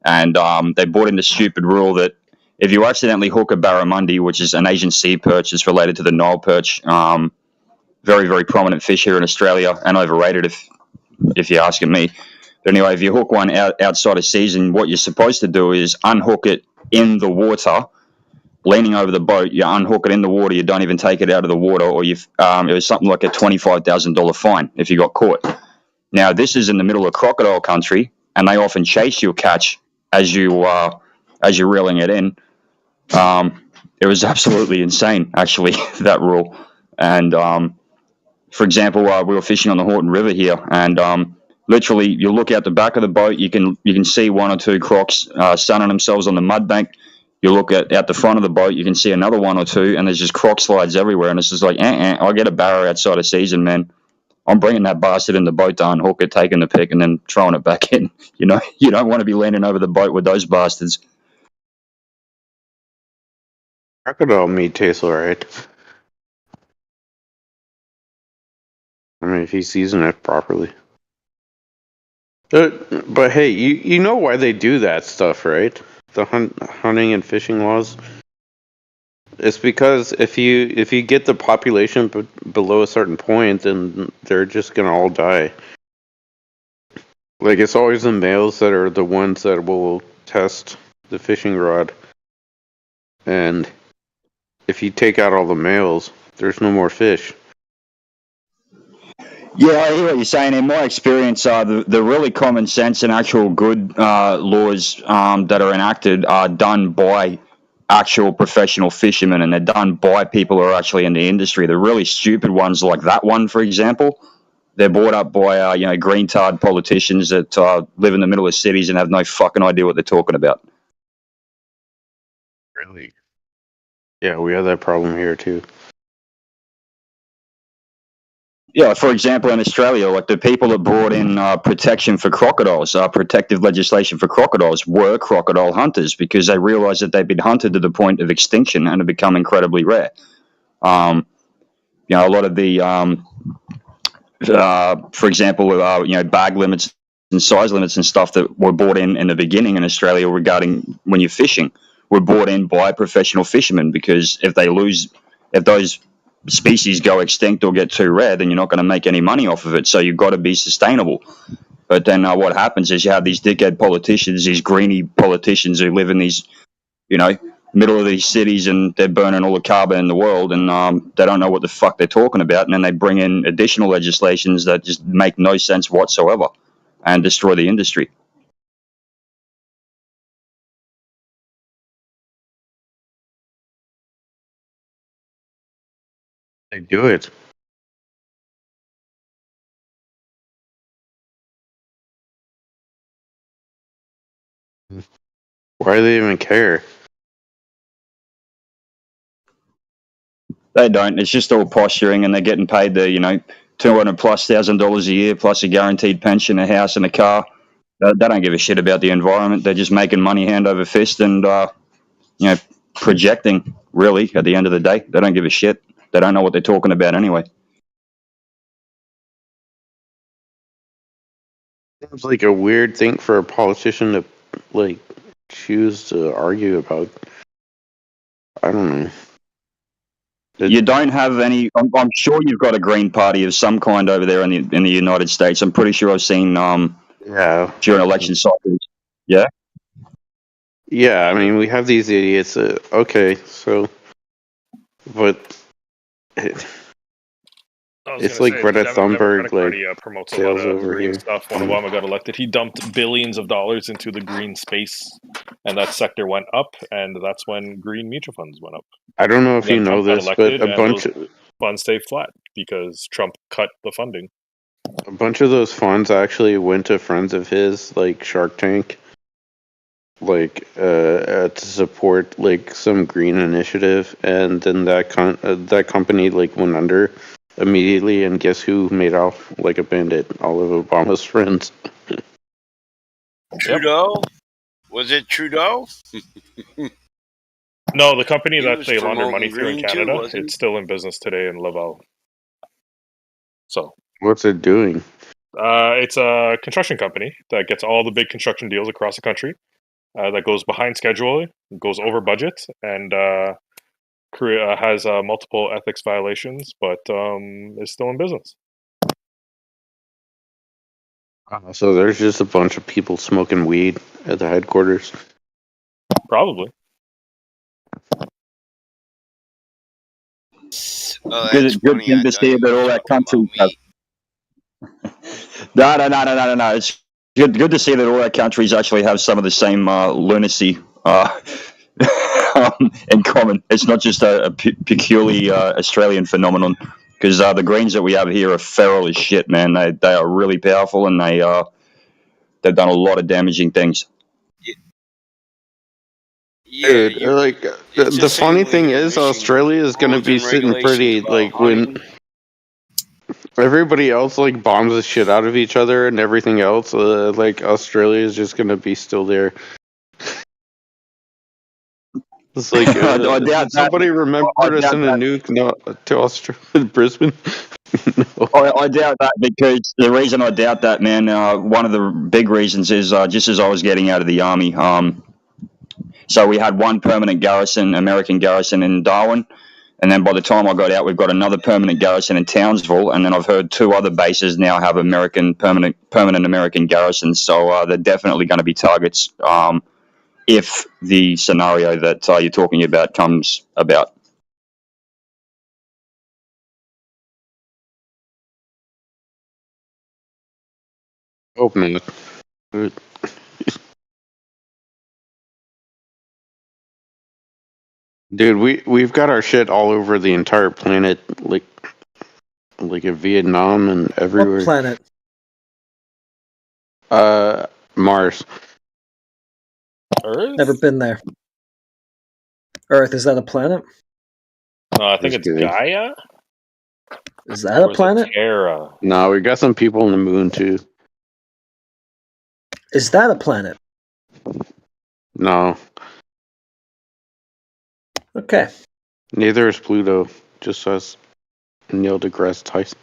and they brought in the stupid rule that if you accidentally hook a barramundi, which is an Asian sea perch, it's related to the Nile perch, very, very prominent fish here in Australia, and overrated if you're asking me. But anyway, if you hook one outside of season, what you're supposed to do is unhook it in the water, leaning over the boat. You unhook it in the water. You don't even take it out of the water, or it was something like a $25,000 fine if you got caught. Now, this is in the middle of crocodile country, and they often chase your catch as you're reeling it in. It was absolutely insane, actually, that rule. And for example, we were fishing on the Horton River here, and literally, you look out the back of the boat, you can see one or two crocs sunning themselves on the mud bank. You look out the front of the boat, you can see another one or two, and there's just croc slides everywhere. And it's just like, I'll get a barra outside of season, man. I'm bringing that bastard in the boat to unhook it, taking the pick, and then throwing it back in. You know, you don't want to be leaning over the boat with those bastards. Crocodile meat tastes alright. I mean, if you season it properly. But hey, you know why they do that stuff, right? The hunting and fishing laws. It's because if you get the population below a certain point, then they're just gonna all die. Like, it's always the males that are the ones that will test the fishing rod. And if you take out all the males, there's no more fish. Yeah, I hear what you're saying. In my experience, the really common sense and actual good laws that are enacted are done by actual professional fishermen, and they're done by people who are actually in the industry. The really stupid ones, like that one, for example, they're brought up by green-tard politicians that live in the middle of cities and have no fucking idea what they're talking about. Really? Yeah, we have that problem here too. Yeah, for example, in Australia, like the people that brought in protection for crocodiles, protective legislation for crocodiles, were crocodile hunters because they realised that they'd been hunted to the point of extinction and had become incredibly rare. A lot of the, for example, bag limits and size limits and stuff that were brought in the beginning in Australia regarding when you're fishing were brought in by professional fishermen because if those species go extinct or get too rare, then you're not going to make any money off of it. So you've got to be sustainable. But then what happens is you have these dickhead politicians, these greeny politicians who live in these, middle of these cities, and they're burning all the carbon in the world, and they don't know what the fuck they're talking about. And then they bring in additional legislations that just make no sense whatsoever and destroy the industry. They do it. Why do they even care? They don't. It's just all posturing, and they're getting paid the $200,000+ a year plus a guaranteed pension, a house, and a car. They don't give a shit about the environment. They're just making money hand over fist and projecting. Really, at the end of the day, they don't give a shit. They don't know what they're talking about anyway. Seems like a weird thing for a politician to choose to argue about. I don't know. You don't have any. I'm sure you've got a Green Party of some kind over there in the United States. I'm pretty sure I've seen during election cycles. Yeah. Yeah, I mean, we have these idiots. Okay, so, but it's like Greta Thunberg, promotes a lot of green stuff. When Obama got elected, he dumped billions of dollars into the green space, and that sector went up, and that's when green mutual funds went up. I don't know if you know this, but a bunch of funds stayed flat because Trump cut the funding. A bunch of those funds actually went to friends of his, like Shark Tank, to support some green initiative, and then that company went under immediately, and guess who made off like a bandit? All of Obama's friends. Trudeau? Was it Trudeau? No, the company that they launder money through in Canada, it's still in business today in Laval. So, what's it doing? It's a construction company that gets all the big construction deals across the country. that goes behind schedule, goes over budget, and has multiple ethics violations, but is still in business. So there's just a bunch of people smoking weed at the headquarters. Probably. Oh, that's Good funny. thing I to thought see you that were all our talking about countries have. No. It's good to see that all our countries actually have some of the same lunacy in common. It's not just a peculiar Australian phenomenon. Because the Greens that we have here are feral as shit, man. They are really powerful, and they've done a lot of damaging things. Dude, Yeah, like the funny thing is, Australia is going to be sitting pretty like when everybody else like bombs the shit out of each other and everything else. Like Australia is just going to be still there. It's like I doubt did that. somebody remember I to doubt send a that. nuke to Australia, Brisbane? No. I doubt that because the reason I doubt that, man, one of the big reasons is just as I was getting out of the army. So we had one permanent garrison, American garrison in Darwin. And then by the time I got out, we've got another permanent garrison in Townsville, and then I've heard 2 other bases now have permanent American garrisons. So they're definitely going to be targets if the scenario that you're talking about comes about. Hope not. Dude, we've got our shit all over the entire planet, like in Vietnam and everywhere. What planet? Mars. Earth? Never been there. Earth, is that a planet? No, I think Just it's kidding. Gaia. Is that Or a is it planet? Terra? No, we got some people on the moon too. Is that a planet? No, Okay. neither is Pluto. Just us. Neil deGrasse Tyson.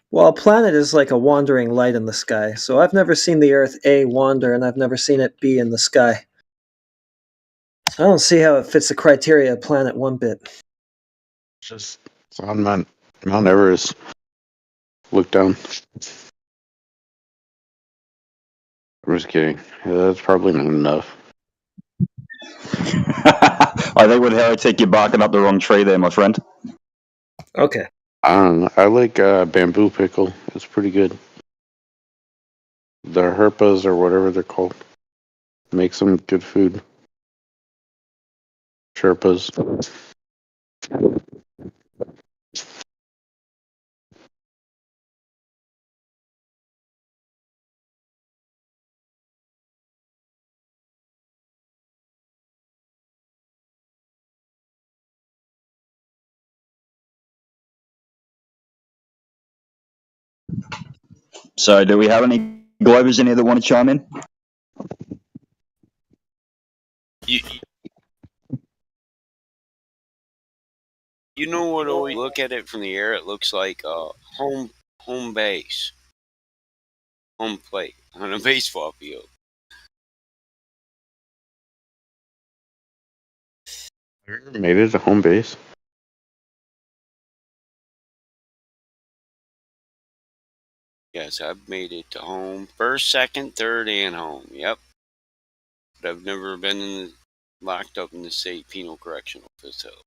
Well, a planet is like a wandering light in the sky. So I've never seen the Earth A wander, and I've never seen it B in the sky. I don't see how it fits the criteria of planet one bit. Just it's on Mount Everest. Look down. I'm just kidding. Yeah, that's probably not enough. I think with Heretic, you're barking up the wrong tree there, my friend. Okay. I don't know. I like bamboo pickle. It's pretty good. The herpas or whatever they're called. Make some good food. Sherpas. So, do we have any Globers in here that want to chime in? You know what? Always look at it from the air. It looks like home base, home plate on a baseball field. Have you ever made it a home base? Yes, I've made it to home, first, second, third, and home. Yep, but I've never been locked up in the state penal correctional facility.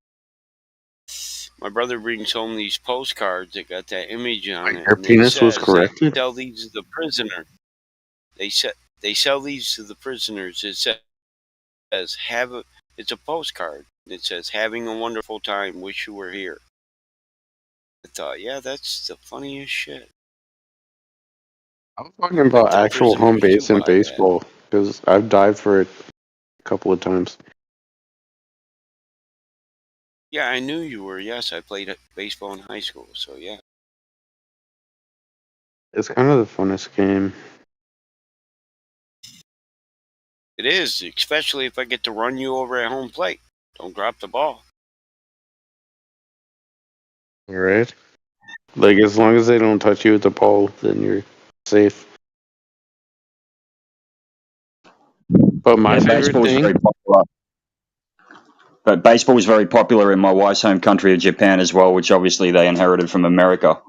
My brother brings home these postcards that got that image on it. Your and it penis was says corrected? They sell these to the prisoner. They sell these to the prisoners. It says it's a postcard. It says having a wonderful time. Wish you were here. I thought, yeah, that's the funniest shit. I'm talking about tell actual home prisoners base to in buy that. baseball because I've dived for it a couple of times. Yeah, I knew you were. Yes, I played baseball in high school. So yeah. It's kind of the funnest game. It is, especially if I get to run you over at home plate. Don't drop the ball. Alright? Like, as long as they don't touch you with the ball, then you're safe. But my Yeah, favorite baseball is thing, very popular. But baseball is very popular in my wife's home country of Japan as well, which obviously they inherited from America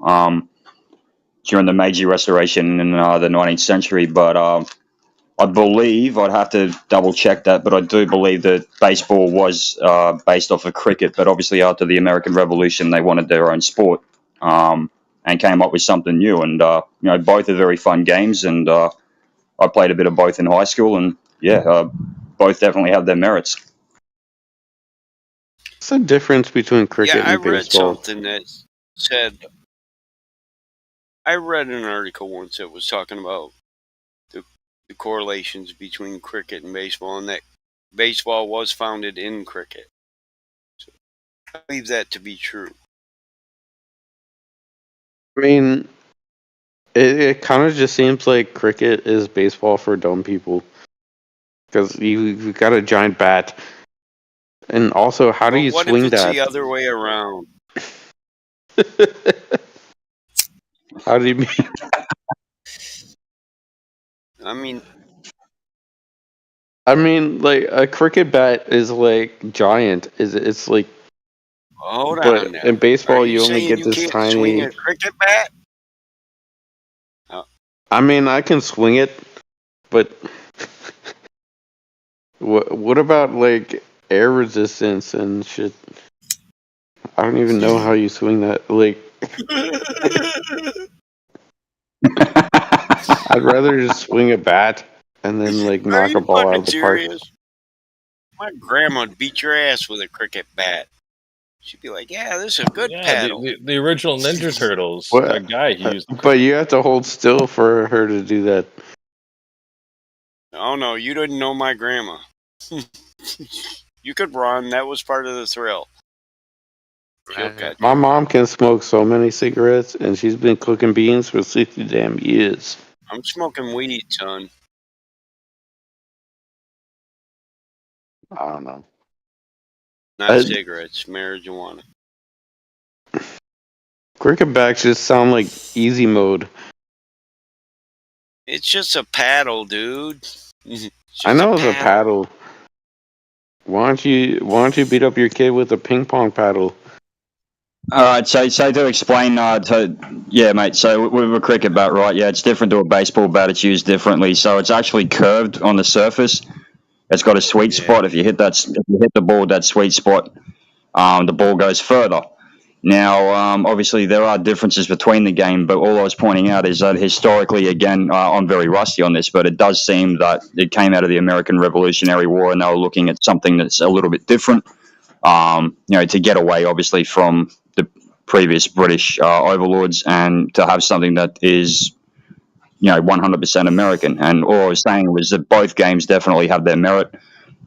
during the Meiji Restoration in the 19th century. But I believe, I'd have to double check that, but I do believe that baseball was based off of cricket. But obviously, after the American Revolution, they wanted their own sport and came up with something new. And both are very fun games, and I played a bit of both in high school, and both definitely have their merits. what's the difference between Yeah, cricket I and read baseball? something that said, I read an article once that was talking about the correlations between cricket and baseball, and that baseball was founded in cricket. So I believe that to be true. I mean, it kind of just seems like cricket is baseball for dumb people. Because you got a giant bat. And also, how do But you what if swing it's that? the other way around? How do you mean? I mean, I mean, like, a cricket bat is like giant. It's like, hold but on now. in Are baseball, you you only saying get you this can't swing tiny. a cricket bat? I mean, I can swing it, but what about like air resistance and shit? I don't even know how you swing that. Like, I'd rather just swing a bat and then like Are knock a you ball out fucking of the park. serious? My grandma'd beat your ass with a cricket bat. She'd be like, "Yeah, this is a good Yeah, paddle." the original Ninja Turtles. What? That guy, he used. But you have to hold still for her to do that. Oh no, you didn't know my grandma. You could run. That was part of the thrill. She'll catch My you. mom can smoke so many cigarettes, and she's been cooking beans for 60 damn years. I'm smoking weed, son. I don't know. Not cigarettes, marijuana. Cricket backs just sound like easy mode. It's just a paddle, dude. It's I just know it's a paddle. Why don't you beat up your kid with a ping pong paddle? All right, so to explain, yeah, mate. So with a cricket bat, right? Yeah, it's different to a baseball bat. It's used differently. So it's actually curved on the surface. It's got a sweet Yeah. spot. If you hit the ball with that sweet spot, the ball goes further. Now, obviously, there are differences between the game, but all I was pointing out is that historically, again, I'm very rusty on this, but it does seem that it came out of the American Revolutionary War, and they were looking at something that's a little bit different. To get away, obviously, from the previous British overlords, and to have something that is 100% American. And all I was saying was that both games definitely have their merit.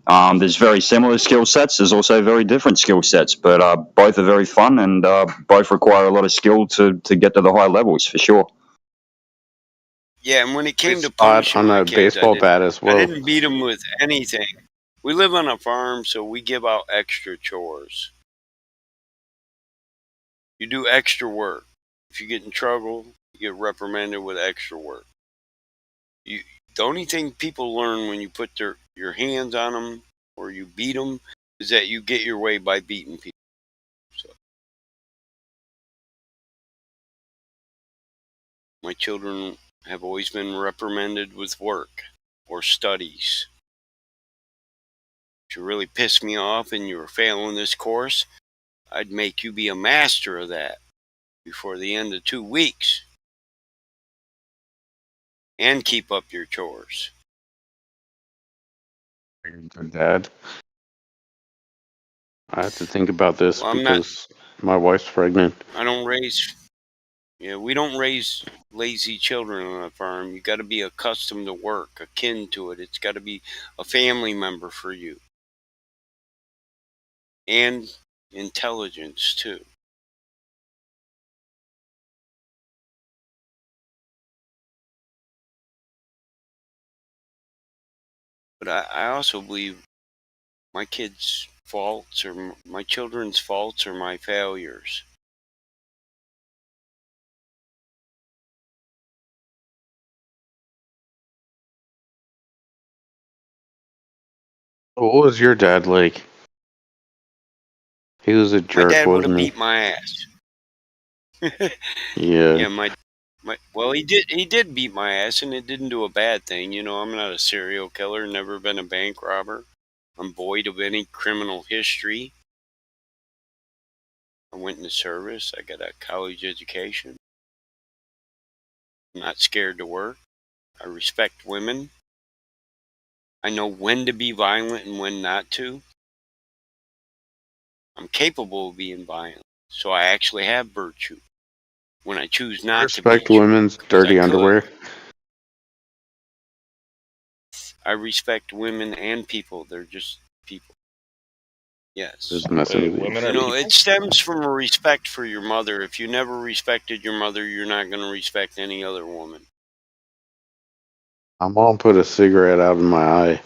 There's very similar skill sets. There's also very different skill sets, but both are very fun, and both require a lot of skill to get to the high levels for sure. Yeah, and when it came to Spot punishing on my a kids, baseball bat as I well. didn't beat them with anything. We live on a farm, so we give out extra chores. You do extra work. If you get in trouble, you get reprimanded with extra work. The only thing people learn when you put your hands on them or you beat them is that you get your way by beating people. So my children have always been reprimanded with work or studies. If you really piss me off and you were failing this course, I'd make you be a master of that before the end of 2 weeks. And keep up your chores. Dad, I have to think about this Well, because my wife's pregnant. we don't raise lazy children on a farm. You got to be accustomed to work, akin to it. It's got to be a family member for you. And intelligence, too. But I also believe my children's faults are my failures. What was your dad like? He was a My jerk, dad would have wasn't he? beat my ass. Yeah. Yeah, well, he did beat my ass, and it didn't do a bad thing. You know, I'm not a serial killer, never been a bank robber. I'm void of any criminal history. I went into service. I got a college education. I'm not scared to work. I respect women. I know when to be violent and when not to. I'm capable of being violent, so I actually have virtue. When I choose not to Respect beat you, women's 'cause dirty I could. underwear. I respect women and people. They're just people. Yes. Just messing Wait, with you. women You are know, people? it stems from a respect for your mother. If you never respected your mother, you're not going to respect any other woman. My mom put a cigarette out in my eye.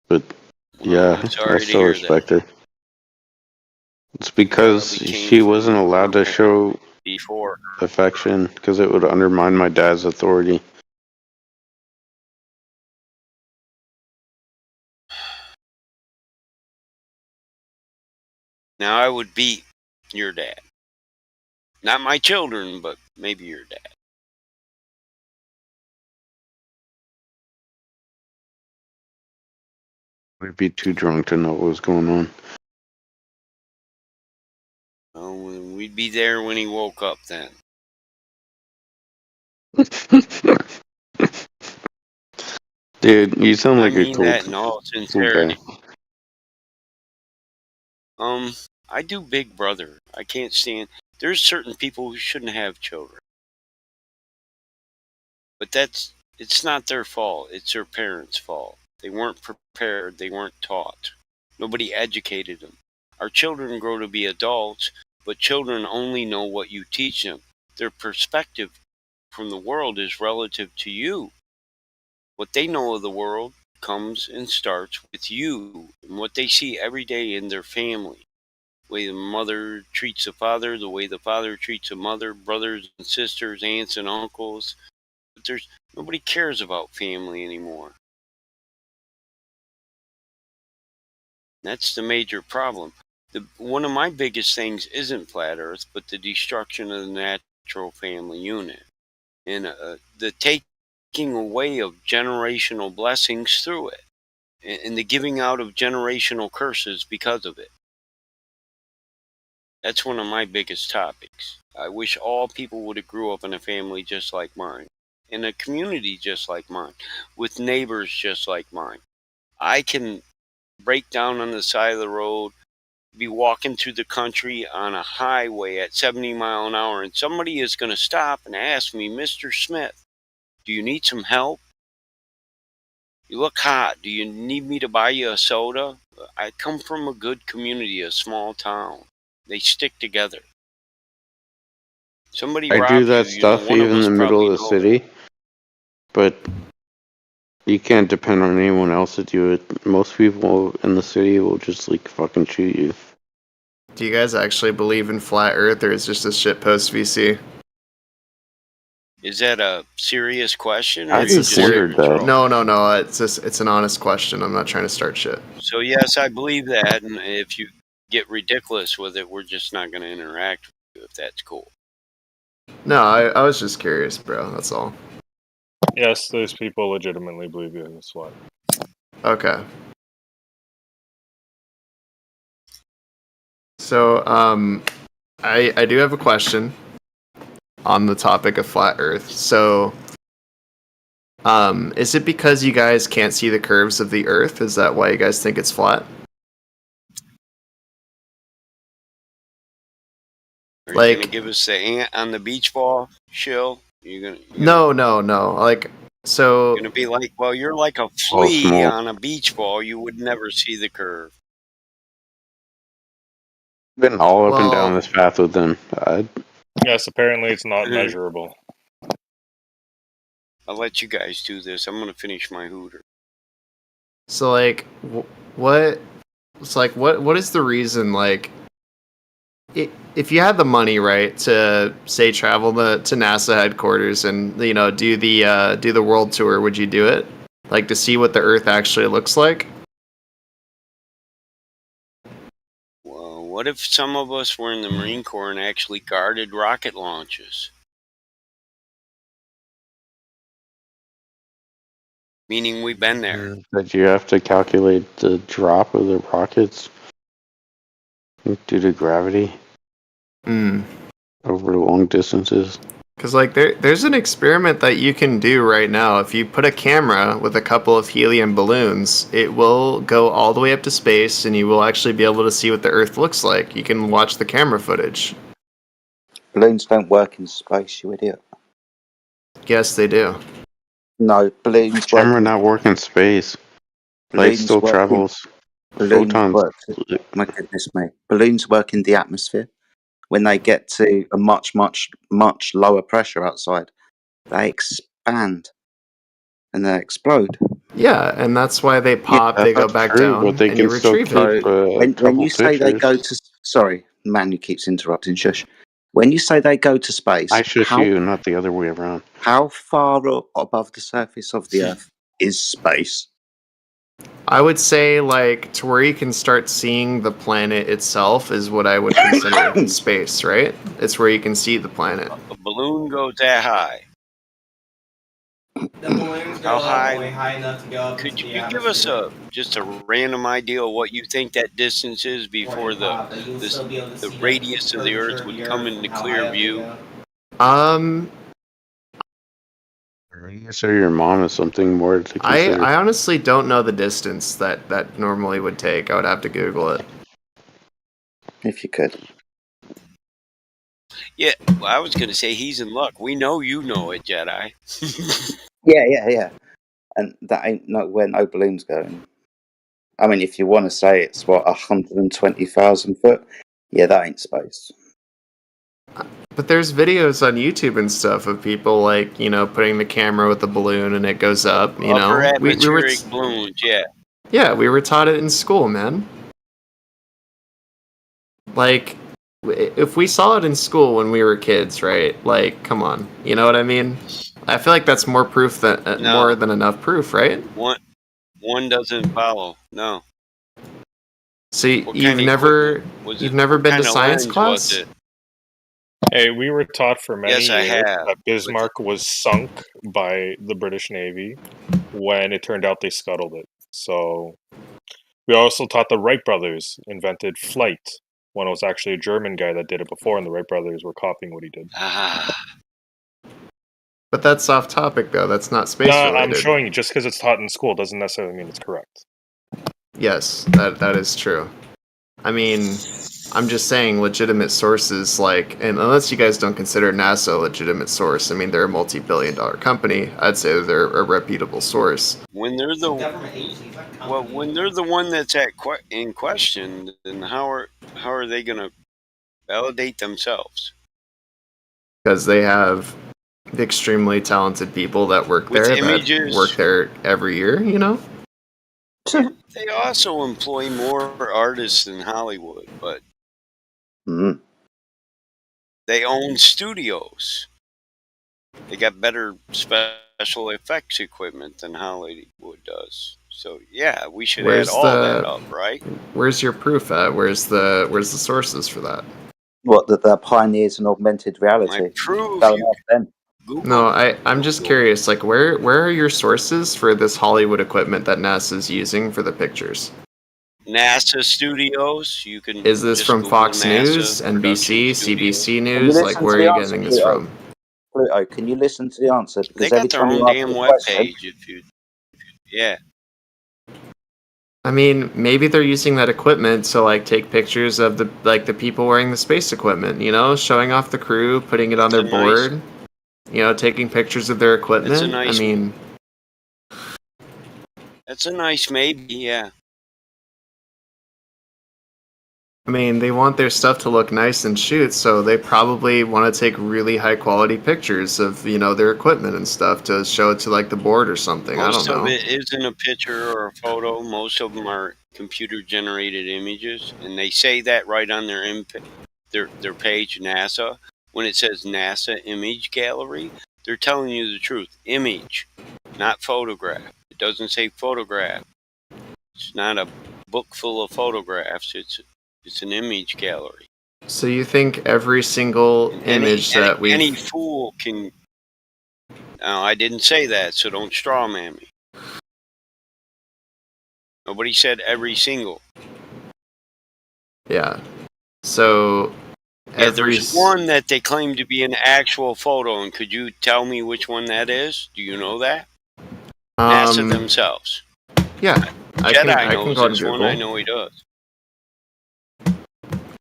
But Well, yeah, I'm I sorry to still hear respect that. her. It's because Probably came she from wasn't your allowed to parents show before. affection because it would undermine my dad's authority. Now, I would beat your dad. Not my children, but maybe your dad. I'd be too drunk to know what was going on. Oh, we'd be there when he woke up then. Dude, you sound I like a mean cool, that in all cool guy. sincerity. I do Big Brother. I can't stand. There's certain people who shouldn't have children, but it's not their fault. It's their parents' fault. They weren't prepared. They weren't taught. Nobody educated them. Our children grow to be adults, but children only know what you teach them. Their perspective from the world is relative to you. What they know of the world comes and starts with you and what they see every day in their family. The way the mother treats the father, the way the father treats the mother, brothers and sisters, aunts and uncles. But nobody cares about family anymore. That's the major problem. One of my biggest things isn't flat Earth, but the destruction of the natural family unit and the taking away of generational blessings through it, and the giving out of generational curses because of it. That's one of my biggest topics. I wish all people would have grew up in a family just like mine, in a community just like mine, with neighbors just like mine. I can break down on the side of the road, be walking through the country on a highway at 70 miles an hour, and somebody is going to stop and ask me, Mr. Smith, do you need some help? You look hot. Do you need me to buy you a soda? I come from a good community, a small town. They stick together. Somebody I do robs that you, stuff one of even in us the middle probably of the knows. city, but you can't depend on anyone else to do it. Most people in the city will just like fucking shoot you. Do you guys actually believe in flat Earth, or is this just a shitpost VC? Is that a serious question? Or I are It's you a just just wondered here to that. troll? No. It's an honest question. I'm not trying to start shit. So yes, I believe that, and if you get ridiculous with it, we're just not going to interact with you if that's cool. No, I was just curious, bro. That's all. Yes, there's people legitimately believe in this one. Okay. So, I do have a question on the topic of flat Earth. So, is it because you guys can't see the curves of the Earth? Is that why you guys think it's flat? Are you Like, going to give us the ant on the beach ball shill? You're no. Like, so going to be like, well, you're like a All flea small. on a beach ball. You would never see the curve. Been all up and down well, this path with them. Yes, apparently it's not measurable. I'll let you guys do this. I'm going to finish my hooter. so like, what? It's like, what is the reason? Like, if you had the money, right, to say travel to NASA headquarters and do the world tour, would you do it? Like to see what the Earth actually looks like? What if some of us were in the Marine Corps and actually guarded rocket launches? Meaning we've been there. But you have to calculate the drop of the rockets due to gravity over long distances. Because like there's an experiment that you can do right now. If you put a camera with a couple of helium balloons, it will go all the way up to space, and you will actually be able to see what the Earth looks like. You can watch the camera footage. Balloons don't work in space, you idiot. Yes, they do. No, balloons Camera work. not work in space. Light Balloons still work in- travels. Balloons Photons. work. My goodness me. Balloons work in the atmosphere. When they get to a much, much, much lower pressure outside, they expand and they explode. Yeah, and that's why they pop, they go That's back true, down, but they and you can still retrieve keep it. When couple you say they pictures. go to, sorry, man, who keeps interrupting. Shush. When you say they go to space, I shush you, not the other way around. how far above the surface of the Earth is space? I would say like to where you can start seeing the planet itself is what I would consider space, right? It's where you can see the planet. A balloon goes that high. The balloons How go high? all the way high enough to go up Could into you the give us atmosphere. just a random idea of what you think that distance is before the radius of the Earth would come into clear view? So your mom is something more to consider. I honestly don't know the distance that normally would take. I would have to Google it. If you could. Yeah, well, I was going to say he's in luck. We know you know it, Jedi. Yeah. And that ain't where no balloon's going. I mean, if you want to say it's, 120,000 foot? Yeah, that ain't space. But there's videos on YouTube and stuff of people like, putting the camera with the balloon and it goes up, Upper We were atmospheric balloons, yeah. Yeah, we were taught it in school, man. Like, if we saw it in school when we were kids, right? Like, come on. You know what I mean? I feel like that's more proof than No. more than enough proof, right? One doesn't follow. No. So What you've kind of never equipment was you've it? never What been to kind of science lens class? was it? Hey, we were taught for many Yes, I years have. that Bismarck was sunk by the British Navy when it turned out they scuttled it. So we also taught the Wright brothers invented flight when it was actually a German guy that did it before, and the Wright brothers were copying what he did. But that's off topic though. That's not space No, related. I'm showing you, just because it's taught in school doesn't necessarily mean it's correct. Yes, that is true. I mean, I'm just saying legitimate sources and unless you guys don't consider NASA a legitimate source, I mean they're a multi-billion-dollar company. I'd say they're a reputable source. When they're the Government agencies, not companies. well, when they're the one that's in question, then how are they going to validate themselves? Because they have extremely talented people that work With there images. that work there every year, They also employ more artists than Hollywood, but Mm. they own studios. They got better special effects equipment than Hollywood does. So yeah, we should Where's add all that the- up, right? Where's your proof at? Where's the sources for that? What, that they're pioneers in augmented reality? My proof. Go and You ask them. Google. No, I'm just curious, where are your sources for this Hollywood equipment that NASA's using for the pictures? NASA studios. You can. Is this just from Google Fox NASA News, NBC, production studios. CBC Can you News? listen Where to are you the getting answer, this Pluto? from? Pluto, can you listen to the answer? They Because every got their time you own ask damn a web question, page. If you, yeah. I mean, maybe they're using that equipment to take pictures of the people wearing the space equipment, showing off the crew, putting it on their It's a nice- board, taking pictures of their equipment. nice- I mean, That's a nice maybe. Yeah. they want their stuff to look nice and shoot, so they probably want to take really high quality pictures of, their equipment and stuff to show it to the board or something. I Most don't of know. it isn't a picture or a photo. Most of them are computer generated images, and they say that right on their page, NASA. When it says NASA Image Gallery, they're telling you the truth. Image, not photograph. It doesn't say photograph. It's not a book full of photographs. It's It's an image gallery. So you think every single image that we any fool can. No, I didn't say that, so don't straw man me. Nobody said every single. Yeah. So Yeah, every there's one that they claim to be an actual photo, and could you tell me which one that is? Do you know that? NASA themselves. Yeah, I Jedi can knows go to this one. Google. I know he does.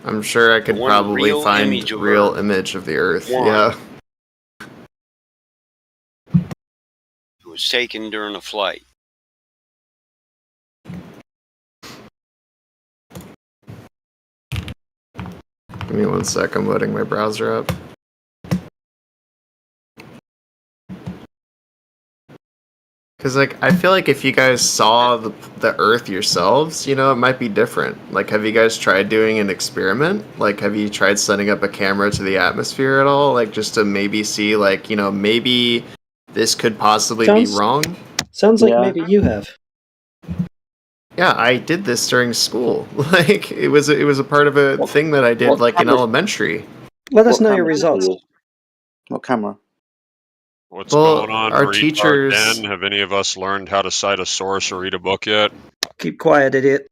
I'm sure I could One probably real find image of real Earth. image of the Earth. One. Yeah. It was taken during a flight. Give me 1 sec. I'm loading my browser up. Because, like, I feel like if you guys saw the Earth yourselves, you know, it might be different. Like, have you guys tried doing an experiment? Like, have you tried setting up a camera to the atmosphere at all? Like, just to maybe see, like, you know, maybe this could possibly be wrong? Sounds like Yeah. maybe you have. Yeah, I did this during school. Like, it was a part of a thing that I did, what like, in camera- elementary. Let us What know your camera did you results. use? What camera? What's Well, going on, our retard teachers- Den? Have any of us learned how to cite a source or read a book yet? Keep quiet, idiot.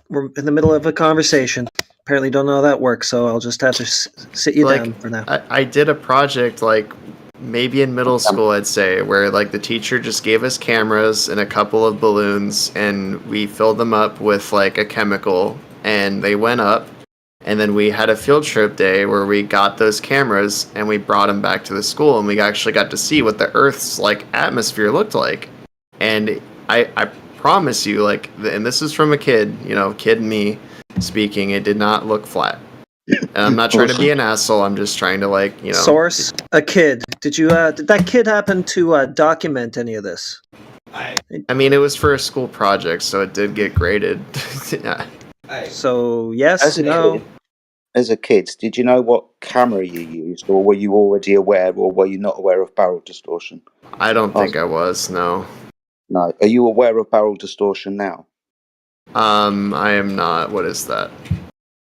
We're in the middle of a conversation. Apparently don't know how that works, so I'll just have to sit you Like, down for now. I did a project, like, maybe in middle school, I'd say, where, like, the teacher just gave us cameras and a couple of balloons, and we filled them up with, like, a chemical, and they went up, and then we had a field trip day where we got those cameras, and we brought them back to the school, and we actually got to see what the Earth's, like, atmosphere looked like. And I promise you, like, and this is from a kid, you know, kid me speaking, it did not look flat. And I'm not trying to be an asshole. I'm just trying to, like, you know. Source, a kid. Did that kid happen to document any of this? I mean, it was for a school project, so it did get graded. Yeah. So yes, As a no. kid, as a kid, did you know what camera you used, or were you already aware, or were you not aware of barrel distortion? I don't think I was. No. No. Are you aware of barrel distortion now? I am not. What is that?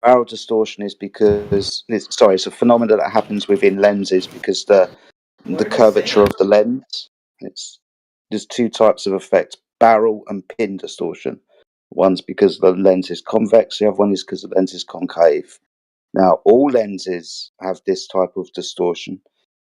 Barrel distortion is because it's a phenomenon that happens within lenses because the curvature of the lens. There's two types of effect: barrel and pin distortion. One's because the lens is convex, the other one is because the lens is concave. Now, all lenses have this type of distortion.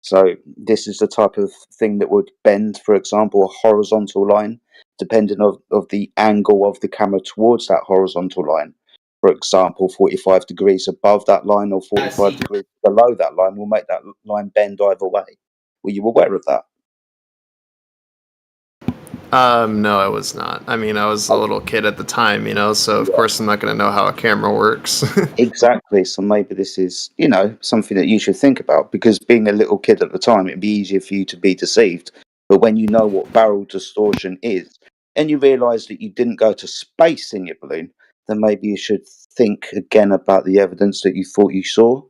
So this is the type of thing that would bend, for example, a horizontal line, depending of the angle of the camera towards that horizontal line. For example, 45 degrees above that line or 45 degrees below that line will make that line bend either way. Were you aware of that? No, I was not. I mean, I was a little kid at the time, you know, so of course I'm not going to know how a camera works. Exactly. So maybe this is, something that you should think about, because being a little kid at the time, it'd be easier for you to be deceived. But when you know what barrel distortion is, and you realise that you didn't go to space in your balloon, then maybe you should think again about the evidence that you thought you saw.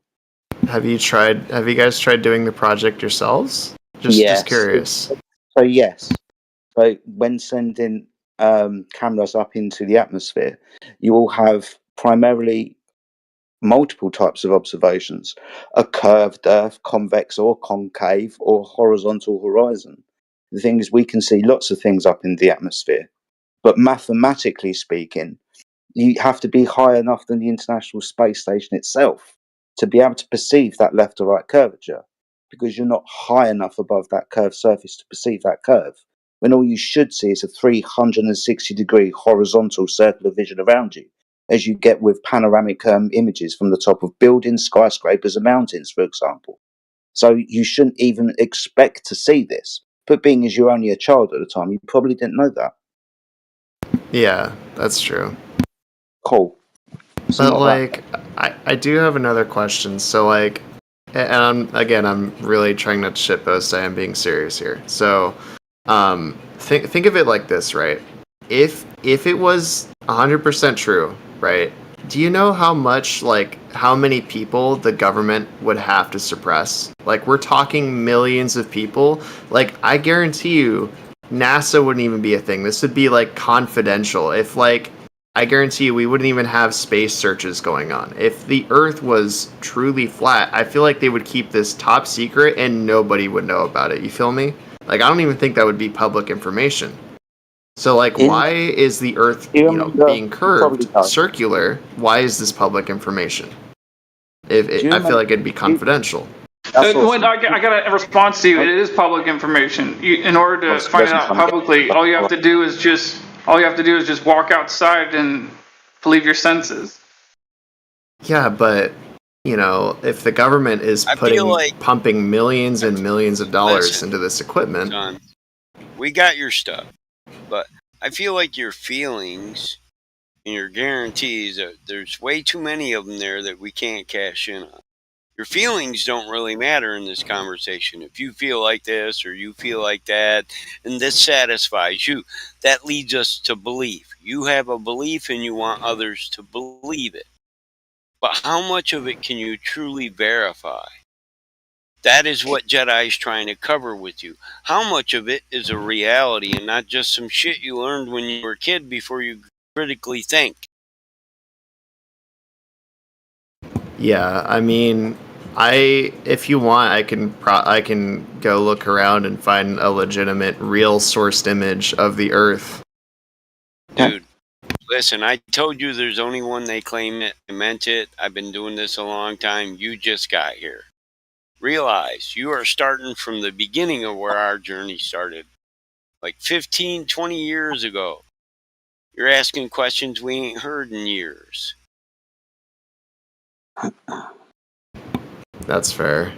Have you guys tried doing the project yourselves? Just Yes. curious. So yes. So when sending cameras up into the atmosphere, you will have primarily multiple types of observations: a curved Earth, convex or concave, or horizontal horizon. The thing is, we can see lots of things up in the atmosphere, but mathematically speaking, you have to be high enough than the International Space Station itself to be able to perceive that left to right curvature, because you're not high enough above that curved surface to perceive that curve, when all you should see is a 360-degree horizontal circular vision around you, as you get with panoramic images from the top of buildings, skyscrapers, and mountains, for example. So you shouldn't even expect to see this. But being as you're only a child at the time, you probably didn't know that. Yeah, that's true. Cool. So But, like, I do have another question. So, like, and I'm really trying not to shitpost. I am being serious here. So, think of it like this, right? If it was 100% true, right? Do you know how many people the government would have to suppress? Like, we're talking millions of people. Like, I guarantee you, NASA wouldn't even be a thing. This would be, like, confidential. If, like, I guarantee you we wouldn't even have space searches going on. If the Earth was truly flat, I feel like they would keep this top secret and nobody would know about it. You feel me? Like, I don't even think that would be public information. So, like, In why is the Earth, you you know, remember, being you probably curved, know. circular? Why is this public information? If Do you I feel remember? like it'd be confidential. That's When awesome. I got a response to you. It is public information. In order to Obviously, find it wasn't out trying to get publicly, all you have to do is just walk outside and believe your senses. Yeah, but you know, if the government is I feel like pumping millions and millions of dollars listen, into this equipment, son, we got your stuff, but I feel like your feelings and your guarantees, there's way too many of them there that we can't cash in on. Your feelings don't really matter in this conversation. If you feel like this or you feel like that, and this satisfies you, that leads us to belief. You have a belief and you want others to believe it. But how much of it can you truly verify? That is what Jedi is trying to cover with you. How much of it is a reality and not just some shit you learned when you were a kid before you critically think? yeah, I mean, if you want, I can go look around and find a legitimate, real sourced image of the Earth. Dude, listen, I told you there's only one they claim it. I meant it. I've been doing this a long time. You just got here. Realize you are starting from the beginning of where our journey started. Like 15, 20 years ago. You're asking questions we ain't heard in years. That's fair.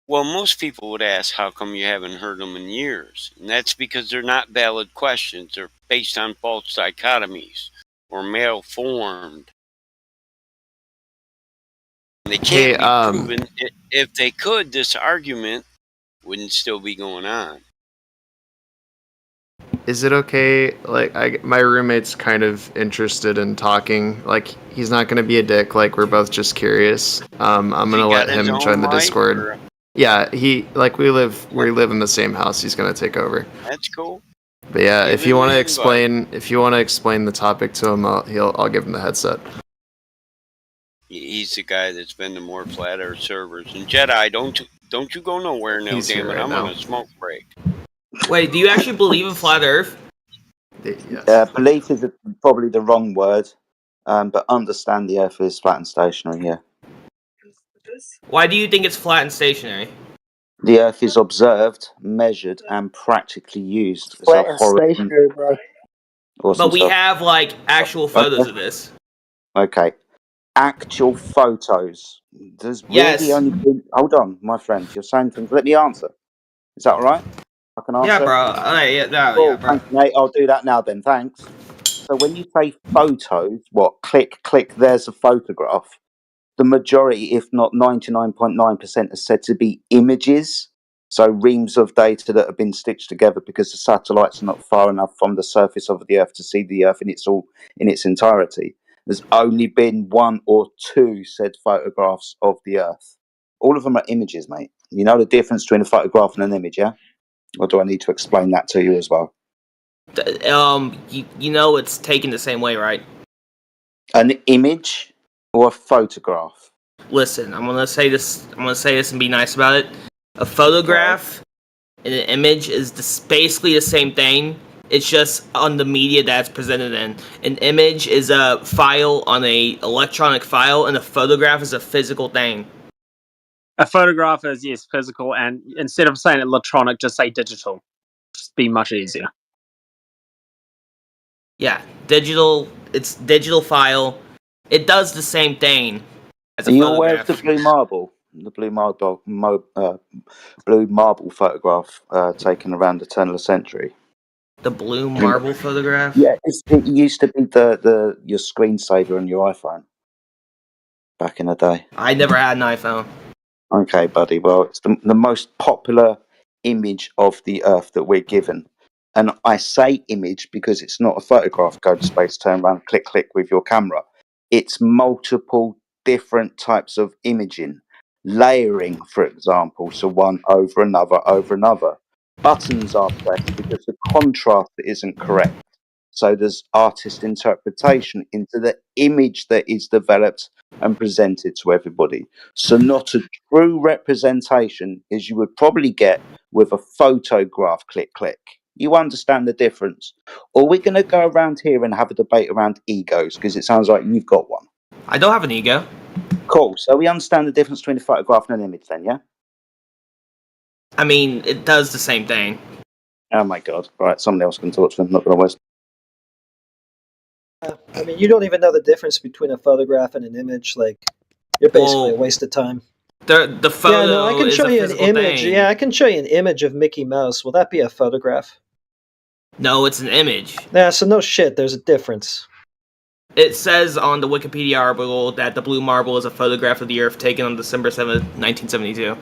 Well, most people would ask, how come you haven't heard them in years? And that's because they're not valid questions. They're based on false dichotomies or malformed. And they can't be proven. If they could, this argument wouldn't still be going on. Is it okay? Like, my roommate's kind of interested in talking. Like, he's not gonna be a dick. Like, we're both just curious. I'm gonna let him join the Discord. Or... Yeah, we live in the same house. He's gonna take over. That's cool. But yeah, if you want to explain the topic to him, I'll give him the headset. He's the guy that's been to more flat Earth servers. And Jedi, don't you go nowhere now, damn it! I'm on a smoke break. Wait, do you actually believe in flat Earth? Yes. Belief is probably the wrong word, but understand the Earth is flat and stationary. Yeah. Why do you think it's flat and stationary? The Earth is observed, measured, and practically used as a horizon. bro. Awesome But we stuff. have like actual photos of this. Okay. Actual photos. There's really only been... Hold on, my friend. You're saying things. Let me answer. Is that all right? I can answer? Yeah, bro. Cool. Thanks, mate. I'll do that now then. Thanks. So when you say photos, click, there's a photograph. The majority, if not 99.9%, are said to be images. So reams of data that have been stitched together because the satellites are not far enough from the surface of the Earth to see the Earth in its entirety. There's only been 1 or 2 said photographs of the Earth. All of them are images, mate. You know the difference between a photograph and an image, yeah? Or do I need to explain that to you as well? You know it's taken the same way, right? An image or a photograph? Listen, I'm gonna say this and be nice about it. A photograph and an image is basically the same thing. It's just on the media that's presented in. An image is a file on a electronic file, and a photograph is a physical thing. A photograph is, yes, physical, and instead of saying electronic, just say digital. Just be much easier. Yeah, digital. It's digital file. It does the same thing as a Are you photograph. aware of the blue marble? The blue marble photograph taken around the turn of the century. The blue marble photograph? Yeah, it used to be your screensaver on your iPhone back in the day. I never had an iPhone. Okay, buddy. Well, it's the most popular image of the Earth that we're given. And I say image because it's not a photograph, go to space, turn around, click with your camera. It's multiple different types of imaging. Layering, for example, so one over another. buttons are pressed because the contrast isn't correct. So there's artist interpretation into the image that is developed and presented to everybody. So not a true representation as you would probably get with a photograph click. You understand the difference? Or we're going to go around here and have a debate around egos, because it sounds like you've got one. I don't have an ego. Cool. So we understand the difference between a photograph and an image then, yeah? I mean, it does the same thing. Oh my God. Right, somebody else can talk to them, not going to waste. I mean, you don't even know the difference between a photograph and an image. Like, you're basically a waste of time. The photo Yeah, no, I can is show a you an physical image. thing. Yeah, I can show you an image of Mickey Mouse. Will that be a photograph? No, it's an image. Yeah, so no shit. There's a difference. It says on the Wikipedia article that the blue marble is a photograph of the Earth taken on December 7th, 1972.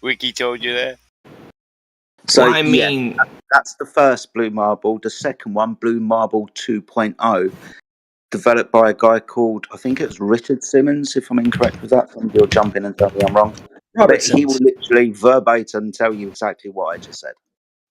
Wiki told you that? So, Well, I mean, that's the first Blue Marble. The second one, Blue Marble 2.0, developed by a guy called, I think it's Richard Simmons, if I'm incorrect with that. Somebody will jump in and tell me I'm wrong. Robert But he will Simmons. literally verbatim tell you exactly what I just said.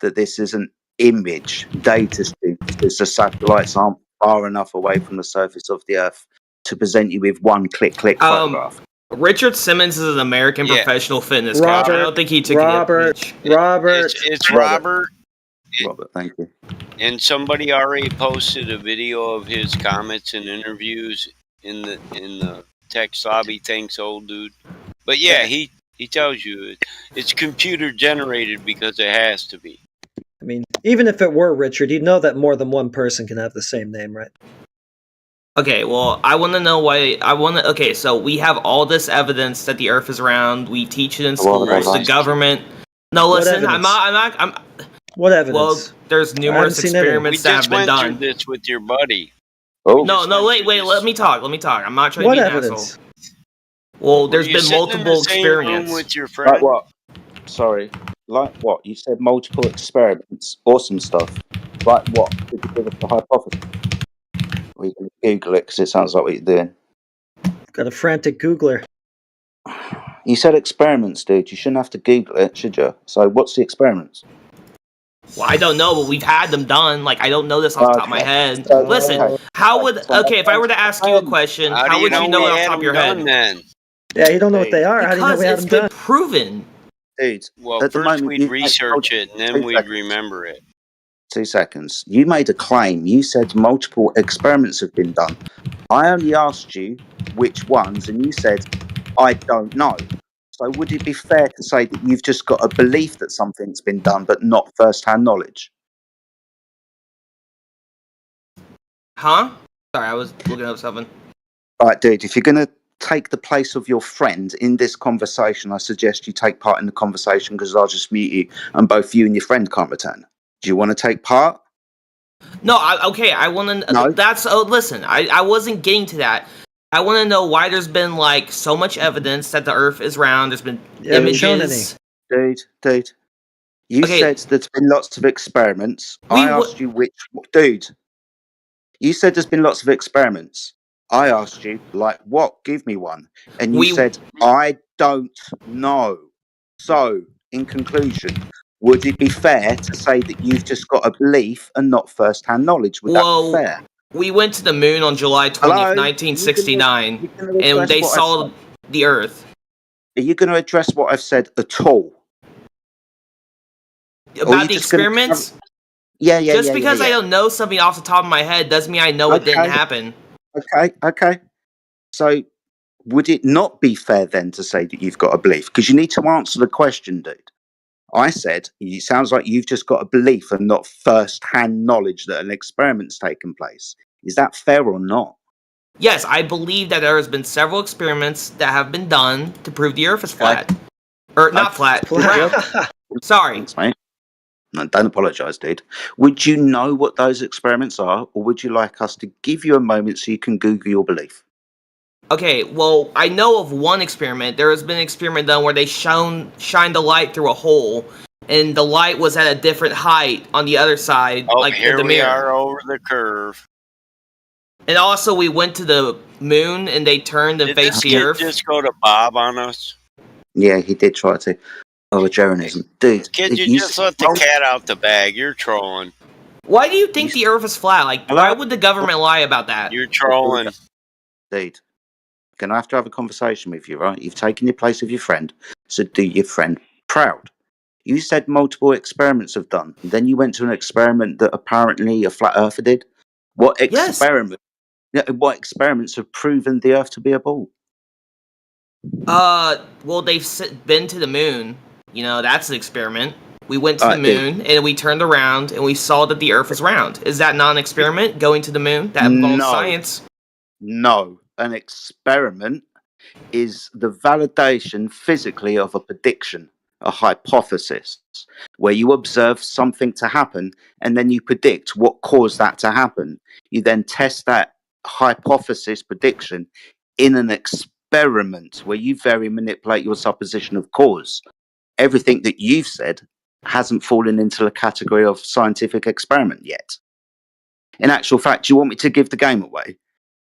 That this is an image data stream because the satellites aren't far enough away from the surface of the Earth to present you with one click photograph. Richard Simmons is an American professional fitness coach. I don't think he took Robert. It's Robert. Robert, thank you. And somebody already posted a video of his comments and interviews in the text lobby. Thanks, old dude. But yeah, he tells you it's computer generated because it has to be. I mean, even if it were Richard, you'd know that more than one person can have the same name, right? Okay, well, I want to know why. Okay, so we have all this evidence that the Earth is round. We teach it in schools. The government. No, listen, I'm not. What evidence? Well, there's numerous experiments that have been done. We just went through this with your buddy. Oh. No, wait. Let me talk. I'm not trying to be an evidence? asshole. Well, there's been multiple experiments with your friend. Like what? Sorry. Like what? You said multiple experiments. Awesome stuff. Like what? Did you give us the hypothesis? We can Google it because it sounds like what you're doing. Got a frantic Googler. You said experiments, dude. You shouldn't have to Google it, should you? So what's the experiments? Well, I don't know, but we've had them done. Like, I don't know this off the top of my head. So- Listen, okay. how would... Okay, if I were to ask you a question, how would you know it off the top of your head? Then? Yeah, you don't know what they are. How do you know Because we had it's them been done? proven. Dude, Well, at the first moment, we'd you- research it, and then 2 we'd seconds. remember it. 2 seconds. You made a claim. You said multiple experiments have been done. I only asked you which ones, and you said, I don't know. So would it be fair to say that you've just got a belief that something's been done, but not first-hand knowledge? Huh? Sorry, I was looking up something. All right, dude, if you're going to take the place of your friend in this conversation, I suggest you take part in the conversation because I'll just mute you and both you and your friend can't return. Do you want to take part? No, I want to... No. That's... Oh, listen, I wasn't getting to that. I want to know why there's been, like, so much evidence that the Earth is round. There's been images... Dude. You said there's been lots of experiments. I asked you which... Dude, you said there's been lots of experiments. I asked you, like, what? Give me one. And you said, I don't know. So, in conclusion, would it be fair to say that you've just got a belief and not first-hand knowledge? Would that be fair? We went to the moon on July 20th, 1969, and they saw the Earth. Are you going to address what I've said at all? About the experiments? Yeah. Just because I don't know something off the top of my head doesn't mean I know it didn't happen. Okay. So, would it not be fair then to say that you've got a belief? Because you need to answer the question, dude. I said, it sounds like you've just got a belief and not first-hand knowledge that an experiment's taken place. Is that fair or not? Yes, I believe that there has been several experiments that have been done to prove the Earth is flat. Or not flat, round. Sorry. Thanks, mate. No, don't apologise, dude. Would you know what those experiments are, or would you like us to give you a moment so you can Google your belief? Okay, well, I know of one experiment. There has been an experiment done where they shined the light through a hole, and the light was at a different height on the other side, like here the we mirror. are over the curve. And also, we went to the moon, and they turned and faced the Earth. Just go to Bob on us. Yeah, he did try to. Overgermanism. Dude, Kid, you just let the cat out the bag. You're trolling. Why do you think the Earth is flat? Like, why would the government lie about that? You're trolling. Dude, gonna have to have a conversation with you, right? You've taken your place of your friend, so do your friend proud. You said multiple experiments have done. Then you went to an experiment that apparently a flat earther did. What experiment? What experiments have proven the Earth to be a ball? Well, they've been to the moon. You know, that's an experiment. We went to the moon and we turned around and we saw that the Earth was round. Is that not an experiment? Going to the moon? That involves science. No, an experiment is the validation physically of a prediction, a hypothesis, where you observe something to happen and then you predict what caused that to happen. You then test that hypothesis prediction in an experiment where you manipulate your supposition of cause. Everything that you've said hasn't fallen into the category of scientific experiment yet. In actual fact, you want me to give the game away?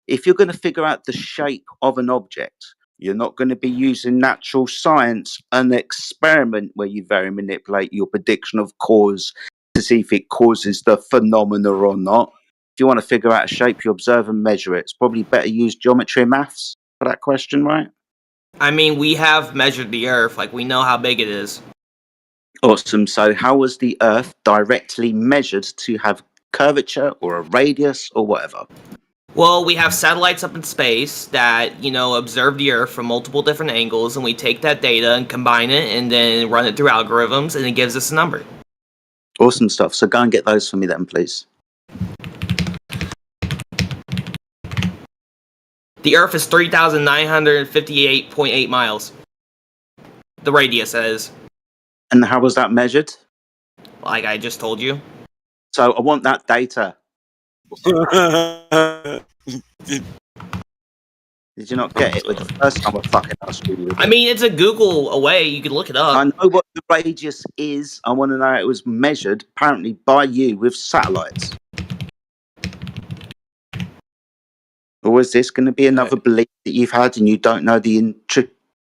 If you're going to figure out the shape of an object, you're not going to be using natural science, an experiment where you manipulate your prediction of cause to see if it causes the phenomena or not. If you want to figure out a shape, you observe and measure it. It's probably better use geometry and maths for that question, right? I mean, we have measured the Earth. Like, we know how big it is. Awesome. So how was the Earth directly measured to have curvature or a radius or whatever? Well, we have satellites up in space that, you know, observe the Earth from multiple different angles, and we take that data and combine it and then run it through algorithms, and it gives us a number. Awesome stuff. So go and get those for me then, please. The Earth is 3,958.8 miles. The radius is. And how was that measured? Like I just told you. So I want that data. Did you not get it with the first time I fucking asked you? I mean, it's a Google away. You can look it up. I know what the radius is. I want to know how it was measured, apparently by you with satellites. Or is this going to be another belief that you've had and you don't know the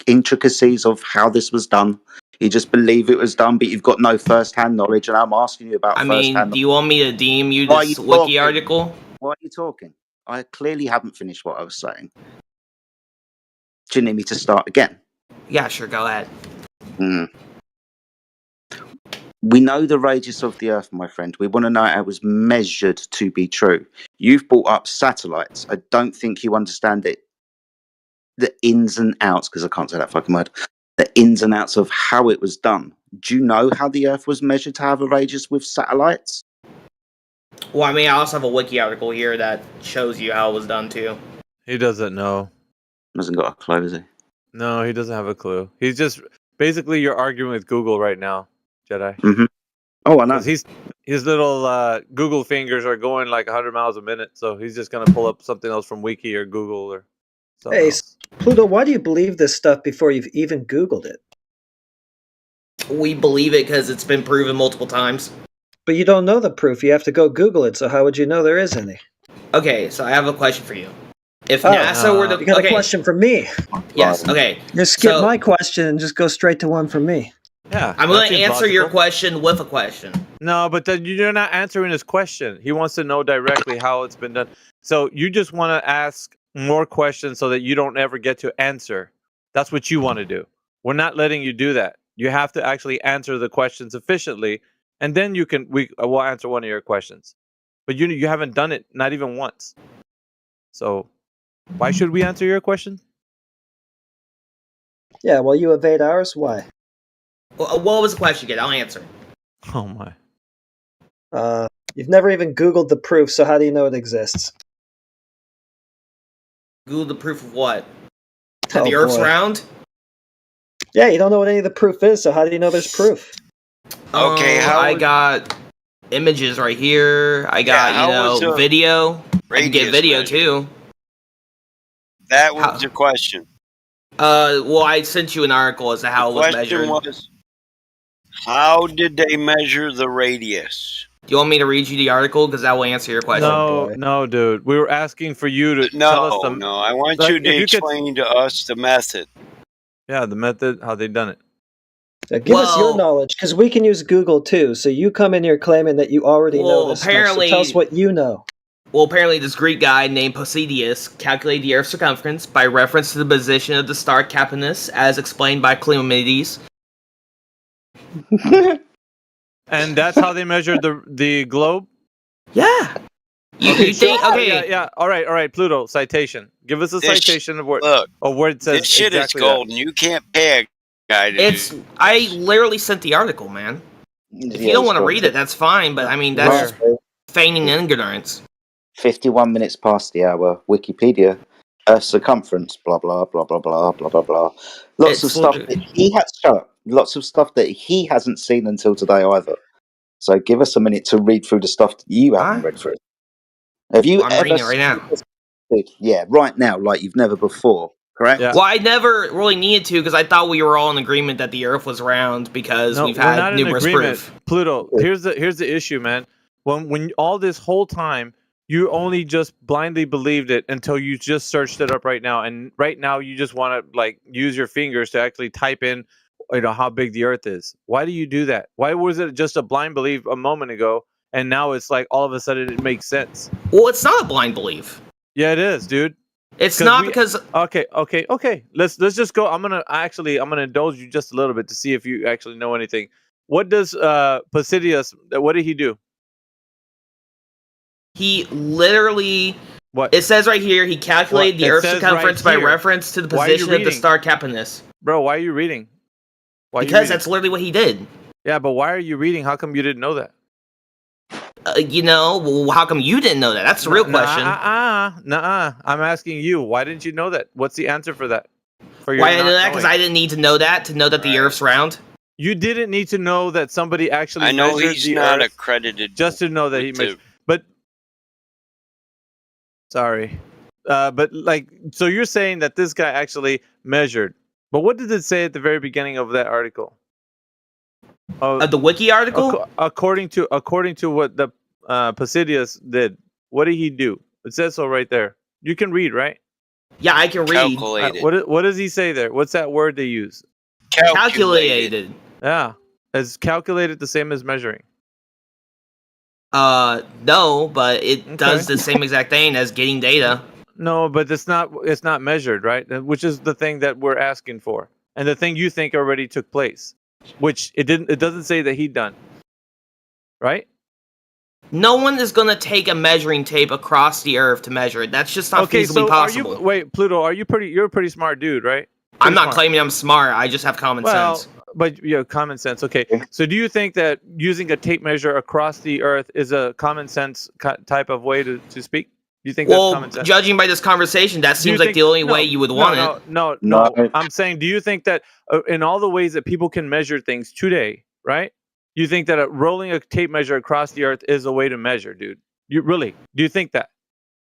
intricacies of how this was done? You just believe it was done, but you've got no first-hand knowledge, and I'm asking you about first-hand knowledge. Do you want me to deem you this wiki article? Why are you talking? I clearly haven't finished what I was saying. Do you need me to start again? Yeah, sure, go ahead. We know the radius of the Earth, my friend. We want to know how it was measured to be true. You've brought up satellites. I don't think you understand it. The ins and outs, because I can't say that fucking word. The ins and outs of how it was done. Do you know how the Earth was measured to have a radius with satellites? Well, I mean, I also have a wiki article here that shows you how it was done, too. He doesn't know. Hasn't got a clue, has he? No, he doesn't have a clue. He's just... Basically, you're arguing with Google right now, Jedi. Mm-hmm. Oh, I know. His little Google fingers are going like 100 miles a minute, so he's just going to pull up something else from Wiki or Google or something else. Pluto, why do you believe this stuff before you've even Googled it? We believe it because it's been proven multiple times. But you don't know the proof. You have to go Google it, so how would you know there is any? Okay, so I have a question for you. If NASA were to... You got a question for me? Yes, okay. Just skip my question and just go straight to one from me. Yeah. I'm going to answer your question with a question. No, but then you're not answering his question. He wants to know directly how it's been done. So you just want to ask more questions so that you don't ever get to answer. That's what you want to do. We're not letting you do that. You have to actually answer the questions efficiently, and then we'll answer one of your questions. But you haven't done it, not even once. So why should we answer your question? Yeah, well, you evade ours. Why? Well, what was the question again? I'll answer. Oh my. You've never even Googled the proof, so how do you know it exists? Google the proof of what? That the Earth's round? Yeah, you don't know what any of the proof is, so how do you know there's proof? Okay, I got images right here. I got, video. I can get video, too. That was your question. Well, I sent you an article as to how it was measured. The question was, how did they measure the radius? Do you want me to read you the article? Because that will answer your question. No, dude. We were asking for you to tell us the... No, I want you to explain to us the method. Yeah, the method, how they done it. Give us your Well- knowledge, because we can use Google too. So you come in here claiming that you already know Well, this stuff. So apparently- tell us what you know. Well, apparently this Greek guy named Posidonius calculated the Earth's circumference by reference to the position of the star Capenus, as explained by Cleomedes. And that's how they measured the globe. Yeah. You think? Okay. Yeah. All right. Pluto citation. Give us a This- citation of where Look, it says this shit exactly is golden. You can't pay a guy to It's. do. I literally sent the article, man. If you don't want to read it, that's fine. But I mean, that's just feigning ignorance. 51 minutes past the hour. Wikipedia. Earth's circumference. Blah blah blah blah blah blah blah blah. Lots of stuff that he has. Shut up. Lots of stuff that he hasn't seen until today either. So give us a minute to read through the stuff that you haven't read through. Have you I'm ever reading it right now. Yeah, right now, like you've never before. Correct. Well, I never really needed to because I thought we were all in agreement that the Earth was round because No, we've we're not had in numerous agreement. proof. Pluto, here's the issue, man. When all this whole time you only just blindly believed it until you just searched it up right now, and right now you just want to like use your fingers to actually type in, how big the Earth is. Why do you do that? Why was it just a blind belief a moment ago, and now it's like all of a sudden it makes sense? Well, it's not a blind belief. Yeah, it is, dude. It's not because. Okay. Let's just go. I'm gonna indulge you just a little bit to see if you actually know anything. What does Posidonius? What did he do? He literally. What? It says right here he calculated the It Earth's says circumference right by here. reference to the Why are you position of the reading? star Capenus. Bro, why are you reading? Why are you Because reading? that's literally what he did. Yeah, but why are you reading? How come you didn't know that? Well, how come you didn't know that? That's the real question. Nuh-uh. I'm asking you. Why didn't you know that? What's the answer for that? For your Why I not know that? Because knowing? I didn't need to know that the Earth's round. You didn't need to know that somebody actually I know measured he's the not Earth accredited. just to know that he with the- measured. But sorry, but like, so you're saying that this guy actually measured. But what did it say at the very beginning of that article? Of the wiki article? According to what the Posidonius did, what did he do? It says so right there. You can read, right? Yeah, I can read. What does he say there? What's that word they use? Calculated. Yeah, is calculated the same as measuring? No, but it does the same exact thing as getting data. No, but it's not measured, right? Which is the thing that we're asking for, and the thing you think already took place, which it didn't. It doesn't say that he done, right? No one is gonna take a measuring tape across the Earth to measure it. That's just not feasibly possible. Wait, Pluto, you're a pretty smart dude, right? I'm not claiming I'm smart. I just have common sense. But you have common sense. Okay. So do you think that using a tape measure across the Earth is a common sense type of way to speak? Do you think that's common sense? Judging by this conversation, that Do you seems like think- the only no, way you would no, want no, it. No. I'm saying, do you think that in all the ways that people can measure things today, right? You think that rolling a tape measure across the Earth is a way to measure, dude? You really? Do you think that?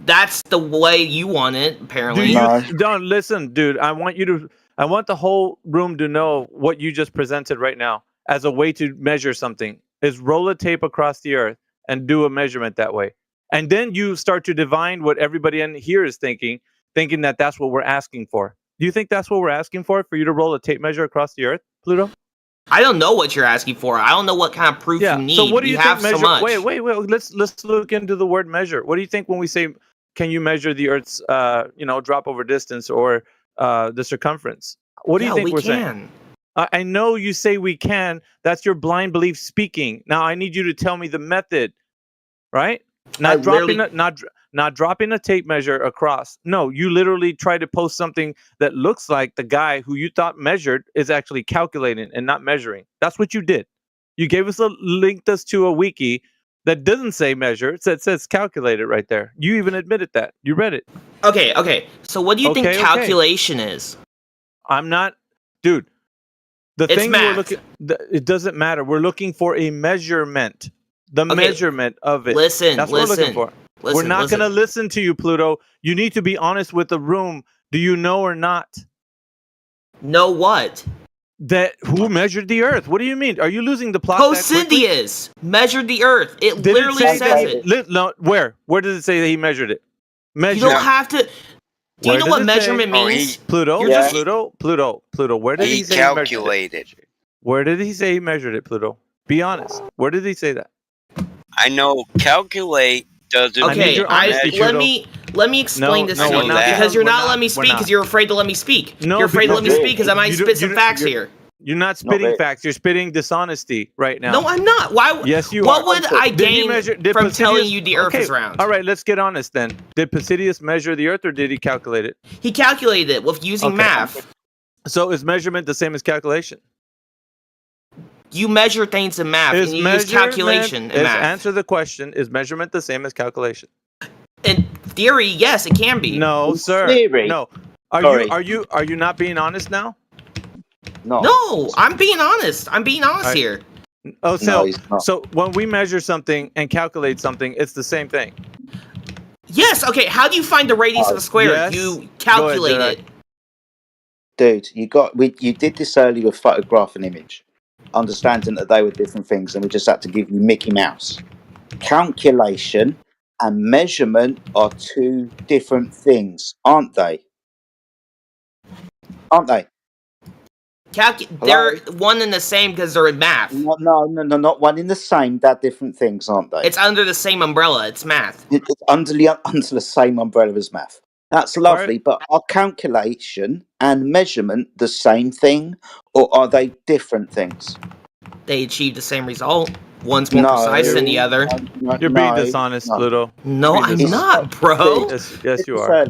That's the way you want it, apparently. Don't listen, dude. I want the whole room to know what you just presented right now as a way to measure something. Is roll a tape across the Earth and do a measurement that way. And then you start to divine what everybody in here is thinking that that's what we're asking for. Do you think that's what we're asking for you to roll a tape measure across the Earth, Pluto? I don't know what you're asking for. I don't know what kind of proof you need. So what do you have think measure? so much. Wait. Let's look into the word measure. What do you think when we say, can you measure the Earth's drop over distance or the circumference? What do you think we're saying? I know you say we can. That's your blind belief speaking. Now I need you to tell me the method, right? Not dropping a tape measure across. No, you literally try to post something that looks like the guy who you thought measured is actually calculating and not measuring. That's what you did. You gave us linked us to a wiki that doesn't say measure. It says calculated right there. You even admitted that. You read it. Okay. So what do you think calculation is? I'm not, dude. The It's thing math. we're looking, it doesn't matter. We're looking for a measurement. The measurement of it. Listen, That's what we're looking for. We're listen, not listen. going to listen to you, Pluto. You need to be honest with the room. Do you know or not? Know what? That who measured the Earth? What do you mean? Are you losing the plot? Posidonius measured the Earth. It literally says it. No, where? Where does it say that he measured it? You don't have to. Do you know what measurement means? Pluto, You're just- Pluto. Where did he say he measured it? calculated. Where did he say he measured it, Pluto? Be honest. Where did he say that? I know calculate doesn't Okay, your honesty, let Trudeau. me explain this no, to we're you not. because you're We're not not. letting me We're speak not. because you're afraid to let me speak. No, You're afraid to let me because speak because I might you don't- spit you some don't- facts you're- here. You're not spitting really. facts. You're spitting dishonesty right now. No, I'm not. Why? Yes, you What are. would I Did he gain measure- did from Placidius- telling you the Earth okay, is round? All right, let's get honest then. Did Placidius measure the Earth or did he calculate it? He calculated it with using Okay. math. So is measurement the same as calculation? You measure things in math, and you use calculation in math. Answer the question. Is measurement the same as calculation? In theory, yes, it can be. No, sir. theory? No. Sorry. Are you not being honest now? No. No, I'm being honest. I'm being honest Alright. here. Oh, No, so he's not. so when we measure something and calculate something, it's the same thing. Yes. Okay. How do you find the radius of a square? yes. You calculate Go ahead, it. Dude, you did this earlier with photograph and image, understanding that they were different things, and we just had to give you Mickey Mouse. Calculation and measurement are two different things, aren't they? Aren't they? They're one and the same because they're in math. No, not one in the same. They're different things, aren't they? It's under the same umbrella. It's math. It's under the same umbrella as math. That's lovely, but are calculation and measurement the same thing, or are they different things? They achieve the same result. One's more No, precise than the other. You're being dishonest, Pluto. No, Being I'm dishonest. not, bro. Yes, you are.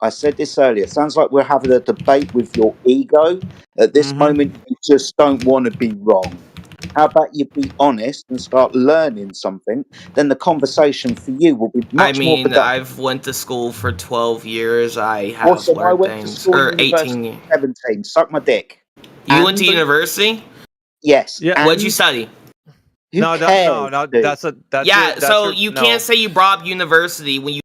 I said this earlier. Sounds like we're having a debate with your ego. At this moment, you just don't want to be wrong. How about you be honest and start learning something? Then the conversation for you will be much I more mean, productive. I've went to school for 12 years. I have Also, I learned went to things. school Or and 18 university years. at 17. Suck my dick. You went to And- university? Yes. Yeah. What'd you and study? who No, cares, dude? that's Yeah, that's so your- you no. can't say you brought up university when you.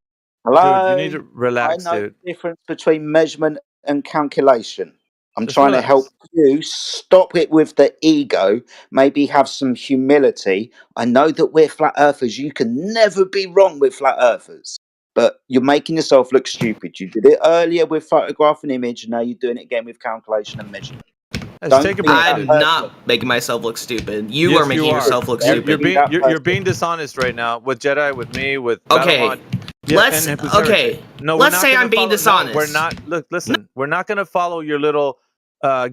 Hello? Dude, you need to relax, I know dude. the difference between measurement and calculation. I'm Just trying to relax. help you stop it with the ego, maybe have some humility. I know that we're flat earthers. You can never be wrong with flat earthers, but you're making yourself look stupid. You did it earlier with photograph and image, and now you're doing it again with calculation and measurement. Let's take a break, I'm dude. not making myself look stupid. You Yes, are making yourself look You're- stupid. You're being dishonest right now with Jedi, with me, with Okay, Battlemon. Yeah, let's- and with okay, everything. No, let's we're not say gonna I'm being follow- no, dishonest. we're not. Look, listen. We're not going to follow your little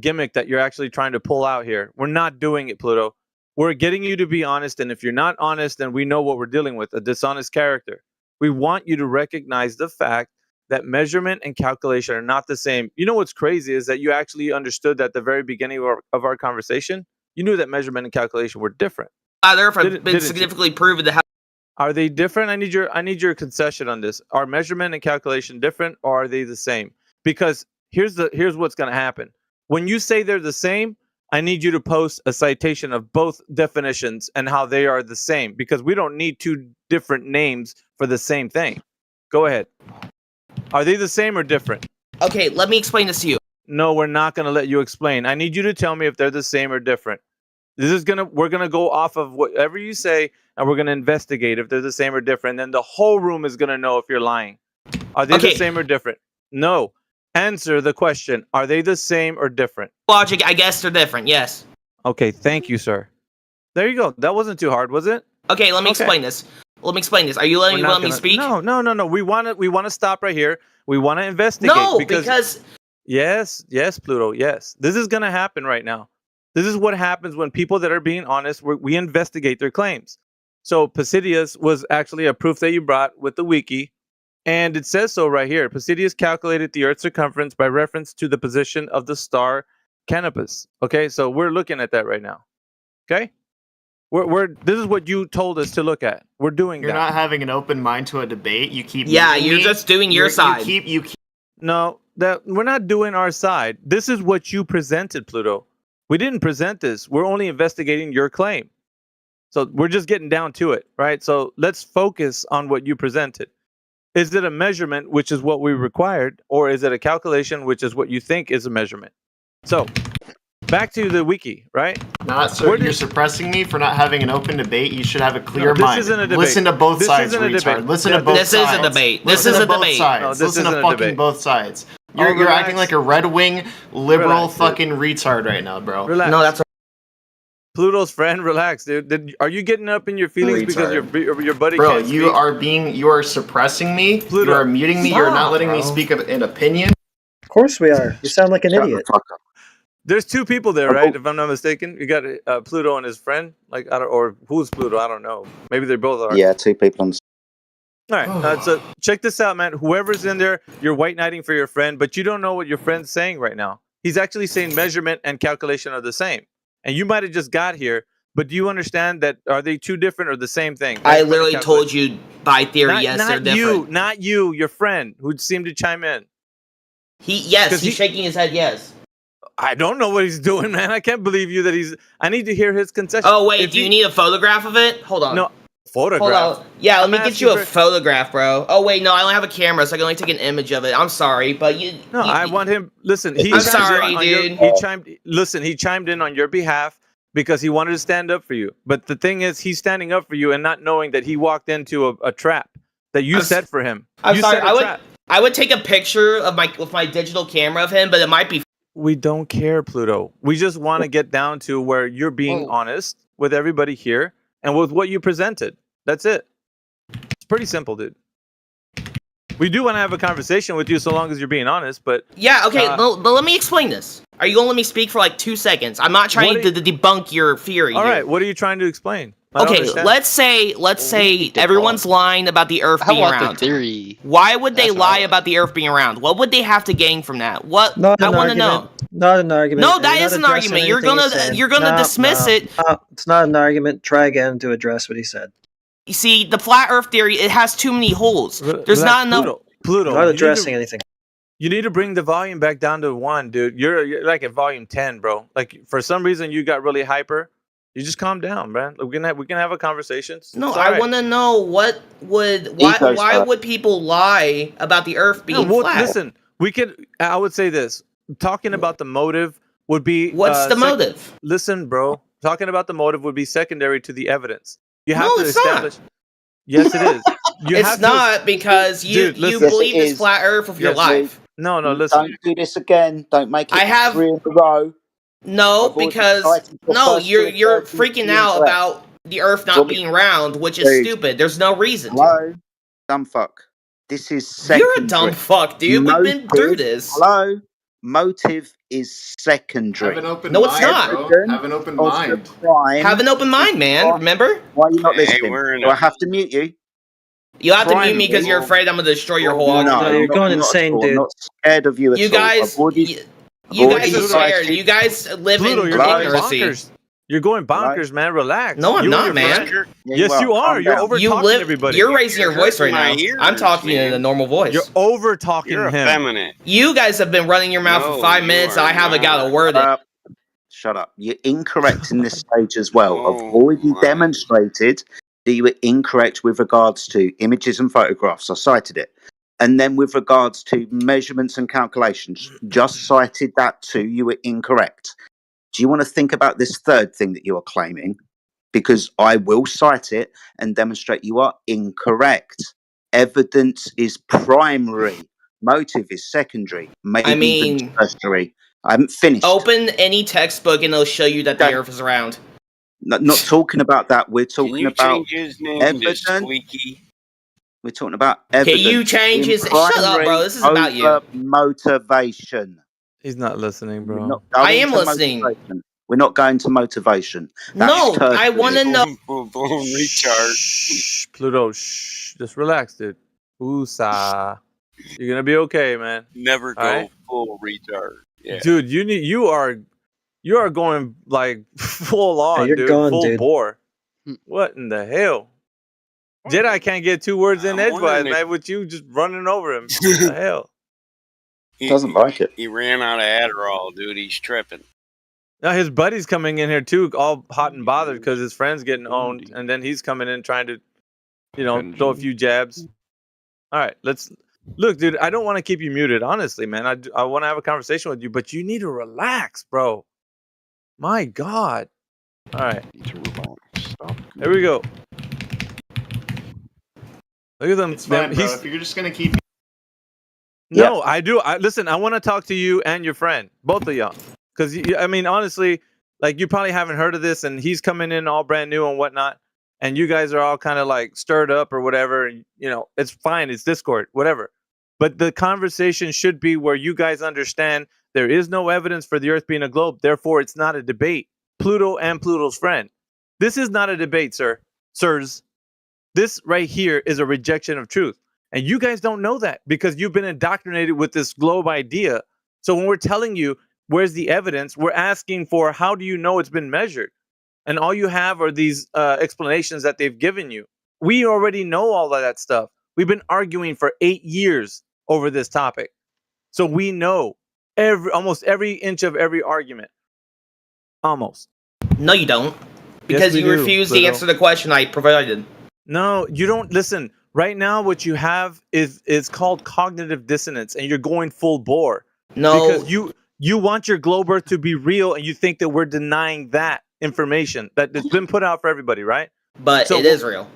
gimmick that you're actually trying to pull out here. We're not doing it, Pluto. We're getting you to be honest, and if you're not honest, then we know what we're dealing with—a dishonest character. We want you to recognize the fact that measurement and calculation are not the same. You know what's crazy is that you actually understood that at the very beginning of our conversation. You knew that measurement and calculation were different. Earth have Didn't been you? significantly proven to have. Are they different? I need your concession on this. Are measurement and calculation different, or are they the same? Because here's what's going to happen. When you say they're the same, I need you to post a citation of both definitions and how they are the same, because we don't need two different names for the same thing. Go ahead. Are they the same or different? Okay, let me explain this to you. No, we're not going to let you explain. I need you to tell me if they're the same or different. We're gonna go off of whatever you say, and we're gonna investigate if they're the same or different. Then the whole room is gonna know if you're lying. Are they the same or different? No. Answer the question. Are they the same or different? Logic, I guess they're different. Yes. Okay, thank you, sir. There you go. That wasn't too hard, was it? Okay, let me explain this. Let me explain this. Are you letting me speak? No. We want to stop right here. We want to investigate. No, because yes, Pluto. Yes, this is gonna happen right now. This is what happens when people that are being honest, we investigate their claims. So Placidius was actually a proof that you brought with the wiki, and it says so right here. Placidius calculated the Earth's circumference by reference to the position of the star Canopus. Okay, so we're looking at that right now. Okay, this is what you told us to look at. We're doing You're that. not having an open mind to a debate. You keep Yeah, muting you're me. just doing your side. You keep No, that we're not doing our side. This is what you presented, Pluto. We didn't present this. We're only investigating your claim. So we're just getting down to it, right? So let's focus on what you presented. Is it a measurement, which is what we required, or is it a calculation, which is what you think is a measurement? So back to the wiki, right? Not so you're suppressing me for not having an open debate. You should have a clear this mind. isn't a debate. Listen to both This sides, isn't a retard. debate. Listen No, to both this sides. is a debate. This Listen is to a both debate. sides. No, this Listen isn't to a fucking debate. both sides. Oh, You're relax, acting like dude. a red wing liberal Relax, dude. fucking retard right now, bro. Relax. No, that's Pluto's friend, relax, dude. Are you getting up in your feelings because your buddy Bro, can't you speak? you are suppressing me. Pluto, you are muting me. You're not stop, letting me bro. speak an opinion. Of course we are. You sound like an Shut idiot. the fuck up. There's two people there, right? If I'm not mistaken, you got Pluto and his friend. Like, I don't, or who's Pluto? I don't know. Maybe they both are. Yeah, 2 people on the All right. So check this out, man. Whoever's in there, you're white knighting for your friend, but you don't know what your friend's saying right now. He's actually saying measurement and calculation are the same, and you might have just got here. But do you understand that? Are they two different or the same thing? I literally told you by theory, Not, yes, they're not different. you, not you, your friend who seemed to chime in. He's shaking his head, yes. I don't know what he's doing, man. I can't believe you that he's. I need to hear his concession. Oh wait, do you need a photograph of it? Hold on. No, photograph. Hold on. Yeah, let me I'm get you a asking for- photograph, bro. Oh wait, no, I don't have a camera, so I can only take an image of it. I'm sorry, but you. No, I want him. Listen, he I'm chimed in sorry, on your- dude. he chimed in on your behalf because he wanted to stand up for you. But the thing is, he's standing up for you and not knowing that he walked into a trap that you set for him. I'm You sorry. set a trap. I would take a picture of with my digital camera of him, but it might be. We don't care, Pluto. We just want to get down to where you're being honest with everybody here and with what you presented. That's it. It's pretty simple, dude. We do want to have a conversation with you so long as you're being honest, but... Yeah, okay, but let me explain this. Are you going to let me speak for like 2 seconds? I'm not trying to debunk your theory. All here. right, what are you trying to explain? I don't Okay, understand. let's say everyone's lying about the Earth being want the around. theory? Why would they lie about the Earth being around? What would they have to gain from that? What Not I an want to know. argument. Not an argument. No, and that you're is not an addressing argument. You're anything he's gonna saying. you're gonna No, dismiss no, it. no, it's not an argument. Try again to address what he said. You see, the flat Earth theory, it has too many holes. There's not enough. Pluto, Not addressing anything. You need to bring the volume back down to 1, dude. You're like at volume 10, bro. Like for some reason you got really hyper. You just calm down, man. We can have a conversation. No, It's I all right. want to know why would people lie about the Earth being flat? Listen, I would say this. Talking about the motive would be What's the motive? Listen, bro. Talking about the motive would be secondary to the evidence. You have No, to it's not. establish. Yes, it is. You It's have to- not because you Dude, listen. believe this flat Earth with your Yes, life. No, listen. Don't do this again. Don't make it I have- 3 in a row. No, I've already because cited the no, first you're two you're examples freaking being out correct. about the Earth not Well, being round, which is dude. stupid. There's no reason. Hello? Dumb fuck. This is secondary. You're a dumb fuck, dude. We've been through this. Hello? Motive is secondary. Have an open No, it's mind, not. bro. Have an open Of the mind. crime Have an open mind, man. Remember? Why are you not Hey, listening? we're in Do a- I have to mute you? You have to mute Crime me because is- you're afraid I'm gonna destroy your whole No, argument. you're not- going not insane, at all. dude. I'm not scared of you at You all. guys, I've already- you already guys are decided- scared. You guys live Pluto, in you're going ignorancy. bonkers. You're going bonkers, man. Relax. No, I'm You and not, your man. friend- Yeah, Yes, are. you are. Calm You're down. over You talking live. everybody. You're raising your voice right hurting now. my ears, I'm talking in a man. normal voice. You're over talking You're him. effeminate. You guys have been running your mouth No, for 5 you minutes. are I haven't got a not. word in. Shut up. You're incorrect in this stage as well. Oh, I've already my. demonstrated that you were incorrect with regards to images and photographs. I cited it. And then with regards to measurements and calculations, just cited that too. You were incorrect. Do you want to think about this third thing that you are claiming? Because I will cite it and demonstrate you are incorrect. Evidence is primary. Motive is secondary. Maybe I even mean- tertiary. I haven't finished. Open any textbook and it'll show you that the Okay. Earth is round. Not talking about that. We're Can talking you about change his name to evidence. Squeaky? We're talking about Can evidence. you change in his? Shut up, primary bro. This is about you. over motivation. He's not listening, We're bro. not I going am to listening. motivation. We're not going to motivation. That's No, I tertiary. want to know. Full blown retard. Shh, Pluto. Shh. Just relax, dude. Oosa. You're gonna be okay, man. Never go Alright. full retard. Yeah. Dude, you are going like full on, you're dude. gone, Full dude. bore. What in the hell? Jedi can't get 2 words in I'm edgewise, wondering if- man, with you just running over him. What the hell? He, Doesn't like it. he ran out of Adderall, dude. He's tripping. Now his buddy's coming in here too, all hot and bothered because his friend's getting owned, and then he's coming in trying to, throw a few jabs. All right, let's look, dude. I don't want to keep you muted, honestly, man. I want to have a conversation with you, but you need to relax, bro. My God. All right, here we go. Look at them. It's fine, them- bro. he's- If you're just gonna keep No, I do. Listen, I want to talk to you and your friend, both of y'all. Because, I mean, honestly, Like you probably haven't heard of this, and he's coming in all brand new and whatnot, and you guys are all kind of like stirred up or whatever. And, you know, it's fine. It's Discord, whatever. But the conversation should be where you guys understand there is no evidence for the Earth being a globe. Therefore, it's not a debate. Pluto and Pluto's friend. This is not a debate, sirs. This right here is a rejection of truth. And you guys don't know that because you've been indoctrinated with this globe idea. So when we're telling you, where's the evidence, we're asking for how do you know it's been measured? And all you have are these explanations that they've given you. We already know all of that stuff. We've been arguing for 8 years over this topic. So we know almost every inch of every argument. Almost. No, you don't. Because Yes, we you do, refuse to Pluto. answer the question I provided. No, you don't. Listen, right now what you have is called cognitive dissonance, and you're going full bore. No. Because you want your globe Earth to be real, and you think that we're denying that information that it's been put out for everybody, right? But So- it is real.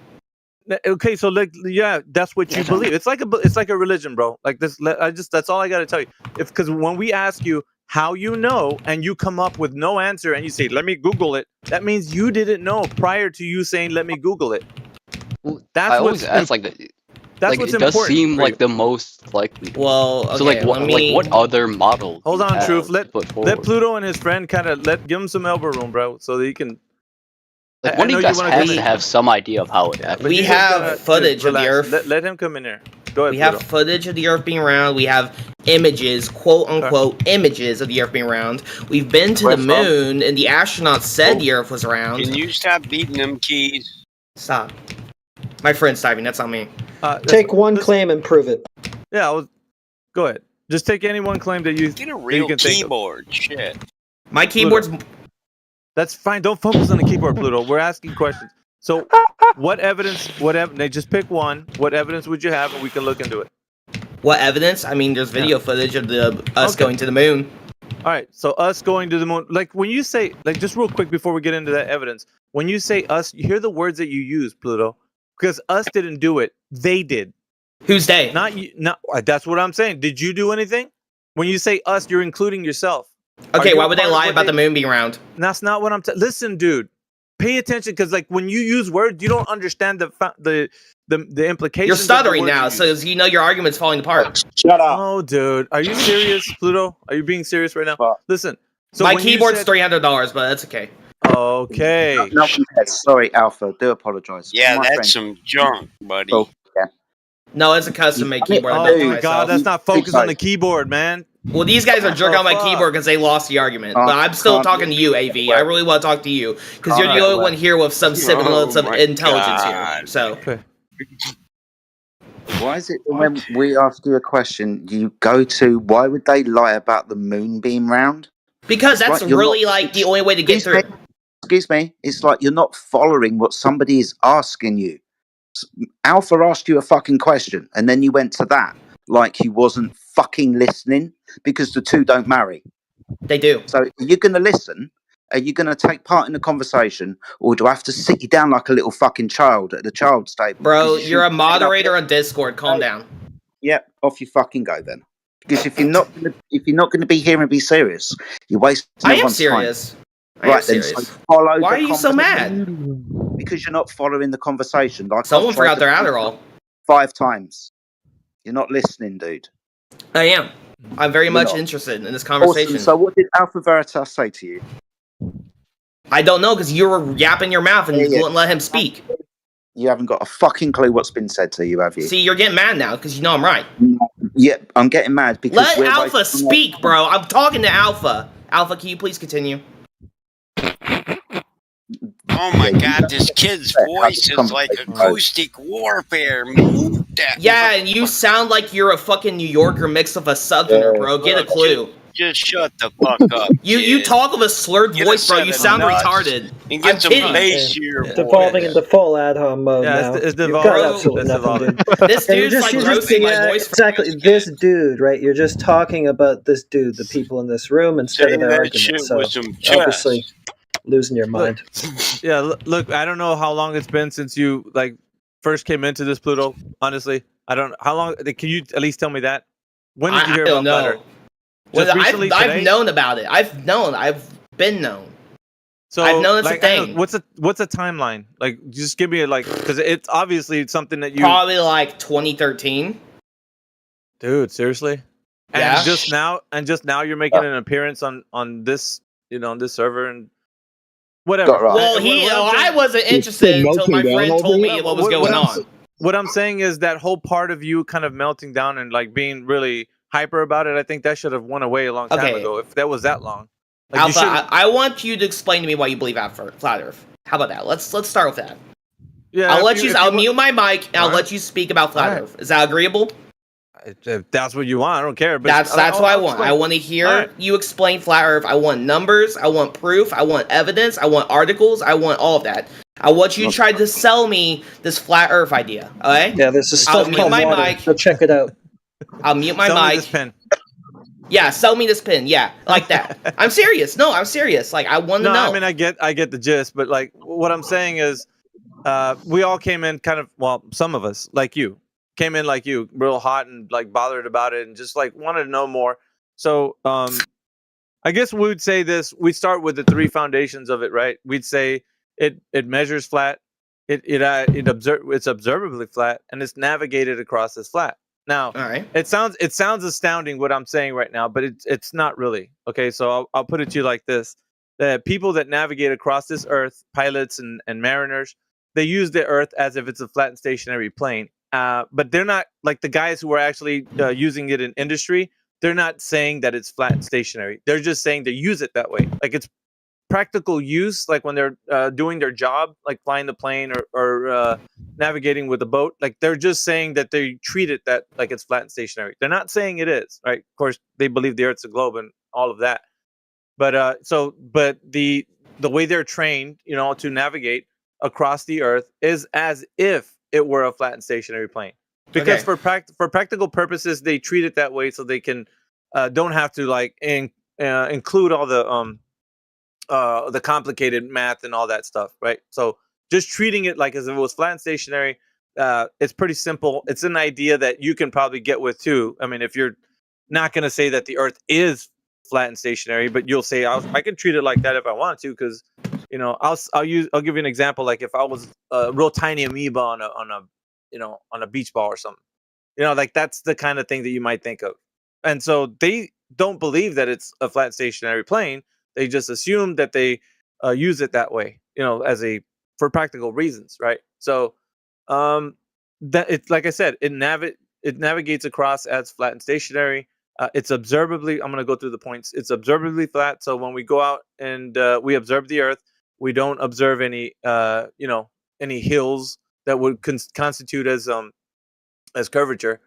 Okay, so like, yeah, that's what you believe. It's like a religion, bro. Like this, that's all I got to tell you. Because when we ask you how you know, and you come up with no answer, and you say, "Let me Google it," that means you didn't know prior to you saying, "Let me Google it." That's I what's always ask like that. that's Like what's it does important seem for like you. the most likely. Well, okay, So like what let me... what other model? Hold do you on, have Truth. to Let put forward? Pluto and his friend kind of give him some elbow room, bro, so that he can. Like I one of know you you guys wanna has come to in. have some idea of how it happened. But We you just have gotta- footage dude, of the relax. Earth. Let him come in here. Go ahead, We have Pluto. footage of the Earth being round. We have images, quote unquote, images of the Earth being round. We've been to Where the from? moon, and the astronauts said the Earth was round. Can you stop beating them keys? Stop. My friend's typing. That's not me. Take one claim and prove it. Yeah, go ahead. Just take any one claim that you Get a that you real can think of. keyboard. Shit. My keyboard's. That's fine. Don't focus on the keyboard, Pluto. We're asking questions. So, what evidence? Just pick one. What evidence would you have, and we can look into it. What evidence? I mean, there's video footage of us Okay. going to the moon. All right. So us going to the moon. Like when you say, like, just real quick before we get into that evidence. When you say us, you hear the words that you use, Pluto, because us didn't do it. They did. Who's they? Not you. Not. That's what I'm saying. Did you do anything? When you say us, you're including yourself. Are Okay, you why a would they part of lie what about the moon being round? That's not what I'm. Listen, dude. Pay attention, because like when you use words, you don't understand the implications. You're of the stuttering words now, you so use. you know your argument's falling apart. Shut up. Oh, dude, are you serious, Pluto? Are you being serious right now? Listen. So My when you keyboard's said- $300, but that's okay. Okay. No one cares. Sorry, Alpha. Do apologise. Yeah, My that's friend. some junk, buddy. Oh, yeah. No, it's a custom-made keyboard. I Oh built it my myself. God, that's not focused on the keyboard, man. Well, these guys are jerking Oh, on my fuck. keyboard because they lost the argument. Oh, But I'm still can't- talking to you, AV. I really want to talk to you because you're the Alright, only well. one here with some semblance of my intelligence here. God. So Okay. Why is it when we ask you a question, you go to why would they lie about the moon being round? because that's Right, you're really not- like the only way to get Excuse through. me. Excuse me. It's like you're not following what somebody is asking you. Alpha asked you a fucking question, and then you went to that like he wasn't fucking listening, because the two don't marry. They do. So are you going to listen? Are you going to take part in the conversation, or do I have to sit you down like a little fucking child at the child's table? Bro, Because you you're a shouldn't- moderator on Discord. Calm down. Yep, off you fucking go then. Because if you're not going to be here and be serious, you're wasting I am everyone's serious. time. I am Right then, serious. so follow. Why the are you so conversation. mad? Because you're not following the conversation. Like Someone I've tried forgot their to- Adderall. 5 times. You're not listening, dude. I am. I'm very You're much not. interested in this conversation. Awesome. So what did Alpha Veritas say to you? I don't know because you were yapping your mouth and you Yeah. wouldn't let him speak. You haven't got a fucking clue what's been said to you, have you? See, you're getting mad now because you know I'm right. Yep, I'm getting mad because Let we're Alpha wasting- speak, bro. I'm talking to Alpha. Alpha, can you please continue? Oh my God, this kid's voice is like acoustic warfare. Move that. Yeah, and you sound like you're a fucking New Yorker mixed with a Southerner, bro. Get a clue. Just shut the fuck up. You talk with a slurred Get a voice, bro. set You of sound nuts retarded. and get I'm some kidding. bass to your Devolving voice. into full ad hom mode Yeah, now. it's You've devolving. got absolutely It's nothing, devolving. dude. This Yeah, you're dude's like roasting my yeah, voice. exactly. This dude, right? You're just talking about this dude, the people in this room, instead Say of their that argument. shit So with some chest. obviously, losing your mind. Yeah, look, I don't know how long it's been since you like first came into this, Pluto. Honestly, I don't. How long? Can you at least tell me that? When did you I hear don't about know. Butter? Well, Just recently I've today? known about it. I've been known. So I've known it's a like, I don't thing. know, what's a timeline? Like, just give me a, like, because it's obviously something that you. Probably like 2013. Dude, seriously? Yeah. And just now you're making an appearance on this, on this server and whatever. Got right. Well, I wasn't interested until my friend told me what was going on. What I'm saying is that whole part of you kind of melting down and like being really hyper about it. I think that should have went away a long time Okay. ago. If that was that long, like, you Alpha, should've- I want you to explain to me why you believe flat Earth. How about that? Let's start with that. yeah, I'll if let you. if I'll wa- mute my mic and I'll Alright. let you speak about flat Alright. Earth. Is that agreeable? If that's what you want, I don't care. But That's what I want. explain. I want to hear Alright. you explain flat Earth. I want numbers. I want proof. I want evidence. I want articles. I want all of that. I want you to try to sell me this flat Earth idea. Okay? Yeah, there's a I'll stuff mute called my water. mic. Go check it out. I'll mute my Sell me mic. this pen. Yeah, sell me this pin. Yeah, like that. I'm serious. No, I'm serious. Like I want to No, know. I mean I get the gist, but like what I'm saying is, we all came in kind of, well, some of us like you came in like you, real hot and like bothered about it and just like wanted to know more. So I guess we would say this. We'd start with the three foundations of it, right? We'd say it measures flat, it's observably flat, and it's navigated across as flat. Now, All right. it sounds astounding what I'm saying right now, but it's not really. Okay, so I'll put it to you like this: the people that navigate across this Earth, pilots and mariners, they use the Earth as if it's a flat and stationary plane. But they're not like the guys who are actually using it in industry. They're not saying that it's flat and stationary. They're just saying they use it that way. Like it's practical use, like when they're doing their job, like flying the plane or navigating with a boat. Like they're just saying that they treat it that like it's flat and stationary. They're not saying it is, right? Of course, they believe the Earth's a globe and all of that. But but the way they're trained, to navigate across the Earth is as if it were a flat and stationary plane. Because for practical purposes, they treat it that way so they can don't have to like include all the complicated math and all that stuff, right? So just treating it like as if it was flat and stationary, it's pretty simple. It's an idea that you can probably get with too. I mean, if you're not going to say that the Earth is flat and stationary, but you'll say I can treat it like that if I want to, because I'll give you an example. Like if I was a real tiny amoeba on a beach ball or something, like that's the kind of thing that you might think of. And so they don't believe that it's a flat stationary plane. They just assume that they use it that way, for practical reasons, right? So that it's like I said, it navigates across as flat and stationary. It's observably. I'm going to go through the points. It's observably flat. So when we go out and we observe the Earth, we don't observe any any hills that would constitute as curvature.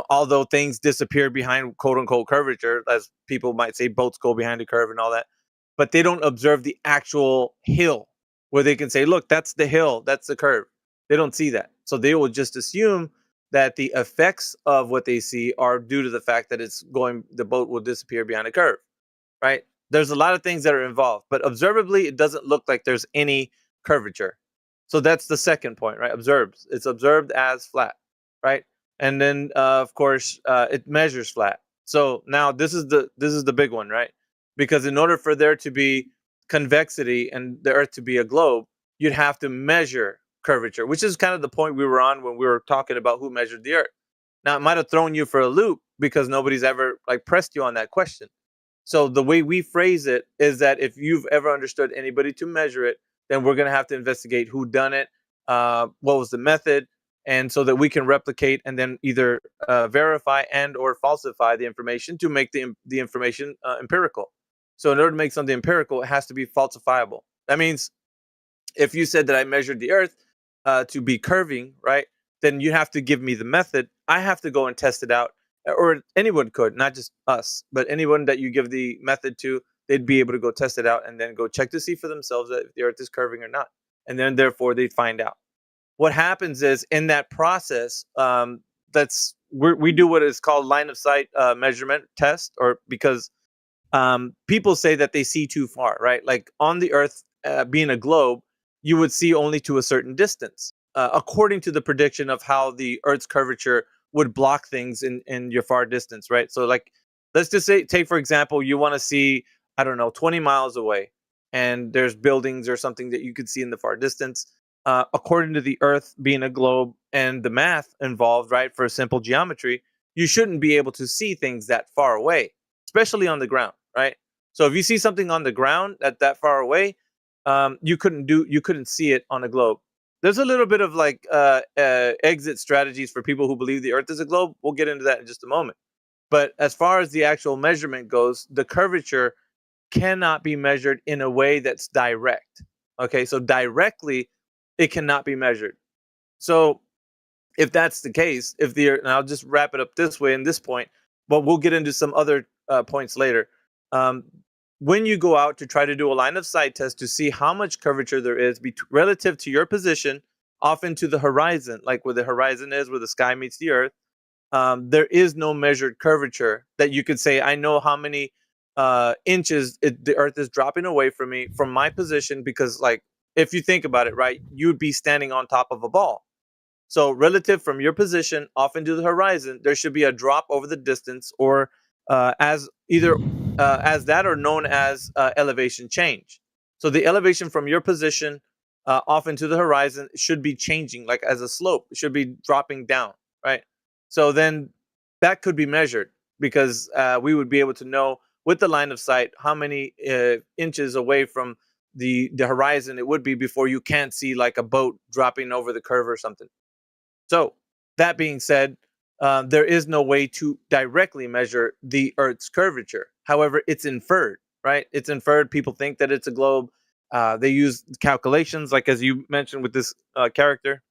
Although things disappear behind quote unquote curvature, as people might say, boats go behind the curve and all that. But they don't observe the actual hill where they can say, look, that's the hill, that's the curve. They don't see that. So they will just assume that the effects of what they see are due to the fact that the boat will disappear behind a curve, right? There's a lot of things that are involved, but observably, it doesn't look like there's any curvature. So that's the second point, right? It's observed as flat, right? And then, of course, it measures flat. So now this is the big one, right? Because in order for there to be convexity and the Earth to be a globe, you'd have to measure curvature, which is kind of the point we were on when we were talking about who measured the Earth. Now, it might have thrown you for a loop because nobody's ever pressed you on that question. So the way we phrase it is that if you've ever understood anybody to measure it, then we're going to have to investigate who done it, what was the method, and so that we can replicate and then either verify and or falsify the information to make the information empirical. So in order to make something empirical, it has to be falsifiable. That means if you said that I measured the Earth to be curving, right, then you have to give me the method. I have to go and test it out, or anyone could, not just us, but anyone that you give the method to, they'd be able to go test it out and then go check to see for themselves that if the Earth is curving or not. And then therefore they'd find out. What happens is in that process, we do what is called line of sight measurement test, or because people say that they see too far, right? Like on the Earth being a globe, you would see only to a certain distance, according to the prediction of how the Earth's curvature would block things in your far distance, right? So like, let's just say, take for example, you want to see, I don't know, 20 miles away, and there's buildings or something that you could see in the far distance. According to the Earth being a globe and the math involved, right, for simple geometry, you shouldn't be able to see things that far away, especially on the ground, right? So if you see something on the ground that far away, you couldn't see it on a globe. There's a little bit of like exit strategies for people who believe the Earth is a globe. We'll get into that in just a moment. But as far as the actual measurement goes, the curvature cannot be measured in a way that's direct. Okay, so directly, it cannot be measured. So if that's the case, and I'll just wrap it up this way in this point, but we'll get into some other points later. When you go out to try to do a line of sight test to see how much curvature there is relative to your position, often to the horizon, like where the horizon is, where the sky meets the Earth, there is no measured curvature that you could say, I know how many inches the Earth is dropping away from me from my position, because like, if you think about it, right, you'd be standing on top of a ball. So relative from your position off into the horizon, there should be a drop over the distance, or as that or known as elevation change. So the elevation from your position off into the horizon should be changing, like as a slope. It should be dropping down, right? So then that could be measured, because we would be able to know with the line of sight how many inches away from the horizon it would be before you can't see like a boat dropping over the curve or something. So that being said, there is no way to directly measure the Earth's curvature. However, it's inferred, right? It's inferred. People think that it's a globe. They use calculations, like as you mentioned with this character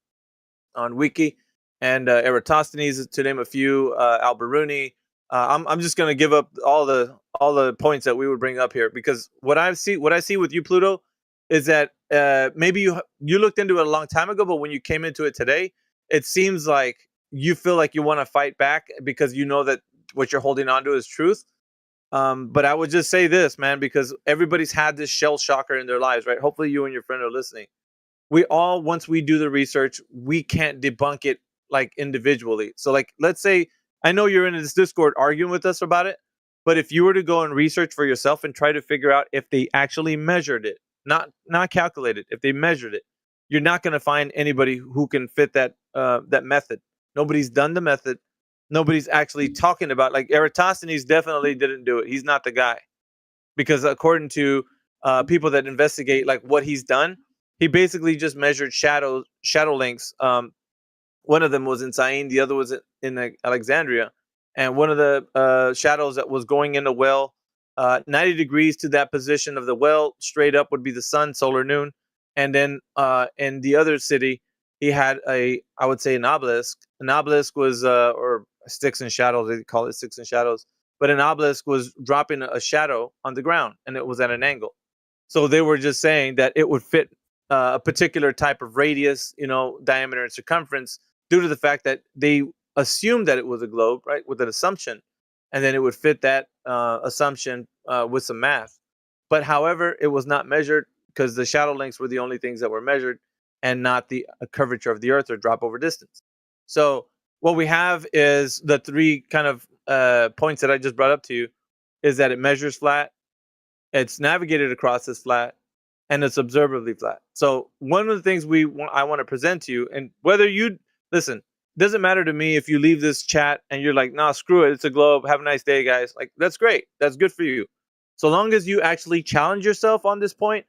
on Wiki, and Eratosthenes, to name a few, Al-Biruni. I'm just going to give up all the points that we would bring up here, because what I see with you, Pluto, is that maybe you looked into it a long time ago, but when you came into it today, it seems like you feel like you want to fight back because you know that what you're holding on to is truth. But I would just say this, man, because everybody's had this shell shocker in their lives, right? Hopefully you and your friend are listening. We all, once we do the research, we can't debunk it like individually. So like, let's say, I know you're in this Discord arguing with us about it, but if you were to go and research for yourself and try to figure out if they actually measured it, not calculated, if they measured it, you're not going to find anybody who can fit that method. Nobody's done the method. Nobody's actually talking about, like Eratosthenes definitely didn't do it. He's not the guy, because according to people that investigate like what he's done, he basically just measured shadow lengths. One of them was in Syene, the other was in Alexandria, and one of the shadows that was going in the well, 90 degrees to that position of the well, straight up would be the sun, solar noon, and then in the other city, he had I would say an obelisk. An obelisk was, or sticks and shadows, they call it sticks and shadows, but an obelisk was dropping a shadow on the ground, and it was at an angle. So they were just saying that it would fit a particular type of radius, diameter and circumference, due to the fact that they assumed that it was a globe, right, with an assumption, and then it would fit that assumption with some math. But however, it was not measured, because the shadow lengths were the only things that were measured, and not the curvature of the Earth or drop over distance. So what we have is the three kind of points that I just brought up to you, is that it measures flat, it's navigated across as flat, and it's observably flat. So one of the things I want to present to you, and whether you listen, doesn't matter to me if you leave this chat and you're like, nah, screw it, it's a globe, have a nice day, guys. Like, that's great, that's good for you. So long as you actually challenge yourself on this point,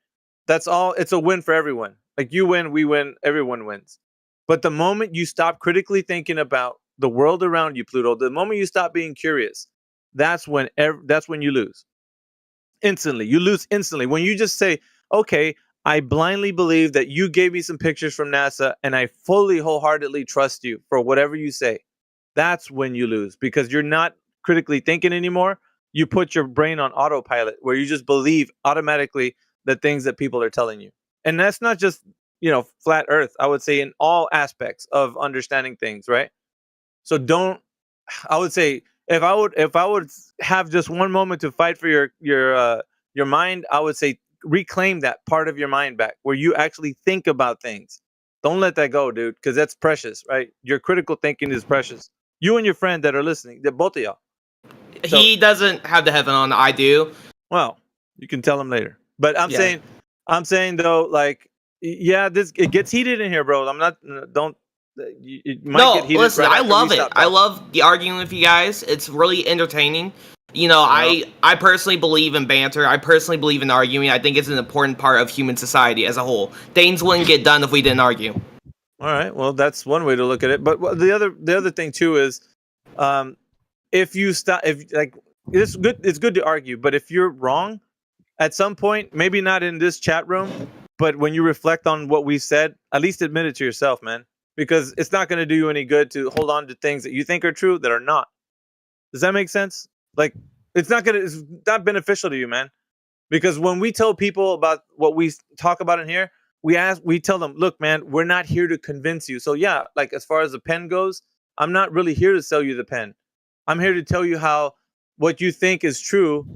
that's all. It's a win for everyone. Like, you win, we win, everyone wins. But the moment you stop critically thinking about the world around you, Pluto, the moment you stop being curious, that's when you lose. Instantly. You lose instantly. When you just say, okay, I blindly believe that you gave me some pictures from NASA, and I fully, wholeheartedly trust you for whatever you say. That's when you lose, because you're not critically thinking anymore. You put your brain on autopilot, where you just believe automatically the things that people are telling you. And that's not just, flat Earth. I would say in all aspects of understanding things, right? So I would say, if I would have just one moment to fight for your mind, I would say reclaim that part of your mind back, where you actually think about things. Don't let that go, dude, because that's precious, right? Your critical thinking is precious. You and your friend that are listening, they're both of y'all. He doesn't have the heaven on. I do. Well, you can tell him later. But I'm Yeah. saying though, like, yeah, it gets heated in here, bro. I'm not. Don't. It might No, get heated. listen, right I after we love it. stop I talking. love the arguing with you guys. It's really entertaining. You know, I personally believe in banter. I personally believe in arguing. I think it's an important part of human society as a whole. Things wouldn't get done if we didn't argue. All right. Well, that's one way to look at it. But the other thing too is, if you stop, if like it's good to argue. But if you're wrong, at some point, maybe not in this chat room, but when you reflect on what we said, at least admit it to yourself, man. Because it's not going to do you any good to hold on to things that you think are true that are not. Does that make sense? Like, it's not beneficial to you, man. Because when we tell people about what we talk about in here, we tell them, look, man, we're not here to convince you. So yeah, like as far as the pen goes, I'm not really here to sell you the pen. I'm here to tell you how what you think is true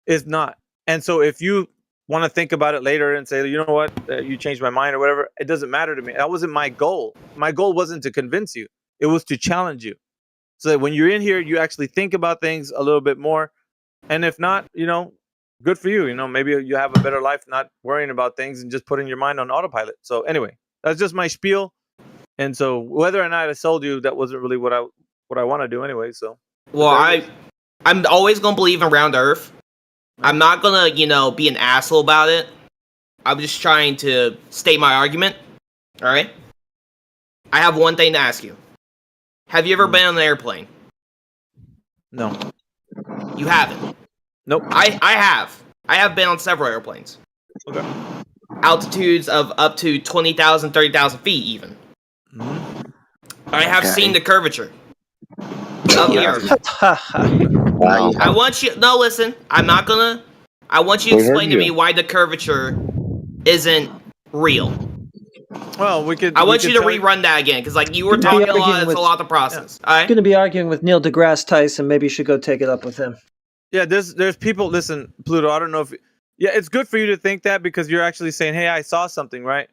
is not. And so if you want to think about it later and say, you know what, you changed my mind or whatever, it doesn't matter to me. That wasn't my goal. My goal wasn't to convince you. It was to challenge you. So that when you're in here, you actually think about things a little bit more. And if not, good for you. Maybe you have a better life not worrying about things and just putting your mind on autopilot. So anyway, that's just my spiel. And so whether or not I sold you, that wasn't really what I want to do anyway. So well, I'm always gonna believe in round Earth. I'm not gonna, be an asshole about it. I'm just trying to state my argument. All right. I have one thing to ask you. Have you ever been on an airplane? No. You haven't? Nope. I have. I have been on several airplanes. Okay. Altitudes of up to 20,000, 30,000 feet even. I have seen the curvature of the Earth. I want you... No, listen. I'm not gonna... I want you to explain to me why the curvature isn't real. Well, we could... I want you to rerun that again, because you were talking a lot, it's a lot to process. All right? Going to be arguing with Neil deGrasse Tyson. Maybe you should go take it up with him. Yeah, there's people... Listen, Pluto, I don't know if... Yeah, it's good for you to think that because you're actually saying, hey, I saw something, right?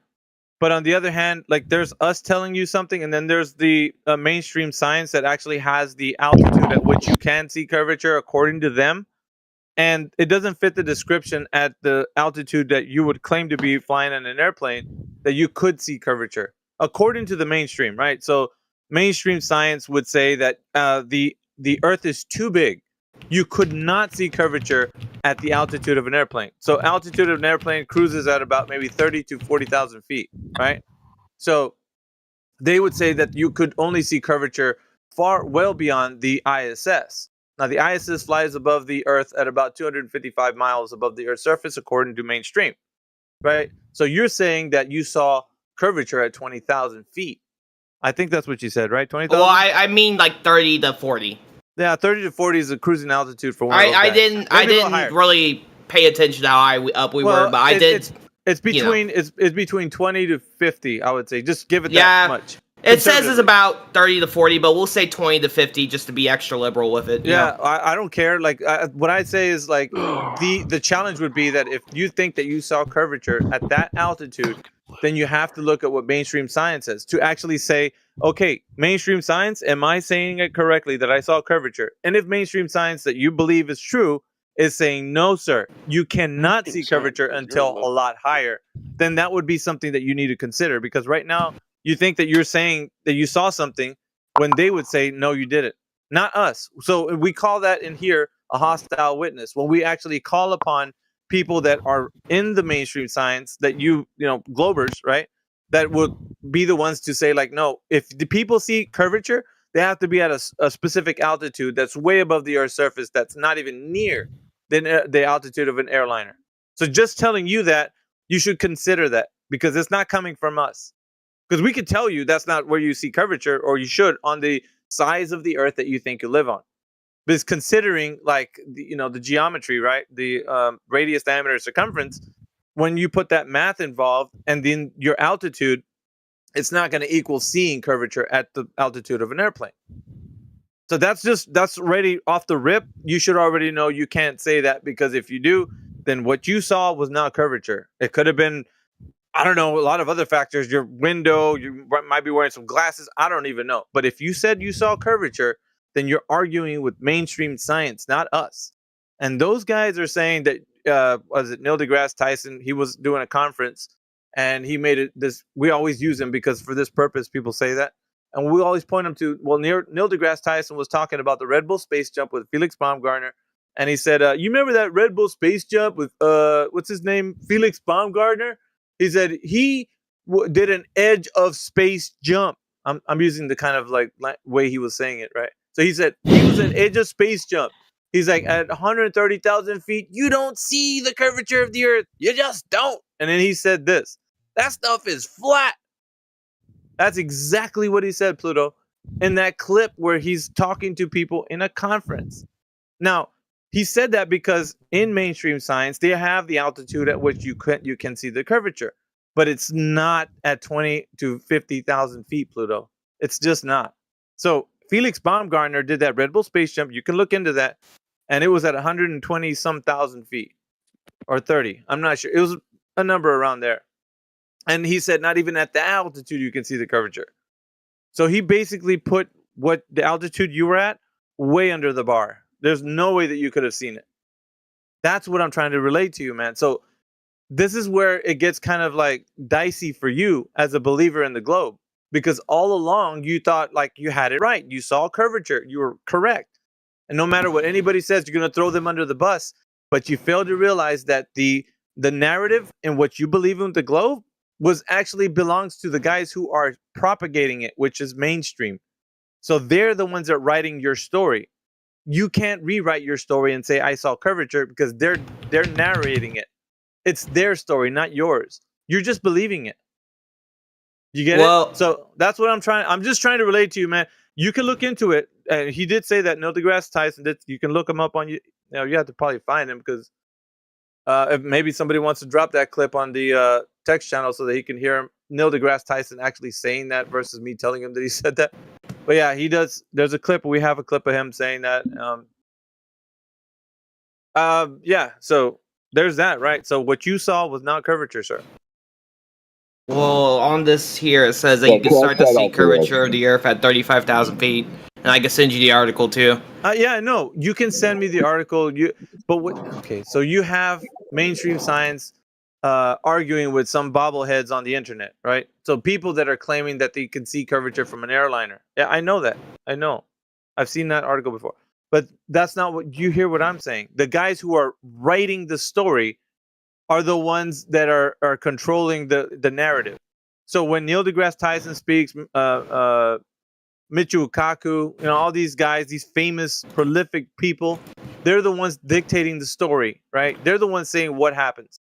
But on the other hand, there's us telling you something, and then there's the mainstream science that actually has the altitude at which you can see curvature according to them. And it doesn't fit the description at the altitude that you would claim to be flying in an airplane that you could see curvature, according to the mainstream, right? So mainstream science would say that the Earth is too big. You could not see curvature at the altitude of an airplane. So altitude of an airplane cruises at about maybe 30 to 40,000 feet, right? So they would say that you could only see curvature well beyond the ISS. Now, the ISS flies above the Earth at about 255 miles above the Earth's surface, according to mainstream, right? So you're saying that you saw curvature at 20,000 feet. I think that's what you said, right? 20,000? Well, I mean 30 to 40. Yeah, 30 to 40 is a cruising altitude for one. I didn't really pay attention to how high up we were, but I did. It's between it's between 20 to 50, I would say. Just give it that much. It says it's about 30 to 40, but we'll say 20 to 50 just to be extra liberal with it. Yeah, I don't care. What I say is the challenge would be that if you think that you saw curvature at that altitude, then you have to look at what mainstream science says to actually say, okay, mainstream science, am I saying it correctly that I saw curvature? And if mainstream science that you believe is true is saying, no, sir, you cannot see curvature until a lot higher, then that would be something that you need to consider. Because right now, you think that you're saying that you saw something when they would say, no, you didn't. Not us. So we call that in here a hostile witness. When we actually call upon people that are in the mainstream science, that Globers, right? That would be the ones to say, no, if the people see curvature, they have to be at a specific altitude that's way above the Earth's surface, that's not even near the altitude of an airliner. So just telling you that, you should consider that, because it's not coming from us. Because we could tell you that's not where you see curvature, or you should, on the size of the Earth that you think you live on. But it's considering the geometry, right? The radius, diameter, circumference. When you put that math involved and then your altitude, it's not going to equal seeing curvature at the altitude of an airplane. So that's already off the rip. You should already know you can't say that, because if you do, then what you saw was not curvature. It could have been, I don't know, a lot of other factors. Your window, you might be wearing some glasses. I don't even know. But if you said you saw curvature, then you're arguing with mainstream science, not us. And those guys are saying that was it Neil deGrasse Tyson? He was doing a conference, and he made it this. We always use him because for this purpose, people say that, and we always point him to. Well, Neil deGrasse Tyson was talking about the Red Bull space jump with Felix Baumgartner, and he said, "You remember that Red Bull space jump with what's his name, Felix Baumgartner?" He said he did an edge of space jump. I'm using the kind of like way he was saying it, right? So he said he was an edge of space jump. He's like, at 130,000 feet, you don't see the curvature of the Earth. You just don't. And then he said this, that stuff is flat. That's exactly what he said, Pluto, in that clip where he's talking to people in a conference. Now, he said that because in mainstream science, they have the altitude at which you can see the curvature. But it's not at 20 to 50,000 feet, Pluto. It's just not. So Felix Baumgartner did that Red Bull space jump. You can look into that. And it was at 120 some thousand feet or 30. I'm not sure. It was a number around there. And he said not even at the altitude you can see the curvature. So he basically put what the altitude you were at way under the bar. There's no way that you could have seen it. That's what I'm trying to relate to you, man. So this is where it gets kind of like dicey for you as a believer in the globe. Because all along you thought like you had it right. You saw curvature. You were correct. And no matter what anybody says, you're going to throw them under the bus. But you fail to realize that the narrative and what you believe in the globe was actually belongs to the guys who are propagating it, which is mainstream. So they're the ones that are writing your story. You can't rewrite your story and say, I saw curvature, because they're narrating it. It's their story, not yours. You're just believing it. You get it? So that's what I'm just trying to relate to you, man. You can look into it. He did say that Neil deGrasse Tyson did. You can look him up on you. You have to probably find him because if maybe somebody wants to drop that clip on the text channel so that he can hear him. Neil deGrasse Tyson actually saying that versus me telling him that he said that. But yeah, he does. There's a clip. We have a clip of him saying that. Yeah. So there's that, right? So what you saw was not curvature, sir. Well, on this here, it says that you can start to see curvature of the Earth at 35,000 feet. And I can send you the article, too. Yeah, no. You can send me the article. Okay, so you have mainstream science arguing with some bobbleheads on the internet, right? So people that are claiming that they can see curvature from an airliner. Yeah, I know that. I know. I've seen that article before. But that's not what you hear what I'm saying. The guys who are writing the story are the ones that are controlling the narrative. So when Neil deGrasse Tyson speaks, Michio Kaku, all these guys, these famous, prolific people, they're the ones dictating the story, right? They're the ones saying what happens.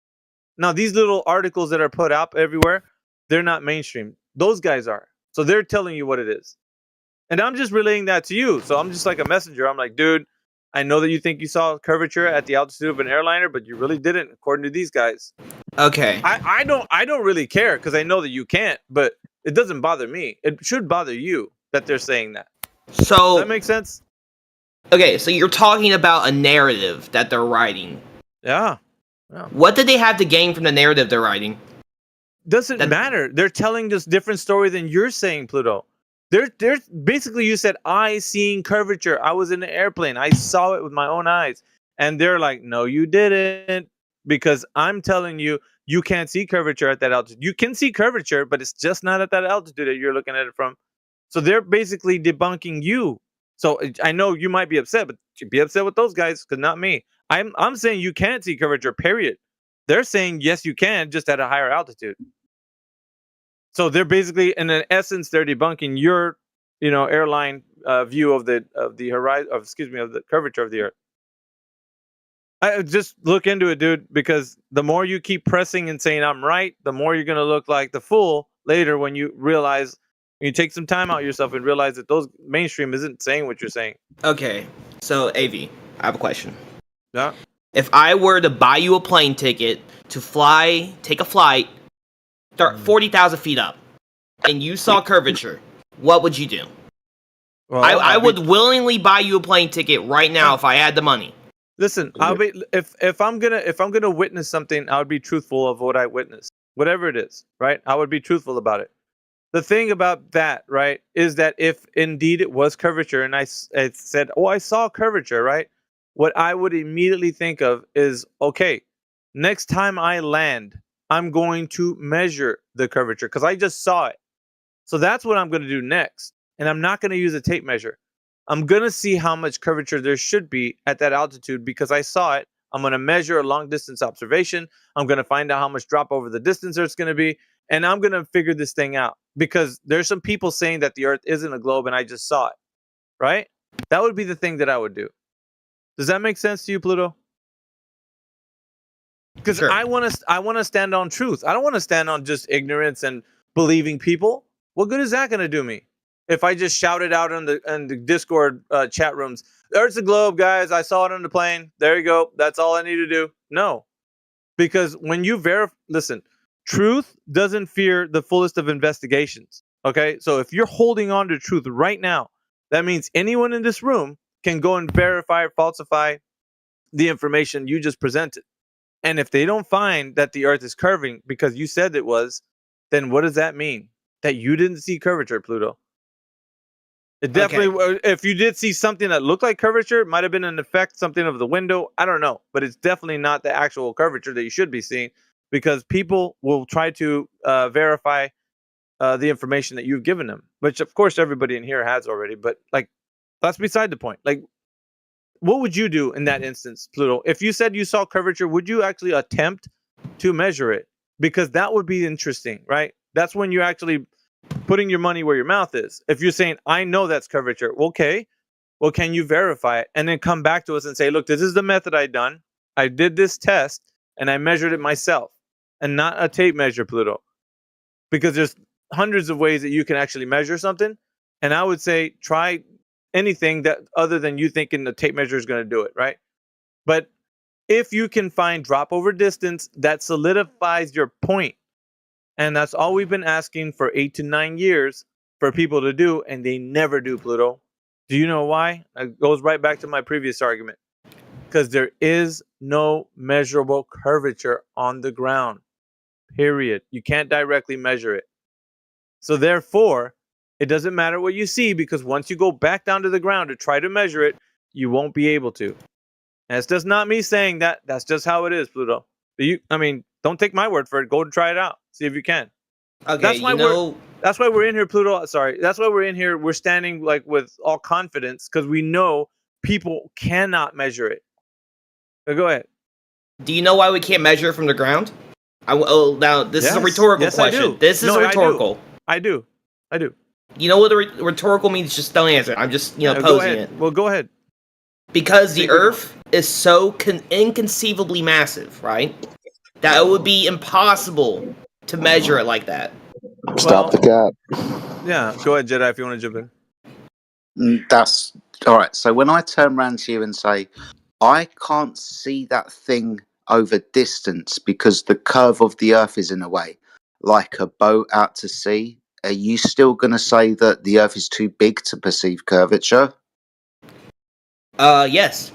Now, these little articles that are put up everywhere, they're not mainstream. Those guys are. So they're telling you what it is. And I'm just relaying that to you. So I'm just like a messenger. I'm like, dude, I know that you think you saw curvature at the altitude of an airliner, but you really didn't, according to these guys. Okay. I don't really care because I know that you can't, but it doesn't bother me. It should bother you that they're saying that. So does that make sense? Okay, so you're talking about a narrative that they're writing. Yeah. What did they have to gain from the narrative they're writing? Doesn't matter. They're telling this different story than you're saying, Pluto. They're basically, you said, I seen curvature. I was in an airplane. I saw it with my own eyes. And they're like, no, you didn't. Because I'm telling you, you can't see curvature at that altitude. You can see curvature, but it's just not at that altitude that you're looking at it from. So they're basically debunking you. So I know you might be upset, but you be upset with those guys, because not me. I'm saying you can't see curvature, period. They're saying, yes, you can, just at a higher altitude. So they're basically, in essence, they're debunking your, airline view of the horizon, of the curvature of the Earth. I just look into it, dude, because the more you keep pressing and saying I'm right, the more you're gonna look like the fool later when you realize, when you take some time out yourself and realize that those mainstream isn't saying what you're saying. Okay, so AV, I have a question. Yeah. If I were to buy you a plane ticket to take a flight, start 40,000 feet up, and you saw curvature, what would you do? Well, I would willingly buy you a plane ticket right now if I had the money. Listen, I'll be if I'm gonna witness something, I would be truthful of what I witnessed, whatever it is, right? I would be truthful about it. The thing about that, right, is that if indeed it was curvature, and I said, oh, I saw curvature, right? what I would immediately think of is, okay, next time I land, I'm going to measure the curvature because I just saw it. So that's what I'm going to do next. And I'm not going to use a tape measure. I'm going to see how much curvature there should be at that altitude because I saw it. I'm going to measure a long distance observation. I'm going to find out how much drop over the distance there's going to be. And I'm going to figure this thing out because there's some people saying that the Earth isn't a globe and I just saw it. Right? That would be the thing that I would do. Does that make sense to you, Pluto? Because Sure. I want to stand on truth. I don't want to stand on just ignorance and believing people. What good is that going to do me? If I just shout it out in the Discord chat rooms, Earth's a globe, guys. I saw it on the plane. There you go. That's all I need to do. No, because when you listen, truth doesn't fear the fullest of investigations. Okay, so if you're holding on to truth right now, that means anyone in this room can go and verify or falsify the information you just presented. And if they don't find that the Earth is curving because you said it was, then what does that mean? That you didn't see curvature, Pluto. It definitely, if you did see something that looked like curvature, it might have been an effect, something of the window. I don't know, but it's definitely not the actual curvature that you should be seeing because people will try to verify the information that you've given them, which of course everybody in here has already. But like, that's beside the point. Like, what would you do in that instance, Pluto? If you said you saw curvature, would you actually attempt to measure it? Because that would be interesting, right? That's when you're actually putting your money where your mouth is. If you're saying, I know that's curvature, okay, well, can you verify it? And then come back to us and say, look, this is the method I done. I did this test and I measured it myself and not a tape measure, Pluto. Because there's hundreds of ways that you can actually measure something. And I would say, try anything that other than you thinking the tape measure is going to do it, right? But if you can find drop over distance, that solidifies your point. And that's all we've been asking for 8 to 9 years for people to do, and they never do, Pluto. Do you know why? It goes right back to my previous argument. Because there is no measurable curvature on the ground. Period. You can't directly measure it. So therefore, it doesn't matter what you see, because once you go back down to the ground to try to measure it, you won't be able to. And it's just not me saying that. That's just how it is, Pluto. Don't take my word for it. Go and try it out. See if you can. Okay, that's why we're in here, Pluto. Sorry. That's why we're in here. We're standing like with all confidence because we know people cannot measure it. So go ahead. Do you know why we can't measure it from the ground? Now, this is a rhetorical question. I do. This is rhetorical. I do. You know what the rhetorical means? Just don't answer. I'm just, posing it. Well, go ahead. Because the Earth is so inconceivably massive, right? That it would be impossible to measure it like that. Stop the gap. Yeah, go ahead, Jedi, if you want to jump in. That's all right. So when I turn around to you and say, I can't see that thing over distance because the curve of the Earth is in a way, like a boat out to sea, are you still going to say that the Earth is too big to perceive curvature? Yes.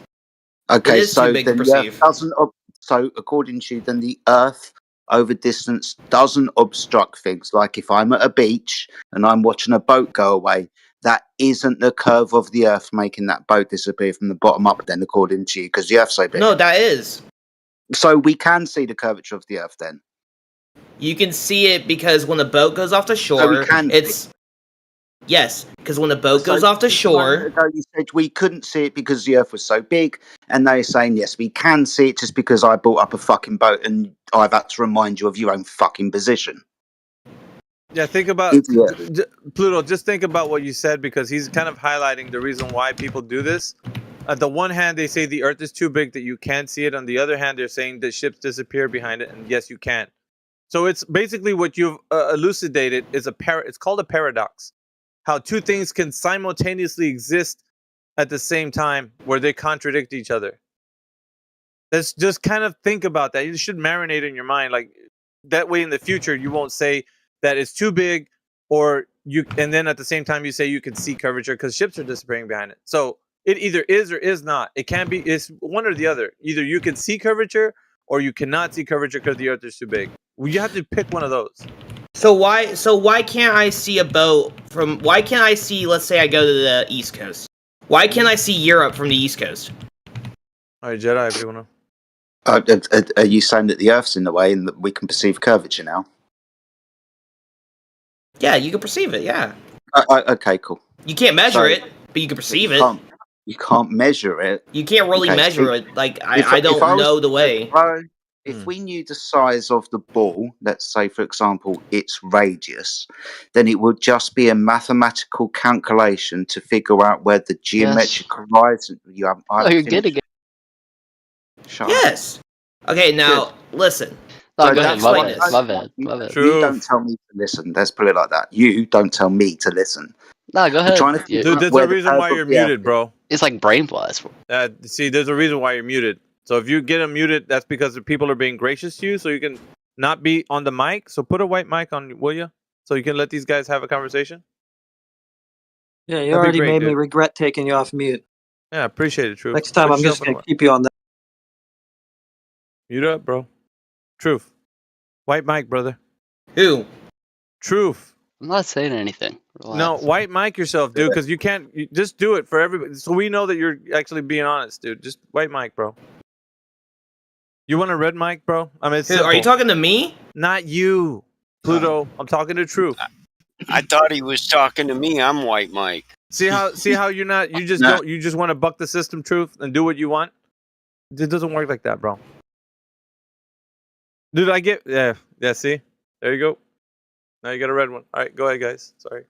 Okay, it is so too big to then the perceive. Earth doesn't. So according to you, then the Earth over distance doesn't obstruct things. Like if I'm at a beach and I'm watching a boat go away, that isn't the curve of the Earth making that boat disappear from the bottom up. Then, according to you, because the Earth's so big. No, that is. So we can see the curvature of the Earth then. You can see it because when the boat goes off the shore, yes, because when the boat goes off the shore, you said we couldn't see it because the Earth was so big, and they're saying yes, we can see it just because I brought up a fucking boat and I've had to remind you of your own fucking position. Yeah, think about Pluto. Just think about what you said because he's kind of highlighting the reason why people do this. On the one hand, they say the Earth is too big that you can't see it. On the other hand, they're saying that ships disappear behind it, and yes, you can. So it's basically what you've elucidated is it's called a paradox. How two things can simultaneously exist at the same time where they contradict each other. Let's just kind of think about that. You should marinate in your mind. Like that way in the future, you won't say that it's too big and then at the same time you say you can see curvature because ships are disappearing behind it. So it either is or is not. It can't be, it's one or the other. Either you can see curvature or you cannot see curvature because the Earth is too big. You have to pick one of those. So why can't I see a boat why can't I see, let's say I go to the East Coast. Why can't I see Europe from the East Coast? All right, Jedi, if you want to. Are you saying that the Earth's in the way and that we can perceive curvature now? Yeah, you can perceive it. Yeah, Okay, cool. you can't measure So- it, but you can perceive it. You can't measure it. You can't really Okay, measure if- it. Like if I I don't was know the to way. throw- If we knew the size of the ball, let's say, for example, its radius, then it would just be a mathematical calculation to figure out where the geometric horizon. I Oh, haven't you're finished. getting it. Shut up. Yes. Okay, now listen. No, So go ahead. that's My what bad. I- My bad. You, My bad. you don't tell me to listen. Let's put it like that. You don't tell me to listen. No, go We're ahead. trying to Yeah. figure Dude, out there's where a the reason curve why of you're the Earth muted, bro. It's like brain blast. See, there's a reason why you're muted. So if you get muted, that's because the people are being gracious to you, so you can not be on the mic. So put a white mic on, will you? So you can let these guys have a conversation. Yeah, you That'd be already great, made me dude. regret taking you off mute. Yeah, appreciate it, Truth. Next time, Put I'm just yourself on gonna keep you on that. Mute up, bro. Truth. White mic, brother. Who? Truth. I'm not saying anything. Relax. No, white mic yourself, dude, because you can't. Just do it for everybody, so we know that you're actually being honest, dude. Just white mic, bro. You want a red mic, bro? I mean, it's Who, are you simple. talking to me? Not you, Pluto. I'm talking to Truth. I thought he was talking to me. I'm White Mike. See how you're not. You just Nah. don't. You just want to buck the system, Truth, and do what you want. It doesn't work like that, bro. Dude, I get. Yeah. See, there you go. Now you got a red one. All right, go ahead, guys. Sorry.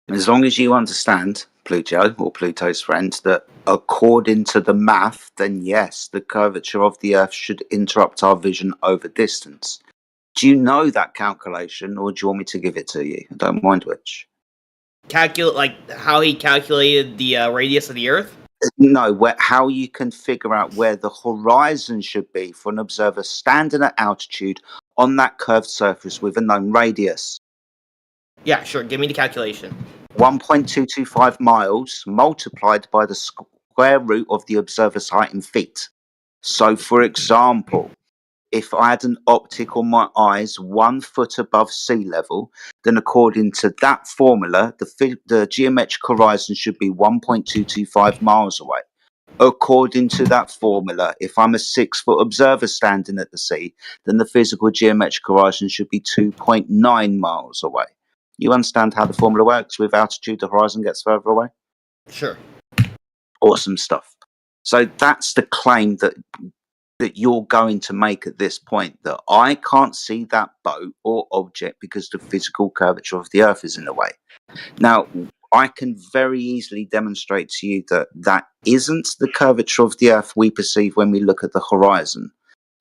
As long as you understand, Pluto or Pluto's friend, that according to the math, then yes, the curvature of the Earth should interrupt our vision over distance. Do you know that calculation, or do you want me to give it to you? I don't mind which. Calculate like how he calculated the radius of the Earth. No, how you can figure out where the horizon should be for an observer standing at altitude on that curved surface with a known radius. Yeah, sure. Give me the calculation. 1.225 miles multiplied by the square root of the observer's height in feet. So, for example, if I had an optic on my eyes 1 foot above sea level, then according to that formula, the geometric horizon should be 1.225 miles away. According to that formula, if I'm a 6-foot observer standing at the sea, then the physical geometric horizon should be 2.9 miles away. You understand how the formula works? With altitude, the horizon gets further away? Sure. Awesome stuff. So that's the claim that you're going to make at this point, that I can't see that boat or object because the physical curvature of the Earth is in the way. Now, I can very easily demonstrate to you that that isn't the curvature of the Earth we perceive when we look at the horizon.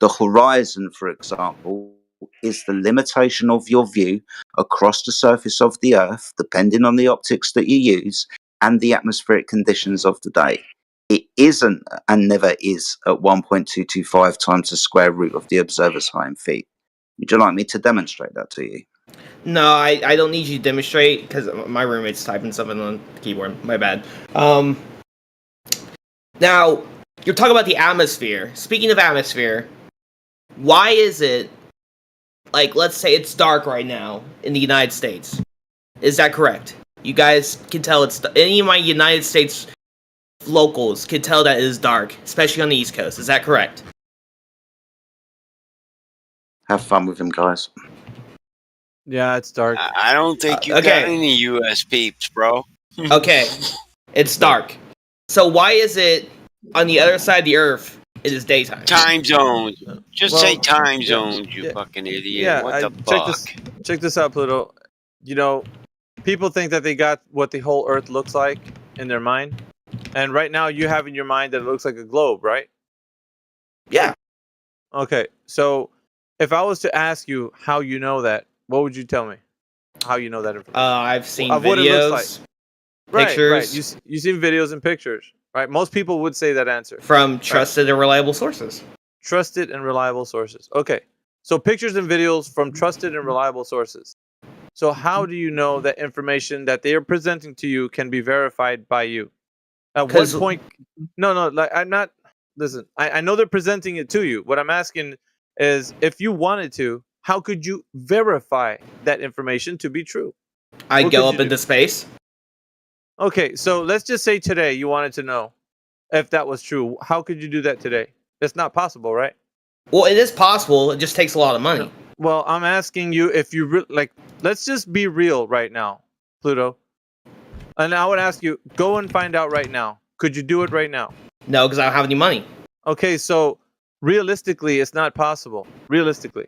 The horizon, for example, is the limitation of your view across the surface of the Earth, depending on the optics that you use and the atmospheric conditions of the day. It isn't and never is at 1.225 times the square root of the observer's height in feet. Would you like me to demonstrate that to you? No, I don't need you to demonstrate because my roommate's typing something on the keyboard. My bad. Now, you're talking about the atmosphere. Speaking of atmosphere, why is it, like, let's say it's dark right now in the United States. Is that correct? You guys can tell any of my United States locals can tell that it is dark, especially on the East Coast. Is that correct? Have fun with him, guys. Yeah, it's dark. I don't think you got any U.S. peeps, bro. Okay, it's dark. So why is it on the other side of the Earth? It is daytime. Time zones. Just Well, say time yeah, zones, you fucking idiot. Yeah, what the fuck? check this out, Pluto. You know, people think that they got what the whole Earth looks like in their mind, and right now you have in your mind that it looks like a globe, right? Yeah. Okay, so if I was to ask you how you know that, what would you tell me? How you know that information? I've seen of what it looks videos, like. pictures. Right. You've seen videos and pictures, right? Most people would say that answer. From trusted and reliable sources. Trusted and reliable sources. Okay. So pictures and videos from trusted and reliable sources. So how do you know that information that they are presenting to you can be verified by you? At what point? No. Like I'm not. Listen, I know they're presenting it to you. What I'm asking is, if you wanted to, how could you verify that information to be true? I What go could up you do? into space. Okay, so let's just say today you wanted to know if that was true. How could you do that today? It's not possible, right? Well, it is possible. It just takes a lot of money. Well, I'm asking you if you like. Let's just be real right now, Pluto. And I would ask you, go and find out right now. Could you do it right now? No, because I don't have any money. Okay, so realistically, it's not possible. Realistically,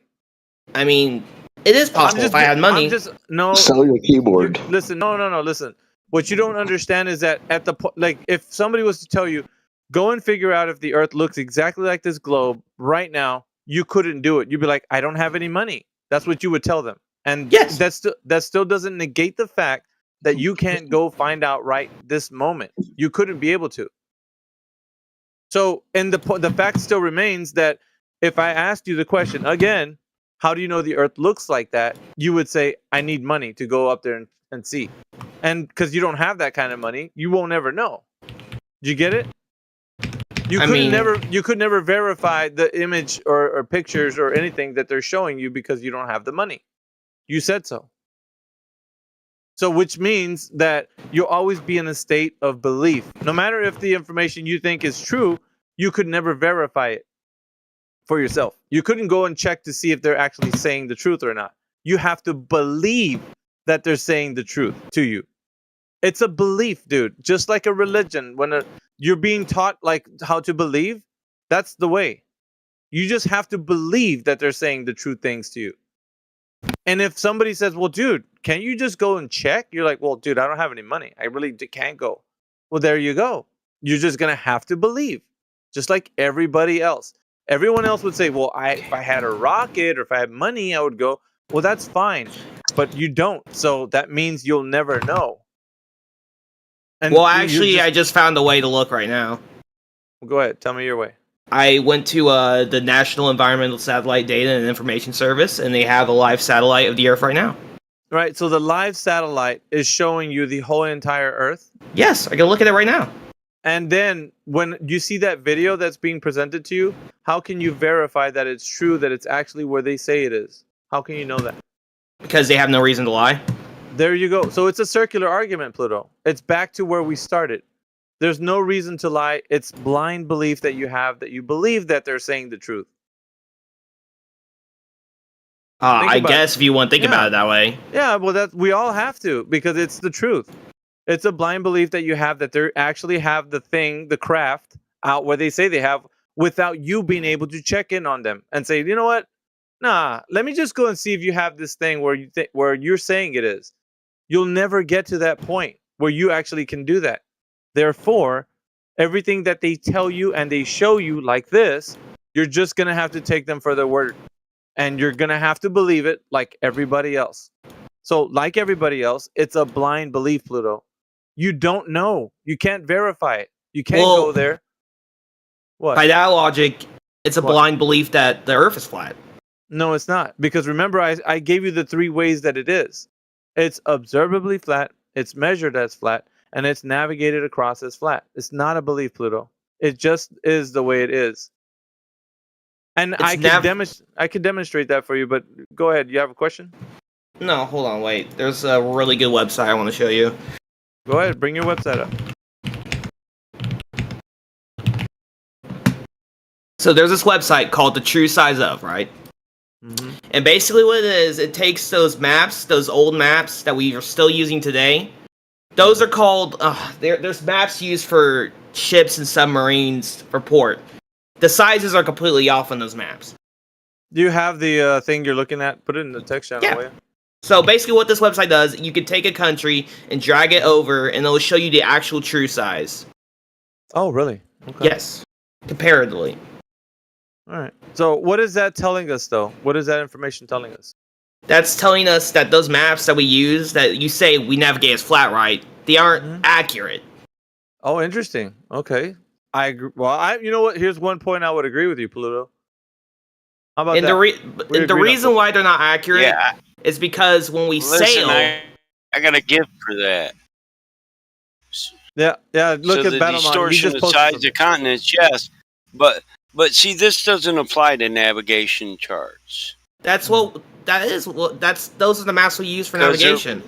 I mean, it is possible if I had money. Sell your keyboard. Listen, no. Listen. What you don't understand is that at the like, if somebody was to tell you, go and figure out if the Earth looks exactly like this globe right now, you couldn't do it. You'd be like, I don't have any money. That's what you would tell them. And yes, that still doesn't negate the fact that you can't go find out right this moment. You couldn't be able to. So, and the fact still remains that if I asked you the question again, how do you know the Earth looks like that? You would say, I need money to go up there and see. And because you don't have that kind of money, you won't ever know. Do you get it? You could never verify the image or pictures or anything that they're showing you because you don't have the money. You said so. So which means that you'll always be in a state of belief. No matter if the information you think is true, you could never verify it for yourself. You couldn't go and check to see if they're actually saying the truth or not. You have to believe that they're saying the truth to you. It's a belief, dude. Just like a religion. When you're being taught like how to believe, that's the way. You just have to believe that they're saying the true things to you. And if somebody says, well, dude, can't you just go and check? You're like, well, dude, I don't have any money. I really can't go. Well, there you go. You're just going to have to believe, just like everybody else. Everyone else would say, well, if I had a rocket or if I had money, I would go. Well, that's fine. But you don't. So that means you'll never know. And well, actually, I just found a way to look right now. Well, go ahead. Tell me your way. I went to the National Environmental Satellite Data and Information Service, and they have a live satellite of the Earth right now. Right, so the live satellite is showing you the whole entire Earth? Yes, I can look at it right now. And then, when you see that video that's being presented to you, how can you verify that it's true, that it's actually where they say it is? How can you know that? Because they have no reason to lie. There you go. So it's a circular argument, Pluto. It's back to where we started. There's no reason to lie. It's blind belief that you have, that you believe that they're saying the truth. I guess if you want to think about it that way. Yeah, well, we all have to, because it's the truth. It's a blind belief that you have that they actually have the thing, the craft, out where they say they have, without you being able to check in on them and say, you know what? Nah, let me just go and see if you have this thing where you're saying it is. You'll never get to that point where you actually can do that. Therefore, everything that they tell you and they show you like this, you're just going to have to take them for their word. And you're going to have to believe it like everybody else. So, like everybody else, it's a blind belief, Pluto. You don't know. You can't verify it. You can't go there. What? By that logic, it's a blind belief that the Earth is flat. No, it's not. Because remember, I gave you the 3 ways that it is. It's observably flat, it's measured as flat, and it's navigated across as flat. It's not a belief, Pluto. It just is the way it is. And I can demonstrate that for you, but go ahead. You have a question? No, hold on, wait. There's a really good website I want to show you. Go ahead, bring your website up. So there's this website called The True Size Of, right? Mm-hmm. And basically what it is, it takes those maps, those old maps that we are still using today. Those are called, there's maps used for ships and submarines for port. The sizes are completely off on those maps. Do you have the thing you're looking at? Put it in the text channel. Yeah. So basically what this website does, you can take a country and drag it over, and it'll show you the actual true size. Oh, really? Okay. Yes. Comparatively. All right. So what is that telling us, though? What is that information telling us? That's telling us that those maps that we use, that you say we navigate as flat, right? They aren't accurate. Oh, interesting. Okay. I agree. Well, you know what? Here's one point I would agree with you, Pluto. How about that? The reason why they're not accurate is because when we sail... I got a gift for that. Yeah. Look so at the Battlemon. distortion of size of continents, yes. But see, this doesn't apply to navigation charts. That's what... Those are the maps we use for navigation.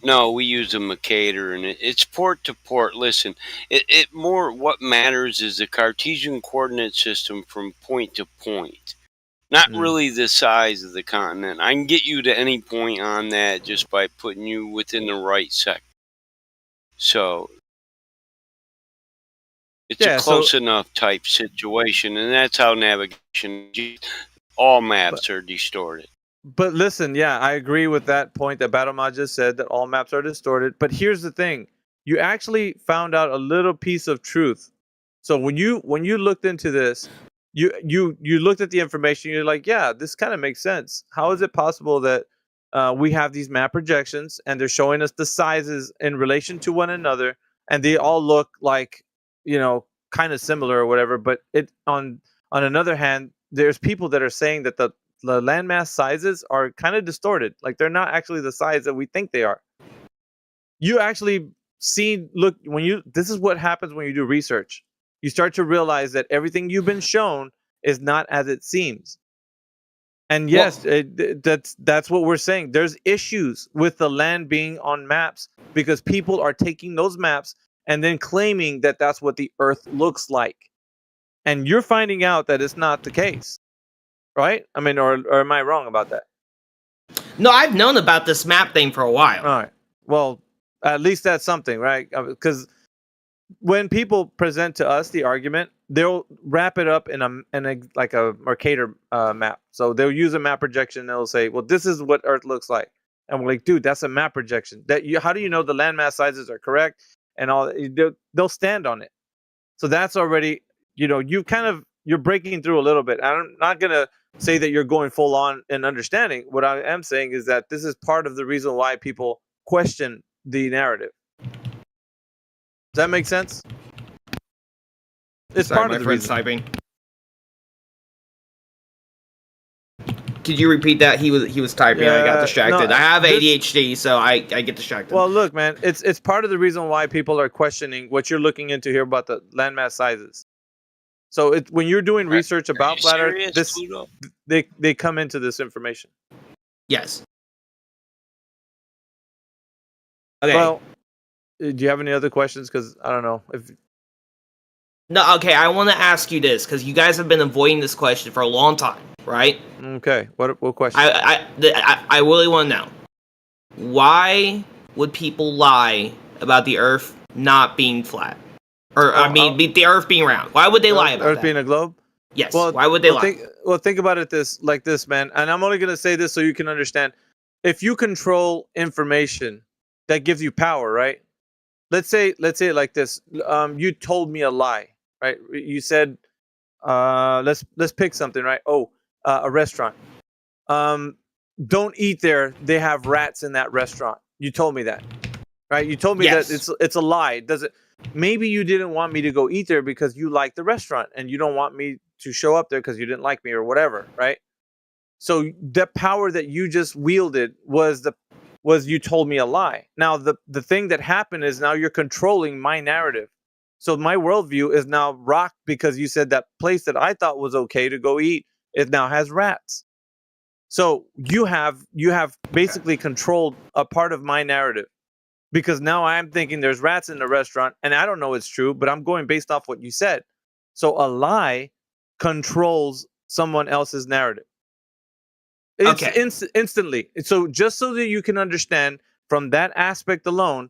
No, we use a Mercator, and it's port to port. Listen, it more what matters is the Cartesian coordinate system from point to point, not really the size of the continent. I can get you to any point on that just by putting you within the right sector. So it's a close enough type situation, and that's how navigation. All maps are distorted. But listen, yeah, I agree with that point that Battlemod just said, that all maps are distorted. But here's the thing: you actually found out a little piece of truth. So when you looked into this, you looked at the information. You're like, yeah, this kind of makes sense. How is it possible that we have these map projections and they're showing us the sizes in relation to one another, and they all look like, kind of similar or whatever? But it on another hand, there's people that are saying that the landmass sizes are kind of distorted. Like, they're not actually the size that we think they are. You actually this is what happens when you do research. You start to realize that everything you've been shown is not as it seems. And yes, that's what we're saying. There's issues with the land being on maps because people are taking those maps and then claiming that that's what the Earth looks like. And you're finding out that it's not the case. Right? I mean, or am I wrong about that? No, I've known about this map thing for a while. All right. Well, at least that's something, right? Because when people present to us the argument, they'll wrap it up in a like a Mercator map. So they'll use a map projection. And they'll say, "Well, this is what Earth looks like," and we're like, "Dude, that's a map projection. How do you know the landmass sizes are correct?" And all they'll stand on it. So that's already, you're breaking through a little bit. I'm not gonna say that you're going full on in understanding. What I am saying is that this is part of the reason why people question the narrative. Does that make sense? It's part of the reason. Typing. Could you repeat that? He was typing. I got distracted. I have ADHD, so I get distracted. Well, look, man, it's part of the reason why people are questioning what you're looking into here about the landmass sizes. So when you're doing research about flat Earth, they come into this information. Yes. Okay. Well, do you have any other questions? Because I don't know if. No. Okay. I want to ask you this because you guys have been avoiding this question for a long time, right? Okay. What question? I really want to know, why would people lie about the Earth not being flat? Or, the Earth being round. Why would they lie about Earth that? being a globe? Yes. Well, why would they lie? Think about it like this, man. And I'm only going to say this so you can understand. If you control information, that gives you power, right? Let's say it like this. You told me a lie, right? You said, let's pick something, right? A restaurant. Don't eat there. They have rats in that restaurant. You told me that, right? You told me that it's a lie. Maybe you didn't want me to go eat there because you like the restaurant and you don't want me to show up there because you didn't like me or whatever, right? So the power that you just wielded was you told me a lie. Now the thing that happened is now you're controlling my narrative. So my worldview is now rocked because you said that place that I thought was okay to go eat, it now has rats. So you have basically controlled a part of my narrative. Because now I'm thinking there's rats in the restaurant, and I don't know it's true, but I'm going based off what you said. So a lie controls someone else's narrative. It's instantly. So just so that you can understand from that aspect alone,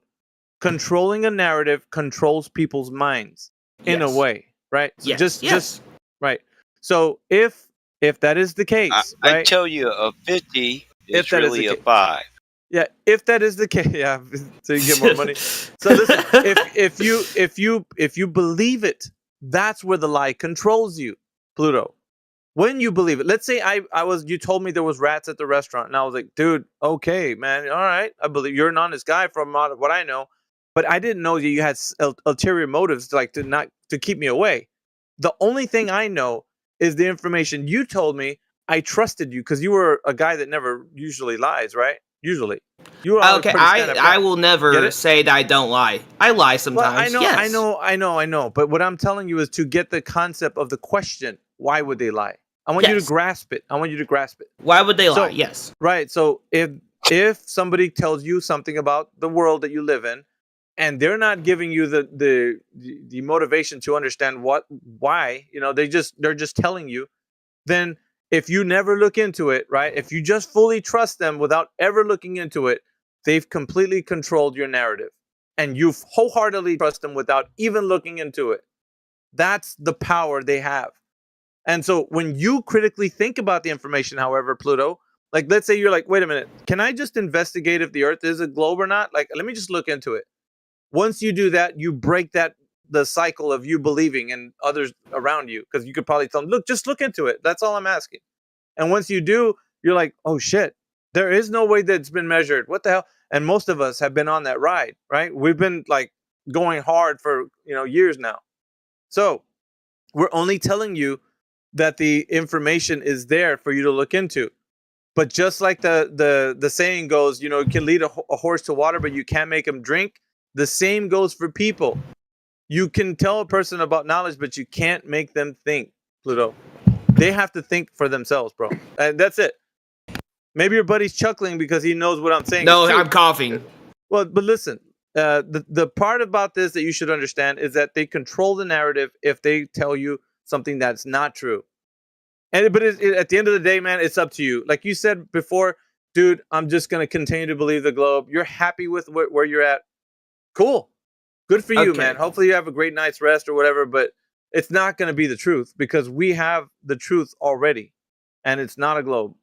controlling a narrative controls people's minds in a way, right? So just right. So if that is the case, right? I tell you, a 50 is really a 5. Yeah, if that is the case, yeah, so you get more money. So listen, if you believe it, that's where the lie controls you, Pluto. When you believe it, let's say you told me there was rats at the restaurant, and I was like, dude, okay, man, all right, I believe you're an honest guy from what I know, but I didn't know that you had ulterior motives, to keep me away. The only thing I know is the information you told me. I trusted you because you were a guy that never usually lies, right? Usually, you are okay. I will never say that I don't lie. I lie sometimes. Well, I know. But what I'm telling you is to get the concept of the question. Why would they lie? I want you to grasp it. Why would they lie? Yes. Right. So if if somebody tells you something about the world that you live in, and they're not giving you the motivation to understand why, they're just telling you, then if you never look into it, right? If you just fully trust them without ever looking into it, they've completely controlled your narrative, and you wholeheartedly trust them without even looking into it. That's the power they have. And so when you critically think about the information, however, Pluto, like, let's say you're like, wait a minute, can I just investigate if the Earth is a globe or not? Like, let me just look into it. Once you do that, you break the cycle of you believing and others around you, because you could probably tell them, look, just look into it. That's all I'm asking. And once you do, you're like, oh shit, there is no way that it's been measured. What the hell? And most of us have been on that ride, right? We've been like going hard for years now. So we're only telling you that the information is there for you to look into. But just like the saying goes, you can lead a horse to water, but you can't make him drink. The same goes for people. You can tell a person about knowledge, but you can't make them think, Pluto. They have to think for themselves, bro. And that's it. Maybe your buddy's chuckling because he knows what I'm saying. No, I'm coughing. Well, but listen, the part about this that you should understand is that they control the narrative if they tell you something that's not true. But at the end of the day, man, it's up to you. Like you said before, dude, I'm just going to continue to believe the globe. You're happy with where you're at. Cool. Good for you, man. Hopefully you have a great night's rest or whatever, but it's not going to be the truth because we have the truth already, and it's not a globe.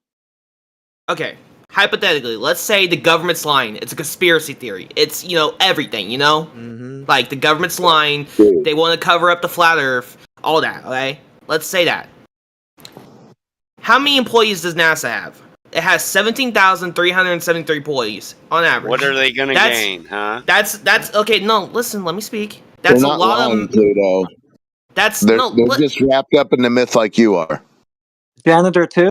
Okay. Hypothetically, let's say the government's lying. It's a conspiracy theory. It's, everything, Mm-hmm. Like the government's lying. They want to cover up the flat earth. All that, okay? Let's say that. How many employees does NASA have? It has 17,373 employees on average. What are they going to gain, huh? That's okay. No, listen, let me speak. They're That's a not lot lying, of. Pluto. They're just wrapped up in the myth like you are. Janitor too.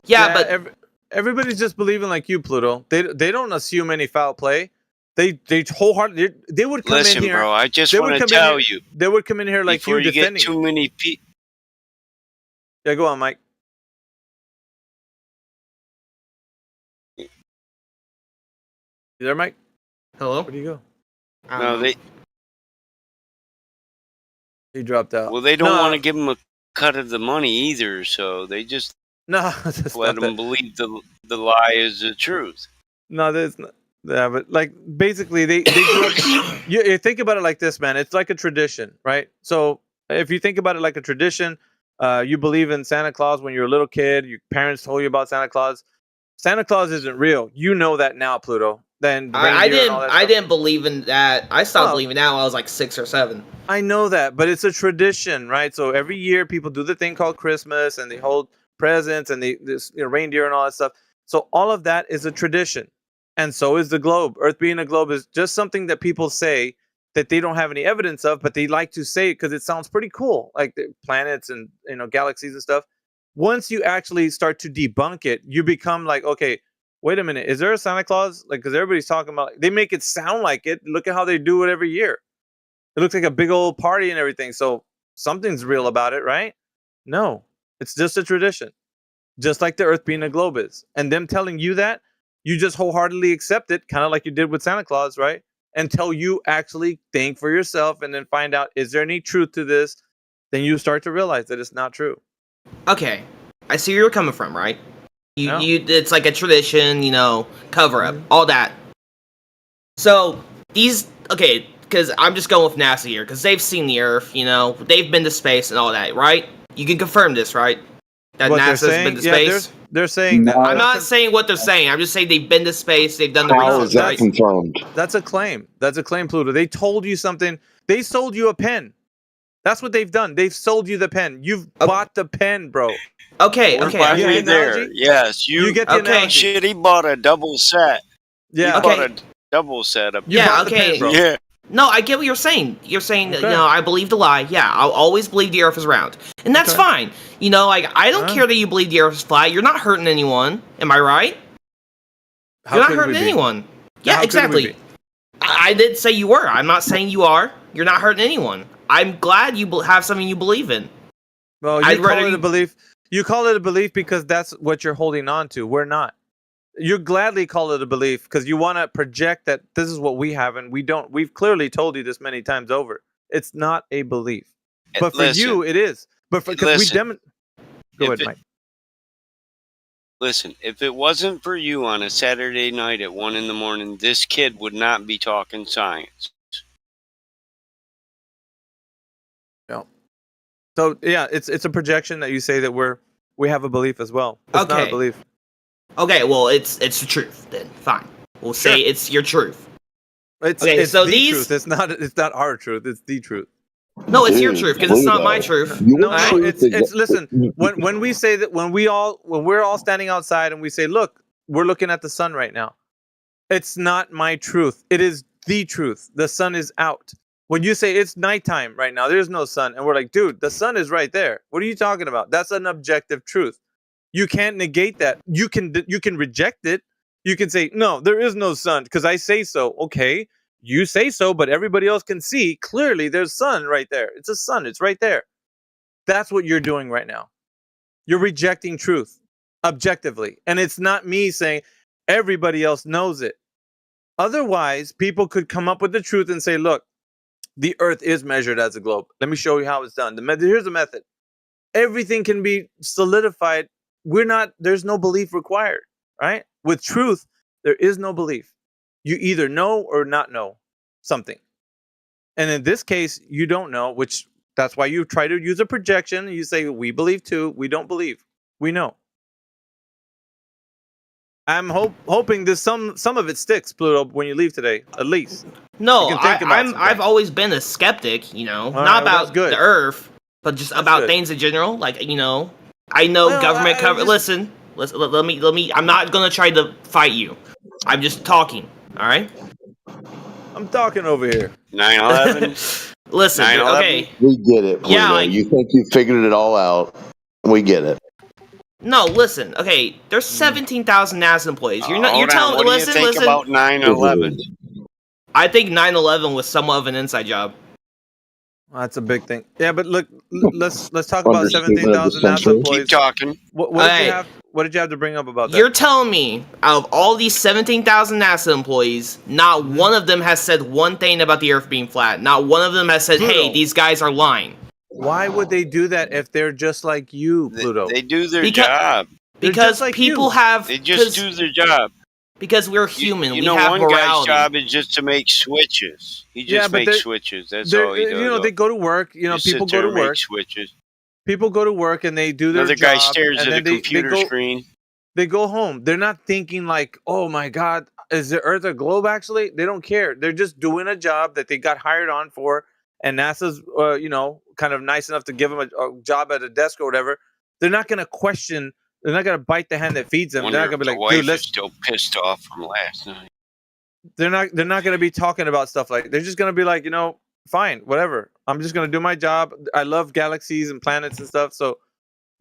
Yeah, but everybody's just believing like you, Pluto. They don't assume any foul play. They wholeheartedly they would come Listen, in here. bro, I just they want would to come in tell here- you. They would come in here like Before you you get defending. too many people. Yeah, go on, Mike. You there, Mike? Hello? Where'd you go? No, they. He dropped out. Well, they don't No. want to give them a cut of the money either, so they just No, that's let not them that. believe the lie is the truth. No, there's not. Yeah, but like basically they grew up, you think about it like this, man. It's like a tradition, right? So if you think about it like a tradition, you believe in Santa Claus when you're a little kid. Your parents told you about Santa Claus. Santa Claus isn't real. You know that now, Pluto. Then I reindeer and all that stuff. didn't believe in that. I stopped Oh. believing that when I was like 6 or 7. I know that, but it's a tradition, right? So every year people do the thing called Christmas, and they hold presents, and this reindeer and all that stuff. So all of that is a tradition, and so is the globe. Earth being a globe is just something that people say that they don't have any evidence of, but they like to say it because it sounds pretty cool, like the planets and galaxies and stuff. Once you actually start to debunk it, you become like, okay, wait a minute, is there a Santa Claus? Like, because everybody's talking about, they make it sound like it. Look at how they do it every year. It looks like a big old party and everything. So something's real about it, right? No, it's just a tradition. Just like the Earth being a globe is. And them telling you that, you just wholeheartedly accept it, kind of like you did with Santa Claus, right? Until you actually think for yourself and then find out, is there any truth to this? Then you start to realize that it's not true. Okay, I see where you're coming from, right? It's like a tradition, cover up, all that. So because I'm just going with NASA here, because they've seen the Earth, they've been to space and all that, right? You can confirm this, right? That What they're NASA's saying? been to Yeah, space. they're saying that. I'm not saying what they're saying. I'm just saying they've been to space. They've done the How research. is that right? confirmed? That's a claim. That's a claim, Pluto. They told you something. They sold you a pen. That's what they've done. They've sold you the pen. You've bought the pen, bro. Okay, We're okay. finally You get the there. analogy? Yes, You get the analogy. Shit, he bought a double set. Yeah. He bought a double set of. You bought the pen, bro. Yeah. No, I get what you're saying. You're saying, Okay. I believe the lie. Yeah, I'll always believe the Earth is round, and that's fine. I don't care that you believe the Earth is flat. You're not hurting anyone. Am I right? How You're not could we hurting be? anyone. How Yeah, could we exactly. be? I did say you were. I'm not saying you are. You're not hurting anyone. I'm glad you have something you believe in. Well, I'd you call rather it you- a belief. You call it a belief because that's what you're holding on to. We're not. You gladly call it a belief because you want to project that this is what we have, and we don't. We've clearly told you this many times over. It's not a belief, but for you, it is. But because we Go ahead, Mike. Listen, if it wasn't for you on a Saturday night at 1 a.m, this kid would not be talking science. No. So yeah, it's a projection that you say that we have a belief as well. It's not a belief. Okay, well, it's the truth then. Fine, we'll say it's your truth. It's so the these truth. It's not our truth. It's the truth. No, it's your truth because it's not my truth. No, it's listen. When we say that, when we're all standing outside and we say, "Look, we're looking at the sun right now," it's not my truth. It is the truth. The sun is out. When you say it's nighttime right now, there's no sun, and we're like, "Dude, the sun is right there." What are you talking about? That's an objective truth. You can't negate that. You can reject it. You can say, "No, there is no sun because I say so." Okay. You say so, but everybody else can see clearly there's sun right there. It's a sun. It's right there. That's what you're doing right now. You're rejecting truth objectively. And it's not me saying everybody else knows it. Otherwise, people could come up with the truth and say, look, the earth is measured as a globe. Let me show you how it's done. Here's the method. Everything can be solidified. There's no belief required, right? With truth, there is no belief. You either know or not know something. And in this case, you don't know, which that's why you try to use a projection. You say, we believe too. We don't believe. We know. I'm hoping this some of it sticks, Pluto, when you leave today, at least. No, I've always been a skeptic, not about the Earth, but just about things in general. Like, I know government cover. Listen, let me. I'm not gonna try to fight you. I'm just talking. All right. I'm talking over here. 9/11. Listen, okay. We get it. Pluto. Yeah, you think you figured it all out. We get it. No, listen. Okay, there's 17,000 NASA employees. You're telling me. What do you think about 9/11? I think 9/11 was somewhat of an inside job. That's a big thing. Yeah, but look, let's talk about 17,000 NASA employees. Keep talking. What did you have to bring up about that? You're telling me out of all these 17,000 NASA employees, not one of them has said one thing about the Earth being flat. Not one of them has said, "Hey, these guys are lying." Why would they do that if they're just like you, Pluto? They do their job. Because people have. They just do their job. Because we're human. You we know, have one morality. guy's job is just to make switches. He just makes switches. That's all he does. They go to work. People go to work. Switches. People go to work and they do their job. Another guy stares at a computer screen. They go home. They're not thinking like, oh my God, is the Earth a globe actually? They don't care. They're just doing a job that they got hired on for. And NASA's, kind of nice enough to give them a job at a desk or whatever. They're not going to question. They're not going to bite the hand that feeds them. They're not going to be like, dude, let's still pissed off from last night. They're not going to be talking about stuff like. They're just going to be like, fine, whatever. I'm just going to do my job. I love galaxies and planets and stuff. So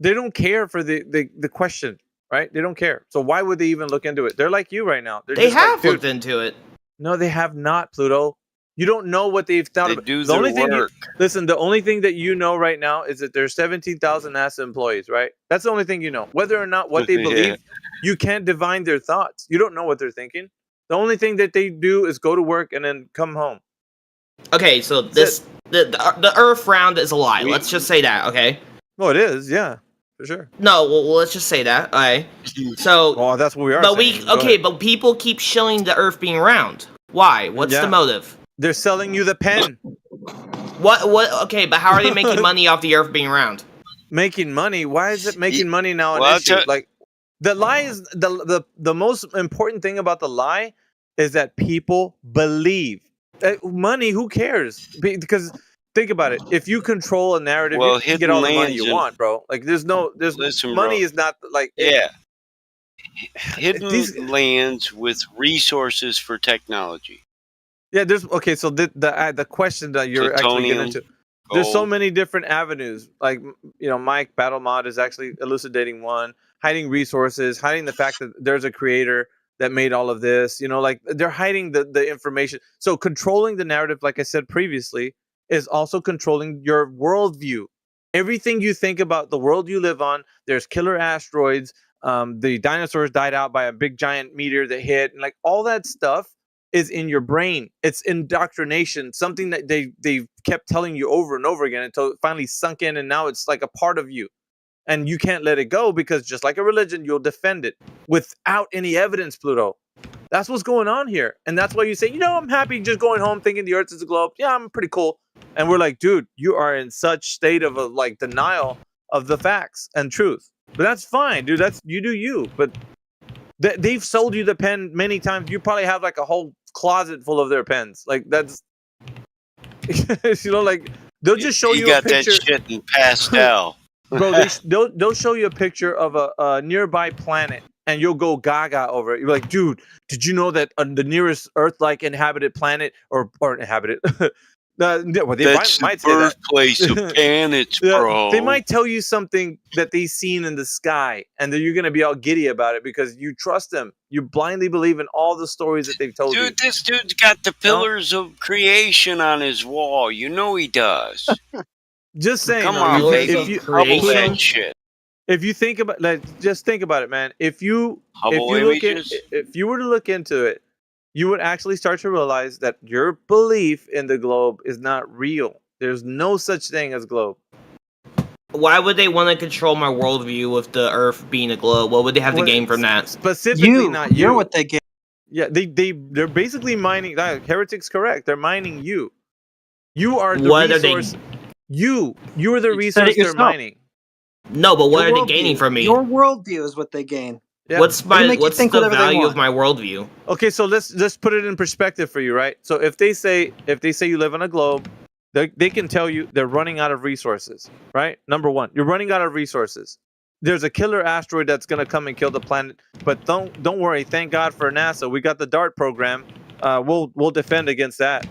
they don't care for the question, right? They don't care. So why would they even look into it? They're like you right now. They have looked into it. No, they have not, Pluto. You don't know what they've thought about. Do the only work. Listen, the only thing that you know right now is that there's 17,000 NASA employees, right? That's the only thing you know. Whether or not what they believe, you can't divine their thoughts. You don't know what they're thinking. The only thing that they do is go to work and then come home. Okay, so the Earth round is a lie. Let's just say that, okay? Well, it is, yeah, for sure. No, well, let's just say that. Okay. So. Well, that's what we are. But but people keep showing the Earth being round. Why? What's the motive? They're selling you the pen. What? Okay, but how are they making money off the Earth being round? Making money? Why is it making money now an issue? Like, the lie is the most important thing about the lie is that people believe. Money, who cares? Because think about it. If you control a narrative, you can get all the money you want, bro. Like, money bro. is not like hidden lands with resources for technology. Yeah, so the question that you're actually getting into. There's so many different avenues. Like, Mike BattleMod is actually elucidating one, hiding resources, hiding the fact that there's a creator that made all of this. Like, they're hiding the information. So controlling the narrative, like I said previously, is also controlling your worldview. Everything you think about the world you live on, there's killer asteroids, the dinosaurs died out by a big giant meteor that hit, and like all that stuff is in your brain. It's indoctrination, something that they kept telling you over and over again until it finally sunk in, and now it's like a part of you, and you can't let it go because just like a religion, you'll defend it without any evidence, Pluto. That's what's going on here, and that's why you say, I'm happy just going home thinking the Earth is a globe. Yeah, I'm pretty cool. And we're like, dude, you are in such state of like denial of the facts and truth. But that's fine, dude. That's you do you. But they've sold you the pen many times. You probably have like a whole closet full of their pens. Like that's, like they'll just show you got a picture. that shit in pastel. Bro, they'll show you a picture of a nearby planet, and you'll go gaga over it. You're like, dude, did you know that the nearest Earth-like inhabited planet or inhabited? Well, they That's might the say that. birthplace of planets, bro. They might tell you something that they've seen in the sky, and then you're gonna be all giddy about it because you trust them. You blindly believe in all the stories that they've told you. Dude, this dude's got the pillars of creation on his wall. You know he does. Just saying. Come on, baby. Hubble that shit. If you think about, just think about it, man. If you Hubble images? If you were to look into it, you would actually start to realize that your belief in the globe is not real. There's no such thing as globe. Why would they want to control my worldview with the Earth being a globe? What would they have to gain from that? Specifically, not you. You're what they get. Yeah, they're basically mining. Heretic's correct. They're mining you. You are the What are resource. You are the resource they're mining. No, but what Your are they gaining worldview. from me? Your worldview is what they gain. Yeah. What's They make you what's think the whatever they value want. of my worldview? Okay, so let's put it in perspective for you, right? So if they say you live on a globe, they can tell you they're running out of resources, right? Number one, you're running out of resources. There's a killer asteroid that's gonna come and kill the planet, but don't worry. Thank God for NASA. We got the DART program. We'll defend against that.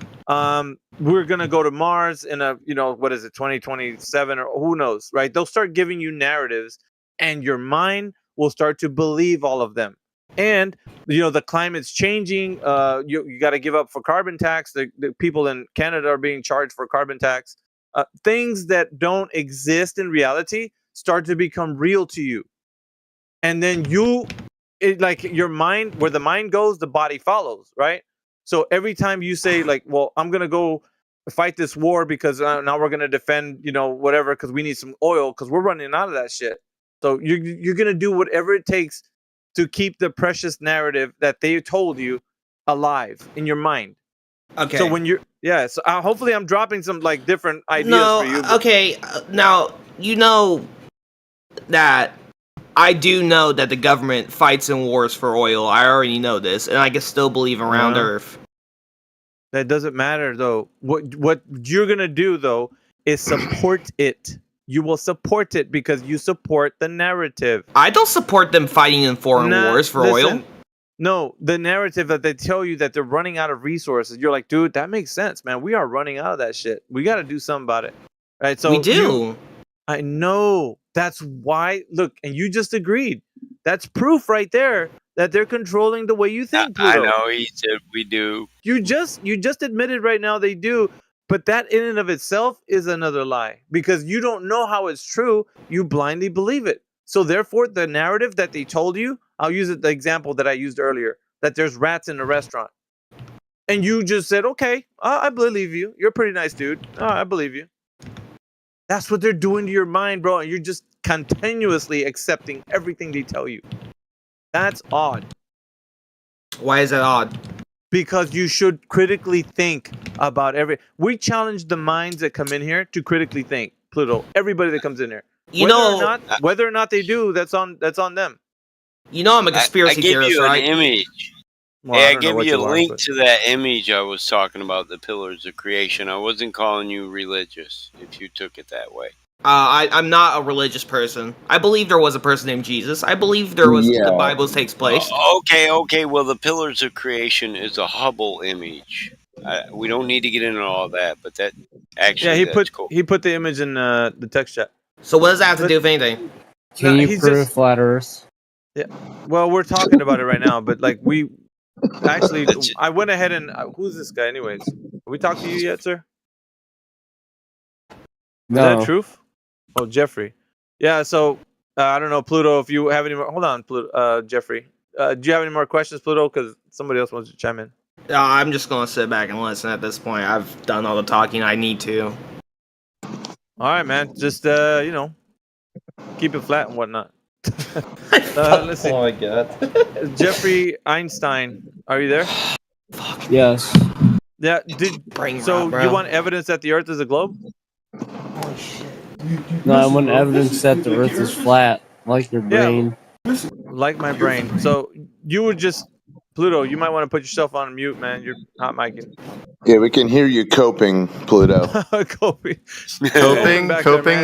We're gonna go to Mars in a 2027 or who knows, right? They'll start giving you narratives, and your mind will start to believe all of them. And the climate's changing. You got to give up for carbon tax. The people in Canada are being charged for carbon tax. Things that don't exist in reality start to become real to you, and then your mind, where the mind goes, the body follows, right? So every time you say well, I'm gonna go fight this war because now we're gonna defend whatever because we need some oil because we're running out of that shit. So you're gonna do whatever it takes to keep the precious narrative that they told you alive in your mind. Okay. So when so hopefully I'm dropping some different ideas No, for you. okay. Now you know that I do know that the government fights in wars for oil. I already know this, and I can still believe around Earth. That doesn't matter though. What you're gonna do though is support it. You will support it because you support the narrative. I don't support them fighting in foreign wars for oil. No, the narrative that they tell you that they're running out of resources. You're like, dude, that makes sense, man. We are running out of that shit. We got to do something about it, right? So we do. I know. That's why. Look, and you just agreed. That's proof right there that they're controlling the way you think. Pluto. I know. He said we do. You just admitted right now they do. But that in and of itself is another lie because you don't know how it's true. You blindly believe it. So therefore, the narrative that they told you, I'll use the example that I used earlier, that there's rats in a restaurant. And you just said, okay, I believe you. You're a pretty nice dude. I believe you. That's what they're doing to your mind, bro. And you're just continuously accepting everything they tell you. That's odd. Why is that odd? Because you should critically think about We challenge the minds that come in here to critically think. Pluto, everybody that comes in here. Whether or not they do, that's on them. You know I'm a conspiracy theorist, right? I gave you an image. Well, I gave you a link to that image I was talking about, the pillars of creation. I wasn't calling you religious, if you took it that way. I'm not a religious person. I believe there was a person named Jesus. I believe there was the Bible takes place. Okay. Well, the pillars of creation is a Hubble image. We don't need to get into all that, but that actually he put the image in the text chat. So what does that have to do with anything? Can you prove flat Earth? Yeah. Well, we're talking about it right now, but we actually, I went ahead and who's this guy, anyways? Have we talked to you yet, sir? No. Is that truth? Oh, Jeffrey. Yeah. So I don't know, Pluto. If you have any more, hold on, Pluto. Jeffrey. Do you have any more questions, Pluto? Because somebody else wants to chime in. I'm just gonna sit back and listen at this point. I've done all the talking I need to. All right, man. Just keep it flat and whatnot. Let's see. Oh my god. Jeffrey Einstein, are you there? Yes. Yeah. Brain So rot, bro. you want evidence that the Earth is a globe? No, I want evidence that the Earth is flat, like your brain. Like my brain. So you would just Pluto. You might want to put yourself on mute, man. You're hot micing. Yeah, we can hear you coping, Pluto. Coping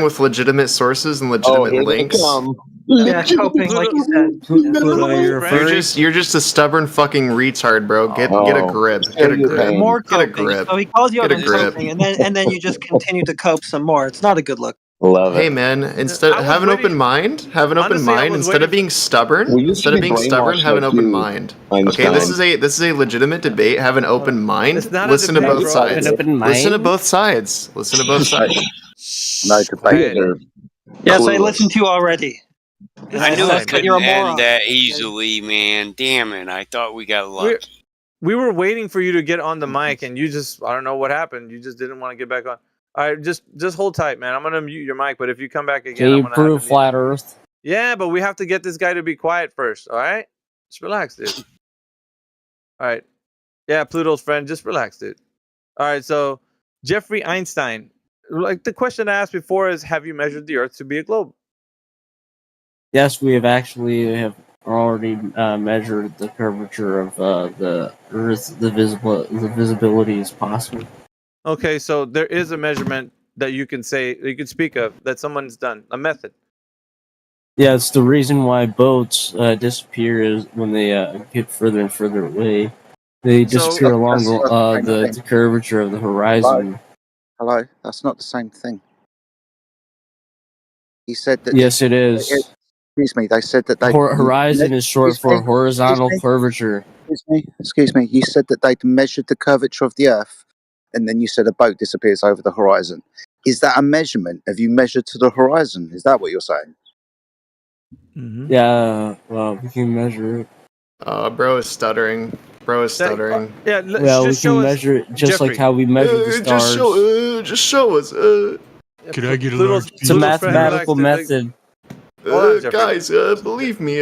with legitimate sources and Oh, legitimate here they links. come. Yeah, coping like you said. Pluto, you're a furry? You're just a stubborn fucking retard, bro. Get a grip. Get a grip. More Get a coping. grip. So he calls you out Get a on grip. coping, and then you just continue to cope some more. It's not a good look. Love Hey man, have an open mind. Have an open Honestly, I mind was instead of waiting being stubborn. We used to Instead of be being stubborn, brainwashed have an like open you, mind. Einstein. Okay, this is a legitimate debate. Have an open mind. It's not a Listen to debate, both bro. sides. An open Listen to mind? both sides. Listen to both sides. No debate. Yes, I listened to you already. I knew But it couldn't you're a end moron. that easily, man. Damn it. I thought we got lucky. We were waiting for you to get on the mic, and you just I don't know what happened. You just didn't want to get back on. All right, just hold tight, man. I'm gonna mute your mic, but if you come back again, Can I'm you gonna prove flat Earth? Yeah, but we have to get this guy to be quiet first. All right, just relax, dude. All right, yeah, Pluto's friend, just relax, dude. All right, so Jeffrey Einstein, like the question I asked before is, have you measured the Earth to be a globe? Yes, we have already measured the curvature of the Earth. The visibility is possible. Okay, so there is a measurement that you can speak of that someone's done, a method. Yeah, it's the reason why boats disappear is when they get further and further away. They disappear along the curvature of the horizon. Hello, that's not the same thing. He said that. Yes, it is. Excuse me. They said that they. Horizon is short for horizontal curvature. Excuse me. You said that they'd measured the curvature of the Earth, and then you said a boat disappears over the horizon. Is that a measurement? Have you measured to the horizon? Is that what you're saying? Mm-hmm. Yeah, well, we can measure it. Bro is stuttering. Yeah, we can measure it just like how we measure the stars. Just show us. Could I get a Pluto's, it's a mathematical method. Guys, believe me.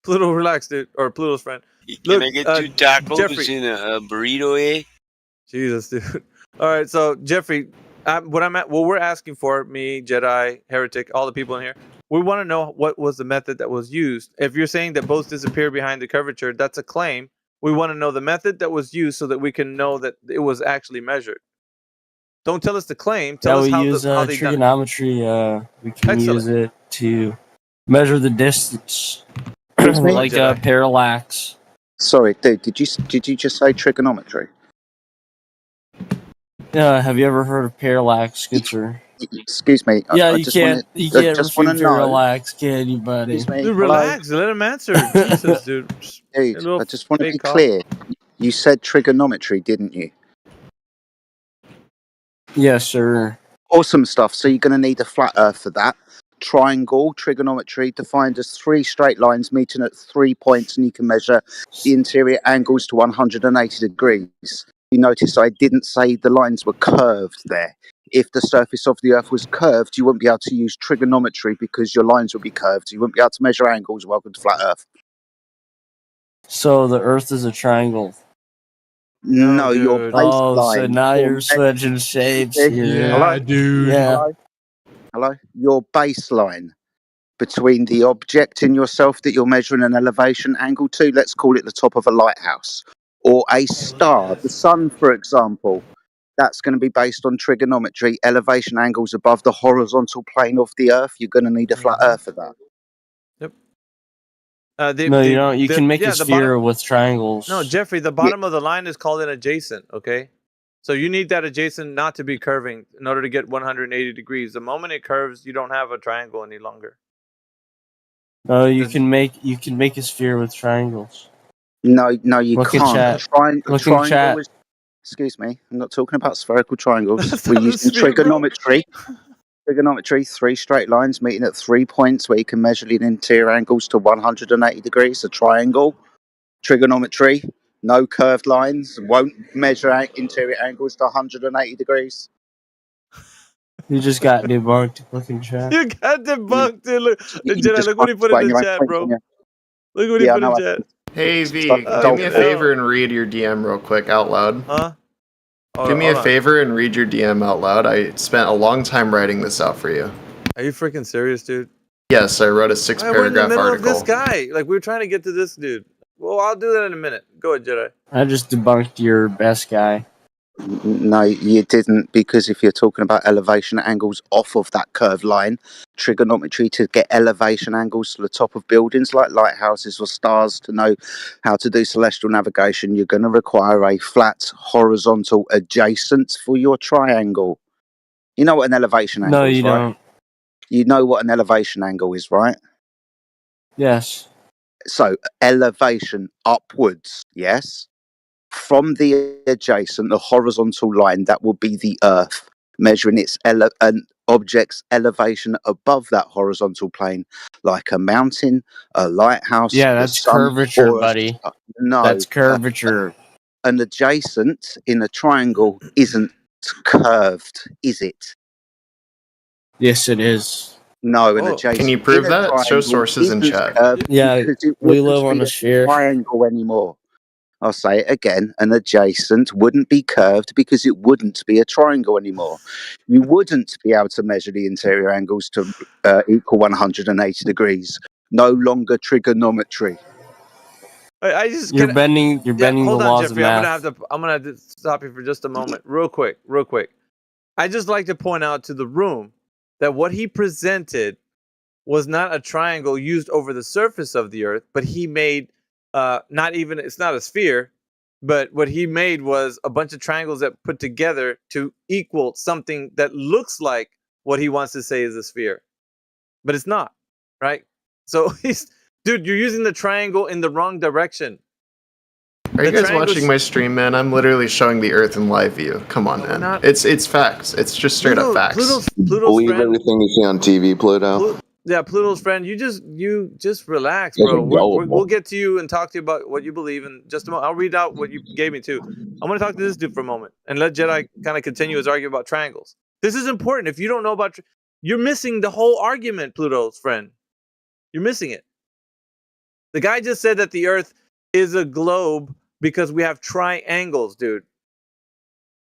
Pluto, relax, dude, or Pluto's friend. Can I get 2 tacos Jeffrey. in a burrito, eh? Jesus, dude. All right, so Jeffrey, what we're asking for, me, Jedi, Heretic, all the people in here, we want to know what was the method that was used. If you're saying that boats disappear behind the curvature, that's a claim. We want to know the method that was used so that we can know that it was actually measured. Don't tell us the claim. Tell us we how use they done it. trigonometry. We can Excellent. use it to measure the distance, Excuse me? like parallax. Sorry, dude. Did you just say trigonometry? Have you ever heard of parallax, good sir? Excuse me. Yeah, I you just can't. wanna, You can't just want refute to know. parallax, can you, buddy? Excuse me. Dude, Hello? relax. Let him answer. Jesus, dude. Dude, I just want to be fake cop. clear. You said trigonometry, didn't you? Yes, sir. Awesome stuff. So you're going to need a flat Earth for that. Triangle, trigonometry, defined as 3 straight lines meeting at 3 points, and you can measure the interior angles to 180 degrees. You notice I didn't say the lines were curved there. If the surface of the Earth was curved, you wouldn't be able to use trigonometry because your lines would be curved. You wouldn't be able to measure angles. Welcome to flat Earth. So the Earth is a triangle. No, your baseline. Oh, so now you're switching shapes here. Hello? dude. Yeah. Hello? Your baseline between the object in yourself that you're measuring an elevation angle to, let's call it the top of a lighthouse, or a star, the sun, for example, that's going to be based on trigonometry, elevation angles above the horizontal plane of the Earth. You're going to need a flat Earth for that. No, you don't. You can make a sphere with triangles. No, Jeffrey, the bottom of the line is called an adjacent, okay? So you need that adjacent not to be curving in order to get 180 degrees. The moment it curves, you don't have a triangle any longer. No, you can make a sphere with triangles. No, you Look in can't. chat. Look in Triangle chat. is, excuse me, I'm not talking about spherical triangles. We're using trigonometry. trigonometry, 3 straight lines meeting at 3 points where you can measure the interior angles to 180 degrees. A triangle. Trigonometry, no curved lines, won't measure interior angles to 180 degrees. You just got debunked. Look in chat. You got debunked, dude. Look, You Jedi, just look what he put can't in the explain your own chat, points, bro. can you? Look what he Yeah, I put in know. chat. Hey V, Stop do me a adulting. favor and read your DM real quick out loud. Huh? Do me a favor and read your DM out loud. I spent a long time writing this out for you. Are you freaking serious, dude? Yes, I wrote a Hey, we're in the 6-paragraph middle article. of this guy. Like, we're trying to get to this dude. Well, I'll do that in a minute. Go ahead, Jedi. I just debunked your best guy. No, you didn't, because if you're talking about elevation angles off of that curved line, trigonometry to get elevation angles to the top of buildings like lighthouses or stars, to know how to do celestial navigation, you're going to require a flat horizontal adjacent for your triangle. You know what an elevation angle No, is, you right? don't. You know what an elevation angle is, right? Yes. So elevation upwards, yes? From the adjacent, the horizontal line, that will be the Earth, measuring its an object's elevation above that horizontal plane, like a mountain, a lighthouse, Yeah, the that's sun, curvature, or buddy. no, That's curvature. an adjacent in a triangle isn't curved, is it? Yes, it is. No, an Oh. adjacent. Can you prove in a that? Show triangle sources in isn't chat. curved Yeah, because it we wouldn't live on be a sphere. triangle anymore. I'll say it again. An adjacent wouldn't be curved because it wouldn't be a triangle anymore. You wouldn't be able to measure the interior angles to equal 180 degrees. No longer trigonometry. I just You're can. bending. You're bending the Hold on, laws Jeffrey. of I'm math. gonna have to stop you for just a moment, real quick. I just like to point out to the room that what he presented was not a triangle used over the surface of the Earth, but he made not even, it's not a sphere, but what he made was a bunch of triangles that put together to equal something that looks like what he wants to say is a sphere, but it's not, right? So dude, you're using the triangle in the wrong direction. Are you The guys triangle's- watching my stream, man? I'm literally showing the Earth in live view. Come on, man. not. It's facts. It's just straight up facts. Pluto's Believe friend. everything you see on TV, Pluto. Yeah, Pluto's friend. You just relax, Guys bro. are gullible. We'll get to you and talk to you about what you believe in just a moment. I'll read out what you gave me too. I'm gonna talk to this dude for a moment and let Jedi kind of continue his argument about triangles. This is important. If you don't know about, you're missing the whole argument, Pluto's friend. You're missing it. The guy just said that the Earth is a globe because we have triangles, dude.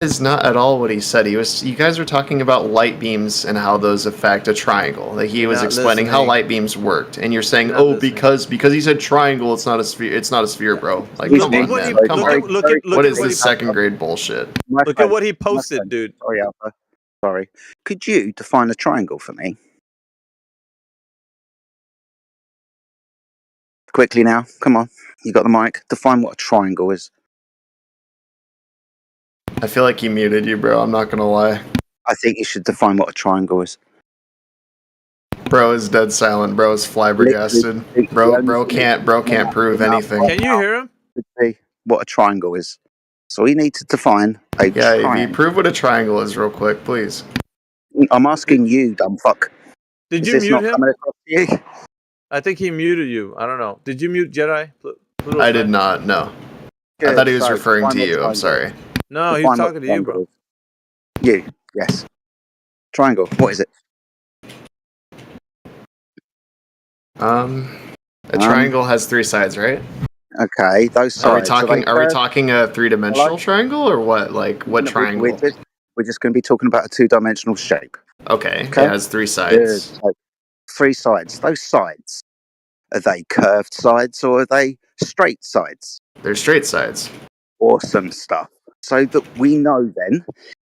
Is not at all what he said. You guys were talking about light beams and how those affect a triangle. Like he was not explaining how listening. light beams worked, and you're saying, Not "Oh, listening. because he said triangle, it's not a sphere. It's not a sphere, bro." Like, Look come at on, what man. he- Come look on. at- look at- What look is at what this he- second grade bullshit? Look at what he posted, dude. Sorry, Alpha. Sorry. Could you define a triangle for me? Quickly now. Come on. You got the mic. Define what a triangle is. I feel like he muted you, bro. I'm not gonna lie. I think you should define what a triangle is. Bro is dead silent. Bro is flabbergasted. Bro can't prove anything. Can you hear him? See what a triangle is. So we need to define a Yeah, if you triangle. prove what a triangle is, real quick, please. I'm asking you, dumb fuck. Did Is you this mute not him? coming across to you? I think he muted you. I don't know. Did you mute Jedi? Pluto's I did friend? not. No. I Good, thought he was so referring define to what you. I'm triangle sorry. is. No, he's Define what talking to you, triangle bro. is. You, yes. Triangle. What is it? A triangle has 3 sides, right? Okay, those Are we sides. talking a 3-dimensional triangle or what? Like what triangle? We're just going to be talking about a 2-dimensional shape. Okay, Okay. it has 3 Good. sides. So, 3 sides. Those sides, are they curved sides or are they straight sides? They're straight sides. Awesome stuff. So that we know then,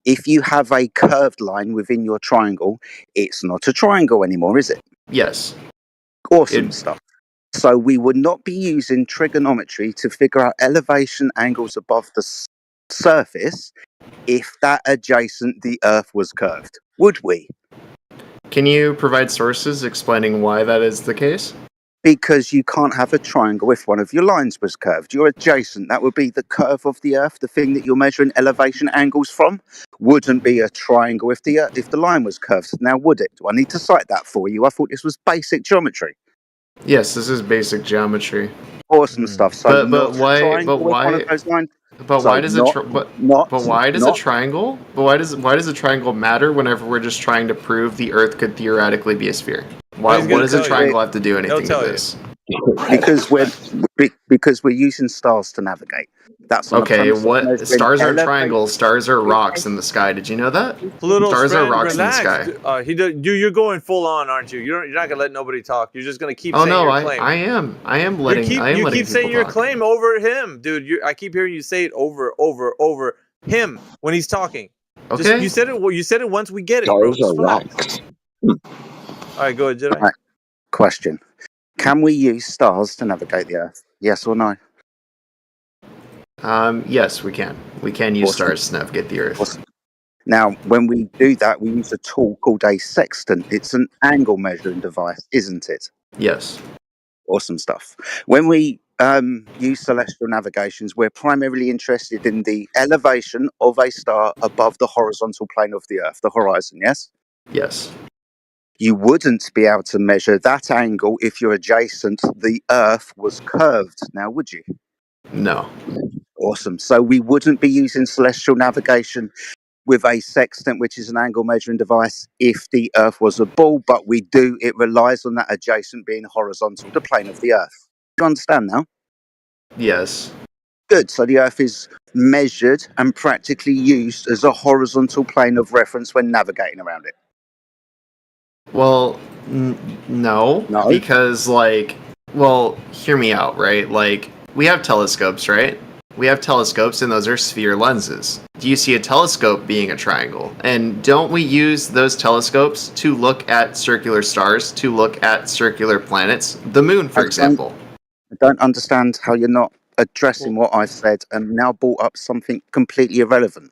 if you have a curved line within your triangle, it's not a triangle anymore, is it? Yes. Awesome stuff. So we would not be using trigonometry to figure out elevation angles above the surface if that adjacent the Earth was curved, would we? Can you provide sources explaining why that is the case? Because you can't have a triangle if one of your lines was curved. You're adjacent. That would be the curve of the Earth. The thing that you're measuring elevation angles from wouldn't be a triangle if the line was curved. Now, would it? Do I need to cite that for you? I thought this was basic geometry. Yes, this is basic geometry. Awesome stuff. So, But why? triangle But with one why? of those lines. But So why does not, but why does a triangle? But why does a triangle matter whenever we're just trying to prove the Earth could theoretically be a sphere? Why? He's What gonna does a tell you. triangle have to do anything He'll with tell this? Because we're using stars to navigate. That's on the Okay, premise of what measuring stars are elevation. triangles? Stars are rocks in the sky. Did you know that? Pluto's Stars are friend, rocks relax. in the sky. Dude, you're going full on, aren't you? You're not gonna let nobody talk. You're just gonna keep Oh saying no, your claim. I am letting You keep saying people your talk. claim over him, dude. I keep hearing you say it over him when he's talking. Just, Okay. you said it. You said it once. We get it, bro. Stars are Just relax. rocks. All right, go ahead, Jedi. Right. Question: can we use stars to navigate the Earth? Yes or no? Yes, we can. We can use Awesome. stars to navigate the Earth. Awesome. Now, when we do that, we use a tool called a sextant. It's an angle measuring device, isn't it? Yes. Awesome stuff. When we use celestial navigations, we're primarily interested in the elevation of a star above the horizontal plane of the Earth, the horizon, yes? Yes. You wouldn't be able to measure that angle if you're adjacent, the Earth was curved, now would you? No. Awesome. So we wouldn't be using celestial navigation with a sextant, which is an angle measuring device, if the Earth was a ball, but we do. It relies on that adjacent being horizontal, the plane of the Earth. Do you understand now? Yes. Good. So the Earth is measured and practically used as a horizontal plane of reference when navigating around it. Well, no, because hear me out, right? Like, we have telescopes, right? We have telescopes, and those are sphere lenses. Do you see a telescope being a triangle? And don't we use those telescopes to look at circular stars, to look at circular planets? The moon, for example. I don't understand how you're not addressing what I've said and now brought up something completely irrelevant.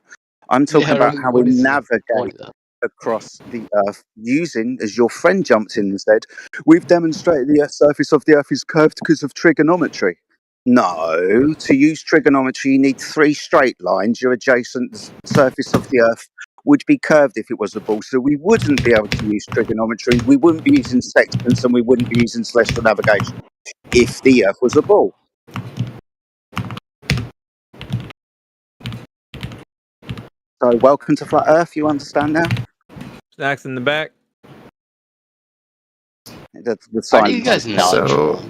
I'm talking about how we navigate across the Earth using, as your friend jumped in and said, we've demonstrated the surface of the Earth is curved because of trigonometry. No, to use trigonometry, you need 3 straight lines. Your adjacent surface of the Earth would be curved if it was a ball. So we wouldn't be able to use trigonometry. We wouldn't be using sextants, and we wouldn't be using celestial navigation if the Earth was a ball. So welcome to Flat Earth. You understand now? Snacks in the back. The How do you guys know?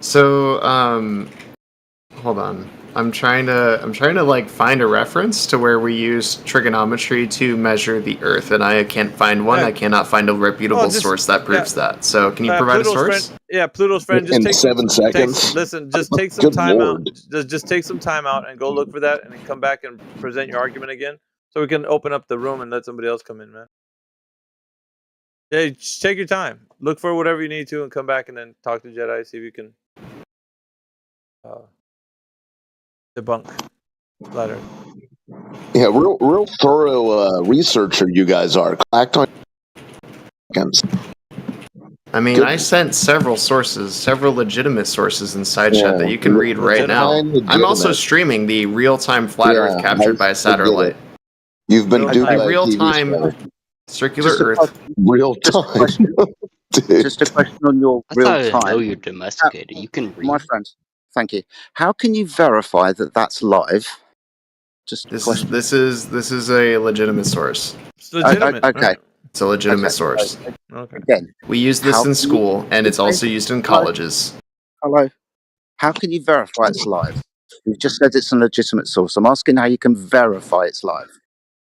So, hold on. I'm trying to like find a reference to where we use trigonometry to measure the Earth, and I can't find one. I cannot find a reputable source that proves that. So, can you provide Pluto's a source? Friend, Pluto's friend. Just In take 7 seconds. Listen, just take some Good time Lord. out. Just take some time out and go look for that, and then come back and present your argument again, so we can open up the room and let somebody else come in, man. Yeah, just take your time. Look for whatever you need to, and come back and then talk to Jedi. See if you can debunk Flat Earth. Yeah, real thorough researcher you guys are. Act on. I mean, I sent several sources, several legitimate sources in SideChat that you can read right now. I'm also streaming the real-time Flat Earth captured by a satellite. You've been doing the that real-time circular Earth. Real time. Just a question on your I real thought I didn't know time. you're domesticated. You can read. My friend, thank you. How can you verify that that's live? Just a This question. is a legitimate source. It's legitimate. Okay. Right? It's a legitimate Okay. source. Okay. Again, We use this how in can school, and it's also used in colleges. Hello. How can you verify it's live? You've just said it's a legitimate source. I'm asking how you can verify it's live.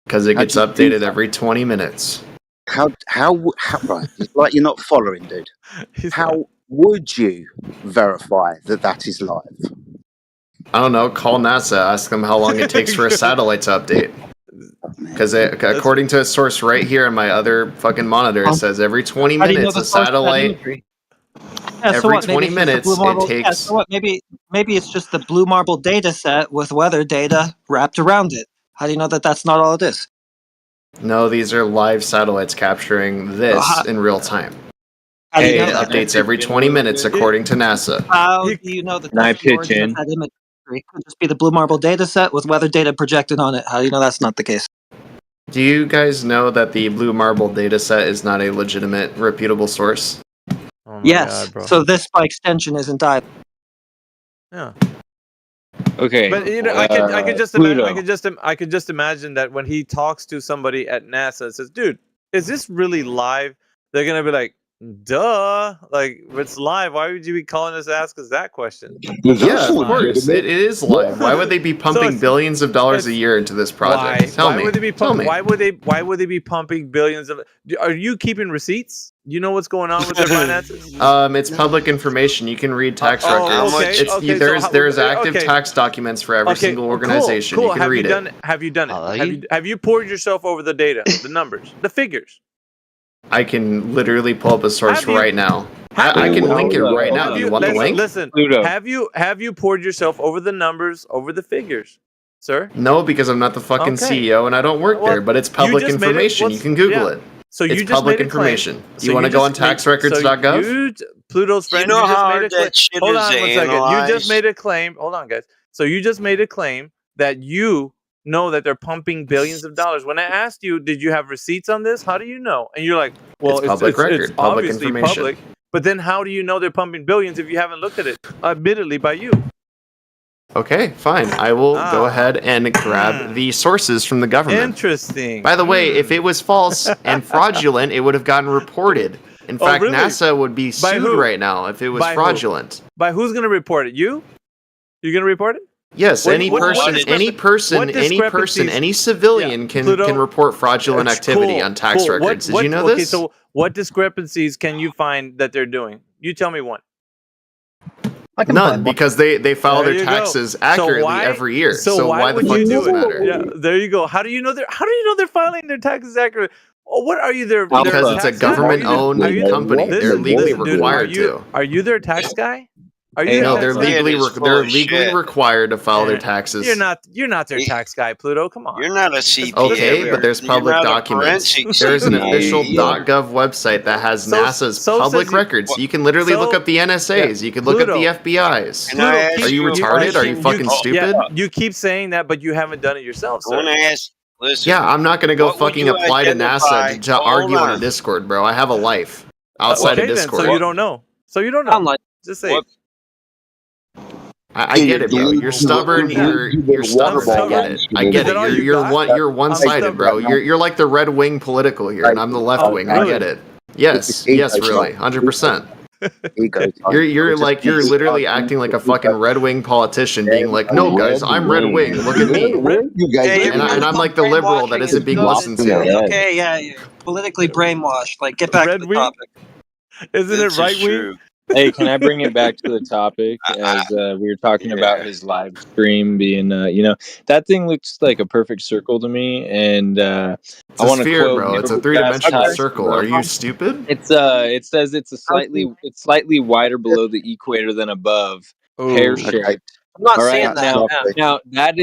Because it How gets do you do updated that? every 20 minutes. How right? It's like you're not following, dude. How would you verify that that is live? I don't know, call NASA, ask them how long it takes for a satellite to update. Because according to a source right here on my other fucking monitor, it says every 20 How do you know minutes the a source of that satellite. imagery? Yeah, so Every what? Maybe 20 it's just the minutes Blue Marble. it takes. Yeah, so what? Maybe it's just the Blue Marble data set with weather data wrapped around it. How do you know that that's not all it is? No, these are live satellites capturing this in real time. How do you Hey, know that? updates every 20 minutes according to NASA. How do you know that Can I that's the pitch origin of in? that imagery? It could just be the blue marble data set with weather data projected on it. How do you know that's not the case? Do you guys know that the Blue Marble dataset is not a legitimate, reputable source? Oh my Yes. God, bro. So this by extension isn't either. Yeah. Okay. But you know, I could just Pluto. I could just imagine that when he talks to somebody at NASA and says, "Dude, is this really live?" They're gonna be like, "Duh! Like, if it's live, why would you be calling us to ask us that question?" Yeah, of course. It is live. Why would they be pumping it's- billions of dollars a year into this project? Tell Why me. would they be Tell pumping? me. Why would they be pumping billions of? Are you keeping receipts? You know what's going on with their finances? It's public information. You can read tax Oh, records. okay, It's, okay, so there's how- active okay. tax documents for every single organization. Cool. You can Have read you done it. it? Have you done it? Are Have you poured yourself over the data, the numbers, the figures? I can literally pull up a source Have you- right now. have I you- can link it right now. Have Do you want the link? Listen, Pluto. have you poured yourself over the numbers, over the figures, sir? No, because I'm not the fucking Okay. CEO and I don't work Well, there, but it's you public just made it- information. what's- You can Google yeah. it. So you It's just public made a claim. information. So You want to go on just made- taxrecords.gov? So you, Pluto's friend, know you just how made a hard claim. that shit Hold is on to 1 second. You analyze? just made a claim. Hold on, guys. So you just made a claim that you know that they're pumping billions of dollars. When I asked you, did you have receipts on this? How do you know? And you're like, well, It's public record, it's public obviously information. public. But then how do you know they're pumping billions if you haven't looked at it? Admittedly, by you. Okay, fine. I will go ahead and grab the sources from the government. Interesting. By the way, if it was false and fraudulent, it would have gotten reported. In Oh, fact, really? NASA would be By sued who? right now if it was By who? fraudulent. By who's going to report it? You? You're going to report it? Yes, What- any what- what person, discrepan- any what person, discrepancies- any civilian can report fraudulent That's activity cool, on tax cool. records. Did What- you know okay, this? so what discrepancies can you find that they're doing? You tell me one. None, because they file There their you go. taxes So accurately why- every year. So why the would fuck you does do it it? matter? Yeah, there you go. How do you know they're filing their taxes accurately? Oh, what are you their? Because their it's a tax guy? government-owned Are you their- company. They're Listen, legally dude, required to. Are you their tax guy? Are you? Hey, their no, tax they're guy? legally required to file their taxes. You're not their tax guy, Pluto. Come on. You're not a CPA. Okay, but there's You're public not a documents. forensic There's an CPA. official .gov website that has So- NASA's so public says you- records. You can literally so- look up the NSAs. yeah, You can look Pluto. up the FBI's. Can I ask Are you you a retarded? Are you question? fucking stupid? Yeah, you keep saying that, but you haven't done it yourself, I want sir. to ask. Listen. Yeah, I'm not gonna go What would fucking you apply to identify- NASA to Hold argue on a on. Discord, bro. I have a life outside okay, of then, Discord. so you don't know. So you don't know. Just say. it. I get it, bro. You're stubborn. You're stubborn. I get it. I get Is that all it. you You're got? one. You're one-sided, stubborn. bro. You're like the red wing political here, and I'm the left wing. I get it. Yes, yes, really, 100%. You're literally acting like a fucking red wing politician, being like, "No, guys, I'm red wing. Look at me." And I'm like the liberal that isn't being listened to. Okay, yeah, you're politically brainwashed. Like, get back to the topic. Isn't it right wing? Hey, can I bring it back to the topic as we were talking about his live stream being, that thing looks like a perfect circle to me, and I It's a want to sphere, quote bro. It's a Neil three-dimensional deGrasse Tyson. circle. Are you stupid? It's it says it's slightly wider below the equator than above, pear shaped. I'm not All right, saying that. now that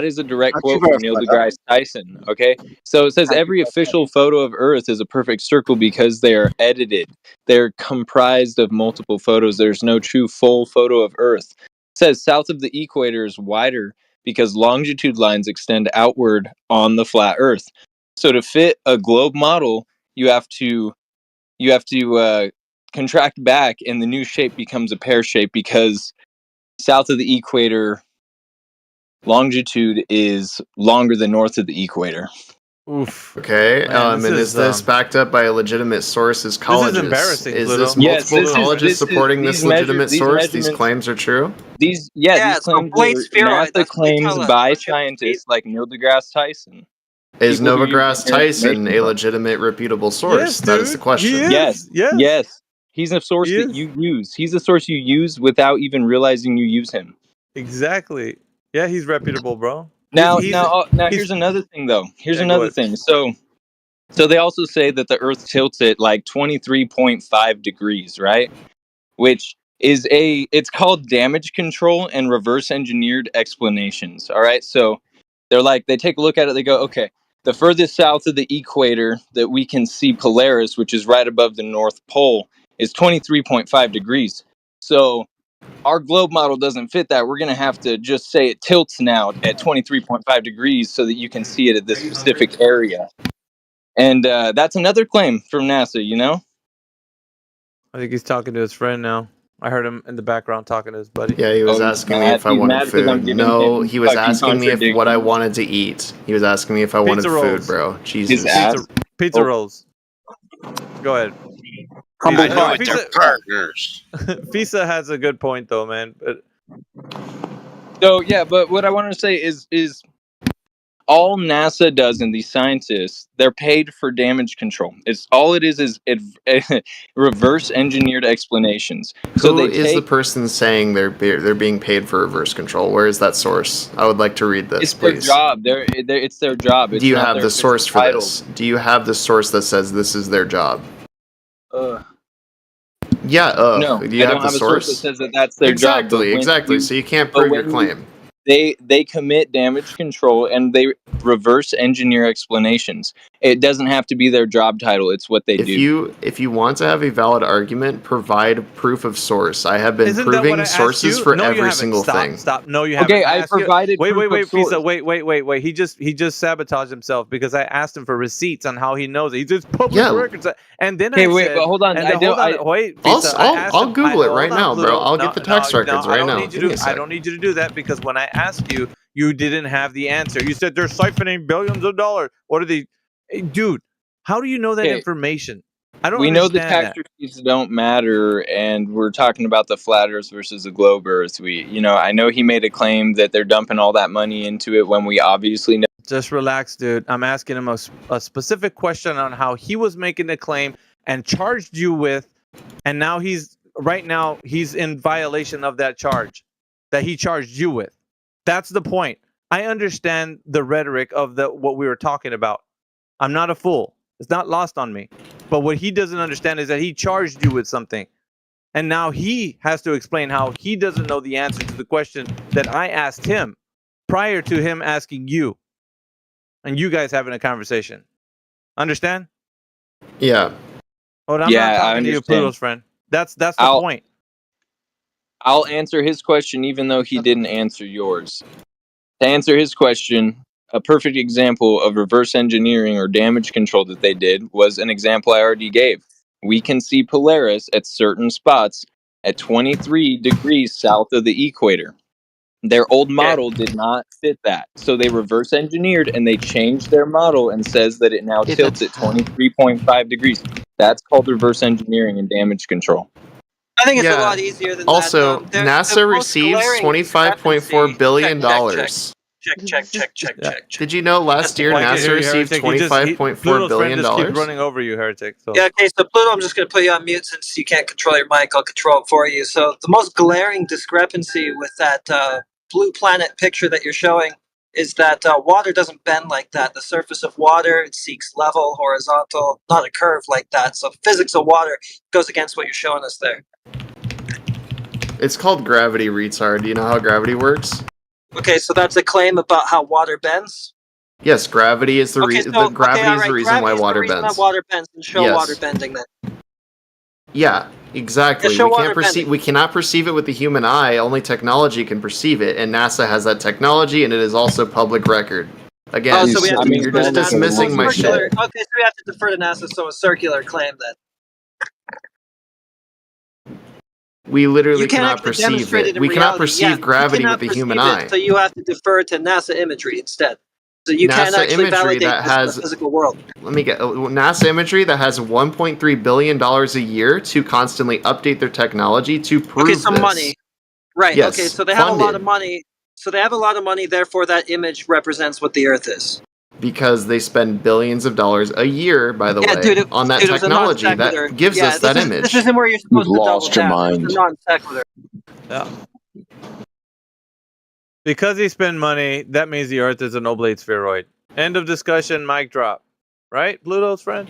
is a direct Not quote too from Neil deGrasse Tyson. Okay, so it says every official photo of Earth is a perfect circle because they are edited. They're comprised of multiple photos. There's no true full photo of Earth. It says south of the equator is wider because longitude lines extend outward on the flat Earth. So to fit a globe model, you have to contract back, and the new shape becomes a pear shape because south of the equator longitude is longer than north of the equator. Oof. Okay, Man, and this is is, this backed up by a legitimate source? Is colleges? embarrassing, Is Pluto. this Yes, multiple this is- colleges this is- supporting this these measure- legitimate these source? These measurements- claims are true. These it's claims complete are spheroid. NASA That's what they claims tell us. by Look at the scientists like Neil deGrasse Tyson. Is People who Nova use Grass their Tyson information. a legitimate, reputable source? Yes, That is the dude. question. He is. Yes, Yes. yes. He's a source He that is. you use. He's a source you use without even realizing you use him. Exactly. Yeah, he's reputable, bro. Now, He's- here's another thing, though. Here's Yeah, go another ahead. thing. So they also say that the Earth tilts at like 23.5 degrees, right? Which is it's called damage control and reverse engineered explanations. All right. So they take a look at it. They go, okay, the furthest south of the equator that we can see Polaris, which is right above the North Pole, is 23.5 degrees. So our globe model doesn't fit that. We're going to have to just say it tilts now at 23.5 degrees so that you can see it at this specific area. And that's another claim from NASA, you know? I think he's talking to his friend now. I heard him in the background talking to his buddy. Yeah, he was asking me if I wanted food. No, he was asking me if what I wanted to eat. He was asking me if I wanted Pizza food, rolls. bro. Jesus. Pizza rolls. Go ahead. I know it, they're partners. Fisa has a good point though, man. But So yeah, but what I wanted to say is all NASA does, and these scientists, they're paid for damage control. It's all it is reverse engineered explanations. So Who they is the person saying they're being paid for reverse control? Where is that source? I would like to read this, it's please. their job. It's their job. It's Do you not have their the source for title. this? Do you have the source that says this is their job? Yeah, No, do you I have don't the have a source that source? says that that's their job. But when Exactly. So you can't but prove your when claim. They commit damage control and they reverse engineer explanations. It doesn't have to be their job title. It's what they do. If you want to have a valid argument, provide proof of source. I have been isn't that what I proving asked sources you? for No, you every haven't. single Stop, thing. Stop. No, you haven't. Okay, I asked you- provided Wait, proof of Fisa. source. Wait. He just sabotaged himself because I asked him for receipts on how he knows it. He just public Yeah. records, and then Okay, I wait, said, but hold on. and I then, don't- hold on. I- Wait, I'll Fisa, I asked I'll him- Google it hold right on, now, Pluto. bro. I'll get the tax records right I don't now. need you Give me a to. I sec. don't need you to do that because when I asked you, you didn't have the answer. You said they're siphoning billions of dollars. What are they, Hey, dude? How do you know that Okay. information? I don't We know the understand tax that. receipts don't matter, and we're talking about the flat Earth versus the globe Earth. I know he made a claim that they're dumping all that money into it when we obviously know. Just relax, dude. I'm asking him a specific question on how he was making the claim and charged you with, and now he's in violation of that charge that he charged you with. That's the point. I understand the rhetoric of what we were talking about. I'm not a fool. It's not lost on me. But what he doesn't understand is that he charged you with something. And now he has to explain how he doesn't know the answer to the question that I asked him prior to him asking you. And you guys having a conversation. Understand? Yeah. Oh, I'm Yeah, not I talking to you, understand. Pluto's friend. That's the I'll- point. I'll answer his question even though he didn't answer yours. To answer his question, a perfect example of reverse engineering or damage control that they did was an example I already gave. We can see Polaris at certain spots at 23 degrees south of the equator. Their old model did not fit that. So they reverse engineered and they changed their model and says that it now tilts at 23.5 degrees. That's called reverse engineering and damage control. I think it's a Yeah. lot easier than Also, that. The NASA most receives glaring $25.4 billion. Check. Did you know last year Why can't NASA you, received Heretic? He just- $25.4 Pluto's friend billion? just keeps running over you, Heretic. So. Yeah, okay, so Pluto, I'm just going to put you on mute since you can't control your mic. I'll control it for you. So the most glaring discrepancy with that blue planet picture that you're showing is that water doesn't bend like that. The surface of water, it seeks level, horizontal, not a curve like that. So physics of water goes against what you're showing us there. It's called gravity, retard. Do you know how gravity works? Okay, so that's a claim about how water bends? Yes, gravity is the Okay, reason. so, Gravity is the reason why gravity is the water reason bends. that water bends, and show Yes. water bending then. Yeah, exactly. Yeah, show We water can't perceive. bending. We cannot perceive it with the human eye. Only technology can perceive it, and NASA has that technology, and it is also public record. Again, Oh, so we have to you're defer just to NASA. dismissing So my circular- shit. Okay, so we have to defer to NASA, so a circular claim then. We literally You can't cannot actually perceive demonstrate it. in We cannot reality. perceive Yeah, gravity you with cannot the human perceive eye. it, so you have to defer to NASA imagery instead. So you can't NASA actually imagery validate that this in has the physical world. Let me get NASA imagery that has $1.3 billion a year to constantly update their technology to prove Okay, so this. money. Right, Yes, okay, so they have a lot funded. of money. So they have a lot of money, therefore that image represents what the Earth is. Because they spend billions of dollars a year, by the Yeah, way, dude, on that dude, it was a technology non-sequitur. that gives Yeah, us that this image. isn't where you're supposed You've to double lost your tap. mind. It's a non-sequitur. Yeah. Because they spend money, that means the Earth is an oblate spheroid. End of discussion, mic drop. Right, Pluto's friend?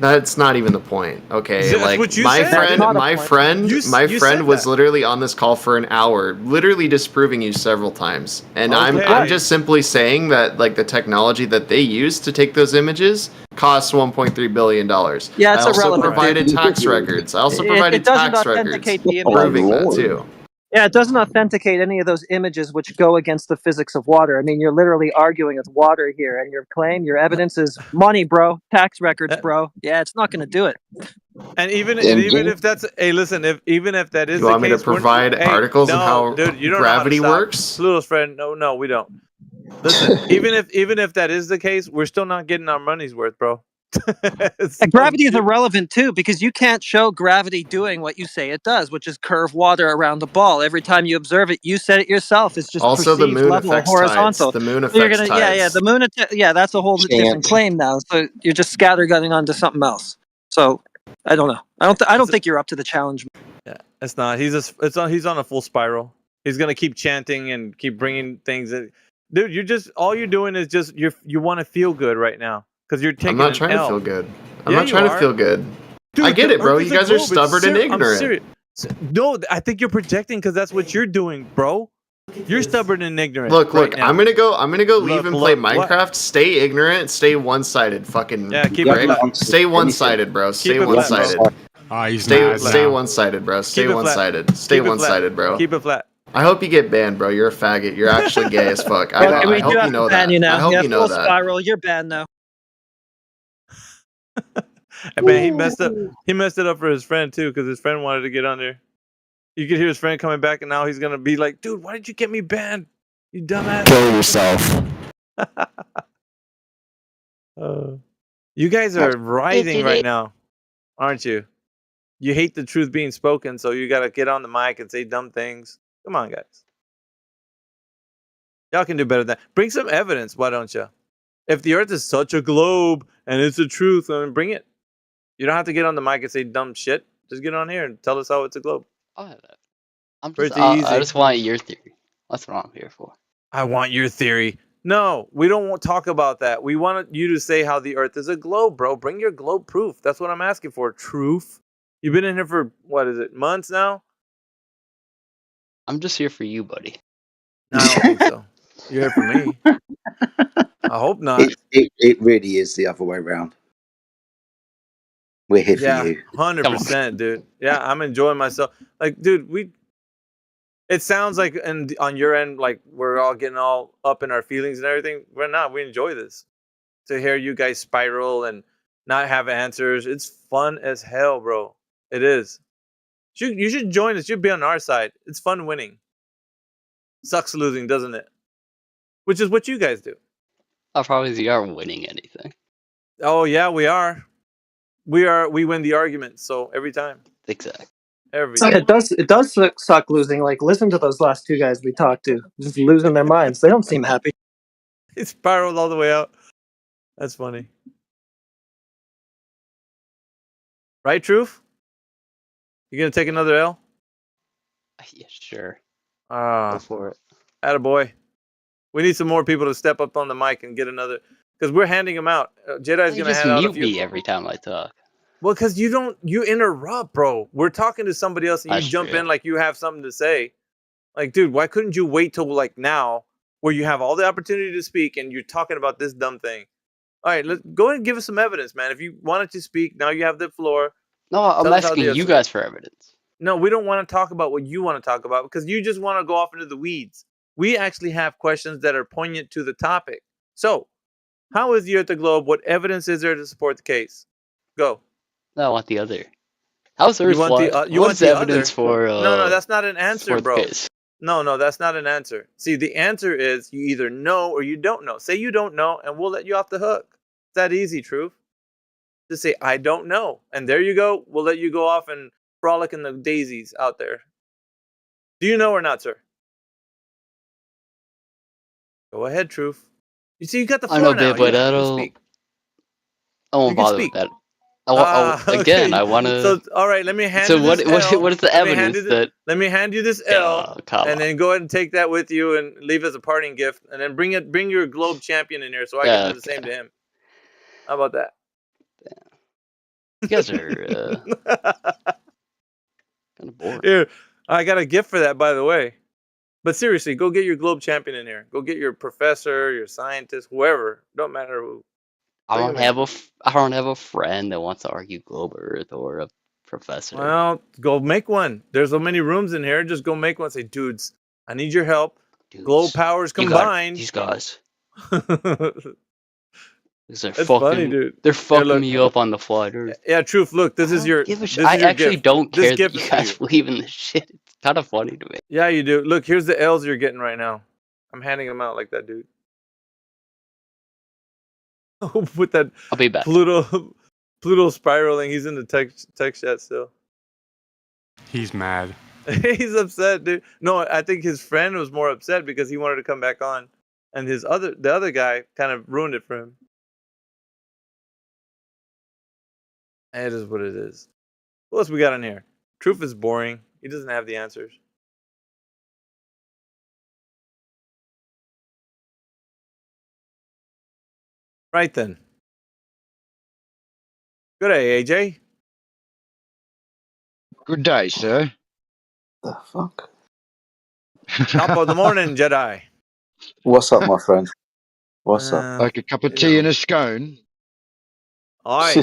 That's not even the point. Okay, That's like what you my said. friend, That's not a my point. friend, You my said friend was that. literally on this call for an hour, literally disproving you several times. And I'm Okay. just simply saying that like the technology that they use to take those images costs 1.3 billion dollars. Yeah, it's I also irrelevant. provided tax records. I also provided It doesn't tax records authenticate the image. proving that too. Yeah, it doesn't authenticate any of those images which go against the physics of water. I mean, you're literally arguing with water here, and your claim, your evidence is money, bro, tax records, bro. Yeah, it's not going to do it. And even if that's listen, even if that is You the want me to case, we're- provide hey, articles on no, how dude, you don't gravity know how to works? stop. Pluto's friend, no, we don't. Listen, even if that is the case, we're still not getting our money's worth, bro. And gravity is irrelevant too, because you can't show gravity doing what you say it does, which is curve water around the ball. Every time you observe it, you said it yourself. It's just Also, the perceived moon level, affects horizontal. tides. The moon So you're affects gonna, tides. the moon. Yeah, that's a whole different claim now. So you're just scattergunning onto something else. So I don't know. I don't think you're up to the challenge. Yeah, it's not. He's on a full spiral. He's gonna keep chanting and keep bringing things. Dude, all you're doing is just you want to feel good right now because you're taking. I'm not an trying L. to feel good. I'm Yeah, not you trying to are. feel good. Dude, I get the it, bro. Earth You is a guys are globe. It's stubborn and I'm ignorant. serious. No, I think you're projecting because that's what you're doing, bro. You're stubborn and ignorant. Look, right now. I'm gonna go leave and play look, what? Minecraft. Stay ignorant. Stay one-sided. Fucking Yeah, keep it prick. flat. Stay one-sided, bro. Stay Keep it flat, bro. one-sided. He's Stay mad now. one-sided, bro. Stay Keep it flat. one-sided. Stay Keep it flat. one-sided, bro. Keep it flat. I hope you get banned, bro. You're a faggot. You're actually gay as fuck. Okay, I we hope do have you know to ban that. you now. I hope Yeah, you know full that. spiral. You're banned now. Man, he messed up. He messed it up for his friend too because his friend wanted to get on there. You could hear his friend coming back, and now he's gonna be like, "Dude, why did you get me banned? You dumbass." Kill yourself. You guys are writhing right now, aren't you? You hate the truth being spoken, so you gotta get on the mic and say dumb things. Come on, guys. Y'all can do better than that. Bring some evidence, why don't you? If the Earth is such a globe and it's the truth, then bring it. You don't have to get on the mic and say dumb shit. Just get on here and tell us how it's a globe. I'll have that. I Pretty just want your theory. That's what I'm here for. I want your theory. No, we don't want to talk about that. We want you to say how the Earth is a globe, bro. Bring your globe proof. That's what I'm asking for. Truth. You've been in here for, what is it, months now? I'm just here for you, buddy. I don't think so. You're here for me. I hope not. It really is the other way around. We're here Yeah, for you. 100%, dude. Yeah, I'm enjoying myself. Like, dude, it sounds like on your end, like we're all getting all up in our feelings and everything. We're not. We enjoy this. To hear you guys spiral and not have answers. It's fun as hell, bro. It is. You should join us. You'll be on our side. It's fun winning. Sucks losing, doesn't it? Which is what you guys do. I probably aren't winning anything. Oh yeah, we are. We win the argument. So every time. Exactly. Every So time. it does suck losing. Like, listen to those last two guys we talked to, just losing their minds. They don't seem happy. It spiraled all the way out. That's funny. Right, Truth? You gonna take another L? Yeah, sure. Go for it. Attaboy. We need some more people to step up on the mic and get another, because we're handing them out. Jedi's You gonna just hand out a mute few. me every time I talk. Well, because you interrupt, bro. We're talking to somebody else and you That's jump true. in like you have something to say. Like, dude, why couldn't you wait till like now, where you have all the opportunity to speak and you're talking about this dumb thing? All right, let's go ahead and give us some evidence, man. If you wanted to speak, now you have the floor. No, I'm Tell us how asking the- you guys for evidence. No, we don't want to talk about what you want to talk about because you just want to go off into the weeds. We actually have questions that are poignant to the topic. So, how is the Earth a globe? What evidence is there to support the case? Go. No, I want the other. How's Earth You want the flat? you What's want the the evidence other? for? No, that's not an answer, for the bro. case? No, that's not an answer. See, the answer is you either know or you don't know. Say you don't know, and we'll let you off the hook. It's that easy, Truth. Just say I don't know, and there you go. We'll let you go off and frolic in the daisies out there. Do you know or not, sir? Go ahead, Truth. You see, you got the I floor know, now. babe, but You I can don't. speak. I won't You can bother speak. with that. Again, I want to. So, all right, let me hand So you what? this L. What is the Let me hand evidence you that? Let me hand you this L, come and then go ahead and take that with you and leave as a parting gift, and then bring your globe champion in here so I can do the same to him. How about that? You guys are kind of boring. Here, I got a gift for that, by the way. But seriously, go get your globe champion in here. Go get your professor, your scientist, whoever. Don't matter who. I Bring don't him in. have a friend that wants to argue globe Earth or a professor. Well, go make one. There's so many rooms in here. Just go make one. Say, dudes, I need your help. Globe powers You got it. combined. These guys. They're That's fucking, funny, dude. They're fucking look. me up on the fly, dude. Yeah, truth. Look, this is your. Give a This shit. is I your actually gift. don't This care that gift you is guys for you. believe in this shit. It's kind of funny to me. Yeah, you do. Look, here's the L's you're getting right now. I'm handing them out like that, dude. With that I'll be back. Pluto spiraling. He's in the text chat still. He's mad. He's upset, dude. No, I think his friend was more upset because he wanted to come back on, and the other guy kind of ruined it for him. It is what it is. What else we got in here? Truth is boring. He doesn't have the answers. Right then. Good day, AJ. Good day, sir. The fuck? Top of the morning, Jedi. What's up, my friend? What's up? Like a cup of tea and a scone. Aye.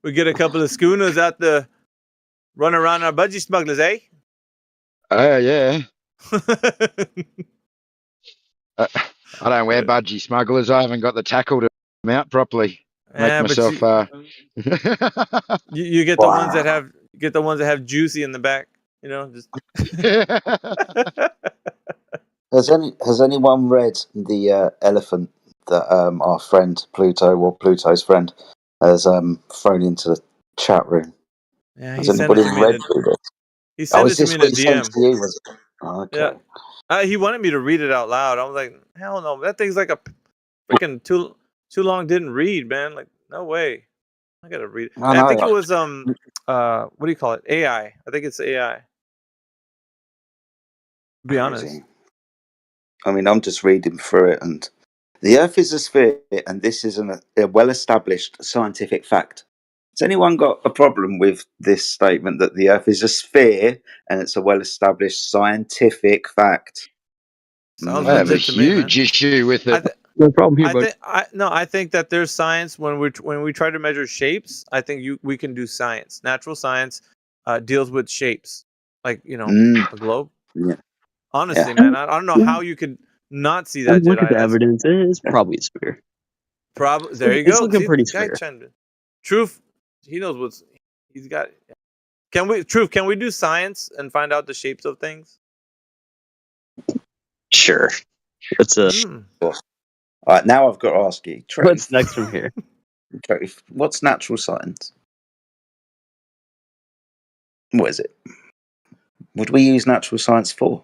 We get a couple of schooners out the run around our budgie smugglers, eh? Oh, yeah. I don't wear budgie smugglers. I haven't got the tackle to mount properly. Yeah, Make but myself. you get the ones that have juicy in the back. You know, just. Has anyone read the elephant that our friend Pluto, or Pluto's friend, has thrown into the chat room? Yeah, Has he sent anybody it to me. read through this? He sent it to this me in what a he sent DM. to you, was it? Oh, okay. Yeah, he wanted me to read it out loud. I was like, hell no, that thing's like a freaking too long. Didn't read, man. Like, no way. I gotta read it. I And I think know. it was what do you call it? AI. I think it's AI. To be honest. Crazy. I mean, I'm just reading through it, and the Earth is a sphere, and this is a well-established scientific fact. Has anyone got a problem with this statement that the Earth is a sphere and it's a well-established scientific fact? Sounds I have a legit to me, man. huge issue with it. No problem here, bud. I think that there's science when we try to measure shapes. I think we can do science. Natural science deals with shapes, like a globe. Yeah. Honestly, Yeah. man, I don't know how you could not see that. Look Jedi. at the evidence. It's probably a sphere. Probably there you It's go. looking See, pretty the guy spare. chimed in. Truth, he knows what's he's got. Can we do science and find out the shapes of things? Sure. What's All right, now I've got to ask you. Trey, what's next from here? Trey, what's natural science? What is it? What do we use natural science for?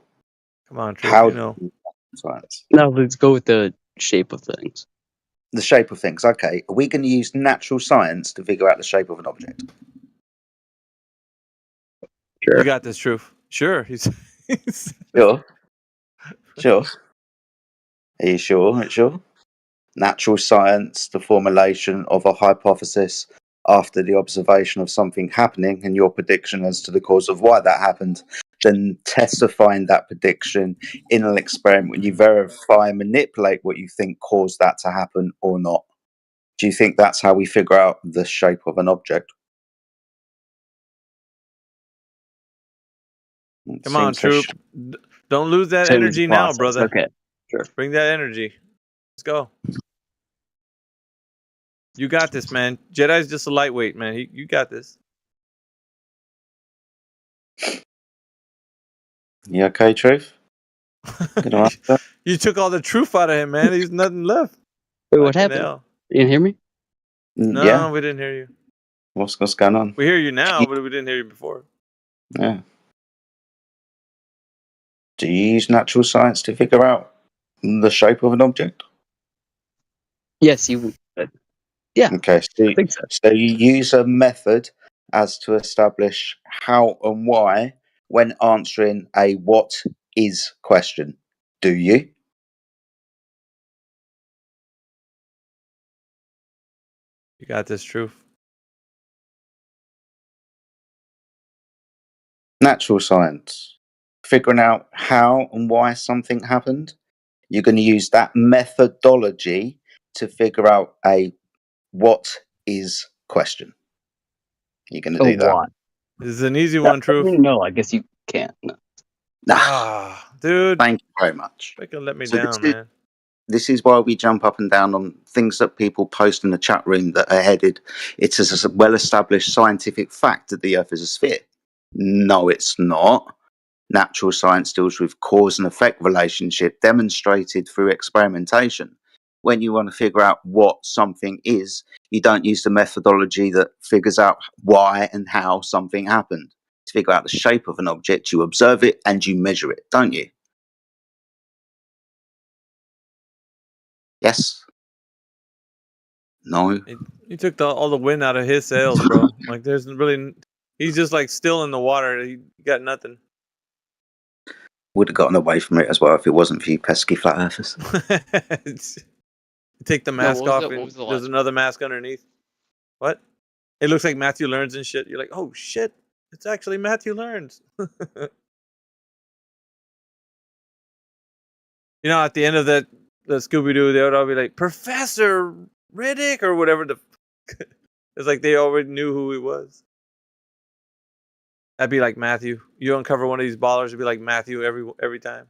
Come on, Truth, How you know. science? No, let's go with the shape of things. The shape of things. Okay. Are we going to use natural science to figure out the shape of an object? You got this, Truth. Sure. He's Sure. Sure. Are you sure? Sure. Natural science, the formulation of a hypothesis after the observation of something happening and your prediction as to the cause of why that happened, then testifying that prediction in an experiment when you verify and manipulate what you think caused that to happen or not. Do you think that's how we figure out the shape of an object? Come on, Troop. Don't lose that energy now, brother. Okay. Sure. Bring that energy. Let's go. You got this, man. Jedi's just a lightweight, man. You got this. You okay, Truth? You took all the truth out of him, man. There's nothing left. Wait, what Fucking happened? hell. You didn't hear me? No, Yeah. we didn't hear you. What's going on? We hear you now, but we didn't hear you before. Yeah. Do you use natural science to figure out the shape of an object? Yes, you. Yeah. Okay. I think so. So you use a method as to establish how and why when answering a what is question. Do you? You got this, Truth. Natural science. Figuring out how and why something happened. You're going to use that methodology to figure out a what is question. You're going to do that. This is an easy one, Truth. No, I guess you can't. No. Ah, dude. Thank you very much. Freaking let me So down, man. This is why we jump up and down on things that people post in the chat room that are headed. It's a well-established scientific fact that the Earth is a sphere. No, it's not. Natural science deals with cause and effect relationship demonstrated through experimentation. When you want to figure out what something is, you don't use the methodology that figures out why and how something happened. To figure out the shape of an object, you observe it and you measure it, don't you? Yes? No? He took all the wind out of his sails, bro. Like, there's really... He's just, like, still in the water. He got nothing. Would have gotten away from it as well if it wasn't for you pesky flat earthers. Take the mask off what and was the there's last another mask underneath. What? It looks like Matthew Learns and shit. You're like, oh shit, it's actually Matthew Learns. You know, at the end of the Scooby-Doo, they would all be like, Professor Riddick or whatever the... It's like they already knew who he was. That'd be like Matthew. You uncover one of these ballers, it'd be like Matthew every time.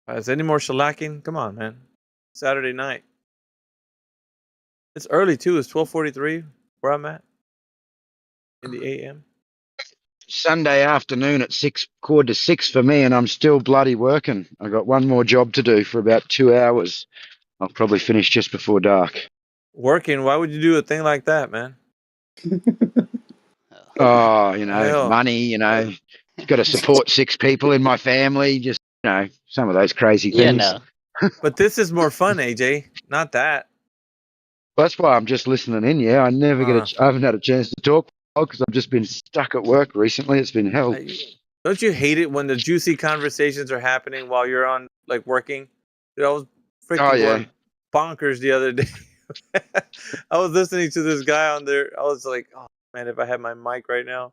Is there any more shellacking? Come on, man. Saturday night. It's early too. It's 12:43 where I'm at in the AM. Sunday afternoon at 6:45 for me, and I'm still bloody working. I got one more job to do for about 2 hours. I'll probably finish just before dark. Working? Why would you do a thing like that, man? Oh, you know, Hell. money, you know, got to support 6 people in my family, just, you know, some of those crazy things. But this is more fun, AJ. Not that. That's why I'm just listening in, yeah. I never I haven't had a chance to talk because I've just been stuck at work recently. It's been hell. Don't you hate it when the juicy conversations are happening while you're on, like, working? Dude, I was freaking going bonkers the other day. I was listening to this guy on there. I was like, oh, man, if I had my mic right now.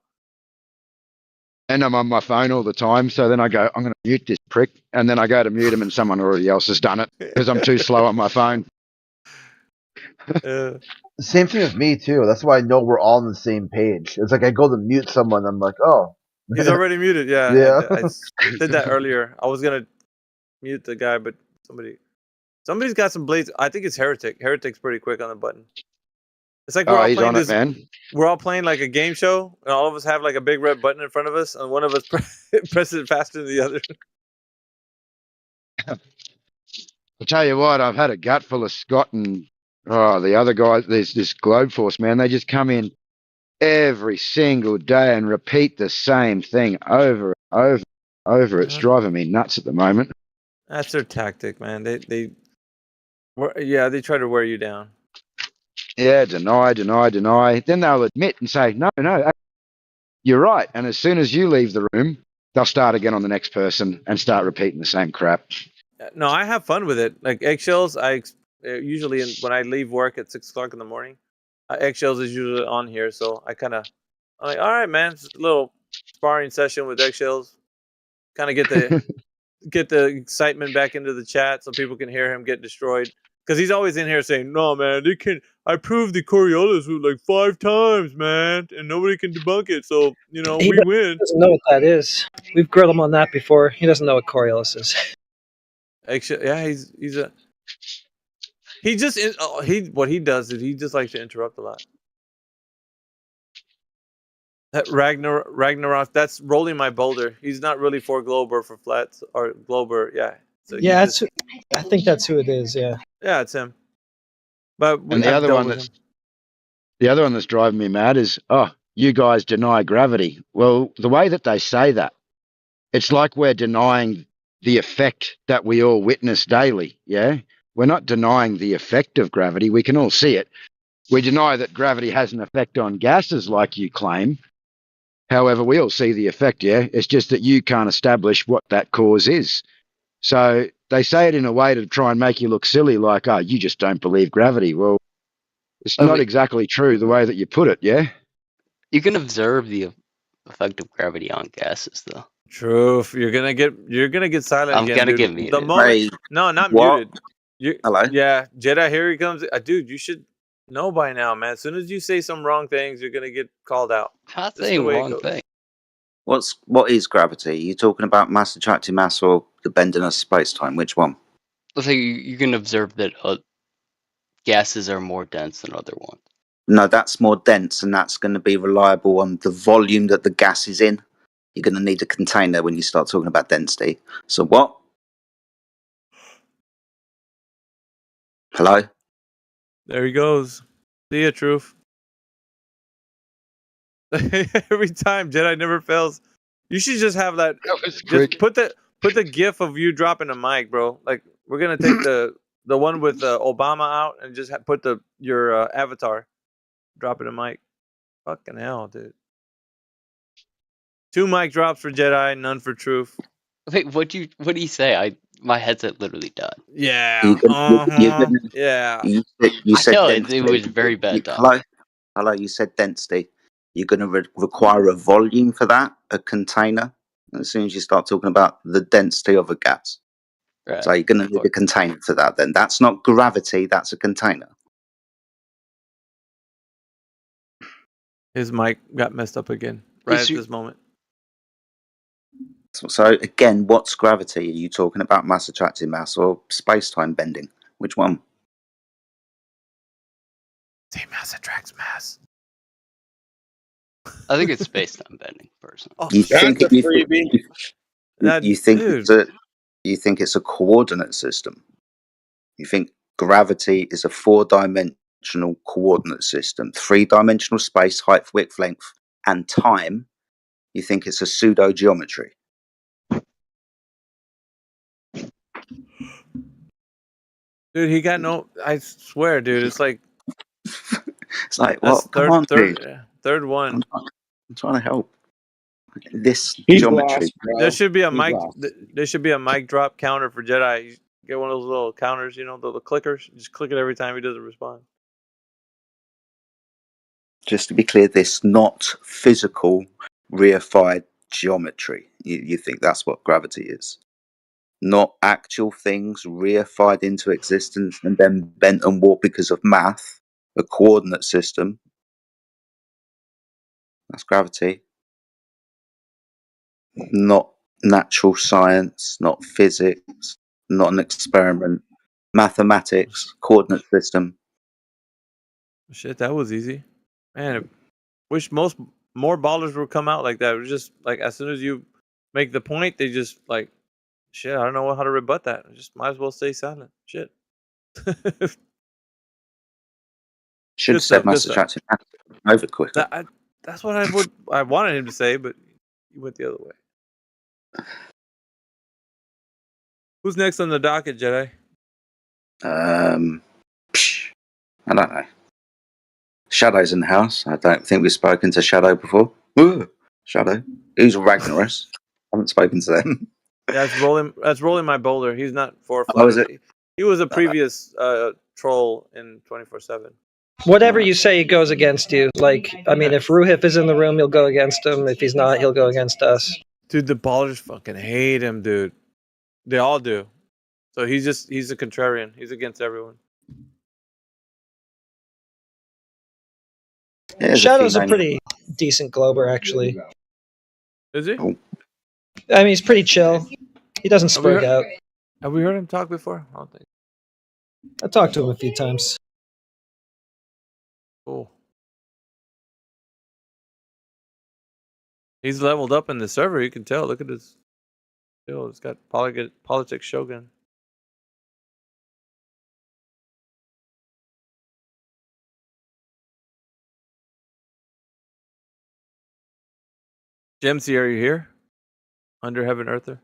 And I'm on my phone all the time, so then I go, I'm going to mute this prick, and then I go to mute him and someone already else has done it because I'm too slow on my phone. Same thing with me too. That's why I know we're all on the same page. It's like I go to mute someone, I'm like, oh. He's already muted, yeah. Yeah. I did that earlier. I was going to mute the guy, but somebody's got some blades. I think it's Heretic. Heretic's pretty quick on the button. It's like we're all he's playing on this, it, man. We're all playing like a game show, and all of us have like a big red button in front of us, and one of us presses it faster than the other. I'll tell you what, I've had a gut full of Scott and the other guys. There's this Globe Force, man. They just come in every single day and repeat the same thing over and over. It's driving me nuts at the moment. That's their tactic, man. They try to wear you down. Yeah, deny. Then they'll admit and say, no, you're right. And as soon as you leave the room, they'll start again on the next person and start repeating the same crap. No, I have fun with it. Like Eggshells, I usually when I leave work at 6 o'clock in the morning, Eggshells is usually on here. So I'm like, all right, man, it's a little sparring session with Eggshells. Kind of get the excitement back into the chat so people can hear him get destroyed. Because he's always in here saying, no, man, I proved the Coriolis like 5 times, man, and nobody can debunk it. So, we win. He doesn't know what that is. We've grilled him on that before. He doesn't know what Coriolis is. Yeah, what he does is he just likes to interrupt a lot. That Ragnarok, that's rolling my boulder. He's not really for Glober for flats or Glober, yeah. So yeah, I think that's who it is. Yeah. Yeah, it's him. But the other one that's driving me mad is, you guys deny gravity. Well, the way that they say that, it's like we're denying the effect that we all witness daily. Yeah, we're not denying the effect of gravity. We can all see it. We deny that gravity has an effect on gases, like you claim. However, we all see the effect. Yeah, it's just that you can't establish what that cause is. So they say it in a way to try and make you look silly, like, you just don't believe gravity. Well, It's Oh, not wait. exactly true the way that you put it, yeah? You can observe the effect of gravity on gases, though. Truth. You're gonna get silent I'm again, gonna dude. get The muted. moment, Hey, no, not what? muted. You, Hello? yeah, Jedi. Here he comes, dude. You should know by now, man. As soon as you say some wrong things, you're gonna get called out. I'm not This is the saying way it wrong goes. thing. What is gravity? Are you talking about mass attracting mass or the bending of space time? Which one? Let's say you can observe that gases are more dense than other ones. No, that's more dense, and that's going to be reliable on the volume that the gas is in. You're going to need a container when you start talking about density. So what? Hello? There he goes. See ya, Truth. Every time Jedi never fails. You should just have that. Just put the gif of you dropping a mic, bro. Like we're gonna take the one with Obama out and just put your avatar dropping a mic. Fucking hell, dude. 2 mic drops for Jedi, none for Truth. Wait, what do you say? My headset literally died. Yeah. Yeah. You said I know density. it was very bad. Hello. You said density. You're going to require a volume for that, a container. As soon as you start talking about the density of a gas, Right. so you're going to need a container for that. Then that's not gravity. That's a container. His mic got messed up again right at this moment. So again, what's gravity? Are you talking about mass attracting mass or space-time bending? Which one? Say mass attracts mass. I think it's space-time bending, personally. You think That's a you freebie. think it's a coordinate system? You think gravity is a 4-dimensional coordinate system, 3-dimensional space, height, width, length, and time? You think it's a pseudo geometry? Dude, he got no. I swear, dude. It's like. It's like, That's well, come on, dude. third one. I'm trying to help. This He's geometry. lost, bro. There should be a He's mic. lost. There should be a mic drop counter for Jedi. You get one of those little counters, you know, the little clickers. Just click it every time he doesn't respond. Just to be clear, this not physical reified geometry. You think that's what gravity is? Not actual things reified into existence and then bent and warped because of math, a coordinate system. That's gravity. Not natural science, not physics, not an experiment. Mathematics, coordinate system. Shit, that was easy. Man, I wish more ballers would come out like that. It was just like as soon as you make the point, they just like, shit, I don't know how to rebut that. I just might as well stay silent. Shit. Should have said mass attracting over quicker. That's what I wanted him to say, but he went the other way. Who's next on the docket, Jedi? I don't know. Shadow's in the house. I don't think we've spoken to Shadow before. Ooh, Shadow. Who's Ragnaros? I haven't spoken to them. Yeah, that's rolling my boulder. He's not 4 Oh, is it? He was a previous troll in 24/7. Whatever you say goes against you. Like, I mean, if Ruhif is in the room, you'll go against him. If he's not, he'll go against us. Dude, the ballers fucking hate him, dude. They all do. So he's a contrarian. He's against everyone. Shadow's a pretty decent Glober, actually. Is he? I mean, he's pretty chill. He doesn't spurg out. Have we heard him talk before? I don't think. I talked to him a few times. Cool. He's leveled up in the server. You can tell. Look at his. It's got politics Shogun. Gemsy, are you here? Under Heaven Earther?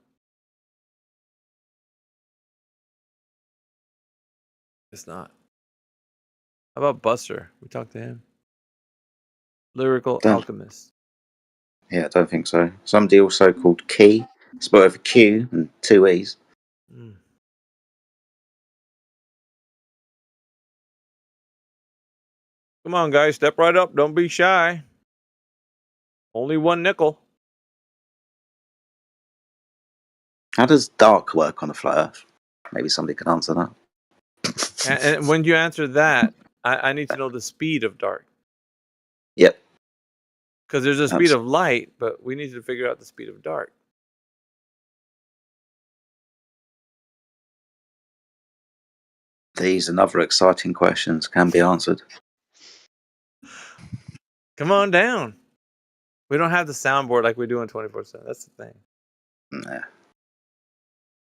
It's not. How about Buster? We talked to him. Lyrical Alchemist. Yeah, I don't think so. Somebody also called Key, spelled over Q and 2 E's. Come on, guys, step right up. Don't be shy. Only one nickel. How does dark work on a flat Earth? Maybe somebody could answer that. And when you answer that, I need to know the speed of dark. Yep. Because there's a speed of light, but we need to figure out the speed of dark. These and other exciting questions can be answered. Come on down. We don't have the soundboard like we do in 24/7. That's the thing. Nah.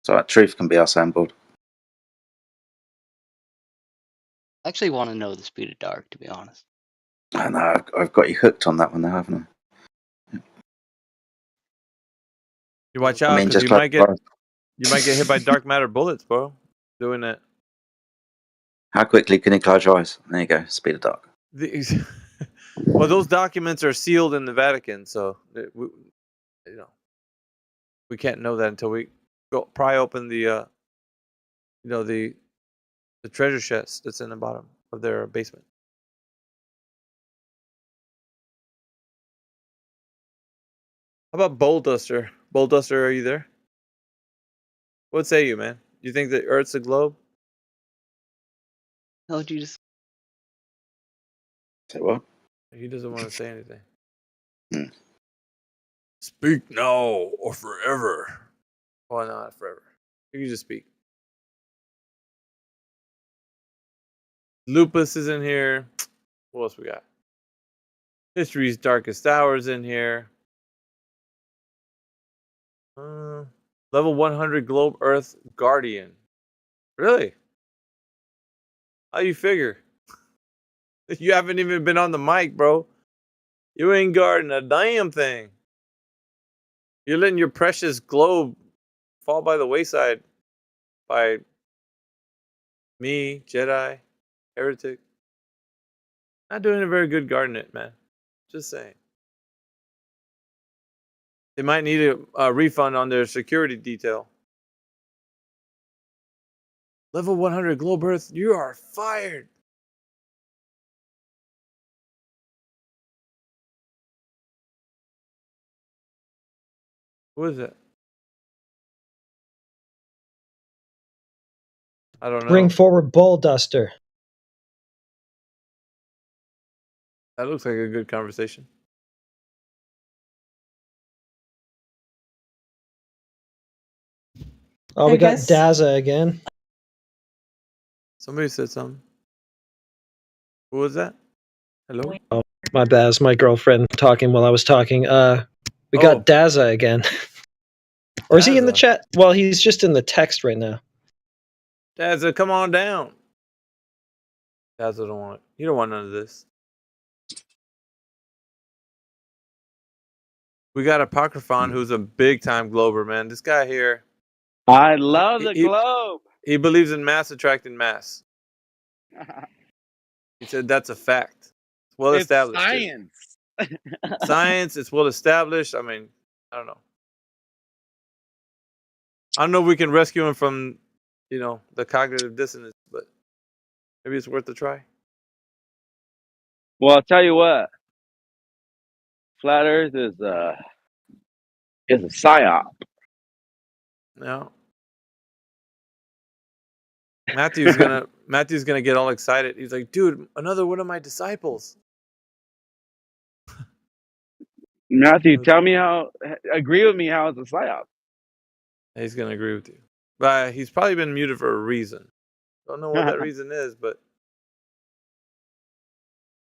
So truth can be our soundboard. I actually want to know the speed of dark, to be honest. I know, I've got you hooked on that one now, haven't I? You watch out, because you might get hit by dark matter bullets, bro. Doing that. How quickly can you close your eyes? There you go, speed of dark. Well, those documents are sealed in the Vatican, so we can't know that until we pry open the the treasure chest that's in the bottom of their basement. How about Bowl Duster? Bowl Duster, are you there? What say you, man? Do you think the Earth's a globe? No, Jesus. Say what? He doesn't want to say anything. Speak now or forever. Oh, no, not forever. You can just speak. Lupus is in here. What else we got? History's Darkest Hours in here. Level 100 Globe Earth Guardian. Really? How you figure? You haven't even been on the mic, bro. You ain't guarding a damn thing. You're letting your precious globe fall by the wayside by me, Jedi, heretic. Not doing a very good guarding it, man. Just saying. They might need a refund on their security detail. Level 100 Globe Earth, you are fired. Who is it? I don't know. Bring forward Bowl Duster. That looks like a good conversation. Oh, we got Daza again. Somebody said something. Who was that? Hello? Oh, my bad. It's my girlfriend talking while I was talking. We got Daza again. Or is he in the chat? Well, he's just in the text right now. Daza, come on down. Daza don't want it. You don't want none of this. We got Apocryphon, who's a big time glober, man. This guy here. I love the globe. He believes in mass attracting mass. He said that's a fact. It's well established. Science. Science, it's well established. I mean, I don't know. I don't know if we can rescue him from, the cognitive dissonance, but maybe it's worth a try. Well, I'll tell you what. Flat Earth is a psyop. No. Matthew's gonna get all excited. He's like, dude, another one of my disciples. Matthew, agree with me how it's a psyop. He's gonna agree with you. But he's probably been muted for a reason. Don't know what that reason is, but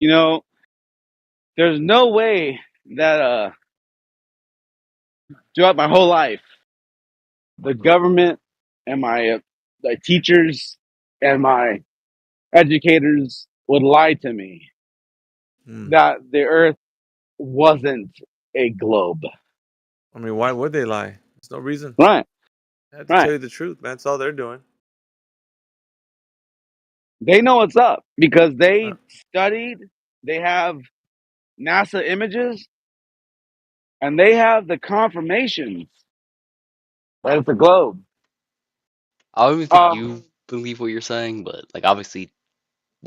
there's no way that throughout my whole life, the government and my teachers and my educators would lie to me that the Earth wasn't a globe. I mean, why would they lie? There's no reason. Right. I have to tell you the truth, man. That's all they're doing. They know what's up because they studied, they have NASA images, and they have the confirmations that it's a globe. I don't even think you believe what you're saying, but obviously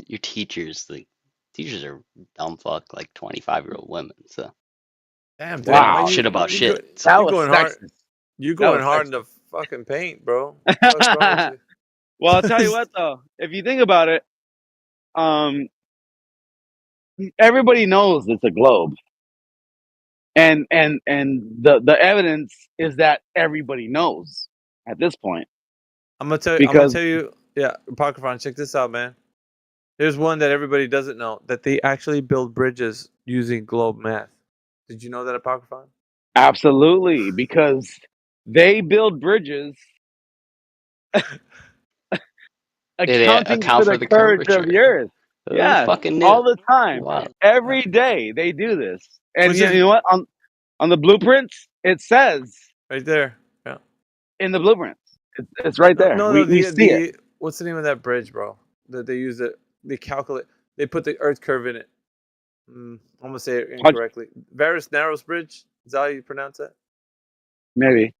your teachers teachers are dumb fuck like 25-year-old women. So Damn, dude. they don't know Wow. shit about You shit. go- So you going hard. You going hard in the fucking paint, bro. What's wrong with you? Well, I'll tell you what though. If you think about it, everybody knows it's a globe, and the evidence is that everybody knows at this point. I'm gonna tell Because you. Yeah, Apocryphon, check this out, man. Here's one that everybody doesn't know: that they actually build bridges using globe math. Did you know that, Apocryphon? absolutely, because they build bridges they accounting account for for the the curvature of the curvature. earth. Who Yeah, fucking all knew? the time, Wow. every day they do this. And Which you is- know what? On the blueprints, it says Right there. Yeah. in the blueprints, it's right there. No, we see it. What's the name of that bridge, bro? That they use it. They calculate. They put the Earth curve in it. I'm gonna say it incorrectly. Varus Narrows Bridge. Is that how you pronounce that? Maybe.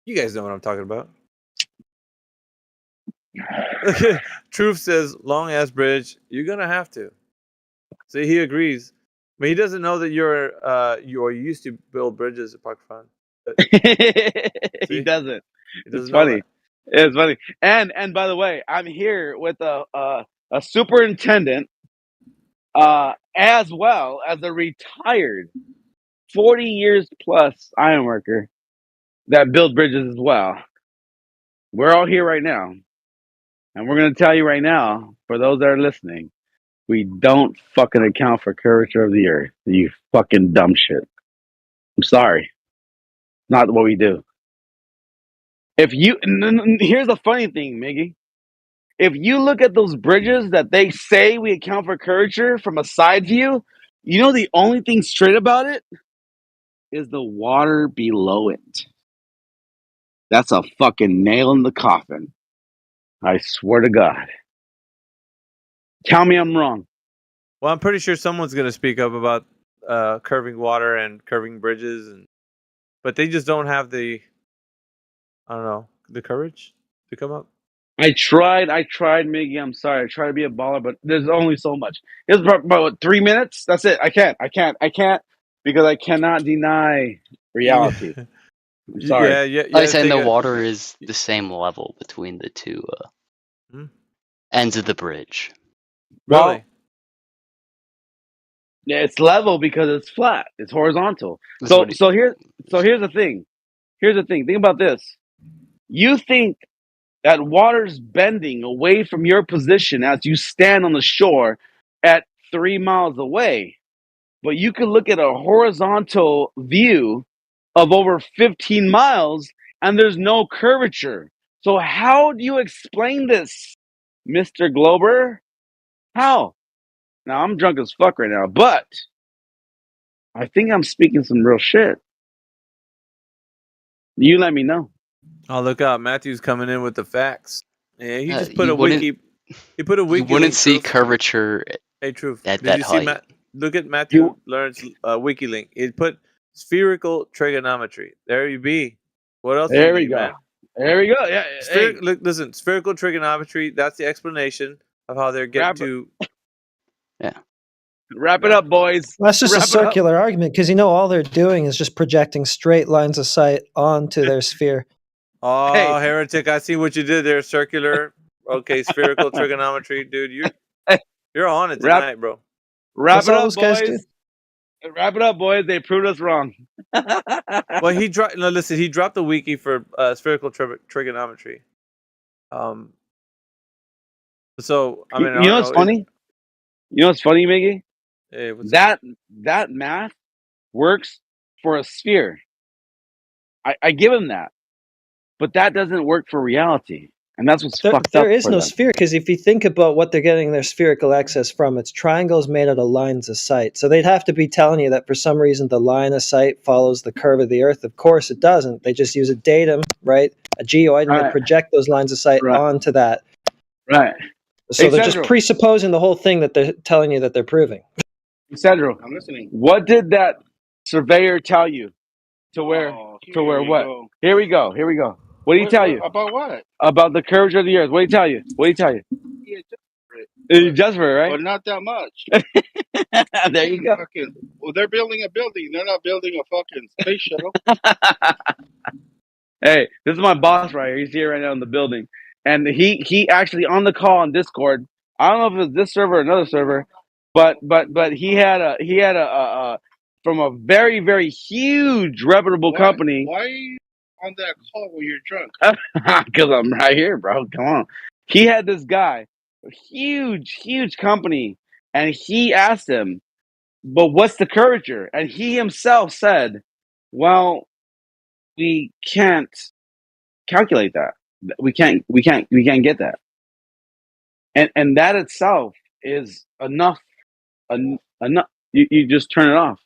You guys know what I'm talking about. Truth says, long ass bridge. You're gonna have to. See, he agrees, but he doesn't know that you used to build bridges, Apocryphon. He doesn't. He doesn't It's know funny. It's funny. And by the way, I'm here with a superintendent, as well as a retired 40 years plus ironworker that build bridges as well. We're all here right now, and we're going to tell you right now, for those that are listening, we don't fucking account for curvature of the earth. You fucking dumb shit. I'm sorry. Not what we do. If you, here's the funny thing, Miggy. If you look at those bridges that they say we account for curvature from a side view, you know the only thing straight about it is the water below it. That's a fucking nail in the coffin. I swear to God. Tell me I'm wrong. Well, I'm pretty sure someone's gonna speak up about curving water and curving bridges, but they just don't have the, I don't know, the courage to come up. I tried, Miggy. I'm sorry. I tried to be a baller, but there's only so much. It's about 3 minutes. That's it. I can't because I cannot deny reality. I'm sorry. Yeah. Like I said, the water is the same level between the two ends of the bridge. Well, yeah, it's level because it's flat. It's horizontal. That's So here's the thing. Here's the thing. Think about this. You think that water's bending away from your position as you stand on the shore at 3 miles away, but you could look at a horizontal view of over 15 miles and there's no curvature. So how do you explain this, Mr. Glober? How? Now I'm drunk as fuck right now, but I think I'm speaking some real shit. You let me know. Oh, look out! Matthew's coming in with the facts. Yeah, he just put you a wiki. He put a wiki. You wouldn't link, see Truth. curvature Hey, Truth. at Did that you see height. Look at Matthew Lawrence wiki link. It put spherical trigonometry. There you be. What else? There you we need, go. man? There we go. Yeah. Hey, Look, listen. Spherical trigonometry. That's the explanation of how they're getting to. wrap it up, boys. Well, that's just a Wrap it up. circular argument because all they're doing is just projecting straight lines of sight onto their sphere. Oh, heretic! I see what you did there. Circular. Okay, spherical trigonometry, dude. You're on it tonight, bro. Wrap That's it all up, those guys boys. Wrap it up, boys. They proved us wrong. Well, he dropped. No, listen. He dropped the wiki for spherical trigonometry. So I mean, you know what's funny? You know what's funny, Miggy? Hey, what's that math works for a sphere. I give him that, but that doesn't work for reality, and that's what's fucked up. There is for no them. sphere because if you think about what they're getting their spherical access from, it's triangles made out of lines of sight. So they'd have to be telling you that for some reason the line of sight follows the curve of the Earth. Of course, it doesn't. They just use a datum, right? A geoid, and they project those lines of sight onto that. Right. So Hey, they're Sandro. just presupposing the whole thing that they're telling you that they're proving. Sandro, I'm listening. what did that surveyor tell you? To where what? go. Here we go. What did he tell you? About what? About the curvature of the Earth. What did he tell you? He had just read it. Jasper, right? But not that much. There you go. Well, they're building a building. They're not building a fucking space shuttle. Hey, this is my boss right here. He's here right now in the building, and he actually on the call on Discord. I don't know if it's this server or another server, but he had a from a very very huge reputable company. Why are you on that call when you're drunk? Because I'm right here, bro. Come on. He had this guy, a huge company, and he asked him, "But what's the curvature?" And he himself said, "Well, we can't calculate that. We can't get that." And that itself is enough. Enough. You just turn it off.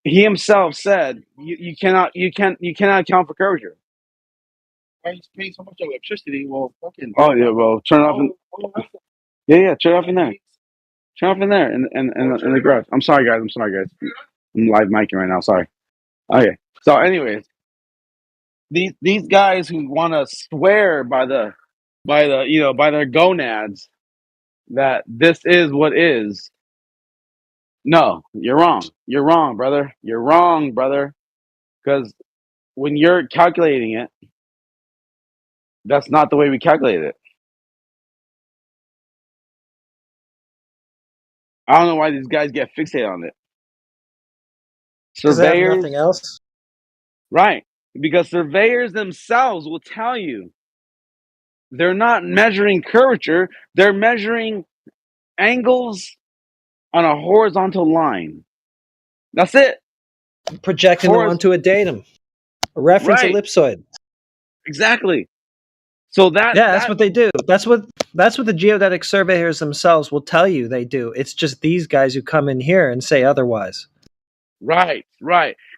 He himself said, "You cannot account for curvature." Why are you paying so much electricity? Well, fucking. Oh yeah, well, turn it off. Yeah, turn it off in there. Turn it off in there in the garage. I'm sorry, guys. I'm live micing right now. Sorry. Okay. So, anyways, these guys who want to swear by their gonads that this is what is. No, you're wrong. You're wrong, brother. You're wrong, brother. Because when you're calculating it, that's not the way we calculate it. I don't know why these guys get fixated on it. Does they have Surveyors, nothing else? right? Because surveyors themselves will tell you they're not measuring curvature; they're measuring angles on a horizontal line. That's it. Projecting them onto a datum, a reference ellipsoid. Exactly. So that's what they do. That's what the geodetic surveyors themselves will tell you they do. It's just these guys who come in here and say otherwise. Right.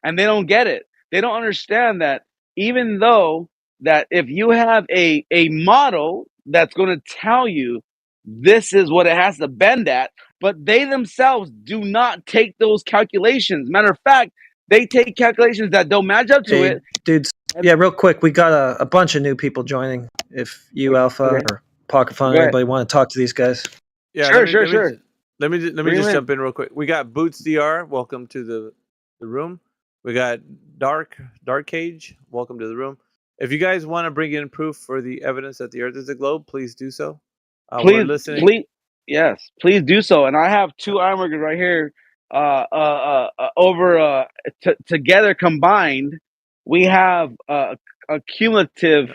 And they don't get it. They don't understand that even though that if you have a model that's going to tell you this is what it has to bend at, but they themselves do not take those calculations. Matter of fact, they take calculations that don't match up to it. Dudes, yeah, real quick, we got a bunch of new people joining. If you, Alpha, or Pocketphone, anybody want to talk to these guys? Yeah, Sure. Let me just jump in real quick. We got Boots DR. Welcome to the room. We got Dark Cage. Welcome to the room. If you guys want to bring in proof for the evidence that the Earth is a globe, please do so. We're listening. Please do so. And I have two ironworkers right here. Together combined, we have a cumulative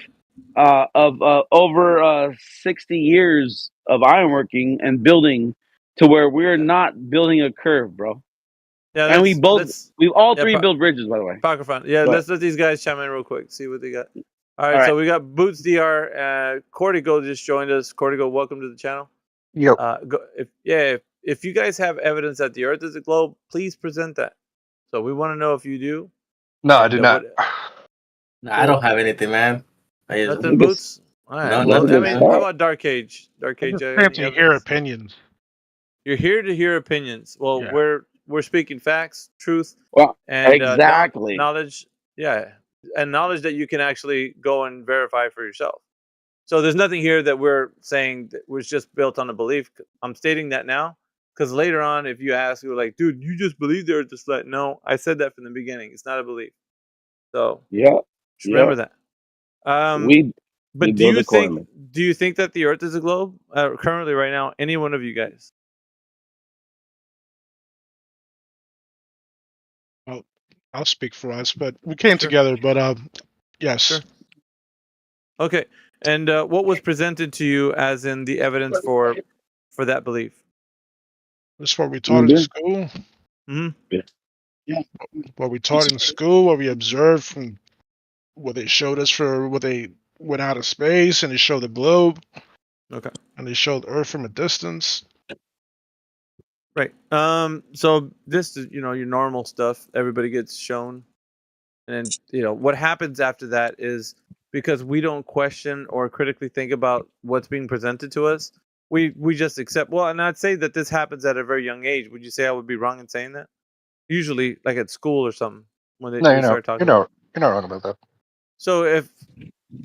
of over 60 years of ironworking and building, to where we're not building a curve, bro. Yeah, and we all three build bridges, by the way. Pocketphone. Yeah, let's let these guys chime in real quick. See what they got. All right, so we got Boots DR. Cortigo just joined us. Cortigo, welcome to the channel. Yep. If you guys have evidence that the Earth is a globe, please present that. So we want to know if you do. No, I do not. No, I don't have anything, man. Nothing, Boots. All right. No, nothing. How about Dark Cage? Dark Cage. To hear opinions. You're here to hear opinions. Well, we're speaking facts, truth, and exactly knowledge. Yeah, and knowledge that you can actually go and verify for yourself. So there's nothing here that we're saying that was just built on a belief. I'm stating that now because later on, if you ask, you're like, dude, you just believe they're just like, no, I said that from the beginning. It's not a belief. So just remember that. But do you think that the Earth is a globe currently right now? Any one of you guys? Well, I'll speak for us, but we came together. But yes. Sure. Okay. And what was presented to you as in the evidence for that belief? That's what we taught in school. Mm-hmm. Yeah. What we taught in school, what we observed from what they showed us for what they went out of space, and they showed the globe. Okay. And they showed Earth from a distance. Right. So this is, your normal stuff. Everybody gets shown. And what happens after that is, because we don't question or critically think about what's being presented to us, we just accept. Well, and I'd say that this happens at a very young age. Would you say I would be wrong in saying that? Usually, like at school or something, when they start talking. You're not wrong about that. So if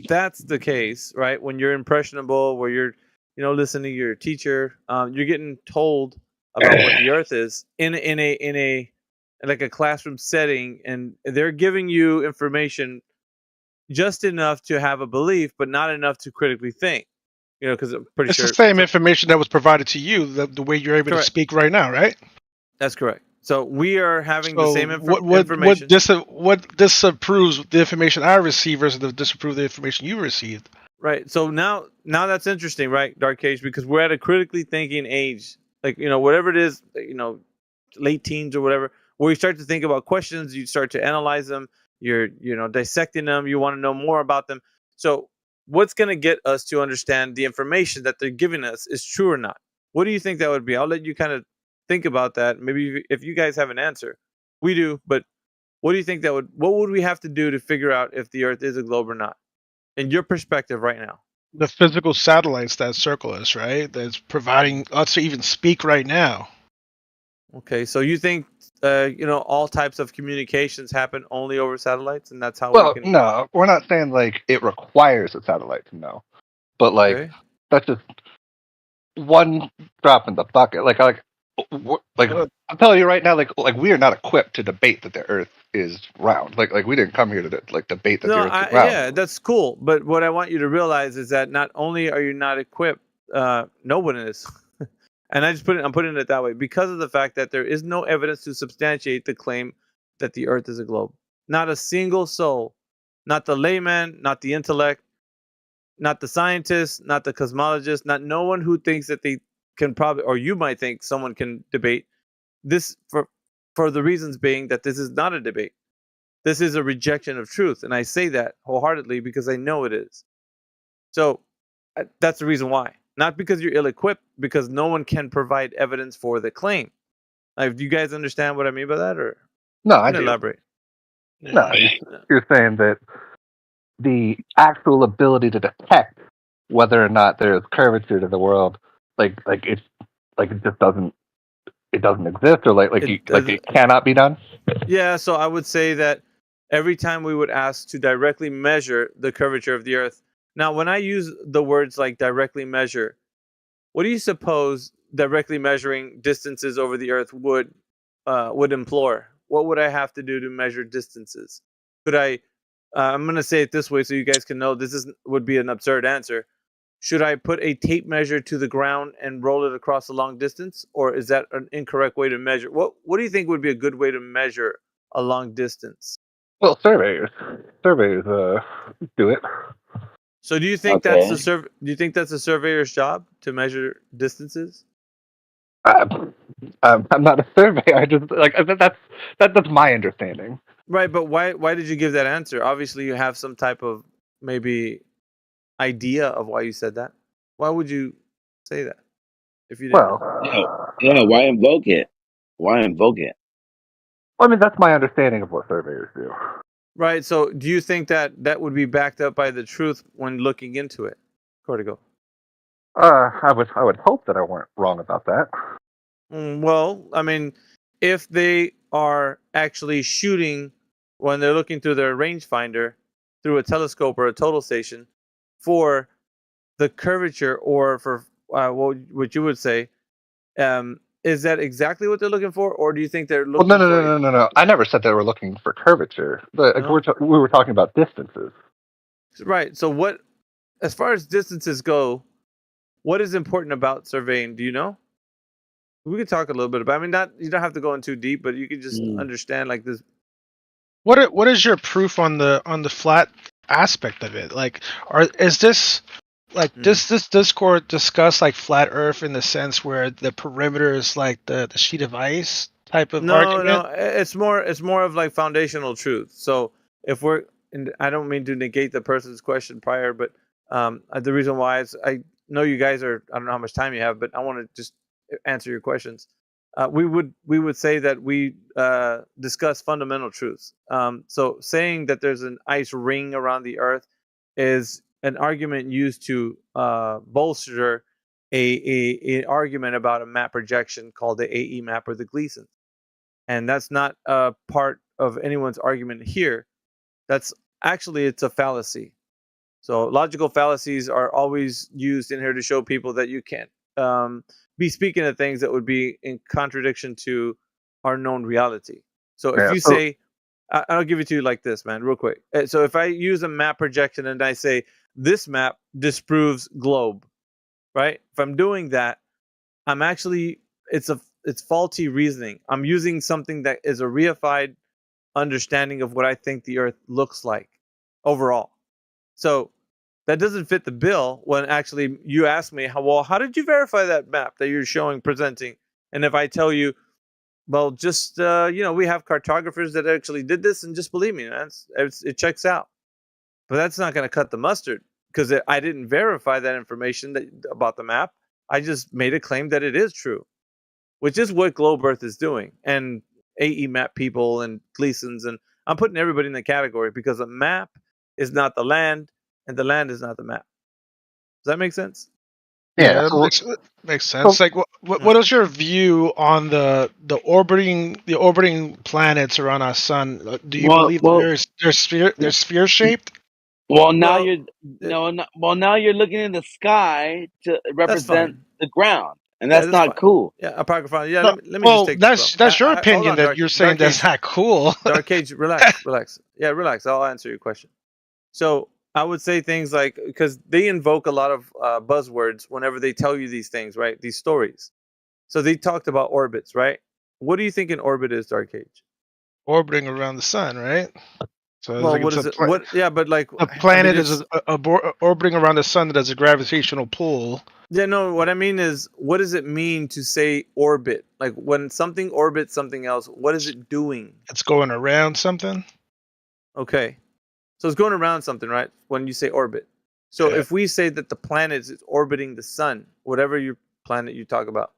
that's the case, right? When you're impressionable, where you're, listening to your teacher. You're getting told about what the Earth is in a like a classroom setting, and they're giving you information just enough to have a belief, but not enough to critically think. Because I'm pretty It's sure the same information that was provided to you, the way you're able to speak right now, right? that's correct. So we are having the So same what information. what disapproves the information I receive versus the disapprove the information you received? Right. So now that's interesting, right, Dark Age, because we're at a critically thinking age, like whatever it is, late teens or whatever, where you start to think about questions, you start to analyze them, you're dissecting them, you want to know more about them. So what's going to get us to understand the information that they're giving us is true or not? What do you think that would be? I'll let you kind of think about that. Maybe if you guys have an answer. We do, but what do you think what would we have to do to figure out if the Earth is a globe or not? In your perspective right now. The physical satellites that circle us, right? That's providing us to even speak right now. Okay, so you think all types of communications happen only over satellites, and that's how Well, we can. no, we're not saying like it requires a satellite to know, but like Okay. that's just one drop in the bucket. Like I'm telling you right now, like we are not equipped to debate that the Earth is round. Like we didn't come here to debate that the Earth is round. Yeah, that's cool. But what I want you to realize is that not only are you not equipped, no one is. And I'm putting it that way because of the fact that there is no evidence to substantiate the claim that the Earth is a globe. Not a single soul, not the layman, not the intellect, not the scientist, not the cosmologist, not no one who thinks that they can probably, or you might think someone can debate this for the reasons being that this is not a debate. This is a rejection of truth, and I say that wholeheartedly because I know it is. So that's the reason why. Not because you're ill-equipped, because no one can provide evidence for the claim. Like, do you guys understand what I mean by that, or No, I do. elaborate? No, you're saying that the actual ability to detect whether or not there's curvature to the world, it just doesn't exist, or it cannot be done. Yeah, so I would say that every time we would ask to directly measure the curvature of the Earth. Now, when I use the words like directly measure, what do you suppose directly measuring distances over the Earth would implore? What would I have to do to measure distances? Could I? I'm going to say it this way so you guys can know this would be an absurd answer. Should I put a tape measure to the ground and roll it across a long distance, or is that an incorrect way to measure? What do you think would be a good way to measure a long distance? Well, surveyors do it. So do you think that's a surveyor's job to measure distances? I'm not a surveyor. I just that's my understanding. Right, but why did you give that answer? Obviously, you have some type of maybe idea of why you said that. Why would you say that if you didn't? Yeah. Why invoke it? Why invoke it? Well, I mean, that's my understanding of what surveyors do. Right. So, do you think that would be backed up by the truth when looking into it, Cortigo? I would hope that I weren't wrong about that. Well, I mean, if they are actually shooting when they're looking through their rangefinder through a telescope or a total station for the curvature, or for what you would say, is that exactly what they're looking for, or do you think they're looking? Well, no. I never said they were looking for curvature. We were talking about distances. Right. So, what, as far as distances go, what is important about surveying? Do you know? We could talk a little bit about. I mean, you don't have to go in too deep, but you could just understand like this. What is your proof on the flat aspect of it? Like, is this like does this Discord discuss like flat Earth in the sense where the perimeter is like the sheet of ice type of argument? No, it's more of like foundational truth. So if and I don't mean to negate the person's question prior, but the reason why is I know you guys I don't know how much time you have, but I want to just answer your questions. We would say that we discuss fundamental truths. So saying that there's an ice ring around the Earth is an argument used to bolster a argument about a map projection called the AE map or the Gleason, and that's not a part of anyone's argument here. That's actually, it's a fallacy. So logical fallacies are always used in here to show people that you can't be speaking of things that would be in contradiction to our known reality. So if you say, I'll give it to you like this, man, real quick. So if I use a map projection and I say this map disproves globe, right? If I'm doing that, I'm actually it's faulty reasoning. I'm using something that is a reified understanding of what I think the Earth looks like overall. So that doesn't fit the bill when actually you ask me, how did you verify that map that you're presenting? And if I tell you, well, just, we have cartographers that actually did this, and just believe me, it checks out. But that's not going to cut the mustard, because I didn't verify that information about the map. I just made a claim that it is true, which is what Globe Earth is doing. And AE map people and Gleasons, and I'm putting everybody in the category because a map is not the land, and the land is not the map. Does that make sense? Yeah, makes sense. Like, what is your view on the orbiting planets around our sun? Do you believe they're sphere shaped? Well, now you're looking in the sky to represent the ground, and that's not cool. Yeah, Apocryphon. Yeah, let me just take this. That's your opinion that you're saying that's not cool. Dark Age, relax. Yeah, relax. I'll answer your question. So I would say things like, because they invoke a lot of buzzwords whenever they tell you these things, right? These stories. So they talked about orbits, right? What do you think an orbit is, Dark Age? Orbiting around the sun, right? So well, what is it? But like a planet is orbiting around the sun that has a gravitational pull. Yeah, no. What I mean is, what does it mean to say orbit? Like when something orbits something else, what is it doing? It's going around something. Okay. So it's going around something, right? When you say orbit. So if we say that the planet is orbiting the sun, whatever your planet you talk about.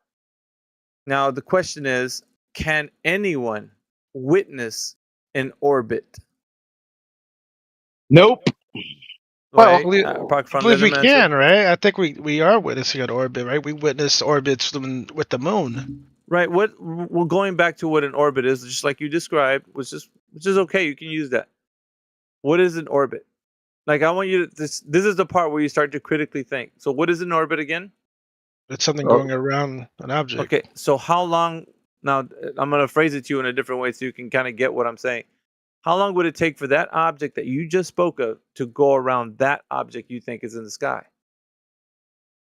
Now the question is, can anyone witness an orbit? Nope. Well, I believe we can, right? I think we are witnessing an orbit, right? We witness orbits with the moon. Right. We're going back to what an orbit is, just like you described, which is okay. You can use that. What is an orbit? Like, I want you to, this is the part where you start to critically think. So what is an orbit again? It's something going around an object. Okay, so how long, now I'm going to phrase it to you in a different way so you can kind of get what I'm saying. How long would it take for that object that you just spoke of to go around that object you think is in the sky?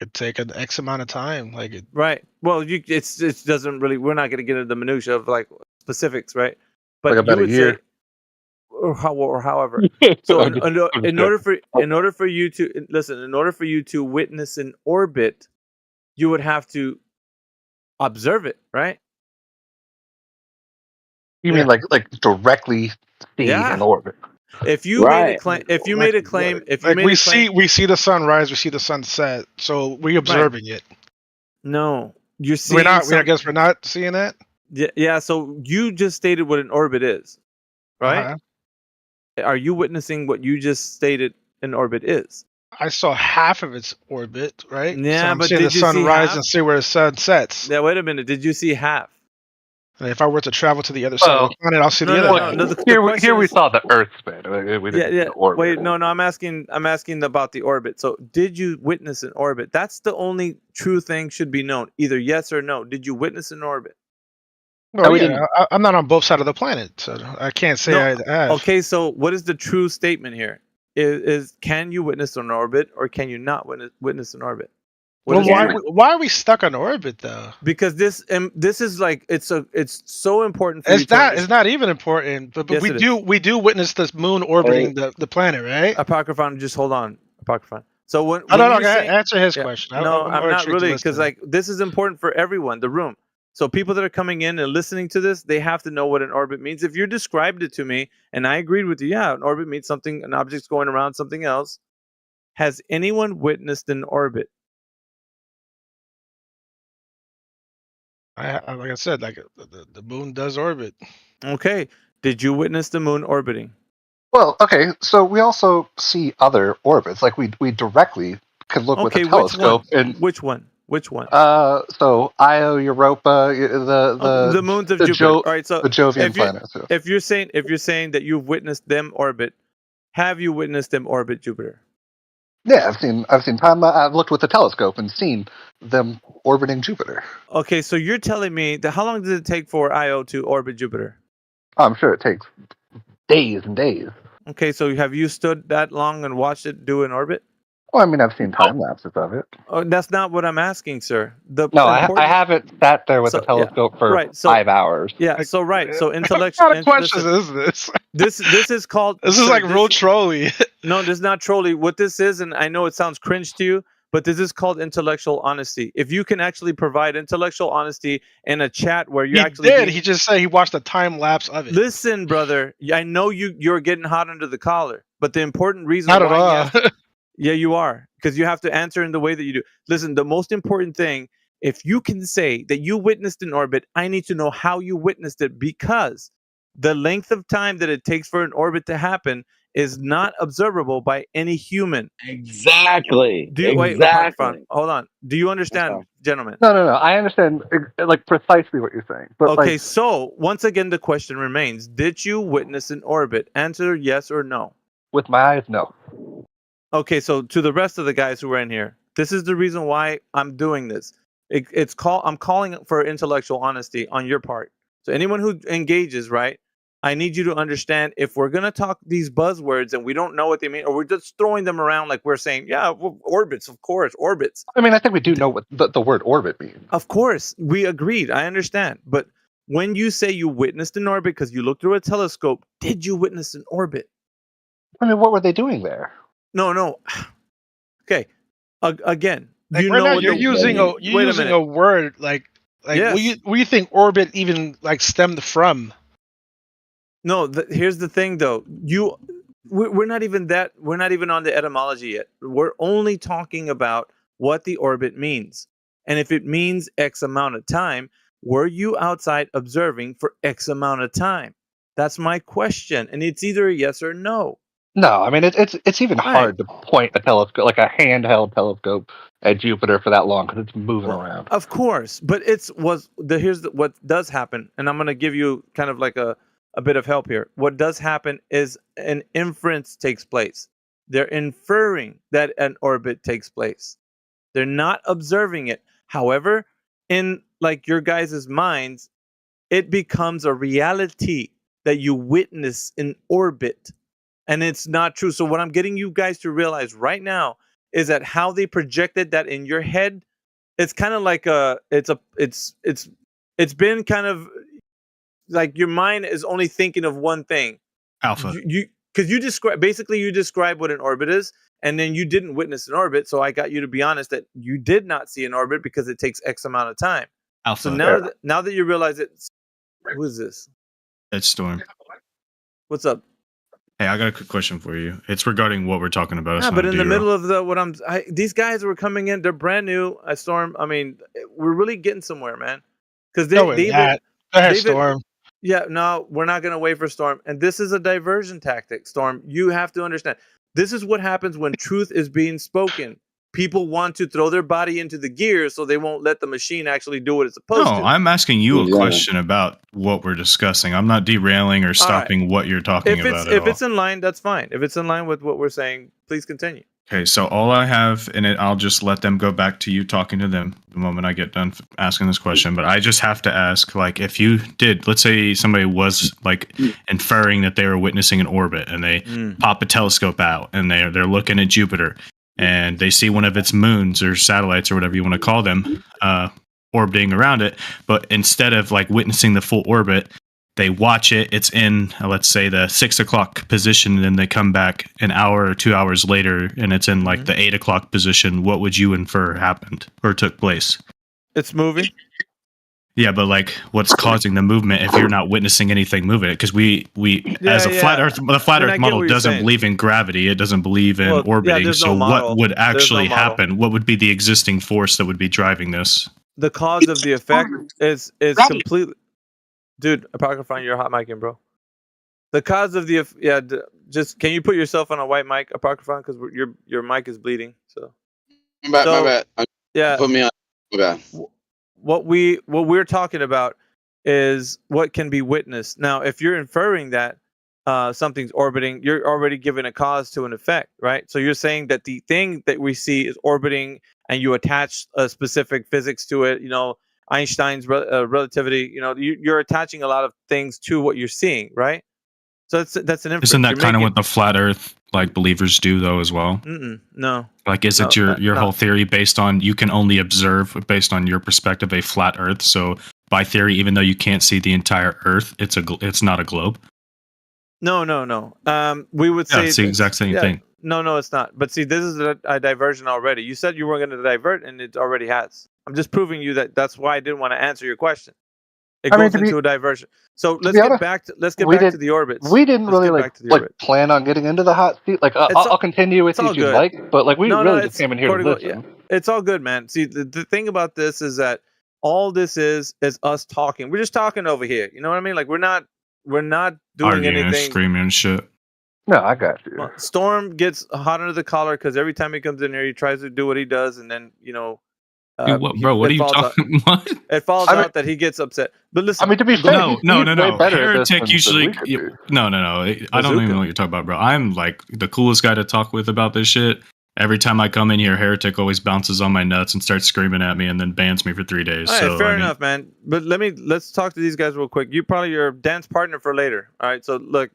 It'd take an X amount of time. Right. Well, it doesn't really, we're not going to get into the minutia of like specifics, right? But like about a year. Or however. So in order for you to witness an orbit, you would have to observe it, right? You mean like directly see an orbit? If you made a claim, we see the sun rise, we see the sun set, so we're observing it. No, you're seeing. I guess we're not seeing that. Yeah. So you just stated what an orbit is, right? Uh-huh. Are you witnessing what you just stated an orbit is? I saw half of its orbit, right? Yeah, so I'm but seeing did the you sun see rise half? and see where the sun sets. Yeah, wait a minute. Did you see half? And if I were to travel to the other side of the planet, I'll see the other. No, here we saw the Earth, man. We didn't see the orbit. Wait, no. I'm asking about the orbit. So, did you witness an orbit? That's the only true thing should be known. Either yes or no. Did you witness an orbit? Well, I'm not on both sides of the planet, so I can't say I have. Okay, so what is the true statement here? Is can you witness an orbit or can you not witness an orbit? Why are we stuck on orbit though? Because this is like it's so important for it's not even important, but Yes, we do witness this moon orbiting the planet, right? Apocryphon, just hold on, Apocryphon. So when answer his question. No, I'm not really, because like this is important for everyone, the room. So people that are coming in and listening to this, they have to know what an orbit means. If you described it to me and I agreed with you, an orbit means something, an object's going around something else. Has anyone witnessed an orbit? Like I said, the moon does orbit. Okay. Did you witness the moon orbiting? Well, okay. So we also see other orbits. Like we directly could look with a telescope. Which one? So Io, Europa, the moons of Jupiter. All right, so the Jovian planets. Yeah. If you're saying that you've witnessed them orbit, have you witnessed them orbit Jupiter? Yeah, I've seen time. I've looked with the telescope and seen them orbiting Jupiter. Okay, so you're telling me that how long did it take for Io to orbit Jupiter? I'm sure it takes days and days. Okay, so have you stood that long and watched it do an orbit? Well, I mean, I've seen time lapses of it. Oh, that's not what I'm asking, sir. The No, I important- haven't sat there with So, a telescope for right, so- 5 hours. Yeah, so What intellectual. kind of questions is this? This is called. This is sir, like real trolly. No, this is not trolly. What this is, and I know it sounds cringe to you, but this is called intellectual honesty. If you can actually provide intellectual honesty in a chat where you He actually did. He just said he watched a time lapse of it. listen, brother. I know you're getting hot under the collar, but the important reason Not at why all. yeah, you are, because you have to answer in the way that you do. Listen, the most important thing, if you can say that you witnessed an orbit, I need to know how you witnessed it, because the length of time that it takes for an orbit to happen is not observable by any human. Exactly. Wait, Exactly. hold on. Do you understand, gentlemen? No. I understand like precisely what you're saying. But Okay, like, so once again, the question remains: did you witness an orbit? Answer yes or no. with my eyes, no. Okay, so to the rest of the guys who are in here, this is the reason why I'm doing this. I'm calling for intellectual honesty on your part. So anyone who engages, right? I need you to understand, if we're gonna talk these buzzwords and we don't know what they mean, or we're just throwing them around like we're saying, yeah, orbits, of course, orbits. I mean, I think we do know what the word orbit means. Of course, we agreed. I understand. But when you say you witnessed an orbit because you looked through a telescope, did you witness an orbit? I mean, what were they doing there? No. Okay. Again, Like you right know now, what you're the- using Wait a word like Yes. what do you think orbit even like stemmed from? No, here's the thing though. We're not even on the etymology yet. We're only talking about what the orbit means. And if it means X amount of time, were you outside observing for X amount of time? That's my question. And it's either a yes or no. No, I mean it's even hard to point a telescope, like a handheld telescope, at Jupiter for that long because it's moving around. Of course, but what does happen, and I'm going to give you kind of like a bit of help here. What does happen is an inference takes place. They're inferring that an orbit takes place. They're not observing it. However, in like your guys' minds, it becomes a reality that you witness an orbit, and it's not true. So what I'm getting you guys to realize right now is that how they projected that in your head, it's kind of like it's been kind of like your mind is only thinking of one thing. Alpha. Because you describe what an orbit is, and then you didn't witness an orbit. So I got you to be honest that you did not see an orbit because it takes X amount of time. Alpha. So now that you realize it, who is this? It's Storm. What's up? Hey, I got a quick question for you. It's regarding what we're talking about. Yeah, but in the middle of these guys were coming in. They're brand new. Storm. I mean, we're really getting somewhere, man. Because Go ahead, Storm. Yeah, no, we're not gonna wait for Storm. And this is a diversion tactic, Storm. You have to understand. This is what happens when truth is being spoken. People want to throw their body into the gears so they won't let the machine actually do what it's supposed No, to. I'm asking you a question about what we're discussing. I'm not derailing or stopping what you're talking about. If it's in line, that's fine. If it's in line with what we're saying, please continue. Okay, so all I have in it, I'll just let them go back to you talking to them the moment I get done asking this question. But I just have to ask, like, if you did, let's say somebody was like inferring that they were witnessing an orbit, and they pop a telescope out, and they're looking at Jupiter, and they see one of its moons or satellites or whatever you want to call them, orbiting around it. But instead of like witnessing the full orbit, they watch it. It's in, let's say, the 6 o'clock position, and then they come back an hour or 2 hours later, and it's in like the 8 o'clock position. What would you infer happened or took place? It's moving. Yeah, but like, what's causing the movement if you're not witnessing anything moving? Because we as a flat Earth, the flat Earth model doesn't believe in gravity. It doesn't believe in orbiting. So what would actually happen? What would be the existing force that would be driving this? The cause of the effect is completely. Dude, Apocryphon, you're hot micing, bro. The cause of the just can you put yourself on a white mic, Apocryphon, because your mic is bleeding. So my bad. Yeah, put me on. My bad. What we're talking about is what can be witnessed. Now, if you're inferring that, something's orbiting, you're already giving a cause to an effect, right? So you're saying that the thing that we see is orbiting, and you attach a specific physics to it. Einstein's relativity. You're attaching a lot of things to what you're seeing, right? So that's an inference. Isn't that kind of what the flat Earth believers do though as well? No. Like, is it your whole theory based on you can only observe based on your perspective a flat Earth? So by theory, even though you can't see the entire Earth, it's not a globe. No. We would say it's the exact same thing. No, it's not. But see, this is a diversion already. You said you were going to divert, and it already has. I'm just proving you that's why I didn't want to answer your question. It goes into a diversion. So let's get back to the orbits. We didn't really plan on getting into the hot seat. Like I'll continue with you if you like, but like we really just came in here to listen. Yeah, it's all good, man. See, the thing about this is that all this is us talking. We're just talking over here. You know what I mean? Like we're not doing arguing anything. And screaming and shit. No, I got you. Well, Storm gets hot under the collar because every time he comes in here, he tries to do what he does, and then Dude, what are you talking? What? It falls out that he gets upset. But listen, I mean, to be fair, no. Heretic usually, no. I don't even know what you're talking about, bro. I'm like the coolest guy to talk with about this shit. Every time I come in here, Heretic always bounces on my nuts and starts screaming at me, and then bans me for 3 days. All right, fair enough, man. But let's talk to these guys real quick. You probably your dance partner for later. All right, so look.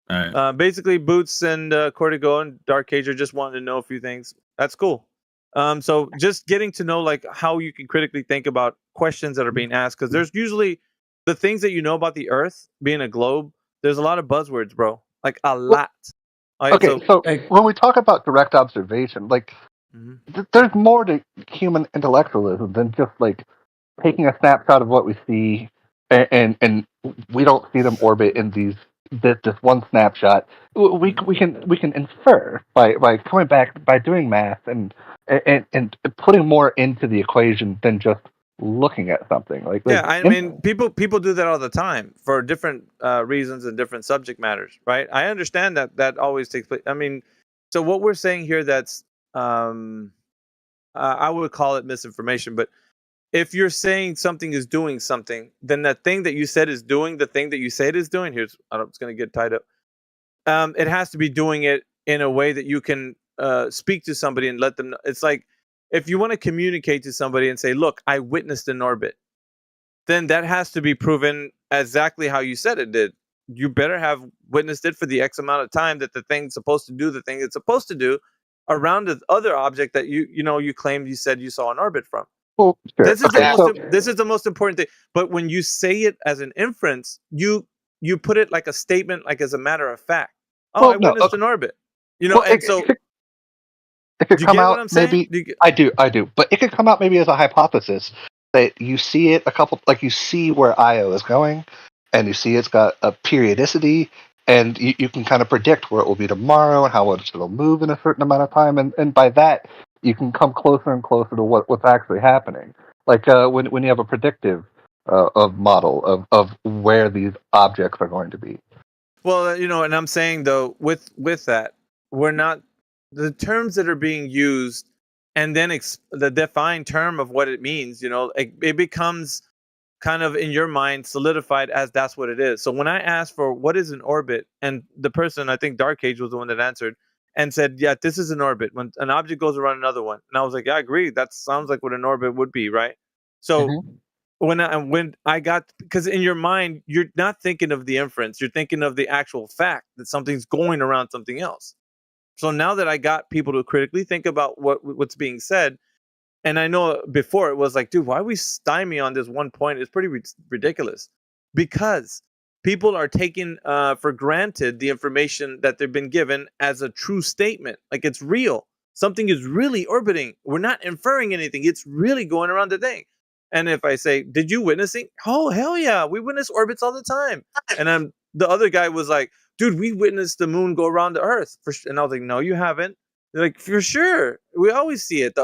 All right. Basically, Boots and Cortigo and Dark Cage are just wanting to know a few things. That's cool. So just getting to know like how you can critically think about questions that are being asked, because there's usually the things that you know about the Earth being a globe. There's a lot of buzzwords, bro. Like a lot. Right, okay, so when we talk about direct observation, like there's more to human intellectualism than just like taking a snapshot of what we see, and we don't see them orbit in this one snapshot. We can infer by coming back by doing math and putting more into the equation than just looking at something. I mean, people do that all the time for different reasons and different subject matters, right? I understand that always takes place. I mean, so what we're saying here, that's I would call it misinformation, but if you're saying something is doing something, then that thing that you said is doing the thing that you say it is doing. It's going to get tied up. It has to be doing it in a way that you can speak to somebody and let them know. It's like if you want to communicate to somebody and say, look, I witnessed an orbit, then that has to be proven exactly how you said it did. You better have witnessed it for the X amount of time that the thing's supposed to do the thing it's supposed to do around the other object that you claimed you said you saw an orbit from. Well, sure. This is the most important thing. But when you say it as an inference, you put it like a statement, like as a matter of fact. I witnessed an orbit. It could come out maybe. I do. But it could come out maybe as a hypothesis that you see it you see where Io is going, and you see it's got a periodicity, and you can kind of predict where it will be tomorrow and how it'll move in a certain amount of time, and by that you can come closer and closer to what's actually happening. Like when you have a predictive model of where these objects are going to be. Well, and I'm saying though, with that, we're not the terms that are being used, and then the defined term of what it means. It becomes kind of in your mind solidified as that's what it is. So when I asked for what is an orbit, and the person, I think Dark Age was the one that answered and said, yeah, this is an orbit when an object goes around another one. And I was like, yeah, I agree. That sounds like what an orbit would be, right? So when I got, because in your mind, you're not thinking of the inference, you're thinking of the actual fact that something's going around something else. So now that I got people to critically think about what's being said, and I know before it was like, dude, why are we stymie on this one point? It's pretty ridiculous, because people are taking for granted the information that they've been given as a true statement. Like it's real. Something is really orbiting. We're not inferring anything. It's really going around the thing. And if I say, did you witness it? Oh, hell yeah. We witness orbits all the time. And the other guy was like, dude, we witnessed the moon go around the Earth. And I was like, no, you haven't. They're like, for sure. We always see it.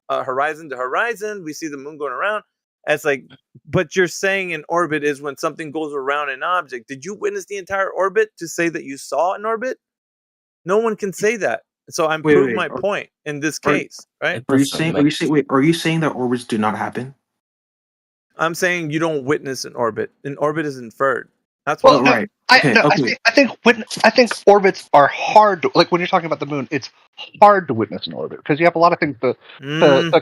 Horizon to horizon. We see the moon going around. And it's like, but you're saying an orbit is when something goes around an object. Did you witness the entire orbit to say that you saw an orbit? No one can say that. So I'm proving my point in this case, right? Are you saying that orbits do not happen? I'm saying you don't witness an orbit. An orbit is inferred. That's Well, what. no, I think orbits are hard. Like when you're talking about the moon, it's hard to witness an orbit because you have a lot of things to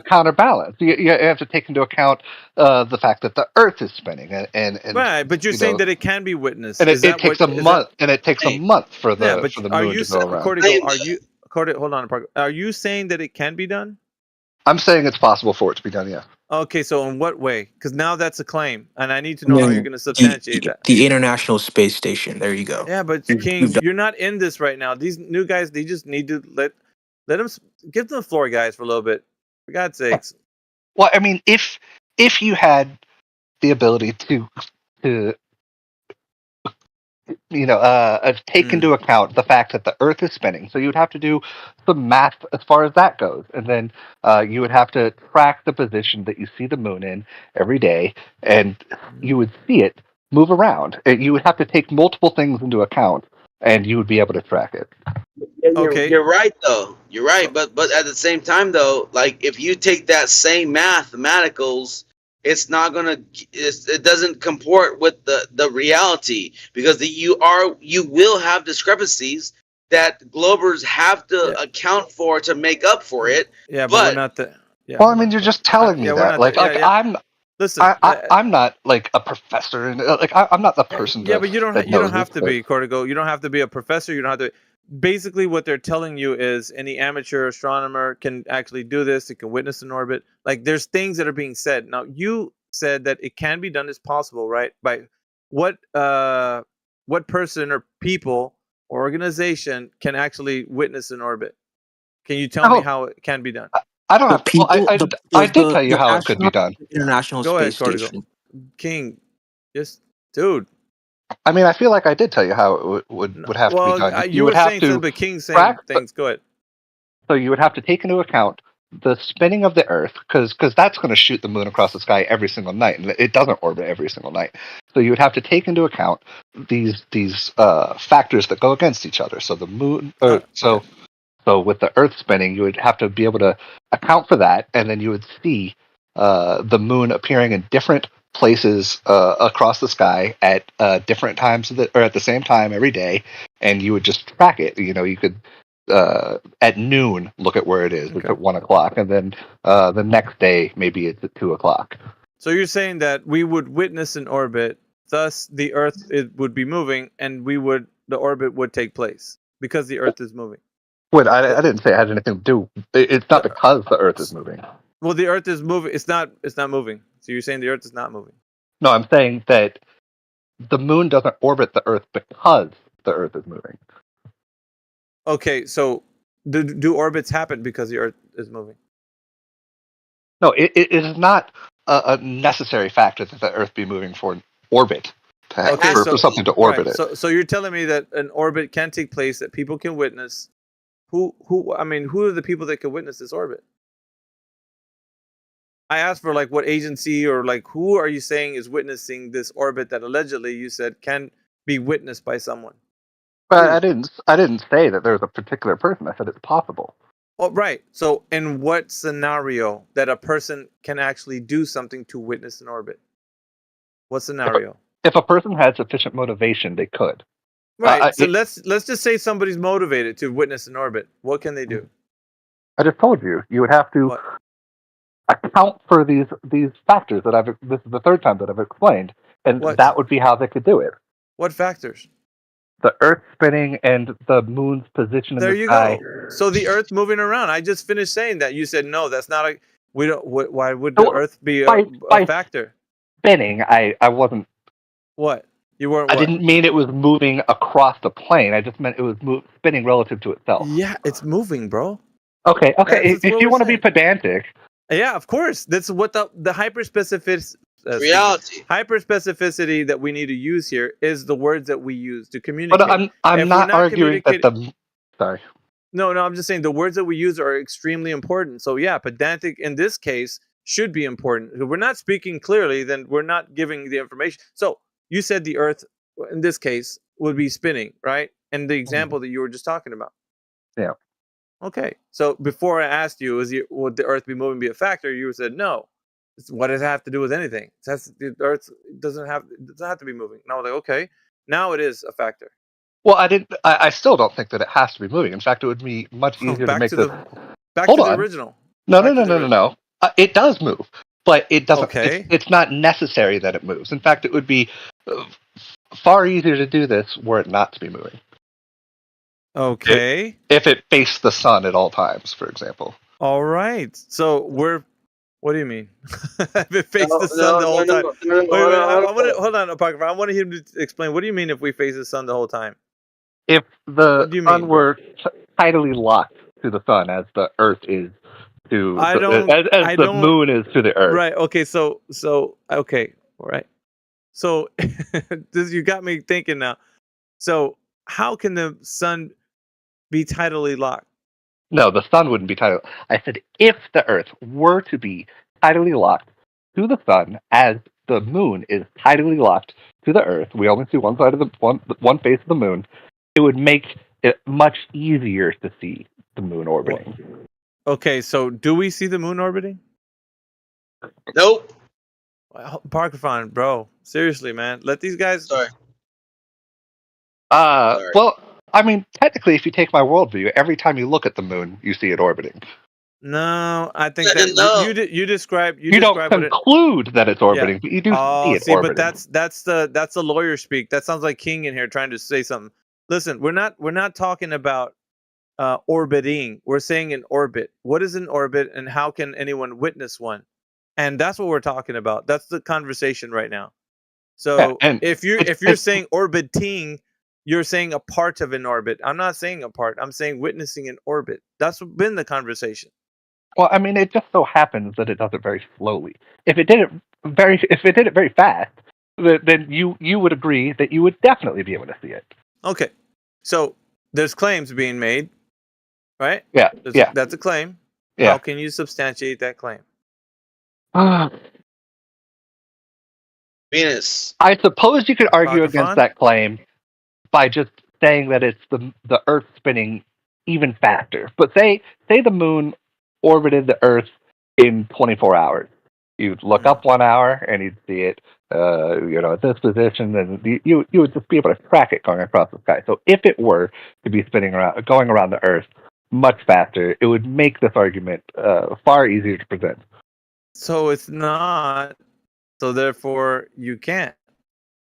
counterbalance. You have to take into account the fact that the Earth is spinning, and Right, but you're you saying know, that it can be witnessed. and Is it that takes what? a Is month, that? and it takes a month for Yeah, the but for the are moon you to go around. Cordigo? Hold on, Parker. Are you saying that it can be done? I'm saying it's possible for it to be done. Yeah. Okay, so in what way? Because now that's a claim, and I need to I know how you're mean, going to substantiate that. the International Space Station. There you go. Yeah, but King, you're not in this right now. These new guys, they just need to let them give them the floor, guys, for a little bit. For God's sakes. Well, I mean, if you had the ability to take into account the fact that the Earth is spinning, so you would have to do some math as far as that goes, and then you would have to track the position that you see the moon in every day, and you would see it move around. And you would have to take multiple things into account, and you would be able to track it. You're right though. You're right, but at the same time though, like if you take that same mathematicals, it's not gonna. It doesn't comport with the reality because you will have discrepancies that Globers have to account for to make up for it. Yeah, but we're not the. Yeah. Well, I mean, you're just telling me yeah, we're that. not Like, the- yeah, yeah. I'm. Listen, I'm not like a professor, and I'm not the person. Yeah, but you don't that you don't knows have this, to be Cortigo. You don't have to be a professor. You don't have to. Basically, what they're telling you is any amateur astronomer can actually do this. It can witness an orbit. Like there's things that are being said. Now you said that it can be done. It's possible, right? By what person or people or organization can actually witness an orbit? Can you tell me how it can be done? I don't have to. Well, I did tell you how it could be done. International Go ahead, Space Cortigo. Station. King, just dude. I mean, I feel like I did tell you how it would have to be done. You would were have saying to something, but King's saying track things. Go ahead. So you would have to take into account the spinning of the Earth, because that's going to shoot the moon across the sky every single night, and it doesn't orbit every single night. So you would have to take into account these factors that go against each other. So the moon, so with the Earth spinning, you would have to be able to account for that, and then you would see the moon appearing in different places across the sky at different times or at the same time every day, and you would just track it. You could at noon look at where it is. It's at 1 o'clock, and then the next day maybe it's at 2 o'clock. So you're saying that we would witness an orbit, thus the Earth would be moving, and the orbit would take place because the Earth is moving. Wait, I didn't say it had anything to do. It's not because the Earth is moving. Well, the Earth is moving. It's not moving. So you're saying the Earth is not moving? No, I'm saying that the moon doesn't orbit the Earth because the Earth is moving. Okay, so do orbits happen because the Earth is moving? No, it is not a necessary factor that the Earth be moving for an orbit for something to orbit it. So you're telling me that an orbit can take place that people can witness. Who are the people that can witness this orbit? I asked for what agency or who are you saying is witnessing this orbit that allegedly you said can be witnessed by someone? But I didn't say that there's a particular person. I said it's possible. Oh, right. So in what scenario that a person can actually do something to witness an orbit? What scenario? If a person had sufficient motivation, they could. Right. So let's just say somebody's motivated to witness an orbit. What can they do? I just told you. You would have to account for these factors that this is the third time that I've explained, and that would be how they could do it. What factors? The Earth spinning and the moon's position in the sky. There you go. So the Earth moving around. I just finished saying that. You said no. That's not a. We don't. Why would the Earth be a factor? Spinning. I wasn't. What? You weren't. I didn't mean it was moving across the plane. I just meant it was spinning relative to itself. Yeah, it's moving, bro. Okay. If you want to be pedantic. Yeah, of course. That's what the hyperspecificity that we need to use here is the words that we use to communicate. But I'm not arguing that the. Sorry. No, I'm just saying the words that we use are extremely important. So yeah, pedantic in this case should be important. If we're not speaking clearly, then we're not giving the information. So you said the Earth, in this case, would be spinning, right? And the example that you were just talking about. Yeah. Okay. So before I asked you, would the Earth be moving be a factor? You said no. What does it have to do with anything? The Earth doesn't have to be moving. And I was like, okay. Now it is a factor. Well, I still don't think that it has to be moving. In fact, it would be much easier to Back make to the. Back Hold to the on. original. No. It does move, but it doesn't. Okay. It's not necessary that it moves. In fact, it would be far easier to do this were it not to be moving. Okay. If it faced the sun at all times, for example. All right. So we're. What do you mean? If it faces the sun the whole time. Wait, hold on, Apocrypha. I want him to explain. What do you mean if we face the sun the whole time? If the do you sun mean? were tidally locked to the sun, as the Earth is to I the, don't. as I the don't, moon is to the Earth. Right. Okay. So okay. All right. So you got me thinking now. So how can the sun be tidally locked? No, the sun wouldn't be tidally. I said if the Earth were to be tidally locked to the sun, as the moon is tidally locked to the Earth, we only see one side of the one face of the moon. It would make it much easier to see the moon orbiting. Okay, so do we see the moon orbiting? Nope. Parkerphone, bro. Seriously, man. Let these guys. Sorry. Well, I mean, technically, if you take my worldview, every time you look at the moon, you see it orbiting. No, I think that you describe. You don't conclude that it's orbiting, but you do see it orbiting. But that's the lawyer speak. That sounds like King in here trying to say something. Listen, we're not talking about orbiting. We're saying an orbit. What is an orbit, and how can anyone witness one? And that's what we're talking about. That's the conversation right now. So if you're saying orbiting, you're saying a part of an orbit. I'm not saying a part. I'm saying witnessing an orbit. That's been the conversation. Well, I mean, it just so happens that it does it very slowly. If it did it very fast, then you would agree that you would definitely be able to see it. Okay, so there's claims being made, right? Yeah, That's a claim. Yeah. How can you substantiate that claim? Venus. I suppose you could argue Parkerphone? against that claim by just saying that it's the Earth spinning even faster. But say the moon orbited the Earth in 24 hours. You'd look up 1 hour and you'd see it, at this position, and you would just be able to track it going across the sky. So if it were to be going around the Earth much faster, it would make this argument far easier to present. So it's not. So therefore, you can't,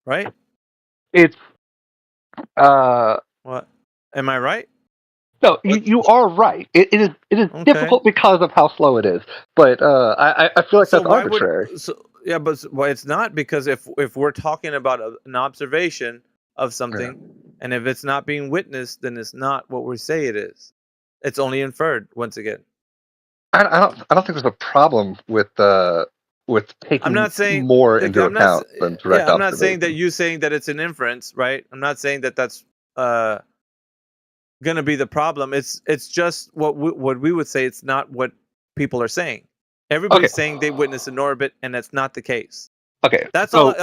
right? It's what? Am I right? No, you are right. It is difficult because of how slow it is. But I feel like that's arbitrary. But it's not, because if we're talking about an observation of something, and if it's not being witnessed, then it's not what we say it is. It's only inferred once again. I don't think there's a problem with taking I'm not saying more into account than direct observation. I'm not saying that you saying that it's an inference, right? I'm not saying that that's going to be the problem. It's just what we would say. It's not what people are saying. Everybody's saying they witnessed an orbit, and that's not the case. Okay, that's all.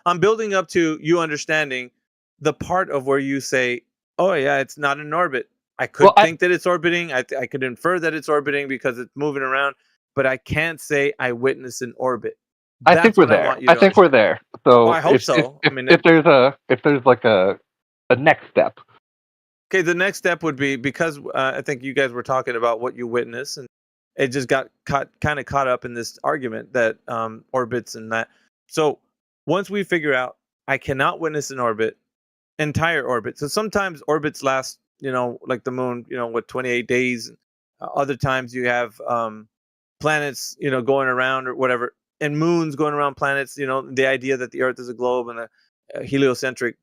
I'm building up to you understanding the part of where you say, "Oh yeah, it's not an orbit." I could think that it's orbiting. I could infer that it's orbiting because it's moving around, but I can't say I witnessed an orbit. I think we're there. I think we're there. So I hope so. If there's like a next step. Okay, the next step would be, because I think you guys were talking about what you witnessed, and it just got kind of caught up in this argument that orbits and that. So once we figure out I cannot witness an entire orbit. So sometimes orbits last, like the moon, with 28 days. Other times you have planets, going around or whatever, and moons going around planets. The idea that the Earth is a globe and a heliocentric,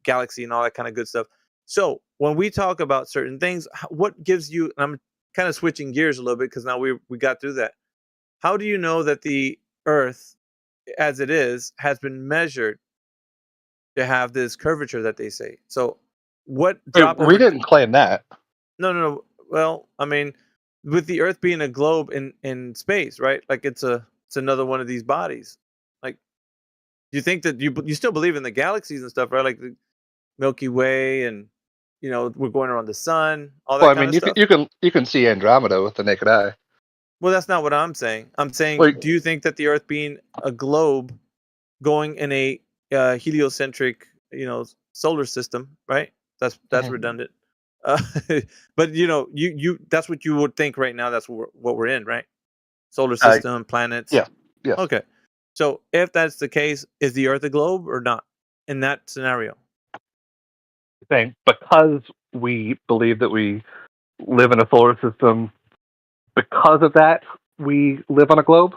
galaxy and all that kind of good stuff. So when we talk about certain things, what gives you, and I'm kind of switching gears a little bit because now we got through that. How do you know that the Earth, as it is, has been measured to have this curvature that they say? So what drop? We didn't claim that. No. Well, I mean, with the Earth being a globe in space, right? Like it's another one of these bodies. Like, do you think that you still believe in the galaxies and stuff, right? Like the Milky Way, and we're going around the sun. All that. Well, I mean, you can see Andromeda with the naked eye. Well, that's not what I'm saying. I'm saying, do you think that the Earth being a globe going in a heliocentric solar system, right? That's Mhm. redundant. Uh, but you that's what you would think right now. That's what we're in, right? Solar system, planets. Yeah. Yes. Okay. So if that's the case, is the Earth a globe or not in that scenario? Saying because we believe that we live in a solar system, because of that we live on a globe.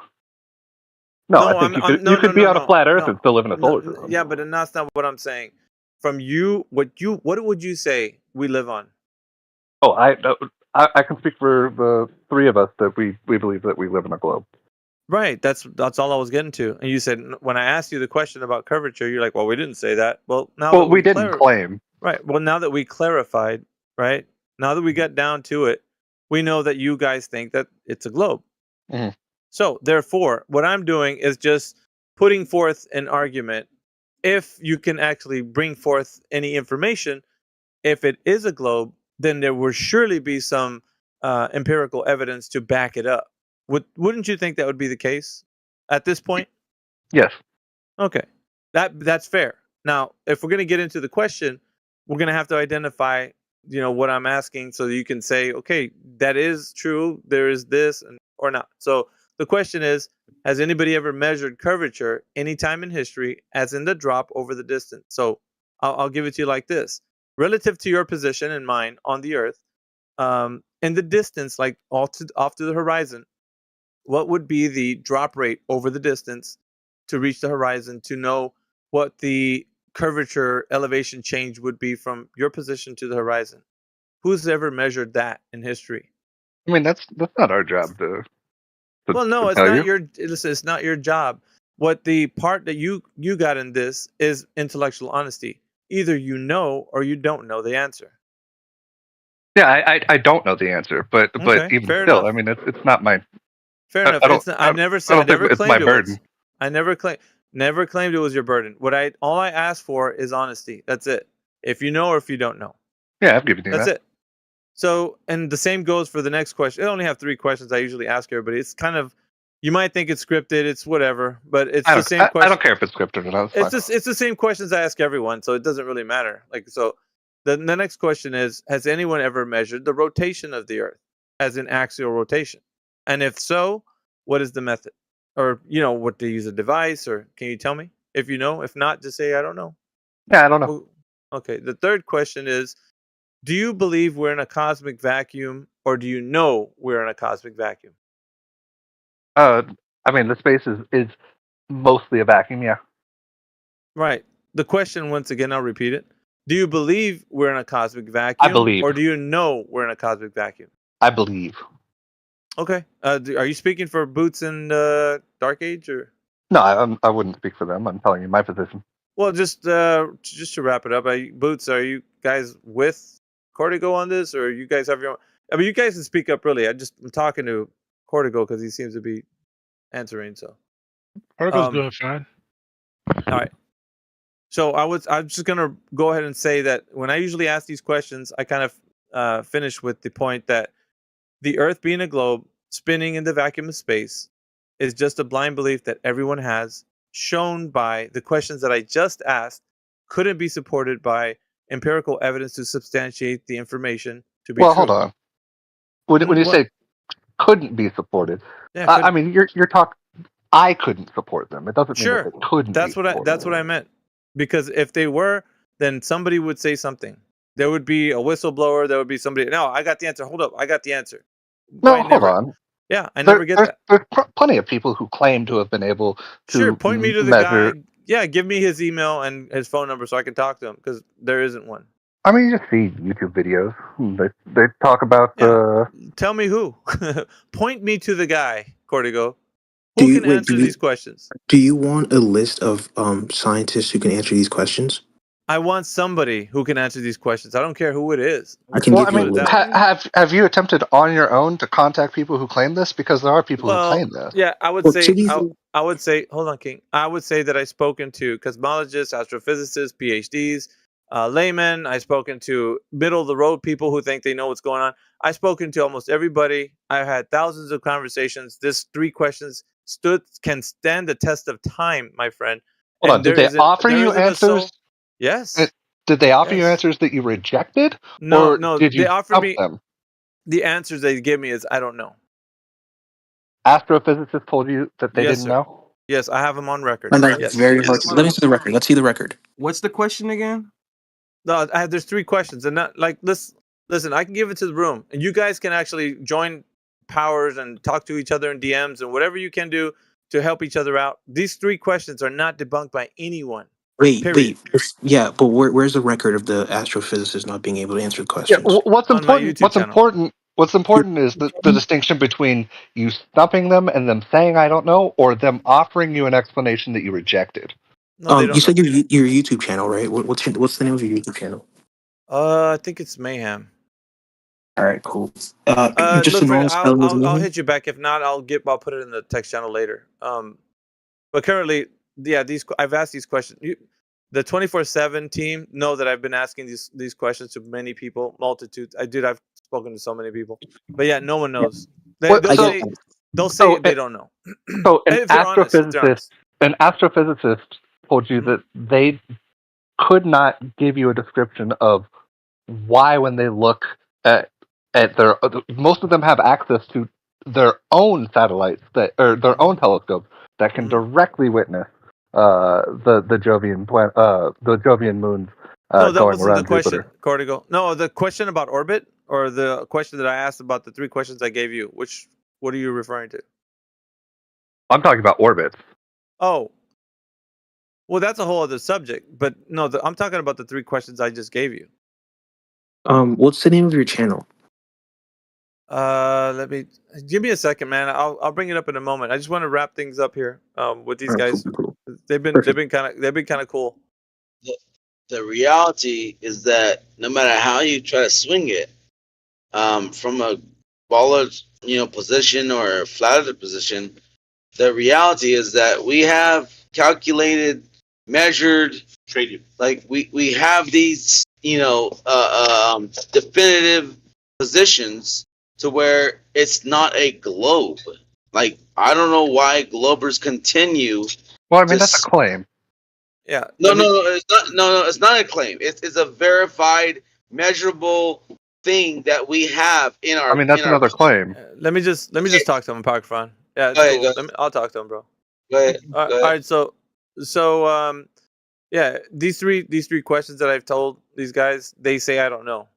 No, I think you could be on a flat Earth and still live in a solar system. Yeah, but then that's not what I'm saying. From you, what would you say we live on? Oh, I can speak for the three of us that we believe that we live in a globe. Right. That's all I was getting to. And you said when I asked you the question about curvature, you're like, well, we didn't say that. Well, now that we didn't claim. Right. Well, now that we clarified, right? Now that we got down to it, we know that you guys think that it's a globe. Mhm. So, therefore, what I'm doing is just putting forth an argument. If you can actually bring forth any information, if it is a globe, then there will surely be some empirical evidence to back it up. Wouldn't you think that would be the case at this point? Yes. Okay, that's fair. Now, if we're going to get into the question, we're going to have to identify, what I'm asking, so that you can say, okay, that is true. There is this, or not. So the question is, has anybody ever measured curvature any time in history, as in the drop over the distance? So I'll give it to you like this: relative to your position and mine on the Earth, in the distance, like off to the horizon, what would be the drop rate over the distance to reach the horizon, to know what the curvature elevation change would be from your position to the horizon? Who's ever measured that in history? I mean, that's not our job to Well, no, to it's tell not you. it's not your job. What the part that you got in this is intellectual honesty. Either you know or you don't know the answer. Yeah, I don't know the answer, but Okay, even fair still, enough. I mean, it's not my. Fair enough. I don't. It's not, I never I said. I don't think never it's my claimed it was. burden. I never claimed it was your burden. All I asked for is honesty. That's it. If you know or if you don't know. Yeah, I've given you That's that. it. So, and the same goes for the next question. I only have 3 questions I usually ask everybody. It's kind of, you might think it's scripted, it's whatever, but it's the same question. I don't care if it's scripted or not. It's the same questions I ask everyone, so it doesn't really matter. So the next question is, has anyone ever measured the rotation of the Earth, as in axial rotation? And if so, what is the method? Or, what, to use a device, or can you tell me if you know? If not, just say, I don't know. Yeah, I don't know. Okay. The third question is, do you believe we're in a cosmic vacuum, or do you know we're in a cosmic vacuum? I mean, the space is mostly a vacuum. Yeah. Right. The question, once again, I'll repeat it. Do you believe we're in a cosmic vacuum? I believe. Or do you know we're in a cosmic vacuum? I believe. Okay. Are you speaking for Boots and Dark Age, or? No, I wouldn't speak for them. I'm telling you my position. Well, just to wrap it up, Boots, are you guys with Cortigo on this, or you guys have your own? I mean, you guys can speak up. Really, I'm talking to Cortigo because he seems to be answering. So Cortigo's doing fine. All right. So I'm just gonna go ahead and say that when I usually ask these questions, I kind of finish with the point that the Earth, being a globe spinning in the vacuum of space, is just a blind belief that everyone has, shown by the questions that I just asked, couldn't be supported by empirical evidence to substantiate the information to be true. Well, hold on. When you say couldn't be supported, Yeah, I mean you're talking. I couldn't support them. It doesn't mean Sure. that they couldn't. That's what I meant. Because if they were, then somebody would say something. There would be a whistleblower. There would be somebody. No, I got the answer. Hold up, I got the answer. No, hold on. Yeah, I never get that. There's plenty of people who claim to have been able to Sure, point me to the measure. guy. Yeah, give me his email and his phone number so I can talk to him, because there isn't one. I mean, you just see YouTube videos. They talk about. Tell me who. Point me to the guy, Cortigo. Who can answer these questions? Do you want a list of scientists who can answer these questions? I want somebody who can answer these questions. I don't care who it is. I can give you a list. Have you attempted on your own to contact people who claim this? Because there are people who claim this. Yeah, I would I would say, hold on, King. I would say that I've spoken to cosmologists, astrophysicists, PhDs, laymen. I've spoken to middle of the road people who think they know what's going on. I've spoken to almost everybody. I've had thousands of conversations. This 3 questions can stand the test of time, my friend. Hold on, did they offer you answers? Yes. Did they offer you Yes. answers that you rejected? No, Or no. did you They offered stump me them? the answers they give me is I don't know. Astrophysicists told you that they Yes, didn't sir. know? Yes, I have them on record. And that's Yes. very hard. Let me see the record. Let's see the record. What's the question again? No, there's 3 questions, and not like listen. I can give it to the room, and you guys can actually join powers and talk to each other in DMs and whatever you can do to help each other out. These 3 questions are not debunked by anyone. Wait, Period. yeah, but where's the record of the astrophysicist not being able to answer the Yeah, questions? what's On my important? YouTube channel. What's important is the distinction between you stumping them and them saying I don't know, or them offering you an explanation that you rejected. No, they don't You said know. your YouTube channel, right? What's the name of your YouTube channel? I think it's Mayhem. All right, cool. Just Look a for it. normal spelling is I'll Mayhem? hit you back. If not, I'll put it in the text channel later. But currently, yeah, I've asked these questions. The 24/7 team know that I've been asking these questions to many people, multitudes. I've spoken to so many people, but yeah, no one knows. They'll say they don't know. So if they're honest, an astrophysicist told you that they could not give you a description of why, when they look at their, most of them have access to their own satellites or their own telescopes that can directly witness the Jovian moons no, that going wasn't around the question, Jupiter. Cortigo. No, the question about orbit, or the question that I asked about the 3 questions I gave you. What are you referring to? I'm talking about orbits. Oh, well, that's a whole other subject. But no, I'm talking about the 3 questions I just gave you. What's the name of your channel? Let me give me a second, man. I'll bring it up in a moment. I just want to wrap things up here. With these guys, they've been kind of cool. The reality is that no matter how you try to swing it, from a baller, position or a flatter position, the reality is that we have calculated, measured, traded. Like we have these, definitive positions to where it's not a globe. Like I don't know why Globers continue. Well, I mean that's a claim. Yeah. No, it's not. No, it's not a claim. It's a verified, measurable thing that we have in our. I mean that's another claim. Let me just talk to him, Park Fun. Yeah, it's Go ahead, cool. I'll talk to him, bro. Go ahead. All right. So, yeah, these three questions that I've told these guys, they say I don't know.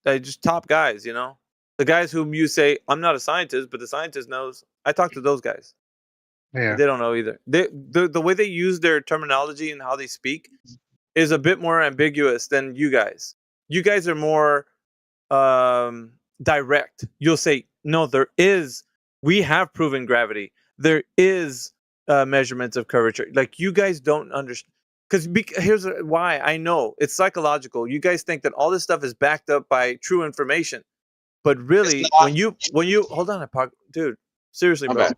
They just top guys, the guys whom you say I'm not a scientist, but the scientist knows. I talk to those guys. Yeah. They don't know either. The way they use their terminology and how they speak is a bit more ambiguous than you guys. You guys are more direct. You'll say, no, we have proven gravity. There is measurements of curvature. Like you guys don't understand. Because here's why I know it's psychological. You guys think that all this stuff is backed up by true information, but really, when you hold on, dude, seriously, bro.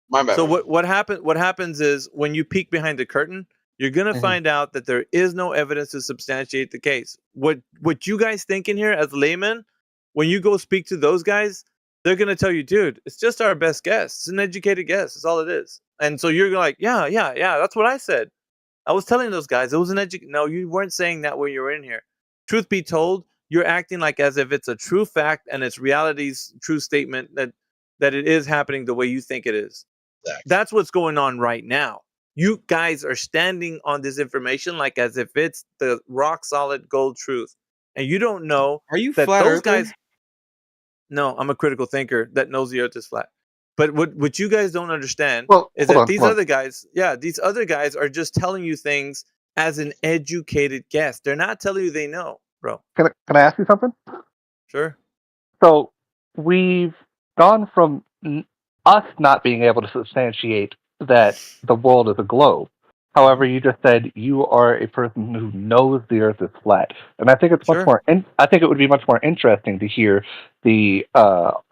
My bad. So what happens is when you peek behind the curtain, you're gonna find out that there is no evidence to substantiate the case. What you guys think in here as laymen, when you go speak to those guys, they're gonna tell you, dude, it's just our best guess. It's an educated guess. That's all it is. And so you're like, yeah, that's what I said. I was telling those guys it was an No, you weren't saying that when you were in here. Truth be told, you're acting like as if it's a true fact and it's reality's true statement that it is happening the way you think it is. Exactly. That's what's going on right now. You guys are standing on this information like as if it's the rock solid gold truth, and you don't know. Are you that flat those earther? guys? No, I'm a critical thinker that knows the earth is flat. But what you guys don't understand is that these other guys are just telling you things as an educated guess. They're not telling you they know, bro. Can I ask you something? Sure. So we've gone from us not being able to substantiate that the world is a globe. However, you just said you are a person who knows the Earth is flat, and I think it's much more. I think it would be much more interesting to hear the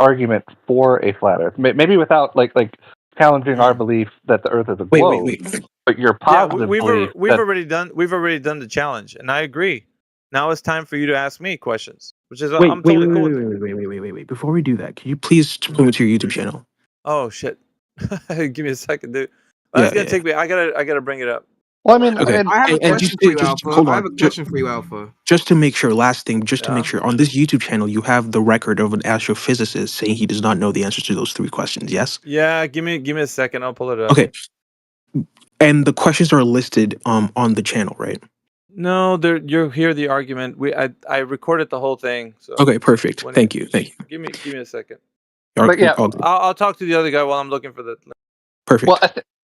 argument for a flat Earth, maybe without like challenging our belief that the Earth is a globe. Wait. But your positive belief. We've already done the challenge, and I agree. Now it's time for you to ask me questions, which is I'm totally cool with. Wait. Before we do that, can you please tell me to your YouTube channel? Oh shit! Give me a second, dude. That's gonna take me. I gotta bring it up. Well, I mean, Okay, I have a and question just for you, just Alpha. hold I on. have a question for you, Alpha. Just to make sure, last thing, just to make Yeah. sure, on this YouTube channel, you have the record of an astrophysicist saying he does not know the answers to those 3 questions. Yes. Yeah, give me a second. I'll pull it up. Okay. And the questions are listed on the channel, right? No, you hear the argument. I recorded the whole thing. So Okay, perfect. when- Thank you. Thank you. Give me a second. But yeah, I'll talk to the other guy while I'm looking for the. Perfect. Well,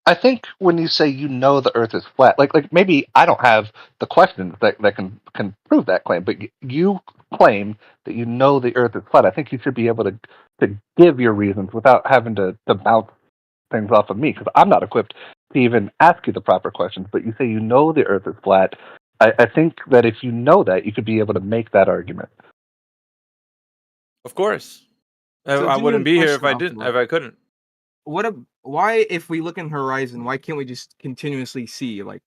I think when you say you know the Earth is flat, like maybe I don't have the questions that can prove that claim, but you claim that you know the Earth is flat. I think you should be able to give your reasons without having to bounce things off of me, because I'm not equipped to even ask you the proper questions. But you say you know the Earth is flat. I think that if you know that, you could be able to make that argument. Of course, So I give me wouldn't a be here if question, I didn't. Alpha. If I couldn't. Why, if we look in horizon, why can't we just continuously see? Like,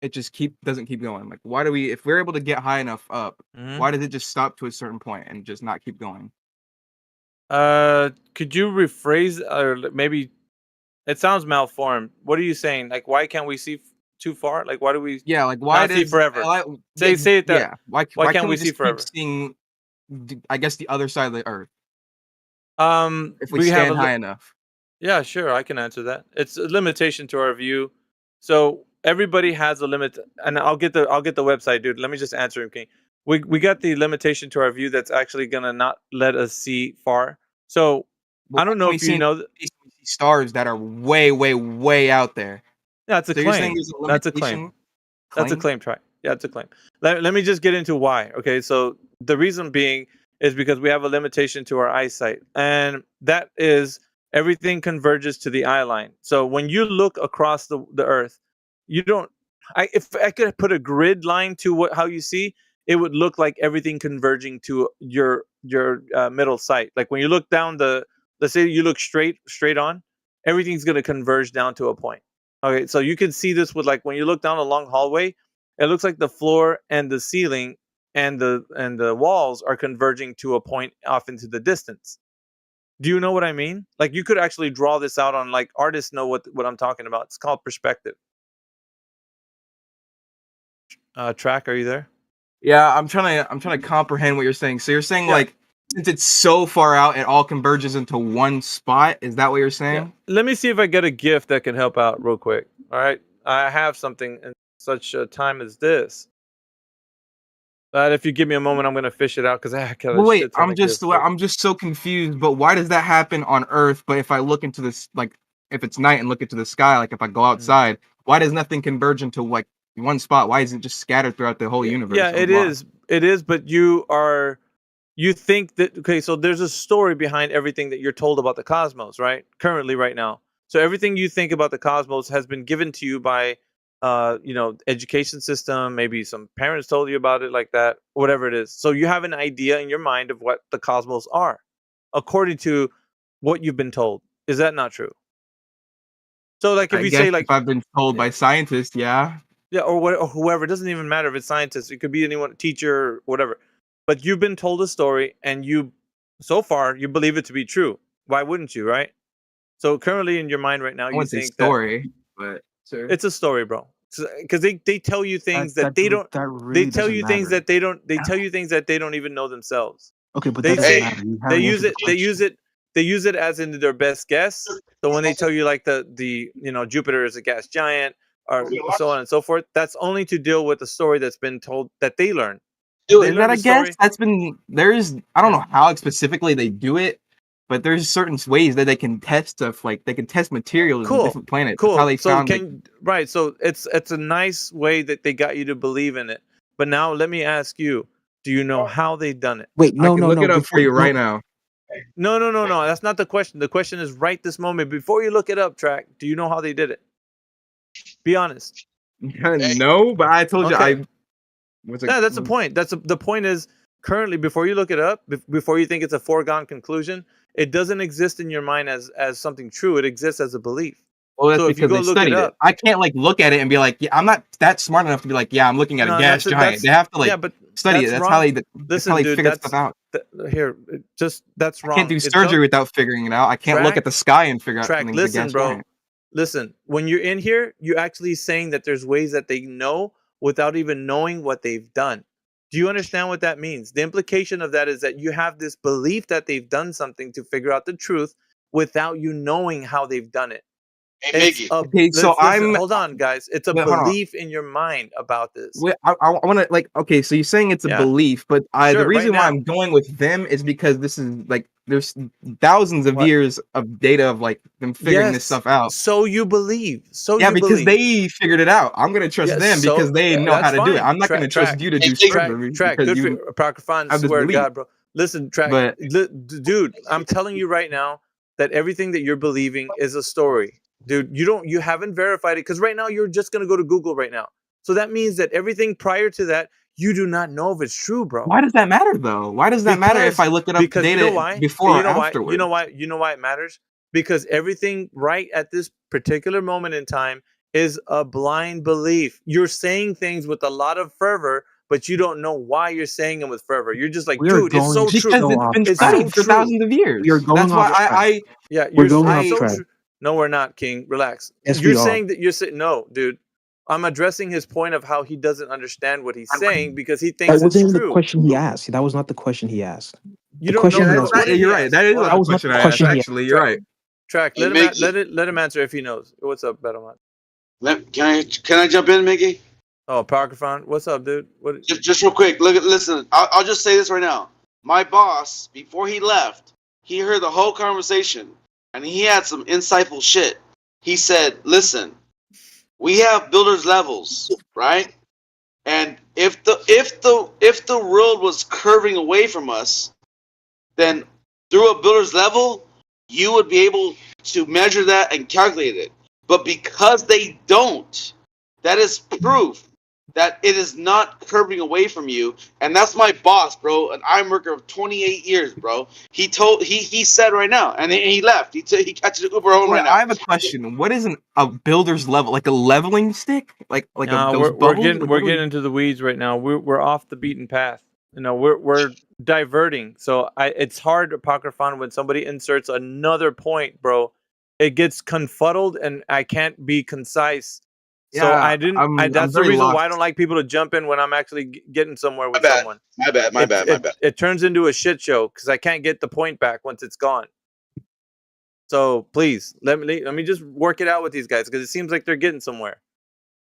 it just doesn't keep going. Like, why do we? If we're able to get high enough up, why does it just stop to a certain point and just not keep going? Could you rephrase, or maybe it sounds malformed. What are you saying? Like, why can't we see too far? Like, why do we? Yeah, like why not see does forever? Say it that. Yeah, why can't can't we we see just forever? keep seeing? I guess the other side of the Earth. If we We have stand a high enough. Yeah, sure, I can answer that. It's a limitation to our view. So everybody has a limit, and I'll get the website, dude. Let me just answer him, King. We got the limitation to our view that's actually gonna not let us see far. So I don't know if you know. We see stars that are way, way, way out there. Yeah, it's a So you're saying claim. there's a That's a limitation? claim. That's a claim track. Yeah, it's a claim. Let me just get into why. Okay, so the reason being is because we have a limitation to our eyesight, and that is everything converges to the eye line. So when you look across the Earth, you don't. If I could put a grid line to how you see, it would look like everything converging to your middle sight. Like when you look down let's say you look straight on, everything's going to converge down to a point. Okay, so you can see this with, like, when you look down a long hallway, it looks like the floor and the ceiling and the walls are converging to a point off into the distance. Do you know what I mean? Like, you could actually draw this out on, like, artists know what I'm talking about. It's called perspective. Track, are you there? Yeah, I'm trying to comprehend what you're saying. So you're saying like since it's so far out, it all converges into one spot. Is that what you're saying? Let me see if I get a gift that can help out real quick. All right, I have something in such a time as this. But if you give me a moment, I'm gonna fish it out because I got a Well, wait, shit ton of gifts. I'm just so confused. But why does that happen on Earth? But if I look into this, like, if it's night and look into the sky, like if I go outside, why does nothing converge into like one spot? Why is it just scattered throughout the whole universe? Yeah, Or it why? is. It is. But you think that, okay? So there's a story behind everything that you're told about the cosmos, right? Currently, right now. So everything you think about the cosmos has been given to you by education system, maybe some parents told you about it, like that, whatever it is. So you have an idea in your mind of what the cosmos are according to what you've been told. Is that not true? So, like, if I you guess say, like, if I've been told by scientists, yeah. or whoever, it doesn't even matter if it's scientists, it could be anyone, teacher, whatever, but you've been told a story and so far you believe it to be true. Why wouldn't you, right? So currently in your mind right now, you think story, but sure. It's a story, bro. Because they tell you things that they don't. Really they tell you things matter. that they don't. They tell you things that they don't even know themselves. Okay, but they that doesn't matter. You they haven't use answered it. the They use it. They use it as in their best guess. So when they tell you, like, the Jupiter is a gas giant, or so on and so forth, that's only to deal with the story that's been told that they learned. Dude, is that a guess? I don't know how specifically they do it, but there's certain ways that they can test stuff. Like they can test materials on different planets. Cool. That's how they So found. right. So it's a nice way that they got you to believe in it. But now let me ask you: do you know how they done it? Wait, no, no, look no. it up for you right now. No. That's not the question. The question is right this moment. Before you look it up, Track, do you know how they did it? Be honest. No, but I told you Okay. What's Yeah, that's the point. The point is, currently, before you look it up, before you think it's a foregone conclusion, it doesn't exist in your mind as something true. It exists as a belief. Well, that's So if you because go they look it studied it. up, I can't like look at it and be like, yeah, I'm not that smart enough to be like, yeah, I'm looking at No, a gas that's- giant. They have to like yeah, but study it. That's how wrong. they. That's Listen, how they dude, figure that's stuff out. That's I wrong. can't do It's surgery without figuring it out. I can't look Track- at the sky and figure out Track, something's a listen, gas bro. giant. listen, when you're in here, you're actually saying that there's ways that they know without even knowing what they've done. Do you understand what that means? The implication of that is that you have this belief that they've done something to figure out the truth without you knowing how they've done it. Hey, It's Mickey. Okay, so listen, I'm hold on, guys. It's a wait, hold on. belief in your mind about this. Wait, I want to like okay, so you're saying it's a Yeah. belief, but the Sure, right reason why now. I'm going with them is because this is like there's thousands of What? years of data of like them figuring this Yes. stuff out. So you believe. So Yeah, you because believe. they figured it out. I'm gonna trust Yeah, them so because they know how that's to do it. fine. I'm not gonna trust you to do stuff for me Track. because Good for you you. Apocryphon, have this swear to belief. God, bro. Listen, Track. But Dude, I'm telling you right now that everything that you're believing is a story. Dude, you haven't verified it because right now you're just gonna go to Google right now. So that means that everything prior to that, you do not know if it's true, bro. why does that matter though? Why does that matter if I look it up Because you know data why? before You or know why? afterwards? You know why it matters? Because everything right at this particular moment in time is a blind belief. You're saying things with a lot of fervor, but you don't know why you're saying them with fervor. You're just like, We are dude, it's so going true. Because so it's off been It's track. so studied for true. thousands of years. We are going That's why off track. I Yeah, We're you're going it's off so track. true. No, we're not, King. Relax. Yes, You're we are. saying that you're saying no, dude. I'm addressing his point of how he doesn't understand what he's saying because he That thinks it's wasn't even the true. question he asked. That was not the question he asked. You The don't question know. he yeah, asked. What did he you're right. ask? That is Hold not That the was not question the I asked. question he asked. Actually, you're right. Track. Hey, Let Mickey. him answer if he knows. What's up, Battleman? Can I jump in, Mickey? Oh, Apocryphon. What's up, dude? What? Just real quick. Listen. I'll just say this right now. My boss, before he left, he heard the whole conversation, and he had some insightful shit. He said, "Listen, we have builders levels, right? And if the world was curving away from us, then through a builder's level, you would be able to measure that and calculate it. But because they don't, that is proof that it is not curving away from you. And that's my boss, bro, an iron worker of 28 years, bro. He said right now, and he left. He catches the Uber home Wait, right now. I have a question. What is a builder's level? Like a leveling stick? Like No, those we're bubbles? getting Like, we're what do we- getting into the weeds right now. We're off the beaten path. You know, we're diverting. So it's hard, Apocryphon, when somebody inserts another point, bro. It gets confuddled, and I can't be concise. So Yeah, I didn't. I'm That's the very reason lost. why I don't like people to jump in when I'm actually getting somewhere My with bad. someone. My bad. It turns into a shit show because I can't get the point back once it's gone. So please let me just work it out with these guys because it seems like they're getting somewhere.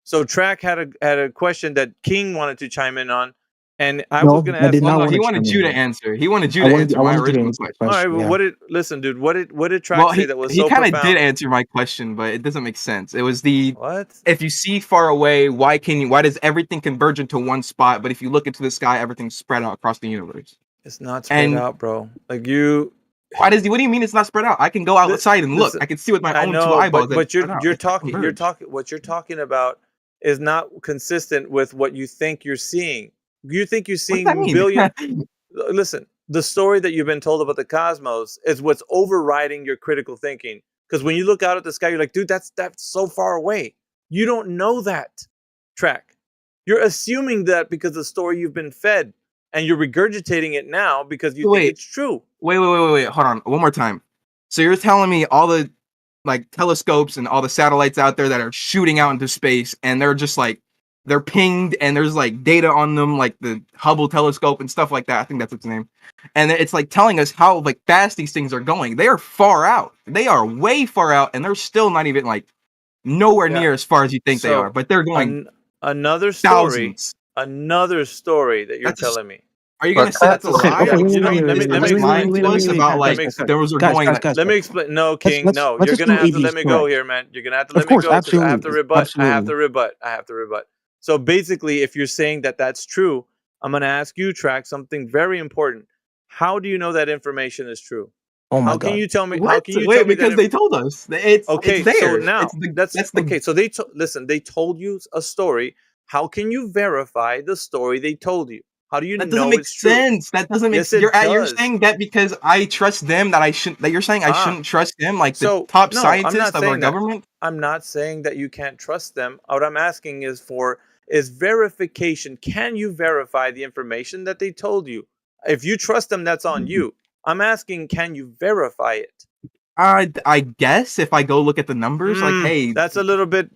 So Track had a question that King wanted to chime in on, and I was No, gonna I ask. did not Well, no, want he to wanted chime you in to here. answer. He wanted you I to wanted answer I my wanted you to original answer the question. All right, question. well, Yeah. listen, dude? What did Track Well, say that was he so kind of profound? did answer my question, but it doesn't make sense. It was the What? if you see far away, why does everything converge into one spot? But if you look into the sky, everything's spread out across the universe. It's not spread And out, bro. Like you. what do you mean it's not spread out? I can go outside and look. Listen, I can see with my I own two know, eyeballs that it's but spread out. It's not converged. what you're talking about is not consistent with what you think you're seeing. You think you're What does that seeing mean? billion. Listen, the story that you've been told about the cosmos is what's overriding your critical thinking. Because when you look out at the sky, you're like, dude, that's so far away. You don't know that, Track. You're assuming that because the story you've been fed, and you're regurgitating it now because you think Wait, it's true. wait. Hold on, one more time. So you're telling me all the like telescopes and all the satellites out there that are shooting out into space, and they're just like they're pinged, and there's like data on them, like the Hubble telescope and stuff like that. I think that's its name. And it's like telling us how like fast these things are going. They are far out. They are way far out, and they're still not even like nowhere Yeah. near as far as you think they So, are. But they're going another story. thousands. Another story that you're That's a s- telling me. Are you gonna say that's a Okay, lie? okay, Are wait, you wait, You know, wait, let wait, me wait, wait, explain wait, to wait, us wait, about guys, like guys, guys, those are guys, going guys, like guys, let me guys. explain. No, King. No, Let's you're just gonna do have to AB's let me correct. go here, man. You're gonna have to Of let me course, go because I have to absolutely, rebut. I have absolutely. to rebut. I have to rebut. So basically, if you're saying that that's true, I'm gonna ask you, Track, something very important. How do you know that information is true? Oh my How can god. you tell me? How what? can you tell Wait, me that? because they told us. It's Okay, so there. now that's That's the okay. So listen. They told you a story. How can you verify the story they told you? How do you that doesn't know make it's true? sense. That doesn't make Yes, it you're does. saying that because I trust them that I shouldn't that you're saying I Ah, shouldn't trust them like the so top no, I'm scientist not of our saying that. government? I'm not saying that you can't trust them. What I'm asking is verification. Can you verify the information that they told you? If you trust them, that's on you. I'm asking, can you verify it? I guess if I go look at the numbers, like, hey, that's a little bit,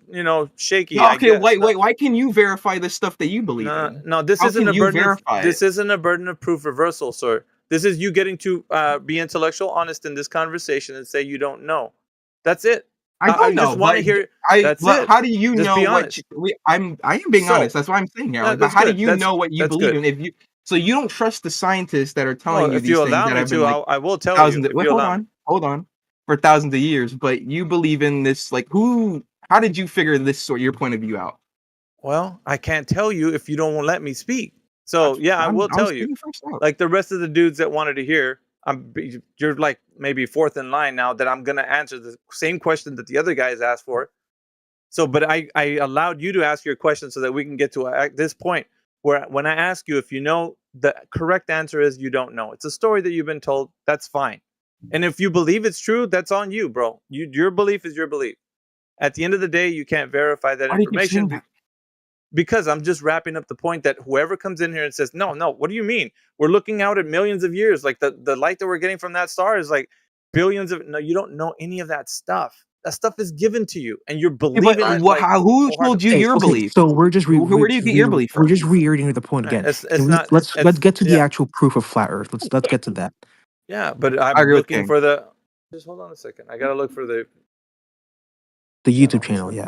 shaky. No, I okay, guess. wait. Why can you verify the stuff that you believe in? No, this How isn't can a you burden. verify This it? isn't a burden of proof reversal, sir. This is you getting to be intellectual honest in this conversation and say you don't know. That's it. I don't know. just want to but hear. That's but it. how do you Just know be what? honest. I am being So, honest. That's what I'm saying here. no, Like, but that's how do good. you know what you That's believe good. in? So you don't trust the scientists that are telling Well, you if these you things allow that me have been to, like I will tell thousands. you. If Wait, you allow me. hold on. For thousands of years, but you believe in this. Like, who? How did you figure your point of view out? Well, I can't tell you if you don't let me speak. So I will I tell was you. speaking first out. Like the rest of the dudes that wanted to hear, you're like maybe fourth in line now that I'm gonna answer the same question that the other guys asked for. So, but I allowed you to ask your question so that we can get to this point where when I ask you if you know, the correct answer is you don't know. It's a story that you've been told. That's fine. And if you believe it's true, that's on you, bro. Your belief is your belief. At the end of the day, you can't verify that Why do you keep information. saying that? Because I'm just wrapping up the point that whoever comes in here and says, no, what do you mean? We're looking out at millions of years. Like the light that we're getting from that star is like billions of, no, you don't know any of that stuff. That stuff is given to you and you're believing it. Like, who told you your Okay, belief? so we're just Where do you get your belief we're from? just reiterating the point again. It's Can we, not, let's get to the yeah. actual proof of flat Earth. Let's get to that. Yeah, but I I'm agree with looking King. for just hold on a second. I got to look for the YouTube channel. Yeah.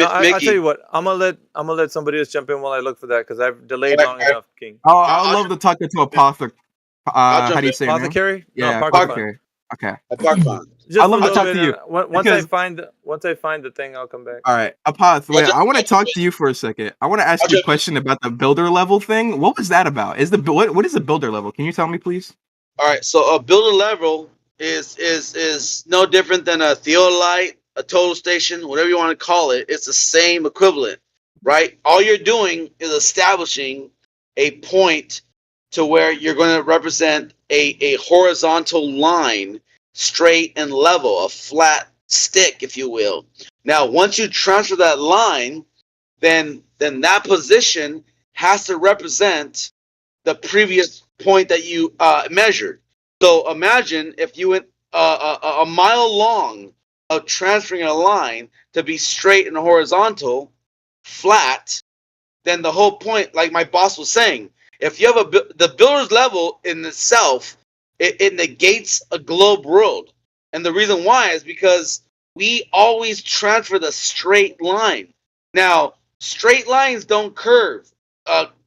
I'll tell you what. I'm gonna let somebody else jump in while I look for that because I've delayed long enough, King. Oh, I would love to talk to Apothecary. How do you say your name? Apothecary? No, Yeah, Parkfun. Apothecary. Okay. Just I'd love a to talk little to you. bit, once I find the thing, I'll come back. All right, Apoth, wait, I want to talk to you for a second. I want to ask you a question about the builder level thing. What was that about? What is the builder level? Can you tell me, please? All right, so a builder level is no different than a theodolite, a total station, whatever you want to call it. It's the same equivalent, right? All you're doing is establishing a point to where you're going to represent a horizontal line, straight and level, a flat stick, if you will. Now, once you transfer that line, then that position has to represent the previous point that you measured. So imagine if you went a mile long of transferring a line to be straight and horizontal, flat, then the whole point, like my boss was saying, if you have the builder's level in itself, it negates a globe world. And the reason why is because we always transfer the straight line. Now, straight lines don't curve.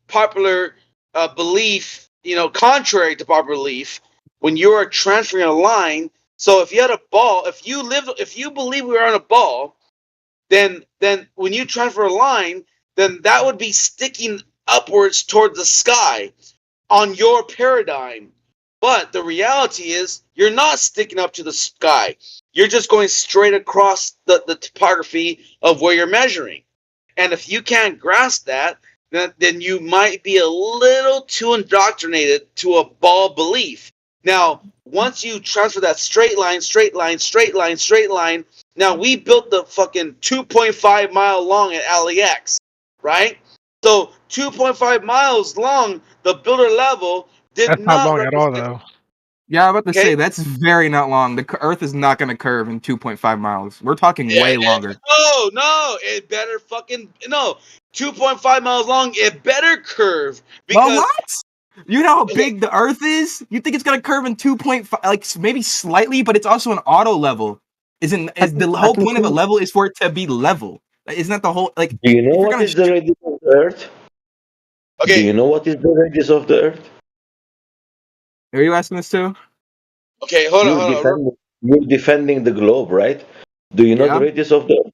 Popular belief, contrary to popular belief, when you are transferring a line, so if you had a ball, if you believe we were on a ball, then when you transfer a line, then that would be sticking upwards toward the sky on your paradigm. But the reality is you're not sticking up to the sky. You're just going straight across the topography of where you're measuring. And if you can't grasp that, then you might be a little too indoctrinated to a ball belief. Now, once you transfer that straight line, now we built the fucking 2.5 mile long at LAX, right? So 2.5 miles long, the builder level did That's not long at all, though. Yeah, I'm about to say that's very not long. The Earth is not going to curve in 2.5 miles. We're talking way longer. No, it better 2.5 miles long. It better curve because well, what? You know how big the Earth is? You think it's going to curve in 2.5, like maybe slightly, but it's also an auto level. The whole point of a level is for it to be level. Isn't that the whole like? Do you know what is the radius of the Earth? Okay. Do you know what is the radius of the Earth? Are you asking this too? Okay, hold on. You're defending the globe, right? Do you know the radius of the Earth?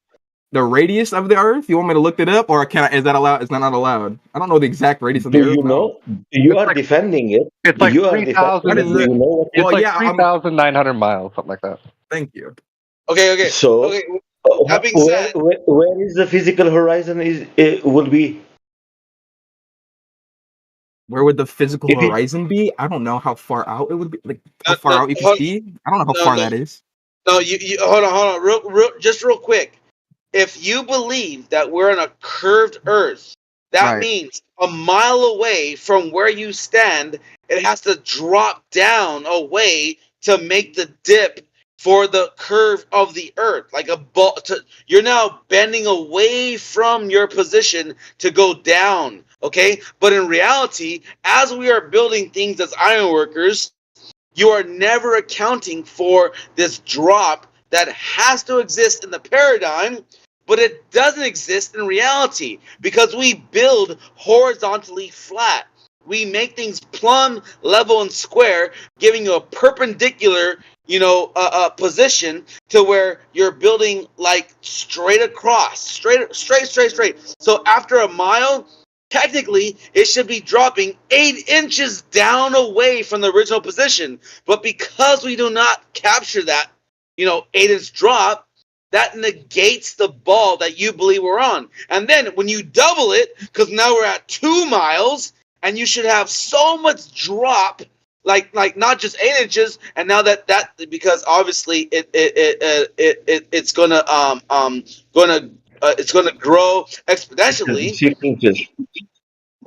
The radius of the Earth? You want me to look it up, or is that allowed? Is that not allowed? I don't know the exact radius of the Earth. Do you know? You are defending it. It's like 3,000. It's like 3,900 miles, something like that. Thank you. Okay. So, that being said, where is the physical horizon? Will be. Where would the physical horizon be? I don't know how far out it would be. Like how far out you can see. I don't know how far that is. No, you hold on, real quick. If you believe that we're on a curved Earth, that means a mile away from where you stand, it has to drop down away to make the dip for the curve of the earth, like a ball. You're now bending away from your position to go down, okay? But in reality, as we are building things as ironworkers, you are never accounting for this drop that has to exist in the paradigm, but it doesn't exist in reality because we build horizontally flat. We make things plumb, level, and square, giving you a perpendicular, position to where you're building like straight across, straight. So after a mile, technically it should be dropping 8 inches down away from the original position. But because we do not capture that, 8-inch drop, that negates the ball that you believe we're on. And then when you double it, because now we're at 2 miles, and you should have so much drop, like not just 8 inches, and now that because obviously it's gonna grow exponentially, 6 inches.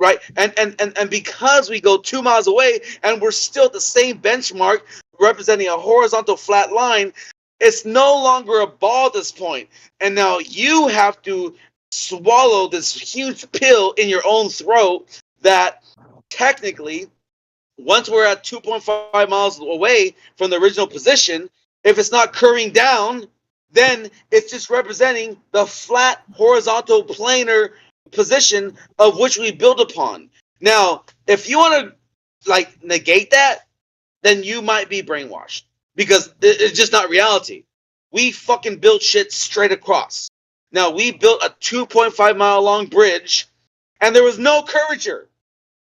right? And because we go 2 miles away and we're still at the same benchmark, representing a horizontal flat line, it's no longer a ball at this point. And now you have to swallow this huge pill in your own throat that technically, once we're at 2.5 miles away from the original position, if it's not curving down, then it's just representing the flat, horizontal, planar position of which we build upon. Now, if you want to negate that, then you might be brainwashed because it's just not reality. We fucking built shit straight across. Now, we built a 2.5 mile long bridge and there was no curvature.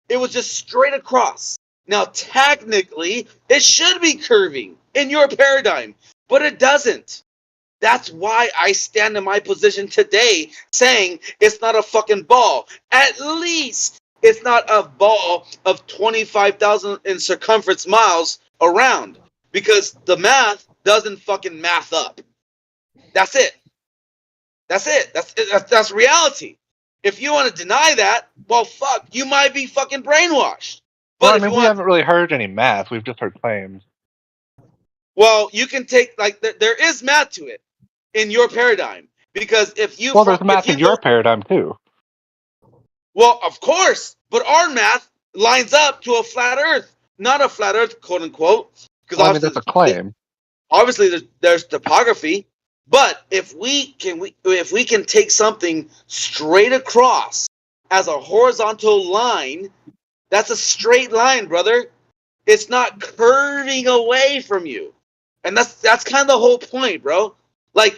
It was just straight across. Now, technically, it should be curving in your paradigm, but it doesn't. That's why I stand in my position today saying it's not a fucking ball. At least it's not a ball of 25,000 in circumference miles around, because the math doesn't fucking math up. That's it. That's reality. If you want to deny that, well, fuck, you might be fucking brainwashed. But we haven't really heard any math. We've just heard claims. Well, you can take, there is math to it in your paradigm. Because if you... Well, there's math in your paradigm, too. Well, of course. But our math lines up to a flat earth. Not a flat earth, quote unquote. Because that's a claim. Obviously, there's topography. But if we can take something straight across as a horizontal line, that's a straight line, brother. It's not curving away from you, and that's kind of the whole point, bro.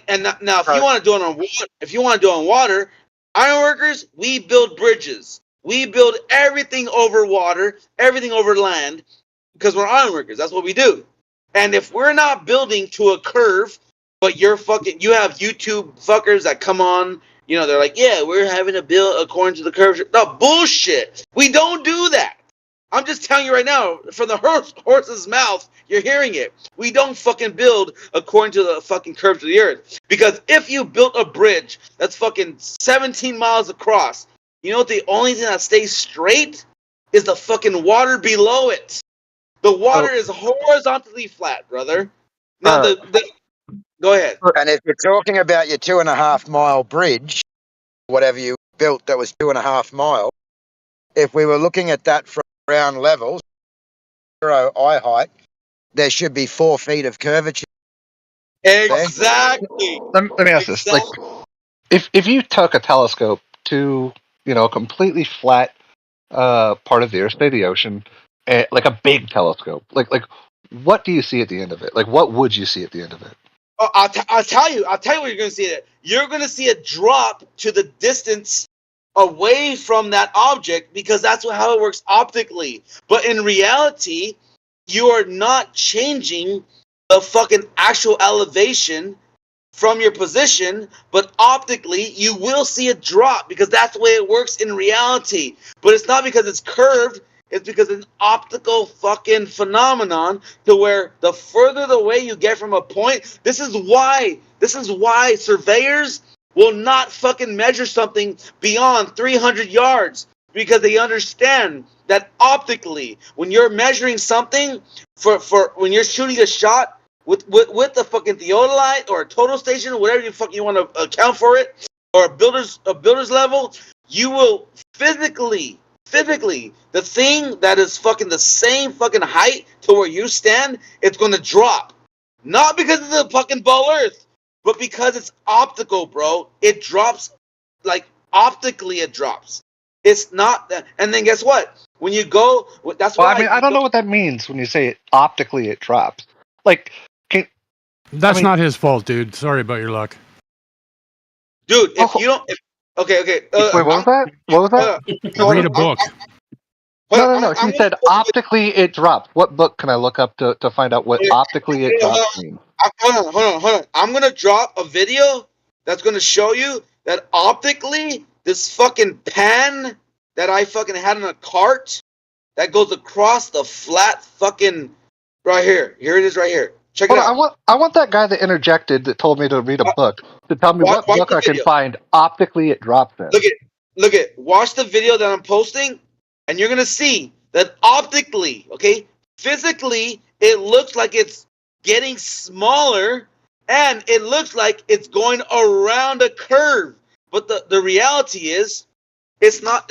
And now if you want to do it on water, ironworkers, we build bridges, we build everything over water, everything over land, because we're ironworkers. That's what we do. And if we're not building to a curve, but you have YouTube fuckers that come on, they're like, yeah, we're having to build according to the curvature. No, bullshit. We don't do that. I'm just telling you right now, from the horse's mouth, you're hearing it. We don't fucking build according to the fucking curvature of the earth. Because if you built a bridge that's fucking 17 miles across, you know what the only thing that stays straight is the fucking water below it. The water is horizontally flat, brother. Now, go ahead. And if you're talking about your 2.5 mile bridge, whatever you built that was 2.5 miles, if we were looking at that from ground level, 0 eye height, there should be 4 feet of curvature. Exactly. Let me ask this: if you took a telescope to a completely flat part of the Earth, say the ocean, like a big telescope, like what do you see at the end of it? Like, what would you see at the end of it? I'll tell you what you're going to see. You're going to see a drop to the distance away from that object, because that's how it works optically. But in reality, you are not changing the fucking actual elevation from your position, but optically you will see a drop, because that's the way it works in reality. But it's not because it's curved. It's because it's an optical fucking phenomenon, to where the further away you get from a point, this is why surveyors will not fucking measure something beyond 300 yards. because they understand that optically, when you're measuring something for when you're shooting a shot with the fucking theodolite or a total station, whatever you want to account for it, or a builder's level, you will physically, the thing that is fucking the same fucking height to where you stand, it's going to drop. Not because of the fucking ball earth, but because it's optical, bro. It drops, like, optically it drops. It's not that. And then guess what? When you go, that's Well, why I mean, I don't know what that means when you say it optically it drops. Like, That's not his fault, dude. Sorry about your luck. dude, if you don't, okay. wait, what was that? What was that? Read a book. No. He said optically it drops. What book can I look up to find out what optically it drops means? Hold on. I'm gonna drop a video that's gonna show you that optically, this fucking pan that I fucking had in a cart that goes across the flat fucking right here. Here it is, right here. Check it out. I want that guy that interjected that told me to read a book to tell me what book I can find optically it drops in. Look at. Watch the video that I'm posting, and you're gonna see that optically, okay, physically, it looks like it's getting smaller, and it looks like it's going around a curve. But the reality is, it's not.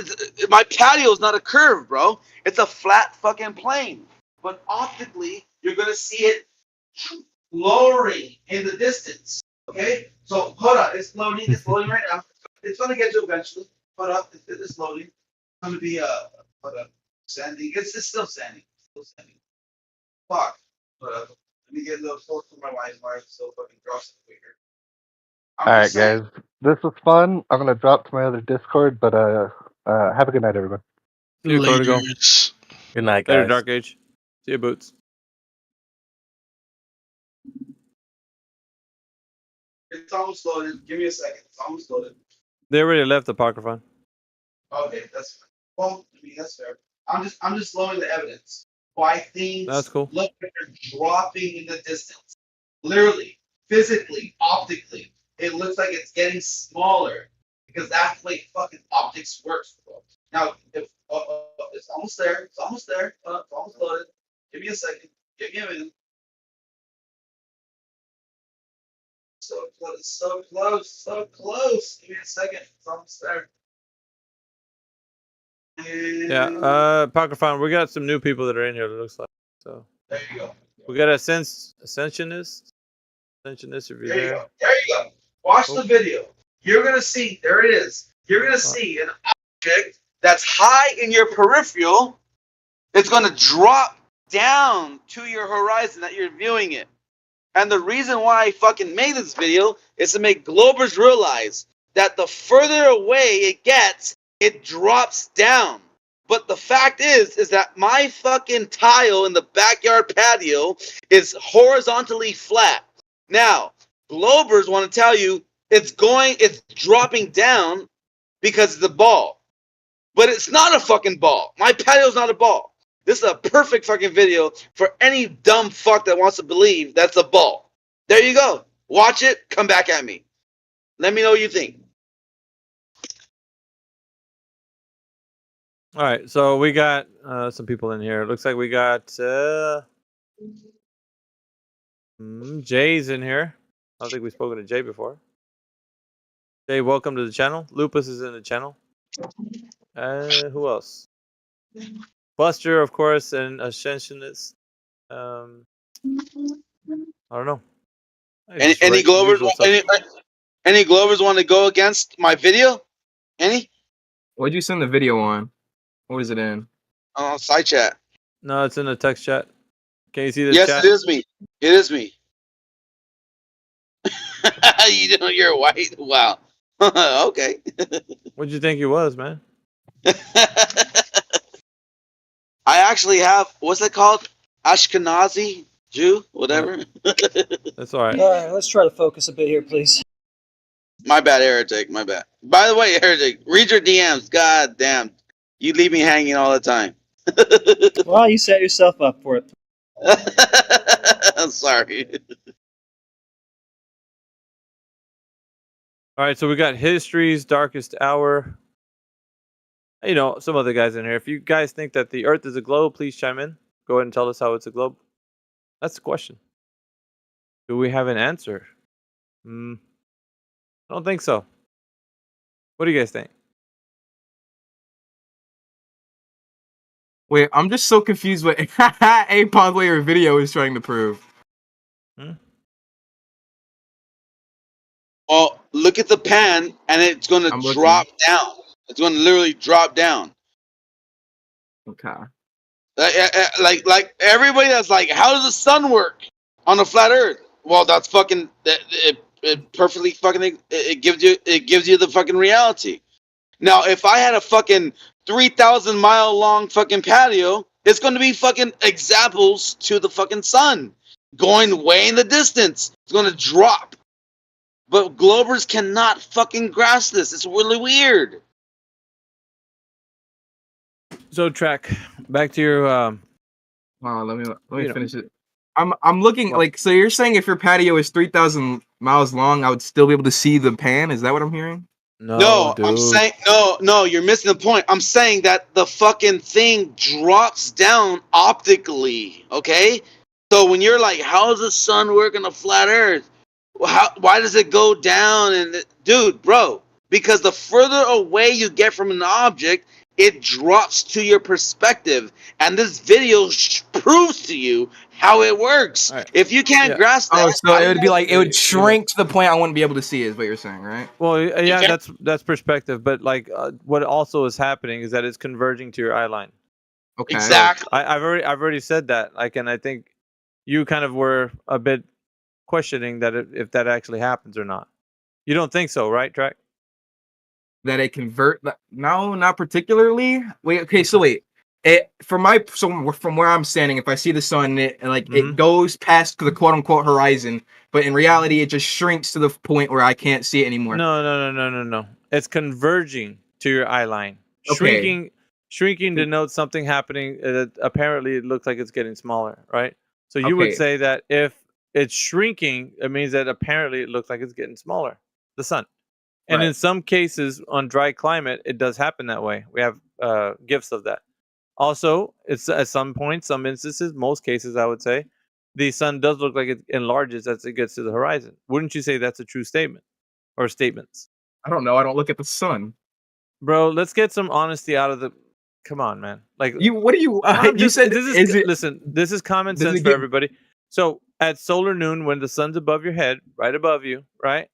My patio is not a curve, bro. It's a flat fucking plane. But optically, you're gonna see it lowering in the distance. Okay, so hold on. It's loading right now. It's gonna get to eventually. Hold up, it's loading. It's gonna be hold up, sanding. It's still sanding. Fuck. Hold up. Let me get a little close to my wires so fucking drops it quicker. Alright, guys. This was fun. I'm gonna drop to my other Discord, but have a good night, everyone. See you, Cortigo. Good night, Later, guys. Dark Age. See you, Boots. It's almost loaded. Give me a second. It's almost loaded. They already left the Apocryphon. Okay, that's fine. Well, I mean that's fair. I'm just loading the evidence. Why things That's cool. look like they're dropping in the distance. Literally, physically, optically, it looks like it's getting smaller because that's the way fucking optics works, bro. Now, if it's almost there, it's almost loaded. Give me a second. Give me a minute. So close. Give me a second. It's almost there. Yeah, Apocryphon, we got some new people that are in here, it looks like. So there you go. We got Ascensionist. If you're There you go. Watch the video. You're gonna see. There it is. You're gonna see an object that's high in your peripheral. It's gonna drop down to your horizon that you're viewing it. And the reason why I fucking made this video is to make Globers realize that the further away it gets, it drops down. But the fact is that my fucking tile in the backyard patio is horizontally flat. Now, Globers want to tell you it's dropping down because of the ball. But it's not a fucking ball. My patio's not a ball. This is a perfect fucking video for any dumb fuck that wants to believe that's a ball. There you go. Watch it. Come back at me. Let me know what you think. All right, so we got some people in here. It looks like we got Jay's in here. I don't think we've spoken to Jay before. Jay, welcome to the channel. Lupus is in the channel. Who else? Buster, of course, and Ascensionist. I don't know. Any Glovers? Any Glovers want to go against my video? Any? What'd you send the video on? What was it in? Side chat. No, it's in the text chat. Can you see the yes, chat? Yes, it is me. It is me. You're white? Wow. Okay. What'd you think he was, man? I actually have, what's that called? Ashkenazi Jew? Whatever. That's all right. All right, let's try to focus a bit here, please. My bad, Heretic. My bad. By the way, Heretic, read your DMs. God damn. You leave me hanging all the time. Well, you set yourself up for it. I'm sorry. All right, so we got History's Darkest Hour. You know, some other guys in here. If you guys think that the Earth is a globe, please chime in. Go ahead and tell us how it's a globe. That's the question. Do we have an answer? I don't think so. What do you guys think? Wait, I'm just so confused what a Podlayer video is trying to prove. Well, look at the pan, and it's going to drop down. It's going to literally drop down. Okay. Like everybody that's like, how does the sun work on a flat Earth? Well, that's fucking it perfectly fucking it gives you the fucking reality. Now, if I had a fucking 3,000 mile long fucking patio, it's going to be fucking examples to the fucking sun going way in the distance. It's going to drop. But Globers cannot fucking grasp this. It's really weird. So, Track, back to your. Let me finish it. I'm looking like, so you're saying if your patio is 3,000 miles long, I would still be able to see the pan? Is that what I'm hearing? No, I'm saying no. You're missing the point. I'm saying that the fucking thing drops down optically. Okay, so when you're like, how does the sun work on a flat Earth? Why does it go down? And dude, bro, because the further away you get from an object, it drops to your perspective, and this video proves to you how it works. Right. If you can't grasp that, so it would be like it would shrink to the point I wouldn't be able to see. Is what you're saying, right? Well, yeah, that's perspective, but like what also is happening is that it's converging to your eye line. Okay, exactly. I've already said that. Like, and I think you kind of were a bit questioning that if that actually happens or not. You don't think so, right, Track? That it convert? No, not particularly. Wait, okay, so wait. From where I'm standing, if I see the sun, it goes past the quote unquote horizon, but in reality, it just shrinks to the point where I can't see it anymore. No. It's converging to your eye line. Okay. Shrinking denotes something happening. Apparently, it looks like it's getting smaller, right? So you would say that if it's shrinking, it means that apparently it looks like it's getting smaller. The sun. And in some cases, on dry climate, it does happen that way. We have gifts of that. Also, it's at some point, some instances, most cases, I would say, the sun does look like it enlarges as it gets to the horizon. Wouldn't you say that's a true statement or statements? I don't know. I don't look at the sun, bro. Let's get some honesty out of the. Come on, man. Like you. What do you? You said this is. Listen, this is common sense for everybody. So at solar noon, when the sun's above your head, right above you, right?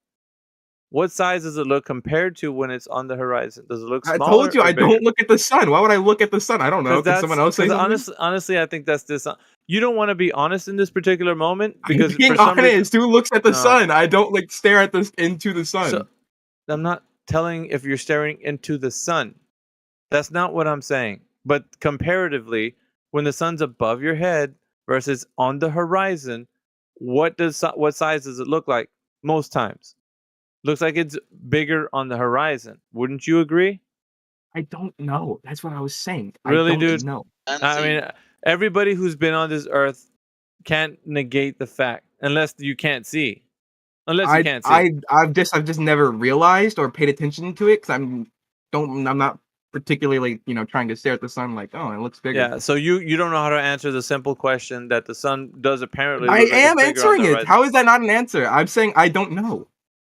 What size does it look compared to when it's on the horizon? Does it look smaller? I told you I don't look at the sun. Why would I look at the sun? I don't know. Can someone else say something? Honestly, I think that's this. You don't want to be honest in this particular moment because I'm being honest. Who looks at the sun? I don't like stare at this into the sun. So, I'm not telling if you're staring into the sun. That's not what I'm saying. But comparatively, when the sun's above your head versus on the horizon, what size does it look like most times? Looks like it's bigger on the horizon. Wouldn't you agree? I don't know. That's what I was saying. Really, I don't dude? know. I mean, everybody who's been on this earth can't negate the fact unless you can't see. Unless you can't see. I've just never realized or paid attention to it because I'm not particularly trying to stare at the sun like, oh, it looks bigger. Yeah, so you don't know how to answer the simple question that the sun does apparently. I am answering it. How is that not an answer? I'm saying I don't know.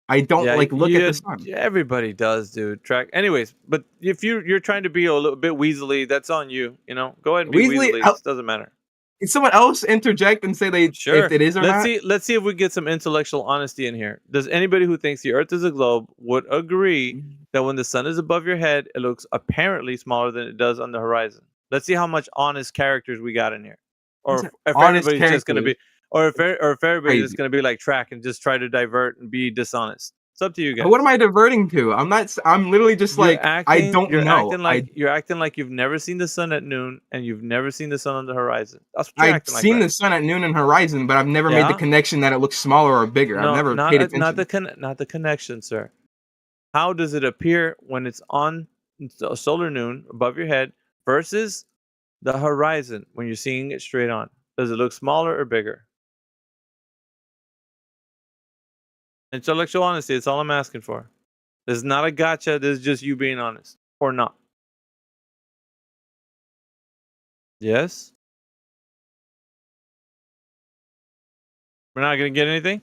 I don't look at the sun. Everybody does, dude. Track. Anyways, but if you're trying to be a little bit weaselly, that's on you. Go ahead and be weaselly. It doesn't matter. Can someone else interject and say if it is or not? Let's see if we get some intellectual honesty in here. Does anybody who thinks the Earth is a globe would agree that when the sun is above your head, it looks apparently smaller than it does on the horizon? Let's see how much honest characters we got in here, or if everybody's just going to be. Or if everybody's just going to be like Track and just try to divert and be dishonest. It's up to you guys. What am I diverting to? I'm literally just I don't know. You're acting like you've never seen the sun at noon and you've never seen the sun on the horizon. That's what you're acting like. I've seen the sun at noon and horizon, but I've never made the connection that it looks smaller or bigger. I've never paid attention. Not the connection, sir. How does it appear when it's on solar noon above your head versus the horizon when you're seeing it straight on? Does it look smaller or bigger? Intellectual honesty, it's all I'm asking for. This is not a gotcha, this is just you being honest. Or not. Yes. We're not gonna get anything.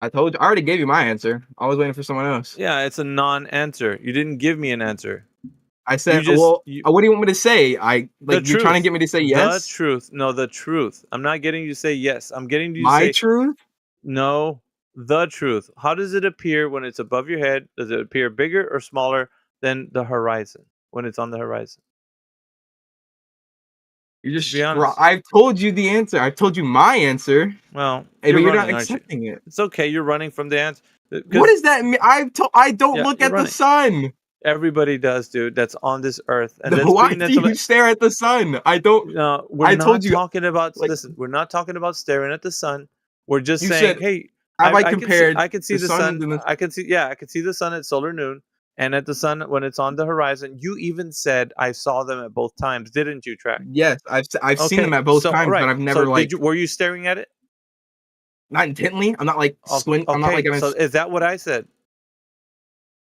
I told you. I already gave you my answer. I was waiting for someone else. Yeah, it's a non-answer. You didn't give me an answer. I said, just- well, you- what do you want me to say? I The like you're trying to truth. get me to say yes. The truth. No, the truth. I'm not getting you to say yes. I'm getting you to My say truth? no. The truth. How does it appear when it's above your head? Does it appear bigger or smaller than the horizon when it's on the horizon? You just Be honest. I've told you the answer. I've told you my answer. Well, But you're not running, aren't you? accepting it. It's okay. You're running from the answer. What does that mean? I don't Yeah, look you're at the running. sun. Everybody does, dude. That's on this earth. And Then let's why be do you stare at the sun? I don't. No, we're I not told you. talking about. like- Listen, we're not talking about staring at the sun. We're just You saying, said, hey, have I can see- compared I can see the the sun sun. and the- I can see. Yeah, I can see the sun at solar noon, and at the sun when it's on the horizon. You even said I saw them at both times, didn't you? Track. Yes, I've seen them Okay, at both so, times, right. but I've never So like were you staring at it? not intently. I'm not like squint. I'm not Okay, like gonna. so is that what I said?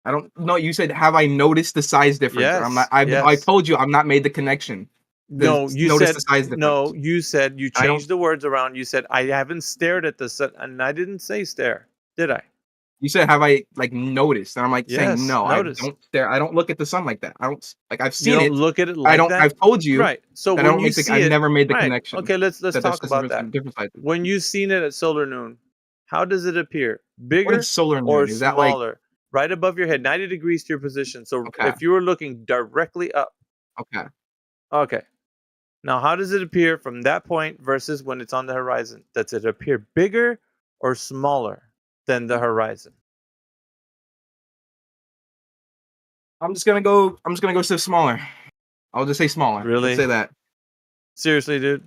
I don't know. You said, have I noticed the size difference? Yes, I'm not. I yes. told you I'm not made the connection. No, you notice said the size difference. no. You said you I don't- changed the words around. You said I haven't stared at the sun, and I didn't say stare, did I? You said, have I like noticed? And I'm like Yes, saying no. noticed. I don't stare. I don't look at the sun like that. I don't like. I've You seen don't it. look at it like I don't. that. I've told you. Right. So that when I don't you make the. see I've it, never made the right. connection. Okay, let's that there's talk about different that. sizes. When you seen it at solar noon, how does it appear? Bigger is solar or noon? Is that like- smaller? Right above your head, 90 degrees to your position. So Okay. if you were looking directly up, Okay. okay. Now, how does it appear from that point versus when it's on the horizon? Does it appear bigger or smaller than the horizon? I'm just gonna go so smaller. I'll just say smaller. Really? Let's say that. Seriously, dude.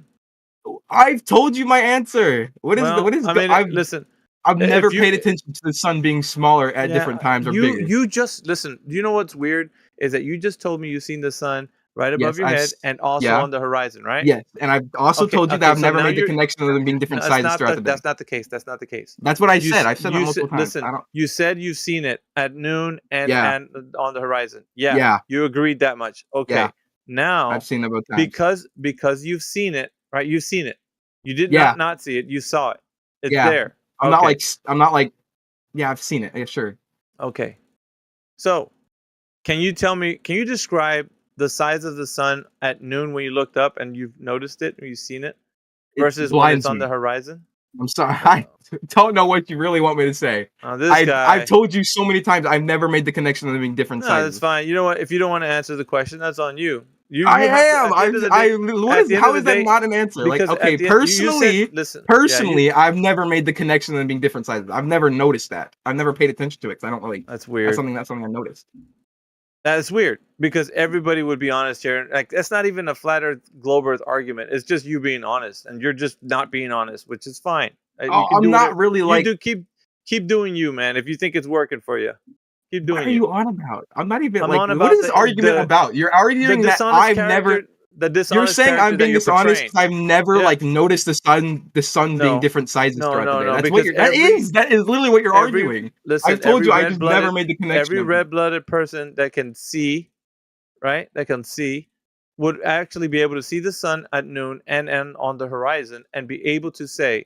I've told you my answer. What is Well, what is I the, mean, listen. I've if never you- paid attention to the sun being smaller at Yeah, different times or you, bigger. You just listen. You know what's weird is that you just told me you seen the sun right above Yes, your I've head s- and also yeah. on the horizon, right? Yes, and I've also Okay, told you okay, that I've so never now made the you're- connection of them being different No, sizes throughout the day. That's not the case. That's not the case. That's what I You said. s- I've said that you multiple times. Listen, I don't. you said you've seen it at noon and Yeah. and on the horizon. Yeah. Yeah. You agreed that much. Okay. Yeah. Now I've seen them both times. because you've seen it, right? You've seen it. You did Yeah. not see it. You saw it. It's Yeah. there. I'm not Okay. like. I'm not like. Yeah, I've seen it. Yeah, sure. Okay. So, can you describe the size of the sun at noon when you looked up and you've noticed it or you've seen it It versus when blinds it's on me. the horizon? I'm sorry. I don't know what you really want me to say. This guy. I've told you so many times. I've never made the connection of them being different No, sizes. that's fine. You know what? If you don't want to answer the question, that's on you. You I you have to- am. at the end of the day- at the end How of is the that day- not an answer? Like, because at okay, the end- you said- personally, listen, personally, yeah, I've never made the connection of them being different sizes. I've never noticed that. I've never paid attention to it because I don't really. That's weird. That's something I noticed. That's weird because everybody would be honest here. Like that's not even a flat Earth, globe Earth argument. It's just you being honest, and you're just not being honest, which is fine. You Oh, can I'm do not whatever- really you like- do keep doing you, man. If you think it's working for you, keep doing What are you on about? I'm not even I'm like. on What about is this argument about? You're arguing that dishonest I've character- never. The You're dishonest saying character I'm that being you're dishonest portraying. because I've never Yeah. like noticed the sun being No. different sizes No, throughout no, the day. no, That's what because you're, that is literally what you're arguing. Listen, I've told every you I just never red-blooded- made the connection. Every of it. red-blooded person that can see, right, that can see, would actually be able to see the sun at noon and on the horizon and be able to say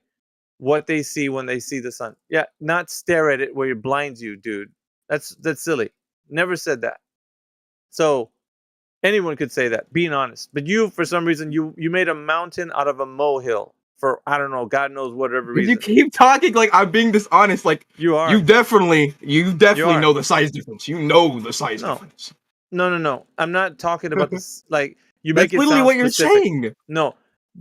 what they see when they see the sun. Yeah, not stare at it where it blinds you, dude. That's silly. Never said that. So anyone could say that, being honest. But you, for some reason, you made a mountain out of a molehill for, I don't know, God knows whatever But reason. you keep talking like I'm being dishonest. Like You are. You definitely are. know the size difference. You know the size No. difference. No. I'm not talking about this. Like you That's make it literally sound what you're specific. saying. No.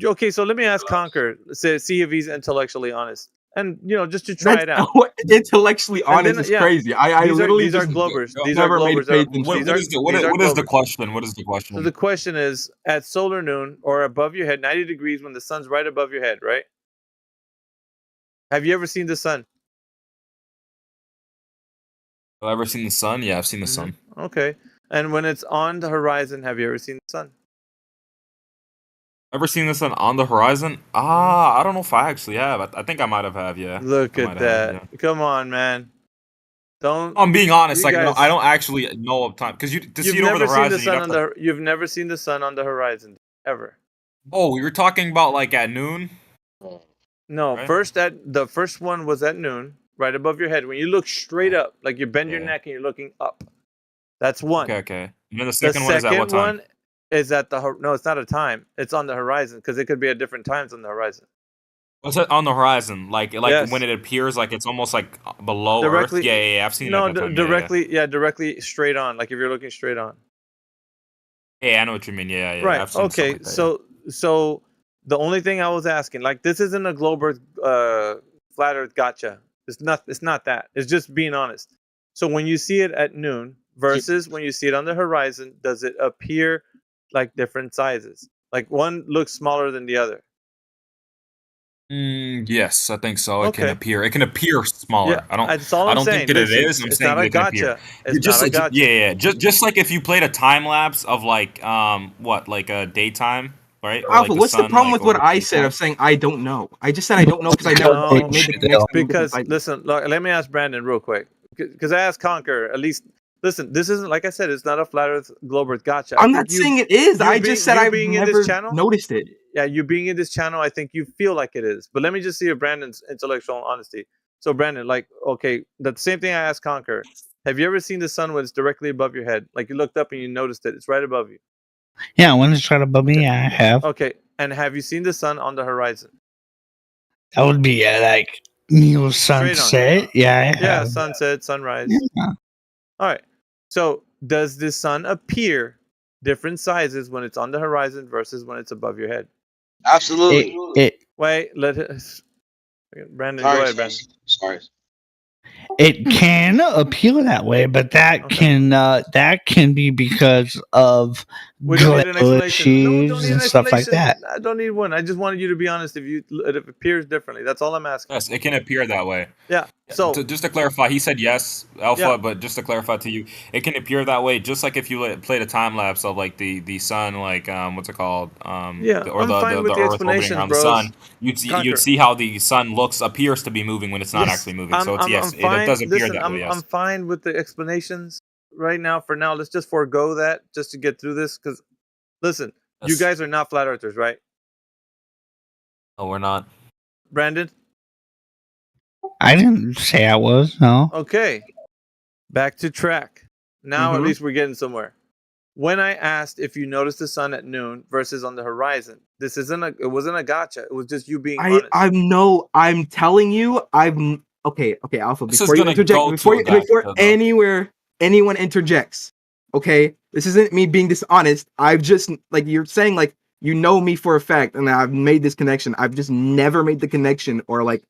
Okay, so let me ask Conquer. See if he's intellectually honest, and just to try it out. Intellectually And honest then, is yeah, crazy. I these literally these are just Glovers. These are never made Glovers. paid that- attention. these are- What these are is the Glovers. question? What is the question? So the question is, at solar noon or above your head, 90 degrees when the sun's right above your head, right? Have you ever seen the sun? Have I ever seen the sun? Yeah, I've seen the sun. Okay. And when it's on the horizon, have you ever seen the sun? Ever seen the sun on the horizon? I don't know if I actually have. I think I might have, yeah. Look I at might that. have, yeah. Come on, man. Don't. I'm being honest. you Like, no, guys- I don't actually know of time because you to see You've it over never the seen horizon. the sun on the. You've never seen the sun on the horizon. ever. Oh, we were talking about like at noon. No, Right. the first one was at noon, right above your head. When you look straight up, like you bend your neck and you're looking up. That's one. Okay. And then the second one is at what time? one is at no, it's not a time. It's on the horizon because it could be at different times on the horizon. What's that on the horizon? Like Yes. when it appears, like it's almost like below Directly- Earth. Yeah. I've seen it. No, a couple times. Yeah, directly, directly straight on. Like if you're looking straight on. Yeah, I know what you mean. Yeah. Right. I've seen Okay. stuff like that, So the only thing I was asking, like, this isn't a globe Earth, flat Earth gotcha. It's not that. It's just being honest. So when you see it at noon versus when you see it on the horizon, does it appear like different sizes? Like one looks smaller than the other. yes, I think so. It Okay. can appear. It can appear smaller. Yeah, I don't. that's all I I'm don't saying. think that Listen, it is. I'm it's saying not that a it can appear. gotcha. It's just, not a gotcha. Yeah. Just like if you played a time lapse of like like a daytime, right? Or, Alpha, like, what's the sun, problem like, with what over I the said of sun. saying I don't know? I just said I don't know because I never No, made the connection. because listen, look, let me ask Brandon real quick. Because I asked Conquer, at least. Listen, this isn't, like I said, it's not a flat Earth, globe Earth gotcha. I I'm think not saying it is. you I being- just said you I've being in never this channel, noticed it. Yeah, you being in this channel, I think you feel like it is. But let me just see if Brandon's intellectual honesty. So Brandon, like, okay, the same thing I asked Conquer. Have you ever seen the sun when it's directly above your head? Like you looked up and you noticed it. It's right above you. Yeah, when it's right above me, I have. Okay. And have you seen the sun on the horizon? That would be like Neil Straight on. sunset. Yeah, I Yeah, have. sunset, sunrise. Yeah. All right. So does the sun appear different sizes when it's on the horizon versus when it's above your head? Absolutely. Wait, let it. Brandon, Sorry, go ahead, Brandon. Sorry. It can appear that way, but that can be because of We don't need an explanation. glitches and stuff like that. I don't need one. I just wanted you to be honest. If it appears differently, that's all I'm asking. Yes, it can appear that way. Yeah. So just to clarify, he said yes, Alpha, Yeah. but just to clarify to you, it can appear that way. Just like if you played a time lapse of like the sun, like what's it called? Yeah, or I'm fine with the Earth orbiting explanations, around bros. the sun. You'd Conquer. see how the sun appears to be moving when it's not Yes, actually moving. So it's yes, I'm fine. it does appear Listen, that way. Yes. I'm fine with the explanations right now. For now, let's just forego that just to get through this. Because listen, you Yes. guys are not flat earthers, right? No, we're not. Brandon. I didn't say I was. No. Okay. Back to track. Now at Mhm. least we're getting somewhere. When I asked if you noticed the sun at noon versus on the horizon, it wasn't a gotcha. It was just you being honest. I'm telling you, okay, Alpha, This is before you gonna interject, go before to a gotcha, before though. anyone interjects, okay? This isn't me being dishonest. I've just, like, you're saying, like, you know me for a fact, and I've made this connection. I've just never made the connection, or like,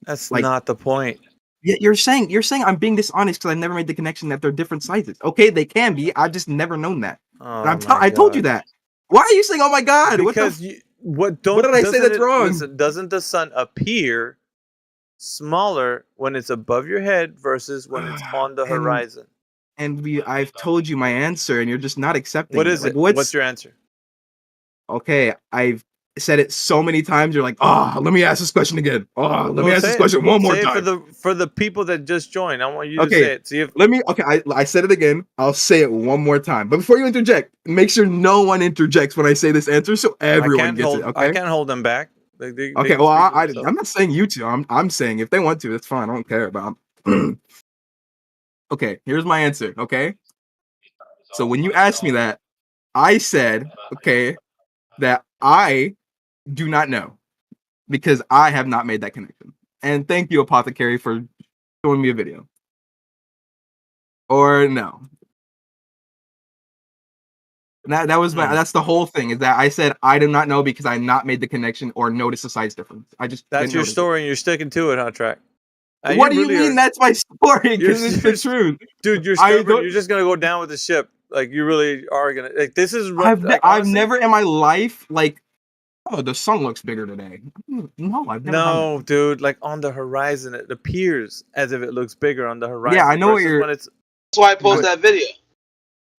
That's like, not the point. yeah, you're saying I'm being dishonest because I never made the connection that they're different sizes. Okay, they can be. I've just never known that. Oh And my I told you God. that. Why are you saying, "Oh my God"? Because what did I say that's wrong? Listen, doesn't the sun appear smaller when it's above your head versus when it's on the horizon? And I've told you my answer, and you're just not accepting. What is Like, it? What's your answer? Okay, I've said it so many times. You're like, let me ask this question again. Let me ask say this it. question one more Say it time. for the people that just joined. I want you to Okay, say it. See if I said it again. I'll say it one more time. But before you interject, make sure no one interjects when I say this answer, so everyone gets it. Okay. I can't hold them back. They Okay. can Well, speak for I'm themselves. not saying you two. I'm saying if they want to, that's fine. I don't care. But okay, here's my answer. Okay. So when you asked me that, I said, okay, that I do not know because I have not made that connection. And thank you, Apothecary, for showing me a video. Or no. That was that's the whole thing, is that I said I do not know because I not made the connection or noticed the size difference. I just That's didn't your notice it. story, and you're sticking to it, huh, Track? What do you really mean are- that's my story? You're- Because it's the truth. Dude, you're I stubborn. don't- You're just gonna go down with the ship. Like you really are gonna. Like this is. I've honestly- never in my life, like, oh, the sun looks bigger today. No, I've never done No, dude. Like on the horizon, it appears as if it looks bigger on the horizon. I know what versus you're- When it's, That's why I posted that video.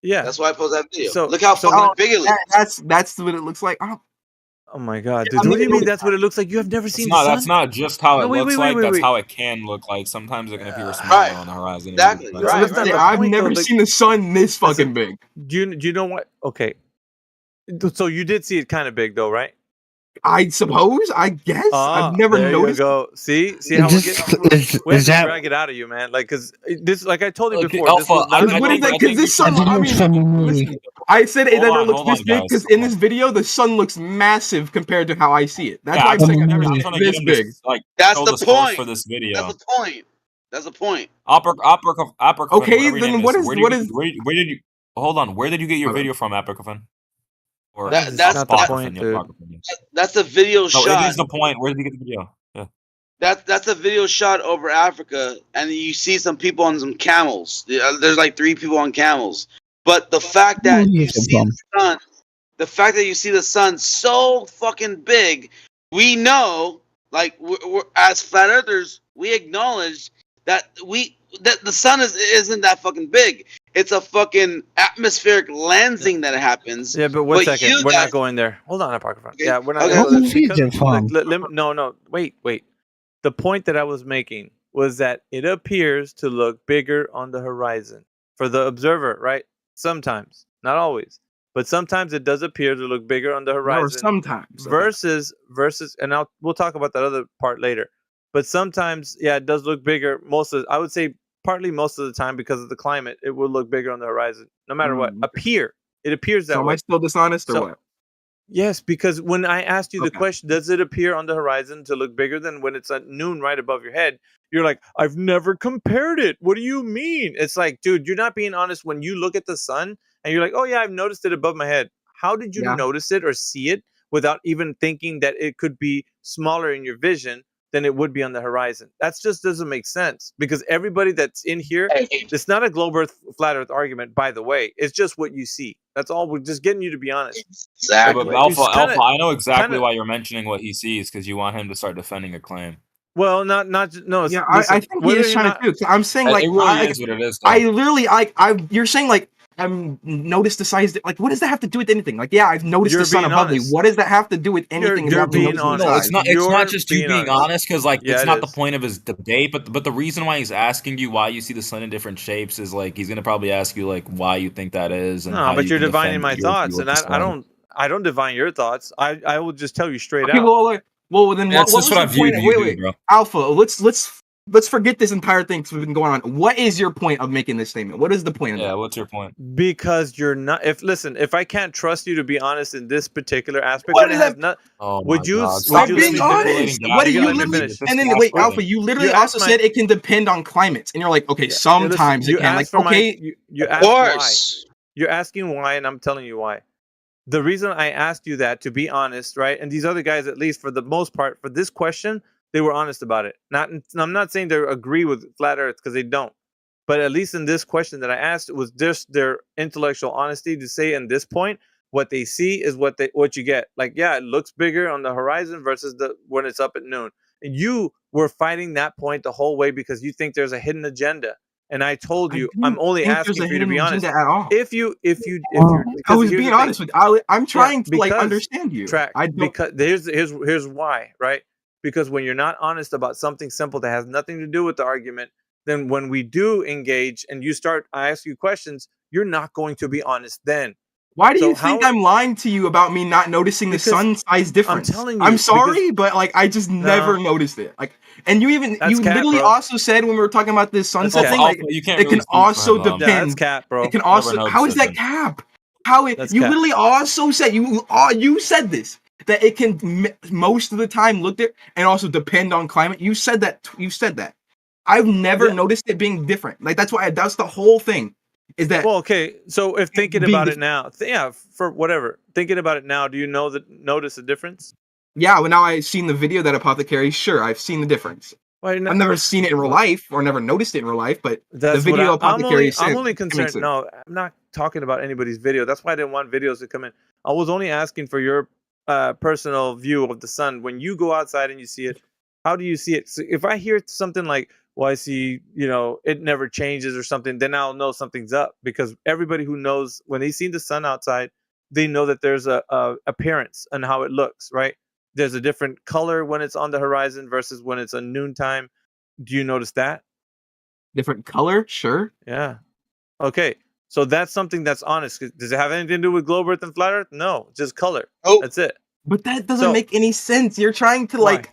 yeah. That's why I posted that video. So- Look how so fucking when- big it looks. That's what it looks like. Oh my god, Yeah, dude! I What do you mean, mean that's what it looks like? You have never seen the sun? That's not just how No, it wait, looks wait, like. wait, That's wait. how it can look like. Sometimes it can appear smaller Right. on the horizon. Exactly. But- Right. That's not the I've point, never though. Like, seen the sun this fucking big. do you know what? Okay, So you did see it kind of big, though, right? I suppose. I guess. Ah, I've never there noticed. you go. See how we Is, get. is, We have is to that drag it out of you, man. Like, cause this, like I told you Look, before, this Alpha, was not I What is that? think Because this sun. I mean, from the movie? listen. I said it Hold never on, looks hold this on, big guys. because in this video the sun looks massive compared to how I see it. That's Yeah, why I'm saying I've I'm never trying seen to it get this him big. to like That's show the the source point. for this That's video. the point. That's the point. Apricofan, Okay, whatever your then name what is. is Where what is? where did you hold on? Where did you get your Okay. video from, Apricofan? Or That's That's not the that, point, Apocryphan, dude. Apocryphan. that's a video No, it shot. is the point. Where did you get the video? Yeah. That's a video shot over Africa, and you see some people on some camels. There's like 3 people on camels. But the fact Where that is you it see from? the sun, so fucking big, we know, like we're as flat earthers, we acknowledge that the sun isn't that fucking big. It's a fucking atmospheric lensing that happens. Yeah, but one second. you We're guys, not going there. Hold on, Apocryphon. okay, Yeah, we're not okay, What going movie is because it from? no, wait. The point that I was making was that it appears to look bigger on the horizon for the observer, right? Sometimes, not always, but sometimes it does appear to look bigger on the Or horizon sometimes. Okay. versus, and we'll talk about that other part later. But sometimes, yeah, it does look bigger. I would say partly most of the time because of the climate, it will look bigger on the horizon, no matter what. It appears that So am way. I still dishonest or So- what? Yes, because when I asked you the Okay. question, does it appear on the horizon to look bigger than when it's at noon right above your head? You're like, I've never compared it. What do you mean? It's like, dude, you're not being honest when you look at the sun and you're like, oh, yeah, I've noticed it above my head. How did you Yeah. notice it or see it without even thinking that it could be smaller in your vision than it would be on the horizon? That just doesn't make sense because everybody that's in here, it's not a globe earth, flat earth argument, by the way. It's just what you see. That's all. We're just getting you to be honest. Yeah, exactly. but Alpha, It's kinda- I know exactly kinda- why you're mentioning what he sees because you want him to start defending a claim. Well, no. It's, Yeah, listen, I think he whether is you're trying not- to do. I'm saying like it really is what it is. Though. I literally you're saying like I've noticed the size. Like, what does that have to do with anything? Like, yeah, I've noticed You're the sun being above honest. me. What does that have to do with anything? You're about me being noticing the honest. No, size? it's not. You're It's not just you being being honest. honest because like Yeah, it's it not the is. point of his debate. But the reason why he's asking you why you see the sun in different shapes is like he's gonna probably ask you like why you think that is. And No, how but you you're can divining defend my your thoughts, view of and the I sun. don't divine your thoughts. I will just tell you straight Okay, out. well, then That's what just was what your I viewed point? you Wait, do, wait, bro. Alpha. Let's forget this entire thing because we've been going on. What is your point of making this statement? What is the point of Yeah, that? what's your point? Because you're not. If I can't trust you to be honest in this particular aspect, What then it is has that? not. Oh Would my you? God! Would Stop you I'm let being me honest. finish? What do You you gotta let me literally? finish. And then wait, Alpha. You literally asked also my- said it can depend on climates, and you're like, okay, Yeah, sometimes listen, it can. Like, asked for okay, you Of asked why. course. You're asking why, and I'm telling you why. The reason I asked you that, to be honest, right? And these other guys, at least for the most part, for this question, they were honest about it. I'm not saying they agree with flat Earth because they don't, but at least in this question that I asked, it was just their intellectual honesty to say, in this point, what they see is what you get. Like, yeah, it looks bigger on the horizon versus when it's up at noon. And you were fighting that point the whole way because you think there's a hidden agenda. And I told you, I'm only asking for you to be honest. At all. If you're, I was being honest with you. I'm trying to like because- understand you. Track, I don't. because here's why, right? Because when you're not honest about something simple that has nothing to do with the argument, then when we do engage and I ask you questions, you're not going to be honest then. Why do So you think how- I'm lying to you about me not noticing the Because sun size difference? telling you, I'm sorry, but like I just never No. noticed it. Like, and you That's cap, literally bro. also said when we were talking about this sunset cap. thing, like You can't it really can speak for also him, though. depend. Yeah, that's cap, bro. It can Never also. noticed How is it, that cap? How it? That's You cap. literally also said you said this that it can most of the time look there and also depend on climate. You said that. You said that. I've never noticed it being different. Like that's the whole thing. Is that Well, okay. So if thinking being about it dif- now, for whatever, thinking about it now, do you notice a difference? Yeah, well, now I've seen the video that Apothecary. Sure, I've seen the difference. Well, I've never seen it in real life or never noticed it in real life, but That's the video what Apothecary I'm sent only makes concerned. sense. No, I'm not talking about anybody's video. That's why I didn't want videos to come in. I was only asking for your personal view of the sun. When you go outside and you see it, how do you see it? So if I hear something like, well, I see, it never changes or something, then I'll know something's up, because everybody who knows, when they see the sun outside, they know that there's a appearance and how it looks, right? There's a different color when it's on the horizon versus when it's a noontime. Do you notice that? Different color, sure. Yeah. Okay. So that's something that's honest. Does it have anything to do with globe Earth and flat Earth? No, just color. That's it. But that doesn't make any sense. You're trying to like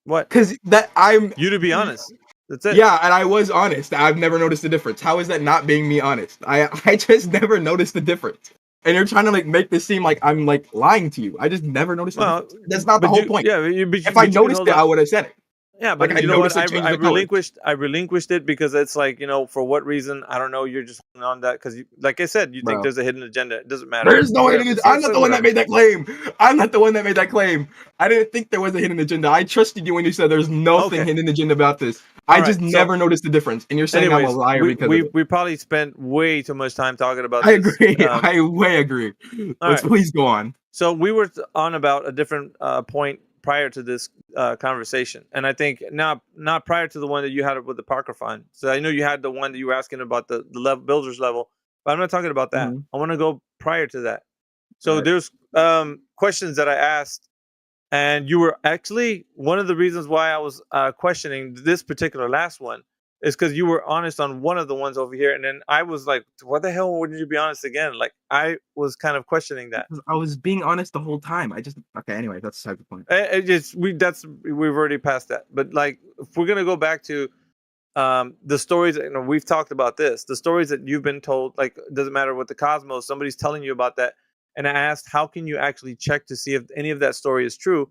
what? Because that I'm you to be honest. That's it. Yeah, and I was honest. I've never noticed the difference. How is that not being me honest? I just never noticed the difference. And you're trying to like make this seem like I'm like lying to you. I just never noticed the difference. That's not the whole point. Yeah, if I noticed it, I would have said it. Yeah, but Like, you I know what? noticed I changed the color. I relinquished it because it's like, you know, for what reason? I don't know. You're just holding on that because, like I said, you think Bro. there's a hidden agenda. It doesn't matter. There's no hidden Yeah, agenda. I'm not the one that made that claim. I'm not the one that made that claim. I didn't think there was a hidden agenda. I trusted you when you said there's nothing hidden agenda about this. I just never noticed the difference. And you're saying I'm a liar because of it. we probably spent way too much time talking about I this. agree. I way agree. Let's right. please go on. So we were on about a different point prior to this conversation, and I think not prior to the one that you had with the Parker Fund. So I know you had the one that you were asking about the level, builder's level, but I'm not talking about that. I want to go prior to that. So there's questions that I asked, and you were actually one of the reasons why I was questioning this particular last one is because you were honest on one of the ones over here, and then I was like, "What the hell? Wouldn't you be honest again?" Like I was kind of questioning that. I was being honest the whole time. Anyway, that's the type of point. We've already passed that. But like, if we're gonna go back to the stories, you know, we've talked about this. The stories that you've been told, like, it doesn't matter what the cosmos, somebody's telling you about that. And I asked, how can you actually check to see if any of that story is true?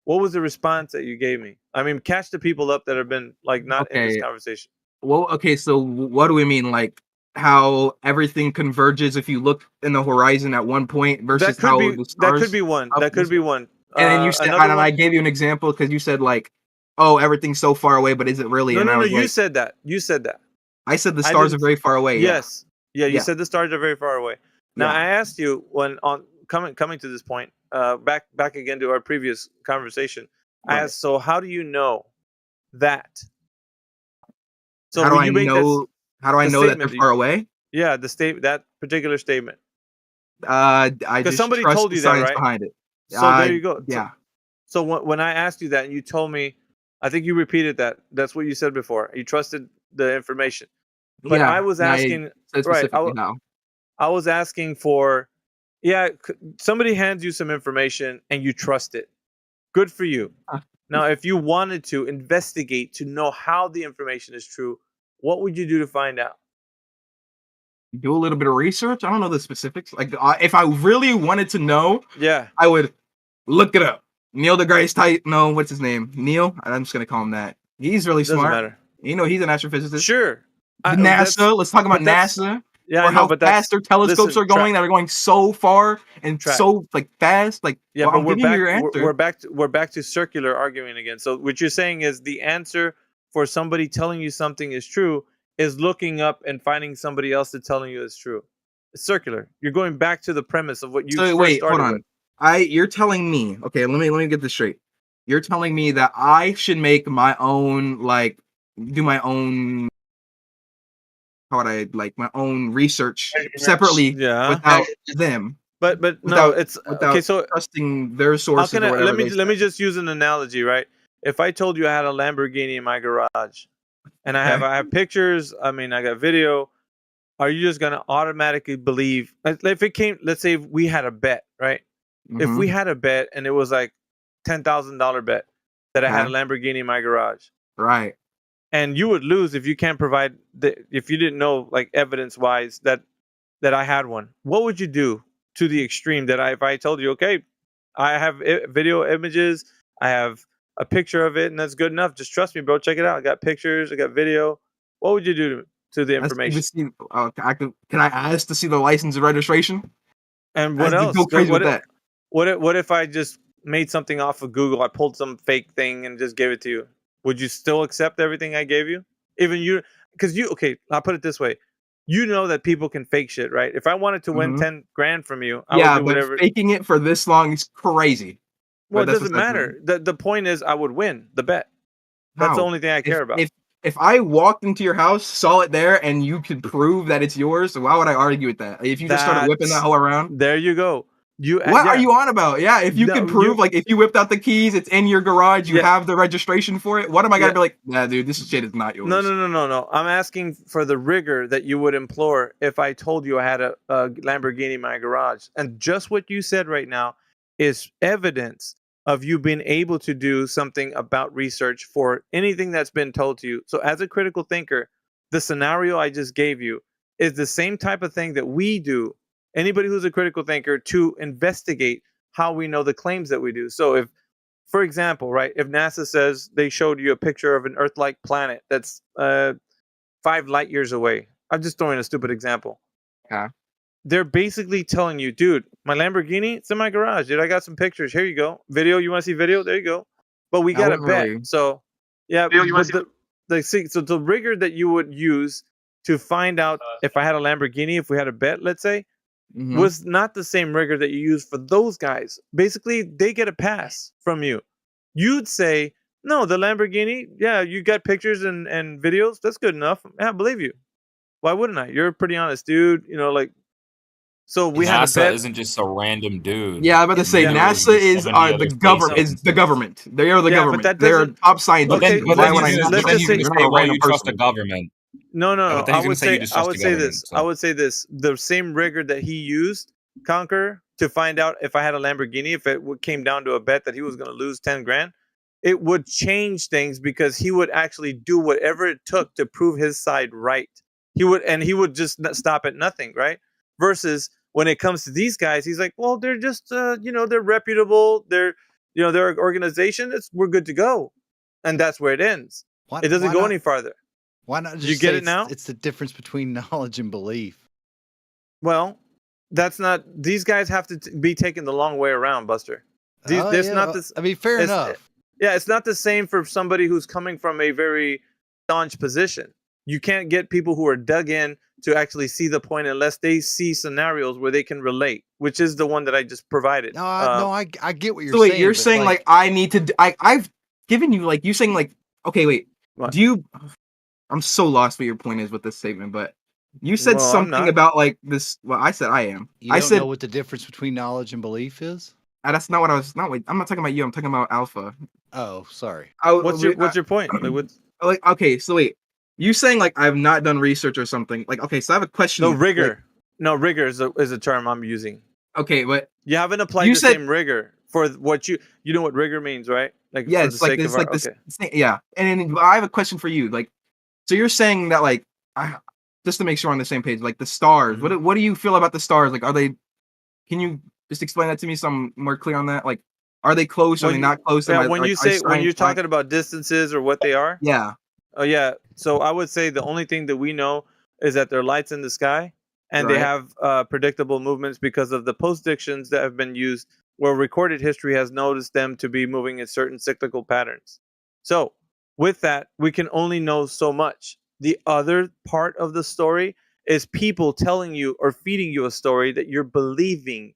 What was the response that you gave me? I mean, catch the people up that have been like not in this conversation. Well, okay, so what do we mean? Like how everything converges if you look in the horizon at one point versus how the stars. That could be one. That could be one. And then you said, and I gave you an example because you said like, oh, everything's so far away, but is it really? No. You said that. You said that. I said the stars are very far away. Yes. Yeah. You said the stars are very far away. Now I asked you when on coming to this point, back again to our previous conversation. I asked, so how do you know that? So how do I know? How do I know that they're far away? Yeah, that particular statement. I just somebody trust told you the science that, right? behind it. So there you go. Yeah. So when I asked you that, and you told me, I think you repeated that. That's what you said before. You trusted the information. But I was asking, right? I was asking for, somebody hands you some information and you trust it. Good for you. Now, if you wanted to investigate to know how the information is true, what would you do to find out? Do a little bit of research. I don't know the specifics. Like, if I really wanted to know, I would look it up. Neil deGrasse Tyson. No, what's his name? Neil. I'm just gonna call him that. He's really smart. Doesn't matter. You know, he's an astrophysicist. Sure. NASA. Let's talk about NASA. Yeah, or how fast their telescopes are going. That are going so far and so like fast. Like, yeah, well, but I'm giving you your answer. We're back to circular arguing again. So what you're saying is the answer for somebody telling you something is true is looking up and finding somebody else that's telling you it's true. It's circular. You're going back to the premise of what you first started hold on. with. You're telling me, okay, let me get this straight. You're telling me that I should make my own, like, do my own, how would I, like, my own research separately without them. But no, it's without okay. So trusting their sources. Let me just use an analogy, right? If I told you I had a Lamborghini in my garage, and I have pictures, I mean, I got video, are you just gonna automatically believe? If it came, let's say we had a bet, right? If we had a bet and it was like $10,000 bet that I had a Lamborghini in my garage, right? And you would lose if you can't provide if you didn't know, like, evidence wise that I had one. What would you do to the extreme that if I told you, okay, I have video images, I have a picture of it, and that's good enough. Just trust me, bro. Check it out. I got pictures. I got video. What would you do to the information? Can I ask to see the license and registration? And what else? Go crazy with that. What if I just made something off of Google? I pulled some fake thing and just gave it to you. Would you still accept everything I gave you? Even you, because okay, I'll put it this way. You know that people can fake shit, right? If I wanted to win 10 grand from you, I would do whatever. But faking it for this long is crazy. Well, it doesn't matter. The point is I would win the bet. That's the only thing I care about. If I walked into your house, saw it there, and you could prove that it's yours, why would I argue with that? If you just started whipping that hoe around? There you go. What are you on about? Yeah, if you can prove, like, if you whipped out the keys, it's in your garage, you have the registration for it. What am I gonna be like? Nah, dude, this shit is not yours. No. I'm asking for the rigor that you would implore if I told you I had a Lamborghini in my garage. And just what you said right now is evidence of you being able to do something about research for anything that's been told to you. So as a critical thinker, the scenario I just gave you is the same type of thing that we do, anybody who's a critical thinker, to investigate how we know the claims that we do. So if, for example, right, if NASA says they showed you a picture of an Earth-like planet that's 5 light years away, I'm just throwing a stupid example. They're basically telling you, dude, my Lamborghini, it's in my garage, dude. I got some pictures. Here you go. Video, you want to see video? There you go. But we got a bet. So, yeah, so the rigor that you would use to find out if I had a Lamborghini, if we had a bet, let's say, was not the same rigor that you use for those guys. Basically, they get a pass from you. You'd say, no, the Lamborghini, yeah, you got pictures and videos. That's good enough. Yeah, I believe you. Why wouldn't I? You're a pretty honest dude. You know, like, so we had a bet. Isn't just a random dude. Yeah, I'm about to say NASA is the government. Is the government? They are the government. They're top scientists. But why you trust the government? No. I would say this. I would say this. The same rigor that he used, Conquer, to find out if I had a Lamborghini, if it came down to a bet that he was going to lose 10 grand, it would change things because he would actually do whatever it took to prove his side right. He would just stop at nothing, right? Versus when it comes to these guys, he's like, well, they're just, they're reputable. They're an organization. We're good to go. And that's where it ends. It doesn't go any farther. Why not just you get it now? It's the difference between knowledge and belief. Well, that's not. These guys have to be taken the long way around, Buster. Not this. I mean, fair enough. Yeah, it's not the same for somebody who's coming from a very staunch position. You can't get people who are dug in to actually see the point unless they see scenarios where they can relate, which is the one that I just provided. I get what you're saying. So wait, you're saying like I need to. I've given you like you saying like okay, wait. What? Do you? I'm so lost what your point is with this statement, but you said something about like this. Well, I said I am. You don't know what the difference between knowledge and belief is? That's not what I was. Wait, I'm not talking about you. I'm talking about Alpha. Oh, sorry. What's your point? Like, okay, so wait, you saying like I've not done research or something? Like, okay, so I have a question. No rigor. Rigor is a term I'm using. Okay, but you haven't applied the same rigor for what you know what rigor means, right? Like, yeah, it's like this, like this. Yeah, and then I have a question for you, like. So you're saying that like just to make sure we're on the same page, like the stars. What do you feel about the stars? Like, are they? Can you just explain that to me? Some more clear on that. Like, are they close? Are they not close? Yeah, when you're talking about distances or what they are. Yeah. Oh yeah. So I would say the only thing that we know is that they're lights in the sky, and they have predictable movements because of the postdictions that have been used, where recorded history has noticed them to be moving in certain cyclical patterns. So. With that, we can only know so much. The other part of the story is people telling you or feeding you a story that you're believing.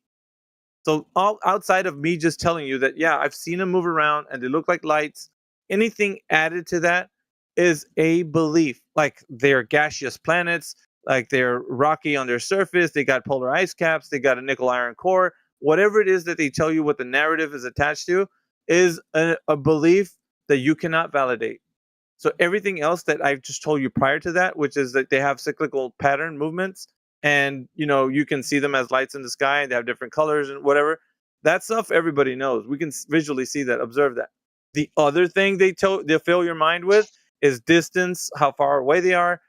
So outside of me just telling you that, yeah, I've seen them move around and they look like lights, anything added to that is a belief. Like they're gaseous planets, like they're rocky on their surface, they got polar ice caps, they got a nickel iron core. Whatever it is that they tell you what the narrative is attached to is a belief that you cannot validate. So everything else that I've just told you prior to that, which is that they have cyclical pattern movements and, you can see them as lights in the sky and they have different colors and whatever. That stuff everybody knows. We can visually see that, observe that. The other thing they fill your mind with is distance, how far away they are,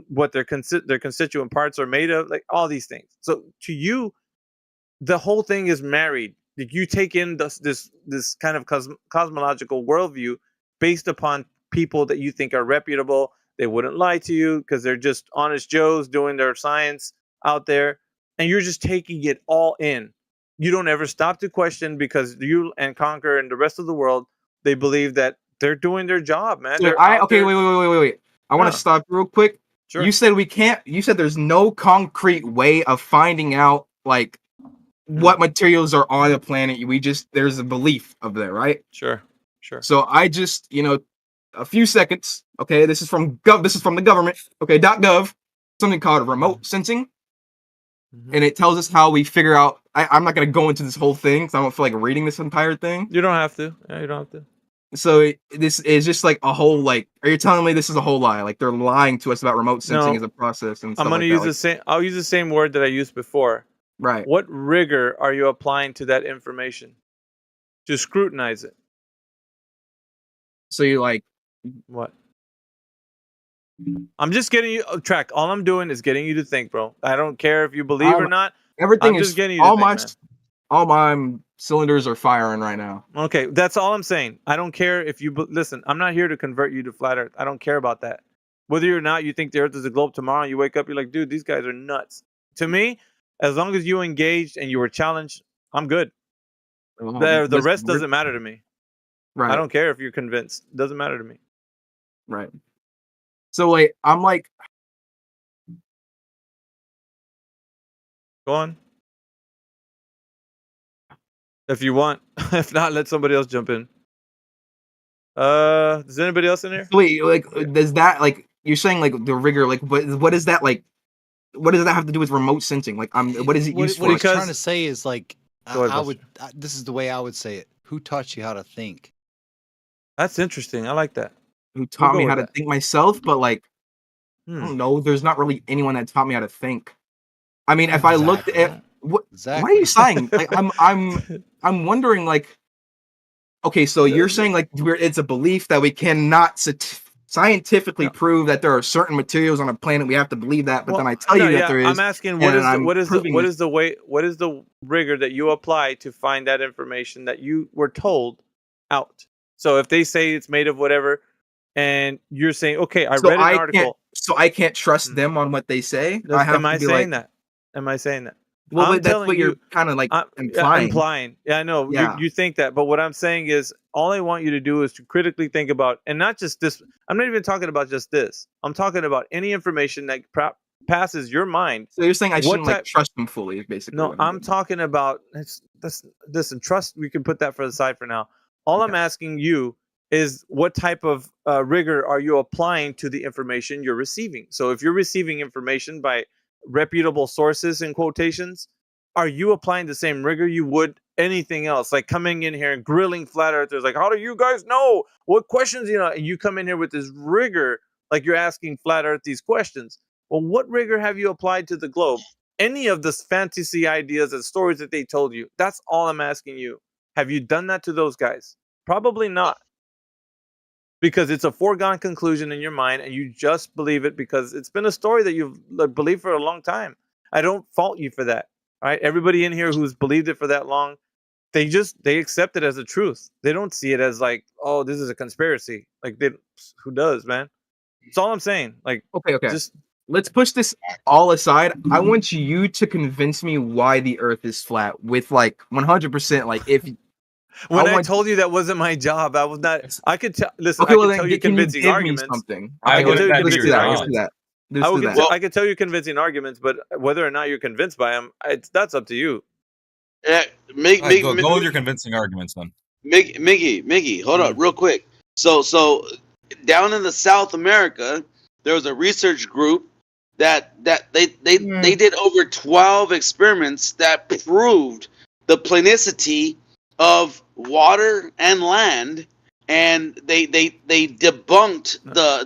what their constituent parts are made of, like all these things. So to you, the whole thing is married. You take in this kind of cosmological worldview based upon people that you think are reputable. They wouldn't lie to you because they're just honest Joes doing their science out there. And you're just taking it all in. You don't ever stop to question because you and Conquer and the rest of the world, they believe that they're doing their job, man. So wait. I want to stop real quick. Sure. You said you said there's no concrete way of finding out like what materials are on the planet. There's a belief of that, right? Sure. So I just, a few seconds. Okay, this is from the government. Okay, .gov, something called remote sensing, and it tells us how we figure out I'm not gonna go into this whole thing because I don't feel like reading this entire thing. You don't have to. Yeah, you don't have to. So this is just like a whole like. Are you telling me this is a whole lie? Like they're lying to us about remote sensing No. as a process and stuff I'm gonna like use that. the same. I'll use the same word that I used before. Right. What rigor are you applying to that information to scrutinize it? So you like what? I'm just getting you track. All I'm doing is getting you to think, bro. I don't care if you believe or not. Everything I'm is just getting you to all think, my man. all my cylinders are firing right now. Okay, that's all I'm saying. I don't care if you listen. I'm not here to convert you to flat Earth. I don't care about that. Whether or not you think the Earth is a globe tomorrow, you wake up, you're like, dude, these guys are nuts. To me, as long as you engaged and you were challenged, I'm good. The rest doesn't matter to me. Right. I don't care if you're convinced. It doesn't matter to me. Right. So like I'm like, go on. If you want. If not, let somebody else jump in. Is anybody else in here? wait, like does that like you're saying like the rigor like what is that like? What does that have to do with remote sensing? Like what is it used What for? he's trying to say is like Go ahead, I Buster. would. This is the way I would say it. Who taught you how to think? That's interesting. I like that. Who taught go me with how to that. think myself? But like I Hmm. don't know. There's not really anyone that taught me how to think. I mean, if I looked at what are you saying? Like I'm wondering like. Okay, so you're saying like it's a belief that we cannot scientifically prove that there are certain materials on a planet. We have to believe that, but then I tell you that there is. I'm asking what is the rigor that you apply to find that information that you were told out. So if they say it's made of whatever, and you're saying, okay, I read an article. So I can't trust them on what they say. I have Am I to be saying like, that? Am I saying that? well, I'm but that's telling what you're you- kind of like Yeah, implying. Yeah, I know. Yeah. You think that, but what I'm saying is, all I want you to do is to critically think about, and not just this. I'm not even talking about just this. I'm talking about any information that passes your mind. So you're saying I What shouldn't like type- trust them fully, basically. No, what I'm talking about listen, trust. We can put that for the side for now. All I'm asking you is what type of rigor are you applying to the information you're receiving? So if you're receiving information by reputable sources in quotations, are you applying the same rigor you would anything else? Like coming in here and grilling flat earthers, like, how do you guys know? What questions, and you come in here with this rigor, like you're asking flat earth these questions. Well, what rigor have you applied to the globe? Any of the fantasy ideas and stories that they told you? That's all I'm asking you. Have you done that to those guys? Probably not. Because it's a foregone conclusion in your mind and you just believe it because it's been a story that you've believed for a long time. I don't fault you for that. All right. Everybody in here who's believed it for that long, they accept it as a truth. They don't see it as like, oh, this is a conspiracy. Like who does, man? That's all I'm saying. Like, okay. Just let's push this all aside. I want you to convince me why the Earth is flat with like 100%. Like if when I told you that wasn't my job, I was not. I could tell. Listen, Okay, I well, could then tell you can you convincing give me arguments. something? I can tell you Let's do convincing that. arguments. Let's do that. I can tell you convincing arguments, but whether or not you're convinced by them, that's up to you. Yeah, Go with your convincing arguments then. Miggy, hold up, real quick. So down in the South America, there was a research group that they did over 12 experiments that proved the planicity of water and land, and they debunked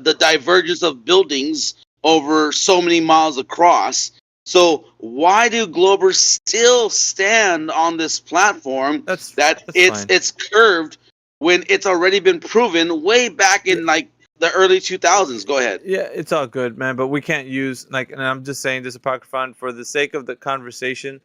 the divergence of buildings over so many miles across. So why do Globers still stand on this platform it's curved when it's already been proven way back in like the early 2000s? Go ahead. Yeah, it's all good, man, but we can't use and I'm just saying this Apocryphon for the sake of the conversation.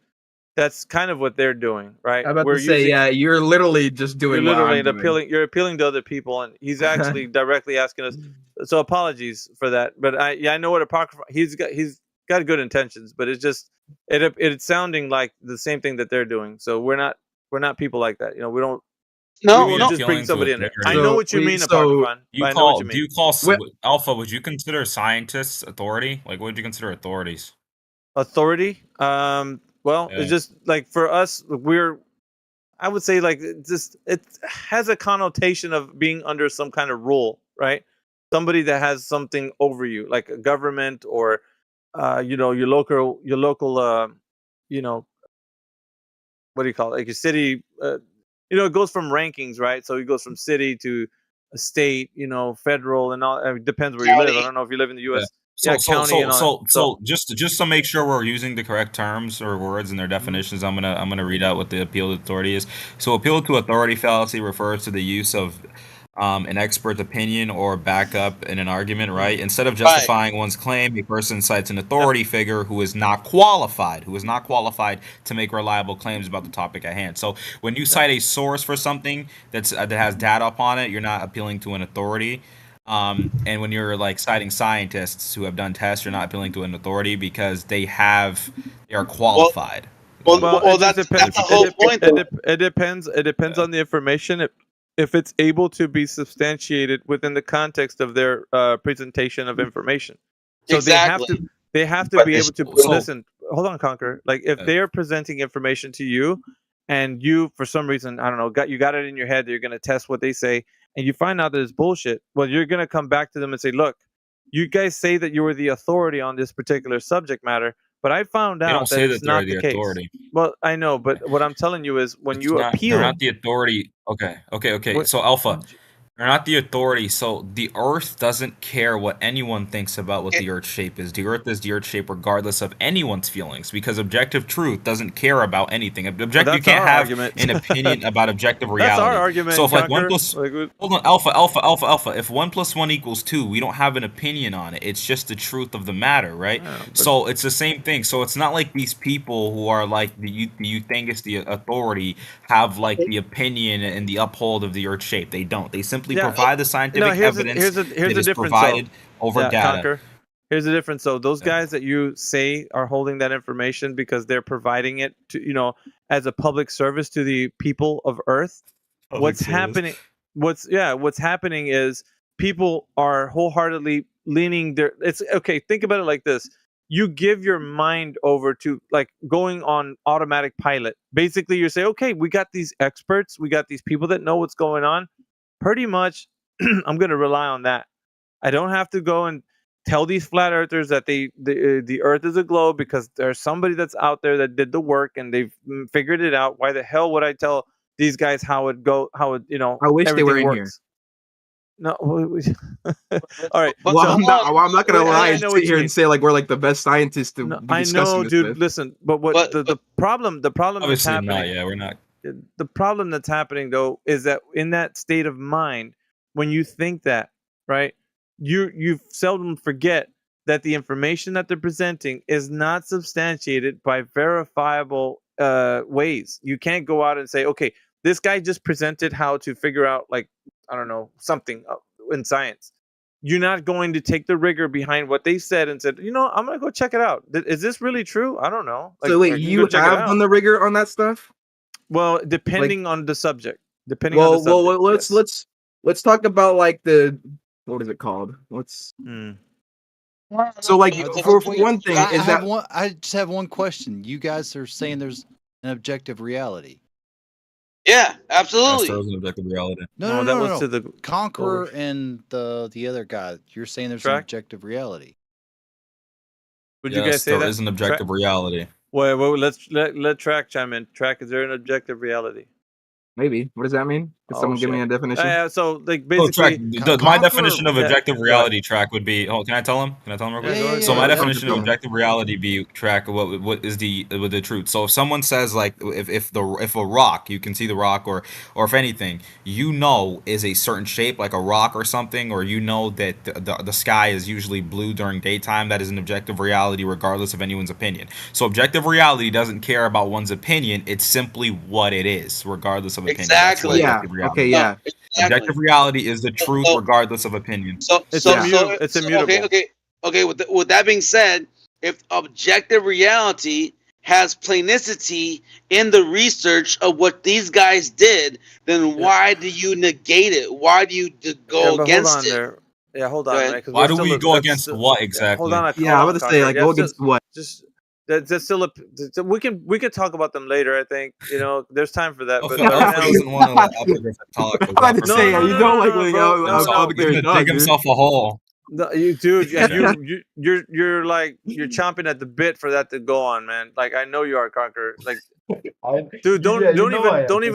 That's kind of what they're doing, right? I'm about to say, yeah, you're literally just doing You're what literally I'm doing. you're appealing to other people, and he's actually directly asking us. So apologies for that, but I know what Apocryphon. He's got good intentions, but it's just it's sounding like the same thing that they're doing. So we're not people like that. We don't. No, we won't just bring somebody in there. I know what you mean, Apocryphon. Do I know what you mean. you call Alpha? Would you consider scientists authority? Like, what would you consider authorities? Authority? Well, Yeah. it's just like for us, I would say like it has a connotation of being under some kind of rule, right? Somebody that has something over you, like a government or your local what do you call it? Like a city, it goes from rankings, right? So it goes from city to a state, federal, and all. It depends where you live. I don't know if you live in the U.S. County and all. So just to make sure we're using the correct terms or words in their definitions, I'm gonna read out what the appeal to authority is. So appeal to authority fallacy refers to the use of an expert's opinion or backup in an argument, right? Instead of justifying one's claim, a person cites an authority figure who is not qualified to make reliable claims about the topic at hand. So when you cite a source for something that has data upon it, you're not appealing to an authority. And when you're like citing scientists who have done tests, you're not appealing to an authority because they are qualified. Well, that's the whole point. It depends. It depends on the information. If it's able to be substantiated within the context of their presentation of information. So Exactly. they have to be able to listen. Hold on, Conqueror. Like if they are presenting information to you, and you for some reason I don't know got it in your head that you're going to test what they say, and you find out that it's bullshit. Well, you're going to come back to them and say, "Look, you guys say that you were the authority on this particular subject matter." But I found out that it's not the case. Authority. Well, I know, but what I'm telling you is when you appeal, they're not the authority. Okay. So Alpha, they're not the authority. So the Earth doesn't care what anyone thinks about what the Earth's shape is. The Earth is the Earth's shape regardless of anyone's feelings, because objective truth doesn't care about anything. You can't have an opinion about objective reality. That's our argument. So if like Conqueror. 1 plus hold on, Alpha. If 1 + 1 = 2, we don't have an opinion on it. It's just the truth of the matter, right? Yeah, So it's the same thing. So it's not like these people who are like the euthangist, the authority, have like the opinion and the uphold of the Earth shape. They don't. They simply provide the scientific evidence that is provided over data. Conquer. Here's the difference. So those guys that you say are holding that information because they're providing it to as a public service to the people of Earth. What's happening is people are wholeheartedly leaning their. It's okay. Think about it like this. You give your mind over to like going on automatic pilot. Basically, you say, okay, we got these experts, we got these people that know what's going on. Pretty much, I'm going to rely on that. I don't have to go and tell these flat earthers that the Earth is a globe because there's somebody that's out there that did the work and they've figured it out. Why the hell would I tell these guys how it I wish they were in works? here. No, all right. Well, I'm not gonna lie and know sit what you here mean. and say like we're like the best scientists to be I discussing know, this dude. with. Listen, but what the problem that's Obviously happening? not. Yeah, we're not. The problem that's happening though is that in that state of mind, when you think that, right, you seldom forget that the information that they're presenting is not substantiated by verifiable ways. You can't go out and say, okay, this guy just presented how to figure out like I don't know something in science. You're not going to take the rigor behind what they said and said, I'm gonna go check it out. Is this really true? I don't know. So wait, you have done the rigor on that stuff? Well, depending on the subject. Let's talk about like what is it called? So like for one thing I just have one question. You guys are saying there's an objective reality. Yeah, absolutely. That's an objective reality. No. To the Conqueror and the other guy. You're saying there's an objective reality. Would you guys say that? There is an objective reality. Well, let Track chime in. Track, is there an objective reality? Maybe. What does that mean? Can someone give me a definition? So like basically, my definition of objective reality, Track, would be. Oh, can I tell him? Real quick? So my definition of objective reality be, Track, what is the truth? So if someone says like if a rock, you can see the rock, or if anything, is a certain shape like a rock or something, or that the sky is usually blue during daytime, that is an objective reality regardless of anyone's opinion. So objective reality doesn't care about one's opinion; it's simply what it is, regardless of opinion. Exactly. Yeah. Okay. Yeah. Objective reality is the truth regardless of opinion. It's immutable. Okay. With that being said, if objective reality has planicity in the research of what these guys did, then why do you negate it? Why do you go against it? Yeah, hold on. Right, why do we go against what exactly? Hold on. Yeah, I was about to say like go against what? That's still we can talk about them later. I think there's time for that. But doesn't want to let Epigraph talk. I'm about to say you don't like letting Epigraph dig himself a hole. No, you dude, you're chomping at the bit for that to go on, man. Like I know you are, Conqueror. Like Dude, don't let him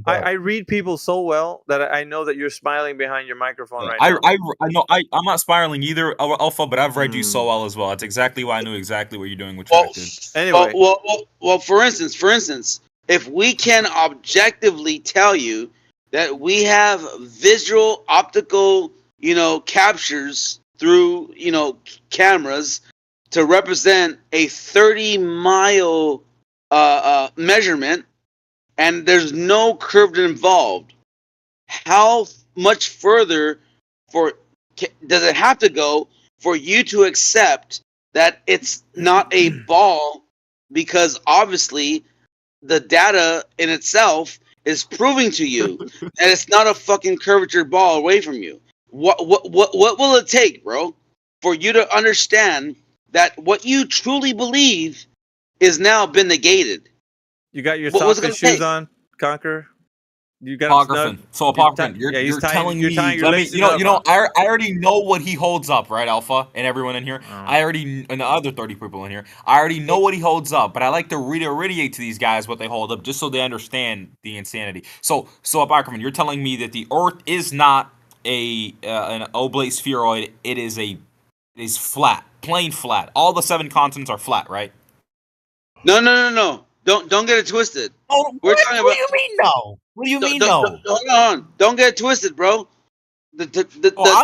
I read people so well that I know that you're smiling behind your microphone right I now. I know I'm not spiraling either, Alpha, but I've read you so well as well. That's exactly why I knew exactly what you're doing with track, dude. Anyway, well, for instance, if we can objectively tell you that we have visual optical, captures through, cameras to represent a 30-mile measurement, and there's no curve involved, how much further does it have to go for you to accept that it's not a ball? Because obviously the data in itself is proving to you that it's not a fucking curvature ball away from you. What will it take, bro, for you to understand that what you truly believe is now been negated? You got your What's it soft gonna shoes take? on, Conqueror? You got Apocryphon. So Apocryphon, you're telling me. I already know what he holds up, right, Alpha, and everyone in here. And the other 30 people in here. I already know what he holds up, but I like to reiterate to these guys what they hold up, just so they understand the insanity. So Apocryphon, you're telling me that the Earth is not an oblate spheroid. It is flat, plain flat. All the 7 continents are flat, right? No. Don't get it twisted. Oh, We're talking about. What do you mean no? What do you mean no? Hold on. Don't get it twisted, bro. I'm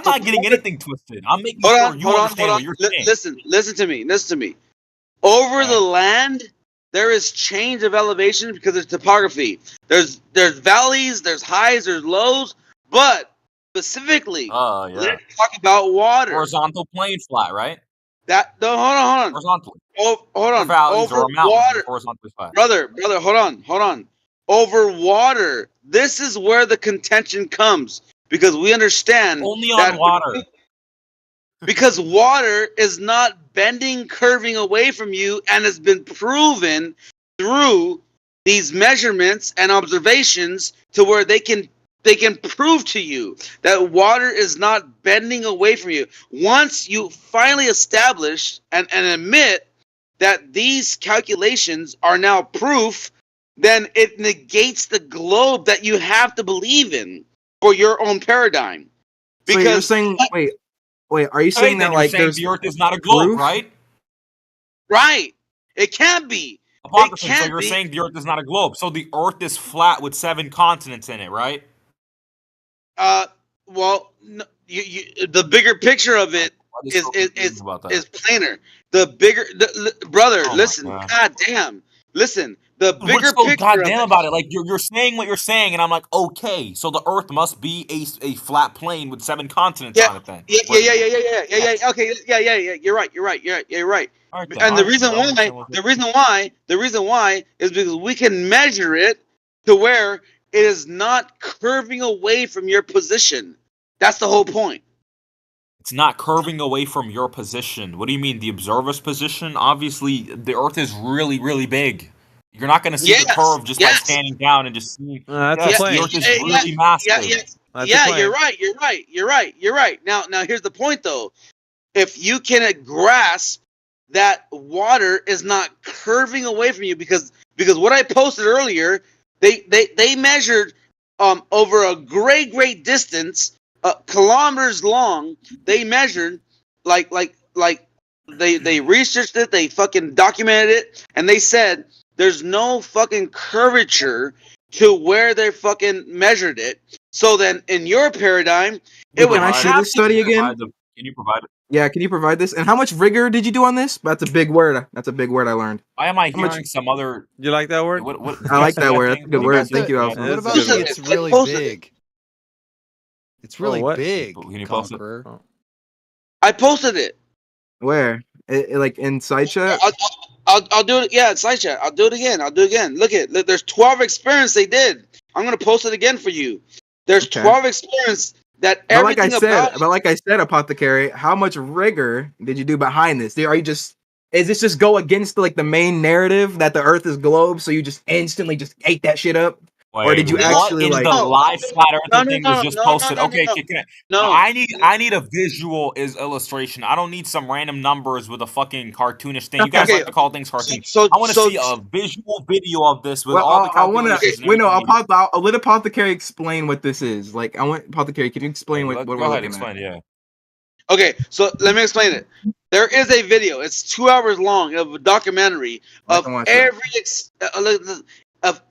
not getting anything twisted. I'm making sure you understand what you're saying. Listen to me. Over the land, there is change of elevation because of topography. There's valleys, there's highs, there's lows, but specifically, let's talk about water. Horizontal plane flat, right? Hold on. Horizontally. Hold on. Valleys Over or mountains, water, horizontally flat. brother. Hold on. Over water. This is where the contention comes, because we understand only on water. Because water is not bending, curving away from you, and has been proven through these measurements and observations to where they can prove to you that water is not bending away from you. Once you finally establish and admit that these calculations are now proof, then it negates the globe that you have to believe in for your own paradigm. Because so you're saying, wait, are you saying that like the Earth is not a globe, right? Right. It can't be. So you're saying the Earth is not a globe. So the Earth is flat with 7 continents in it, right? Well, the bigger picture of it is plainer. The bigger, brother. Listen, goddamn. Listen, the bigger What's so picture. Goddamn about it. Like you're saying what you're saying, and I'm like, okay, so the Earth must be a flat plane with 7 continents on it. Then. Yeah. Okay. Yeah. You're right. Right, and the reason why is because we can measure it to where it is not curving away from your position. That's the whole point. It's not curving away from your position. What do you mean? The observer's position? Obviously, the Earth is really, really big. You're not going to see the curve just by standing down and just seeing. The Earth is really massive. You're right. Now, here's the point, though. If you can grasp that water is not curving away from you, because what I posted earlier, they measured over a great distance, kilometers long. They measured like they researched it, they fucking documented it, and they said there's no fucking curvature to where they fucking measured it. So then, in your paradigm, can I see this study again? Can you provide it? Yeah, can you provide this? And how much rigor did you do on this? That's a big word. That's a big word I learned. Why am I hearing some other? You like that word? I like that word. That's a good word. Thank you, Alpha. What about it's really big? It's really big. Can you post it? I posted it. Where? Like in SideChat? I'll do it. Yeah, in SideChat. I'll do it again. Look, there's 12 experiments they did. I'm gonna post it again for you. There's 12 experiments that everything but like I said, Apothecary, how much rigor did you do behind this? Is this just go against like the main narrative that the Earth is globe, so you just instantly just ate that shit up? Or did you Wait, actually what in like? the live flat earther thing was just posted? No, Okay, no. I need a visual illustration. I don't need some random numbers with a fucking cartoonish thing. You guys like to call things cartoon. I want to see a visual video of this with all the calculations. And Wait, no, everything. I'll let Apothecary explain what this is. Like, I want Apothecary. Can you explain what we're looking Explain, at? yeah. Okay, so let me explain it. There is a video. It's 2 hours long of a documentary of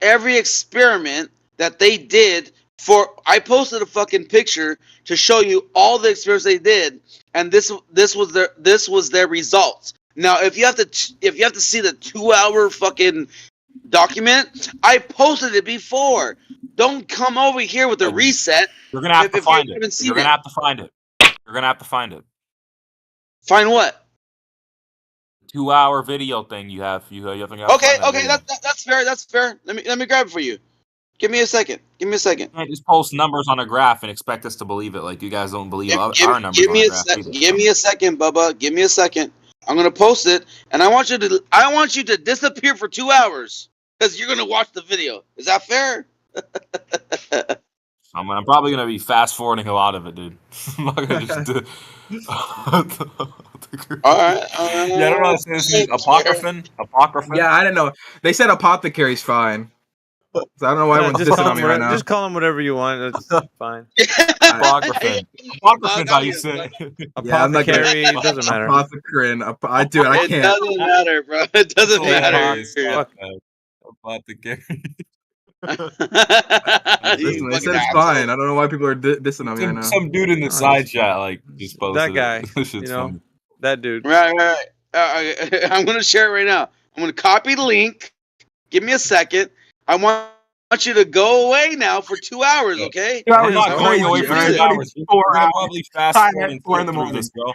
every experiment that they did. I posted a fucking picture to show you all the experiments they did, and this was their results. Now, if you have to see the 2 hour fucking document, I posted it before. Don't come over here with a reset. You're gonna have to find it. You're gonna have to find it. You're gonna have to find it. Find what? 2 hour video thing you have. You have to Okay, find that video. that's fair. That's fair. Let me grab it for you. Give me a second. You can't just post numbers on a graph and expect us to believe it. Like you guys don't believe our numbers Give on me a a graph second. either. Give me a second, Bubba. Give me a second. I'm gonna post it, and I want you to disappear for 2 hours because you're gonna watch the video. Is that fair? I'm probably gonna be fast forwarding a lot of it, dude. I'm not gonna just do. All right. Yeah, I don't know. This is apocryphon. Yeah, I don't know. They said Apothecary's fine. So I don't know why everyone's just dissing call on me him right now. just call him whatever you want. That's fine. Apocryphon. Apocryphon's how you say it. Yeah, I'm not gonna- Apothecary, it doesn't matter. Apothecary. I It can't. doesn't matter, bro. It doesn't matter. Apothecary. Listen, they said it's fine. I don't know why people are dissing on me right now. Some dude in the side chat like just posted That guy, it. This shit's funny. that dude. Right. I'm gonna share it right now. I'm gonna copy the link. Give me a second. I want you to go away now for 2 hours, okay? 2 hours We're not is going crazy. away for Alright, 2 hours. 4 We're gonna hours. probably fast Time forward at and 4 in the flip through morning. this, bro.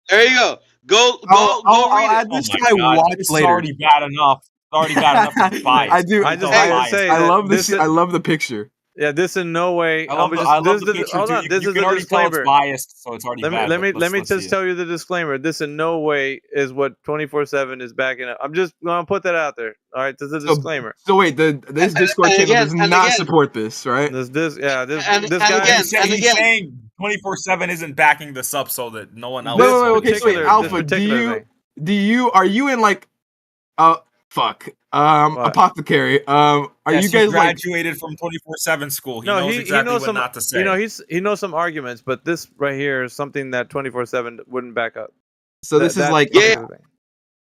There you go. Go I'll read add it. this Oh to my God, watch this later. is already bad enough. It's already bad enough. It's biased. I do. I just Hey, like to say I that love this this. I love the picture. Yeah, this in no way. I love the picture hold too. on, this You is can a already tell it's disclaimer. biased, so it's already bad. Let me Let's just see tell you the disclaimer. This in no way is what 24/7 is backing up. I'm just gonna put that out there. All right, this is a disclaimer. So wait, this Discord channel does not support this, right? This And guy. He's saying 24/7 isn't backing this up so that no one else. Wait, okay, so wait, particular- Alpha, this particular are you in like, Apothecary, are Yes, you he guys like, graduated from 24/7 school? He No, knows exactly knows what some, not to say. he knows some arguments, but this right here is something that 24/7 wouldn't back up. so this is like, Yeah.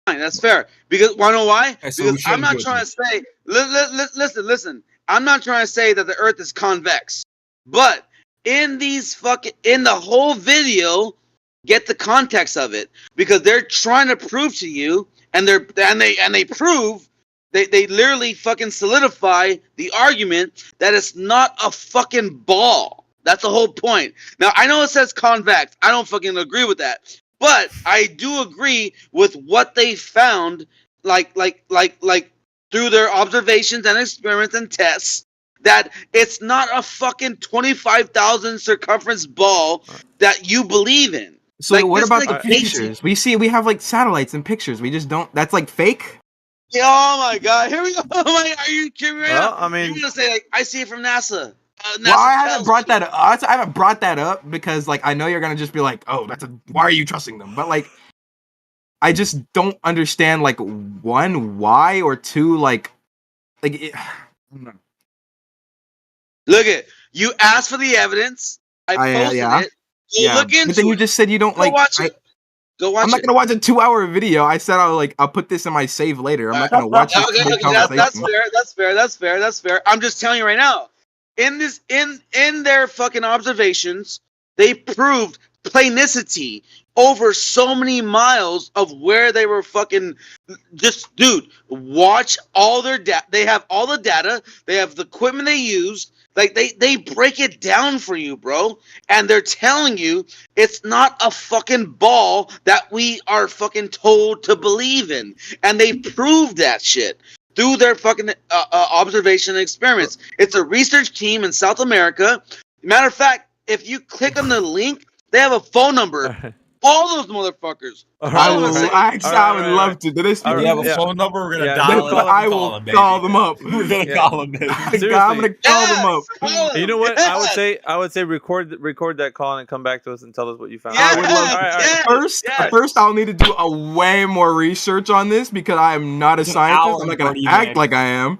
Fine, that's fair. Because wanna know why? Okay, so we Because I'm shouldn't not do it trying to say. Listen. I'm not trying to say that the Earth is convex, but in the whole video, get the context of it because they're trying to prove to you, and they prove. They literally fucking solidify the argument that it's not a fucking ball. That's the whole point. Now I know it says convex. I don't fucking agree with that. But I do agree with what they found, like through their observations and experiments and tests, that it's not a fucking 25,000 circumference ball that you believe in. so Like, what this about is the like basic- pictures? We have like satellites and pictures. We just don't. That's like fake. Oh my god! Here we go. Are you kidding me right Well, now? I mean- you're gonna say like, I see it from NASA. Well, I tells haven't brought me. that up. I haven't brought that up because like I know you're gonna just be like, oh, why are you trusting them? But like, I just don't understand like one, why, or two, like it, I don't know. Look at you asked for the evidence. I posted yeah. it. Go look into But then you it. just said you don't Go like. watch it. Go watch I'm not it. gonna watch a 2-hour video. I said I'll put this in my save later. I'm not gonna watch it. That's fair. I'm just telling you right now. In their fucking observations, they proved planicity over so many miles of where they were fucking. Just dude, watch all their data. They have all the data. They have the equipment they used. Like they break it down for you, bro. And they're telling you it's not a fucking ball that we are fucking told to believe in. And they proved that shit through their fucking observation and experiments. It's a research team in South America. Matter of fact, if you click on the link, they have a phone number Call those motherfuckers. I would love to. Do they speak? Do you have a phone number? We're gonna dial it up. I will call them up. We're gonna call them. Seriously. I'm gonna call them up. You know what? I would say record that call and come back to us and tell us what you found. I would love to. First, I'll need to do a way more research on this because I am not a scientist. I'm not gonna act like I am,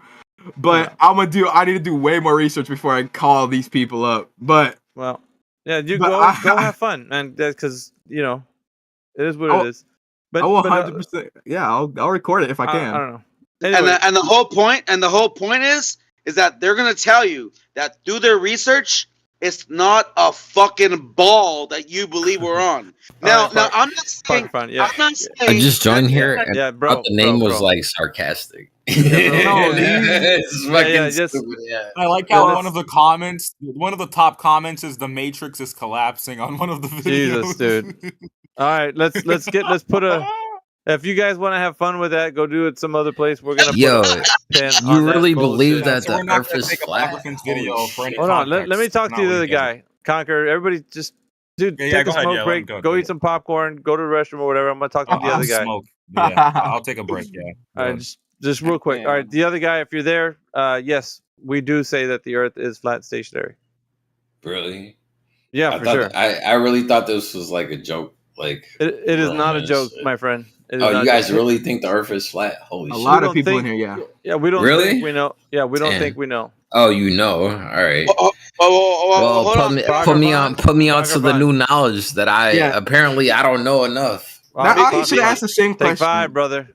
but I need to do way more research before I call these people up. But well, yeah, you go have fun, man. Because you know, it is what it is. But I will 100%. Yeah, I'll record it if I can. I don't know. Anyway. And the whole point is that they're gonna tell you that through their research, it's not a fucking ball that you believe we're on. Now, I'm not saying. I just joined here, and yeah, bro, the name was like sarcastic. It's fucking stupid. I like how one of the top comments is the Matrix is collapsing on one of the videos. Jesus, dude. All right, let's put a. If you guys want to have fun with that, go do it some other place. We're gonna. You really believe that the Earth is flat? Hold on, let me talk to the other guy. Conquer. Everybody, just take a smoke break. Go eat some popcorn. Go to the restroom or whatever. I'm gonna talk to the other guy. Yeah, I'll take a break. Yeah. All right, just real quick. All right, the other guy, if you're there, yes, we do say that the Earth is flat, stationary. Really? Yeah, for sure. I really thought this was like a joke. Like it is not a joke, my friend. Oh, you guys really think the Earth is flat? Holy shit! A lot of people in here, yeah. Yeah, we don't really think we know. Yeah, we don't think we know. Oh, you know. All right. Well, put me on to the new knowledge that apparently I don't know enough. You should ask the same question. Take 5, brother.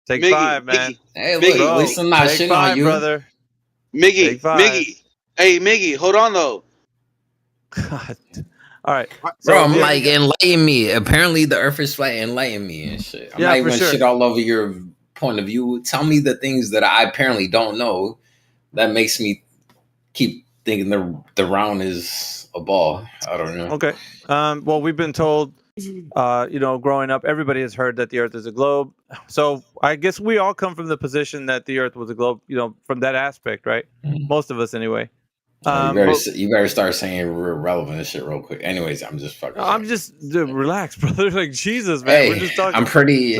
Take 5, man. Hey, look, at least I'm not shitting on you, brother. Miggy. Hey, Miggy, hold on though. God. All right, bro. I'm like, enlighten me. Apparently, the Earth is flat. Enlighten me and shit. I'm not even shit all over your point of view. Tell me the things that I apparently don't know. That makes me keep thinking the round is a ball. I don't know. Okay. Well, we've been told, growing up, everybody has heard that the Earth is a globe. So I guess we all come from the position that the Earth was a globe. From that aspect, right? Most of us, anyway. You better start saying relevant shit real quick. Anyways, I'm just fucking. I'm just relax, brother. Like Jesus, man. We're just talking. I'm pretty.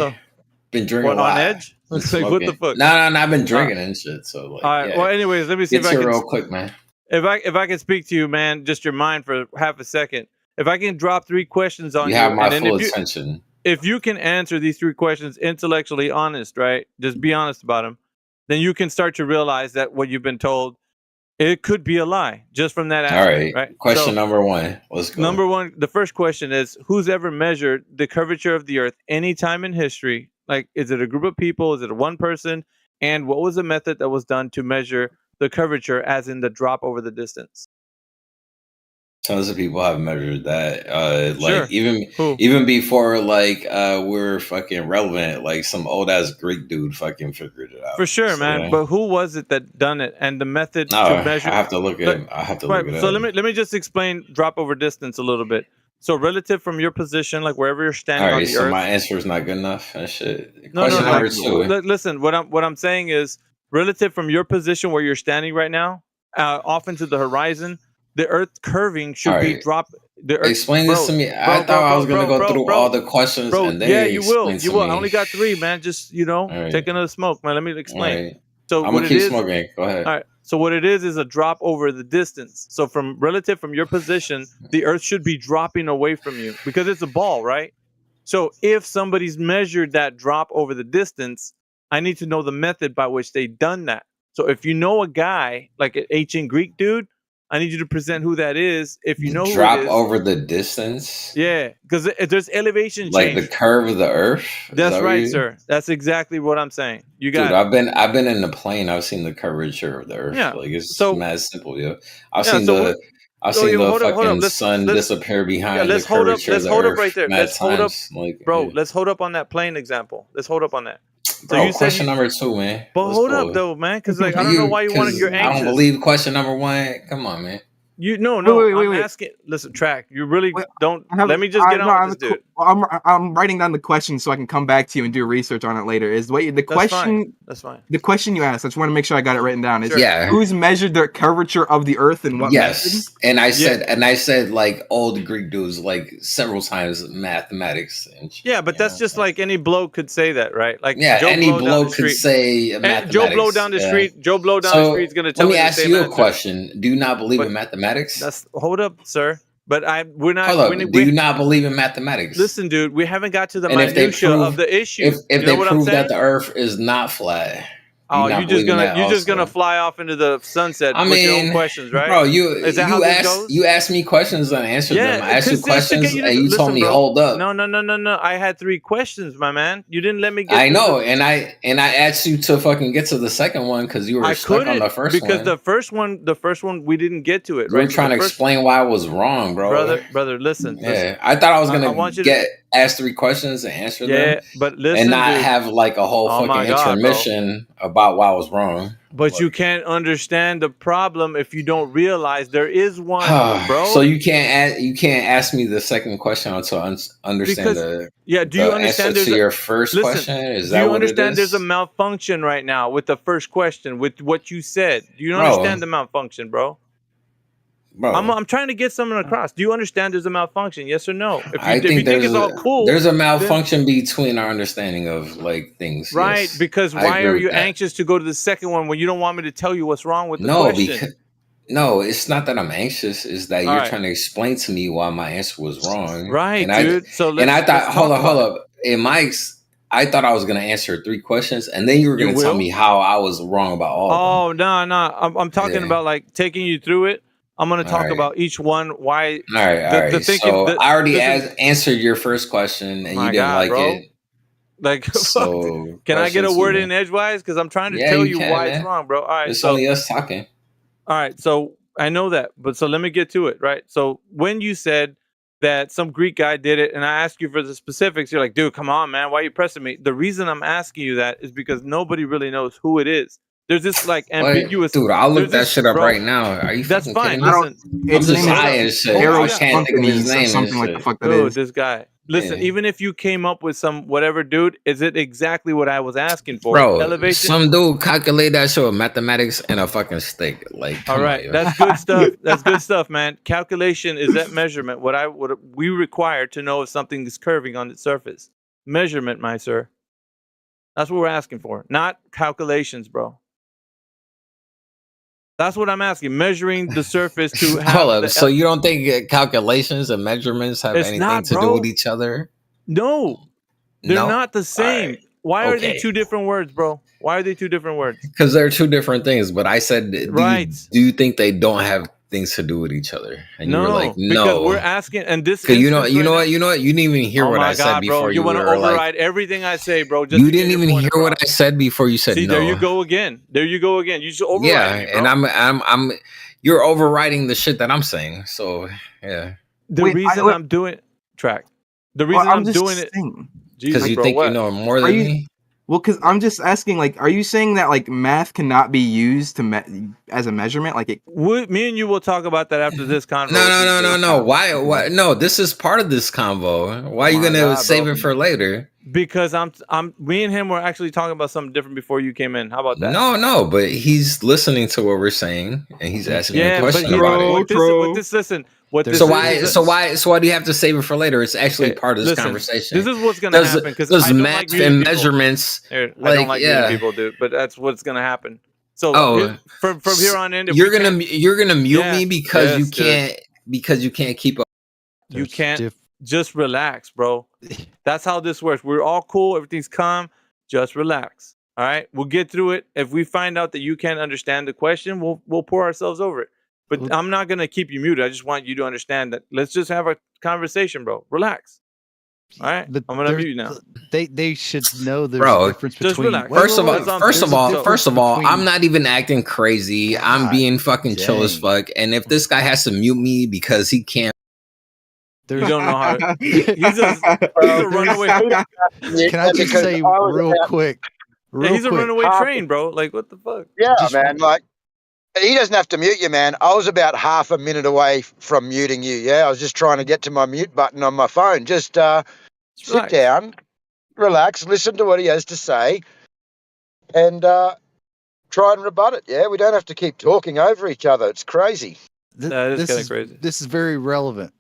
Been drinking a lot. On edge? Like, what the fuck? No. I've been drinking and shit. So like, all right. Well, anyways, let me see if I can real quick, man. If I can speak to you, man, just your mind for half a second. If I can drop 3 questions on you, have my full attention. If you can answer these 3 questions intellectually honest, right? Just be honest about them. Then you can start to realize that what you've been told. It could be a lie just from that aspect, right? Question number 1. Let's go. Number 1, the first question is, who's ever measured the curvature of the Earth any time in history? Like, is it a group of people? Is it one person? And what was the method that was done to measure the curvature, as in the drop over the distance? Tons of people have measured that. Even before we're fucking relevant, like some old ass Greek dude fucking figured it out. For sure, man. But who was it that done it? And the method to measure. I have to look at it. I have to look it up. So let me just explain drop over distance a little bit. So relative from your position, like wherever you're standing on the Earth. My answer is not good enough. That shit. No. Listen, what I'm saying is relative from your position where you're standing right now, off into the horizon. The Earth curving should be dropped. Explain this to me. I thought I was going to go through all the questions and then you will. You will. I only got 3, man. Just take another smoke, man. Let me explain. Right. So I'm gonna keep smoking. Go ahead. All right. So what it is a drop over the distance. So from your position, the Earth should be dropping away from you because it's a ball, right? So if somebody's measured that drop over the distance, I need to know the method by which they done that. So if you know a guy like an ancient Greek dude, I need you to present who that is. If you know drop who it is, over the distance. Yeah, because there's elevation change. Like the curve of the Earth. That's right, sir. That's exactly what I'm saying. You got Dude, I've been in the plane. I've seen the curvature of the Earth. Yeah, like it's mad simple, yo. I've seen the fucking sun disappear behind the curvature of the Earth. Let's hold up right there. Let's hold up, bro. Let's hold up on that plane example. Let's hold up on that. Bro, you question number 2, man. But hold up though, man, because I don't know why you wanted your anxious. I don't believe question number 1. Come on, man. Wait. asking. Listen, Track. You really don't. Let me just get on with this, dude. I'm writing down the question so I can come back to you and do research on it later. That's fine. The question you asked, I just want to make sure I got it written down. Is who's measured the curvature of the Earth and what? Yes, and I said like old Greek dudes like several times mathematics. And but that's just like any bloke could say that, right? Like any bloke could say mathematics. Joe Blow down the street. Joe Blow down the street is going to tell me. Let me ask you a question. Do you not believe in mathematics? Hold up, sir. But we're not. Hold up. Do you not believe in mathematics? Listen, dude, we haven't got to the minutia of the issue. If they prove that the Earth is not flat. Oh, you're just gonna fly off into the sunset with your own questions, right? Bro, you asked me questions and I answered them. I asked you questions and you told me hold up. No. I had 3 questions, my man. You didn't let me get. I know, and I asked you to fucking get to the second one because you were stuck on the first one. Because the first one we didn't get to it. Right? We're trying to explain why I was wrong, bro. Brother, listen. Yeah, I thought I was gonna get ask 3 questions and answer them. Yeah, but listen, and not have like a whole fucking intermission about why I was wrong. But you can't understand the problem if you don't realize there is one, bro. So you can't ask me the second question until understand do you understand answer to your first question? Is that what it is? Do you understand there's a malfunction right now with the first question with what you said? Do you understand the malfunction, bro? Bro, I'm trying to get something across. Do you understand there's a malfunction? Yes or no? If you think it's all cool, there's a malfunction between our understanding of like things. Right, yes. because why are you anxious to go to the second one when you don't want me to tell you what's wrong with the question? No, it's not that I'm anxious. It's that you're trying to explain to me why my answer was wrong. Right, and dude. I thought, hold up. In Mike's, I thought I was going to answer 3 questions, and then you were going to tell me how I was wrong about all of them. Oh, no. I'm talking about like taking you through it. I'm going to talk about each one. Why? All right. So I already answered your first question, and you didn't like it. Like, so can I get a word in edgewise? Because I'm trying to tell you why it's wrong, bro. All right, it's only us talking. All right, so I know that, but so let me get to it, right? So when you said that some Greek guy did it, and I asked you for the specifics, you're like, dude, come on, man, why are you pressing me? The reason I'm asking you that is because nobody really knows who it is. There's this like ambiguous. Dude, I'll look that shit up right now. Are you? That's fine. Listen, it's just shit. I can't think of his name. Something like the fuck that dude, is. This guy. Listen, even if you came up with some whatever, dude, is it exactly what I was asking for? Bro, elevation. Some dude calculate that shit with mathematics and a fucking stick. Like, all right, that's good stuff. That's good stuff, man. Calculation is that measurement. What we require to know if something is curving on its surface. Measurement, my sir. That's what we're asking for, not calculations, bro. That's what I'm asking. Measuring the surface to have. Hold up. So you don't think calculations and measurements have anything to do with each other? No, they're not the same. Right. Why are they 2 different words, bro? Why are they 2 different words? Because they're 2 different things. But I said, do you think they don't have things to do with each other? And you were like, no. Because we're asking, and this. Because you know what? You didn't even hear what I said before. Bro, you want to override everything I say, bro. Just you didn't even hear what I said before you said no. See, there you go again. You just override. Yeah, and I'm. You're overriding the shit that I'm saying. So yeah. The reason I'm doing track. The reason I'm doing it because you think you know more than me. Well, because I'm just asking, like, are you saying that like math cannot be used to as a measurement? Like, me and you will talk about that after this convo. No. Why? No, this is part of this convo. Why are you gonna save it for later? Because me and him were actually talking about something different before you came in. How about that? No, but he's listening to what we're saying and he's asking me a question about it. So why do you have to save it for later? It's actually part of this conversation. This is what's gonna happen because I don't math and measurements. I don't like muting people, dude, but that's what's gonna happen. So from here on in, you're gonna mute me because you can't keep up. You can't. Just relax, bro. That's how this works. We're all cool. Everything's calm. Just relax. All right. We'll get through it. If we find out that you can't understand the question, we'll pour ourselves over it. But I'm not gonna keep you muted. I just want you to understand that. Let's just have a conversation, bro. Relax. All right. I'm gonna mute you now. They should know there's a difference between. First of all, I'm not even acting crazy. I'm being fucking chill as fuck. And if this guy has to mute me because he can't. You don't know how. He's a runaway. Can I just say real quick? He's a runaway train, bro. Like, what the fuck? Yeah, man. Like, He doesn't have to mute you, man. I was about half a minute away from muting you. Yeah, I was just trying to get to my mute button on my phone. Just sit down, relax, listen to what he has to say, and try and rebut it. Yeah, we don't have to keep talking over each other. It's crazy. That is kind of crazy. This is very relevant.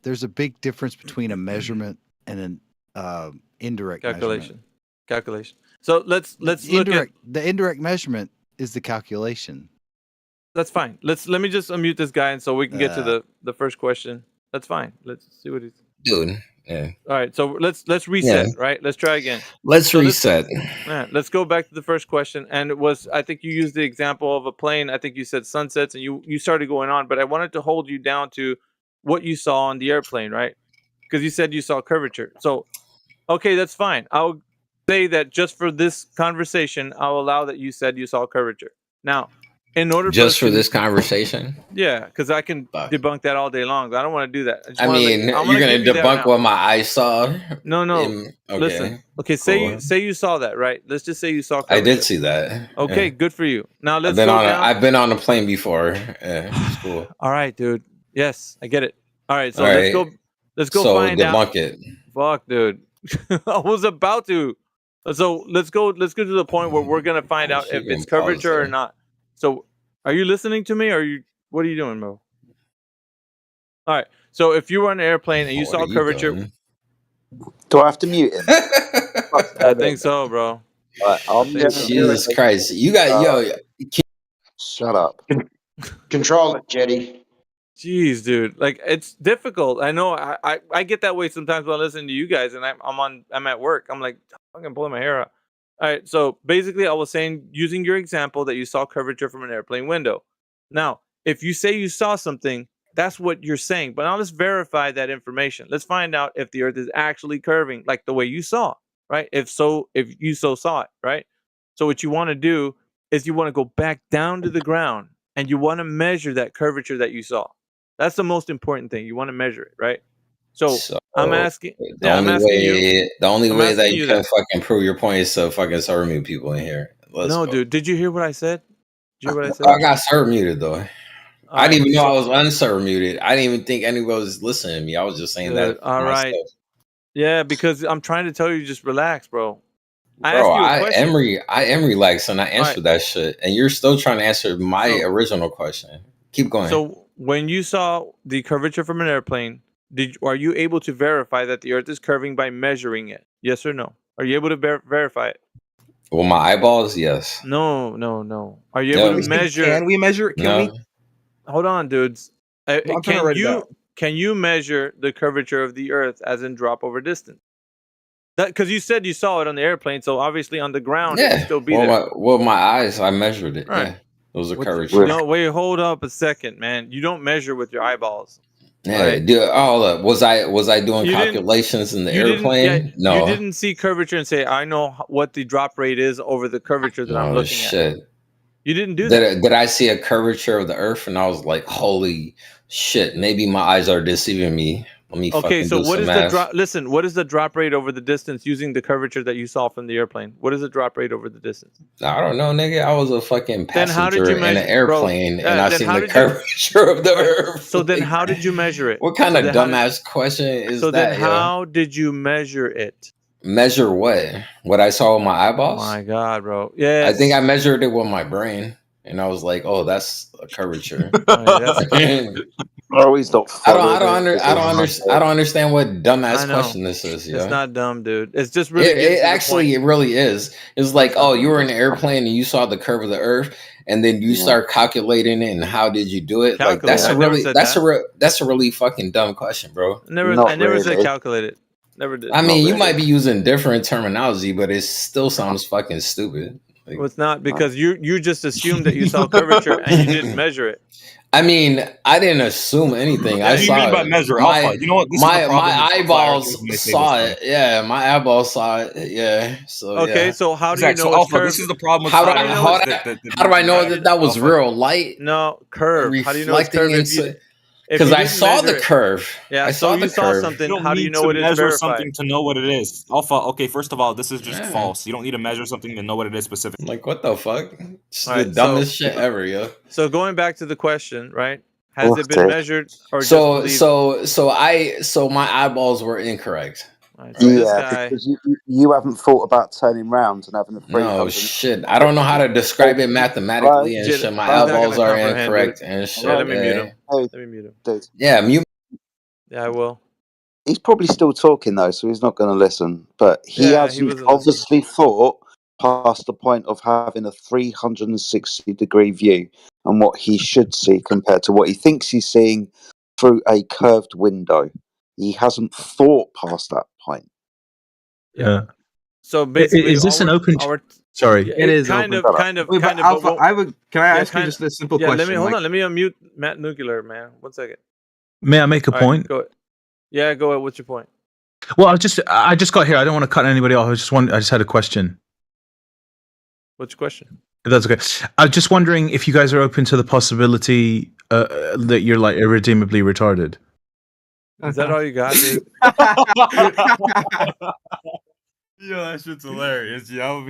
There's a big difference between a measurement and an indirect calculation. So let's look at the indirect measurement is the calculation. That's fine. Let me just unmute this guy, and so we can get to the first question. That's fine. Let's see what he's doing. Yeah. All right. So let's reset. Yeah. Right. Let's try again. Let's reset. Let's go back to the first question, and it was, I think you used the example of a plane. I think you said sunsets, and you started going on, but I wanted to hold you down to what you saw on the airplane, right? Because you said you saw curvature. So, okay, that's fine. I'll say that just for this conversation, I'll allow that you said you saw curvature. Now, in order just for this conversation, yeah, because I can debunk that all day long. But I don't want to do that. I mean, you're going to debunk what my eyes saw. No. Okay. Listen. Okay. Say you saw that, right? Let's just say you saw curvature. I did see that. Okay, yeah. Good for you. Now let's I've been on a plane before. It's cool. All right, dude. Yes, I get it. All right, so let's go so find out. Debunk it. Fuck, dude. I was about to. So let's go to the point where we're gonna find out if it's curvature or not. So, are you listening to me, or what are you doing, Mo? All right. So if you were on an airplane and you saw curvature, do I have to mute him? I think so, bro. I'll Jesus Christ, you got Shut up. Control it, Jetty. Jeez, dude. Like, it's difficult. I know. I get that way sometimes when I listen to you guys, and I'm at work. I'm like, I'm gonna pull my hair out. All right. So basically, I was saying, using your example, that you saw curvature from an airplane window. Now, if you say you saw something, that's what you're saying. But now let's verify that information. Let's find out if the Earth is actually curving like the way you saw, right? If you saw it, right? So what you want to do is you want to go back down to the ground, and you want to measure that curvature that you saw. That's the most important thing. You want to measure it, right? So I'm asking. The only way that you can fucking prove your point is to fucking server mute people in here. Dude. Did you hear what I said? Did you hear what I said? I got server muted though. I didn't even know I was unserver muted. I didn't even think anybody was listening to me. I was just saying that. All right. Yeah, because I'm trying to tell you, just relax, bro. I am relaxed and I answered that shit, and you're still trying to answer my original question. Keep going. So when you saw the curvature from an airplane, are you able to verify that the Earth is curving by measuring it? Yes or no? Are you able to verify it? Well, my eyeballs, yes. No. Are you able to measure? Can we measure? Can we? Hold on, dudes. Can you measure the curvature of the Earth as in drop over distance? That because you said you saw it on the airplane, so obviously on the ground it would still be there. My eyes, I measured it. Right. Yeah, those are curvature. No, wait, hold up a second, man. You don't measure with your eyeballs. Yeah, right? Was I doing calculations in the airplane? No, you didn't see curvature and say, I know what the drop rate is over the curvature that I'm looking at. You didn't do that. Did I see a curvature of the Earth and I was like, holy shit, maybe my eyes are deceiving me. Let me so what is the drop? Listen, what is the drop rate over the distance using the curvature that you saw from the airplane? What is the drop rate over the distance? I don't know, nigga. I was a fucking passenger in an airplane, and I seen the curvature of the Earth. So then, how did you measure it? What kind of dumbass question is that? So then, how did you measure it? Measure what? What I saw with my eyeballs? Oh my god, bro! Yeah, I think I measured it with my brain, and I was like, "Oh, that's a curvature." Always don't. I don't understand what dumbass question this is. It's not dumb, dude. It's just really. It really is. It's like, oh, you were in an airplane and you saw the curve of the Earth, and then you start calculating it. And how did you do it? Like that's a really fucking dumb question, bro. I never said calculate it. Never did. I mean, you might be using different terminology, but it still sounds fucking stupid. Well, it's not because you just assumed that you saw curvature and you didn't measure it. I mean, I didn't assume anything. I saw mean by measure alpha? You know what? My eyeballs saw it. Yeah, my eyeballs saw it. Yeah. So okay. So how do you know it's curved? This is the problem. With how do I know that was real light? No, curve. How do you know it's curved? Because I saw the curve. Yeah, I saw you the saw curve. something. You don't How do need you know to it is measure verified? something to know what it is. Alpha. Okay, first of all, this is just Yeah. false. You don't need to measure something to know what it is specifically. I'm like, what the fuck? It's All the right, dumbest shit ever, yo. So going back to the question, right? Has it been Okay. measured or just So believed? so my eyeballs were incorrect. Right, so this guy. Because you haven't thought about turning round and having a 300. No shit. I don't know how to describe it mathematically and shit. My eyeballs are incorrect and shit. Yeah, let me mute him. Hey, Let me mute him. dude. Yeah, mute. Yeah, I will. He's probably still talking though, so he's not going to listen. But he Yeah, he hasn't wasn't obviously thought past the point of having a 360-degree view and what he should see compared to what he thinks he's seeing through a curved window. He hasn't thought past that point. Yeah. So basically, is this an open? Sorry, It is kind open. of, kind of, Wait, but kind of. Alpha, but can I ask you just a simple question? Let me hold like- on. Let me unmute Matt Nuclear, man. 1 second. may I make a All right, point? go ahead. Yeah, go ahead. What's your point? Well, I just got here. I don't want to cut anybody off. I just had a question. What's your question? If that's okay. I'm just wondering if you guys are open to the possibility that you're like irredeemably retarded. Is that all you got, dude? Yo, that shit's hilarious, yo.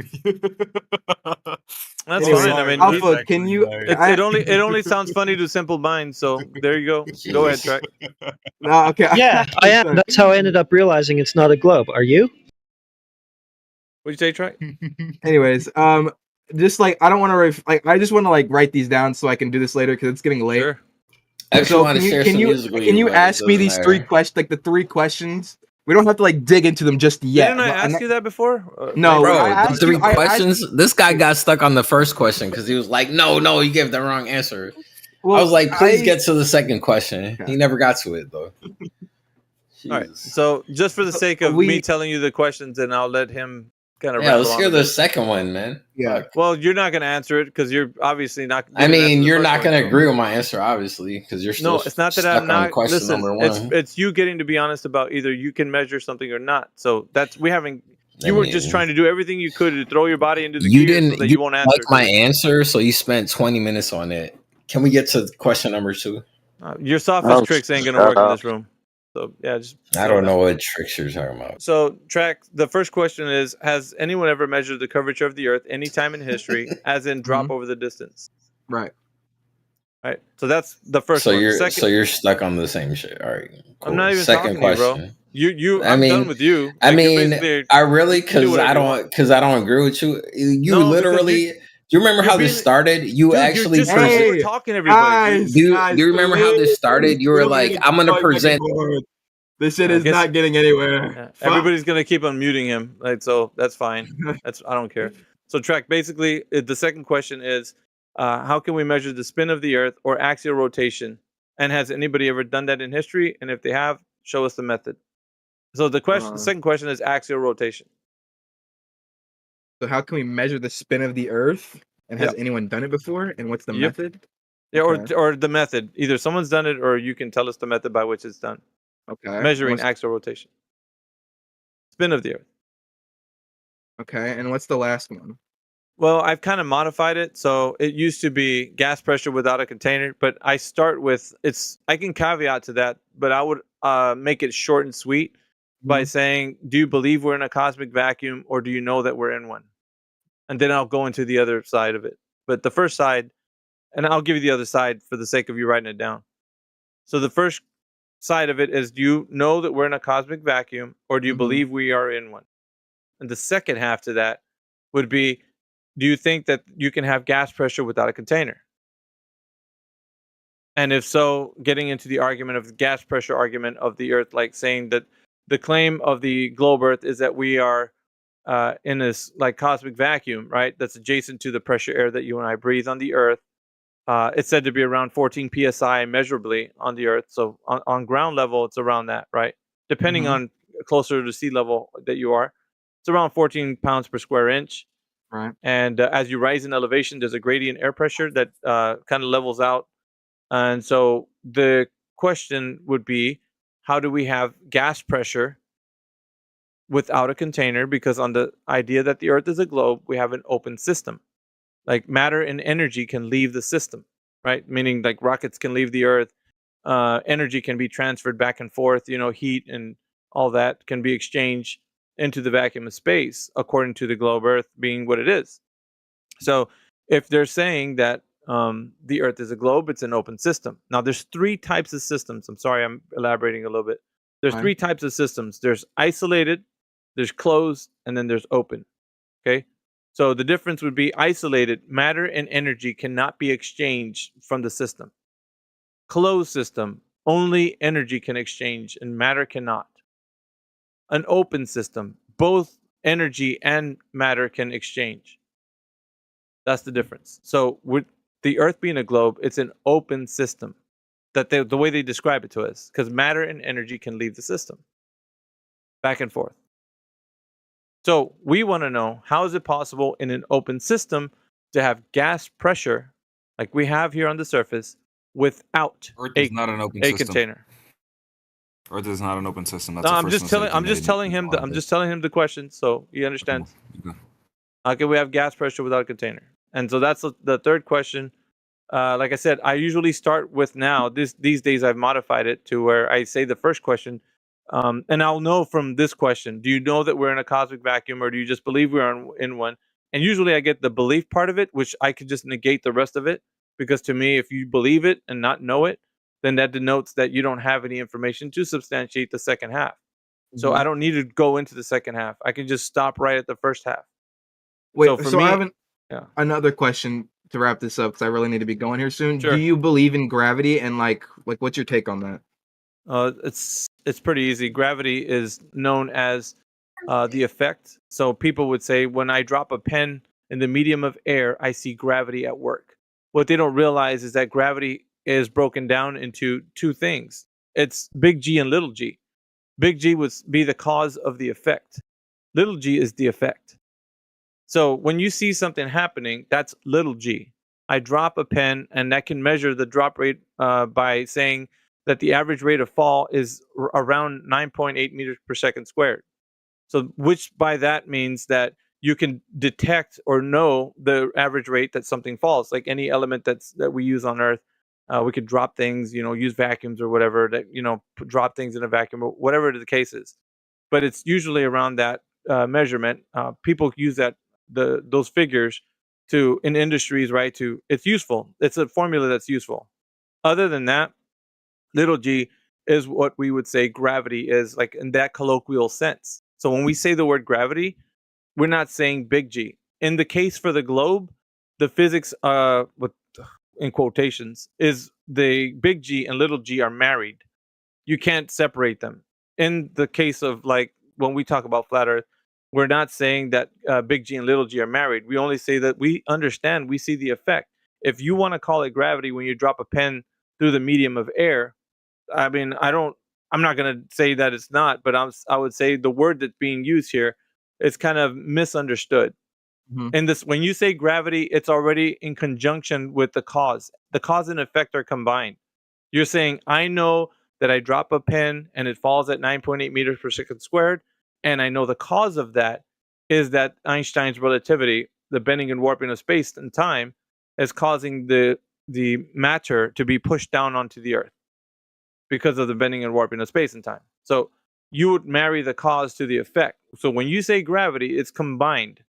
That's Anyway, fine. I mean, Alpha, can you? it only sounds funny to simple minds. So there you go. Go ahead, Trek. No, okay. Yeah, I am. That's how I ended up realizing it's not a globe. Are you? What'd you say, Trek? Anyways, just like I don't want to I just want to like write these down so I can do this later because it's getting late. Sure. I actually want to share some can music with you you, but it ask me doesn't these matter. three questions, like the three questions? We don't have to like dig into them just yet. Didn't I but- ask you that before? No, Bro, I the asked three you- I asked- questions. This guy got stuck on the first question because he was like, "No, you gave the wrong answer." Well, I was like, "Please I- get to the second question." He never got to it though. All right. So just for the sake of me telling you the questions, and I'll let him kind of. Yeah, let's hear the second one, man. Yeah. Well, you're not going to answer it because you're obviously not. I gonna answer mean, the you're first not one, going to so- agree with my answer, obviously, because you're still No, it's not that stuck I'm not. on question Listen, number one. it's you getting to be honest about either you can measure something or not. So that's we haven't. You were just trying to do everything you could to throw your body into the You gear didn't so that you you won't didn't answer. like my answer, so you spent 20 minutes on it. Can we get to question number 2? Your sophist Oh, tricks ain't gonna shut work in up. this room. So yeah, just. I don't know what tricks you're talking about. So, Track, the first question is: has anyone ever measured the curvature of the Earth any time in history, as in drop over the distance? Right. Right. So that's the first So one. you're Second, so you're stuck on the same shit. All right. Cool. I'm not even Second talking to you, bro. question. I'm done with you. I Like, you're mean, basically- I really you can do because I whatever you don't agree with you. You No, because literally. Do you remember you're how this being- started? You Dude, actually you're just present- talking to everybody. dude. do you remember how this started? You were like, "I'm gonna present." This shit I is guess- not getting anywhere. Yeah, Fuck. everybody's gonna keep on muting him, like so. That's fine. I don't care. So, Track. Basically, the second question is, how can we measure the spin of the Earth or axial rotation? And has anybody ever done that in history? And if they have, show us the method. So the question, the second question is axial rotation. So how can we measure the spin of the Earth? And has Yep. anyone done it before? And what's the Yep. method? Yeah, Okay. or the method. Either someone's done it, or you can tell us the method by which it's done. Okay. Measuring What's- axial rotation. Spin of the Earth. Okay, and what's the last one? Well, I've kind of modified it. So it used to be gas pressure without a container, but I start with I can caveat to that, but I would make it short and sweet by saying, do you believe we're in a cosmic vacuum or do you know that we're in one? And then I'll go into the other side of it. But the first side, and I'll give you the other side for the sake of you writing it down. So the first side of it is, do you know that we're in a cosmic vacuum or do you believe we are in one? And the second half to that would be, do you think that you can have gas pressure without a container? And if so, getting into the argument of the gas pressure argument of the Earth, like saying that the claim of the globe Earth is that we are in this like cosmic vacuum, right? That's adjacent to the pressure air that you and I breathe on the Earth. It's said to be around 14 psi measurably on the Earth. So on ground level, it's around that, right? Depending on closer to sea level that you are, it's around 14 pounds per square inch. Right. And as you rise in elevation, there's a gradient air pressure that kind of levels out. And so the question would be, how do we have gas pressure without a container? Because on the idea that the Earth is a globe, we have an open system. Like matter and energy can leave the system, right? Meaning like rockets can leave the Earth, energy can be transferred back and forth. Heat and all that can be exchanged into the vacuum of space, according to the globe Earth being what it is. So if they're saying that the Earth is a globe, it's an open system. Now, there's 3 types of systems. I'm sorry, I'm elaborating a little bit. There's 3 types of systems. There's isolated, there's closed, and then there's open. Okay? So the difference would be isolated, matter and energy cannot be exchanged from the system. Closed system, only energy can exchange and matter cannot. An open system, both energy and matter can exchange. That's the difference. So with the Earth being a globe, it's an open system. The way they describe it to us, because matter and energy can leave the system back and forth. So we want to know, how is it possible in an open system to have gas pressure like we have here on the surface without Earth is not an open system. container? Earth is not an open system. That's No, the I'm first just mistake telling. you made. I'm just telling him the question, so he understands. Okay. How can we have gas pressure without a container? And so that's the third question. Like I said, I usually start with now. These days I've modified it to where I say the first question, and I'll know from this question: do you know that we're in a cosmic vacuum, or do you just believe we're in one? And usually I get the belief part of it, which I could just negate the rest of it, because to me, if you believe it and not know it, then that denotes that you don't have any information to substantiate the second half. So I don't need to go into the second half. I can just stop right at the first half. Wait, for so me, I have yeah. another question to wrap this up because I really need to be going here soon. Sure. Do you believe in gravity, and like what's your take on that? It's pretty easy. Gravity is known as the effect. So people would say, when I drop a pen in the medium of air, I see gravity at work. What they don't realize is that gravity is broken down into 2 things. It's big G and little g. Big G would be the cause of the effect. Little g is the effect. So when you see something happening, that's little g. I drop a pen, and that can measure the drop rate by saying that the average rate of fall is around 9.8 meters per second squared. So which by that means that you can detect or know the average rate that something falls. Like any element that we use on Earth, we could drop things, use vacuums or whatever, that drop things in a vacuum, or whatever the case is. But it's usually around that measurement. People use those figures in industries, right? It's useful. It's a formula that's useful. Other than that, little g is what we would say gravity is, like in that colloquial sense. So when we say the word gravity, we're not saying big G. In the case for the globe, the physics, in quotations, is the big G and little g are married. You can't separate them. In the case of, like, when we talk about flat Earth, we're not saying that big G and little g are married. We only say that we understand, we see the effect. If you want to call it gravity when you drop a pen through the medium of air, I mean, I'm not going to say that it's not, but I would say the word that's being used here is kind of misunderstood. And when you say gravity, it's already in conjunction with the cause. The cause and effect are combined. You're saying, I know that I drop a pen and it falls at 9.8 meters per second squared, and I know the cause of that is that Einstein's relativity, the bending and warping of space and time, is causing the matter to be pushed down onto the Earth because of the bending and warping of space and time. So you would marry the cause to the effect. So when you say gravity, it's combined.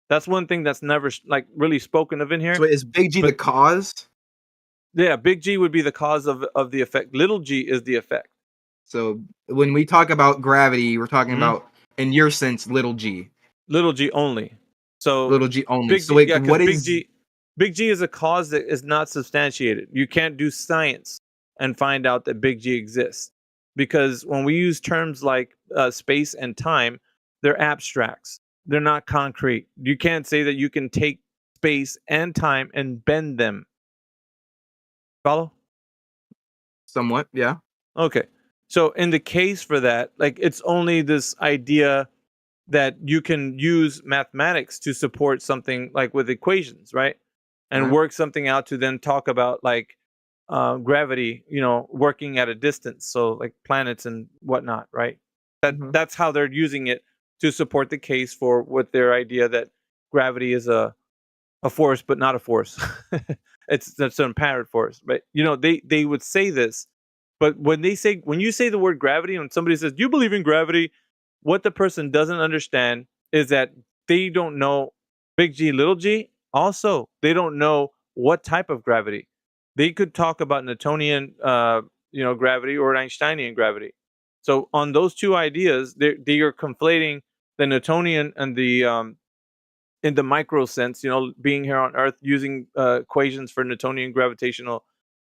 That's one thing that's never really spoken of in here. So is big G the cause? Yeah, big G would be the cause of the effect. Little g is the effect. So when we talk about gravity, we're talking about, in your sense, little g. Little g only. So little g only. Big So wait, G, what is big G is a cause that is not substantiated. You can't do science and find out that big G exists, because when we use terms like space and time, they're abstracts. They're not concrete. You can't say that you can take space and time and bend them. Follow? Somewhat, yeah. Okay. So in the case for that, like, it's only this idea that you can use mathematics to support something, like with equations, right? And work something out to then talk about, like, gravity, working at a distance. So like planets and whatnot, right? That's how they're using it to support the case for what their idea that gravity is a force, but not a force. It's an apparent force. But they would say this But when you say the word gravity, and somebody says, "Do you believe in gravity?" What the person doesn't understand is that they don't know big G, little g. Also, they don't know what type of gravity. They could talk about Newtonian, gravity or Einsteinian gravity. So on those two ideas, they are conflating the Newtonian and the in the micro sense, being here on Earth, using equations for Newtonian gravitational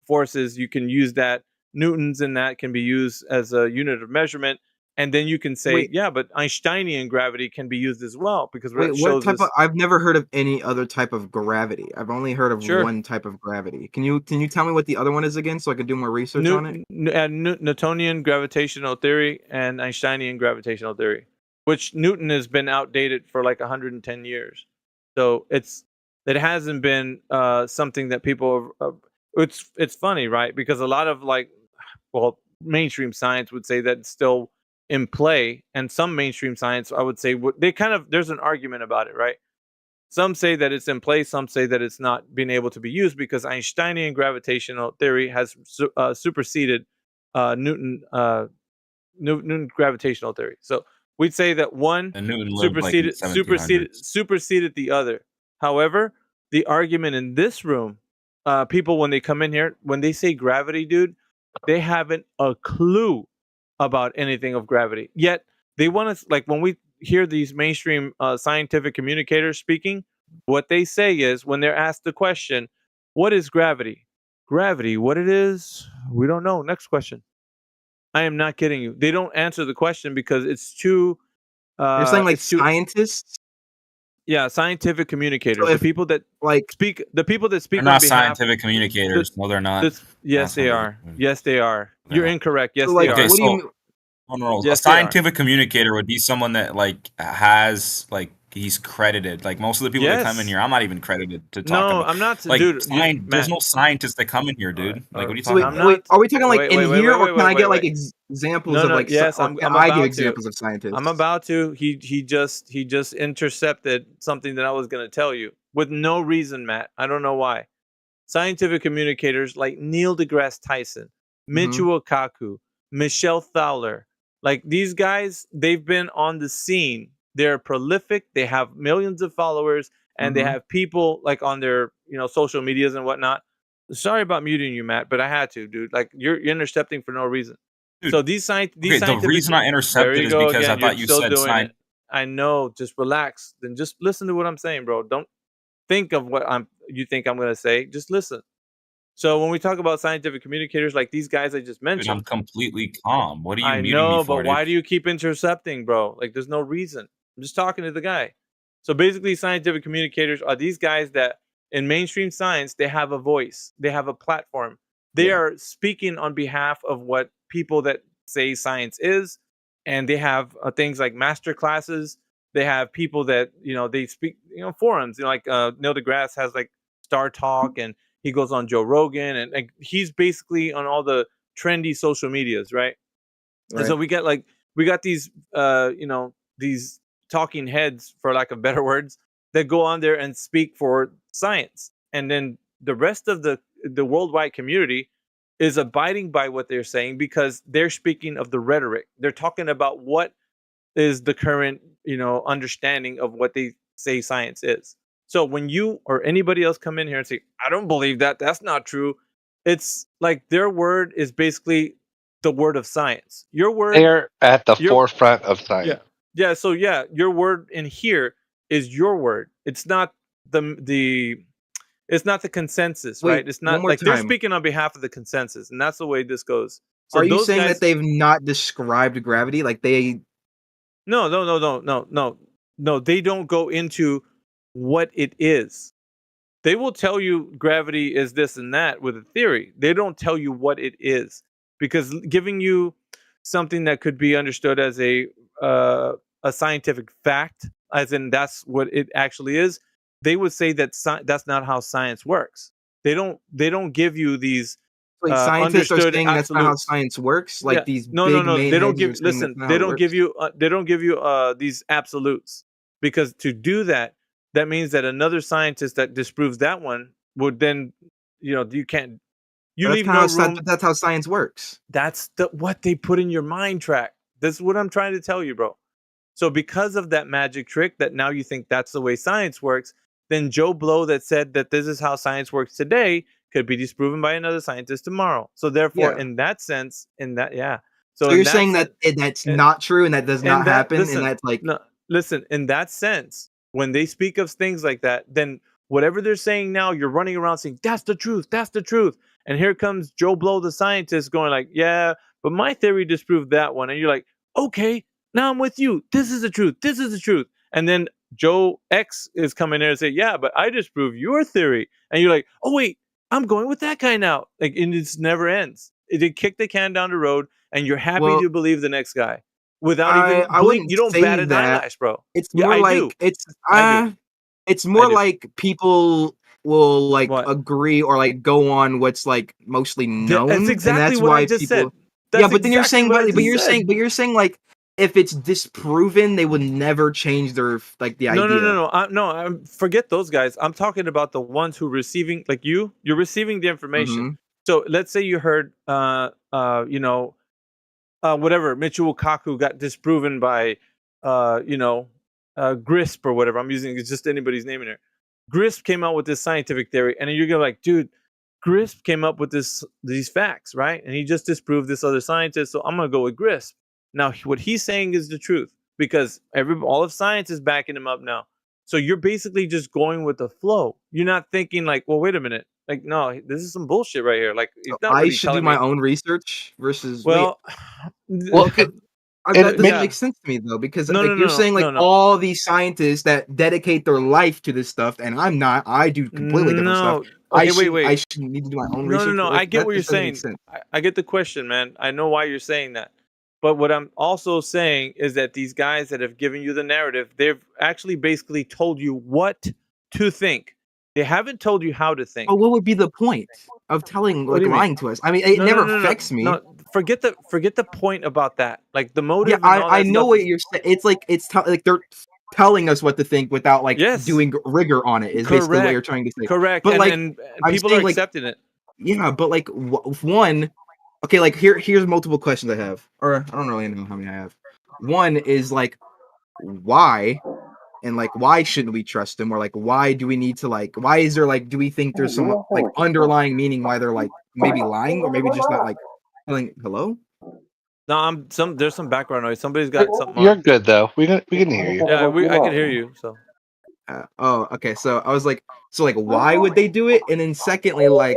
forces. You can use that. Newtons in that can be used as a unit of measurement. And then you can say, yeah, but Einsteinian gravity can be used as well, because what type of? I've never heard of any other type of gravity. I've only heard of one type of gravity. Can you tell me what the other one is again, so I can do more research on it? Newtonian gravitational theory and Einsteinian gravitational theory, which Newton has been outdated for like 110 years. So it hasn't been something that people. It's funny, right? Because a lot of mainstream science would say that it's still in play, and some mainstream science, I would say, there's an argument about it, right? Some say that it's in play, some say that it's not being able to be used because Einsteinian gravitational theory has superseded Newton gravitational theory. So we'd say that one superseded the other. However, the argument in this room, people when they come in here, when they say gravity, dude, they haven't a clue about anything of gravity. Yet they want to, when we hear these mainstream scientific communicators speaking, what they say is, when they're asked the question, "What is gravity?" Gravity, what it is, we don't know. Next question. I am not kidding you. They don't answer the question because it's too. You're saying scientists? Yeah, scientific communicators. So the people that speak. The people that speak. They're not scientific communicators. No, they're not. Yes, they are. Yes, they are. You're incorrect. Yes, they are. Okay, a scientific communicator would be someone that has he's credited. Most of the people that come in here, I'm not even credited to talk about. No, I'm not. Dude, there's no scientists that come in here, dude. What are you talking about? Are we talking in here, or can I get examples of yes, I give examples of scientists. I'm about to. He just intercepted something that I was going to tell you with no reason, Matt. I don't know why. Scientific communicators like Neil deGrasse Tyson, Michio Kaku, Michelle Thaler, these guys, they've been on the scene. They're prolific. They have millions of followers, and they have people on their social medias and whatnot. Sorry about muting you, Matt, but I had to, dude. You're intercepting for no reason. Dude, so these the reason I intercepted is because I thought you said science. I know. Just relax. Then just listen to what I'm saying, bro. Don't think of what you think I'm going to say. Just listen. So when we talk about scientific communicators like these guys I just mentioned, dude, I'm completely calm. What are you? I know, but why do you keep intercepting, bro? There's no reason. I'm just talking to the guy. So basically, scientific communicators are these guys that in mainstream science, they have a voice, they have a platform. They are speaking on behalf of what people that say science is, and they have things like master classes. They have people that they speak forums. Neil deGrasse has Star Talk, and he goes on Joe Rogan, and he's basically on all the trendy social medias, right? And so we got these these talking heads, for lack of better words, that go on there and speak for science, and then the rest of the worldwide community is abiding by what they're saying because they're speaking of the rhetoric. They're talking about what is the current understanding of what they say science is. So when you or anybody else come in here and say, "I don't believe that, that's not true," it's their word is basically the word of science. Your word, they're at the forefront of science. Yeah. So your word in here is your word. It's not it's not the consensus, right? It's not they're speaking on behalf of the consensus, and that's the way this goes. So are you saying that they've not described gravity? No. They don't go into what it is. They will tell you gravity is this and that with a theory. They don't tell you what it is, because giving you something that could be understood as a scientific fact, as in that's what it actually is, they would say that that's not how science works. They don't give you these. Scientists are saying that's not how science works. These no. They don't give. Listen, they don't give you. They don't give you these absolutes, because to do that means that another scientist that disproves that one would then, you can't You That's leave kinda no how room. that's how science works. That's what they put in your mind track. This is what I'm trying to tell you, bro. So because of that magic trick that now you think that's the way science works, then Joe Blow that said that this is how science works today could be disproven by another scientist tomorrow. So therefore, Yeah. in that sense, So in you're that saying sen- that's and- not true and that does not and that happen, listen, and that's like no, listen. In that sense, when they speak of things like that, then whatever they're saying now, you're running around saying that's the truth, that's the truth. And here comes Joe Blow, the scientist, going like, yeah, but my theory disproved that one. And you're like, okay, now I'm with you. This is the truth. This is the truth. And then Joe X is coming there and say, yeah, but I disprove your theory. And you're like, oh wait, I'm going with that guy now. Like, and it never ends. They kick the can down the road, and you're happy Well, to believe the next guy without even I blink. wouldn't You don't say bat an that. eyelash, bro. It's Yeah, more I like do. it's I do. it's more do. like people will like agree or like go on what's like mostly known. That's exactly and that's what why I just people, said. That's yeah, but then you're exactly saying, what I but just you're said. saying, but you're saying like if it's disproven, they would never change their like the idea. No. Forget those guys. I'm talking about the ones who receiving, like you're receiving the information. Mhm. So let's say you heard, whatever, Michio Kaku got disproven by, Grisp or whatever. I'm using it's just anybody's name in there. Grisp came out with this scientific theory, and then you're gonna be like, dude, Grisp came up with these facts, right? And he just disproved this other scientist, so I'm gonna go with Grisp. Now, what he's saying is the truth because all of science is backing him up now. So you're basically just going with the flow. You're not thinking like, well, wait a minute, like, no, this is some bullshit right here. Like, he's not I really should do telling my me. own research versus Well, Well, that doesn't make sense to me though, because you're saying like all these scientists that dedicate their life to this stuff, and I'm not. I do completely different stuff. Okay, I should need to do my own research. No. Like, I get that what you're just doesn't make saying. sense. I get the question, man. I know why you're saying that. But what I'm also saying is that these guys that have given you the narrative, they've actually basically told you what to think. They haven't told you how to think. But what would be the point of telling, What like, do you mean? lying to us? I mean, it never affects me. No, forget the point about that. Like the motive. Yeah, and all I that know stuff what is- you're saying. It's like like they're telling us what to think without like doing rigor on it. Is basically what you're trying to say. Correct. But And- like, and I'm people saying, are like, accepting it. Yeah, but like one, okay, like here's multiple questions I have, or I don't really know how many I have. One is like, why, and like why shouldn't we trust them, or like why do we need to like, why is there like, do we think there's some like underlying meaning why they're like maybe lying or maybe just not like telling hello? No, there's some background noise. Somebody's got something You're on. good though. We can hear you. Yeah, I can hear you. So Oh, okay. So I was like, so like, why would they do it? And then secondly, like,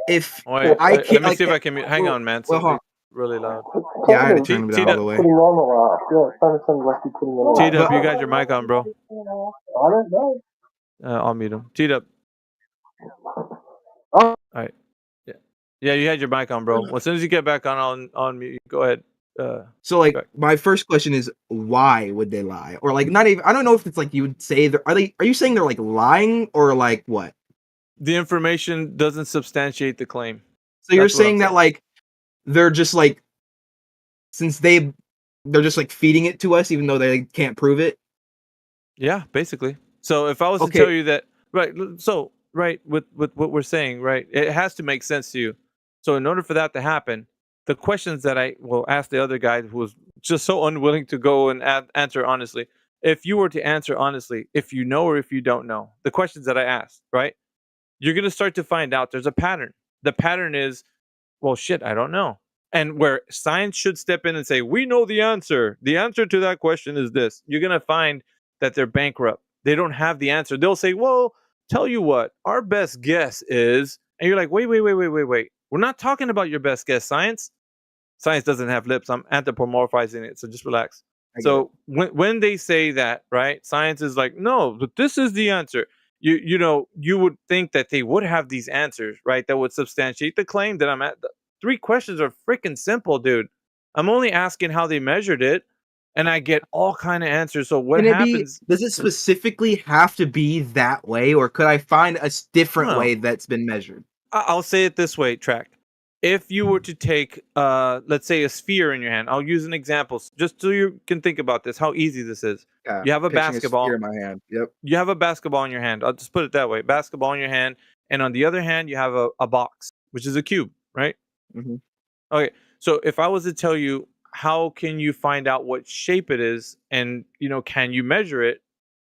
if wait, I let can't, me like, see if I can mute. Hang on, man. well, hold Somebody's really loud. yeah, I had to turn it down all the way. T-Dub, you got your mic on, bro. I'll mute him. T-Dub. All right. Yeah, you had your mic on, bro. Well, as soon as you get back on mute, go ahead. So like, my first question is, why would they lie? Or like, not even, I don't know if it's like you would say are you saying they're like lying or like what? The information doesn't substantiate the claim. So you're That's what I'm saying that like they're just like, since they're just like feeding it to us even though they can't prove it? Yeah, basically. So if I was Okay. to tell you that, right? So right with what we're saying, right? It has to make sense to you. So in order for that to happen, the questions that I will ask the other guy who was just so unwilling to go and answer honestly. If you were to answer honestly, if you know or if you don't know, the questions that I asked, right? You're going to start to find out there's a pattern. The pattern is, well, shit, I don't know. And where science should step in and say, we know the answer. The answer to that question is this. You're going to find that they're bankrupt. They don't have the answer. They'll say, well, tell you what, our best guess is, and you're like, wait. We're not talking about your best guess, science. Science doesn't have lips. I'm anthropomorphizing it, so just relax. So when they say that, right, science is like, no, but this is the answer. You would think that they would have these answers, right, that would substantiate the claim that I'm at. The 3 questions are freaking simple, dude. I'm only asking how they measured it, and I get all kind of answers. So what happens? Does it specifically have to be that way, or could I find a different No. way that's been measured? I'll say it this way, Track. If you were to take, let's say, a sphere in your hand, I'll use an example just so you can think about this, how easy this is. You have a basketball. in my hand. Yep. You have a basketball in your hand. I'll just put it that way. Basketball in your hand. And on the other hand, you have a box. which is a cube, right? Mm-hmm. Okay, so if I was to tell you, how can you find out what shape it is, and can you measure it?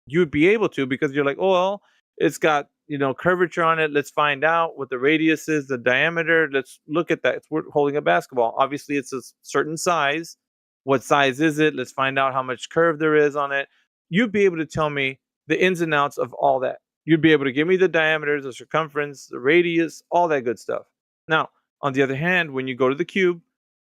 You would be able to, because you're like, oh well, it's got curvature on it. Let's find out what the radius is, the diameter. Let's look at that. We're holding a basketball. Obviously, it's a certain size. What size is it? Let's find out how much curve there is on it. You'd be able to tell me the ins and outs of all that. You'd be able to give me the diameters, the circumference, the radius, all that good stuff. Now, on the other hand, when you go to the cube,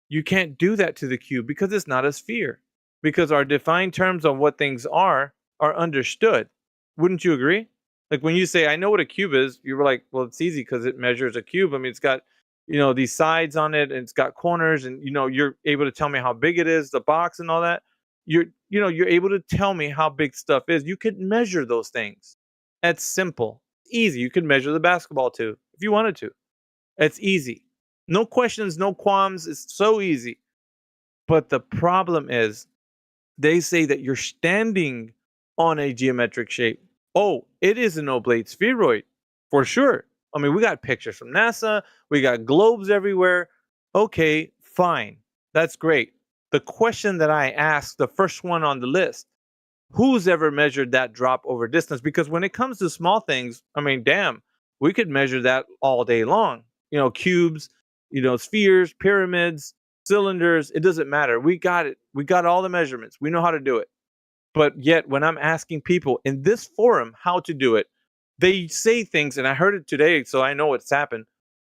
you can't do that to the cube because it's not a sphere. Because our defined terms on what things are understood. Wouldn't you agree? Like when you say, I know what a cube is, you were like, well, it's easy because it measures a cube. I mean, it's got, these sides on it, and it's got corners, and, you're able to tell me how big it is, the box and all that. You're able to tell me how big stuff is. You could measure those things. That's simple. Easy. You could measure the basketball too, if you wanted to. It's easy. No questions, no qualms. It's so easy. But the problem is, they say that you're standing on a geometric shape. Oh, it is an oblate spheroid, for sure. I mean, we got pictures from NASA. We got globes everywhere. Okay, fine. That's great. The question that I asked, the first one on the list, who's ever measured that drop over distance? Because when it comes to small things, I mean, damn, we could measure that all day long. Cubes, spheres, pyramids, cylinders, it doesn't matter. We got it. We got all the measurements. We know how to do it. But yet, when I'm asking people in this forum how to do it, they say things, and I heard it today, so I know it's happened.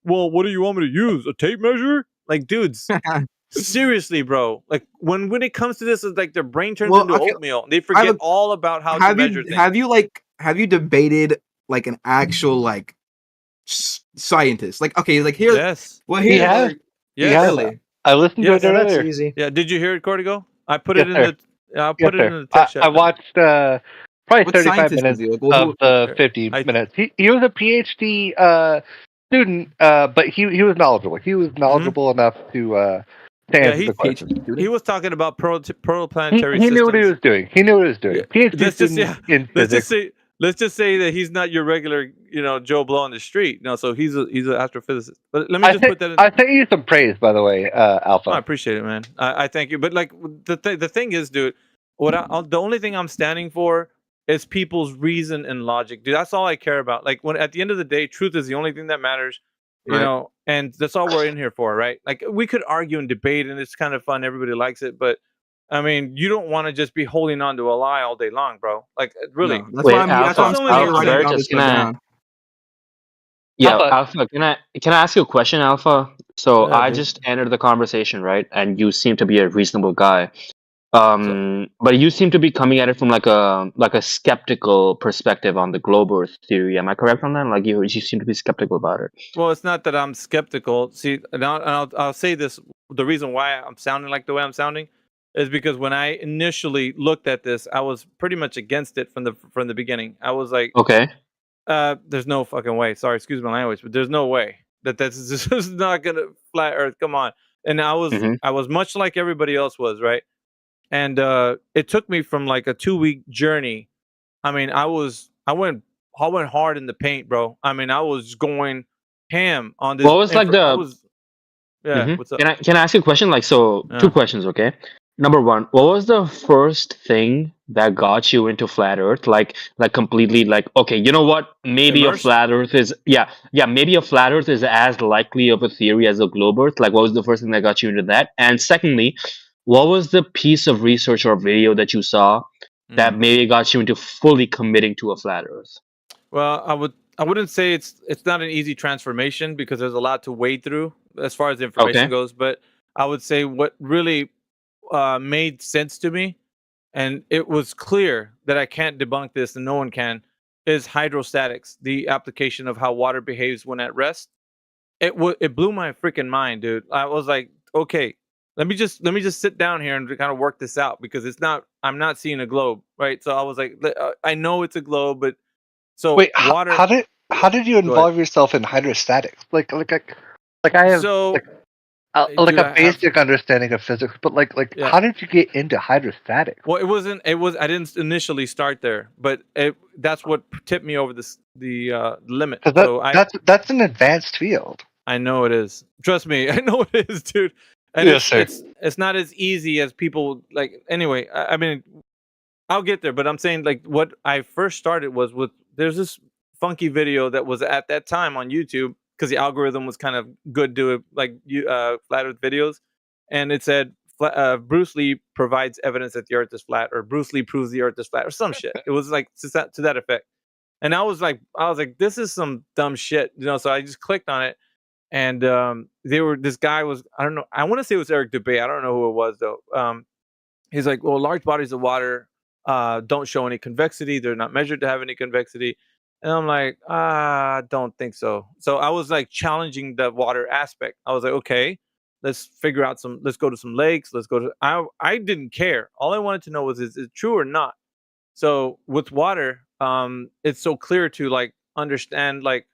Well, what do you want me to use? A tape measure? Like, dudes, seriously, bro. Like, when it comes to this, it's like their brain turns into oatmeal. They forget all about how to measure things. Have you debated like an actual like scientist? Like, okay, like here. Yes. Well, here. Yeah. Yeah. Really? I listened to it earlier. That's easy. Yeah. Did you hear it, Cordigo? I put Yes, it in sir. the. I'll put it in the text chat. I watched probably What 35 scientist minutes is he? Like, well, of the 50 minutes. He was a PhD student, but he was knowledgeable. He was knowledgeable enough to answer the question. He was talking about protoplanetary He knew what he systems. was doing. He knew what he was doing. PhD Let's just, student in physics. let's just say that he's not your regular, Joe Blow on the street. No, so he's an astrophysicist. But let me just put that in. I sent you some praise, by the way, Alpha. I appreciate it, man. I thank you. But like the thing is, dude, the only thing I'm standing for is people's reason and logic, dude. That's all I care about. Like when at the end of the day, truth is the only thing that matters, Right. and that's all we're in here for, right? Like we could argue and debate, and it's kind of fun. Everybody likes it, but I mean, you don't want to just be holding on to a lie all day long, bro. Like really. No, that's why I'm writing all this stuff down. Yeah, Alpha. Alpha, can I ask you a question, Alpha? So Yeah, I dude. just entered the conversation, right? And you seem to be a reasonable guy. But you seem to be coming at it from like a skeptical perspective on the globe Earth theory. Am I correct on that? Like you seem to be skeptical about it. Well, it's not that I'm skeptical. See, and I'll say this: the reason why I'm sounding like the way I'm sounding is because when I initially looked at this, I was pretty much against it from the beginning. I was like, Okay. there's no fucking way. Sorry, excuse my language, but there's no way that's this is not gonna flat Earth. Come on. And I was much like everybody else was, right? And it took me from like a 2-week journey. I mean, I went hard in the paint, bro. I mean, I was going ham on this. What was like Yeah, what's up? Can I ask you a question? Like, so Yeah. 2 questions, okay? Number one, what was the first thing that got you into flat Earth? Like completely, like, okay, you know what? Maybe Immersed? a flat Earth is, maybe a flat Earth is as likely of a theory as a globe Earth. Like, what was the first thing that got you into that? And secondly, what was the piece of research or video that you saw that maybe got you into fully committing to a flat Earth? Well, I wouldn't say it's not an easy transformation because there's a lot to wade through as far as the information Okay. goes. But I would say what really made sense to me, and it was clear that I can't debunk this and no one can, is hydrostatics, the application of how water behaves when at rest. It blew my freaking mind, dude. I was like, okay, let me just sit down here and kind of work this out because I'm not seeing a globe, right? So I was like, I know it's a globe, but so Wait, water. how did you involve yourself in hydrostatics? Like I have dude, a basic understanding of physics, but Yeah. how did you get into hydrostatics? Well, I didn't initially start there, but that's what tipped me over the limit. Because So that's an advanced field. I know it is. Trust me, I know it is, dude. And Yes, sir. it's not as easy as people like. Anyway, I mean, I'll get there, but I'm saying like what I first started was with there's this funky video that was at that time on YouTube because the algorithm was kind of good to like flat Earth videos, and it said Bruce Lee provides evidence that the Earth is flat, or Bruce Lee proves the Earth is flat, or some shit. It was like to that effect, and I was like, this is some dumb shit, you know. So I just clicked on it, and this guy was, I don't know, I want to say it was Eric Dubay, I don't know who it was though. He's like, well, large bodies of water don't show any convexity. They're not measured to have any convexity. And I'm like, I don't think so. So I was like challenging the water aspect. I was like, okay, let's go to some lakes. I didn't care. All I wanted to know was, is it true or not? So with water, it's so clear to like understand, like,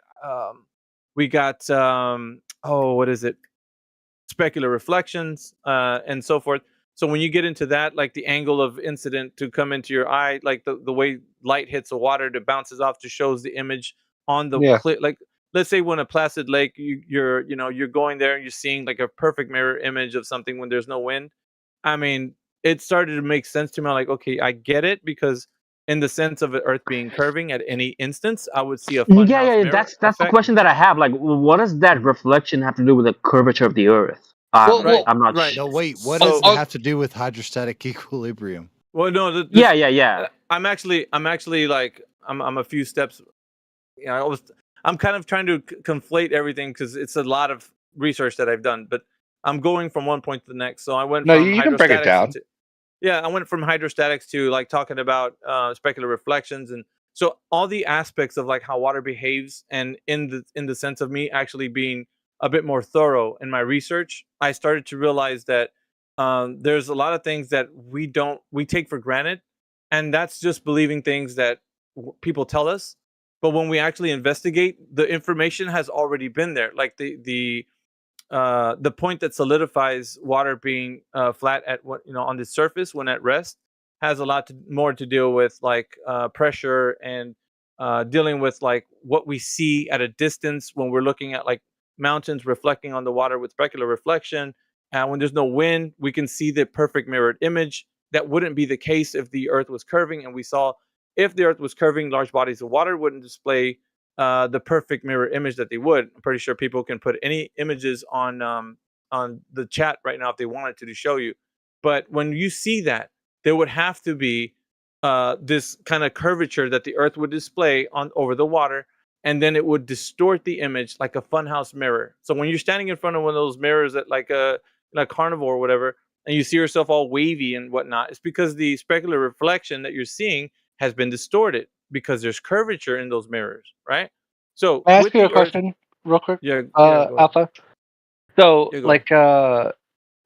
we got, what is it? Specular reflections, and so forth. So when you get into that, like the angle of incident to come into your eye, like the way light hits the water, that bounces off to shows the image on the like, let's say when a placid lake, you're going there and you're seeing like a perfect mirror image of something when there's no wind. I mean, it started to make sense to me. I'm like, okay, I get it, because in the sense of Earth being curving at any instance, I would see a Yeah. That's the question that I have. Like, what does that reflection have to do with the curvature of the Earth? I'm not. No, wait. What does it have to do with hydrostatic equilibrium? Well, no. Yeah. I'm actually like I'm a few steps. You know, I'm kind of trying to conflate everything because it's a lot of research that I've done, but I'm going from one point to the next. So I went. No, from you can break it down. I went from hydrostatics to like talking about specular reflections, and so all the aspects of like how water behaves, and in the sense of me actually being a bit more thorough in my research, I started to realize that there's a lot of things that we take for granted, and that's just believing things that people tell us. But when we actually investigate, the information has already been there. Like the point that solidifies water being flat at on the surface when at rest has a lot more to deal with like pressure and dealing with like what we see at a distance when we're looking at like mountains reflecting on the water with specular reflection. And when there's no wind, we can see the perfect mirrored image. That wouldn't be the case if the Earth was curving, and we saw if the Earth was curving, large bodies of water wouldn't display the perfect mirror image that they would. I'm pretty sure people can put any images on the chat right now if they wanted to show you. But when you see that, there would have to be this kind of curvature that the Earth would display over the water, and then it would distort the image like a funhouse mirror. So when you're standing in front of one of those mirrors at like a carnivore or whatever, and you see yourself all wavy and whatnot, it's because the specular reflection that you're seeing has been distorted because there's curvature in those mirrors, right? So Can I ask you a question real quick? Yeah, Alpha. So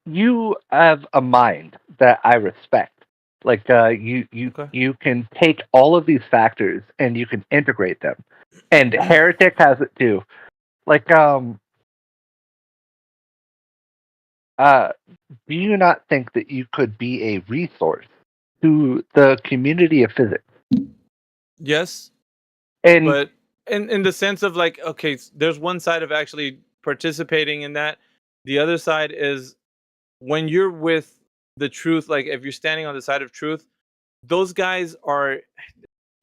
you have a mind that I respect. Like you can take all of these factors and you can integrate them. And Heretic has it too. Like do you not think that you could be a resource to the community of physics? Yes. And but in the sense of like, okay, there's one side of actually participating in that. The other side is when you're with the truth, like if you're standing on the side of truth, those guys are,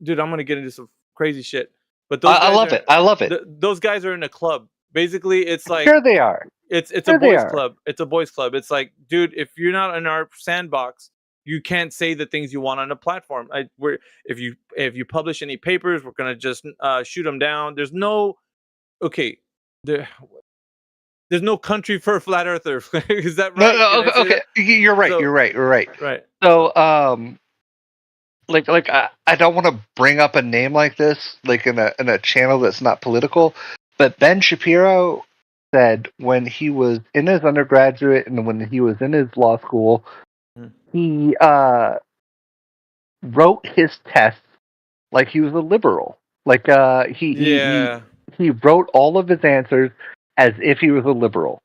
dude, I'm going to get into some crazy shit. But those I love it. I love it. Those guys are in a club. Basically, it's like sure they are. It's a boys club. It's a boys club. It's like, dude, if you're not in our sandbox, you can't say the things you want on a platform. If you publish any papers, we're gonna just shoot them down. There's no there's no country for a flat earther. Is that right? No, okay. You're right. You're right. Right. So like I don't want to bring up a name like this, like in a channel that's not political, but Ben Shapiro said when he was in his undergraduate and when he was in his law school, he wrote his tests like he was a liberal. Like he wrote all of his answers as if he was a liberal,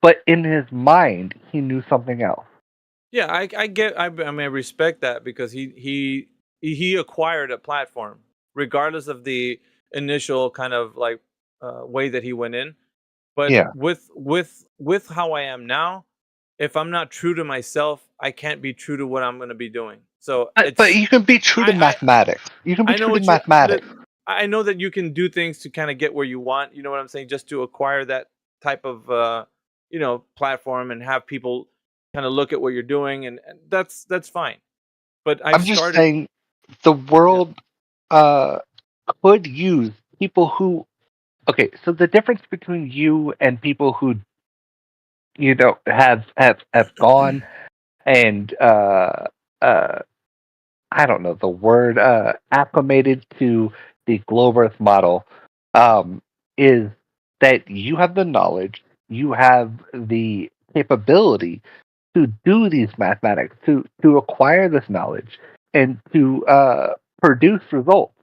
but in his mind he knew something else. Yeah, I mean, I respect that because he acquired a platform regardless of the initial kind of like way that he went in. But Yeah. with how I am now, if I'm not true to myself, I can't be true to what I'm going to be doing. So But you can be true to mathematics. You can be I know true to what mathematics. I know that you can do things to kind of get where you want. You know what I'm saying? Just to acquire that type of platform and have people kind of look at what you're doing, and that's fine. But I'm just saying the world could use people who. Okay, so the difference between you and people who have gone and I don't know the word acclimated to the Globe Earth model is that you have the knowledge, you have the capability to do these mathematics, to acquire this knowledge, and to produce results.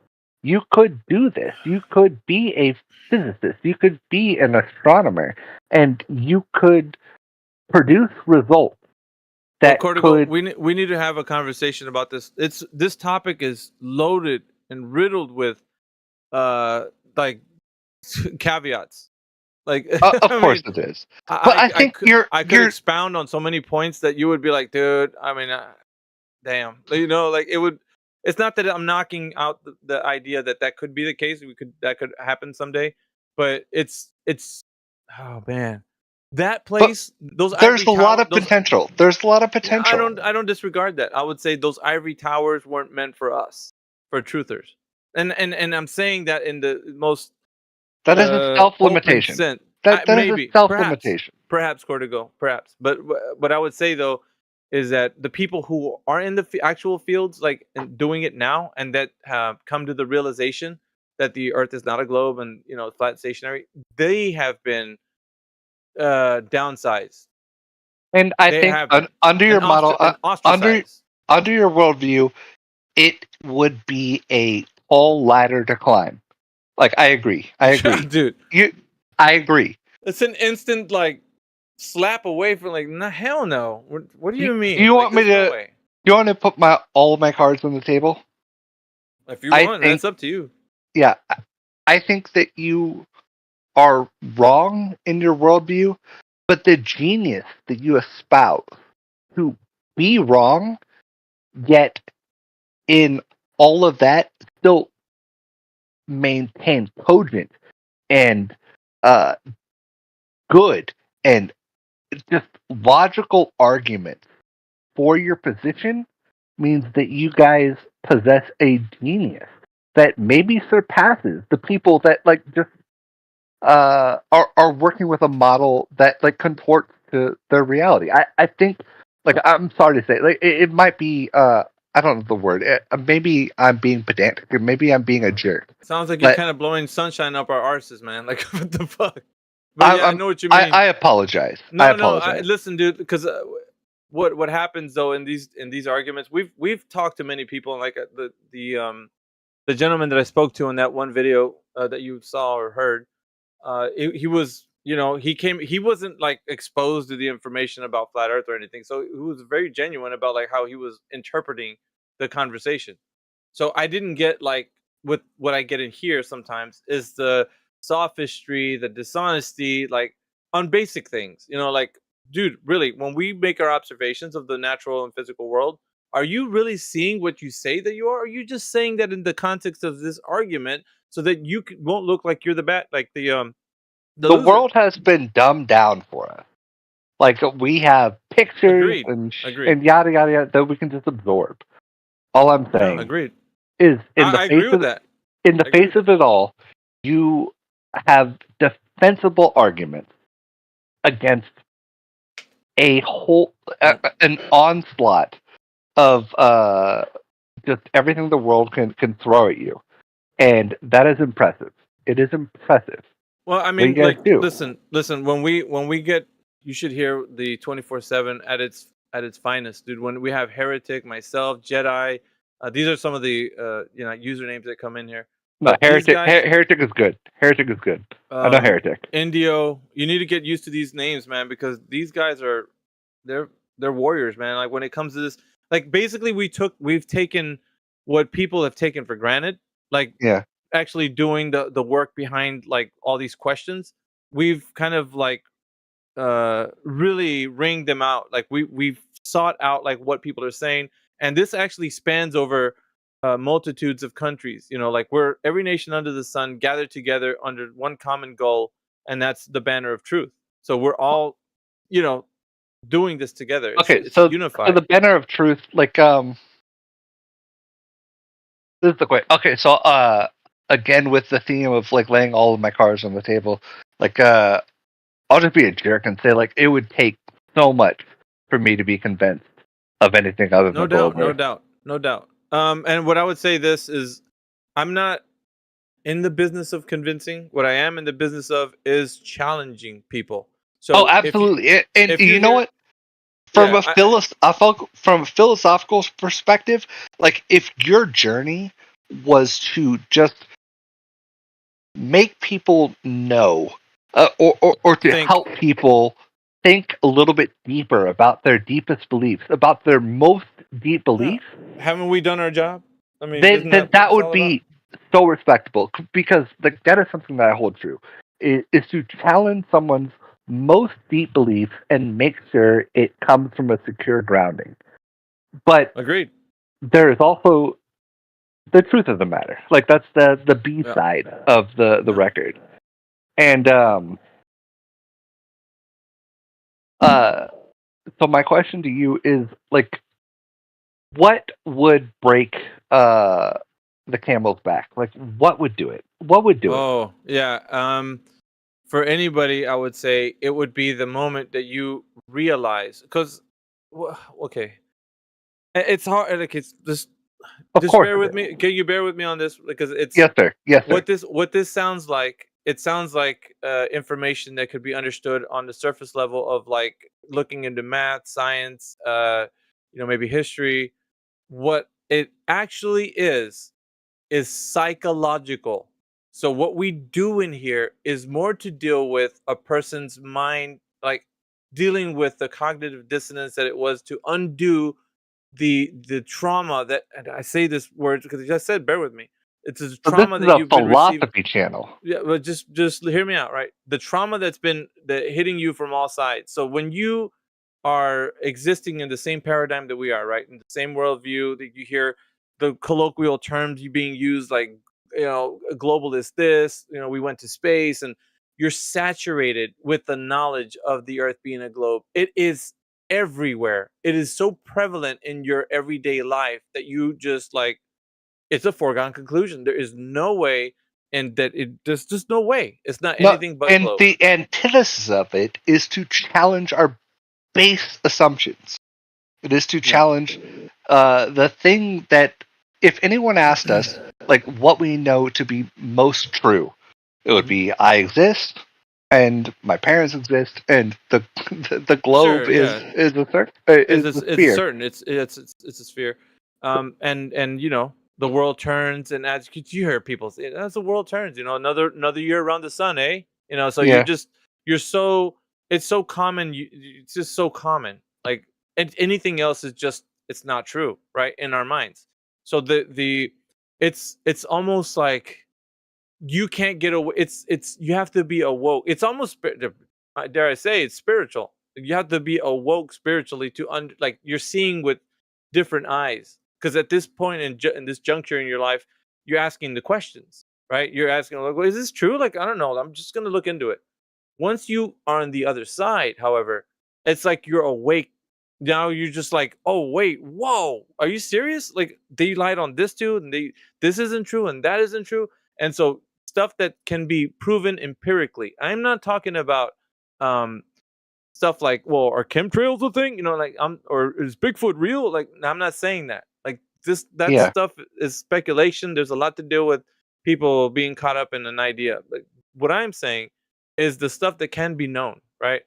You could do this. You could be a physicist. You could be an astronomer, and you could produce results that could. We need to have a conversation about this. This topic is loaded and riddled with like caveats. Like Of course it is. But I think I could expound on so many points that you would be like, dude. I mean, damn. Like it would. It's not that I'm knocking out the idea that could be the case. That could happen someday, but it's oh man, that place. There's a lot of potential. There's a lot of potential. I don't disregard that. I would say those ivory towers weren't meant for us, for truthers, and I'm saying that in the most. That is a self-limitation. That maybe, is a self-limitation. Perhaps, Cortigo, perhaps. But what I would say though is that the people who are in the actual fields, like and doing it now, and that have come to the realization that the Earth is not a globe and flat stationary, they have been downsized. And I think under your model, under your worldview, it would be a tall ladder to climb. Like I agree, dude. I agree. It's an instant slap away from no, hell no. What do you mean? Do you want me to? Do you want to put all of my cards on the table? If you want, that's up to you. Yeah, I think that you are wrong in your worldview, but the genius that you espouse to be wrong, yet in all of that still maintain cogent and good and just logical arguments for your position means that you guys possess a genius that maybe surpasses the people that just are working with a model that contorts to their reality. I think I'm sorry to say it might be I don't know the word. Maybe I'm being pedantic, or maybe I'm being a jerk. Sounds like you're kind of blowing sunshine up our arses, man. Like what the fuck? But I know what you mean. I apologize. No, I apologize. Listen, dude, because what happens though in these arguments, we've talked to many people, like the gentleman that I spoke to in that one video that you saw or heard. He was, he wasn't exposed to the information about flat Earth or anything, so he was very genuine about how he was interpreting the conversation. So I didn't get with what I get in here sometimes is the sophistry, the dishonesty, on basic things. Dude, really, when we make our observations of the natural and physical world, are you really seeing what you say that you are? Or are you just saying that in the context of this argument so that you won't look like you're the bad, the world has been dumbed down for us. We have pictures and yada yada yada that we can just absorb. All I'm saying is in the face of it all, you have defensible arguments against a whole an onslaught of just everything the world can throw at you, and that is impressive. It is impressive. Well, I mean, listen. When we get, you should hear the 24/7 at its finest, dude. When we have Heretic, myself, Jedi, these are some of the usernames that come in here. No, Heretic is good. Heretic is good. I know Heretic. Indio, you need to get used to these names, man, because these guys they're warriors, man. When it comes to this, basically we've taken what people have taken for granted, actually doing the work behind all these questions. we've kind of like really ringed them out. Like we've sought out like what people are saying, and this actually spans over multitudes of countries. You know, like we're every nation under the sun gathered together under one common goal, and that's the banner of truth. So we're all, you know, doing this together. It's unified. So the banner of truth, like this is the question. Okay, so again with the theme of like laying all of my cards on the table, like I'll just be a jerk and say like it would take so much for me to be convinced of anything other than no doubt. And what I would say this is, I'm not in the business of convincing. What I am in the business of is challenging people. So absolutely. And you know what? From a philosophical perspective, like if your journey was to just make people know, or to help people think a little bit deeper about their deepest beliefs, about their most deep beliefs, haven't we done our job? I mean, then that would be so respectable, because that is something that I hold true. Is to challenge someone's most deep beliefs and make sure it comes from a secure grounding. But agreed. There is also the truth of the matter. Like that's the B side of the record. And so my question to you is like, what would break the camel's back? Like what would do it? What would do it? Oh, yeah. For anybody, I would say it would be the moment that you realize, because, okay, it's hard. Like it's just bear with me. Can you bear with me on this? Because it's yes, sir. Yes, sir. What this sounds like. It sounds like information that could be understood on the surface level of like looking into math, science, maybe history. What it actually is psychological. So what we do in here is more to deal with a person's mind, like dealing with the cognitive dissonance that it was to undo the trauma that, and I say this word because I just said, bear with me. It's a trauma that you've been receiving. Philosophy channel. Yeah, but just hear me out, right? The trauma that's been hitting you from all sides. So when you are existing in the same paradigm that we are, right, in the same worldview, that you hear the colloquial terms being used, like, globalist this, we went to space, and you're saturated with the knowledge of the earth being a globe. It is everywhere. It is so prevalent in your everyday life that you just like, it's a foregone conclusion. There is no way, and that there's just no way. It's not anything but and globe. The antithesis of it is to challenge our base assumptions. It is to challenge the thing that, if anyone asked us, like, what we know to be most true, it would be I exist, and my parents exist, and the globe is a sphere. Certain. It's a sphere. And the world turns, and as you hear people say, as the world turns, another year around the sun, eh? So you're so, it's so common. It's just so common. Like, and anything else is just, it's not true, right? In our minds. So it's almost like you can't get away. It's you have to be awoke. It's almost, dare I say, it's spiritual. You have to be awoke spiritually to like you're seeing with different eyes. Because at this point in this juncture in your life, you're asking the questions, right? You're asking, like, well, is this true? Like, I don't know. I'm just going to look into it. Once you are on the other side, however, it's like you're awake. Now you're just like, oh, wait, whoa, are you serious? Like, they lied on this too, and this isn't true, and that isn't true. And so stuff that can be proven empirically. I'm not talking about stuff like, well, are chemtrails a thing? Or is Bigfoot real? Like, I'm not saying that. Like, that stuff is speculation. There's a lot to do with people being caught up in an idea. Like, what I'm saying is the stuff that can be known, right?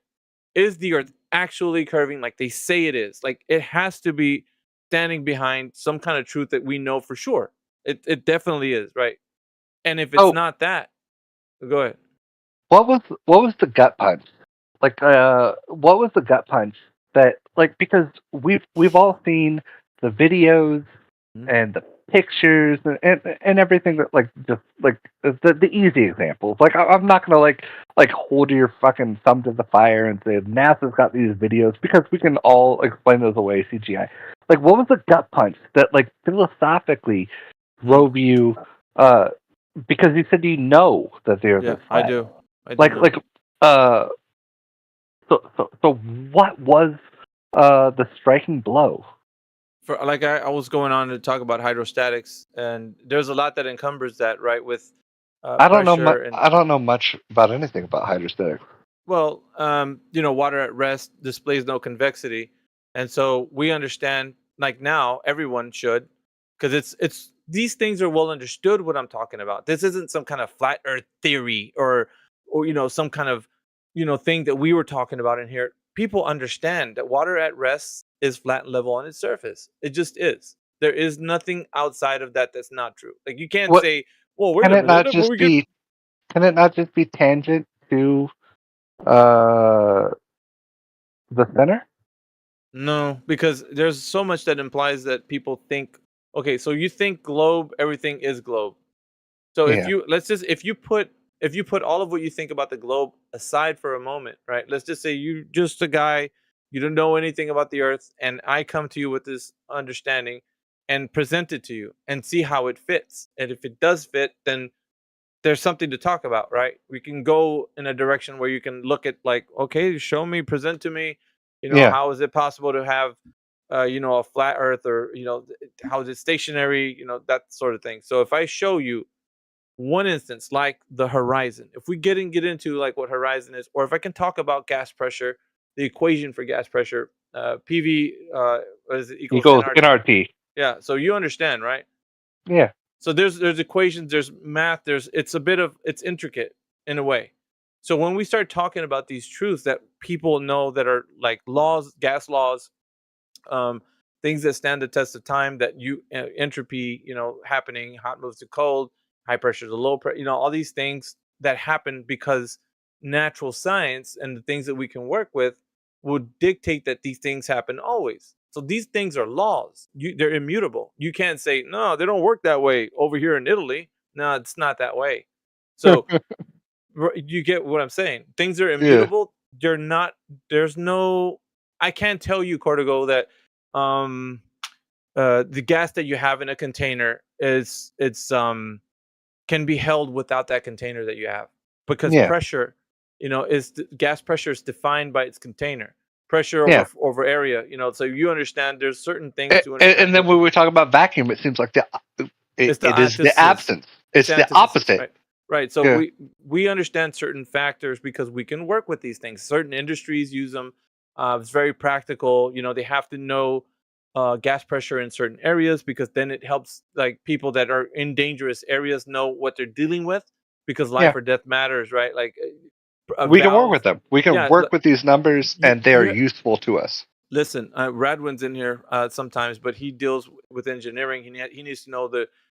Is the earth actually curving like they say it is? Like, it has to be standing behind some kind of truth that we know for sure. It definitely is, right? And if it's not that, go ahead. What was the gut punch? Like, what was the gut punch that, like, because we've all seen the videos and pictures and everything that like just like the easy examples. Like I'm not gonna like hold your fucking thumb to the fire and say NASA's got these videos because we can all explain those away CGI. Like what was the gut punch that like philosophically drove you? Because you said you know that they're Yeah, this flat. I do. So what was the striking blow? For like I was going on to talk about hydrostatics, and there's a lot that encumbers that, right? With I don't know. pressure and I don't know much about anything about hydrostatics. well, water at rest displays no convexity, and so we understand. Like now, everyone should, because it's these things are well understood. What I'm talking about. This isn't some kind of flat Earth theory or some kind of thing that we were talking about in here. People understand that water at rest is flat and level on its surface. It just is. There is nothing outside of that that's not true. Like you can't say, "Well, Can it not just be? Can it not just be tangent to the center? No, because there's so much that implies that people think. Okay, so you think globe, everything is globe. So Yeah. if you put all of what you think about the globe aside for a moment, right? Let's just say you just a guy, you don't know anything about the Earth, and I come to you with this understanding and present it to you and see how it fits. And if it does fit, then there's something to talk about, right? We can go in a direction where you can look at like, okay, show me, present to me, Yeah. how is it possible to have a flat Earth, or how is it stationary, that sort of thing. So if I show you one instance like the horizon, if we get into like what horizon is, or if I can talk about gas pressure, the equation for gas pressure, PV is equals nRT. Yeah, so you understand, right? Yeah. So there's equations, there's math, it's intricate in a way. So when we start talking about these truths that people know that are like laws, gas laws, things that stand the test of time, that entropy, happening, hot moves to cold, high pressure to low pressure, all these things that happen because natural science and the things that we can work with would dictate that these things happen always. So these things are laws. They're immutable. You can't say, no, they don't work that way over here in Italy. No, it's not that way. So you get what I'm saying. Things are immutable. They're not, I can't tell you, Cortigo, that the gas that you have in a container can be held without that container that you have, because pressure, gas pressure is defined by its container. Pressure over area, so you understand there's certain things to understand. And then when we talk about vacuum, it seems like it is the absence. It's the opposite. Right. So we understand certain factors because we can work with these things. Certain industries use them. It's very practical. They have to know gas pressure in certain areas, because then it helps like people that are in dangerous areas know what they're dealing with, because life or death matters, right? Like we can work with them. We can work with these numbers, and they are useful to us. Listen, Radwin's in here sometimes, but he deals with engineering. He needs to know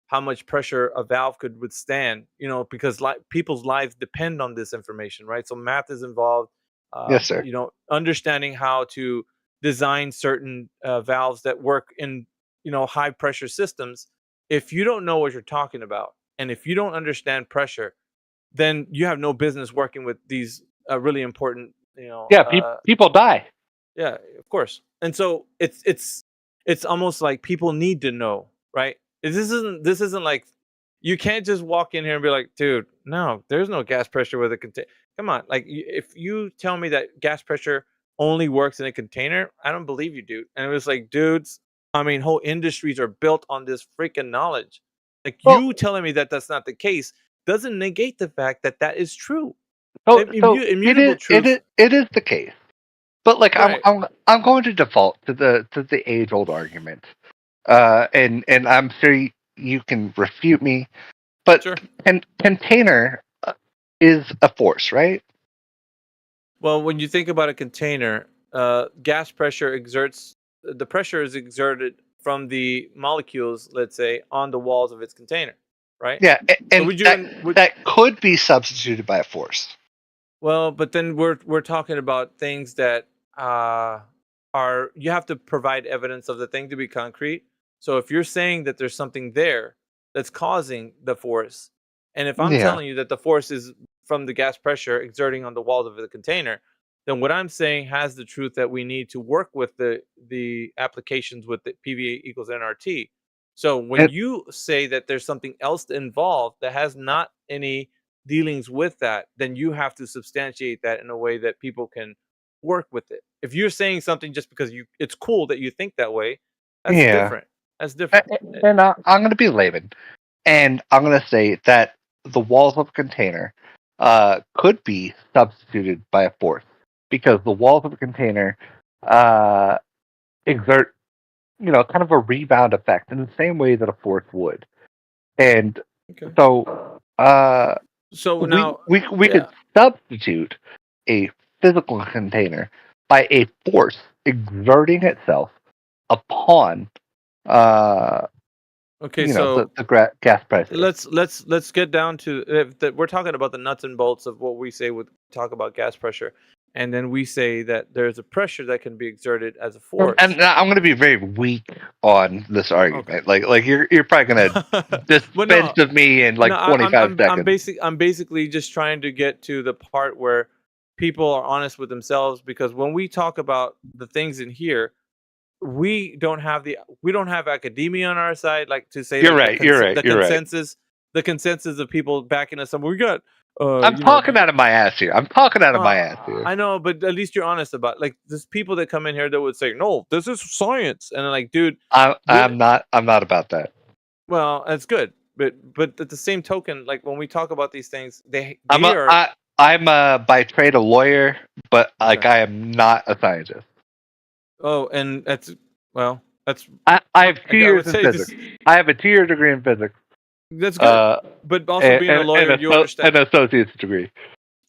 how much pressure a valve could withstand, because people's lives depend on this information, right? So math is involved. Yes, sir. Understanding how to design certain valves that work in, high pressure systems. If you don't know what you're talking about, and if you don't understand pressure, then you have no business working with these really important, people die. Yeah, of course. And so it's almost like people need to know, right? This isn't like, you can't just walk in here and be like, dude, no, there's no gas pressure with a container. Come on, like if you tell me that gas pressure only works in a container, I don't believe you, dude. And it was like, dudes, whole industries are built on this freaking knowledge. Like you telling me that that's not the case doesn't negate the fact that that is true. It is the case, but like right. I'm going to default to the age old argument, and I'm sure you can refute me, but container is a force, right? Well, when you think about a container, gas pressure the pressure is exerted from the molecules, let's say, on the walls of its container. Right. Yeah, and that could be substituted by a force. Well, but then we're talking about things that you have to provide evidence of the thing to be concrete. So if you're saying that there's something there that's causing the force, and if I'm telling you that the force is from the gas pressure exerting on the walls of the container, then what I'm saying has the truth that we need to work with the applications with the PV equals nRT. So when you say that there's something else involved that has not any dealings with that, then you have to substantiate that in a way that people can work with it. If you're saying something just because it's cool that you think that way, that's different. That's different. And I'm going to be layman, and I'm going to say that the walls of a container could be substituted by a force, because the walls of a container exert, kind of a rebound effect in the same way that a force would. And so now we could substitute a physical container by a force exerting itself upon the gas prices. Let's get down to we're talking about the nuts and bolts of what we say with talk about gas pressure, and then we say that there's a pressure that can be exerted as a force. And I'm going to be very weak on this argument. Like you're probably going to dispense with me in 25 seconds. I'm basically just trying to get to the part where people are honest with themselves, because when we talk about the things in here, we don't have academia on our side, like to say the consensus of people backing us up. We got I'm talking out of my ass here. I know, but at least you're honest about there's people that come in here that would say, no, this is science, and I'm like, dude, I'm not about that. Well, that's good, but at the same token, like when we talk about these things, I'm by trade a lawyer, but I am not a scientist. Oh, and that's I have 2 years in physics. I have a 2-year degree in physics. That's good. But also being a lawyer, you understand an associate's degree.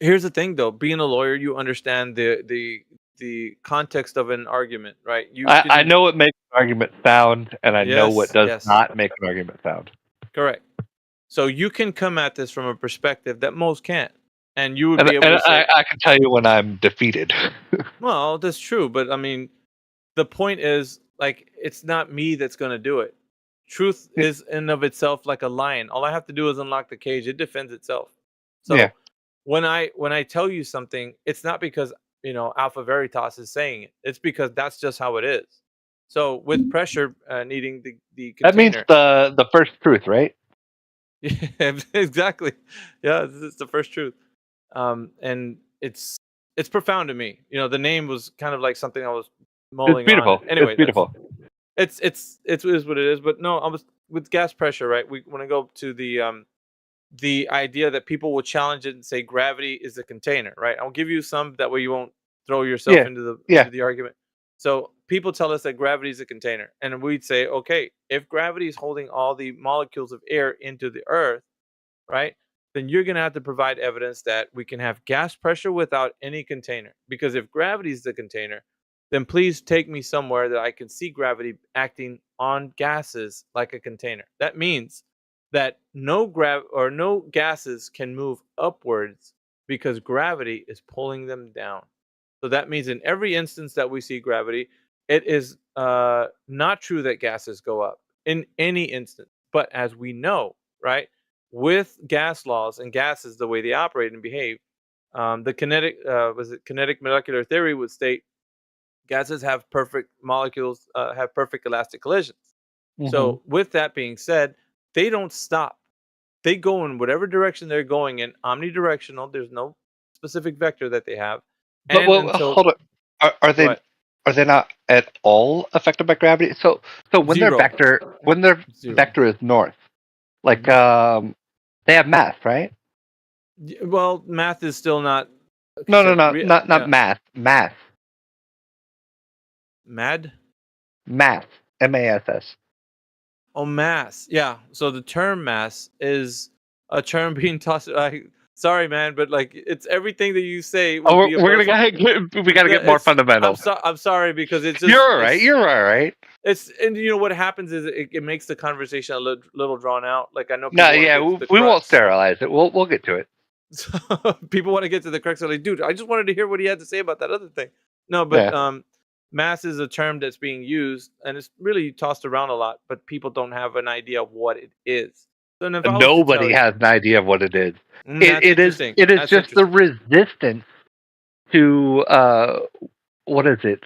Here's the thing, though: being a lawyer, you understand the context of an argument, right? I know what makes an argument sound, and I know what does not make an argument sound. Correct. So you can come at this from a perspective that most can't, and you would be able to say, I can tell you when I'm defeated. Well, that's true, but I mean, the point is, it's not me that's going to do it. Truth is in of itself like a lion. All I have to do is unlock the cage. It defends itself. So when I tell you something, it's not because Alpha Veritas is saying it. It's because that's just how it is. So with pressure needing the container, that means the first truth, right? Yeah, exactly. Yeah, this is the first truth. And it's profound to me. The name was kind of like something I was mulling It's beautiful. on. Anyway, it's beautiful. It is what it is. But no, I was with gas pressure, right? We want to go to the idea that people will challenge it and say gravity is the container, right? I'll give you some, that way you won't throw yourself into the argument. So people tell us that gravity is a container, and we'd say, okay, if gravity is holding all the molecules of air into the earth, right, then you're going to have to provide evidence that we can have gas pressure without any container. Because if gravity is the container, then please take me somewhere that I can see gravity acting on gases like a container. That means that no gases can move upwards because gravity is pulling them down. So that means in every instance that we see gravity, it is not true that gases go up in any instance. But as we know, right, with gas laws and gases, the way they operate and behave, the kinetic molecular theory would state gases have perfect molecules, have perfect elastic collisions. Mm-hmm. So with that being said, they don't stop. They go in whatever direction they're going in, omnidirectional. There's no specific vector that they have. But hold on. Are they not at all affected by gravity? So when their vector is north, like they have mass, right? Well, math is still not. Not math. Mass. Mad? Mass. MASS. Oh, mass. Yeah. So the term mass is a term being tossed. Sorry, man, but it's everything that you say. We gotta get more fundamentals. I'm sorry, because it's just. You're all right. You're all right. And what happens is it makes the conversation a little drawn out. Like I know. We won't sterilize it. We'll get to it. People want to get to the crux. They're like, dude, I just wanted to hear what he had to say about that other thing. No, but mass is a term that's being used and it's really tossed around a lot, but people don't have an idea of what it is. So if I was to tell Nobody you- has an idea of what it is. That's It is interesting. That's just the resistance to what is it?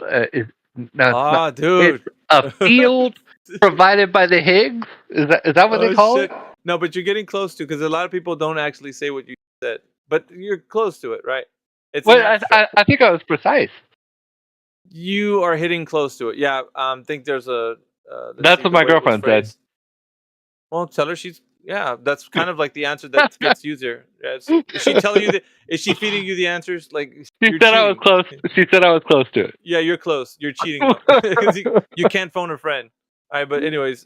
Dude, it's a field provided by the Higgs. Is that what they call it? No, but you're getting close to, because a lot of people don't actually say what you said, but you're close to it, right? It's an abstract. I think I was precise. You are hitting close to it. Yeah, think there's a. That's what my girlfriend said. Well, tell her that's kind of like the answer that gets used here. Yeah, is she telling you that? Is she feeding you the answers? Like She said I was close. She said I was close to it. Yeah, you're close. You're cheating. 'Cause you can't phone a friend. All right, but anyways,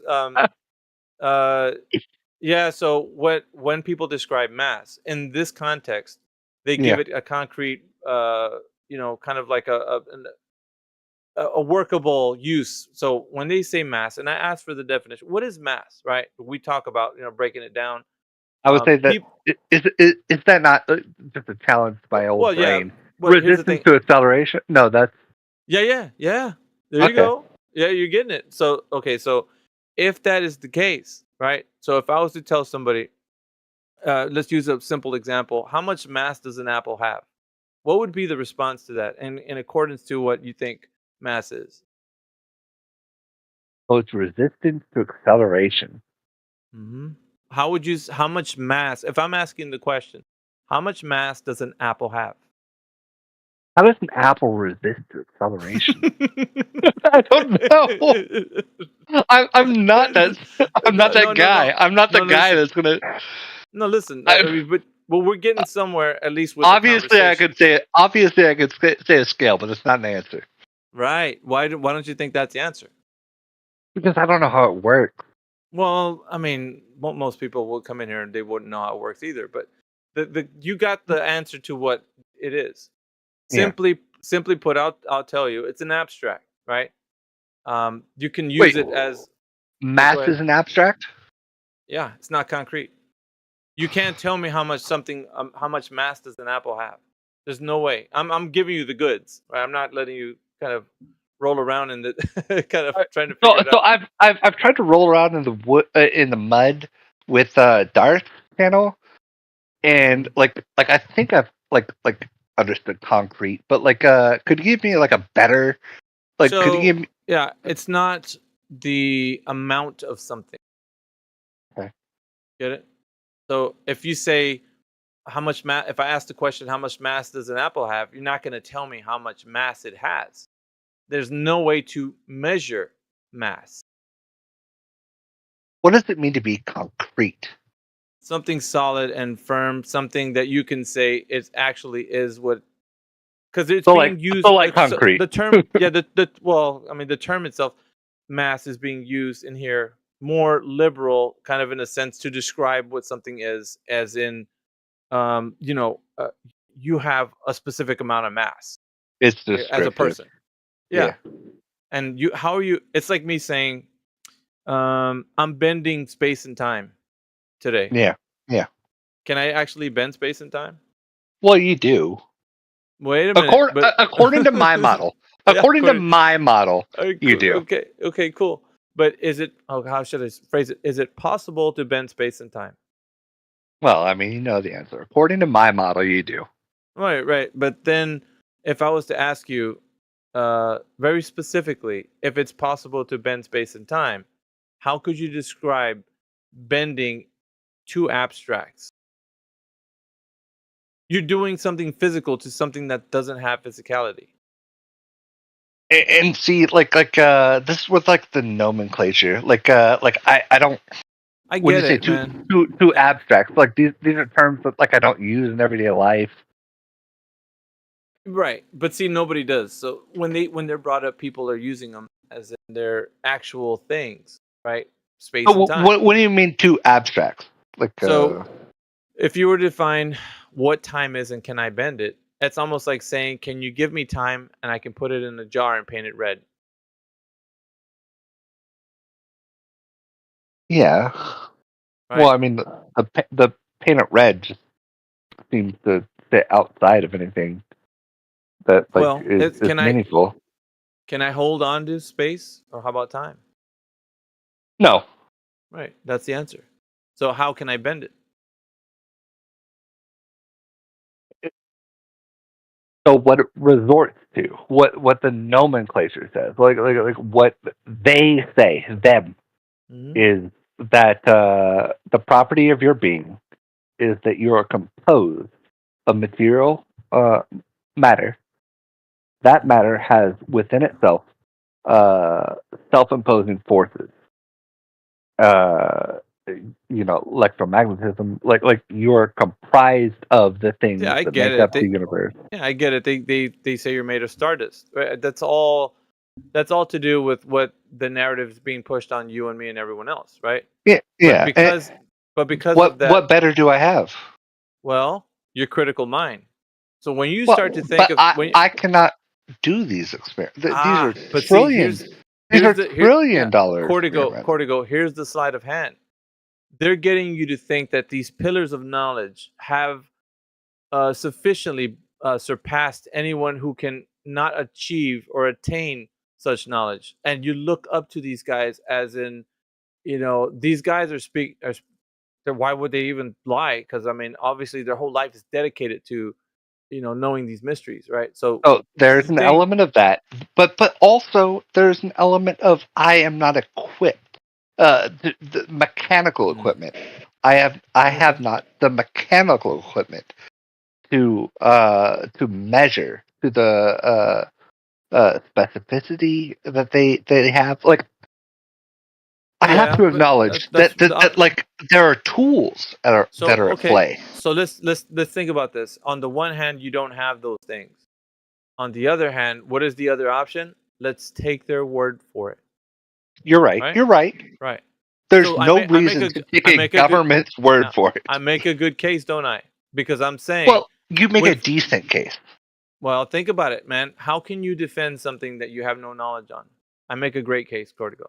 yeah. So when people describe mass in this context, they give it a concrete, kind of like a workable use. So when they say mass, and I ask for the definition, what is mass? Right? We talk about breaking it down. I would say that is that not just a challenge to my old brain? Well, here's the Resistance thing. to acceleration? No, that's Yeah. There you go. Yeah, you're getting it. So if that is the case, right? So if I was to tell somebody, let's use a simple example. How much mass does an apple have? What would be the response to that, and in accordance to what you think mass is? Oh, it's resistance to acceleration. Mm-hmm. How much mass? If I'm asking the question, how much mass does an apple have? How does an apple resist to acceleration? I don't know. I'm not that. I'm not that guy. I'm not the guy that's gonna. No, listen. But we're getting somewhere, at least with. Obviously, I could say it. Obviously, I could say a scale, but it's not an answer. Right. Why don't you think that's the answer? Because I don't know how it works. Well, I mean, most people will come in here and they wouldn't know how it works either. But you got the answer to what it is. Simply put, I'll tell you, it's an abstract, right? You can use it as mass is an abstract. Yeah, it's not concrete. You can't tell me how much mass does an apple have. There's no way. I'm giving you the goods, right? I'm not letting you kind of roll around in the kind of trying to figure it out. So I've tried to roll around in the wood in the mud with Darth channel, and like I think I've like understood concrete, but could you give me like a better could you give me? Yeah, it's not the amount of something. Okay. Get it? So if you say how much mass, if I ask the question how much mass does an apple have, you're not going to tell me how much mass it has. There's no way to measure mass. What does it mean to be concrete? Something solid and firm, something that you can say it actually is what, because it's being used. So like concrete. The term, yeah. The term itself, mass, is being used in here more liberal, kind of in a sense, to describe what something is, as in, you have a specific amount of mass. It's descriptive. As a person. Yeah. Yeah. And how are you? It's like me saying, I'm bending space and time today. Yeah. Can I actually bend space and time? Well, you do. Wait a minute. According to my model. According to my model, you do. Okay, cool. But is it? Oh, how should I phrase it? Is it possible to bend space and time? Well, I mean, you know the answer. According to my model, you do. Right. But then, if I was to ask you, very specifically, if it's possible to bend space and time, how could you describe bending two abstracts? You're doing something physical to something that doesn't have physicality. And see, this is with the nomenclature. I don't. I when get you say it, man. Too abstract. Like these are terms that I don't use in everyday life. Right, but see, nobody does. So when they're brought up, people are using them as in their actual things, right? Space and time. What do you mean too abstract? So, if you were to define what time is and can I bend it, it's almost like saying, can you give me time and I can put it in a jar and paint it red? Yeah. Right. Well, I mean, the paint it red just seems to sit outside of anything that is meaningful. Can I hold on to space, or how about time? No. Right, that's the answer. So how can I bend it? So what it resorts to, what the nomenclature says, like what they say, them, is that the property of your being is that you are composed of material matter. That matter has within itself self-imposing forces. Electromagnetism, like you're comprised of the things Yeah, I that get make it. up the universe. Yeah, I get it. They say you're made of stardust. Right? That's all to do with what the narrative is being pushed on you and me and everyone else, right? Yeah, yeah. But because what of that, what better do I have? well, your critical mind. So when you start to think of I cannot do these experiments. These are but see, trillions. These are trillion-dollar experiments. Cortigo, here's the sleight of hand. They're getting you to think that these pillars of knowledge have sufficiently surpassed anyone who can not achieve or attain such knowledge, and you look up to these guys as in, these guys why would they even lie? Because I mean, obviously, their whole life is dedicated to, knowing these mysteries, right? So, there's an element of that, but also there's an element of I am not equipped. The mechanical equipment. I have not the mechanical equipment to measure to the specificity that they have. Like, I have to acknowledge that like there are tools that are at play. So let's think about this. On the one hand, you don't have those things. On the other hand, what is the other option? Let's take their word for it. You're right. You're right. Right. There's no reason to take a government's word for it. I make a good case, don't I? Because I'm saying. Well, you make a decent case. Well, think about it, man. How can you defend something that you have no knowledge on? I make a great case, Cortigo.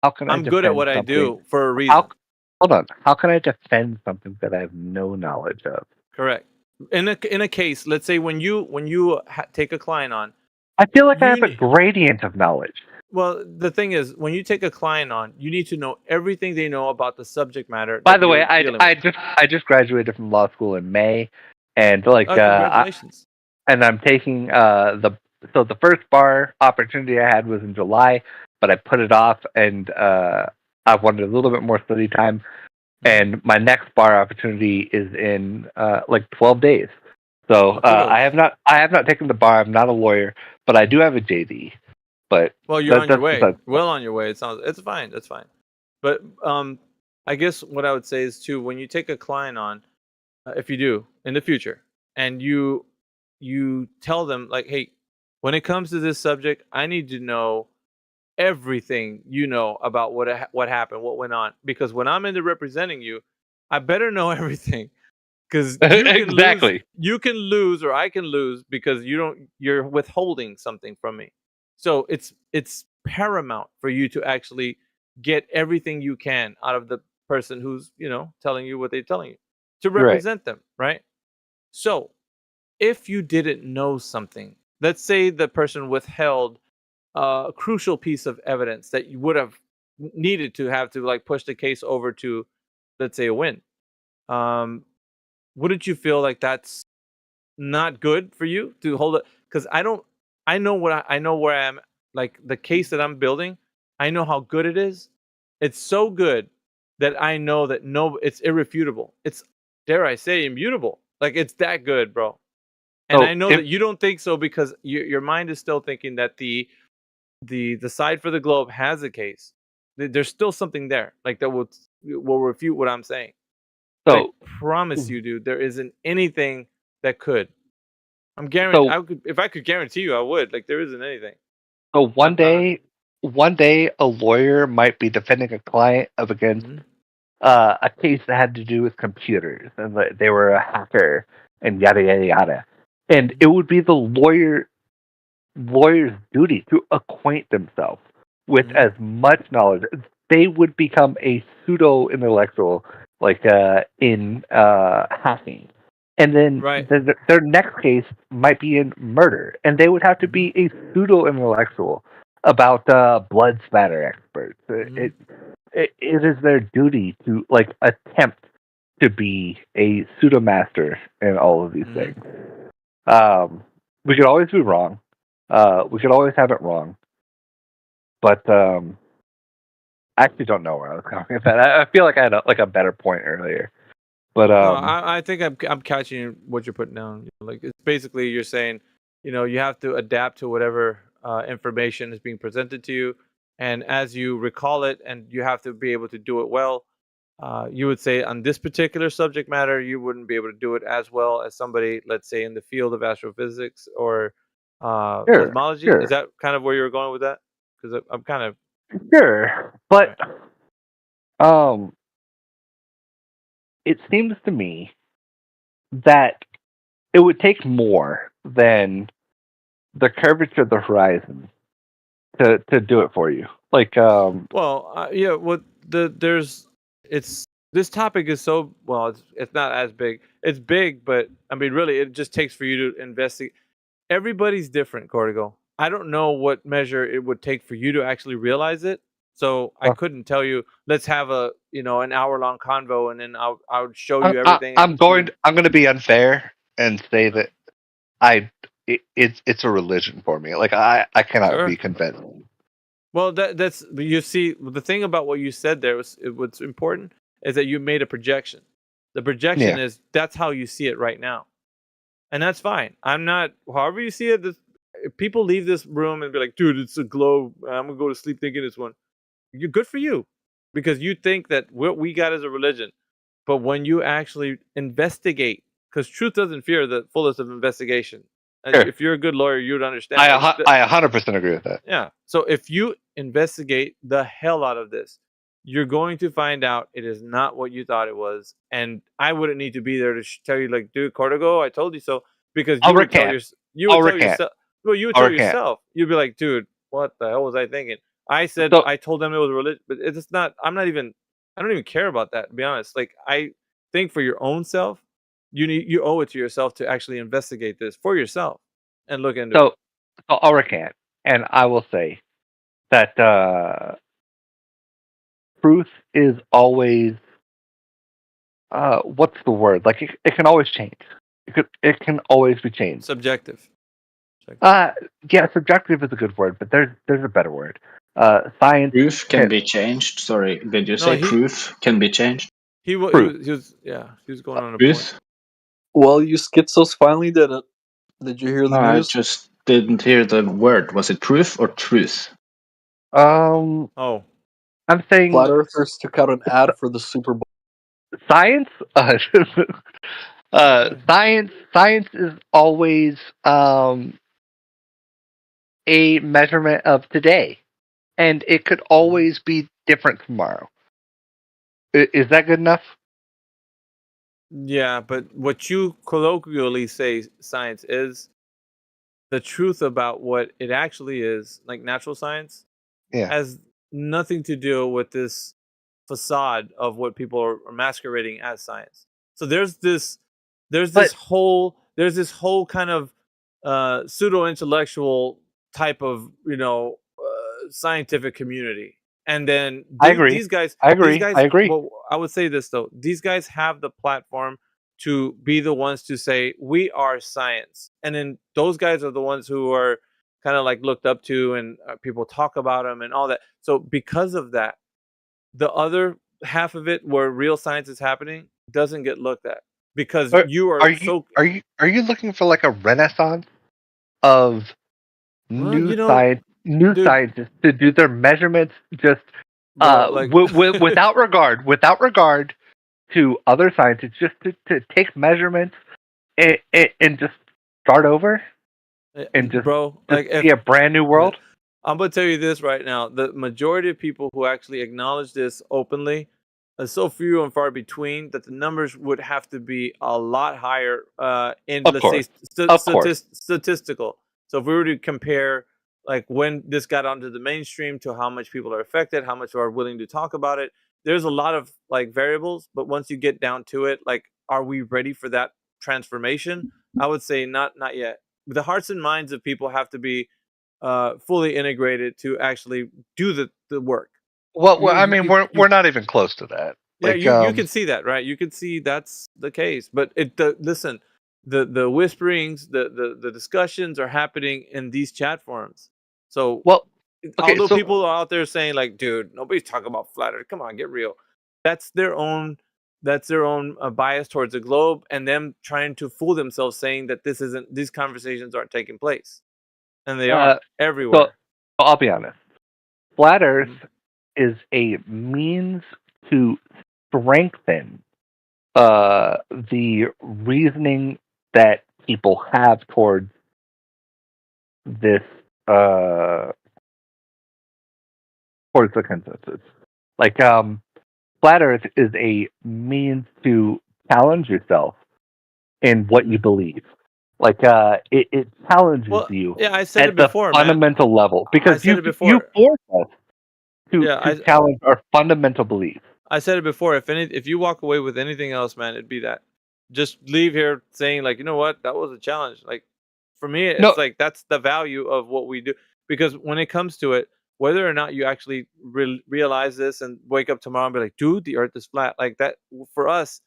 How can I'm good at what I do for a reason. Hold on. How can I defend something that I have no knowledge of? Correct. In a case, let's say when you take a client on, I feel like I have a gradient of knowledge. Well, the thing is, when you take a client on, you need to know everything they know about the subject matter. By the way, I just graduated from law school in May, and congratulations. And I'm taking the first bar opportunity I had was in July, but I put it off, and I wanted a little bit more study time. And my next bar opportunity is in 12 days. So I have not taken the bar. I'm not a lawyer, but I do have a JD. But you're on your way. Well on your way. It's fine. That's fine. But I guess what I would say is too, when you take a client on, if you do in the future, and you tell them like, hey, when it comes to this subject, I need to know everything you know about what happened, what went on, because when I'm into representing you, I better know everything. Because you can lose, or I can lose because you're withholding something from me. So it's paramount for you to actually get everything you can out of the person who's telling you what they're telling you to represent them, right? So if you didn't know something, let's say the person withheld a crucial piece of evidence that you would have needed to have to push the case over to, let's say, a win. Wouldn't you feel like that's not good for you to hold it? Because I know where I am. Like the case that I'm building, I know how good it is. It's so good that I know that it's irrefutable. It's, dare I say, immutable. Like it's that good, bro. And I know that you don't think so because your mind is still thinking that the side for the globe has a case. There's still something there, like that will refute what I'm saying. So I promise you, dude, there isn't anything that could. I'm guaranteed. If I could guarantee you, I would. Like there isn't anything. So one day, a lawyer might be defending a client against a case that had to do with computers, and they were a hacker, and yada yada yada. And it would be the lawyer's duty to acquaint themselves with as much knowledge. They would become a pseudo intellectual, in hacking, and then Right. their next case might be in murder, and they would have to be a pseudo intellectual about blood spatter experts. It is their duty to like attempt to be a pseudo master in all of these things. We could always be wrong. We could always have it wrong. But I actually don't know where I was going with that. I feel like I had a better point earlier. But no, I think I'm catching what you're putting down. Like it's basically you're saying, you have to adapt to whatever information is being presented to you, and as you recall it, and you have to be able to do it well. You would say on this particular subject matter, you wouldn't be able to do it as well as somebody, let's say, in the field of astrophysics or cosmology. Sure. Is that kind of where you were going with that? Because I'm kind of sure, but it seems to me that it would take more than the curvature of the horizon to do it for you. Like, yeah. What this topic is so it's not as big. It's big, but I mean, really, it just takes for you to investigate. Everybody's different, Cortigo. I don't know what measure it would take for you to actually realize it. So I couldn't tell you. Let's have an hour-long convo, and then I would show you everything. I'm going to be unfair and say that it's a religion for me. Like I cannot be convinced. Well, that's you see the thing about what you said there what's important is that you made a projection. The projection is that's how you see it right now, and that's fine. I'm not however you see it. If people leave this room and be like, dude, it's a globe. I'm gonna go to sleep thinking it's one. You're good for you, because you think that what we got is a religion, but when you actually investigate, because truth doesn't fear the fullest of investigation. And if you're a good lawyer, you'd understand. I 100% agree with that. Yeah. So if you investigate the hell out of this, you're going to find out it is not what you thought it was. And I wouldn't need to be there to tell you, like, dude, Cortigo, I told you so. Because you would tell yourself. Well, you would tell yourself. You'd be like, dude, what the hell was I thinking? I said I told them it was religion, but it's not. I don't even care about that, to be honest. Like, I think for your own self, you owe it to yourself to actually investigate this for yourself and look into it. So I'll recant, and I will say that truth is always what's the word? Like it can always change. It can always be changed. Subjective. Yeah, subjective is a good word, but there's a better word. Science. Proof can be changed. Sorry, did you say proof can be changed? He was going on a point. Well, you schizos finally did it. Did you hear the news? I just didn't hear the word. Was it proof or truth? I'm saying Flat Earthers took out an ad for the Super Bowl. Science. Science is always a measurement of today, and it could always be different tomorrow. Is that good enough? Yeah, but what you colloquially say science is, the truth about what it actually is, like natural science, has nothing to do with this facade of what people are masquerading as science. So there's this whole kind of pseudo intellectual type of scientific community. And then I agree. These guys, I agree. Well, I would say this though: these guys have the platform to be the ones to say we are science, and then those guys are the ones who are kind of like looked up to, and people talk about them and all that. So because of that, the other half of it, where real science is happening, doesn't get looked at because Are you looking for like a renaissance of new scientists to do their measurements just without regard to other scientists, just to take measurements and just start over and just see a brand new world? I'm gonna tell you this right now: the majority of people who actually acknowledge this openly are so few and far between that the numbers would have to be a lot higher in statistical. So if we were to compare like when this got onto the mainstream to how much people are affected, how much are willing to talk about it, there's a lot of like variables. But once you get down to it, like, are we ready for that transformation, I would say not yet. The hearts and minds of people have to be fully integrated to actually do the work. Well, I mean, we're not even close to that. Yeah, you can see that, right? You can see that's the case. But listen, the whisperings, the discussions are happening in these chat forums. So although people are out there saying like, dude, nobody's talking about flat Earth. Come on, get real. That's their own bias towards the globe, and them trying to fool themselves, saying that these conversations aren't taking place, and they are everywhere. So I'll be honest. Flat Earth is a means to strengthen the reasoning that people have towards this towards the consensus. Like Flat Earth is a means to challenge yourself in what you believe. Like it challenges you I said at it before, the fundamental level, because you force us to challenge our fundamental beliefs. I said it before. If you walk away with anything else, man, it'd be that. Just leave here saying like, you know what, that was a challenge. Like for me, it's like that's the value of what we do. Because when it comes to it, whether or not you actually realize this and wake up tomorrow and be like, dude, the Earth is flat, like that, for us,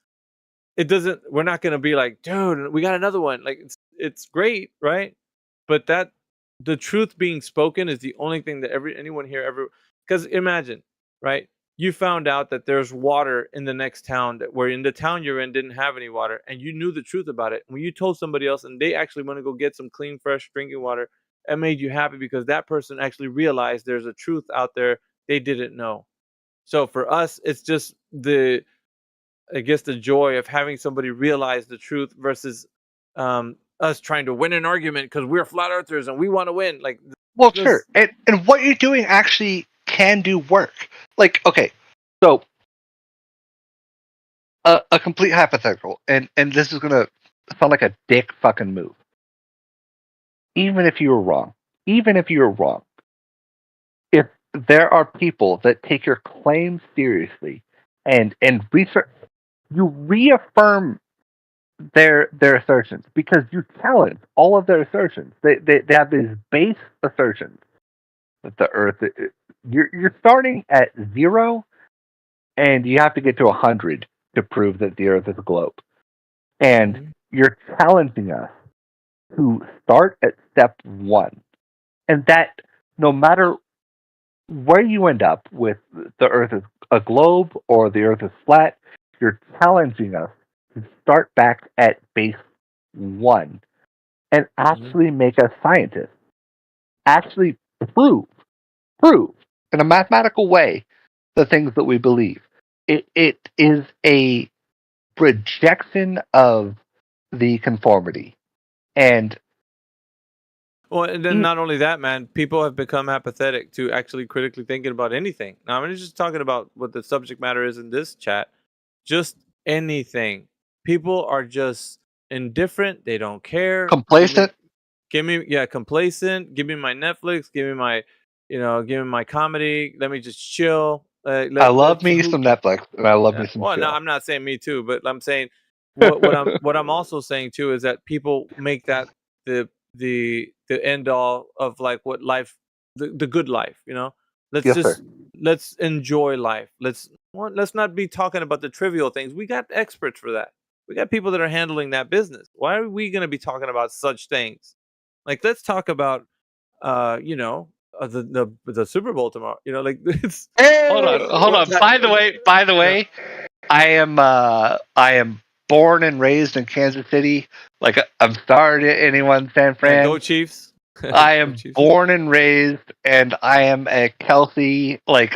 it doesn't. We're not gonna be like, dude, we got another one. Like it's great, right? But that the truth being spoken is the only thing that anyone here ever. Because imagine, right? You found out that there's water in the next town where in the town you're in didn't have any water, and you knew the truth about it. When you told somebody else and they actually want to go get some clean, fresh drinking water, it made you happy because that person actually realized there's a truth out there they didn't know. So for us, it's just the joy of having somebody realize the truth versus us trying to win an argument because we're flat earthers and we want to win. Like, well, sure, and what you're doing actually can do work. Like, okay, so a complete hypothetical, and this is gonna sound like a dick fucking move. Even if you were wrong, if there are people that take your claims seriously and research, you reaffirm their assertions because you challenge all of their assertions. They have these base assertions that the Earth. You're starting at 0, and you have to get to 100 to prove that the Earth is a globe. And you're challenging us to start at step 1, and that no matter where you end up with the Earth is a globe or the Earth is flat, you're challenging us to start back at base 1 and actually make us scientists. Actually prove in a mathematical way the things that we believe. It is a projection of the conformity. And then not only that, man, people have become apathetic to actually critically thinking about anything. Now, I'm just talking about what the subject matter is in this chat. Just anything. People are just indifferent. They don't care. Complacent. Complacent. Give me my Netflix. Give me my comedy. Let me just chill. I love me some Netflix, and I love me some. Well, no, I'm not saying me too, but I'm saying what I'm also saying too is that people make that the end all of like what life, the good life. Let's enjoy life. Let's not be talking about the trivial things. We got experts for that. We got people that are handling that business. Why are we going to be talking about such things? Like, let's talk about the Super Bowl tomorrow. Like it's. Hold on. By the way, I am born and raised in Kansas City. Like, I'm sorry to anyone, San Fran. Go Chiefs. I am born and raised, and I am a Kelsey, like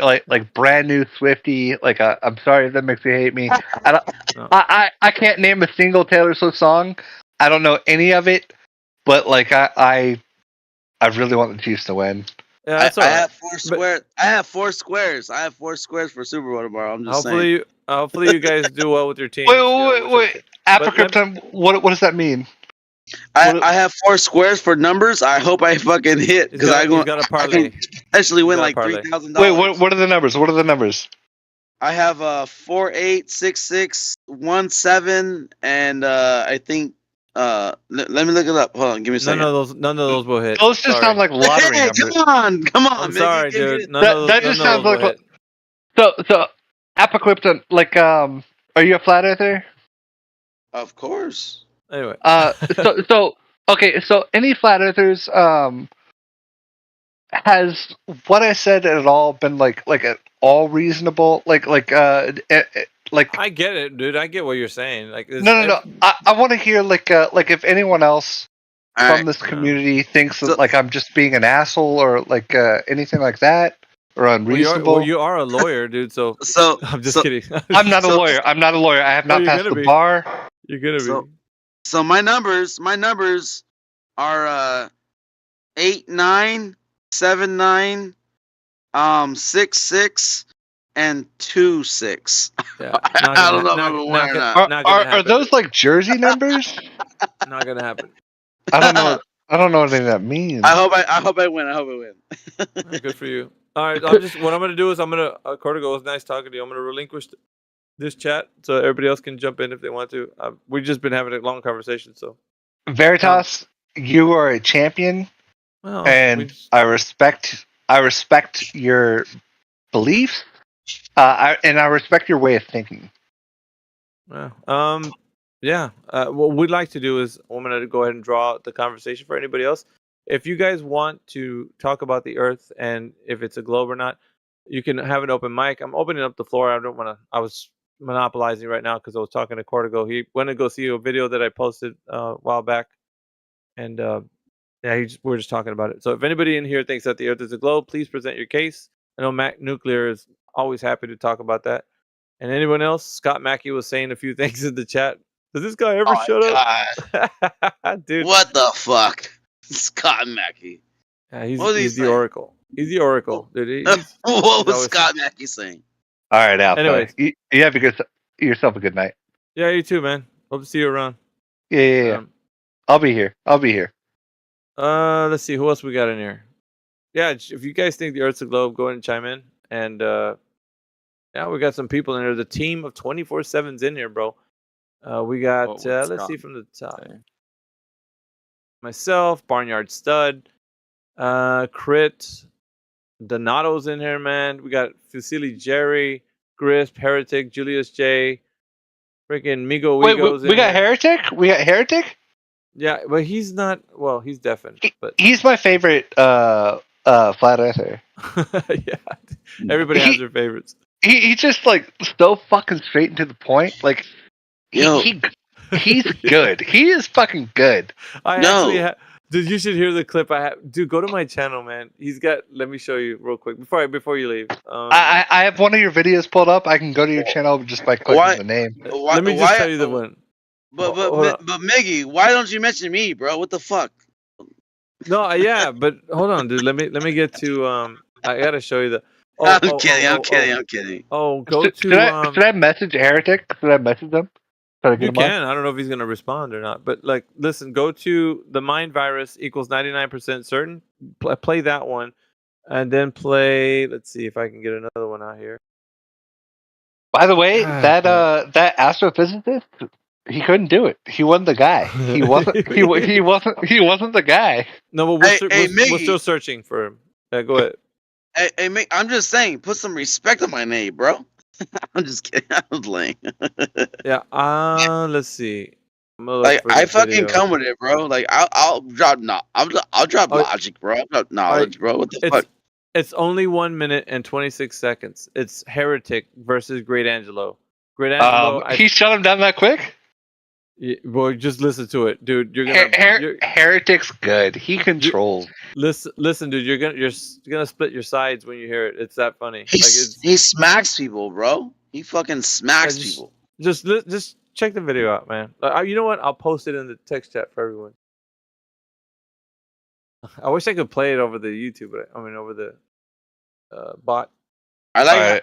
brand new Swiftie. Like, I'm sorry if that makes you hate me. I can't name a single Taylor Swift song. I don't know any of it, but like I really want the Chiefs to win. Yeah, that's all I right. have 4 squares. I have 4 squares. I have 4 squares for Super Bowl tomorrow. I'm just saying. Hopefully you guys do well with your team. Wait. Apricryptum, what does that mean? I have 4 squares for numbers. I hope I fucking hit because I can actually win like $3,000. Wait, what are the numbers? I have 486617, and I think let me look it up. Hold on, give me a second. None of those will hit. Those just sound like lottery Hey, numbers. come on, I'm Mickey, sorry, give me- dude. None That of just those sounds will like hit. so. Apocalypse, like are you a flat earther? Of course. Anyway. So okay. So any flat earthers has what I said at all been like at all reasonable? Like I get it, dude. I get what you're saying. Like no. I want to hear like if anyone else All from right. this community thinks that like I'm just being an asshole or like anything like that or unreasonable. Well, you are a lawyer, dude. So So I'm just kidding. I'm not a lawyer. I'm not a lawyer. I have not you're passed gonna the be. bar. You're gonna be. So my numbers are 8, 9, 7, 9, 6, 6, and 2, 6. Yeah, I don't know if I'm aware or not. Are those like jersey numbers? Not gonna happen. I don't know. I don't know what any of that means. I hope I win. I hope I win. Good for you. All right, what I'm gonna do is Cortigo, it was nice talking to you. I'm gonna relinquish this chat so everybody else can jump in if they want to. We've just been having a long conversation, so. Veritas, you are a champion, Well, and I respect your beliefs, and I respect your way of thinking. Yeah. What we'd like to do is I'm gonna go ahead and draw out the conversation for anybody else. If you guys want to talk about the Earth and if it's a globe or not, you can have an open mic. I'm opening up the floor. I don't want to. I was monopolizing right now because I was talking to Cortigo. He went to go see a video that I posted a while back, and we're just talking about it. So if anybody in here thinks that the Earth is a globe, please present your case. I know Mac Nuclear is always happy to talk about that. And anyone else? Scott Mackey was saying a few things in the chat. Does this guy ever shut up? Dude. What the fuck? Scott Mackey. Yeah, he's the Oracle. He's the Oracle, dude. What was Scott Mackey saying? All right, Alpha. Anyways. You have yourself a good night. Yeah, you too, man. Hope to see you around. Yeah. I'll be here. Let's see who else we got in here. Yeah, if you guys think the Earth's a globe, go ahead and chime in. And yeah, we got some people in there. The team of 24/7's in here, bro. We got let's see from the top. Myself, Barnyard Stud, Crit, Donato's in here, man. We got Fusili Jerry, Grisp, Heretic, Julius J, freaking Migo Wigo's in we got here. Heretic. We got Heretic. Yeah, but he's not. Well, he's deafened. But He's my favorite flat earther. yeah, everybody has their favorites. He's just like so fucking straight and to the point. Like he's good. He is fucking good. Dude, you should hear the clip I have. Dude, go to my channel, man. He's got. Let me show you real quick before you leave. I have one of your videos pulled up. I can go to your channel just by clicking the name. Let me just tell you the one. But Miggy, why don't you mention me, bro? What the fuck? No, yeah, but hold on, dude. Let me get to. I gotta show you the. I'm kidding. Oh, go to. Should I message Heretic? Should I message them? You can. I don't know if he's gonna respond or not. But like, listen. Go to the mind virus equals 99% certain. Play that one, and then play. Let's see if I can get another one out here. By the way, that astrophysicist, he couldn't do it. He wasn't the guy. He wasn't. he wasn't the guy. No, but we're still searching for him. Go ahead. Hey, Mick, I'm just saying, put some respect on my name, bro. I'm just kidding. I'm playing. Yeah. Let's see. Like I fucking come with it, bro. Like I'll drop I'll drop logic, bro. I'll drop knowledge, bro. What the fuck? It's only 1 minute and 26 seconds. It's Heretic versus Great Angelo. Great Angelo. He shut him down that quick? Yeah, boy, just listen to it, dude. You're gonna Heretic's good. He controls. Listen, dude. You're gonna split your sides when you hear it. It's that funny. He smacks people, bro. He fucking smacks people. Just check the video out, man. You know what? I'll post it in the text chat for everyone. I wish I could play it over the YouTube, but over the bot. I like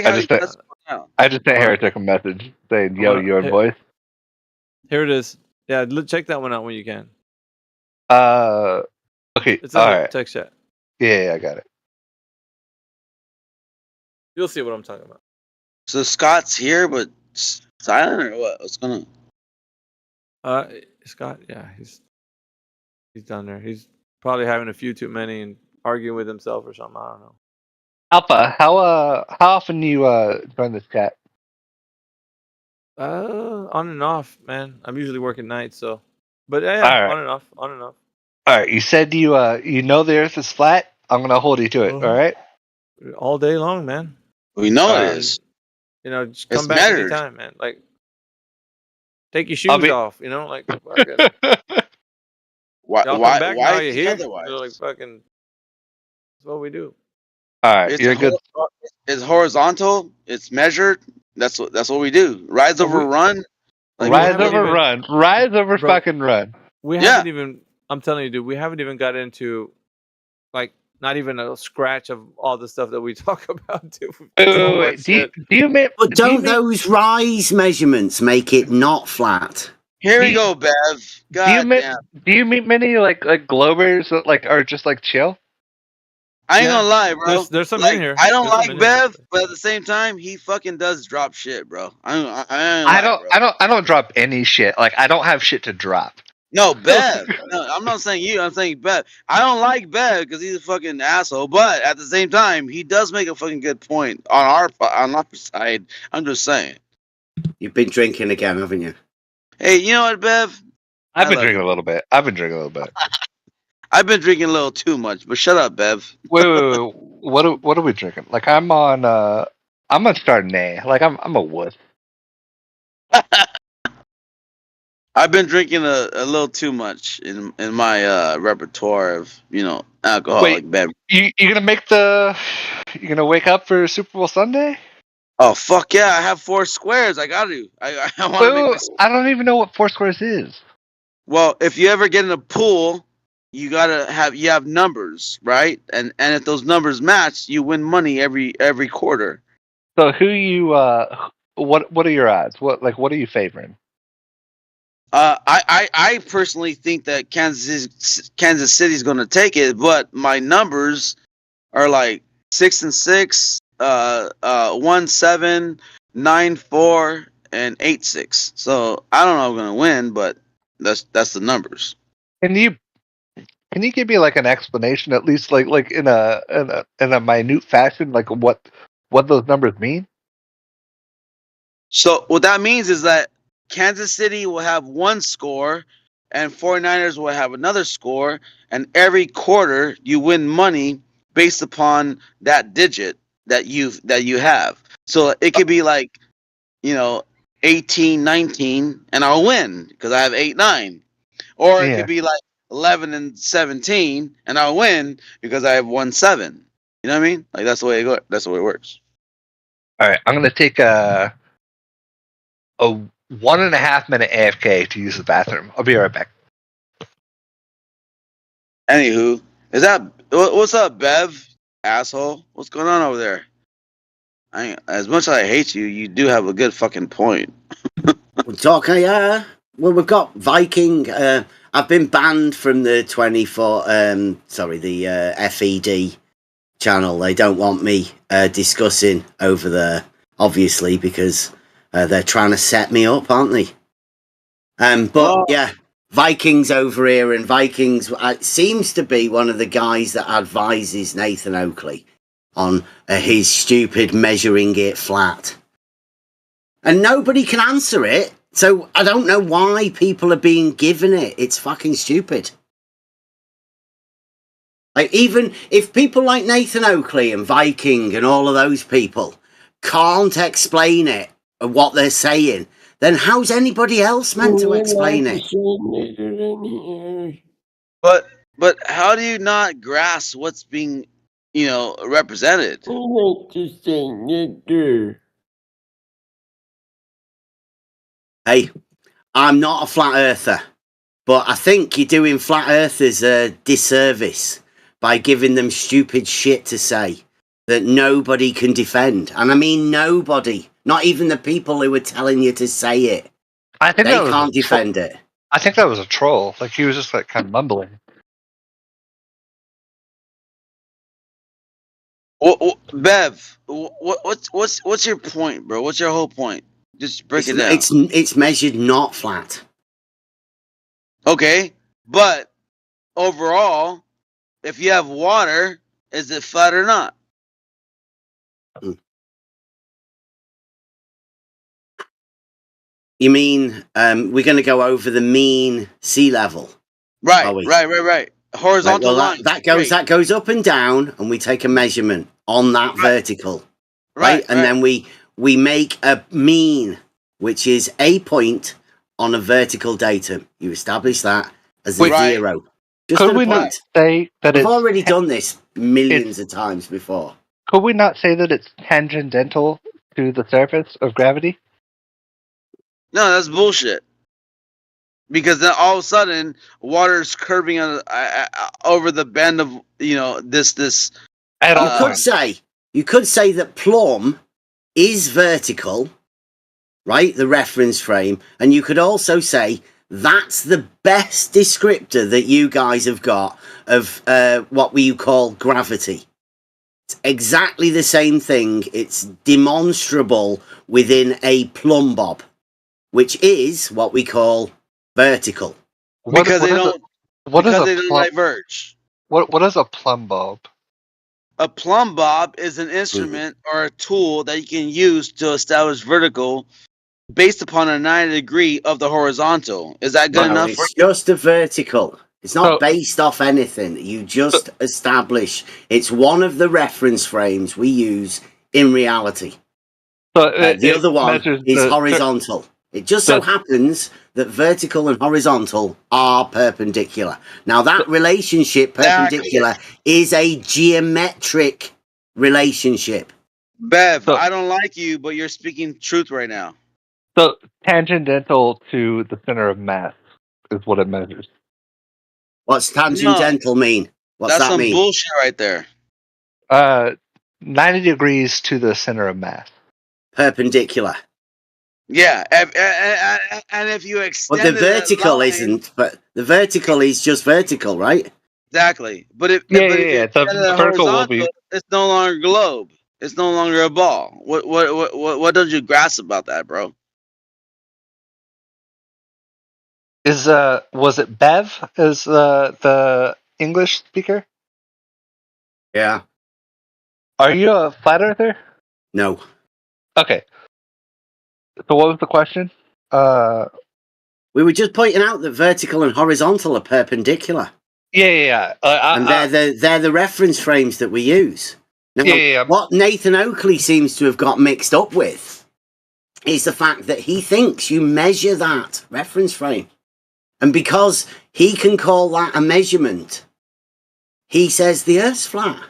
how he does it now. I just sent Heretic a message saying, "Yo, your voice." Here it is. Yeah, check that one out when you can. Okay. It's in the text chat. Yeah, I got it. You'll see what I'm talking about. So Scott's here, but silent or what? What's going on? Scott, yeah, he's down there. He's probably having a few too many and arguing with himself or something. I don't know. Alpha, how often do you join this chat? On and off, man. I'm usually working nights, so. But yeah, All right. on and off, on and off. All right, you said you know the Earth is flat. I'm gonna hold you to it. All right. All day long, man. We know it is. You know, just It's come back mattered. anytime, man. Like, take your shoes off. You know, like. Fucking, Why? y'all Why? come back Why now you're think here. otherwise? You're like fucking. That's what we do. All right, It's you're good. It's horizontal. It's measured. That's what we do. Rise over run. Like, Rise over run. Rise over fucking run. We haven't even. I'm telling you, dude. We haven't even got into, like, not even a scratch of all the stuff that we talk about. Dude. Wait. Do you mean? But don't those rise measurements make it not flat? Here we go, Bev. God damn. Do you meet many like Globers that like are just like chill? I ain't gonna lie, bro. There's some like, in here. I don't There's some like in here. Bev, but at the same time, he fucking does drop shit, bro. I don't drop any shit. Like I don't have shit to drop. No, Bev. No, I'm not saying you. I'm saying Bev. I don't like Bev because he's a fucking asshole. But at the same time, he does make a fucking good point on our side. I'm just saying. You've been drinking again, haven't you? Hey, you know what, Bev? I've been drinking a little bit. I've been drinking a little bit. I've been drinking a little too much, but shut up, Bev. Wait. What are we drinking? Like I'm on Chardonnay. Like I'm a wuss. I've been drinking a little too much in my repertoire of alcoholic beverage. You gonna wake up for Super Bowl Sunday? Oh fuck yeah! I have 4 squares. I got to. I want to make. I don't even know what 4 squares is. Well, if you ever get in a pool, you have numbers, right? And if those numbers match, you win money every quarter. So who you what are your odds? What are you favoring? I personally think that Kansas City is going to take it, but my numbers are like 6-6, 1-7, 9-4, and 8-6. So I don't know if I'm going to win, but that's the numbers. Can you give me like an explanation, at least like in a minute fashion, like what those numbers mean? So what that means is that Kansas City will have 1 score and 49ers will have another score, and every quarter you win money based upon that digit that you have. So it could be like, 18-19 and I'll win because I have 8-9. Or it could be like 11-17 and I'll win because I have 1-7. You know what I mean? Like that's the way it works. All right, I'm gonna take a 1.5 minute AFK to use the bathroom. I'll be right back. Anywho, what's up, Bev? Asshole, what's going on over there? As much as I hate you, you do have a good fucking point. We're talking, yeah. Well, we've got Viking. I've been banned from the the FED channel. They don't want me discussing over there, obviously, because they're trying to set me up, aren't they? But yeah, Vikings over here, and Vikings seems to be one of the guys that advises Nathan Oakley on his stupid measuring it flat. And nobody can answer it, so I don't know why people are being given it. It's fucking stupid. Like, even if people like Nathan Oakley and Viking and all of those people can't explain it, what they're saying, then how's anybody else meant to explain it? But how do you not grasp what's being, represented? Hey, I'm not a flat earther, but I think you're doing flat earthers a disservice by giving them stupid shit to say that nobody can defend. And I mean nobody, not even the people who are telling you to say it. I think they can't defend it. I think that was a troll. Like he was just like kind of mumbling. Bev, what's your point, bro? What's your whole point? Just break it down. It's measured not flat. Okay, but overall, if you have water, is it flat or not? You mean we're going to go over the mean sea level? Right. Horizontal line. That goes up and down, and we take a measurement on that vertical, right? And then we make a mean, which is a point on a vertical datum. You establish that as a zero. Just could we not say that I've already done this millions of times before. Could we not say that it's tangential to the surface of gravity? No, that's bullshit. Because then all of a sudden, water is curving over the bend of this. You could say that plumb is vertical, right? The reference frame, and you could also say that's the best descriptor that you guys have got of what we call gravity. It's exactly the same thing. It's demonstrable within a plumb bob, which is what we call vertical. Because they don't diverge. What is a plumb bob? A plumb bob is an instrument or a tool that you can use to establish vertical based upon a 90 degree of the horizontal. Is that good enough? It's just a vertical. It's not based off anything. You just establish. It's one of the reference frames we use in reality. So the other one is horizontal. It just so happens that vertical and horizontal are perpendicular. Now, that relationship, perpendicular, is a geometric relationship. Bev, I don't like you, but you're speaking truth right now. So, tangential to the center of mass is what it measures. What's tangential mean? What's That's that some mean? bullshit right there. 90 degrees to the center of mass. Perpendicular. Yeah, and if you extend but the vertical isn't. But the vertical is just vertical, right? Exactly. But if the vertical will be. It's no longer a globe. It's no longer a ball. What don't you grasp about that, bro? Was it Bev as the English speaker? Yeah. Are you a flat earther? No. Okay. So what was the question? We were just pointing out that vertical and horizontal are perpendicular. Yeah. And they're the reference frames that we use. Now, what Nathan Oakley seems to have got mixed up with is the fact that he thinks you measure that reference frame. And because he can call that a measurement, he says the Earth's flat.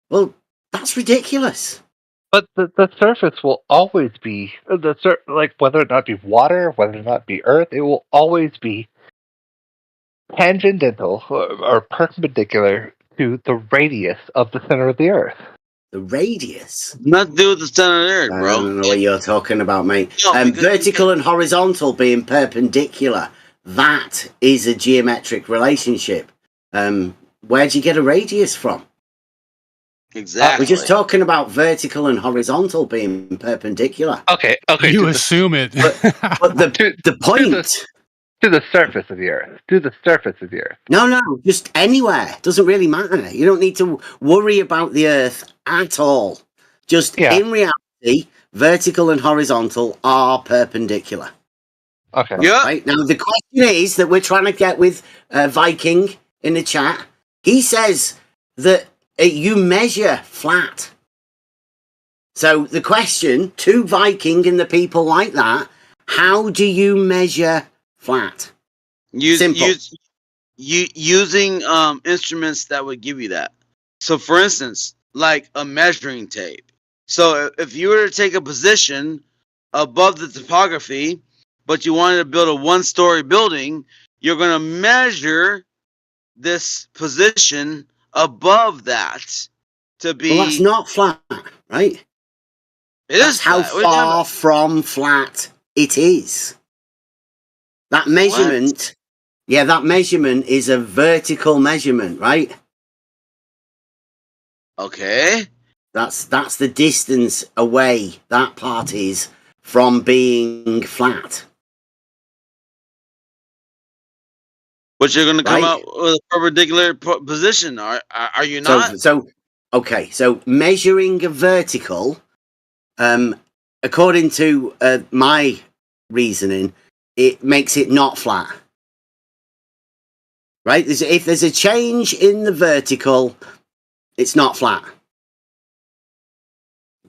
Well, that's ridiculous. But the surface will always be like whether or not be water, whether or not be Earth, it will always be tangential or perpendicular to the radius of the center of the Earth. The radius? Nothing to do with the center of the Earth, bro. I don't know what you're talking about, mate. Vertical and horizontal being perpendicular, that is a geometric relationship. Where'd you get a radius from? Exactly. We're just talking about vertical and horizontal being perpendicular. Okay. You assume it. But the point... To the surface of the Earth. To the surface of the Earth. No, just anywhere. Doesn't really matter. You don't need to worry about the Earth at all. Just in reality, vertical and horizontal are perpendicular. Okay. Yeah. Right? Now, the question is that we're trying to get with Viking in the chat. He says that you measure flat. So the question to Viking and the people like that, how do you measure flat? Using instruments that would give you that. So, for instance, like a measuring tape. So, if you were to take a position above the topography, but you wanted to build a one-story building, you're going to measure this position above that to be. Well, that's not flat, right? That's how far from flat it is. That measurement, that measurement is a vertical measurement, right? Okay. That's the distance away that part is from being flat. But you're going to come Right? out with a perpendicular position, are you not? So measuring a vertical, according to my reasoning, it makes it not flat. Right? If there's a change in the vertical, it's not flat.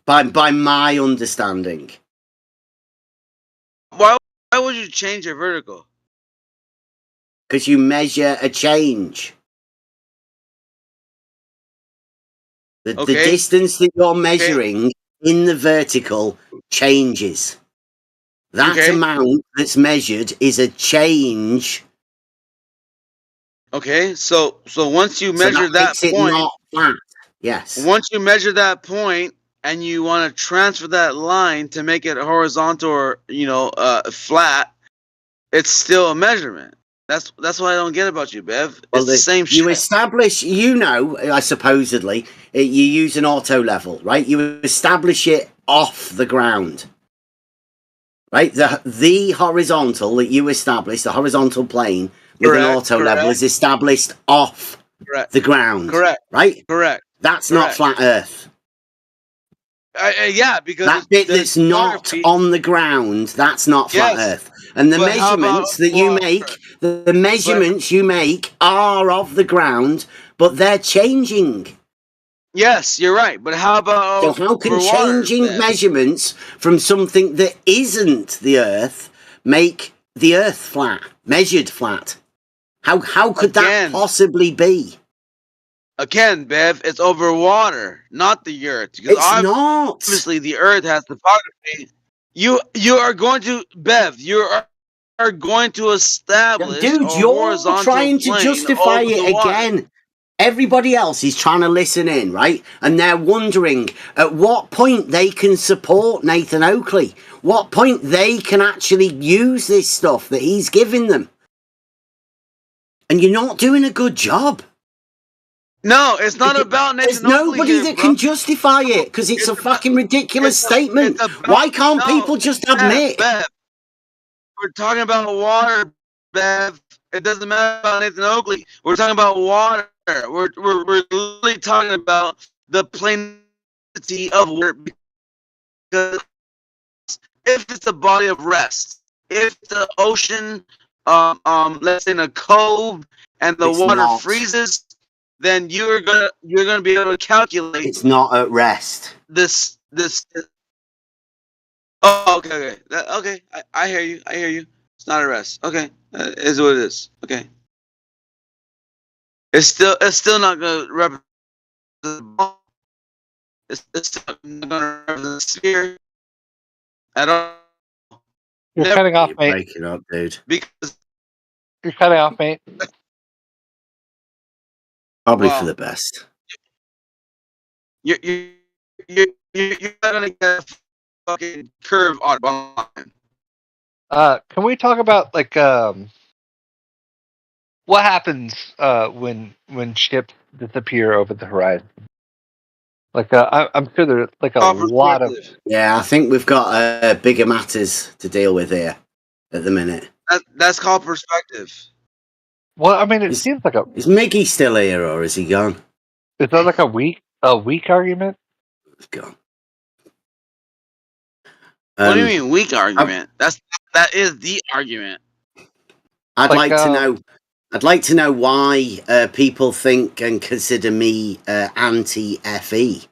By my understanding. Why would you change your vertical? Because you measure a change. The distance that you're measuring in the vertical changes. That amount that's measured is a change. Okay, so once you measure that makes point, it not flat. Yes. Once you measure that point and you want to transfer that line to make it horizontal or flat, it's still a measurement. That's what I don't get about you, Bev. It's the same shit. You establish, supposedly, you use an auto level, right? You establish it off the ground, right? The horizontal that you establish, the horizontal plane with an auto level is established off the ground. Correct. Right? Correct. That's not flat Earth. Yeah, because that bit that's not on the ground, that's not flat Earth. And the measurements that you make, the measurements you make are of the ground, but they're changing. Yes, you're right. But how about so how can changing measurements from something that isn't the Earth make the Earth flat, measured flat? How could that possibly be? Again, Bev, it's over water, not the Earth. It's not. Obviously, the Earth has topography. You are going to, Bev, you are going to establish Dude, you're trying to justify it again. Everybody else is trying to listen in, right? And they're wondering at what point they can support Nathan Oakley. What point they can actually use this stuff that he's giving them. And you're not doing a good job. No, it's not about Nathan Oakley. There's nobody that can justify it because it's a fucking ridiculous statement. Why can't people just admit? Bev, we're talking about water, Bev. It doesn't matter about Nathan Oakley. We're talking about water. We're literally talking about the planetity of water. Because if it's a body of rest, if the ocean, let's say in a cove, and the water freezes, then you're gonna be able to calculate. It's not at rest. This. Oh, okay. Okay. I hear you. It's not at rest. Okay, is what it is. Okay. It's still not gonna represent the ball. It's still not gonna represent the sphere at all. You're cutting off, mate. Breaking up, dude. Because you're cutting off, mate. Probably for the best. You're not gonna get a fucking curve on line. Can we talk about what happens when ships disappear over the horizon? I'm sure there's a lot of. Yeah, I think we've got bigger matters to deal with here at the minute. That's called perspective. Well, I mean, it seems like Is Miggy still here or is he gone? Is that like a weak argument? He's gone. What do you mean weak argument? That is the argument. I'd like to know why people think and consider me anti-FE.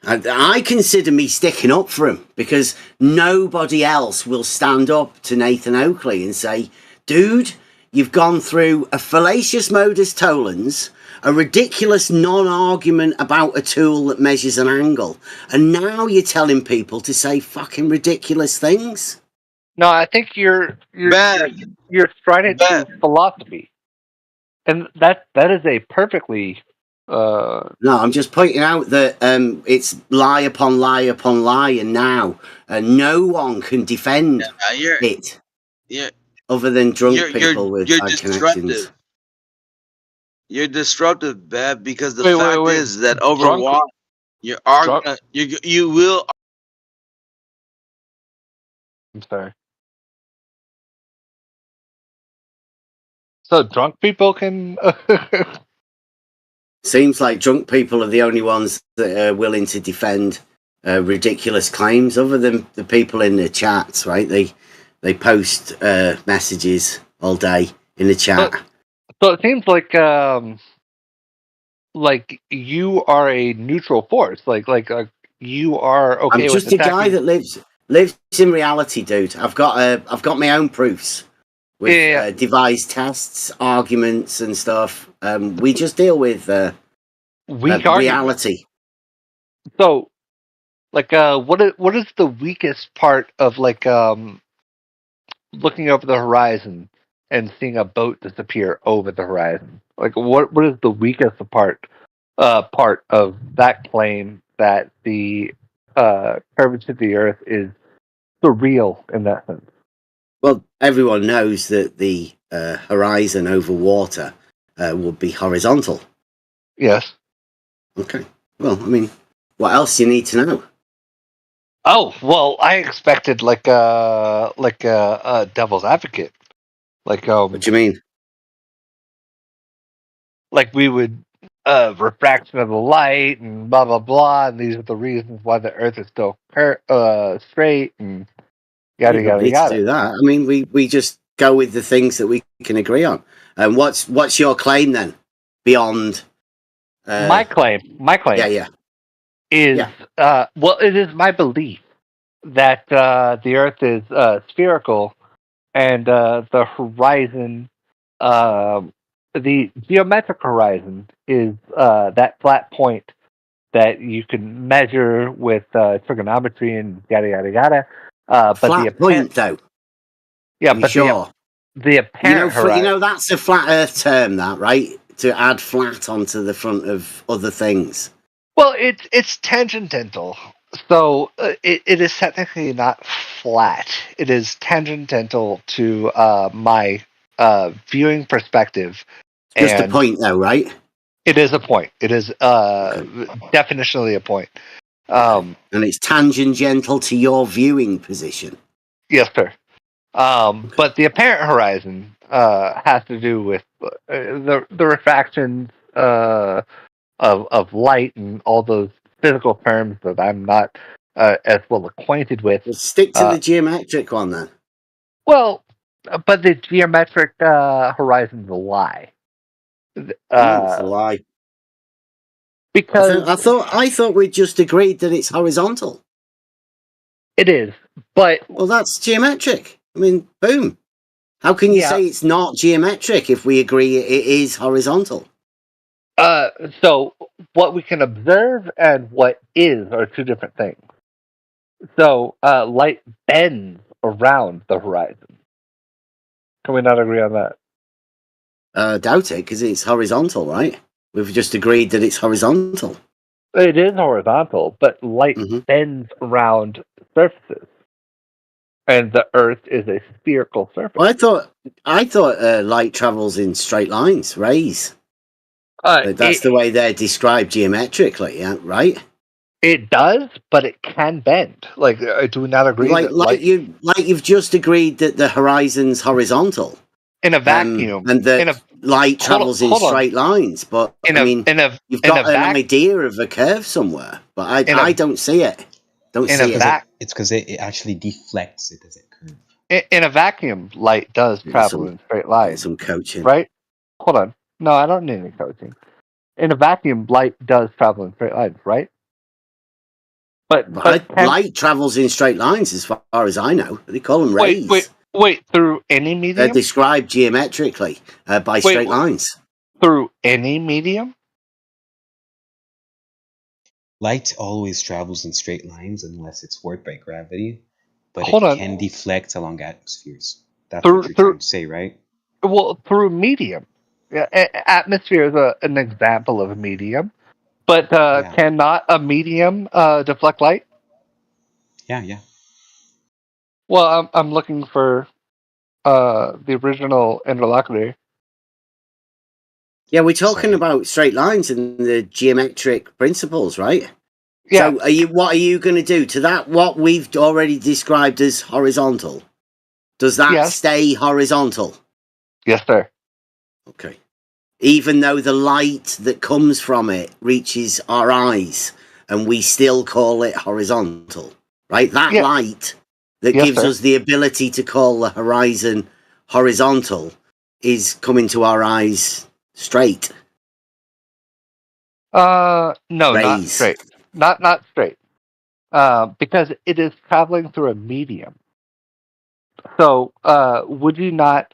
I consider me sticking up for him because nobody else will stand up to Nathan Oakley and say, dude, you've gone through a fallacious modus tollens, a ridiculous non-argument about a tool that measures an angle, and now you're telling people to say fucking ridiculous things. No, I think you're striding to philosophy, and that is a perfectly. No, I'm just pointing out that it's lie upon lie upon lie, and now no one can defend it. Yeah. Other than drunk people with bad connections. You're disruptive, Bev, because the Wait, fact wait. is that Drunk- Overwatch, Drunk- you will. I'm sorry. So drunk people can. Seems like drunk people are the only ones that are willing to defend ridiculous claims, other than the people in the chats, right? They post messages all day in the chat. So it seems like you are a neutral force. Like you are okay. I'm just with a guy attacking- that lives in reality, dude. I've got my own proofs with devised tests, arguments, and stuff. We just deal with Weak reality. So, what is the weakest part of looking over the horizon and seeing a boat disappear over the horizon? Like, what is the weakest part of that claim that the curvature of the Earth is surreal in that sense? Well, everyone knows that the horizon over water would be horizontal. Yes. Okay. Well, I mean, what else do you need to know? Oh well, I expected like a devil's advocate. What do you mean? Like we would refraction of the light and blah blah blah, and these are the reasons why the Earth is still straight and yada You don't yada need yada. to do that. I mean, we just go with the things that we can agree on. And what's your claim then? Beyond My claim. Yeah. Is well, it is my belief that the Earth is spherical, and the horizon, the geometric horizon, is that flat point that you can measure with trigonometry and yada yada yada. But flat point, though. Yeah, You but sure? the apparent horizon. That's a flat Earth term, that right? To add flat onto the front of other things. Well, it's tangential, so it is technically not flat. It is tangential to my viewing perspective. Just a and point, though, right? It is a point. It is definitionally a point. And it's tangential to your viewing position. Yes, sir. But the apparent horizon has to do with the refractions of light and all those physical terms that I'm not as well acquainted with. Well, stick to the geometric one then. Well, but the geometric horizon's a lie. It's a lie. Because I thought we just agreed that it's horizontal. It is, but well, that's geometric. I mean, boom. How can you say it's not geometric if we agree it is horizontal? So what we can observe and what is are two different things. So light bends around the horizon. Can we not agree on that? Doubt it, because it's horizontal, right? We've just agreed that it's horizontal. It is horizontal, but light bends around surfaces, and the Earth is a spherical surface. Well, I thought light travels in straight lines, rays. That's the way they're described geometrically, yeah, right? It does, but it can bend. Like, do we not agree? You've just agreed that the horizon's horizontal in a vacuum, and that light travels in straight lines. But you've got an idea of a curve somewhere, but I don't see it. It's because it actually deflects it as it curves. In a vacuum, light does travel in straight lines. Some coaching, right? Hold on. No, I don't need any coaching. In a vacuum, light does travel in straight lines, right? But light travels in straight lines, as far as I know. They call them rays. Wait. Through any medium? They're described geometrically by straight lines. Through any medium? Light always travels in straight lines unless it's warped by gravity, but can deflect along atmospheres. That's what you're trying to say, right? Well, through medium. Yeah, atmosphere is an example of a medium, but cannot a medium deflect light? Yeah. Well, I'm looking for the original interlocutor. Yeah, we're talking about straight lines and the geometric principles, right? Yeah. So what are you going to do to that? What we've already described as horizontal, does that stay horizontal? Yes, sir. Okay. Even though the light that comes from it reaches our eyes, and we still call it horizontal, right? That light that gives us the ability to call the horizon horizontal is coming to our eyes straight. No, not Rays. straight. Not straight. Because it is traveling through a medium. So, would you not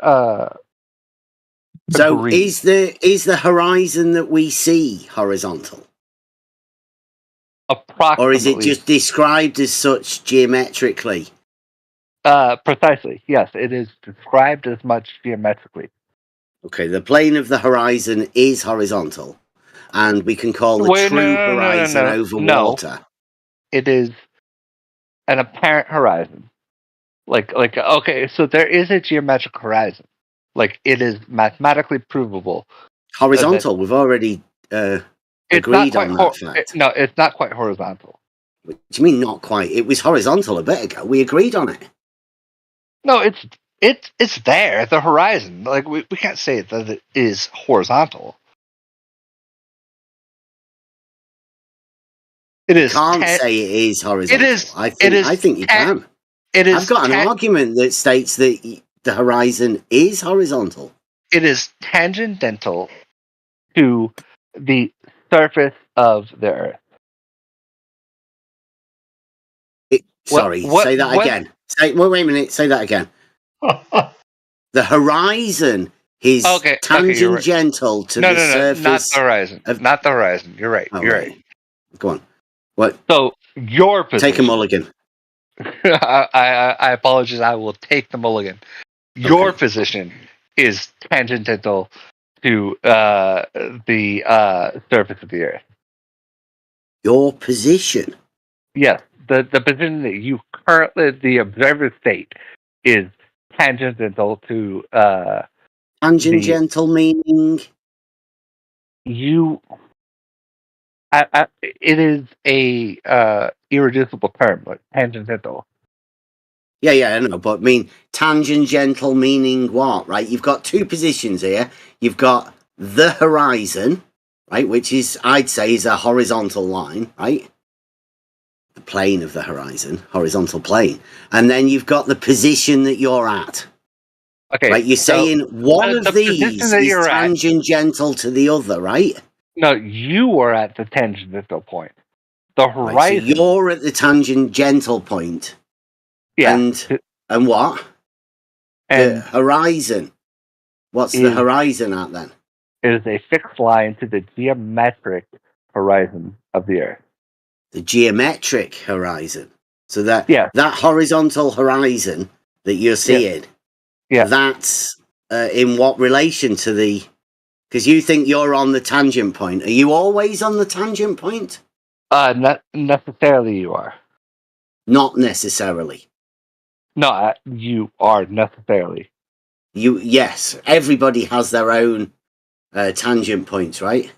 So agree? is the horizon that we see horizontal? Approximately. Or is it just described as such geometrically? Precisely. Yes, it is described as much geometrically. Okay, the plane of the horizon is horizontal, and we can call the true horizon over water. It is an apparent horizon. Like okay, so there is a geometric horizon. Like it is mathematically provable. Horizontal. We've already agreed on that fact. No, it's not quite horizontal. What do you mean not quite? It was horizontal a bit ago. We agreed on it. No, it's there, the horizon. Like we can't say that it is horizontal. It is. Can't say it is horizontal. It is. I think you can. It is. I've got an argument that states that the horizon is horizontal. It is tangential to the surface of the Earth. Say that again. Wait a minute. Say that again. The horizon is tangential to the surface. Not the horizon. Not the horizon. You're right. You're right. Go on. What? So your position. Take a mulligan. I apologize. I will take the mulligan. Your position is tangential to the surface of the Earth. Your position? Yes. The position that you currently, the observer state, is tangential to. Tangential meaning? You. It is a irreducible term, like tangential. Yeah, I know, but I mean tangential meaning what, right? You've got two positions here. You've got the horizon, right, which is I'd say is a horizontal line, right? The plane of the horizon, horizontal plane, and then you've got the position that you're at. Okay, right? You're saying one of these is tangential to the other, right? No, you are at the tangential point. The horizon. Right, so you're at the tangential point. Yeah. And what? And the horizon. What's the horizon at then? It is a fixed line to the geometric horizon of the Earth. The geometric horizon. So that that horizontal horizon that you're seeing, that's in what relation to the... Because you think you're on the tangent point. Are you always on the tangent point? Not necessarily you are. Not necessarily. No, you are necessarily. Yes, everybody has their own tangent points, right?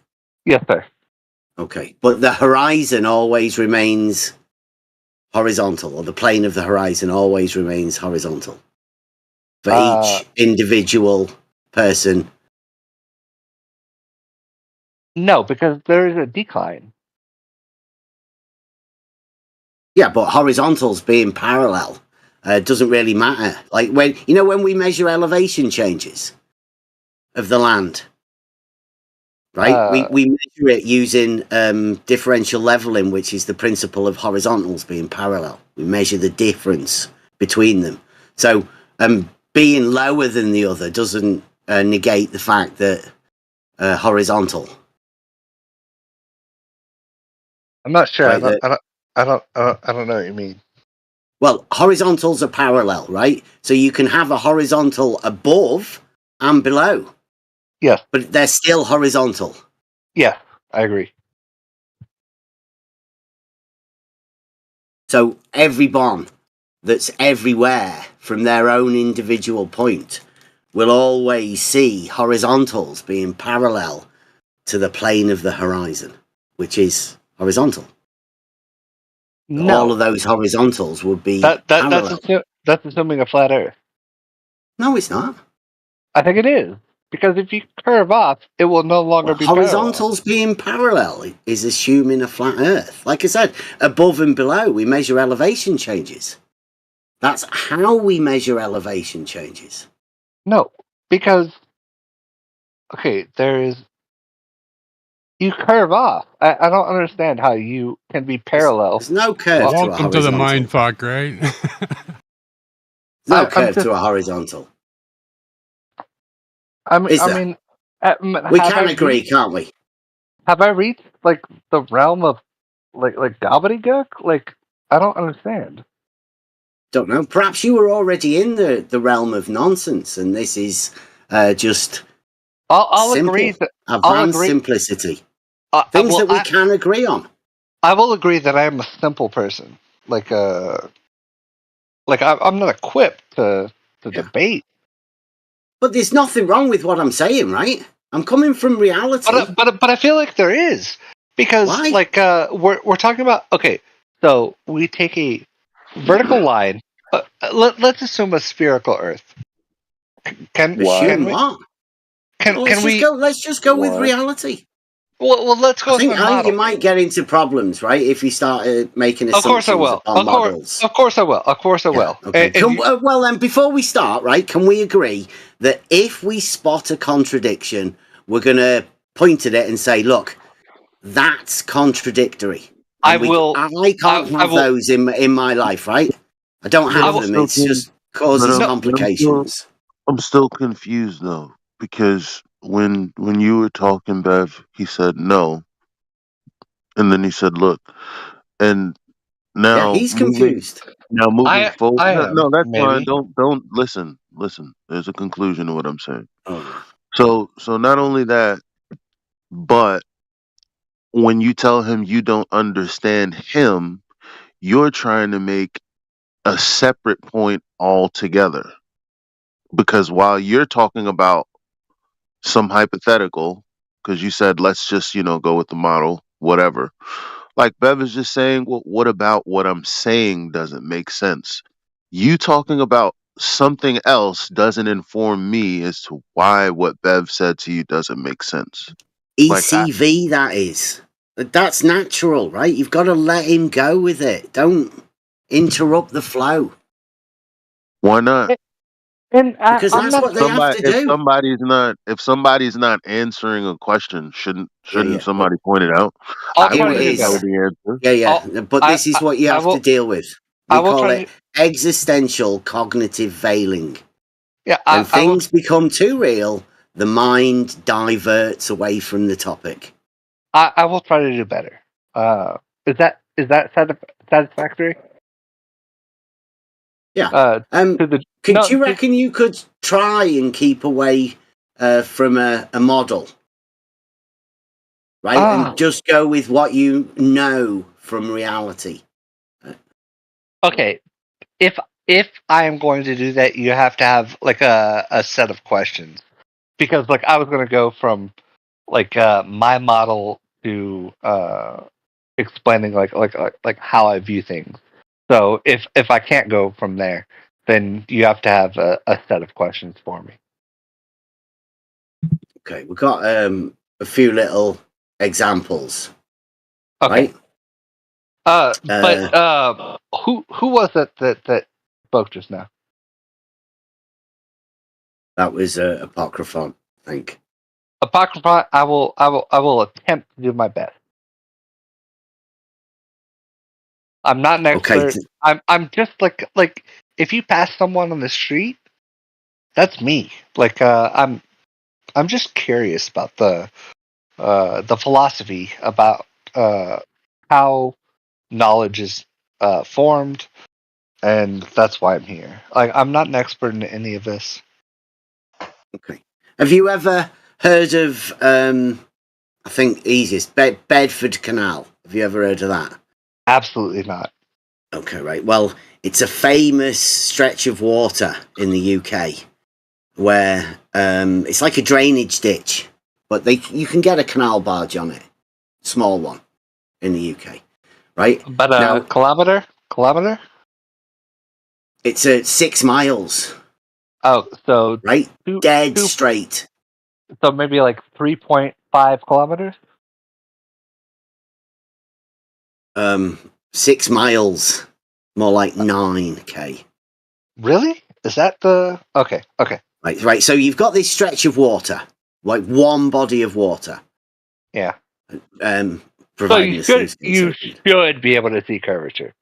Yes, sir. Okay, but the horizon always remains horizontal, or the plane of the horizon always remains horizontal for each individual person. No, because there is a decline. Yeah, but horizontals being parallel doesn't really matter. Like when we measure elevation changes of the land, right? We measure it using differential leveling, which is the principle of horizontals being parallel. We measure the difference between them. So being lower than the other doesn't negate the fact that horizontal. I'm not sure. Right, I don't know what you mean. Well, horizontals are parallel, right? So you can have a horizontal above and below. Yeah. But they're still horizontal. Yeah, I agree. So every bomb that's everywhere from their own individual point will always see horizontals being parallel to the plane of the horizon, which is horizontal. No. All of those horizontals would be parallel. That's assuming a flat Earth. No, it's not. I think it is. Because if you curve off, it will no longer be horizontals being parallel is assuming a flat Earth. Like I said, above and below, we measure elevation changes. That's how we measure elevation changes. No, because there is. You curve off. I don't understand how you can be parallel. There's no curve to a Welcome to the horizontal. mind fuck, right? No curve to a horizontal. We can agree, can't we? Have I reached like the realm of like gobbledygook? Like I don't understand. Don't know. Perhaps you were already in the realm of nonsense, and this is just. I'll simple, agree that advanced simplicity. Things that we can agree on. I will agree that I am a simple person. I'm not equipped to debate. But there's nothing wrong with what I'm saying, right? I'm coming from reality. But I feel like there is because we're talking about so we take a vertical line. Let's assume a spherical Earth. Let's just go with reality. Well, let's go. I think you might get into problems, right? If you start making assumptions upon models. Of course I will. Okay. Well, then, before we start, right? Can we agree that if we spot a contradiction, we're going to point at it and say, "Look, that's contradictory." I can't have those in my life, right? I don't have them. It's just causes complications. I'm still confused though, because when you were talking, Bev, he said no, and then he said, "Look," and now he's confused. Now moving forward, no, that's fine. Don't listen. There's a conclusion to what I'm saying. So not only that, but when you tell him you don't understand him, you're trying to make a separate point altogether. Because while you're talking about some hypothetical, because you said, let's just, go with the model, whatever. Like Bev is just saying, well, what about what I'm saying doesn't make sense? You talking about something else doesn't inform me as to why what Bev said to you doesn't make sense. ECV, that is. That's natural, right? You've got to let him go with it. Don't interrupt the flow. Why not? Because that's what they have to do. If somebody's not answering a question, shouldn't somebody point it out? Here it is. Yeah. But this is what you have to deal with. We call it existential cognitive veiling. Yeah. When things become too real, the mind diverts away from the topic. I will try to do better. Is that satisfactory? Yeah. Do you reckon you could try and keep away from a model, right? And just go with what you know from reality. Okay. If I am going to do that, you have to have like a set of questions, because I was going to go from my model to explaining like how I view things. So if I can't go from there, then you have to have a set of questions for me. Okay, we've got a few little examples. Okay. Right? But who was it that spoke just now? That was Apocryphon, I think. Apocryphon, I will attempt to do my best. I'm not an expert. Okay. I'm just like if you pass someone on the street, that's me. I'm just curious about the philosophy about how knowledge is formed, and that's why I'm here. I'm not an expert in any of this. Okay. Have you ever heard of I think easiest Bedford Canal? Have you ever heard of that? Absolutely not. Okay, right. Well, it's a famous stretch of water in the UK. where it's like a drainage ditch, but you can get a canal barge on it, small one, in the UK, right? But a kilometer? It's 6 miles. Oh, so right, dead straight. So maybe like 3.5 kilometers. 6 miles, more like 9k. Really? Is that the okay? Right. So you've got this stretch of water, like one body of water. Yeah. So you should be able to see curvature.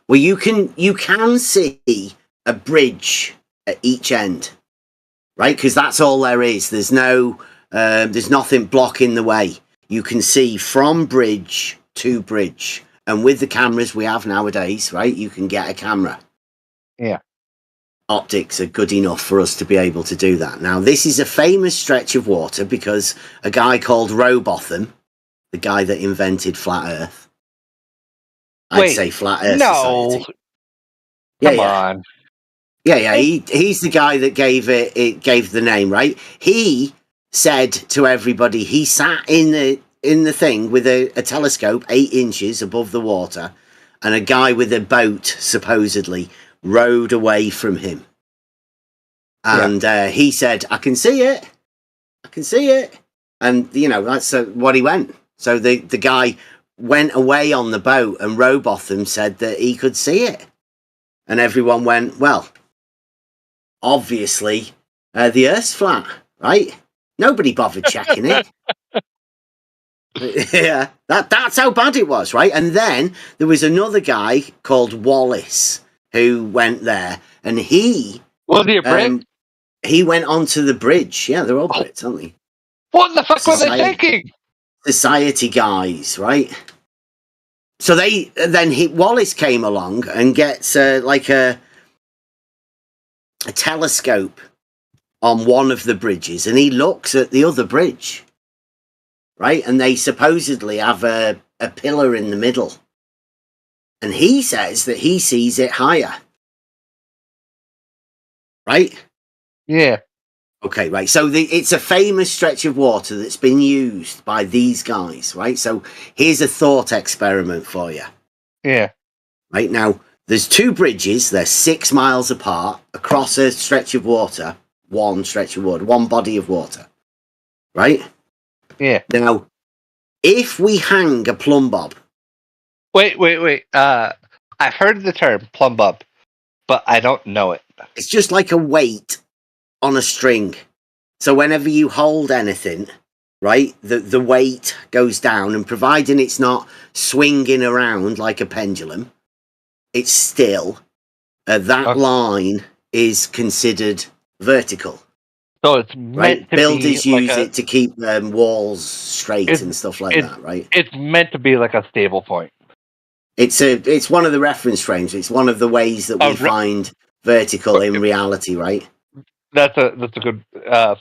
Well, you can see a bridge at each end, right? Because that's all there is. There's nothing blocking the way. You can see from bridge to bridge, and with the cameras we have nowadays, right? You can get a camera. Yeah. Optics are good enough for us to be able to do that. Now, this is a famous stretch of water because a guy called Robotham, the guy that invented flat Earth. I'd say flat Earth Society. Come on. Yeah. He's the guy that gave the name, right? He said to everybody, he sat in the thing with a telescope 8 inches above the water, and a guy with a boat supposedly rowed away from him. And he said, I can see it. And, that's what he went. So the guy went away on the boat, and Robotham said that he could see it. And everyone went, well, obviously, the Earth's flat, right? Nobody bothered checking it. Yeah, that's how bad it was, right? And then there was another guy called Wallace who went there, and he was he a Brit? He went onto the bridge. Yeah, they're all Brits, aren't they? What the fuck were they thinking? Society guys, right? So Wallace came along and gets like a telescope on one of the bridges, and he looks at the other bridge, right? And they supposedly have a pillar in the middle, and he says that he sees it higher, right? Yeah. Okay, right. So it's a famous stretch of water that's been used by these guys, right? So here's a thought experiment for you. Yeah. Right now, there's 2 bridges. They're 6 miles apart across a stretch of water. One body of water. Right? Yeah. Now, if we hang a plumb bob. Wait. I've heard the term plumb bob, but I don't know it. It's just like a weight on a string. So whenever you hold anything, right, the weight goes down, and providing it's not swinging around like a pendulum, it's still, that line is considered vertical. So it's meant to Builders be use it to keep walls straight and stuff like that, right? It's meant to be like a stable point. It's one of the reference frames. It's one of the ways that we find vertical in reality, right? That's a good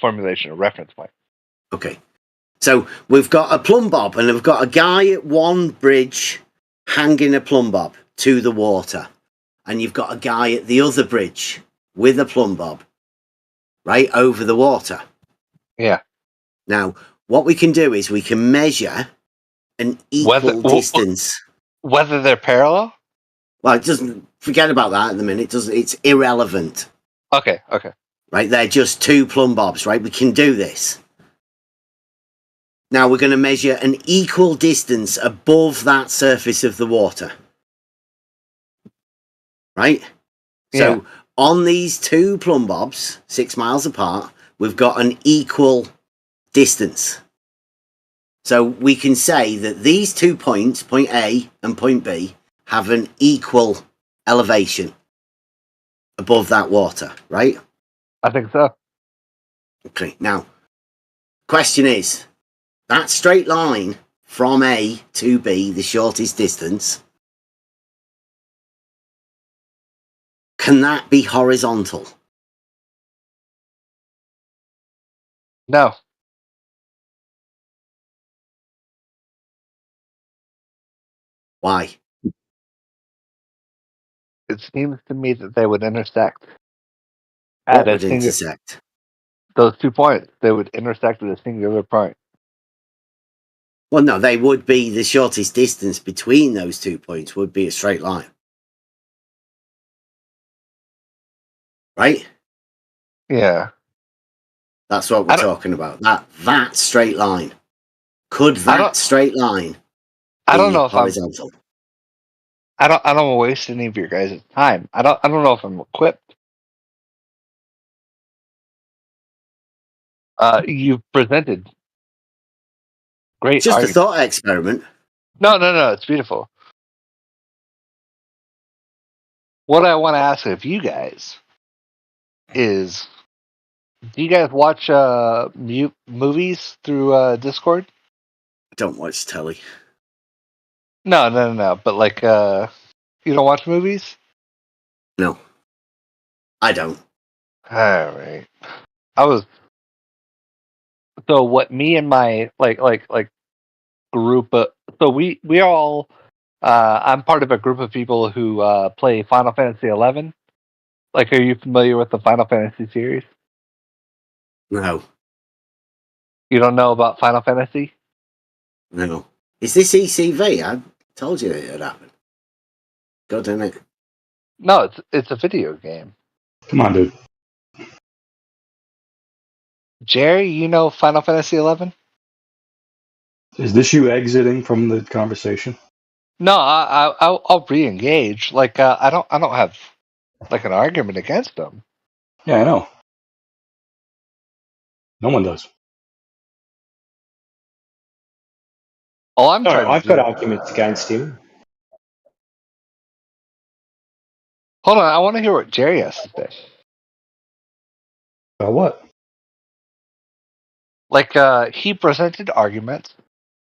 formulation, a reference point. Okay. So we've got a plumb bob, and we've got a guy at one bridge hanging a plumb bob to the water. And you've got a guy at the other bridge with a plumb bob, right, over the water. Yeah. Now, what we can do is we can measure an equal distance. Whether they're parallel? Well, it doesn't, forget about that at the minute. It's irrelevant. Okay. Right, they're just 2 plumb bobs, right? We can do this. Now we're going to measure an equal distance above that surface of the water. Right? So on these 2 plumb bobs, 6 miles apart, we've got an equal distance. So we can say that these 2 points, point A and point B, have an equal elevation above that water, right? I think so. Okay, now, question is, that straight line from A to B, the shortest distance, can that be horizontal? No. Why? It seems to me that they would intersect. What would intersect? those 2 points, they would intersect at a singular point. Well, no, they would be the shortest distance between those 2 points would be a straight line. Right? Yeah. That's what we're talking about. That straight line. Could that straight line I don't know if horizontal? I don't want to waste any of your guys' time. I don't know if I'm equipped. You've presented great. Just a thought experiment. No, it's beautiful. What I want to ask of you guys is, do you guys watch movies through Discord? I don't watch telly. No. But like, you don't watch movies? No, I don't. All right. So what me and my like group so we all I'm part of a group of people who play Final Fantasy 11. Like, are you familiar with the Final Fantasy series? No. You don't know about Final Fantasy? No. Is this ECV? I told you it happened. God damn it. No, it's a video game. Come on, dude. Jerry, you know Final Fantasy 11? Is this you exiting from the conversation? No, I'll re-engage. Like, I don't have like an argument against them. Yeah, I know. No one does. All I'm trying to I've do. got arguments against him. Hold on, I want to hear what Jerry has to say. About what? Like, he presented arguments.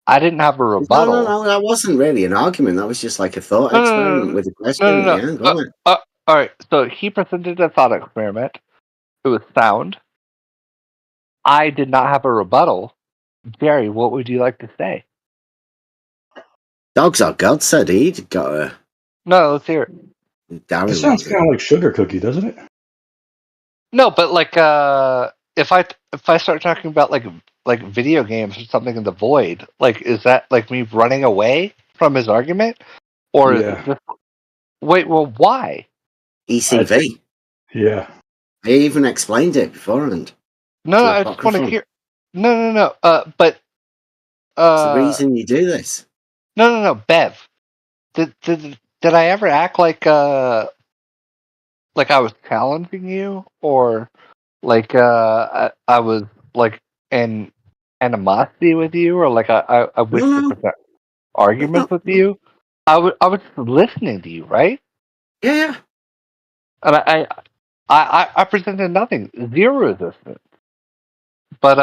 I didn't have a rebuttal. No, that wasn't really an argument. That was just like a thought experiment with a question. No. Yeah, go on. All right, so he presented a thought experiment. It was sound. I did not have a rebuttal. Jerry, what would you like to say? Dogs are God, said he'd got a... No, let's hear it. It sounds kind of like Sugar Cookie, doesn't it? No, but like, if I start talking about like video games or something in the void, like, is that like me running away from his argument, or is it just... Wait, well, why? ECV. Yeah. I even explained it beforehand. No, I just want to hear. No. But it's the reason you do this. No. Bev, did I ever act like I was challenging you, or like I was like in animosity with you, or like I wish to present arguments with you? I was just listening to you, right? Yeah. And I presented nothing, zero resistance. But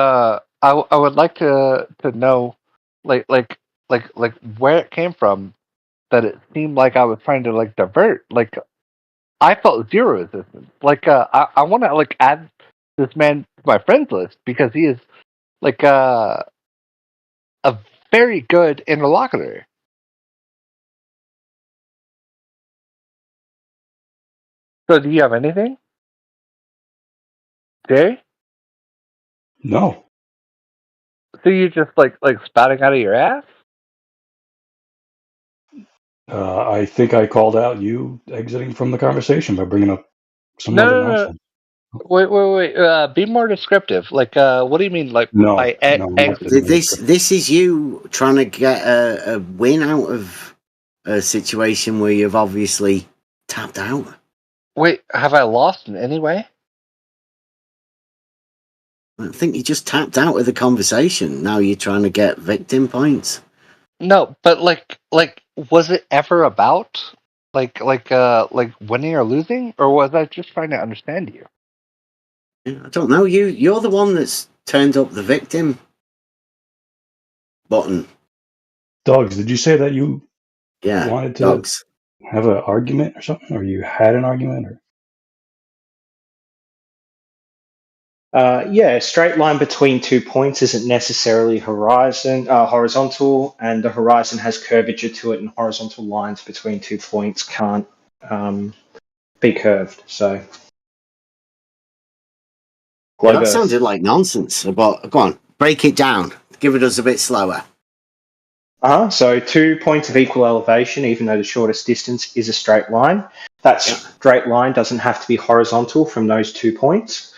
I would like to know, like where it came from, that it seemed like I was trying to like divert. Like, I felt zero resistance. Like, I want to like add this man to my friends list because he is like a very good interlocutor. So, do you have anything, Jay? No. So you just like spouting out of your ass? I think I called out you exiting from the conversation by bringing up some other nonsense. Wait. Be more descriptive. Like, what do you mean? Like, by exiting? This is you trying to get a win out of a situation where you've obviously tapped out. Wait, have I lost in any way? I think you just tapped out of the conversation. Now you're trying to get victim points. No, but like, was it ever about like winning or losing, or was I just trying to understand you? I don't know. You're the one that's turned up the victim button. Dogs, did you say that you wanted to dogs. Have an argument or something, or you had an argument, or? Yeah, a straight line between 2 points isn't necessarily horizontal, and the horizon has curvature to it, and horizontal lines between 2 points can't be curved. So Yeah, that sounded like nonsense. But go on, break it down. Give it us a bit slower. So 2 points of equal elevation, even though the shortest distance is a straight line. That straight line doesn't have to be horizontal from those 2 points.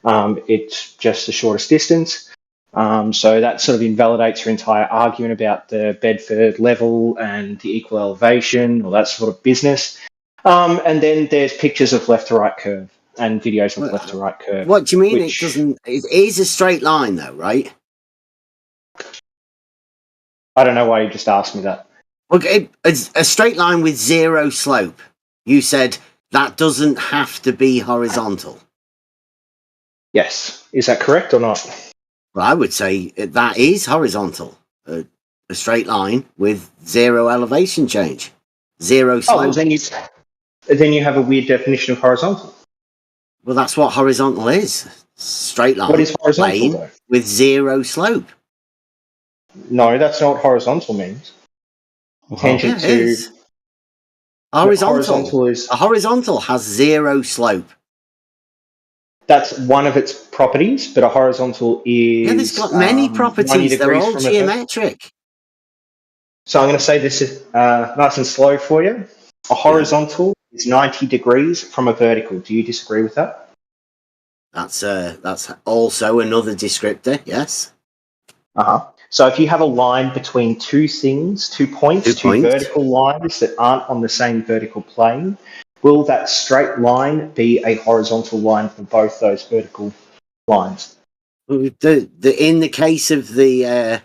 It's just the shortest distance. So that sort of invalidates your entire argument about the Bedford level and the equal elevation, all that sort of business. And then there's pictures of left to right curve and videos of left to right curve. What do you mean it doesn't? It is a straight line, though, right? I don't know why you just asked me that. Okay, it's a straight line with zero slope. You said that doesn't have to be horizontal. Yes. Is that correct or not? Well, I would say that is horizontal. A straight line with zero elevation change. Zero slope. Oh, well, then you have a weird definition of horizontal. Well, that's what horizontal is. Straight line. What is horizontal, plane though? with zero slope. No, that's not what horizontal means. Tangent Yeah, it to... is. Horizontal. Horizontal A horizontal has zero slope. That's one of its properties, but a horizontal is... Yeah, there's got many 90 properties. They're degrees all from a geometric. So I'm going to say this is nice and slow for you. A horizontal is 90 degrees from a vertical. Do you disagree with that? That's also another descriptor, yes. So if you have a line between two things, 2 points, two vertical lines that aren't on the same vertical plane, will that straight line be a horizontal line for both those vertical lines? In the case of the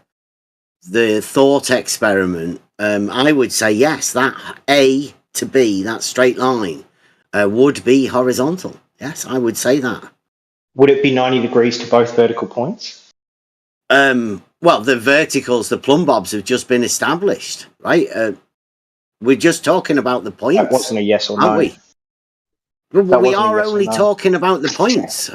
thought experiment, I would say yes. That A to B, that straight line, would be horizontal. Yes, I would say that. Would it be 90 degrees to both vertical points? Well, the verticals, the plumb bobs have just been established, right? We're just talking about the points. That wasn't a yes or no. Aren't we? Well, we are only talking about the points.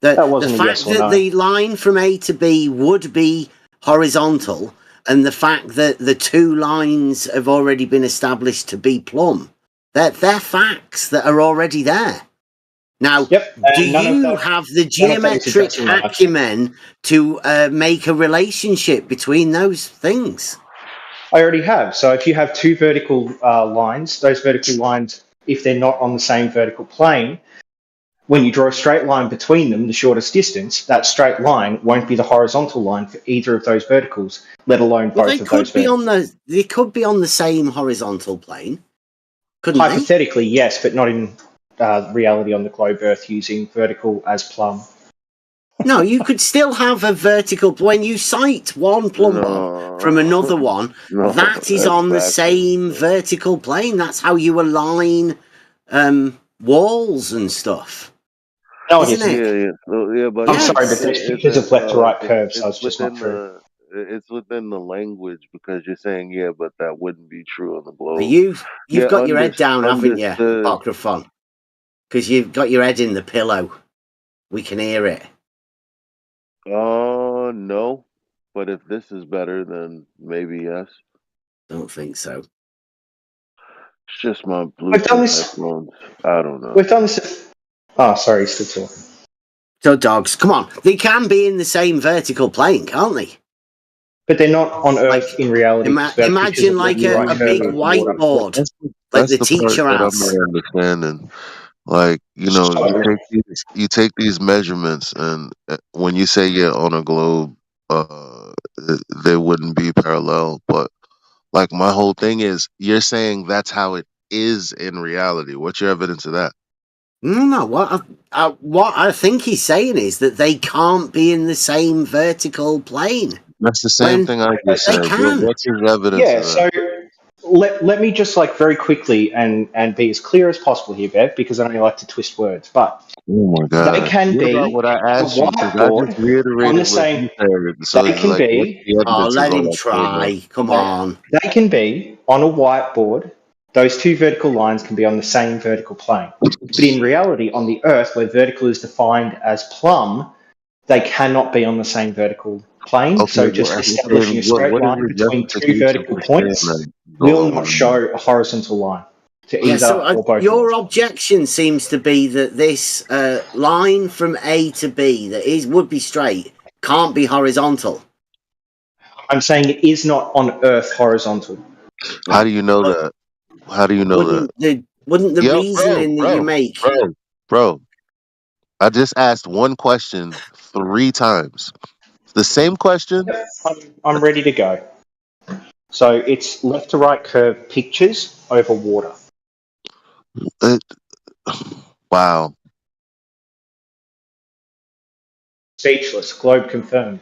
The fact that the line from A to B would be horizontal, and the fact that the two lines have already been established to be plumb, they're facts that are already there. Now, do you have the geometric acumen to make a relationship between those things? I already have. So if you have two vertical lines, those vertical lines, if they're not on the same vertical plane, when you draw a straight line between them, the shortest distance, that straight line won't be the horizontal line for either of those verticals, let alone both of those verticals. They could be on the same horizontal plane, couldn't they? Hypothetically, yes, but not in reality on the globe Earth using vertical as plumb. No, you could still have a vertical. When you sight one plumb bob from another one, that is on the same vertical plane. That's how you align walls and stuff. No, isn't it? Yeah, but I'm sorry, but there's pictures of left to right curves, so it's just not true. It's within the language because you're saying, yeah, but that wouldn't be true on the globe. You've got your head down, haven't you, Apocryphon? Because you've got your head in the pillow. We can hear it. No. But if this is better, then maybe yes. Don't think so. It's just my Bluetooth headphones. I don't know. We've done this. Oh, sorry, he's still talking. So, dogs, come on. They can be in the same vertical plane, can't they? But they're not on Earth in reality. Imagine like a big whiteboard, like the teacher has. I'm not understanding. Like, you take these measurements, and when you say on a globe, they wouldn't be parallel. But like my whole thing is, you're saying that's how it is in reality. What's your evidence of that? No. What I think he's saying is that they can't be in the same vertical plane. That's the same thing I just said. What's your evidence? Yeah. Of that? So let me just very quickly and be as clear as possible here, Bev, because I don't like to twist words. But oh my God, they can be what I asked you. I just reiterated on the same. They can be. Let him try. Come on. They can be on a whiteboard. Those two vertical lines can be on the same vertical plane. But in reality, on the Earth, where vertical is defined as plumb, they cannot be on the same vertical plane. Okay, so just establishing a straight line between two vertical points will not show a horizontal line. to either or both. Your objection seems to be that this line from A to B that would be straight can't be horizontal. I'm saying it is not on Earth horizontal. How do you know that? How do you know that? Wouldn't the reasoning that you make... Bro, I just asked one question 3 times. The same question? I'm ready to go. So it's left to right curve pictures over water. Wow. Speechless. Globe confirmed.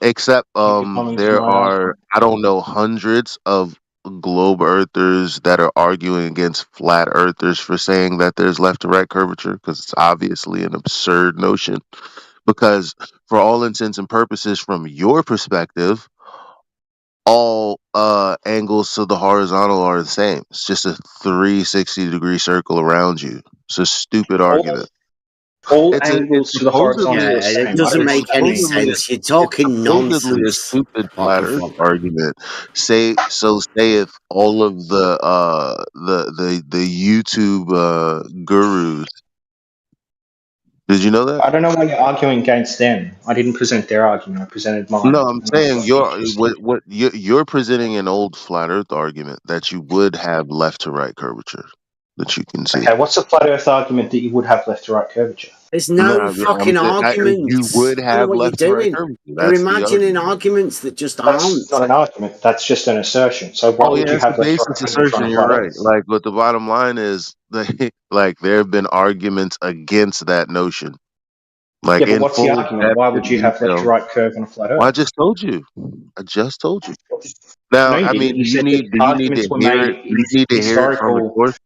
Except there are, I don't know, hundreds of globe earthers that are arguing against flat earthers for saying that there's left to right curvature, because it's obviously an absurd notion. Because for all intents and purposes, from your perspective, all angles to the horizontal are the same. It's just a 360-degree circle around you. It's a stupid argument. All angles to the horizontal are the same. It doesn't make any sense. You're talking nonsense. A stupid flat Earth argument. Say if all of the YouTube gurus. Did you know that? I don't know why you're arguing against them. I didn't present their argument. I presented mine. No, I'm saying you're presenting an old flat Earth argument that you would have left to right curvature that you can see. Okay, what's the flat Earth argument that you would have left to right curvature? There's no fucking arguments. You would have left to right curvature. You're imagining arguments that just aren't. That's not an argument. That's just an assertion. So why would you have left to right assertion? You're right. Like, but the bottom line is, like, there have been arguments against that notion. Like, yeah, but what's the argument? Why would you have left to right curve on a flat Earth? Well, I just told you. Now, I mean, do you need to hear it from a source?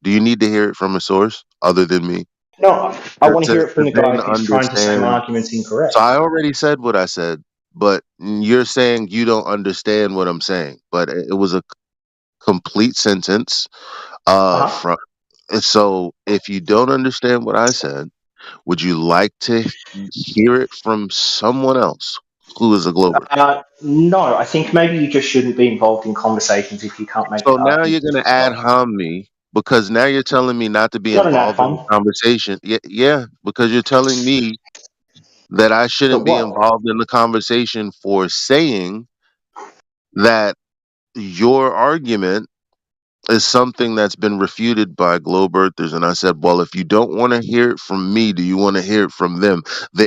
Do you need to hear it from a source other than me? No, I want to hear it from the guy who's trying to say my argument's incorrect. So I already said what I said, but you're saying you don't understand what I'm saying. But it was a complete sentence. So if you don't understand what I said, would you like to hear it from someone else who is a glober? No, I think maybe you just shouldn't be involved in conversations if you can't make. So now you're going to ad hom me. Because now you're telling me not to be involved in the conversation. Yeah, because you're telling me that I shouldn't be involved in the conversation for saying that your argument is something that's been refuted by globe earthers. And I said, well, if you don't want to hear it from me, do you want to hear it from them?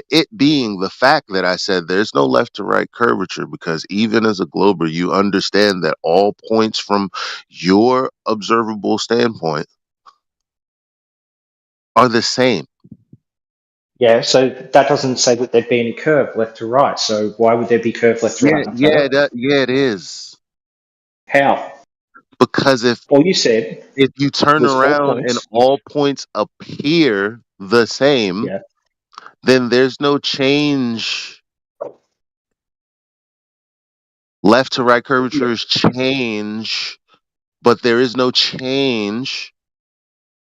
It being the fact that I said there's no left to right curvature, because even as a glober, you understand that all points from your observable standpoint are the same. Yeah, so that doesn't say that there'd be any curve left to right. So why would there be curve left to right? Yeah, it is. How? Because if you turn around and all points appear the same, then there's no change. Left to right curvature is change, but there is no change.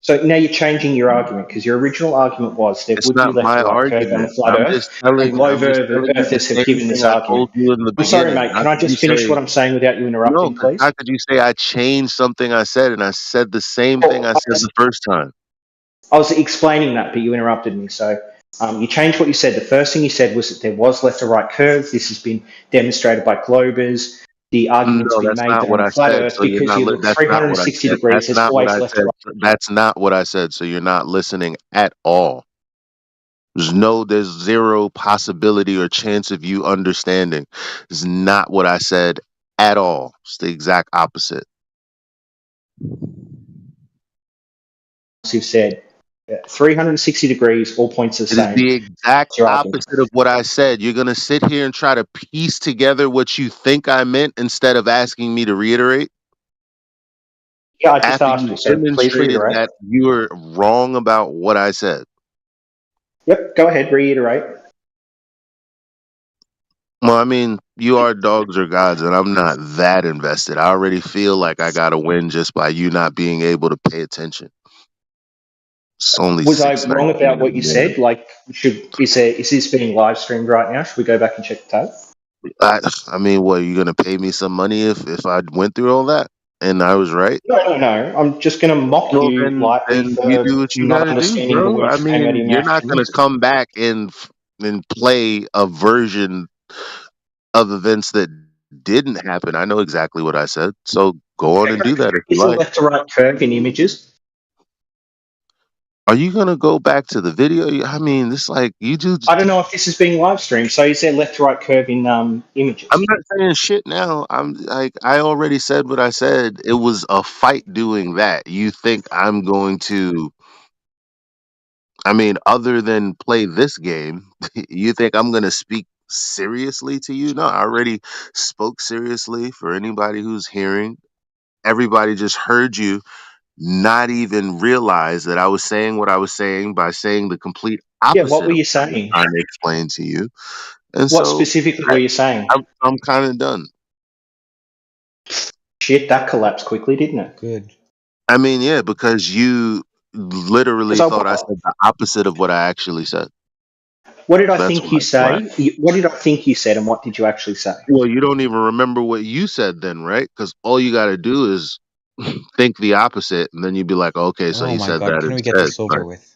So now you're changing your argument, because your original argument was there would be left to right curve on the flat Earth, and globe earthers have given this argument. I'm sorry, mate. Can I just finish what I'm saying without you interrupting, please? How could you say I changed something I said, and I said the same thing I said the first time? I was explaining that, but you interrupted me. So you changed what you said. The first thing you said was that there was left to right curve. This has been demonstrated by globers. The argument's been made that on flat Earth because you look 360 degrees, there's always left to right. That's not what I said, so you're not listening at all. There's zero possibility or chance of you understanding. It's not what I said at all. It's the exact opposite. You've said 360 degrees, all points are the same. It is the exact opposite of what I said. You're going to sit here and try to piece together what you think I meant instead of asking me to reiterate? Yeah, I just asked you, so please reiterate. That you were wrong about what I said. Yep, go ahead, reiterate. Well, I mean, you are dogs or gods, and I'm not that invested. I already feel like I got to win just by you not being able to pay attention. Was I wrong about what you said? Like, is this being live streamed right now? Should we go back and check the tape? I mean, what, are you going to pay me some money if I went through all that and I was right? No. I'm just going to mock Well, you lightly then you for do what you not got to do, understanding the bro. I words that came out of mean, your you're mouth not 2 gonna minutes ago. come back and play a version of events that didn't happen. I know exactly what I said, so go on and do that if you Is a like. left to right curve in images? Are you gonna go back to the video? I mean, it's like you do. I don't know if this is being live streamed. So is there left to right curve in images? I'm not saying shit now. I'm like, I already said what I said. It was a fight doing that. You think I'm going to, I mean, other than play this game, you think I'm going to speak seriously to you? No, I already spoke seriously for anybody who's hearing. Everybody just heard you not even realize that I was saying what I was saying by saying the complete Yeah, what opposite were of you what I was saying? trying to explain to you. And What so specifically were you saying? I'm kind of done. Shit, that collapsed quickly, didn't it? Good. I mean, yeah, because you literally So thought I said the opposite of what I actually said. what did I That's think you why. say? What did I think you said, and what did you actually say? Well, you don't even remember what you said then, right? Because all you got to do is think the opposite, and then you'd be like, okay, so Oh he my said god, that can we get instead. this over with?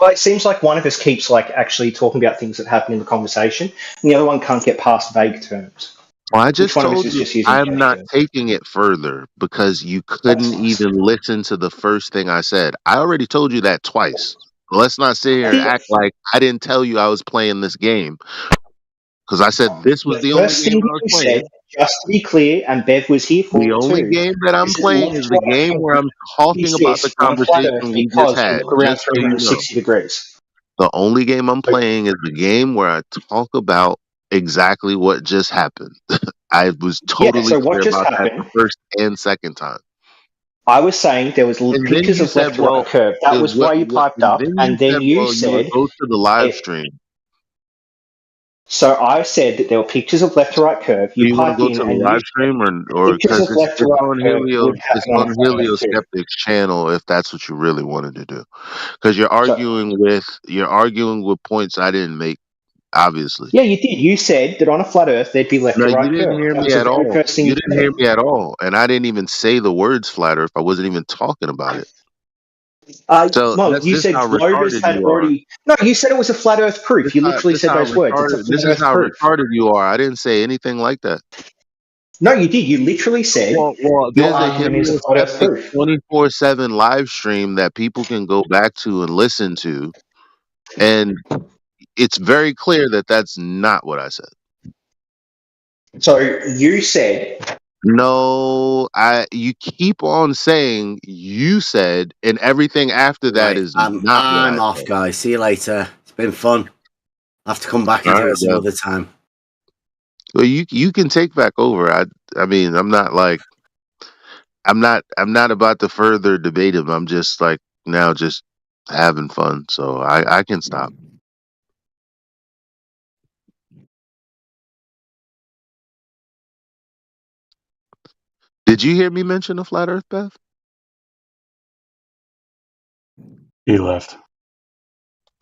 Well, it seems like one of us keeps like actually talking about things that happen in the conversation, and the other one can't get past vague terms. Well, I Which just one of us told is you just using I'm general not terms? taking it further because you That's couldn't nice. even listen to the first thing I said. I already told you that twice. Let's not sit here and The, act like I didn't tell you I was playing this game because I said this was the the only first game thing I was you playing. said, just to be clear, and Bev was here The for it only too. game that I'm This is a playing left is to the right game curve where I'm talking about the exists on a flat conversation Earth we just because we had, look around just so you know. 360 degrees. The only game I'm playing is the game where I talk about exactly what just happened. I was Yeah, totally so what clear just about that the happened? first and second time. I was saying there was And then pictures you of said, left to right curve. That was why you piped and up, then you and then said, you well, you would said go to the live it. stream. So I said that there were pictures of left to right curve. Do You you want to piped go in to the and you live said stream or pictures because of left to it's right on curve would It's happen on a on flat Earth Helio too. Skeptics channel if that's what you really wanted to do. Because you're arguing with points I didn't make, obviously. Yeah, you did. You said that on a flat Earth there'd be left No, to you right didn't curve. hear That me was the at very all. first thing You you didn't hear said. me at all. And I didn't even say the words flat earth. I wasn't even talking about it. So Well, that's you just said how Globers retarded had you are. already. No, you said it was a flat Earth proof. You literally said those words. It's a This flat is Earth how proof. retarded you are. I didn't say anything like that. No, you did. You literally said Well, your there's a argument is a Helio flat Earth Skeptic proof. 24/7 live stream that people can go back to and listen to, and it's very clear that that's not what I said. So you said No, you keep on saying you said, and everything after that Right, is not what I I'm off, said. guys. See you later. It's been fun. I'll have to come back and All do right, it some man. other time. Well, you can take back over. I mean, I'm not about to further debate him. I'm just like now just having fun, so I can stop. Did you hear me mention the flat Earth, Beth? He left.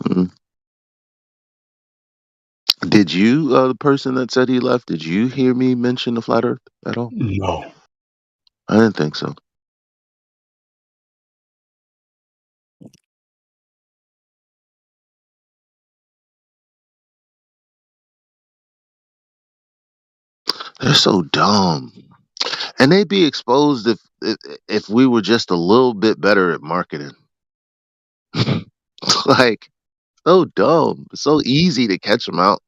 Mm. Did you, the person that said he left, did you hear me mention the flat Earth at all? No. I didn't think so. They're so dumb, and they'd be exposed if we were just a little bit better at marketing. Like so dumb, it's so easy to catch them out.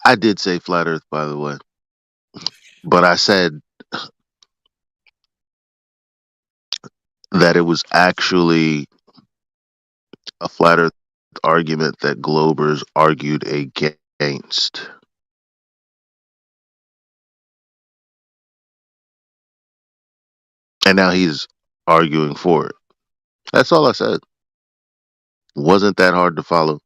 I did say flat Earth, by the way, but I said that it was actually a flat Earth argument that Globers argued against. And now he's arguing for it. That's all I said. Wasn't that hard to follow.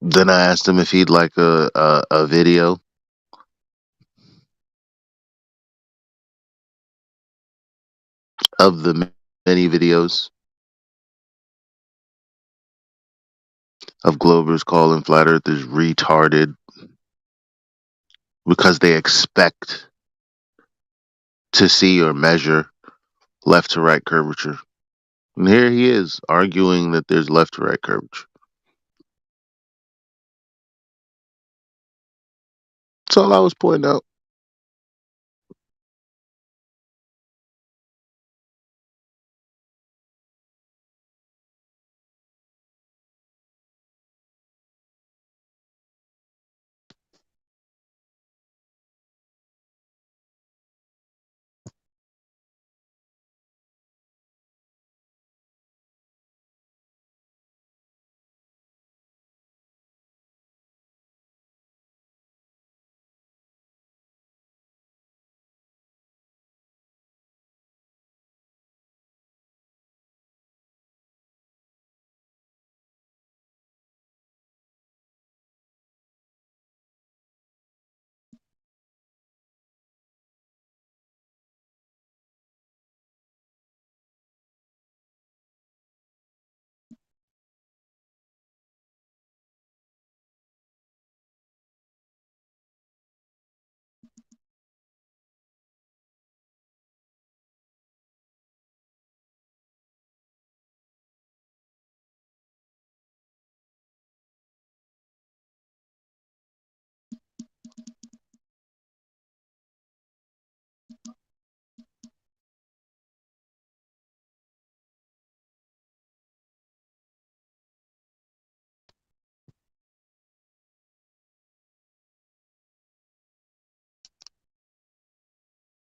Then I asked him if he'd like a video. Of the many videos of Globers calling flat earthers retarded because they expect to see or measure left to right curvature. And here he is arguing that there's left to right curvature. That's all I was pointing out.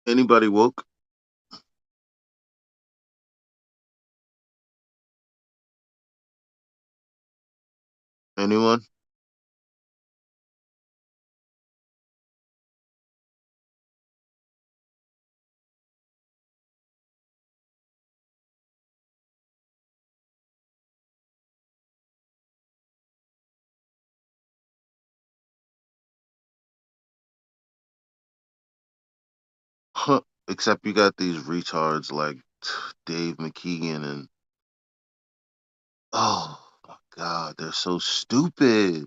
Anybody woke? Anyone? Huh. Except you got these retards like Dave McKeegan and oh my god, they're so stupid.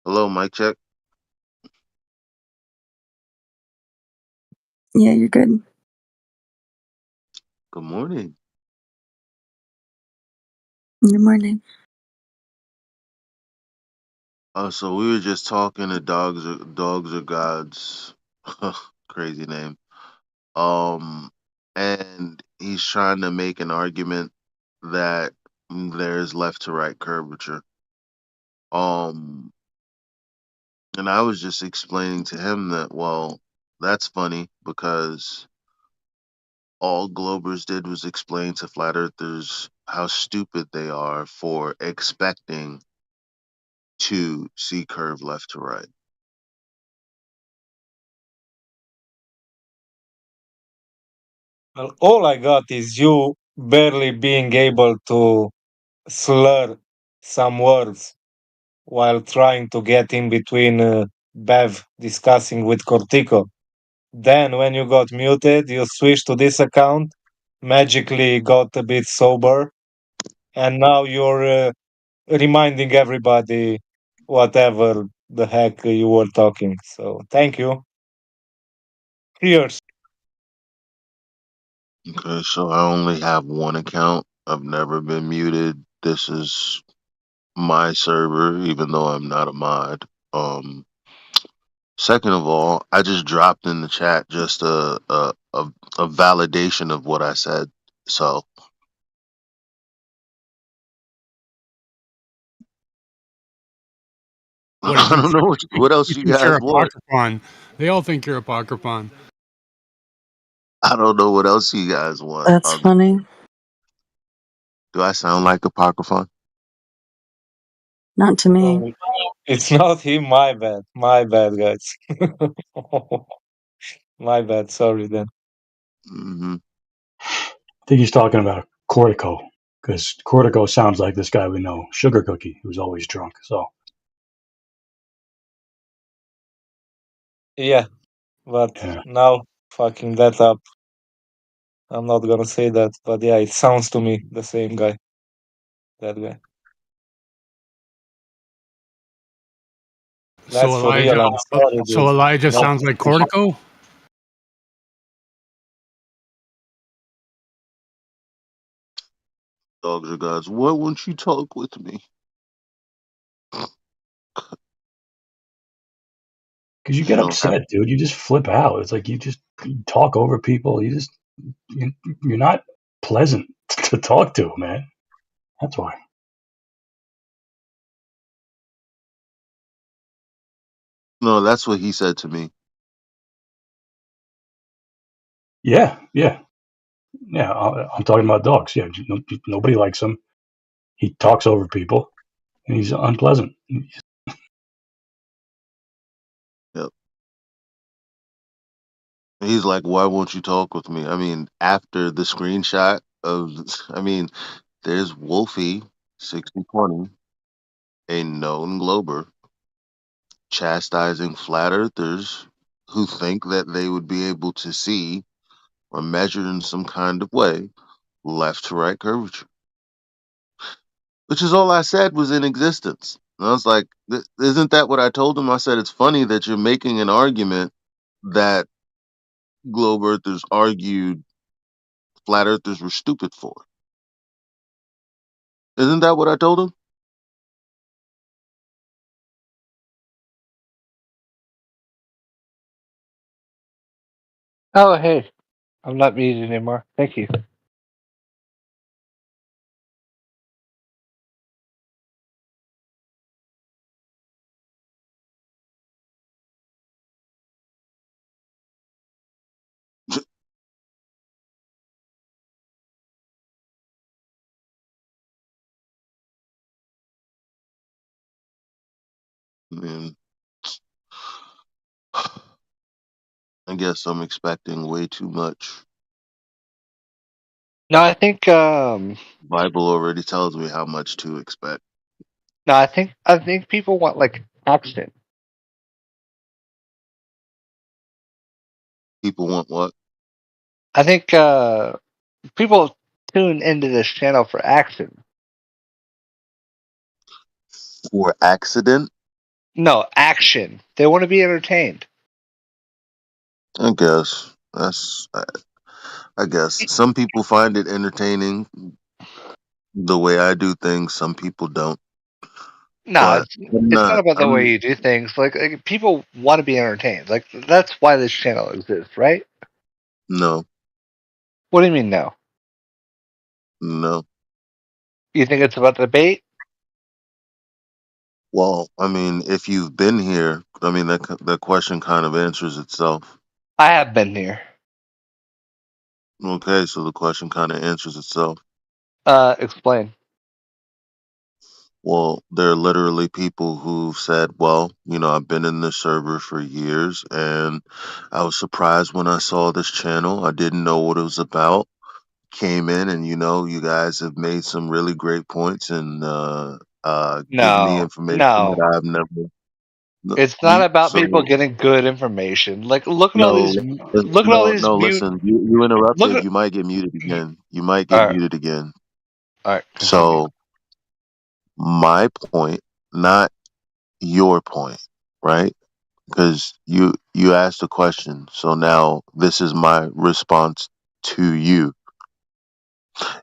Hello, mic check. Yeah, you're good. Good morning. Good morning. So we were just talking to dogs are gods. Crazy name. And he's trying to make an argument that there's left to right curvature. Um, and I was just explaining to him that, well, that's funny because all Globers did was explain to flat earthers how stupid they are for expecting to see curve left to right. Well, all I got is you barely being able to slur some words while trying to get in between Bev discussing with Cortico. Then, when you got muted, you switched to this account, magically got a bit sober, and now you're reminding everybody whatever the heck you were talking. So thank you. Cheers. Okay, so I only have one account. I've never been muted. This is my server, even though I'm not a mod. Second of all, I just dropped in the chat just a validation of what I said. So I don't know what else you guys want. They all think you're Apocryphon. I don't know what else you guys want. That's funny. Do I sound like Apocryphon? Not to me. Oh, it's not him. My bad. My bad, guys. My bad. Sorry then. Mm-hmm. I think he's talking about Cortico, because Cortico sounds like this guy we know, Sugar Cookie, who's always drunk. So Yeah, but now fucking that up. I'm not gonna say that, but yeah, it sounds to me the same guy. That guy. That's So for real. I'm sorry, dude. Elijah No. sounds like Cortico? Dogs are gods. Why won't you talk with me? because you get upset, dude, you just flip out. It's like you talk over people. You're not pleasant to talk to, man. That's why. No, that's what he said to me. Yeah. I'm talking about dogs. Yeah, nobody likes him. He talks over people, and he's unpleasant. Yep. He's like, why won't you talk with me? I mean, after the screenshot of, there's Wolfie 6020, a known Glober, chastising flat earthers who think that they would be able to see or measure in some kind of way left to right curvature, which is all I said was in existence. And I was like, isn't that what I told him? I said, it's funny that you're making an argument that globe earthers argued flat earthers were stupid for. Isn't that what I told him? Oh, hey. I'm not muted anymore. Thank you. Man, I guess I'm expecting way too much. No, I think Bible already tells me how much to expect. no, I think people want like action. People want what? I think people tune into this channel for action. For accident? No, action. They want to be entertained. I guess. I guess. Some people find it entertaining the way I do things. Some people don't. No, it's not about the way you do things. Like people want to be entertained. Like that's why this channel exists, right? No. What do you mean no? No. You think it's about debate? Well, if you've been here, that question kind of answers itself. I have been here. Okay, so the question kind of answers itself. Explain. Well, there are literally people who've said, well, I've been in this server for years and I was surprised when I saw this channel. I didn't know what it was about. Came in and, you guys have made some really great points and given me information that I've never. It's not about people getting good information. Like look at all these. Listen, you interrupted. You might get muted again. You might get muted again. All right. So my point, not your point, right? Because you asked a question, so now this is my response to you.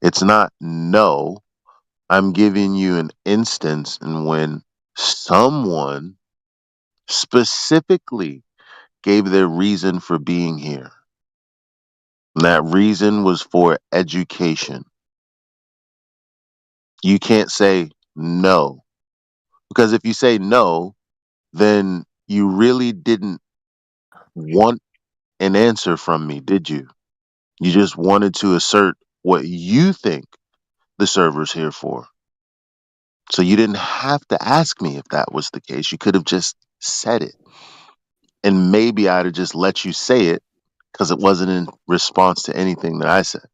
It's not no. I'm giving you an instance in when someone specifically gave their reason for being here. And that reason was for education. You can't say no. Because if you say no, then you really didn't want an answer from me, did you? You just wanted to assert what you think the server's here for. So you didn't have to ask me if that was the case. You could have just said it. And maybe I'd have just let you say it because it wasn't in response to anything that I said.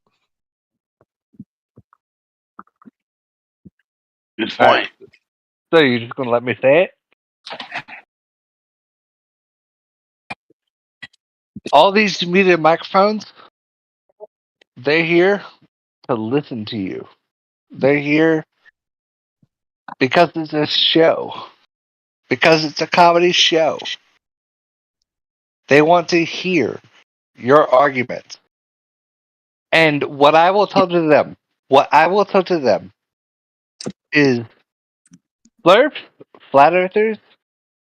Good point. So you're just gonna let me say it? All these media microphones, they're here to listen to you. They're here because it's a show. Because it's a comedy show. They want to hear your arguments. And what I will tell to them is Slurps, flat earthers,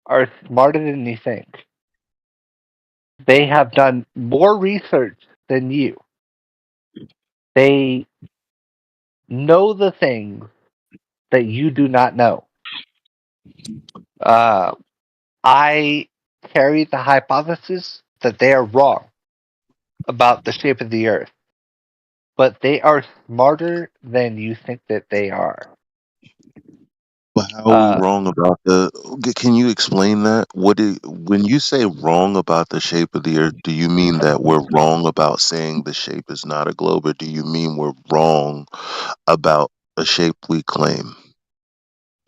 are smarter than you think. They have done more research than you. They know the things that you do not know. I carry the hypothesis that they are wrong about the shape of the Earth, but they are smarter than you think that they are. But how are we wrong about can you explain that? When you say wrong about the shape of the Earth, do you mean that we're wrong about saying the shape is not a globe, or do you mean we're wrong about a shape we claim?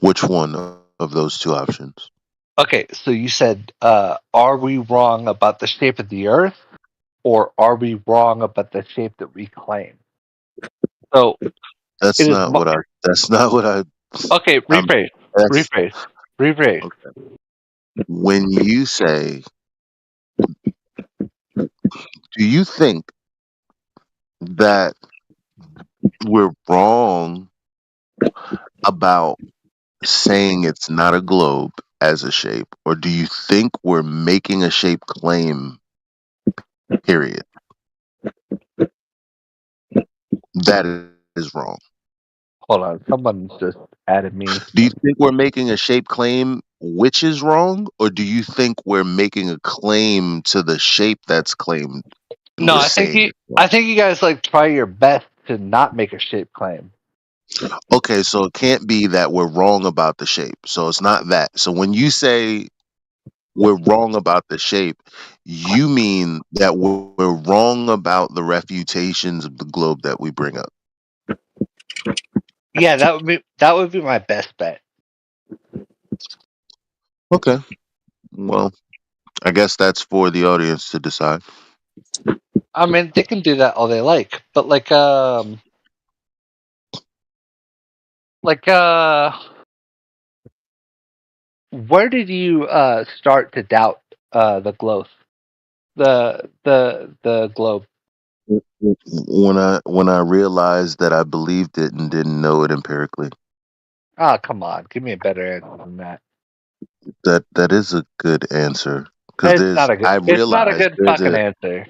Which one of those two options? Okay, so you said, are we wrong about the shape of the Earth, or are we wrong about the shape that we claim? So that's not what I. Okay, rephrase. Okay. When you say, do you think that we're wrong about saying it's not a globe as a shape, or do you think we're making a shape claim, period? That is wrong. Hold on, someone just added me. Do you think we're making a shape claim, which is wrong, or do you think we're making a claim to the shape that's claimed? No, I think you guys try your best to not make a shape claim. Okay, so it can't be that we're wrong about the shape. So it's not that. So when you say we're wrong about the shape, you mean that we're wrong about the refutations of the globe that we bring up. Yeah, that would be my best bet. Okay. Well, I guess that's for the audience to decide. I mean, they can do that all they like, but where did you start to doubt the globe? The globe. When I realized that I believed it and didn't know it empirically. Oh, come on, give me a better answer than that. That is a good answer. It's not a good fucking answer.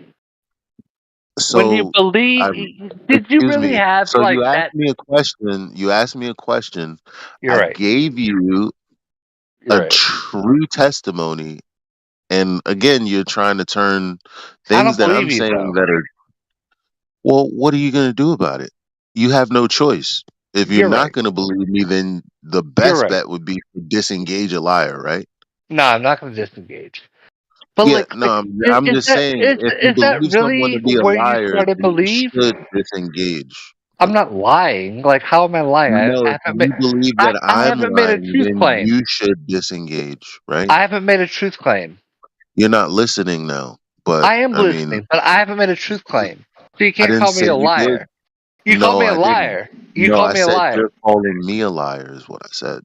So when you believe, did you really have so you asked that? me a question. You asked me a question. You're right. Gave you a true testimony, and again, you're trying to turn things that I'm saying that are. Well, what are you going to do about it? You have no choice. If you're not going to believe me, then the best bet would be to disengage a liar, right? No, I'm not going to disengage. But yeah, I'm just saying, if you believe someone to be a liar, you should disengage. I'm not lying. How am I lying? No, if you believe that I'm lying, then you should disengage, right? I haven't made a truth claim. You're not listening now, but I am listening, but I haven't made a truth claim. So you can't call me a liar. You No, called me a I didn't. liar. You No, called I me a said liar. you're calling me a liar is what I said.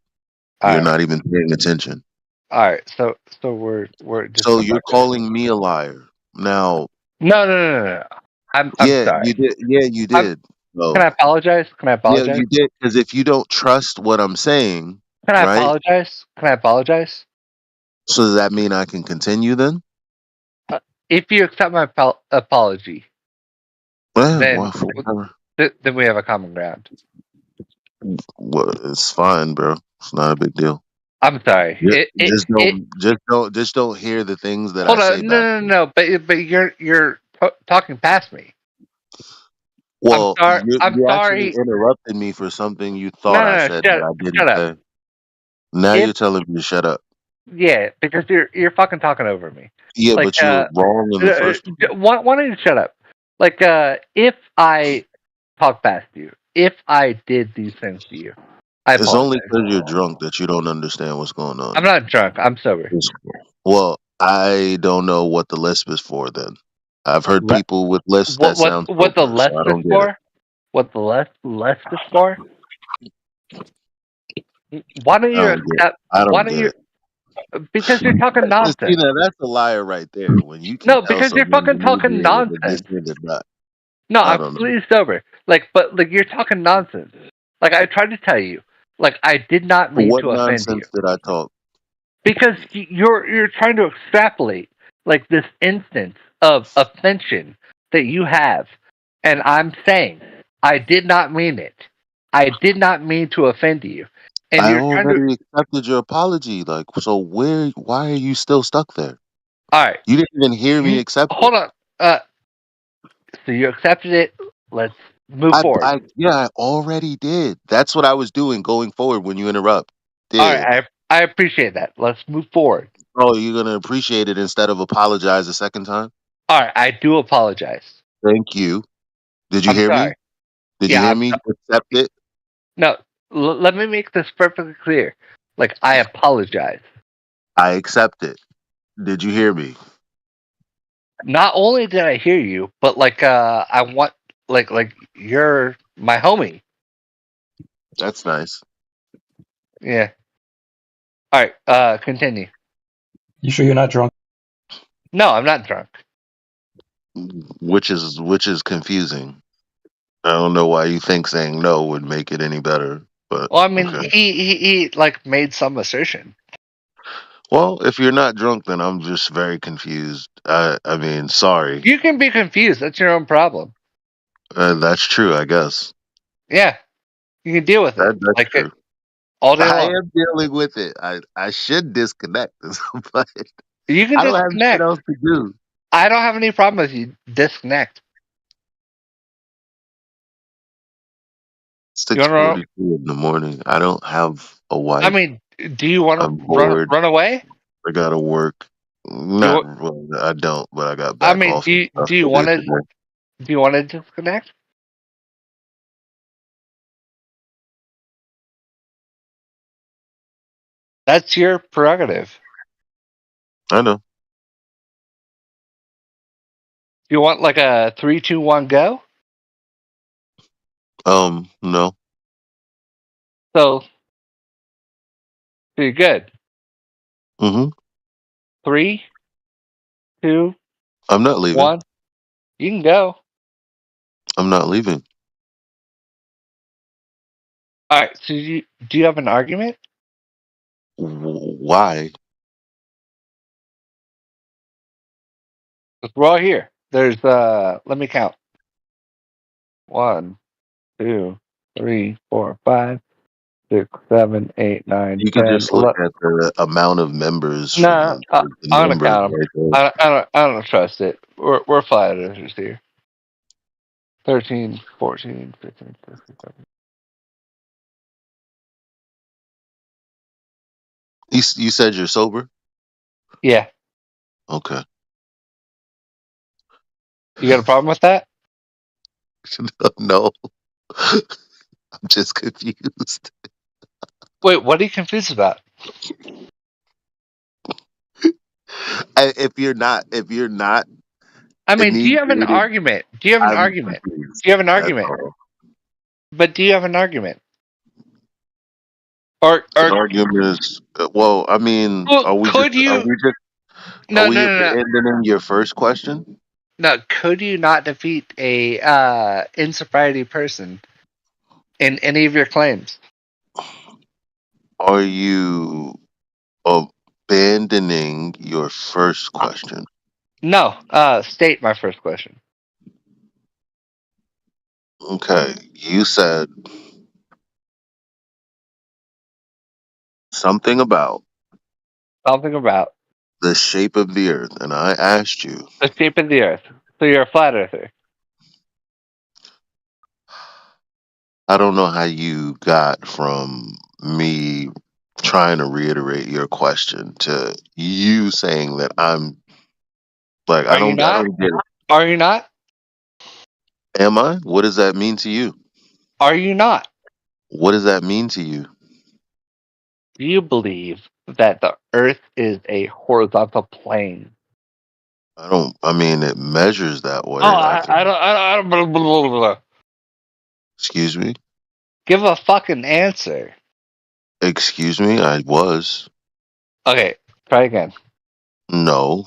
All You're right. not even paying attention. All right. So we're just So come you're back to it. calling me a liar. Now, No. I'm yeah, sorry. you did. Yeah, you did. Can I apologize? Can I Yeah, apologize? you did. Because if you don't trust what I'm saying, Can I right? apologize? Can I apologize? So does that mean I can continue then? If you accept my apology, Well, then whatever. then we have a common ground. Well, it's fine, bro. It's not a big deal. I'm sorry. Just don't hear the things that Hold I say on. back. No. But you're talking past me. Well, I'm you actually sorry. interrupted me for something you thought I said that I didn't Shut up. say. Now you're telling me to shut up. Yeah, because you're fucking talking over me. Yeah, Like, but you were wrong in the first place. why don't you shut up? Like, if I talk past you, if I did these things to you, I It's apologize. only because you're drunk that you don't understand what's going on. I'm not drunk. I'm sober. Well, I don't know what the lisp is for then. I've heard people with lisps that sound What the sober, less so I is don't get it. for? What the less is for? Why don't you accept? Why don't you? Because you're talking nonsense. See, now that's a liar right there. When you can No, tell because you're someone fucking talking this nonsense. and that. No, I I'm don't know. completely sober. Like, but like you're talking nonsense. Like I tried to tell you. Like I did not mean What to offend you. nonsense did I talk? Because you're trying to extrapolate like this instance of offension that you have, and I'm saying I did not mean it. I did not mean to offend you. And I you're trying to. already accepted your apology. Like, so why are you still stuck there? All right. You didn't even hear me accept it. Hold on. So you accepted it. Let's move forward. I already did. That's what I was doing going forward when you interrupt. All right, I appreciate that. Let's move forward. Oh, you're gonna appreciate it instead of apologize a second time? All right, I do apologize. Thank you. Did you I'm hear sorry. me? Did you hear me accept it? No, let me make this perfectly clear. Like, I apologize. I accept it. Did you hear me? Not only did I hear you, but like, I want like you're my homie. That's nice. Yeah. All right. Continue. You sure you're not drunk? No, I'm not drunk. Which is confusing. I don't know why you think saying no would make it any better. But Well, I mean, okay. he like made some assertion. Well, if you're not drunk, then I'm just very confused. I mean, sorry. You can be confused. That's your own problem. That's true, I guess. Yeah, you can deal with it. That's true. All day long. I am dealing with it. I should disconnect, but you can I don't have disconnect. shit else to do. I don't have any problem with you disconnect. 6:42 in the morning. I don't have a wife. I mean, do you want to run away? I gotta work. Well, I don't, but I got back off. Do you want to disconnect? That's your prerogative. I know. You want like a 3, 2, 1, go? No. So you're good. 3, 2. I'm not leaving. 1. You can go. I'm not leaving. All right. So do you have an argument? Why? We're all here. There's let me count. 1, 2, 3, 4, 5, 6, 7, 8, 9, You 10, can just look at the amount of members. No, from the I'm gonna numbers count them. right there. I don't trust it. We're flat earthers here. 13, 14, 15, 16, 17. You said you're sober? Yeah. Okay. You got a problem with that? No. I'm just confused. Wait, what are you confused about? If you're not, I mean, do you have an argument? Do you have an argument? Do you have an argument? But do you have an argument? Or The argument is well. I mean, well, are we abandoning your first question? No, could you not defeat a in-sobriety person in any of your claims? Are you abandoning your first question? No. State my first question. Okay, you said something about the shape of the earth, and I asked you the shape of the earth. So you're a flat earther. I don't know how you got from me trying to reiterate your question to you saying that I'm like I don't get it. Are you not? Am I? What does that mean to you? Are you not? What does that mean to you? Do you believe that the earth is a horizontal plane? I mean, it measures that way. Oh, I don't. Blah, blah, blah. Excuse me? Give a fucking answer. Excuse me? I was. Okay, try again. No.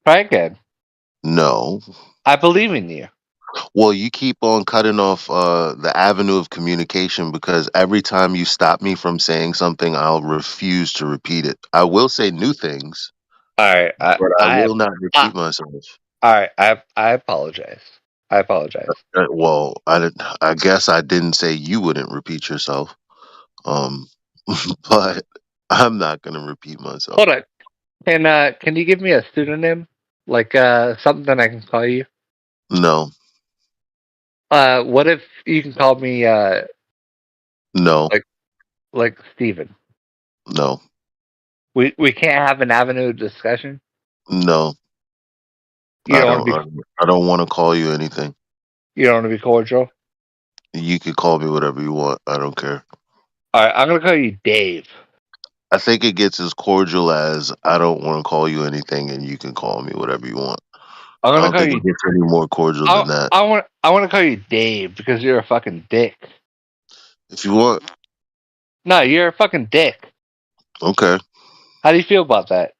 Try again. No. I believe in you. Well, you keep on cutting off the avenue of communication because every time you stop me from saying something, I'll refuse to repeat it. I will say new things. All right, but I will not repeat myself. All right, I apologize. Well, I guess I didn't say you wouldn't repeat yourself. But I'm not gonna repeat myself. Hold on. Can you give me a pseudonym? Like something that I can call you? No. What if you can call me No. Like Steven? No. We can't have an avenue of discussion? No. I don't want to call you anything. You don't want to be cordial? You could call me whatever you want. I don't care. All right, I'm gonna call you Dave. I think it gets as cordial as I don't want to call you anything, and you can call me whatever you want. I'm gonna I don't call think you. it gets any more cordial than that. I want to call you Dave because you're a fucking dick. If you want. No, you're a fucking dick. Okay. How do you feel about that?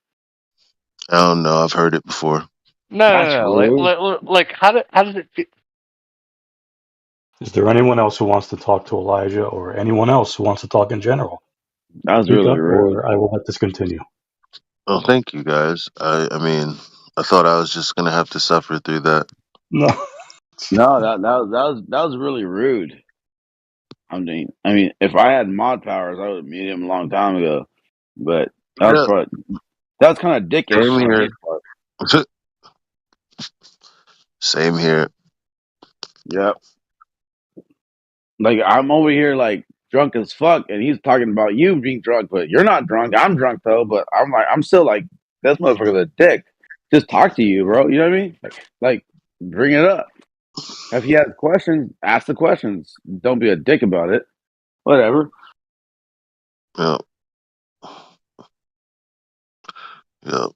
I don't know. I've heard it before. No. Like how does it feel? Is there anyone else who wants to talk to Elijah, or anyone else who wants to talk in general? That was Speak really up, rude. or I will let this continue. Oh, thank you guys. I mean, I thought I was just gonna have to suffer through that. No. No, that was really rude. I mean, if I had mod powers, I would have muted him a long time ago. But that was kind of dickish. Same here. Same here. Yep. Like I'm over here like drunk as fuck, and he's talking about you being drunk, but you're not drunk. I'm drunk though, but I'm still like this motherfucker's a dick. Just talk to you, bro. You know what I mean? Like bring it up. If he has questions, ask the questions. Don't be a dick about it. Whatever. Yep. Yep.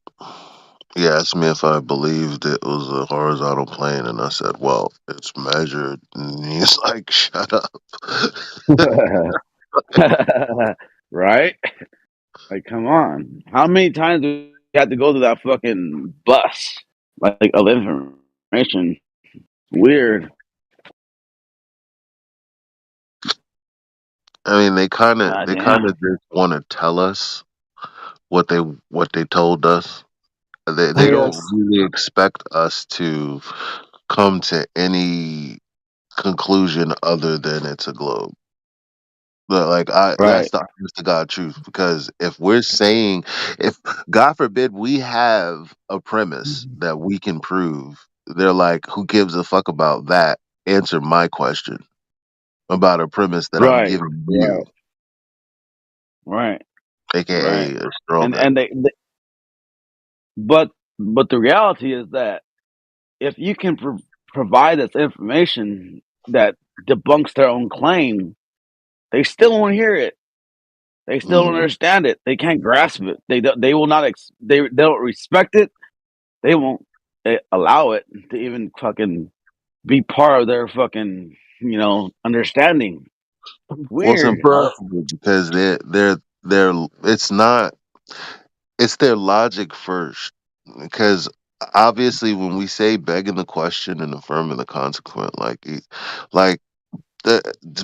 He asked me if I believed it was a horizontal plane, and I said, well, it's measured. And he's like, shut up. Right? Like, come on. How many times do we have to go to that fucking bus? Like of information. Weird. I mean, they kind of just want to tell us what they told us. They don't really expect us to come to any conclusion other than it's a globe. But that's the honest to God truth. Because if we're saying, if God forbid we have a premise that we can prove, they're like, who gives a fuck about that? Answer my question about a premise that I'm giving you. Right. AKA a straw man. And they but the reality is that if you can provide us information that debunks their own claim, they still won't hear it. They still don't understand it. They can't grasp it. They will not. They don't respect it. They won't allow it to even fucking be part of their fucking understanding. Well, it's Weird. impossible because it's their logic first. Because obviously, when we say begging the question and affirming the consequent, like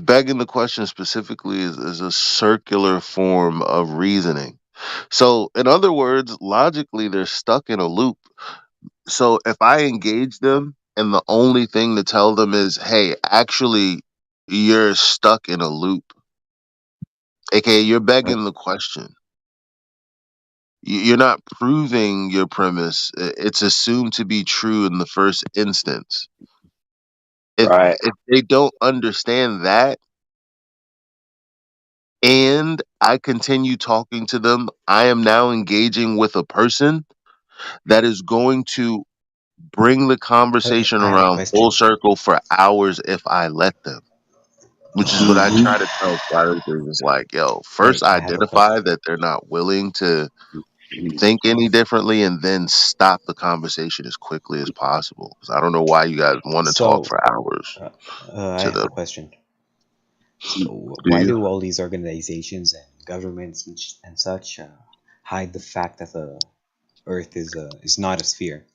begging the question specifically is a circular form of reasoning. So, in other words, logically, they're stuck in a loop. So, if I engage them and the only thing to tell them is, hey, actually, you're stuck in a loop, aka you're begging the question. You're not proving your premise. It's assumed to be true in the first instance. If they don't understand that, and I continue talking to them, I am now engaging with a person that is going to bring the conversation I have a around question. full circle for hours if I let them. Which is what I try to tell fighters. Is like, yo, first I have a question. identify that they're not willing to think any differently, and then stop the conversation as quickly as possible. Because I don't know why you guys want to talk for hours. I have a question. Do Why you? do all these organizations and governments and such hide the fact that the Earth is not a sphere?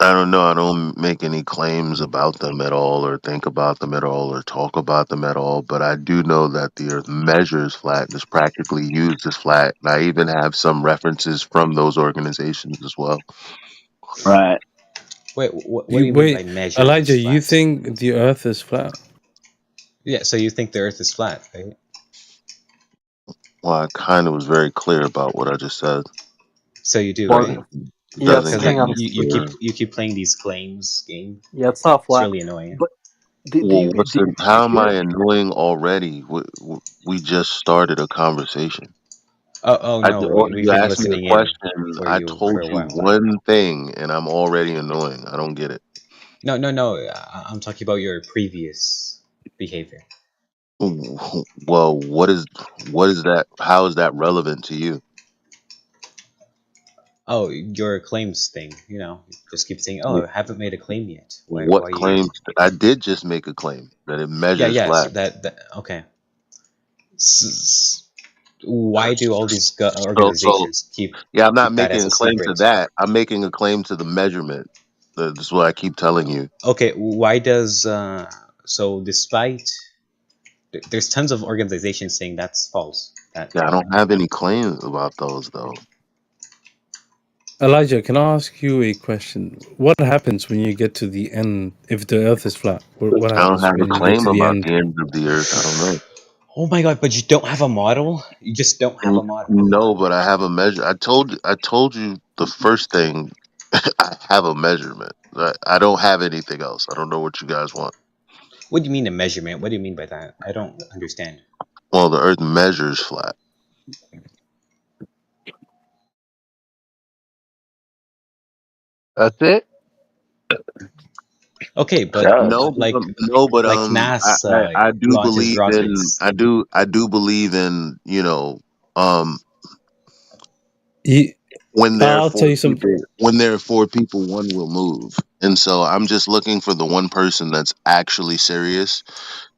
I don't know. I don't make any claims about them at all, or think about them at all, or talk about them at all. But I do know that the Earth measures flat and is practically used as flat. And I even have some references from those organizations as well. Right. Wait, what do you mean by measure? Elijah, you think the Earth is flat? Yeah, so you think the Earth is flat, right? Well, I kind of was very clear about what I just said. So you do, Doesn't right? doesn't Because get like me you keep playing these claims game. Yeah, it's not It's flat. really annoying. But Well, how am I annoying already? We just started a conversation. Oh no, we've You been asked me a listening in question. for I you told for a you while. one thing, and I'm already annoying. I don't get it. No. I'm talking about your previous behavior. Well, what is that? How is that relevant to you? Oh, your claims thing. Just keep saying, "Oh, I haven't made a claim yet." Why What are you? claims? I did just make a claim that it measures Yeah. flat. So that okay. Why do all these organizations keep? Yeah, I'm not Keep that making as a a claim to secret? that. I'm making a claim to the measurement. That's what I keep telling you. Okay, why does so despite there's tons of organizations saying that's false. Yeah, I don't have any claims about those though. Elijah, can I ask you a question? What happens when you get to the end if the Earth is flat? What I don't happens have a when you get claim to the about end? the end of the earth. I don't know. Oh my god! But you don't have a model. You just don't have a model. No, but I have a measure. I told you the first thing. I have a measurement. I don't have anything else. I don't know what you guys want. What do you mean a measurement? What do you mean by that? I don't understand. Well, the Earth measures flat. That's it. Okay, but like NASA I do launches believe in rockets. I do believe in when there are I'll tell you something. when there are 4 people, one will move, and so I'm just looking for the one person that's actually serious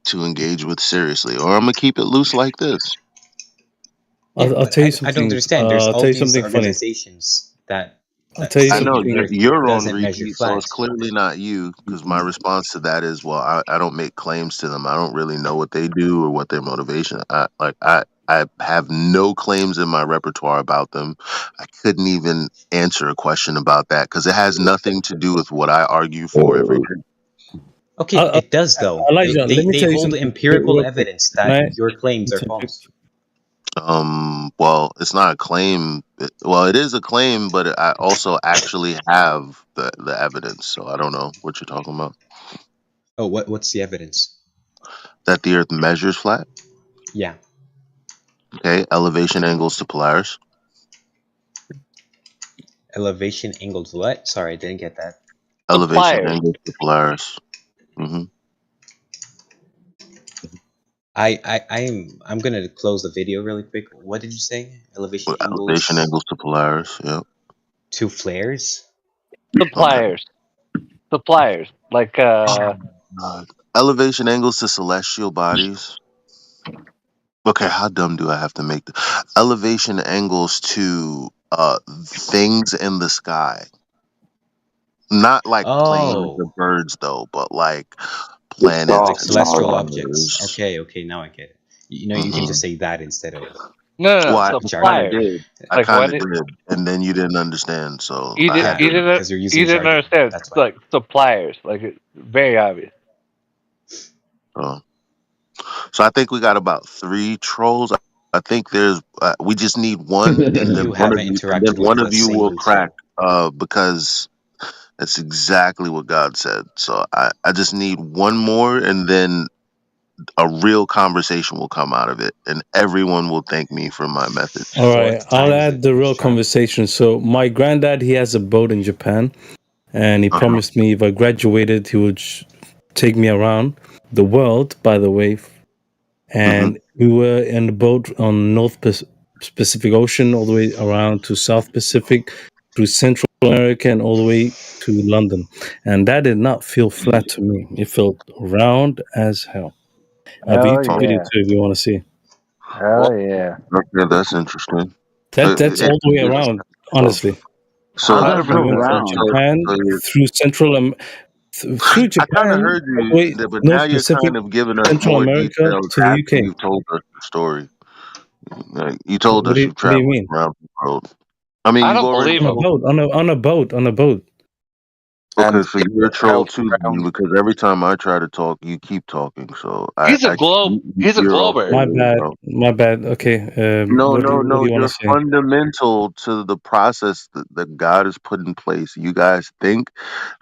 to engage with seriously, or I'm gonna keep it loose like this. I'll tell you something. I don't understand. There's I'll all tell you these something funny. organizations that I'll tell you I know something. you're on doesn't measure repeat, so it's flat. clearly not you. Because my response to that is, well, I don't make claims to them. I don't really know what they do or what their motivation. I have no claims in my repertoire about them. I couldn't even answer a question about that because it has nothing to do with what I argue for every day. Okay, it does though. Elijah, let me They tell you hold something empirical real quick. evidence Can that I your claims are interject? false. Well, it's not a claim. Well, it is a claim, but I also actually have the evidence. So I don't know what you're talking about. Oh, what's the evidence? That the Earth measures flat. Yeah. Okay, elevation angles to Polaris. Elevation angled what? Sorry, I didn't get that. Elevation angles to Polaris. Mm-hmm. I'm gonna close the video really quick. What did you say? Elevation angles. Elevation angles to Polaris. Yep. To flares. Suppliers. Like God. elevation angles to celestial bodies. Okay, how dumb do I have to make the elevation angles to things in the sky? Not like planes of birds though, but like planets, Like celestial stars. objects. Okay, now I get it. You can just say that instead of No. Well, I jargon. kind of did. I Like kind when of did, and then you didn't understand, so you I had to. because you're using you didn't jargon. understand. That's It's like suppliers. Like it's very obvious. So I think we got about 3 trolls. I think there's. We just need one, and then You haven't interacted one with of a you will single crack. Because that's exactly what God said. So I just need one more, and then a real conversation will come out of it, and everyone will thank me for my method. All right, I'll add the real conversation. So my granddad, he has a boat in Japan, and he promised me if I graduated, he would take me around the world. By the way, and we were in the boat on North Pacific Ocean, all the way around to South Pacific, through Central America, and all the way to London. And that did not feel flat to me. It felt round as hell. I've Hell YouTube video yeah. too if you want to see. Hell yeah. Okay, that's interesting. That's all the way around, honestly. So From Japan through through I kind of Japan, heard all the way you, but now North you're Pacific, kind of giving us Central more America details to the after UK. you told us the story. Like, you told What us do you you traveled mean? around the world. I mean, I you've don't already believe told On a boat. Okay, so you're a troll too, then, because every time I try to talk, you keep talking. So He's a you're all glober. My bad. Okay. No, What do you want you're to say? fundamental to the process that God has put in place. You guys think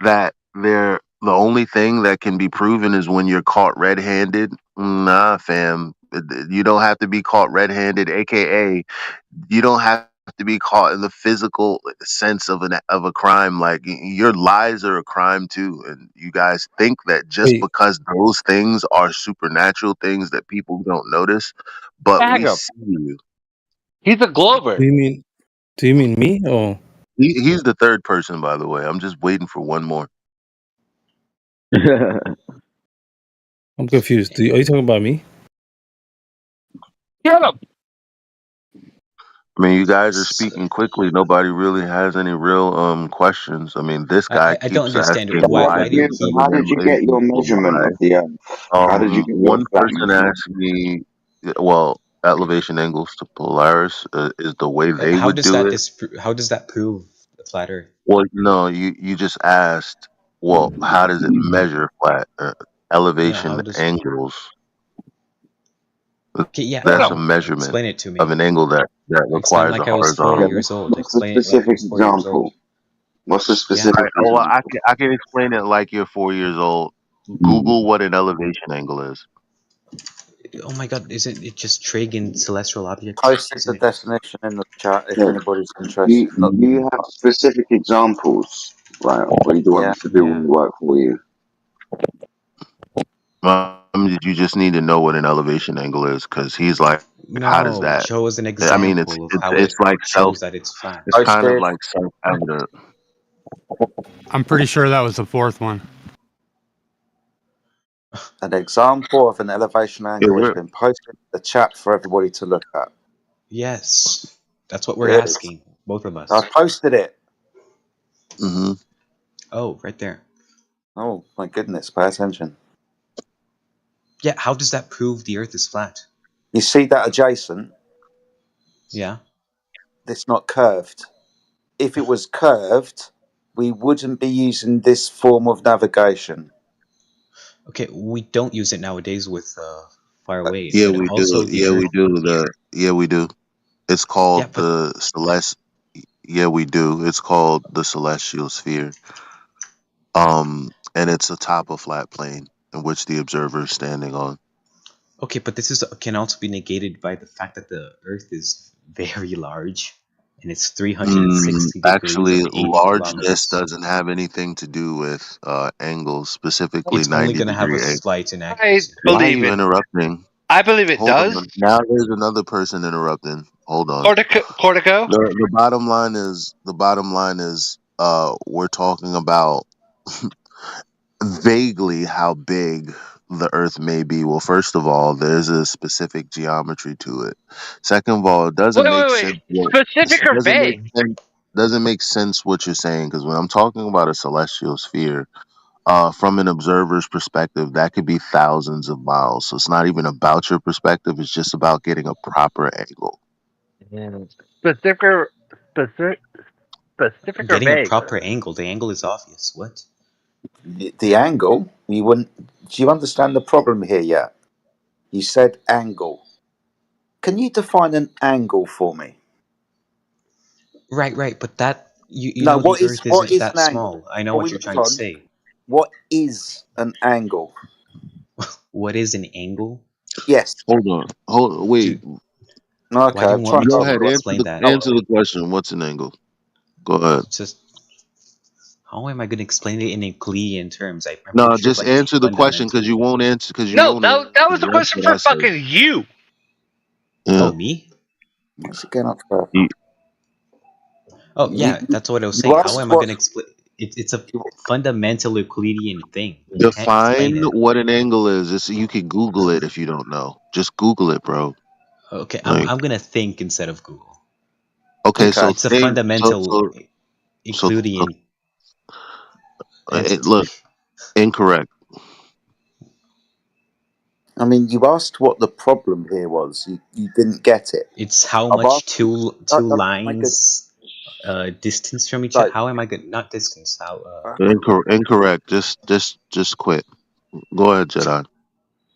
that the only thing that can be proven is when you're caught red-handed. Nah, fam. You don't have to be caught red-handed, aka you don't have to be caught in the physical sense of a crime. Like your lies are a crime too, and you guys think that just because those things are supernatural things that people don't notice, but Tag we him. see you. He's a glober. Do you mean me or He's the third person, by the way. I'm just waiting for one more. I'm confused. Are you talking about me? Get him. I mean, you guys are speaking quickly. Nobody really has any real questions. I mean, this guy I don't keeps understand. asking Why do you keep? How did you get your measurement of the Earth? How did you get your One flat person measurement? asked me, well, elevation angles to Polaris is the way they How would does do that it. how does that prove the flat Earth? Well, no, you just asked, well, how does it measure flat elevation how does? angles? Okay, yeah. That's a measurement Explain it to me. of an angle that Explain requires like a I was 4 horizontal. years old. What's the Explain it like I specific was 4 years old. example? What's the specific Well, example? I can explain it like you're 4 years old. Google what an elevation angle is. Oh my God! Isn't it just trig in celestial objects? Posted the Isn't it? definition in the chat if Yeah. anybody's interested. You have specific examples, right, of what you want us to do when we work for you. You just need to know what an elevation angle is, because he's like, how does No, that? show us an I mean, example of how it's it like shows that it's flat. It's kind of like self-evident. I'm pretty sure that was the fourth one. An example of an elevation angle has been posted in the chat for everybody to look at. Yes, that's what we're Yes. asking, both of us. I posted it. Mm-hmm. Oh, right there. Oh my goodness! Pay attention. Yeah, how does that prove the Earth is flat? You see that adjacent? Yeah. It's not curved. If it was curved, we wouldn't be using this form of navigation. Okay, we don't use it nowadays with far away. Yeah, but we also do. the Yeah, Earth. we do. We do. It's called the celest. Yeah, we do. It's called the celestial sphere. And it's atop a flat plane in which the observer is standing on. Okay, but this can also be negated by the fact that the Earth is very large, and it's 360 Actually, degrees of 80 largeness kilometers. doesn't have anything to do with angles, specifically It's only 90 going to have a degree angle. slight inaccuracy. Why are you interrupting? I believe it Hold does. on. Now there's another person interrupting. Hold on. Cortico. The bottom line is we're talking about vaguely how big the Earth may be? Well, first of all, there's a specific geometry to it. Second of all, it doesn't make sense. Specific or vague? Doesn't make sense what you're saying, because when I'm talking about a celestial sphere, from an observer's perspective, that could be thousands of miles. So it's not even about your perspective. It's just about getting a proper angle. Specific or Getting vague? a proper angle. The angle is obvious. What? The angle, you wouldn't. Do you understand the problem here yet? You said angle. Can you define an angle for me? Right. But that you No, know the Earth isn't that an angle? small. I know what you're trying to say. What is an angle? What is an angle? Yes. Wait. Okay, Why do you want me Go to ahead. explain that? Answer the question. What's an angle? Go ahead. Just how am I going to explain it in Euclidean terms? No, just answer the question, because you won't answer. No, that was the question for fucking you. Oh, me? What's it going up for? Oh, yeah, that's what I was saying. How am I going to explain? It's a fundamental Euclidean thing. Define what an angle is. You can Google it if you don't know. Just Google it, bro. Okay, I'm going to think instead of Google. Okay, so it's a fundamental Euclidean. Look, incorrect. I mean, you asked what the problem here was. You didn't get it. It's how much two lines distance from each other. How am I good? Not distance. How? Incorrect. Just quit. Go ahead, Jedi.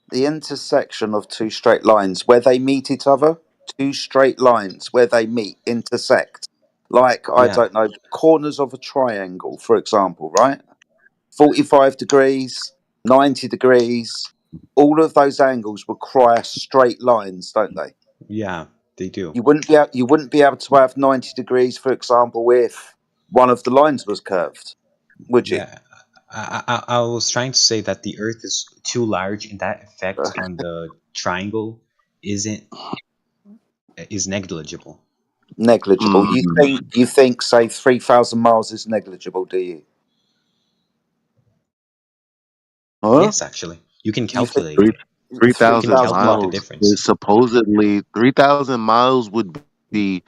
The intersection of two straight lines where they meet each other. Two straight lines where they meet, intersect. Like, I don't know, corners of a triangle, for example, right? 45 degrees, 90 degrees. All of those angles require straight lines, don't they? Yeah, they do. You wouldn't be able to have 90 degrees, for example, if one of the lines was curved, would you? Yeah, I was trying to say that the Earth is too large, and that effect on the triangle is negligible. Negligible. You think say 3,000 miles is negligible, do you? Huh? Yes, actually, you can calculate it. 3,000 miles. Supposedly, 3,000 miles would be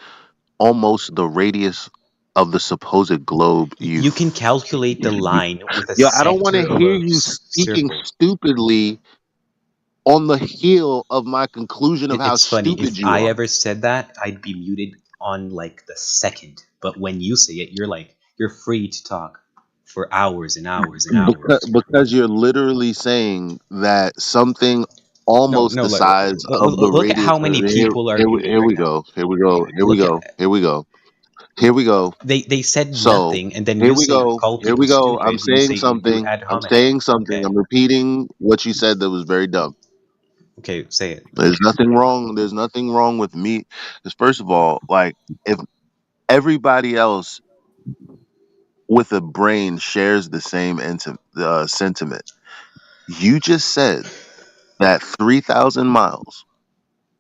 almost the radius of the supposed globe. You can calculate the line with a I don't want to hear you speaking stupidly on the heel of my conclusion of how stupid you are. If I ever said that, I'd be muted on like the second. But when you say it, you're free to talk for hours and hours and hours. Because you're literally saying that something almost the size of the look radius. At how many people are muted. Here we go. Here we go. They said nothing, and then here we go. I'm saying something. Okay. I'm repeating what you said that was very dumb. Okay, say it. There's nothing wrong with me. Because first of all, like, if everybody else with a brain shares the same sentiment, you just said that 3,000 miles,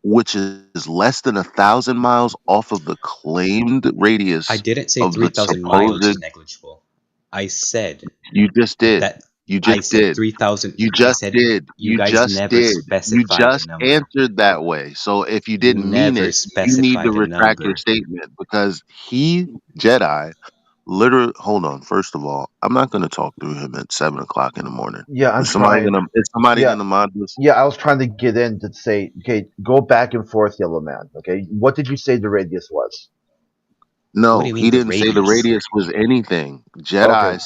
which is less than 1,000 miles off of the claimed radius. I didn't say 3,000 miles is negligible. I said you just did. You just did 3,000. You just did. You guys never specified. You just answered that way. So if you didn't mean it, you need to retract your statement, because Jedi, literally. Hold on. First of all, I'm not going to talk through him at 7 o'clock in the morning. Yeah, I'm Is somebody trying. gonna mod this? Yeah, I was trying to get in to say, okay, go back and forth, Yellow Man. Okay, what did you say the radius was? No, he didn't say the radius was anything. Jedi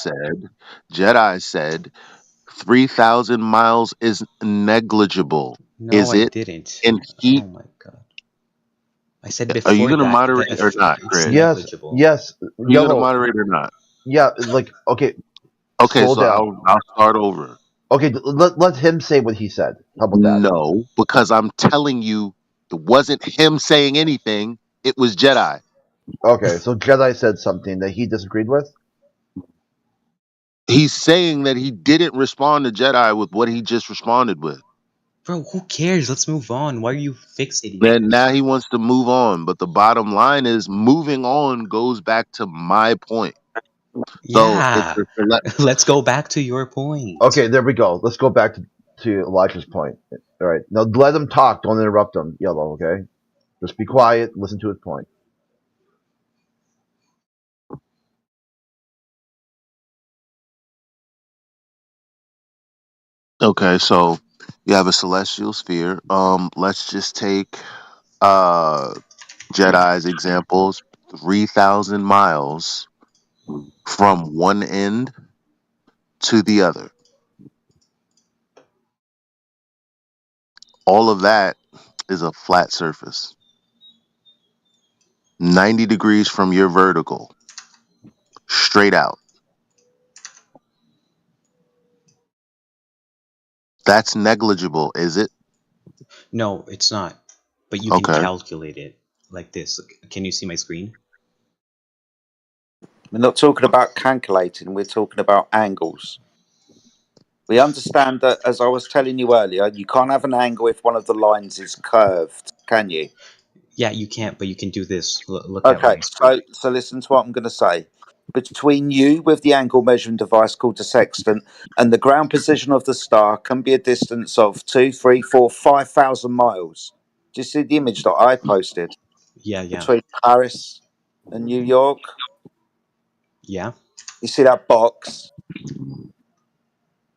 said 3,000 miles is negligible. No, is it? Didn't. In heat? Oh my god! I said before. Are you going to moderate or not, Chris? Yes. Are you going to moderate or not? Yeah, like okay. Okay, so I'll start over. Okay, let him say what he said. How about that? No, because I'm telling you, it wasn't him saying anything. It was Jedi. Okay, so Jedi said something that he disagreed with? He's saying that he didn't respond to Jedi with what he just responded with. Bro, who cares? Let's move on. Why are you fixating? Then now he wants to move on, but the bottom line is moving on goes back to my point. Yeah. So let's go back to your point. Okay, there we go. Let's go back to to Elijah's point. All right, now let him talk. Don't interrupt him. Yellow, okay? Just be quiet. Listen to his point. Okay, so you have a celestial sphere. Let's just take Jedi's examples. 3,000 miles from one end to the other. All of that is a flat surface. 90 degrees from your vertical, straight out. That's negligible, is it? No, it's not. But you can calculate it like this. Can you see my screen? We're not talking about calculating, we're talking about angles. We understand that, as I was telling you earlier, you can't have an angle if one of the lines is curved, can you? Yeah, you can't, but you can do this. Look Okay, at my screen. so listen to what I'm going to say. Between you with the angle measuring device called the sextant and the ground position of the star can be a distance of 2, 3, 4, 5,000 miles. Do you see the image that I posted? Yeah. Between Paris and New York? Yeah. You see that box?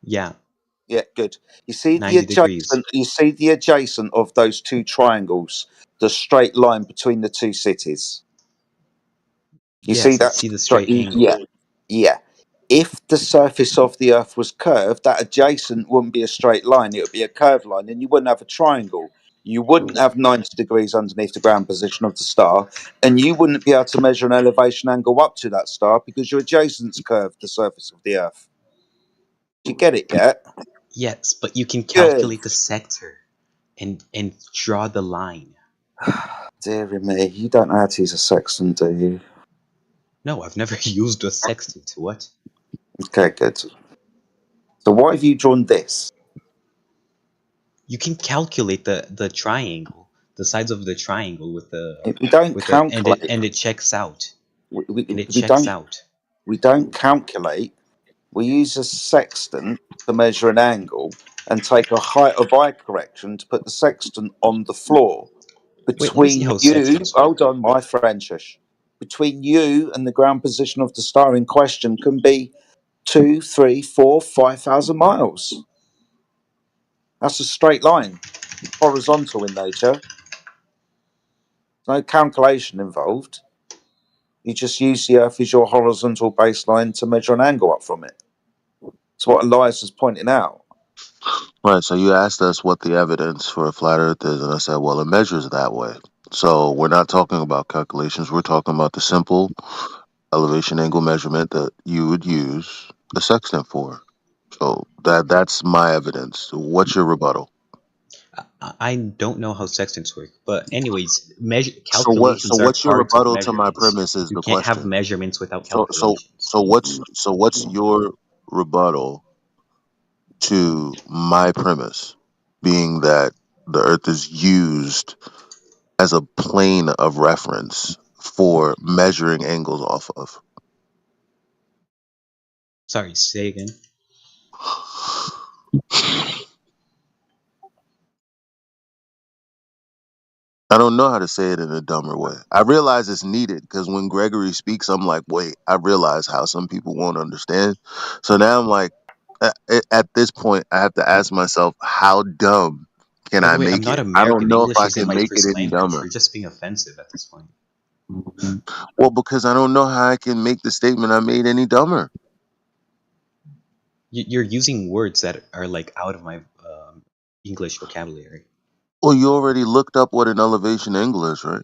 Yeah. Yeah, good. You see the 90 degrees. adjacent. You see the adjacent of those two triangles, the straight line between the two cities. You Yes, see that? I see the straight angle. Yeah. If the surface of the Earth was curved, that adjacent wouldn't be a straight line; it would be a curved line, and you wouldn't have a triangle. You wouldn't have 90 degrees underneath the ground position of the star, and you wouldn't be able to measure an elevation angle up to that star because your adjacent's curved the surface of the Earth. Do you get it yet? Yes, but you can calculate the sector and draw the line. Dear me, you don't know how to use a sextant, do you? No, I've never used a sextant. What? Okay, good. So why have you drawn this? You can calculate the triangle, the sides of the triangle with the. We don't calculate, and it checks out. We don't calculate. We use a sextant to measure an angle and take a height of eye correction to put the sextant on the floor. Between you, hold on, my friend, shush. Between you and the ground position of the star in question can be 2, 3, 4, 5,000 miles. That's a straight line, horizontal in nature. No calculation involved. You just use the Earth as your horizontal baseline to measure an angle up from it. It's what Elias is pointing out. Right, so you asked us what the evidence for a flat Earth is, and I said, well, it measures that way. So we're not talking about calculations. We're talking about the simple elevation angle measurement that you would use a sextant for. So that's my evidence. What's your rebuttal? I don't know how sextants work, but anyways, So what's your rebuttal to my premise is the question. You can't have measurements without calculations. So what's your rebuttal to my premise, being that the Earth is used as a plane of reference for measuring angles off of? Sorry, say again. I don't know how to say it in a dumber way. I realize it's needed because when Gregory speaks, I'm like, wait, I realize how some people won't understand. So now I'm like, at this point, I have to ask myself, how dumb can I make it? I don't know if I can make it any dumber. You're just being offensive at this point. Well, because I don't know how I can make the statement I made any dumber. You're using words that are like out of my English vocabulary. Well, you already looked up what an elevation angle is, right?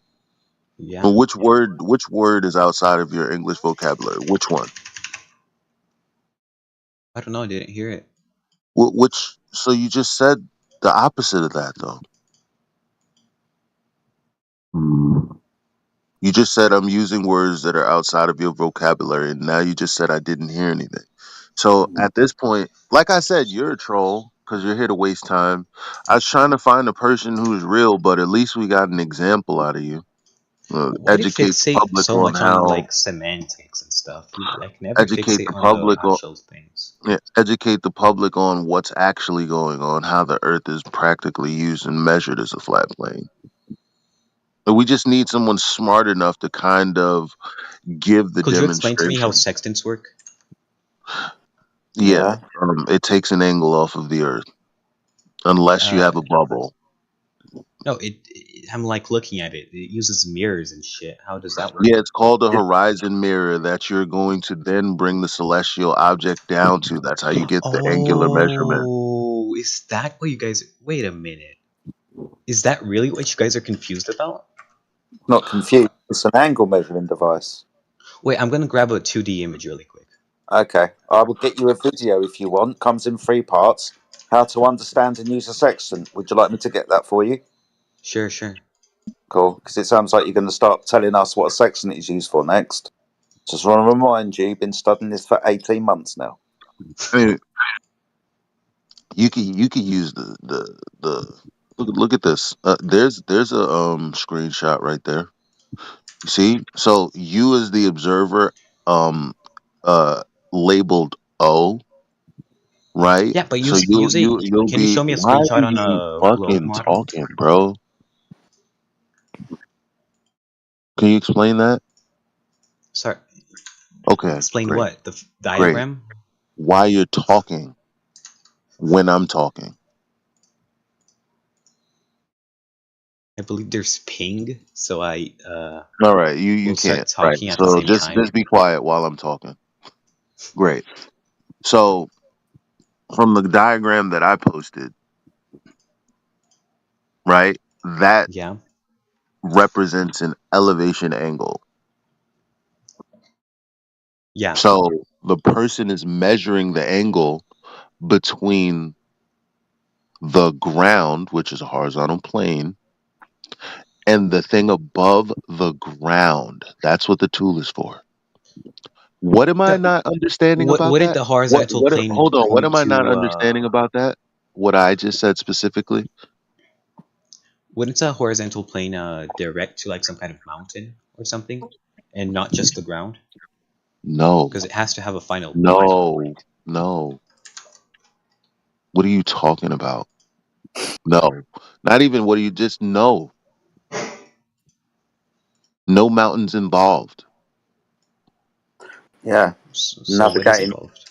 Yeah. Well, which word is outside of your English vocabulary? Which one? I don't know. I didn't hear it. So you just said the opposite of that, though. You just said I'm using words that are outside of your vocabulary, and now you just said I didn't hear anything. So at this point, like I said, you're a troll because you're here to waste time. I was trying to find a person who's real, but at least we got an example out of you. What if Educate it's the public so on much on how. like semantics and stuff? You like never Educate fixate the on the public on. actual things. Yeah, educate the public on what's actually going on, how the Earth is practically used and measured as a flat plane. But we just need someone smart enough to kind of give the Could you explain to me how demonstration. sextants work? Yeah, it takes an angle off of the Earth, unless you have a bubble. No, I'm like looking at it. It uses mirrors and shit. How does that work? Yeah, it's called a horizon mirror that you're going to then bring the celestial object down to. That's how you get the angular measurement. Oh, is that what you guys? Wait a minute. Is that really what you guys are confused about? Not confused. It's an angle measuring device. Wait, I'm gonna grab a 2D image really quick. Okay, I will get you a video if you want. Comes in 3 parts. How to understand and use a sextant. Would you like me to get that for you? Sure, sure. Cool, because it sounds like you're going to start telling us what a sextant is used for next. Just want to remind you, you've been studying this for 18 months now. I mean, you could use the look at this. There's a screenshot right there. See, so you as the observer, labeled O, right? Yeah, but So you'll can you be. show me a Why screenshot are on you a globe fucking model? talking, bro? Can you explain that? Sorry. Okay. Explain great. what? The Great. diagram? Why you're talking when I'm talking? I believe there's ping, so I All right, you will start can't. Right. talking at the So same time. just be quiet while I'm talking. Great. So from the diagram that I posted, right, that Yeah. represents an elevation angle. Yeah. So the person is measuring the angle between the ground, which is a horizontal plane, and the thing above the ground. That's what the tool is for. What am I not understanding about What did that? the horizontal plane Hold on. What point am I not to? understanding about that? What I just said specifically? Wouldn't a horizontal plane direct to like some kind of mountain or something, and not just the ground? No. Because it has to have a final point. No. What are you talking about? No. Not even what do you just know. No mountains involved. Yeah. So what is involved?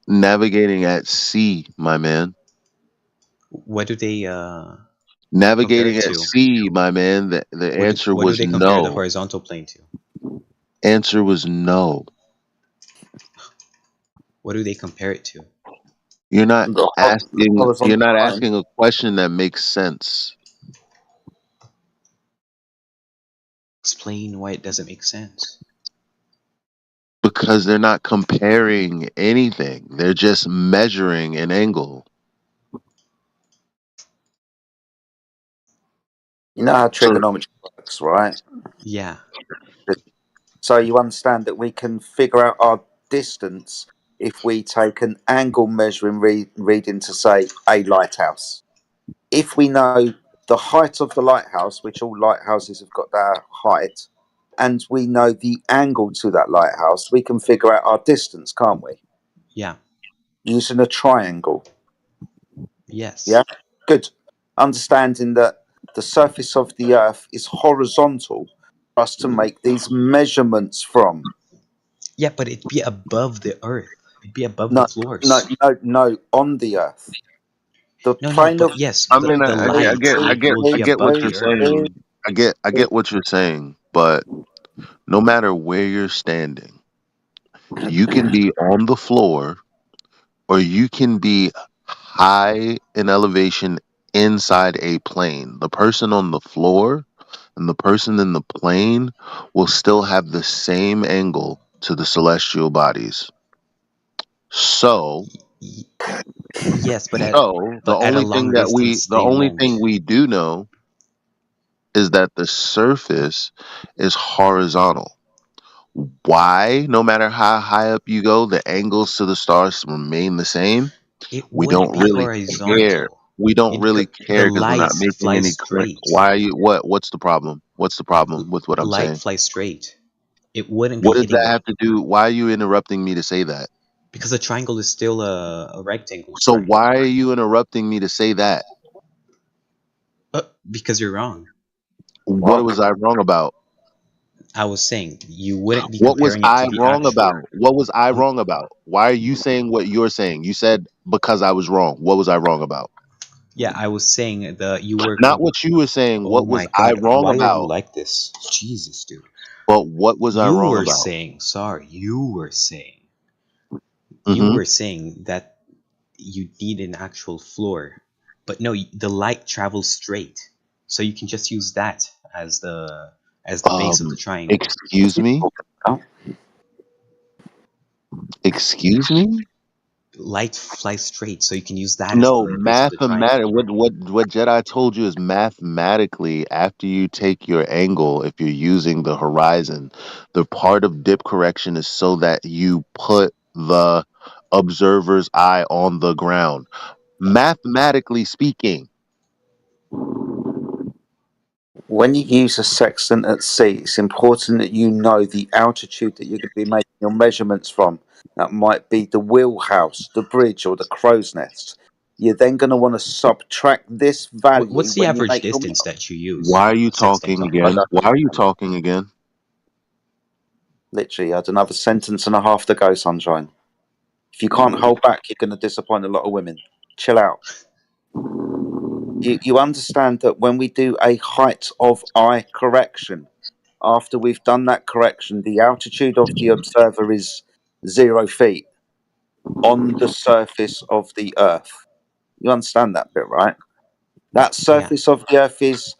Navigating at sea, my man. What do they Navigating compare at it to? sea, my man. The answer What do was they compare the no. horizontal plane to? Answer was no. What do they compare it to? You're not asking horizontal line. a question that makes sense. Explain why it doesn't make sense. Because they're not comparing anything. They're just measuring an angle. You know how trigonometry works, right? Yeah. So you understand that we can figure out our distance if we take an angle measuring reading to say a lighthouse. If we know the height of the lighthouse, which all lighthouses have got their height, and we know the angle to that lighthouse, we can figure out our distance, can't we? Yeah. Using a triangle. Yes. Yeah? Good. Understanding that the surface of the earth is horizontal for us to make these measurements from. Yeah, but it'd be above the earth. It'd be above the floors. No, on the earth. The No, plane of. yes. I mean, the light I get what you're saying. I get what you're saying, but no matter where you're standing, you can be on the floor or you can be high in elevation inside a plane. The person on the floor and the person in the plane will still have the same angle to the celestial bodies. So, yes, but the only thing we do know is that the surface is horizontal. Why, no matter how high up you go, the angles to the stars remain the same? It We wouldn't don't be really horizontal. care. We don't really care because we're not making any claim. Why are you? What's the problem? What's the problem with what I'm saying? Light flies straight. It wouldn't What be does hitting that have to do? Why are you interrupting me to say that? because a triangle is still a rectangle. So why are you interrupting me to say that? Because you're wrong. What was I wrong about? I was saying you wouldn't be What was comparing it I to the wrong actual. about? What was I wrong about? Why are you saying what you're saying? You said because I was wrong. What was I wrong about? Yeah, I was saying you were not what you were saying. Oh What was my I God, wrong why are you about? like this? Jesus, dude. But what was I You wrong were about? saying, sorry, you were saying that you need an actual floor, but no, the light travels straight, so you can just use that as the base of the triangle. Excuse me. Excuse me. Light flies straight, so you can use that No, as the base of the triangle. what Jedi told you is mathematically, after you take your angle, if you're using the horizon, the part of dip correction is so that you put the observer's eye on the ground. Mathematically speaking. When you use a sextant at sea, it's important that you know the altitude that you're going to be making your measurements from. That might be the wheelhouse, the bridge, or the crow's nest. You're then going to want to subtract this value. What's the when you average make your distance that you use? Why are you talking again? Why are you talking again? Literally, I had another sentence and a half to go, Sunshine. If you can't hold back, you're going to disappoint a lot of women. Chill out. You understand that when we do a height of eye correction, after we've done that correction, the altitude of the observer is 0 feet on the surface of the Earth. You understand that bit, right? That surface of the Earth is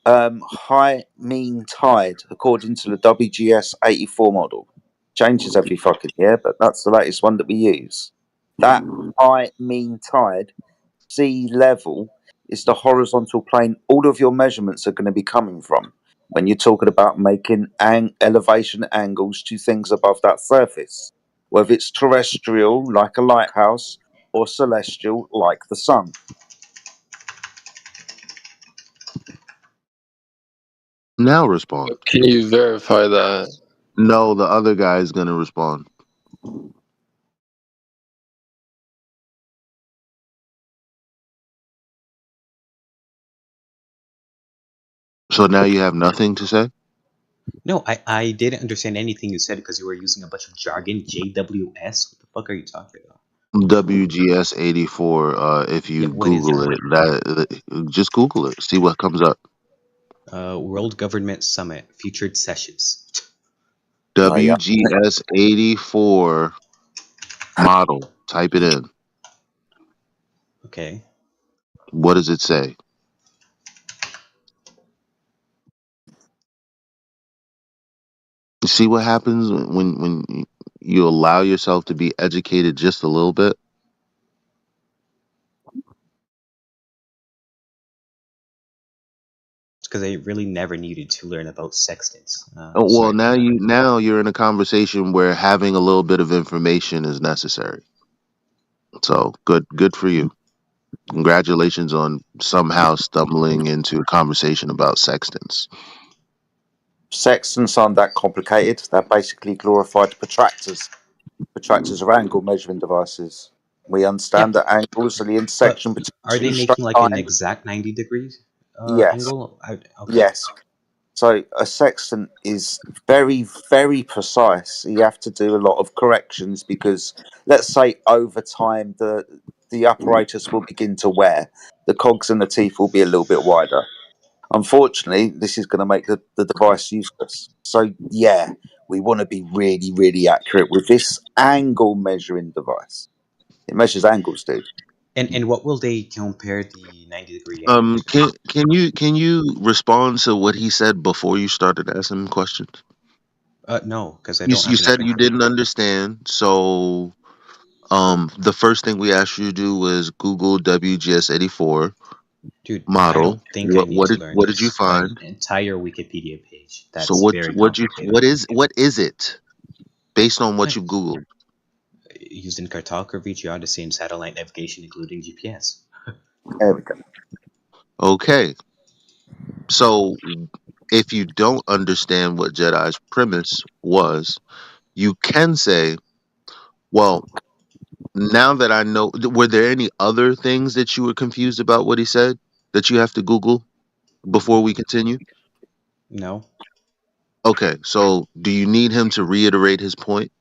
high mean tide, according to the WGS 84 model. Changes every fucking year, but that's the latest one that we use. That high mean tide, sea level, is the horizontal plane all of your measurements are going to be coming from when you're talking about making elevation angles to things above that surface, whether it's terrestrial like a lighthouse or celestial like the sun. Now respond. Can you verify that? No, the other guy is going to respond. So now you have nothing to say? No, I didn't understand anything you said because you were using a bunch of jargon. JWS? What the fuck are you talking about? WGS 84. If you Google it, just Google it. See what comes up. World Government Summit featured sessions. WGS 84 model. Type it in. Okay. What does it say? See what happens when you allow yourself to be educated just a little bit? It's because I really never needed to learn about sextants. Well, now you're in a conversation where having a little bit of information is necessary. So good for you. Congratulations on somehow stumbling into a conversation about sextants. Sextants aren't that complicated. They're basically glorified protractors. Protractors are angle measuring devices. We understand that angles are the intersection between are they two making straight like an lines. exact 90 degrees Yes. angle? Okay. Yes. So a sextant is very, very precise. You have to do a lot of corrections because, let's say, over time the apparatus will begin to wear. The cogs and the teeth will be a little bit wider. Unfortunately, this is going to make the device useless. So yeah, we want to be really, really accurate with this angle measuring device. It measures angles, dude. And what will they compare the 90-degree angle to? Can you respond to what he said before you started asking him questions? No, because I You don't have said enough you didn't understand, so the first thing we asked you to do was Google WGS 84 Dude, model. I don't think I need to learn What did you this. I have find? an entire Wikipedia page. That's So very complicated. what is it based on what you've Googled? Used in cartography, geodesy, and satellite navigation, including GPS. There we go. Okay. So if you don't understand what Jedi's premise was, you can say, well, now that I know, were there any other things that you were confused about what he said that you have to Google before we continue? No. Okay, so do you need him to reiterate his point?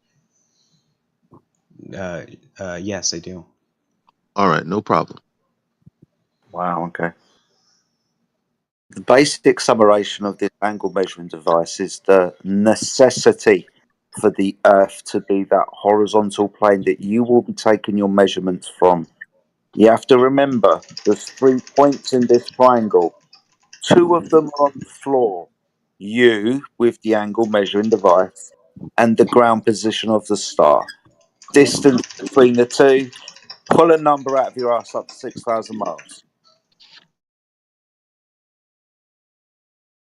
Yes, I do. All right, no problem. Wow, okay. The basic summation of this angle measuring device is the necessity for the Earth to be that horizontal plane that you will be taking your measurements from. You have to remember there's 3 points in this triangle. 2 of them are on the floor. You with the angle measuring device and the ground position of the star. Distance between the two, pull a number out of your ass up to 6,000 miles.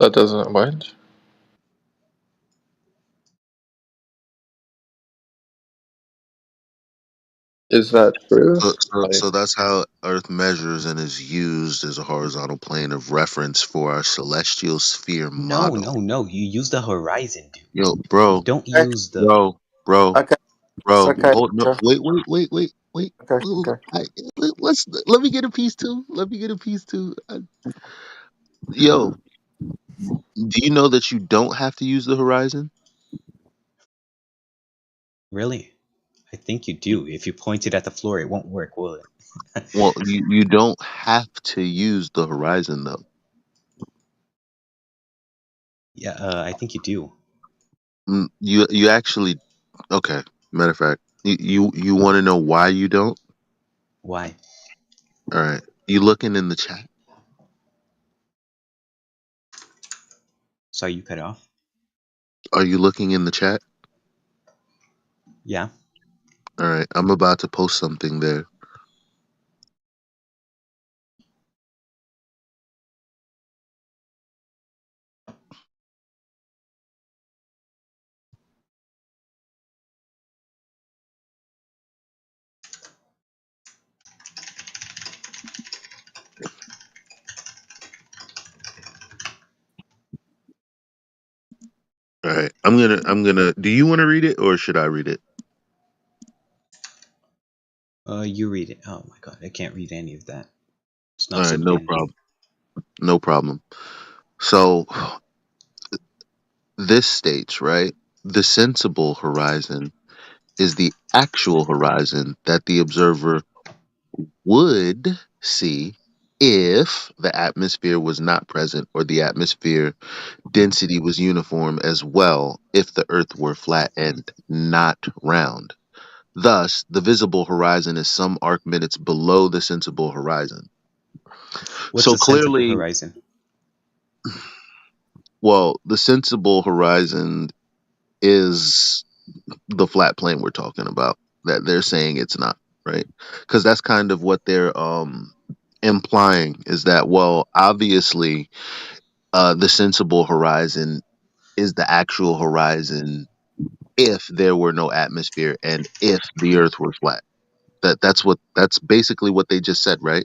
That doesn't what? Is that true? So that's how Earth measures and is used as a horizontal plane of reference for our celestial sphere No, model. no. You use the horizon, dude. Yo, bro, Don't use the. bro, Okay. bro. It's okay. Hold, no, wait. Okay. Okay. Let me get a piece too. Yo, do you know that you don't have to use the horizon? Really? I think you do. If you point it at the floor, it won't work, will it? Well, you don't have to use the horizon though. Yeah, I think you do. You actually okay. Matter of fact, you want to know why you don't? Why? All right, you looking in the chat? Sorry, you cut off. Are you looking in the chat? Yeah. All right, I'm about to post something there. All right, I'm gonna. Do you want to read it or should I read it? You read it. Oh my god, I can't read any of that. It's All not right, zoomed no in. problem. No problem. So this states, right? The sensible horizon is the actual horizon that the observer would see if the atmosphere was not present or the atmosphere density was uniform as well if the earth were flat and not round. Thus, the visible horizon is some arc minutes below the sensible horizon. What's So the sensible clearly, horizon? well, the sensible horizon is the flat plane we're talking about that they're saying it's not, right? Because that's kind of what they're implying is that, well, obviously, the sensible horizon is the actual horizon if there were no atmosphere and if the earth were flat. That's basically what they just said, right?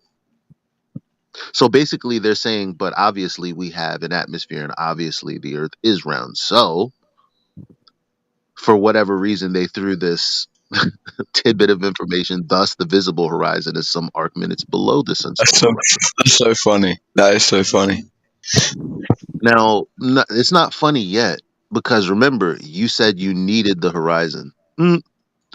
So basically they're saying, but obviously we have an atmosphere and obviously the earth is round. So for whatever reason they threw this tidbit of information, thus the visible horizon is some arc minutes below the sensible horizon. That's so funny. That is so funny. Now, it's not funny yet because remember, you said you needed the horizon.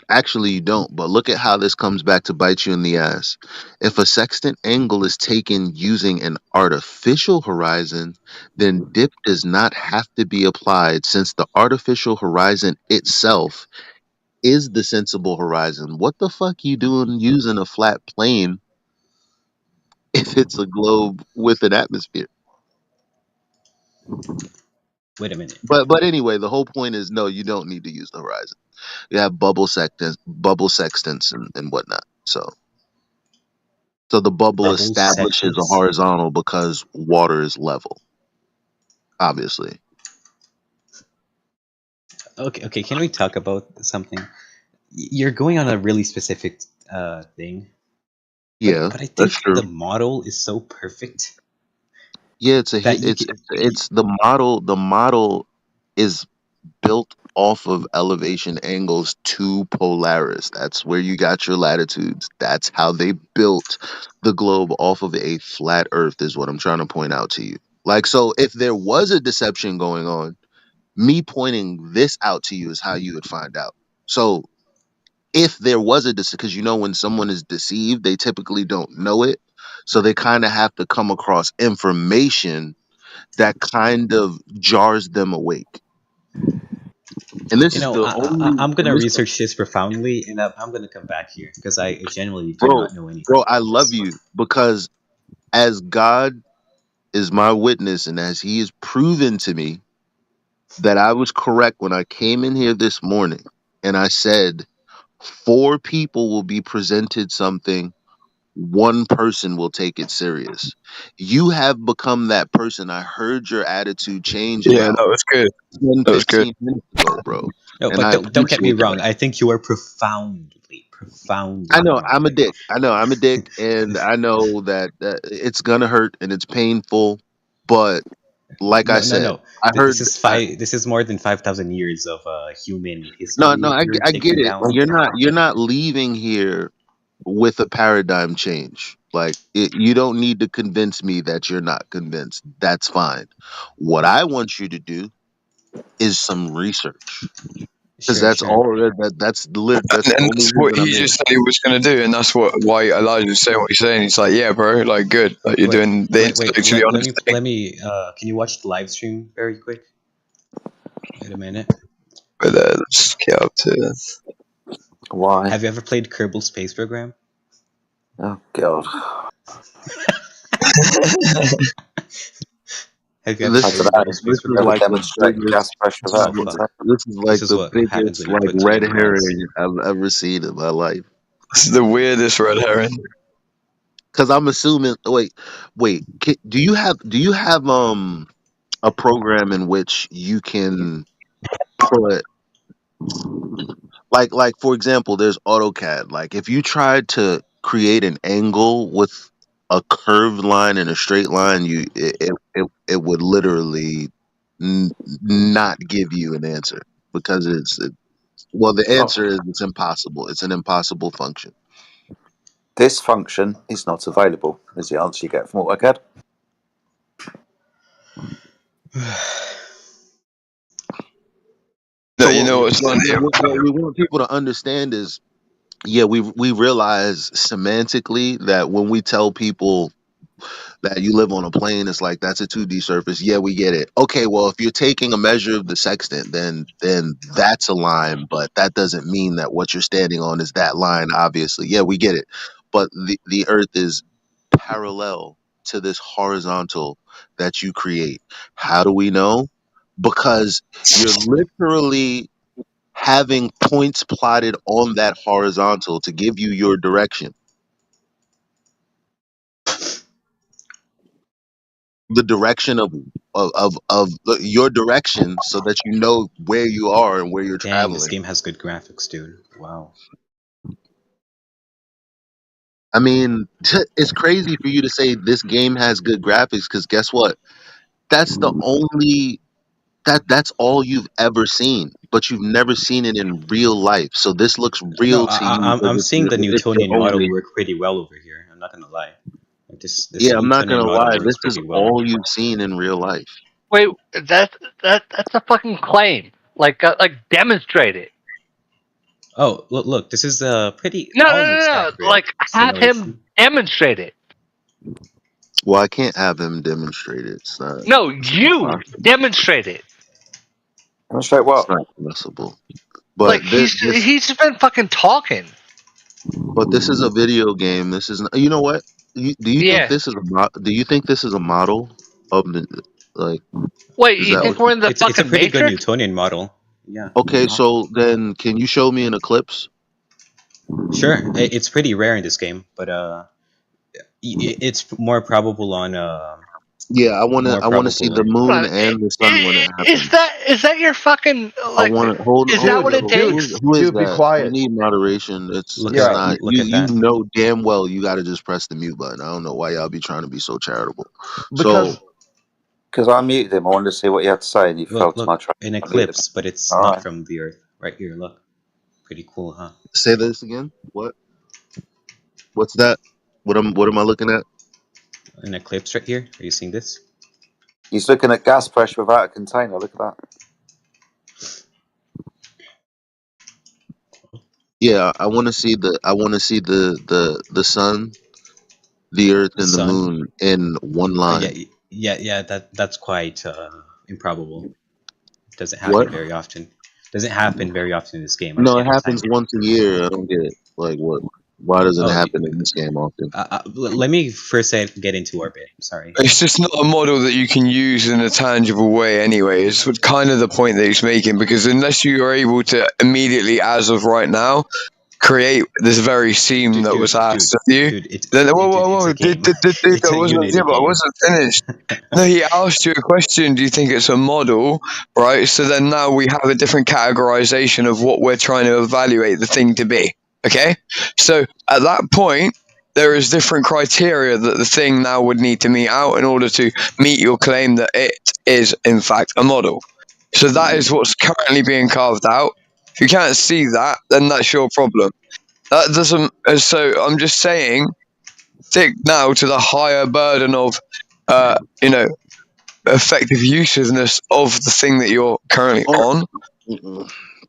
Actually, you don't, but look at how this comes back to bite you in the ass. If a sextant angle is taken using an artificial horizon, then dip does not have to be applied since the artificial horizon itself is the sensible horizon. What the fuck you doing using a flat plane if it's a globe with an atmosphere? Wait a minute. But anyway, the whole point is no, you don't need to use the horizon. You have bubble sextants and whatnot. So the bubble establishes a sextants? horizontal because water is level. Obviously. Okay. Can we talk about something? You're going on a really specific thing. Yeah, but I think that's true. the model is so perfect. Yeah, it's the model. The model is built off of elevation angles to Polaris. That's where you got your latitudes. That's how they built the globe off of a flat Earth. Is what I'm trying to point out to you. Like, so if there was a deception going on, me pointing this out to you is how you would find out. So if there was a because when someone is deceived, they typically don't know it, so they kind of have to come across information that kind of jars them awake. And this is the only. I'm gonna research this profoundly, and I'm gonna come back here because I genuinely do not know anything. Bro, I love you because as God is my witness, and as He is proven to me that I was correct when I came in here this morning, and I said 4 people will be presented something, 1 person will take it serious. You have become that person. I heard your attitude change about that was good. 10, That was good. 15 minutes ago, bro. No, And but I don't get me appreciate wrong. that. I think you are profoundly I know wrong. I'm a dick. I'm a dick, and I know that it's gonna hurt and it's painful. But like I said, I heard. This is more than 5,000 years of human No, history. You're I get taking it. down. You're not leaving here with a paradigm change. Like you don't need to convince me that you're not convinced. That's fine. What I want you to do is some research, because Sure, that's sure. all. That's the And only that's what reason he I'm here. just said he was going to do, and that's why Elijah's saying what he's saying. He's like, "Yeah, bro, like good, like you're doing the intellectually honest thing." Let me. Can you watch the live stream very quick? Wait a minute. But let's get up to this. Why? Have you ever played Kerbal Space Program? Oh God. Have you ever This played is Kerbal Space this is Program? Ever like the demonstrated biggest. gas pressure It's that? so fun. This is like This is the what happens biggest when you put too red many mods. herring I've ever seen in my life. This is the weirdest red herring. Because I'm assuming. Wait. Do you have a program in which you can put like for example, there's AutoCAD. Like if you tried to create an angle with a curved line and a straight line, it would literally not give you an answer because well, the Oh, answer is it's impossible. It's an impossible function. this function is not available. Is the answer you get from AutoCAD? No, you know what's funny? What we want people to understand is, yeah, we realize semantically that when we tell people that you live on a plane, it's like that's a 2D surface. Yeah, we get it. Okay, well, if you're taking a measure of the sextant, then that's a line, but that doesn't mean that what you're standing on is that line. Obviously, yeah, we get it. But the Earth is parallel to this horizontal that you create. How do we know? Because you're literally having points plotted on that horizontal to give you your direction. The direction of your direction, so that you know where you are and where you're Dang, this traveling. game has good graphics, dude. Wow. I mean, it's crazy for you to say this game has good graphics, because guess what? That's the only that's all you've ever seen, but you've never seen it in real life. So this looks No, real to you. I'm seeing the It's the Newtonian model only. work pretty well over here. I'm not gonna lie. Like this Yeah, I'm not Newtonian gonna model lie. works This is pretty well. all you've seen in real life. Wait, that's a fucking claim. Like demonstrate it. Oh, look, this is pretty No. accurate. Like have him demonstrate it. Well, I can't have him demonstrate it. It's not. No, It's not you possible. demonstrate it. Demonstrate what? It's not possible. But Like he's been fucking talking. But this is a video game. This is. You know what? Do you think Yeah. this is do you think this is a model of the like? Wait, Is you that think what we're in the It's a fucking pretty good Matrix? Newtonian model. Yeah. Okay, so then can you show me an eclipse? Sure, it's pretty rare in this game, but it's more probable on Yeah, I want to see the moon and the sun when it happens. Is that your fucking like? I want to hold. Is that what it takes? Who is Dude, be that? quiet. We need moderation. It's Yeah. not. Look at You that. know damn well you got to just press the mute button. I don't know why y'all be trying to be so charitable. Because I muted him, I wanted to see what he had to say, and he fell to my Look, trap. an I muted him. eclipse, but it's All not right. from the Earth. Right here, look. Pretty cool, huh? Say this again. What? What's that? What am I looking at? An eclipse right here. Are you seeing this? He's looking at gas pressure without a container. Look at that. Yeah, I want to see the sun, the earth, and the Sun. moon in one line. Yeah. That's quite improbable. Doesn't happen What? very often. Doesn't happen very often in this game. No, Actually, it happens once a year. I don't get it. Like what? Why doesn't it happen in this game often? Let me first get into orbit. Sorry. It's just not a model that you can use in a tangible way anyway. It's kind of the point that he's making, because unless you are able to immediately, as of right now, create this very seam that was asked of you, then whoa, dude, that wasn't, yeah, but I wasn't finished. No, he asked you a question, do you think it's a model, right? So then now we have a different categorization of what we're trying to evaluate the thing to be, okay? So at that point, there is different criteria that the thing now would need to meet out in order to meet your claim that it is, in fact, a model. So that is what's currently being carved out. If you can't see that, then that's your problem. That doesn't. So I'm just saying, stick now to the higher burden of, effective usedness of the thing that you're currently on,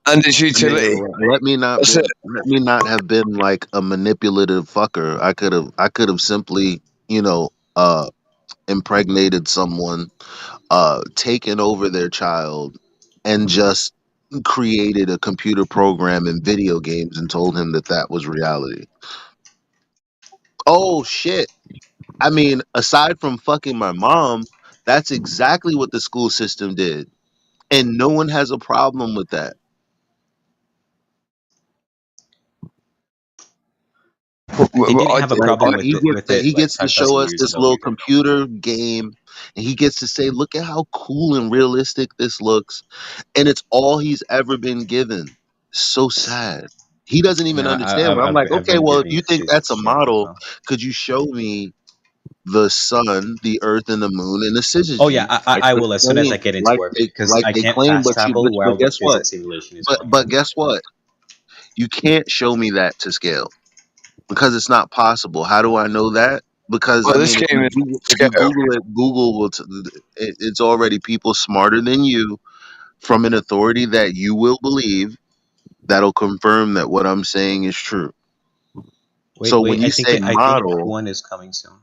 and its utility. Let me not have been like a manipulative fucker. I could have simply, impregnated someone, taken over their child, and just created a computer program in video games and told him that was reality. Oh shit. I mean, aside from fucking my mom, that's exactly what the school system did. And no one has a problem with that. They didn't have a problem with it. He gets to show us this little computer game, and he gets to say, look at how cool and realistic this looks. And it's all he's ever been given. So sad. He doesn't even understand. But I'm like, okay, well, if you think that's a model, could you show me the sun, the earth, and the moon, and the syzygy? Oh yeah, I will as soon as I get into orbit, because I can't fast travel while the physics simulation is going. But guess what? You can't show me that to scale, because it's not possible. How do I know that? Because if you Google it, Google will. It's already people smarter than you, from an authority that you will believe, that'll confirm that what I'm saying is true. So when you say model, I think one is coming soon.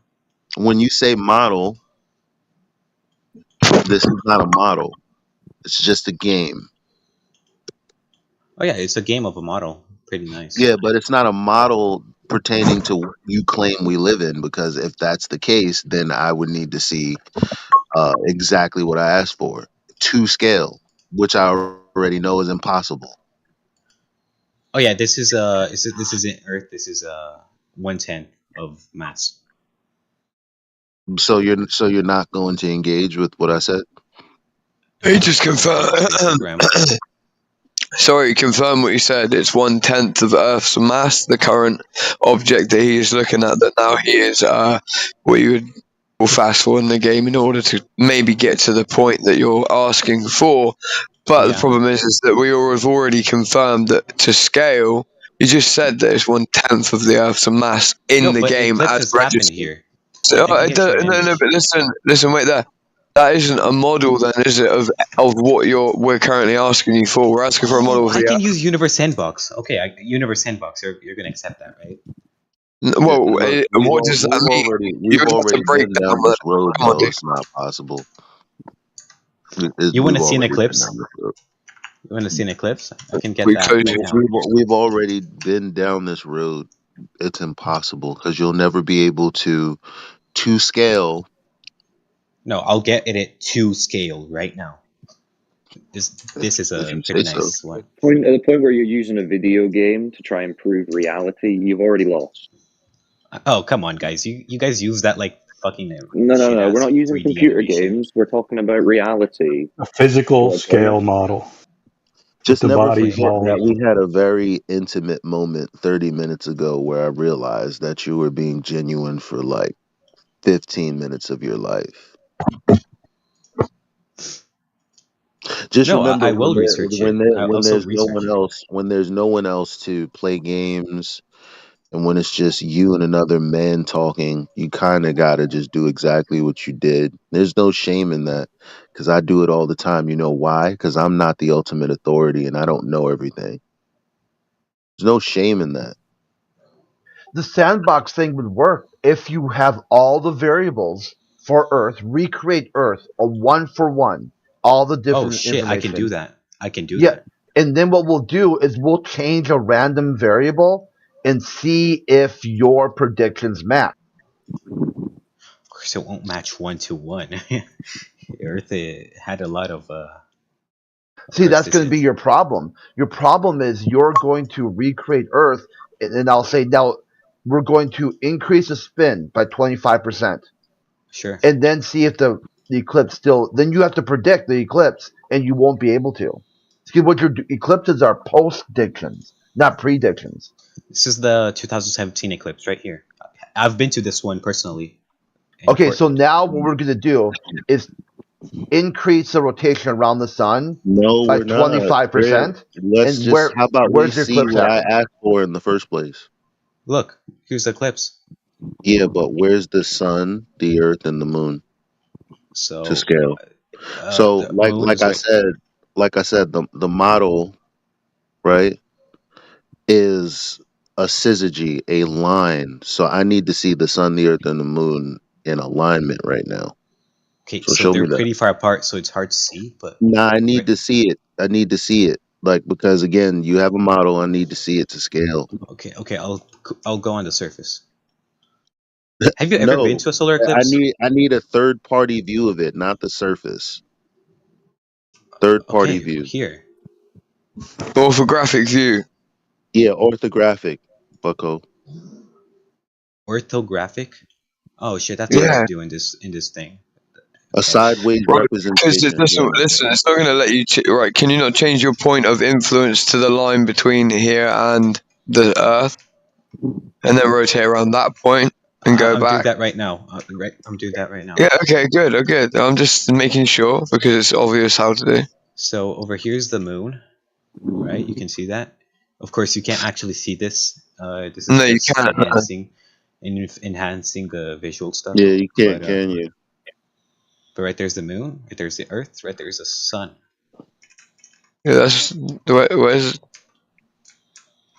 When you say model, this is not a model. It's just a game. Oh yeah, it's a game of a model. Pretty nice. Yeah, but it's not a model pertaining to what you claim we live in, because if that's the case, then I would need to see exactly what I asked for to scale, which I already know is impossible. Oh yeah, this isn't Earth. This is 1/10 of mass. So you're not going to engage with what I said? He just confirmed. Sorry, confirm what you said. It's 1/10 of Earth's mass, the current object that he is looking at. That now he is what you would fast forward in the game in order to maybe get to the point that you're asking for. But the problem is that we all have already confirmed that to scale, you just said that it's 1/10 of the Earth's mass in the game as registered. Here. So no, but listen, wait there. That isn't a model, then, is it, of what we're currently asking you for? We're asking for a model of I can use Universe Sandbox. Okay, Universe Sandbox. You're gonna accept that, right? Well, what does that mean? We've already been down this road, though. It's not possible. You want to see an eclipse? You want to see an eclipse? I can get that. We've already been down this road. It's impossible, because you'll never be able to scale. No, I'll get it at 2 scale right now. This is a pretty nice one. At the point where you're using a video game to try and prove reality, you've already lost. Oh, come on, guys. You guys use that like fucking No. We're not using computer games. We're talking about reality. A physical scale model. Just the never body's forget all that we had a very intimate moment 30 minutes ago where I realized that you were being genuine for like 15 minutes of your life. Just No, remember I will research it. I'll when also there's no research one it. else to play games, and when it's just you and another man talking, you kind of got to just do exactly what you did. There's no shame in that, because I do it all the time. You know why? Because I'm not the ultimate authority and I don't know everything. There's no shame in that. The sandbox thing would work if you have all the variables for Earth, recreate Earth, a one for one, all the different Oh shit, information. I can do that. I can do Yeah, that. and then what we'll do is we'll change a random variable and see if your predictions match. Of course, it won't match 1-to-1. Earth had a lot of. See, that's going to be your problem. Your problem is you're going to recreate Earth, and then I'll say, now we're going to increase the spin by 25%. Sure. And then see if the eclipse still. Then you have to predict the eclipse, and you won't be able to. See, what your eclipses are post-dictions, not predictions. This is the 2017 eclipse right here. I've been to this one personally. Okay, so now what we're going to do is increase the rotation around the sun No, by we're not. 25%. Let's And just, how about we where's your see eclipse what I happen? asked for in the first place? Look, here's the eclipse. Yeah, but where's the sun, the earth, and the moon So to scale? So the moon like is I right. said, the model, right, is a syzygy, a line. So I need to see the sun, the earth, and the moon in alignment right now. Okay, So so show they're me that. pretty far apart, so it's hard to see. But Nah, I need to see it. I need to see it. Like, because again, you have a model. I need to see it to scale. okay, I'll go on the surface. Have you ever been No, to a solar eclipse? I need a third party view of it, not the surface. Third party Okay, view. here. Orthographic view. Yeah, orthographic, bucko. Orthographic? Oh shit, that's hard to do in this thing. A sideways Right, because representation. listen, Yeah. it's not going to let you. Right? Can you not change your point of influence to the line between here and the Earth, and then rotate around that point and go I'm doing back? that right now. I'm doing that right now. Yeah. Okay. Good. Okay. I'm just making sure because it's obvious how to do. So over here's the moon, right? You can see that. Of course, you can't actually see this. This is No, you just can't. enhancing the visual stuff. Yeah, you can't, But, can you? But right there's the moon, right there's the Earth, right there's the sun. Yeah, that's where's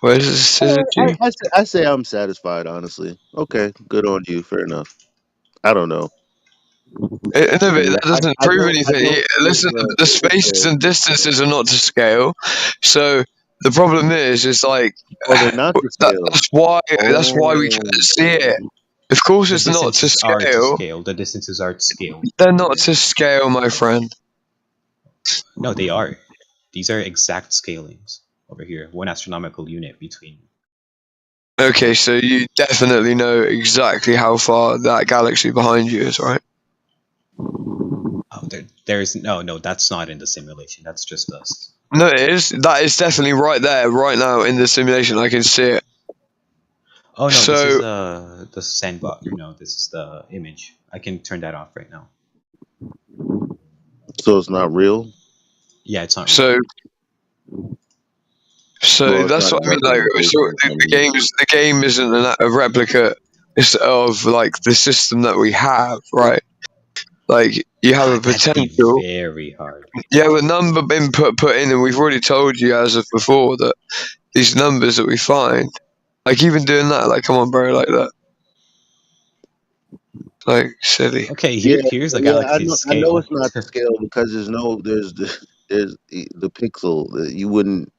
the syzygy? I say I'm satisfied, honestly. Okay, good on you. Fair enough. I don't know. No, but that doesn't I prove don't anything. Listen, the spaces and distances are not to scale. So the problem is like they're not to scale. that's why we can't see it. Of course, The it's not to distances are to scale. scale. The distances are to scale. They're not to scale, my friend. No, they are. These are exact scalings over here. 1 astronomical unit between. Okay, so you definitely know exactly how far that galaxy behind you is, right? Oh, there's no. That's not in the simulation. That's just us. No, it is. That is definitely right there, right now in the simulation. I can see it. Oh no, So, this is the sandbox. No, this is the image. I can turn that off right now. So it's not real? Yeah, it's not real. So Well, that's what I mean. Like, so the game isn't a replica of like the system that we have, right? Like you have a potential. Very hard. You have a number input put in, and we've already told you as of before that these numbers that we find, like even doing that, like come on, bro, like that, like silly. Okay, here's the galaxy's scale. I know it's not to scale because there's the pixel that you wouldn't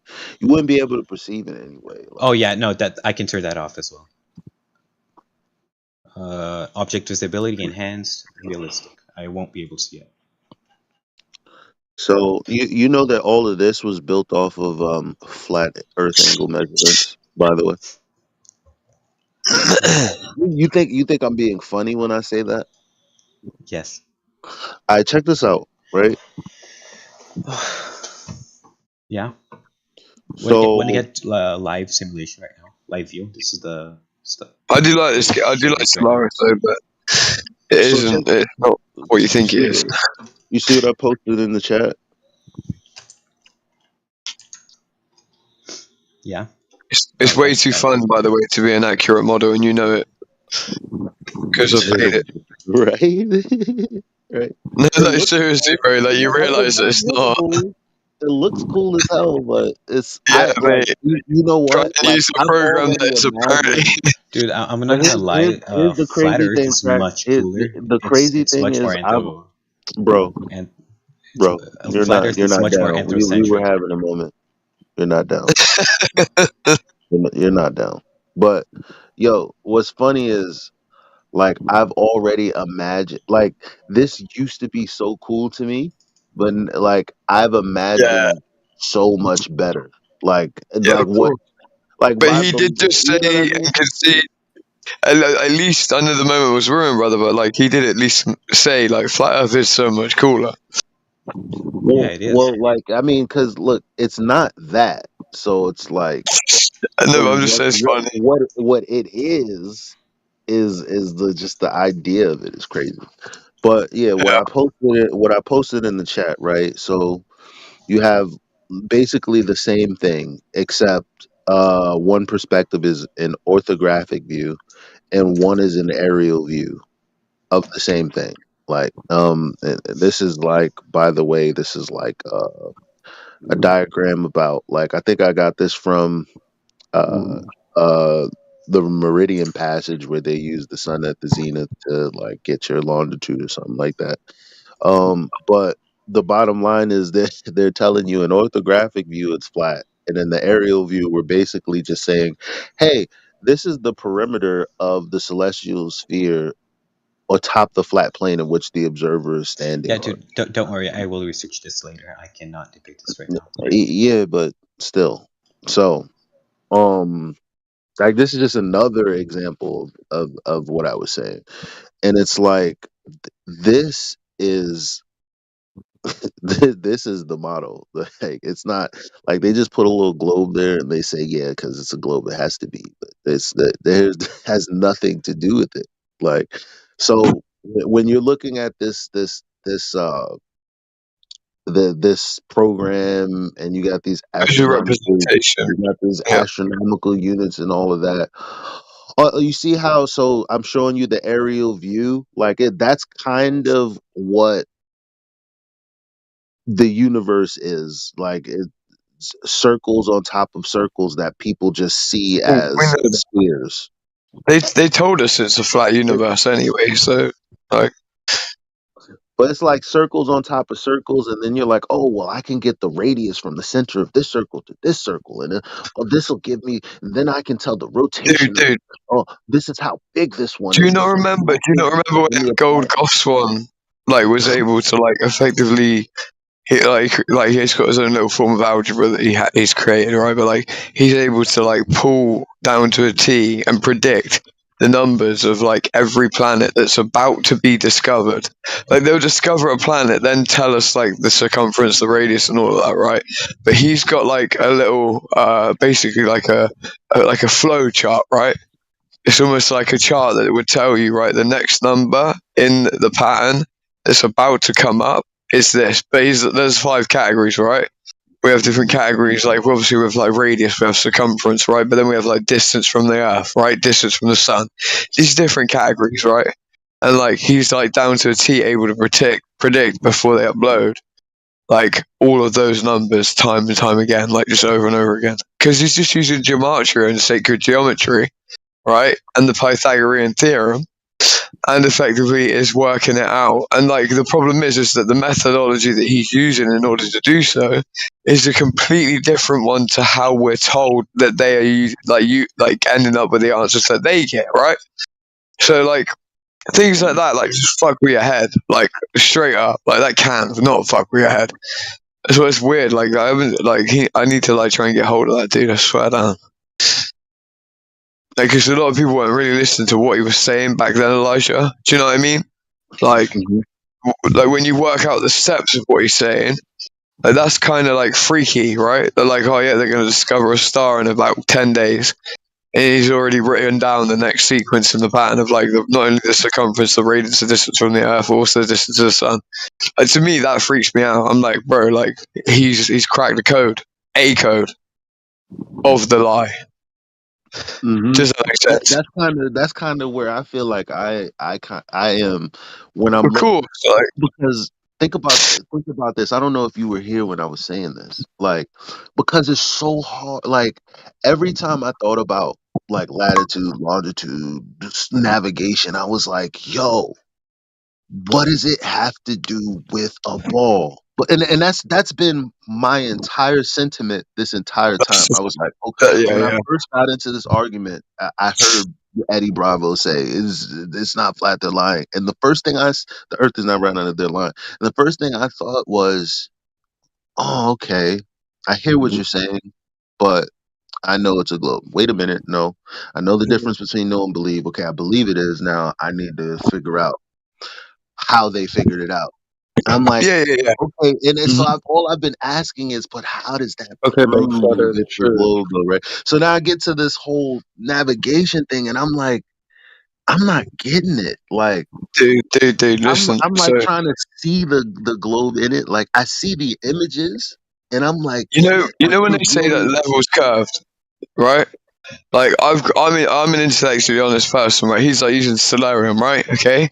be able to perceive it anyway. Oh yeah, no, that I can turn that off as well. Object visibility enhanced, realistic. I won't be able to see it. So you know that all of this was built off of flat Earth angle measurements, by the way. You think I'm being funny when I say that? Yes. I check this out, right? Yeah. So When I get live simulation right now, live view. This is the stuff. I do like this. I do like Solaris though, but it isn't. It's not what you think it is. You see what I posted in the chat? Yeah. It's way too fun, by the way, to be an accurate model, and you know it because I've played it. Right? Right. No, like seriously, bro. Like you realize that it's not. It looks cool as hell, but it's Yeah, mate. you know what? Try to use a program that is apparently. Dude, I'm not gonna lie. Here's the Flat crazy Earth thing, is Crack. much cooler. The crazy It's thing much is, more bro, and you're Flat not Earth is much more down. We were anthrocentric. having a moment. You're not down. You're not down. But yo, what's funny is like I've already imagined. Like this used to be so cool to me, but like I've imagined so much better. Like what? Like But my, he did just say you know what I mean? and concede. At least I know the moment was ruined, brother. But like he did at least say like Flat Earth is so much cooler. Well, well, like I mean, because look, it's not that. So it's like, No, I'm just saying it's funny. What it is the just the idea of it is crazy. But yeah, what I posted in the chat, right? So you have basically the same thing, except one perspective is an orthographic view, and one is an aerial view of the same thing. Like, and this is like, by the way, this is like a diagram about like I think I got this from the Meridian Passage where they use the sun at the zenith to like get your longitude or something like that. But the bottom line is that they're telling you an orthographic view it's flat, and in the aerial view we're basically just saying, hey, this is the perimeter of the celestial sphere atop the flat plane in which the observer is standing Yeah, on. dude, don't worry. I will research this later. I cannot debate this right now. Yeah, but still. So, like this is just another example of what I was saying. And it's like this is this is the model. Like it's not like they just put a little globe there and they say, yeah, because it's a globe, it has to be. But there's has nothing to do with it. Like so when you're looking at this program and you got these astronomical units and all of that. You see how so I'm showing you the aerial view, like that's kind of what the universe is like. It's circles on top of circles that people just see as spheres. They told us it's a flat universe anyway, so like. But it's like circles on top of circles, and then you're like, oh, well, I can get the radius from the center of this circle to this circle, and then this will give me. Then I can tell the rotation. Dude. Oh, this is how big this one is. Do you not remember when that Gold Goss one like was able to like effectively? Like he's got his own little form of algebra that he's created, right? But like he's able to like pull down to a T and predict the numbers of like every planet that's about to be discovered. Like they'll discover a planet, then tell us like the circumference, the radius, and all of that, right? But he's got like a little, basically like a flow chart, right? It's almost like a chart that would tell you, right, the next number in the pattern that's about to come up is this. But there's 5 categories, right? We have different categories, like obviously we have like radius, we have circumference, right? But then we have like distance from the earth, right? Distance from the sun. These different categories, right? And like he's like down to a T able to predict before they upload like all of those numbers time and time again, like just over and over again. Because he's just using gematria and sacred geometry, right? And the Pythagorean theorem, and effectively is working it out. And like the problem is that the methodology that he's using in order to do so is a completely different one to how we're told that they are ending up with the answers that they get, right? So like things like that, like just fuck with your head, like straight up, like that can not fuck with your head. So it's weird. Like I need to like try and get hold of that dude. I swear down. Like, because a lot of people weren't really listening to what he was saying back then, Elijah. Do you know what I mean? Like, like when you work out the steps of what he's saying, like that's kind of like freaky, right? They're like, oh yeah, they're going to discover a star in about 10 days. And he's already written down the next sequence in the pattern of like not only the circumference, the radius, the distance from the Earth, but also the distance to the Sun. And to me, that freaks me out. I'm like, bro, like he's cracked the code, a code of the lie. Does that make sense? That's kind of where I feel like I am when I'm because think about this. I don't know if you were here when I was saying this, like because it's so hard. Like every time I thought about like latitude, longitude, navigation, I was like, yo, what does it have to do with a ball? But and that's been my entire sentiment this entire time. I was like, okay. When I first got into this argument, I heard Eddie Bravo say, "It's not flat. They're lying." And the first thing the Earth is not round. They're lying. And the first thing I thought was, oh, okay. I hear what you're saying, but I know it's a globe. Wait a minute. No, I know the difference between know and believe. Okay, I believe it is. Now I need to figure out how they figured it out. I'm like, okay, and so all I've been asking is, but how does that prove that the globe, right? So now I get to this whole navigation thing, and I'm like, I'm not getting it. Like, dude, listen. I'm like trying to see the globe in it. Like, I see the images, and I'm like, you know when they say that level's curved, right? Like I'm an intellectually honest person, right? He's like using Solarium, right? Okay.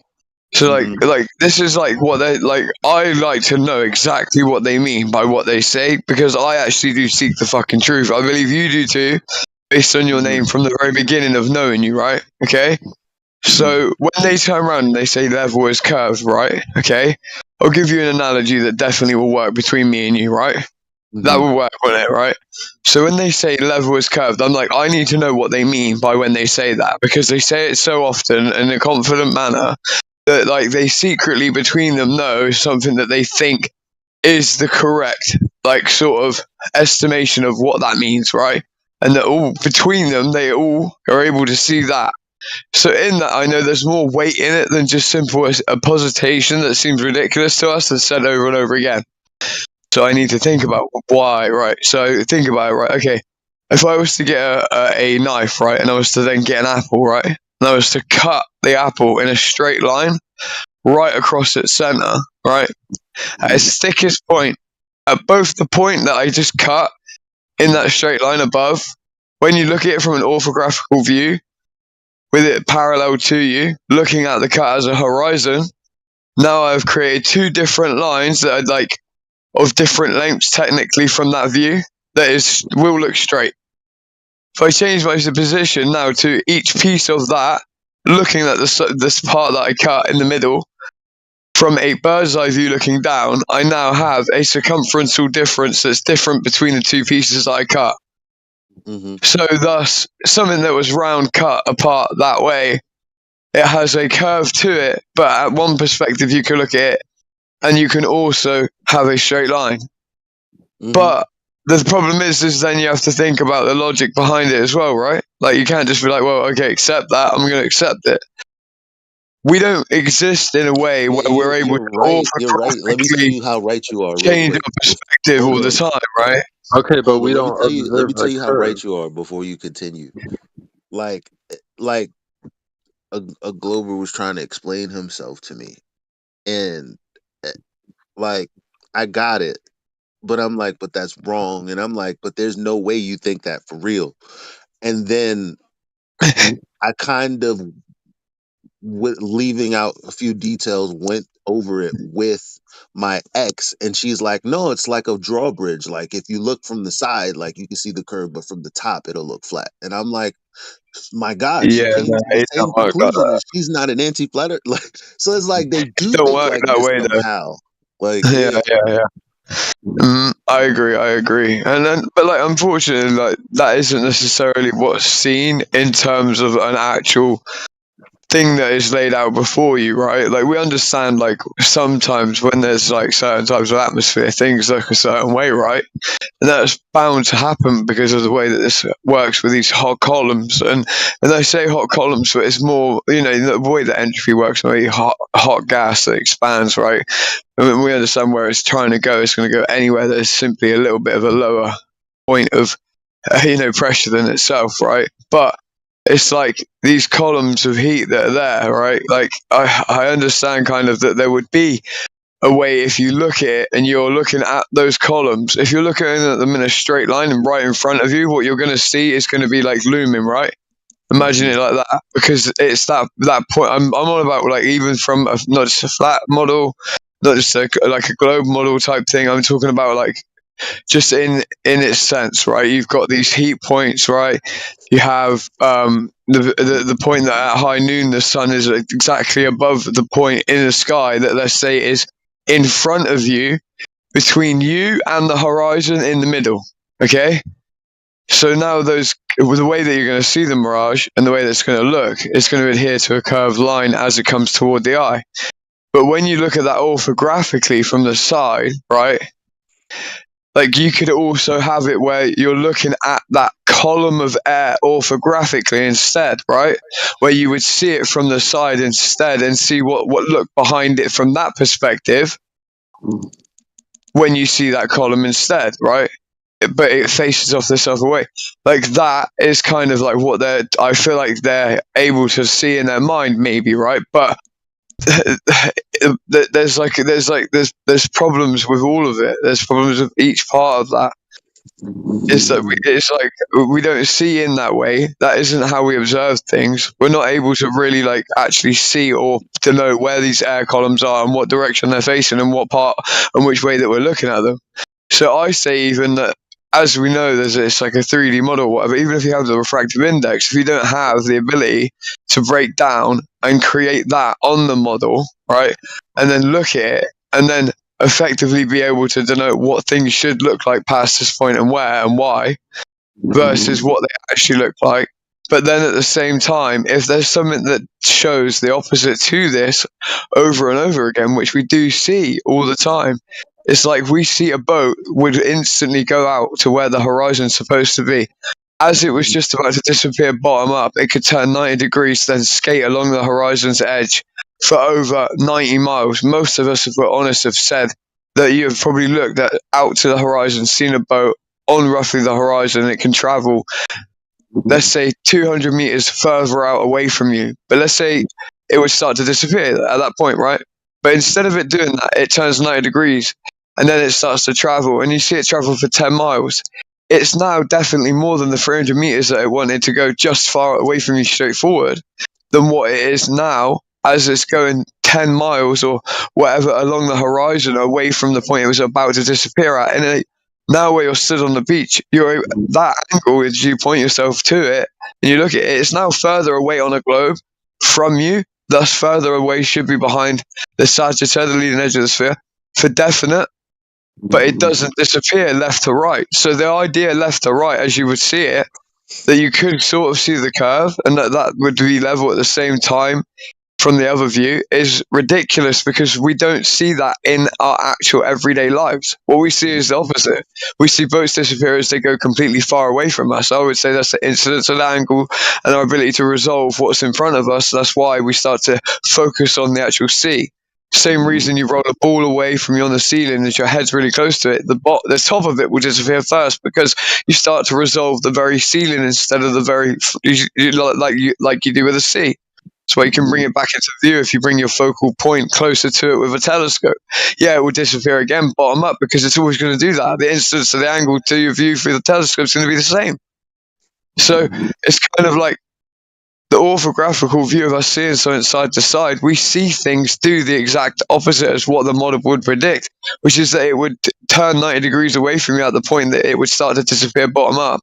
So like this is like what they like. I like to know exactly what they mean by what they say because I actually do seek the fucking truth. I believe you do too, based on your name from the very beginning of knowing you, right? Okay. So when they turn around and they say level is curved, right? Okay. I'll give you an analogy that definitely will work between me and you, right? That will work on it, right? So when they say level is curved, I'm like, I need to know what they mean by when they say that because they say it so often in a confident manner that like they secretly between them know something that they think is the correct like sort of estimation of what that means, right? And that all between them they all are able to see that. So in that I know there's more weight in it than just simple a positation that seems ridiculous to us and said over and over again. So I need to think about why, right? So think about it, right? Okay, if I was to get a knife, right, and I was to then get an apple, right, and I was to cut the apple in a straight line right across its center, right, at its thickest point, at both the point that I just cut in that straight line above, when you look at it from an orthographical view, with it parallel to you, looking at the cut as a horizon, now I've created two different lines that are like of different lengths technically from that view that will look straight. If I change my position now to each piece of that, looking at this part that I cut in the middle, from a bird's eye view looking down, I now have a circumferential difference that's different between the two pieces that I cut. So thus, something that was round cut apart that way, it has a curve to it, but at one perspective you can look at it and you can also have a straight line. But the problem is then you have to think about the logic behind it as well, right? Like you can't just be like, well, okay, accept that, I'm going to accept it. We don't exist in a way where we're able to You're right. Let me tell you how right you are. Change our perspective all the time, right? Okay, but we don't let me tell you how right you are before you continue. Like a Glober was trying to explain himself to me, and like I got it, but I'm like, but that's wrong, and I'm like, but there's no way you think that for real. And then I kind of, with leaving out a few details, went over it with my ex, and she's like, no, it's like a drawbridge. Like if you look from the side, like you can see the curve, but from the top it'll look flat. And I'm like, my God, she came to the same conclusion, and she's not an anti-flat earth. Like, so it's like they do think like that this way somehow. Like, yeah. I agree, and then, but like, unfortunately, like that isn't necessarily what's seen in terms of an actual thing that is laid out before you, right? Like we understand, like sometimes when there's like certain types of atmosphere, things look a certain way, right? And that's bound to happen because of the way that this works with these hot columns. And I say hot columns, but it's more, you know, the way that entropy works, maybe hot gas that expands, right? I mean, we understand where it's trying to go. It's going to go anywhere that is simply a little bit of a lower point of, you know, pressure than itself, right? But it's like these columns of heat that are there, right? Like I understand kind of that there would be a way, if you look at it and you're looking at those columns, if you're looking at them in a straight line and right in front of you, what you're going to see is going to be like looming, right? Imagine it like that, because it's that point. I'm on about, like, even from not just a flat model, not just like a globe model type thing. I'm talking about like just in its sense, right? You've got these heat points, right? You have the point that at high noon the sun is exactly above the point in the sky that, let's say, is in front of you, between you and the horizon in the middle. Okay, so now the way that you're going to see the mirage and the way that it's going to look, it's going to adhere to a curved line as it comes toward the eye. But when you look at that orthographically from the side, right, like you could also have it where you're looking at that column of air orthographically instead, right? Where you would see it from the side instead and see what looked behind it from that perspective when you see that column instead, right? But it faces off this other way. Like that is kind of like what I feel like they're able to see in their mind, maybe, right? But there's problems with all of it. There's problems with each part of that. It's like we don't see in that way. That isn't how we observe things. We're not able to really like actually see or to know where these air columns are and what direction they're facing and what part and which way that we're looking at them. So I say even that, as we know, it's like a 3D model or whatever. Even if you have the refractive index, if you don't have the ability to break down and create that on the model, right, and then look at it and then effectively be able to denote what things should look like past this point and where and why versus what they actually look like. But then at the same time, if there's something that shows the opposite to this over and over again, which we do see all the time, it's like we see a boat would instantly go out to where the horizon's supposed to be. As it was just about to disappear bottom up, it could turn 90 degrees, then skate along the horizon's edge for over 90 miles. Most of us, if we're honest, have said that you have probably looked out to the horizon, seen a boat on roughly the horizon. It can travel, let's say, 200 meters further out away from you. But let's say it would start to disappear at that point, right? But instead of it doing that, it turns 90 degrees and then it starts to travel, and you see it travel for 10 miles. It's now definitely more than the 300 meters that it wanted to go just far away from you straight forward than what it is now as it's going 10 miles or whatever along the horizon away from the point it was about to disappear at. And now where you're stood on the beach, you're that angle, as you point yourself to it and you look at it, it's now further away on a globe from you, thus further away should be behind the Sagittarius, the leading edge of the sphere, for definite. But it doesn't disappear left to right. So the idea left to right, as you would see it, that you could sort of see the curve and that would be level at the same time from the other view is ridiculous, because we don't see that in our actual everyday lives. What we see is the opposite. We see boats disappear as they go completely far away from us. I would say that's the incidence of the angle and our ability to resolve what's in front of us. That's why we start to focus on the actual sea. Same reason you roll a ball away from you on the ceiling as your head's really close to it. The top of it will disappear first because you start to resolve the very ceiling instead of the very like you do with the sea. That's why you can bring it back into view if you bring your focal point closer to it with a telescope. Yeah, it will disappear again bottom up because it's always going to do that. The instance of the angle to your view through the telescope is going to be the same. So it's kind of like the orthographical view of us seeing something side to side. We see things do the exact opposite as what the model would predict, which is that it would turn 90 degrees away from you at the point that it would start to disappear bottom up.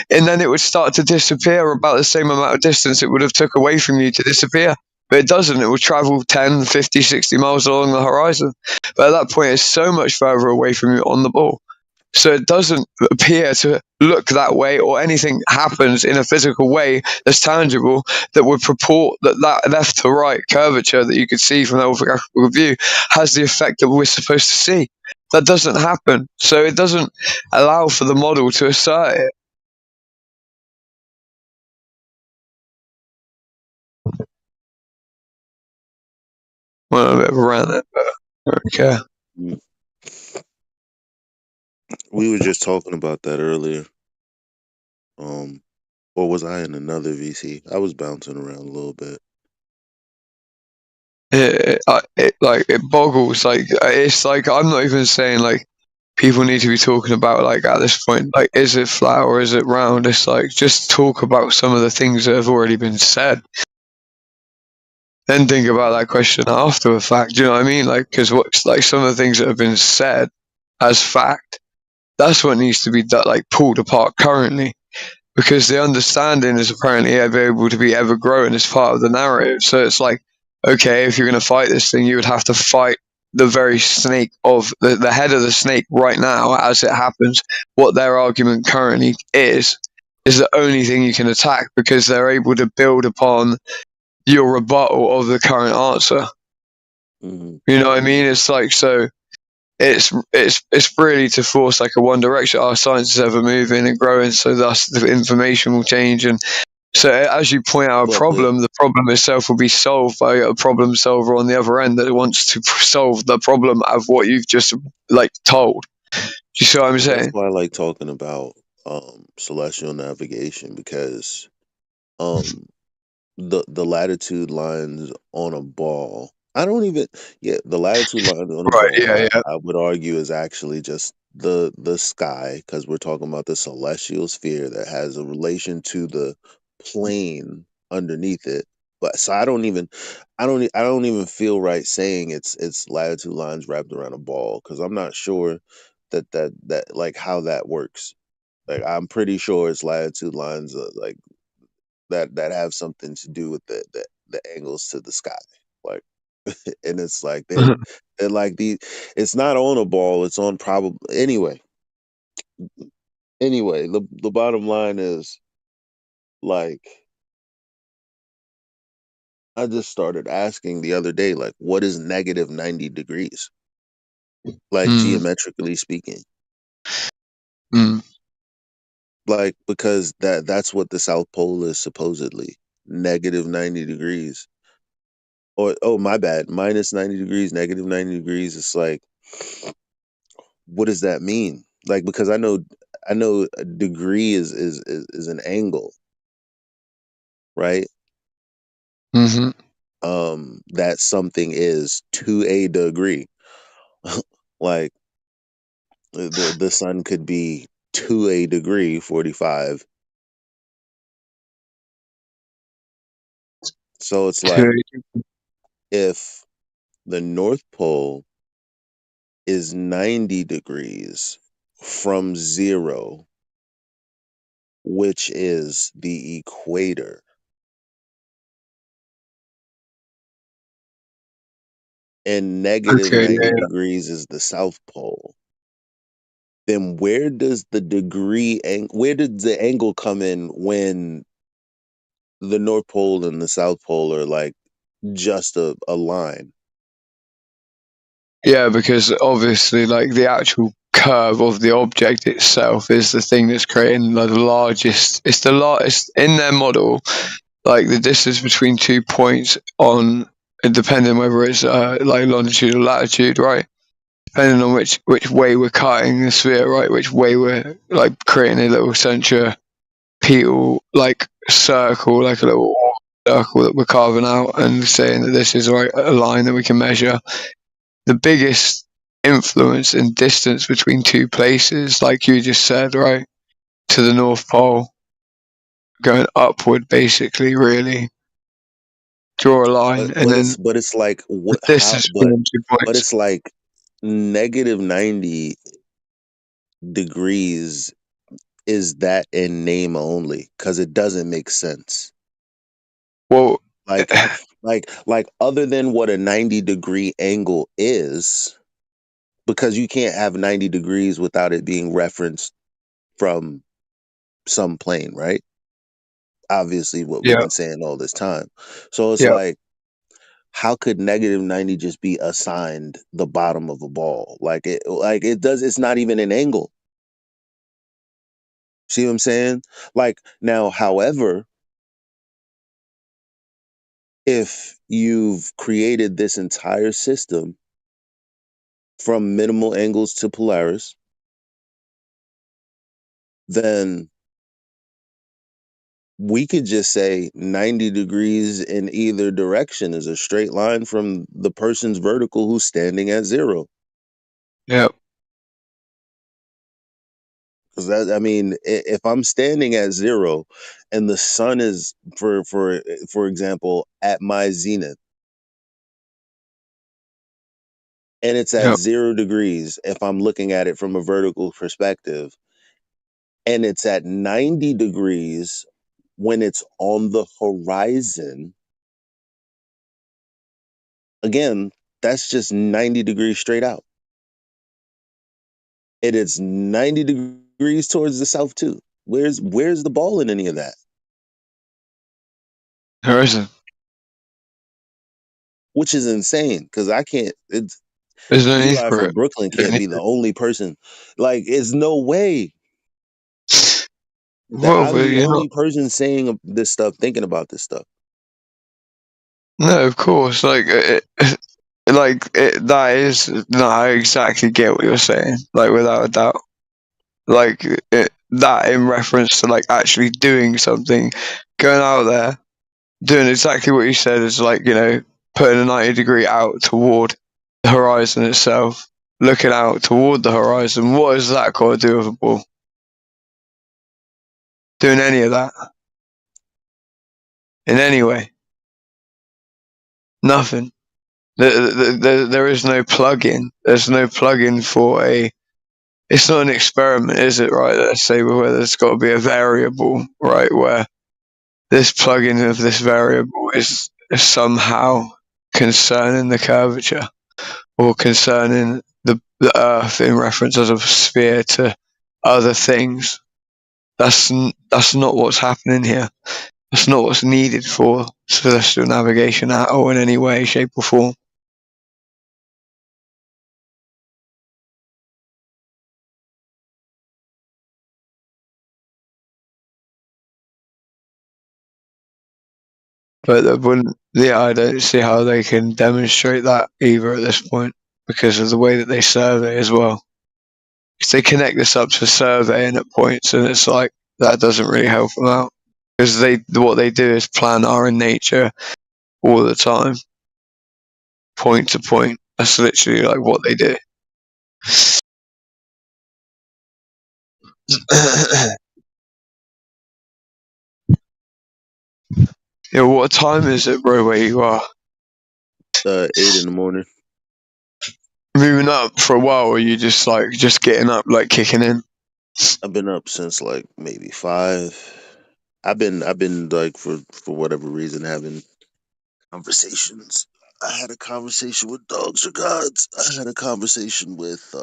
And then it would start to disappear about the same amount of distance it would have took away from you to disappear. But it doesn't. It will travel 10, 50, 60 miles along the horizon. But at that point, it's so much further away from you on the ball. So it doesn't appear to look that way, or anything happens in a physical way that's tangible that would purport that left to right curvature that you could see from the orthographical view has the effect that we're supposed to see. That doesn't happen. So it doesn't allow for the model to assert it. Well, a bit of a rant there, but I don't care. We were just talking about that earlier. Or was I in another VC? I was bouncing around a little bit. It boggles. Like, it's like, I'm not even saying like people need to be talking about, like, at this point, like, is it flat or is it round? It's like, just talk about some of the things that have already been said. Then think about that question after the fact. Do you know what I mean? Like, because what's like some of the things that have been said as fact, that's what needs to be like pulled apart currently, because the understanding is apparently able to be ever growing as part of the narrative. So it's like, okay, if you're going to fight this thing, you would have to fight the very snake of the head of the snake right now as it happens. What their argument currently is the only thing you can attack, because they're able to build upon your rebuttal of the current answer. You know what I mean? It's like, so it's really to force like a one direction. Our science is ever moving and growing, so thus the information will change. And so as you point out a problem, the problem itself will be solved by a problem solver on the other end that wants to solve the problem of what you've just like told. Do you see what I'm saying? That's why I like talking about celestial navigation, because the latitude lines on a ball, the latitude lines on a ball, I would argue is actually just the sky, because we're talking about the celestial sphere that has a relation to the plane underneath it. But so I don't even feel right saying it's latitude lines wrapped around a ball, because I'm not sure that like how that works. Like, I'm pretty sure it's latitude lines like that have something to do with the angles to the sky, like, and it's like they're like it's not on a ball, it's on probably anyway. The bottom line is, like, I just started asking the other day, like, what is negative 90 degrees, like, geometrically speaking. Like, because that's what the South Pole is, supposedly negative 90 degrees. Or, oh, my bad, minus 90 degrees, negative 90 degrees. It's like, what does that mean? Like, because I know a degree is an angle, right? That something is to a degree. Like, the sun could be to a degree 45. So it's like, if the North Pole is 90 degrees from 0, which is the equator, and negative 90 degrees is the South Pole, then where does the angle come in when the North Pole and the South Pole are like just a line? Yeah, because obviously, like, the actual curve of the object itself is the thing that's creating the largest. It's the largest in their model. Like, the distance between 2 points on, depending whether it's like longitude or latitude, right? Depending on which way we're cutting the sphere, right? Which way we're like creating a little centripetal like circle, like a little circle that we're carving out and saying that this is right, a line that we can measure. The biggest influence in distance between two places, like you just said, right, to the North Pole, going upward, basically, really. Draw a line, and then. But it's like what? But it's like negative 90 degrees. Is that in name only? Because it doesn't make sense. Well, like other than what a 90-degree angle is, because you can't have 90 degrees without it being referenced from some plane, right? Obviously, what we've been saying all this time. So it's like, how could negative 90 just be assigned the bottom of a ball? Like it does. It's not even an angle. See what I'm saying? Like now, however, if you've created this entire system from minimal angles to Polaris, then we could just say 90 degrees in either direction is a straight line from the person's vertical who's standing at 0. Yep. Because that, I mean, if I'm standing at 0 and the sun is, for example, at my zenith, and it's at 0 degrees, if I'm looking at it from a vertical perspective, and it's at 90 degrees when it's on the horizon, again, that's just 90 degrees straight out. And it's 90 degrees towards the south too. Where's the ball in any of that? There isn't. Which is insane, because I can't. There's no need Eli for from it. Brooklyn can't be the only person. Like, it's no way that Well, I'm but the you're not. only person saying this stuff, thinking about this stuff. No, of course. That is. No, I exactly get what you're saying. Like, without a doubt. Like that in reference to like actually doing something, going out there, doing exactly what you said is like, you know, putting a 90 degree out toward the horizon itself, looking out toward the horizon. What has that got to do with a ball? Doing any of that? In any way? Nothing. There is no plug-in. There's no plug-in for a... It's not an experiment, is it, right? Let's say where there's got to be a variable, right, where this plug-in of this variable is somehow concerning the curvature or concerning the Earth in reference as a sphere to other things. That's not what's happening here. That's not what's needed for celestial navigation at all in any way, shape, or form. But I don't see how they can demonstrate that either at this point because of the way that they survey as well. If they connect this up to surveying at points, and it's like that doesn't really help them out because what they do is plan our in nature all the time, point to point. That's literally like what they do. Yeah, what time is it, bro? Where you are? 8 in the morning. Moving up for a while, or you just getting up, like kicking in? I've been up since like maybe 5. I've been like for whatever reason having conversations. I had a conversation with Dogs or Gods. I had a conversation with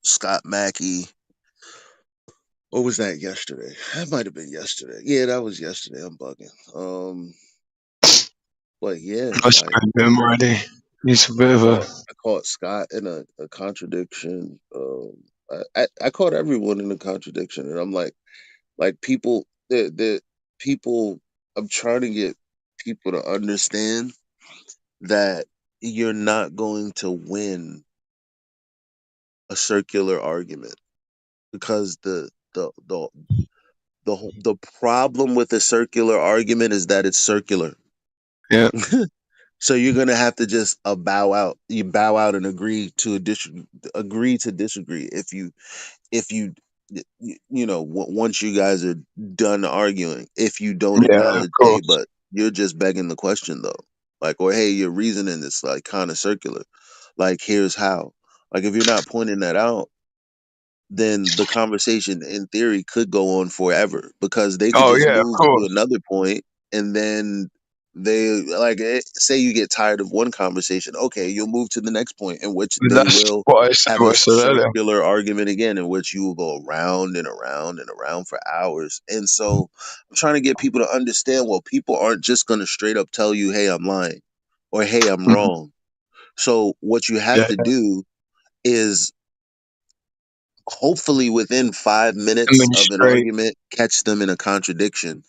Scott Mackey. Or was that yesterday? That might have been yesterday. Yeah, that was yesterday. I'm bugging. But yeah, I spoke to him already. He's a bit of a... I caught Scott in a contradiction. I caught everyone in a contradiction, and I'm like people, the people. I'm trying to get people to understand that you're not going to win a circular argument because the problem with a circular argument is that it's circular. Yeah. So you're gonna have to just bow out. You bow out and agree to disagree. If you once you guys are done arguing, if you don't acknowledge, hey, but you're just begging the question though, like, or hey, your reasoning is like kind of circular. Like, here's how. Like, if you're not pointing that out, then the conversation in theory could go on forever because they could just move to another point and then They like say you get tired of one conversation, okay, you'll move to the next point in which But they that's will what have I a said earlier. circular argument again, in which you will go around and around and around for hours. And so I'm trying to get people to understand, well, people aren't just going to straight up tell you, hey, I'm lying, or hey, I'm wrong. So what you have to do is hopefully within 5 minutes of an Demonstrate. argument, catch them in a contradiction.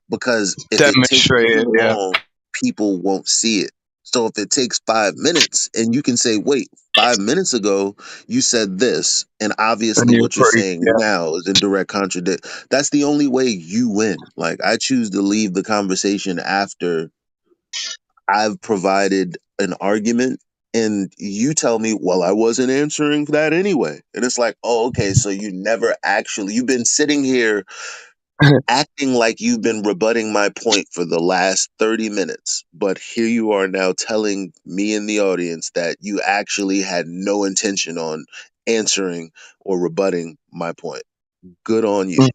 Because if it takes Demonstrate it, too yeah. long, people won't see it. So if it takes 5 minutes and you can say, wait, 5 minutes ago you said this, and And obviously you're what you're pretty, saying yeah. now is in direct contradict. That's the only way you win. Like, I choose to leave the conversation after I've provided an argument, and you tell me, well, I wasn't answering that anyway. And it's like, oh, okay, so you've been sitting here acting like you've been rebutting my point for the last 30 minutes. But here you are now telling me in the audience that you actually had no intention on answering or rebutting my point. Good on you.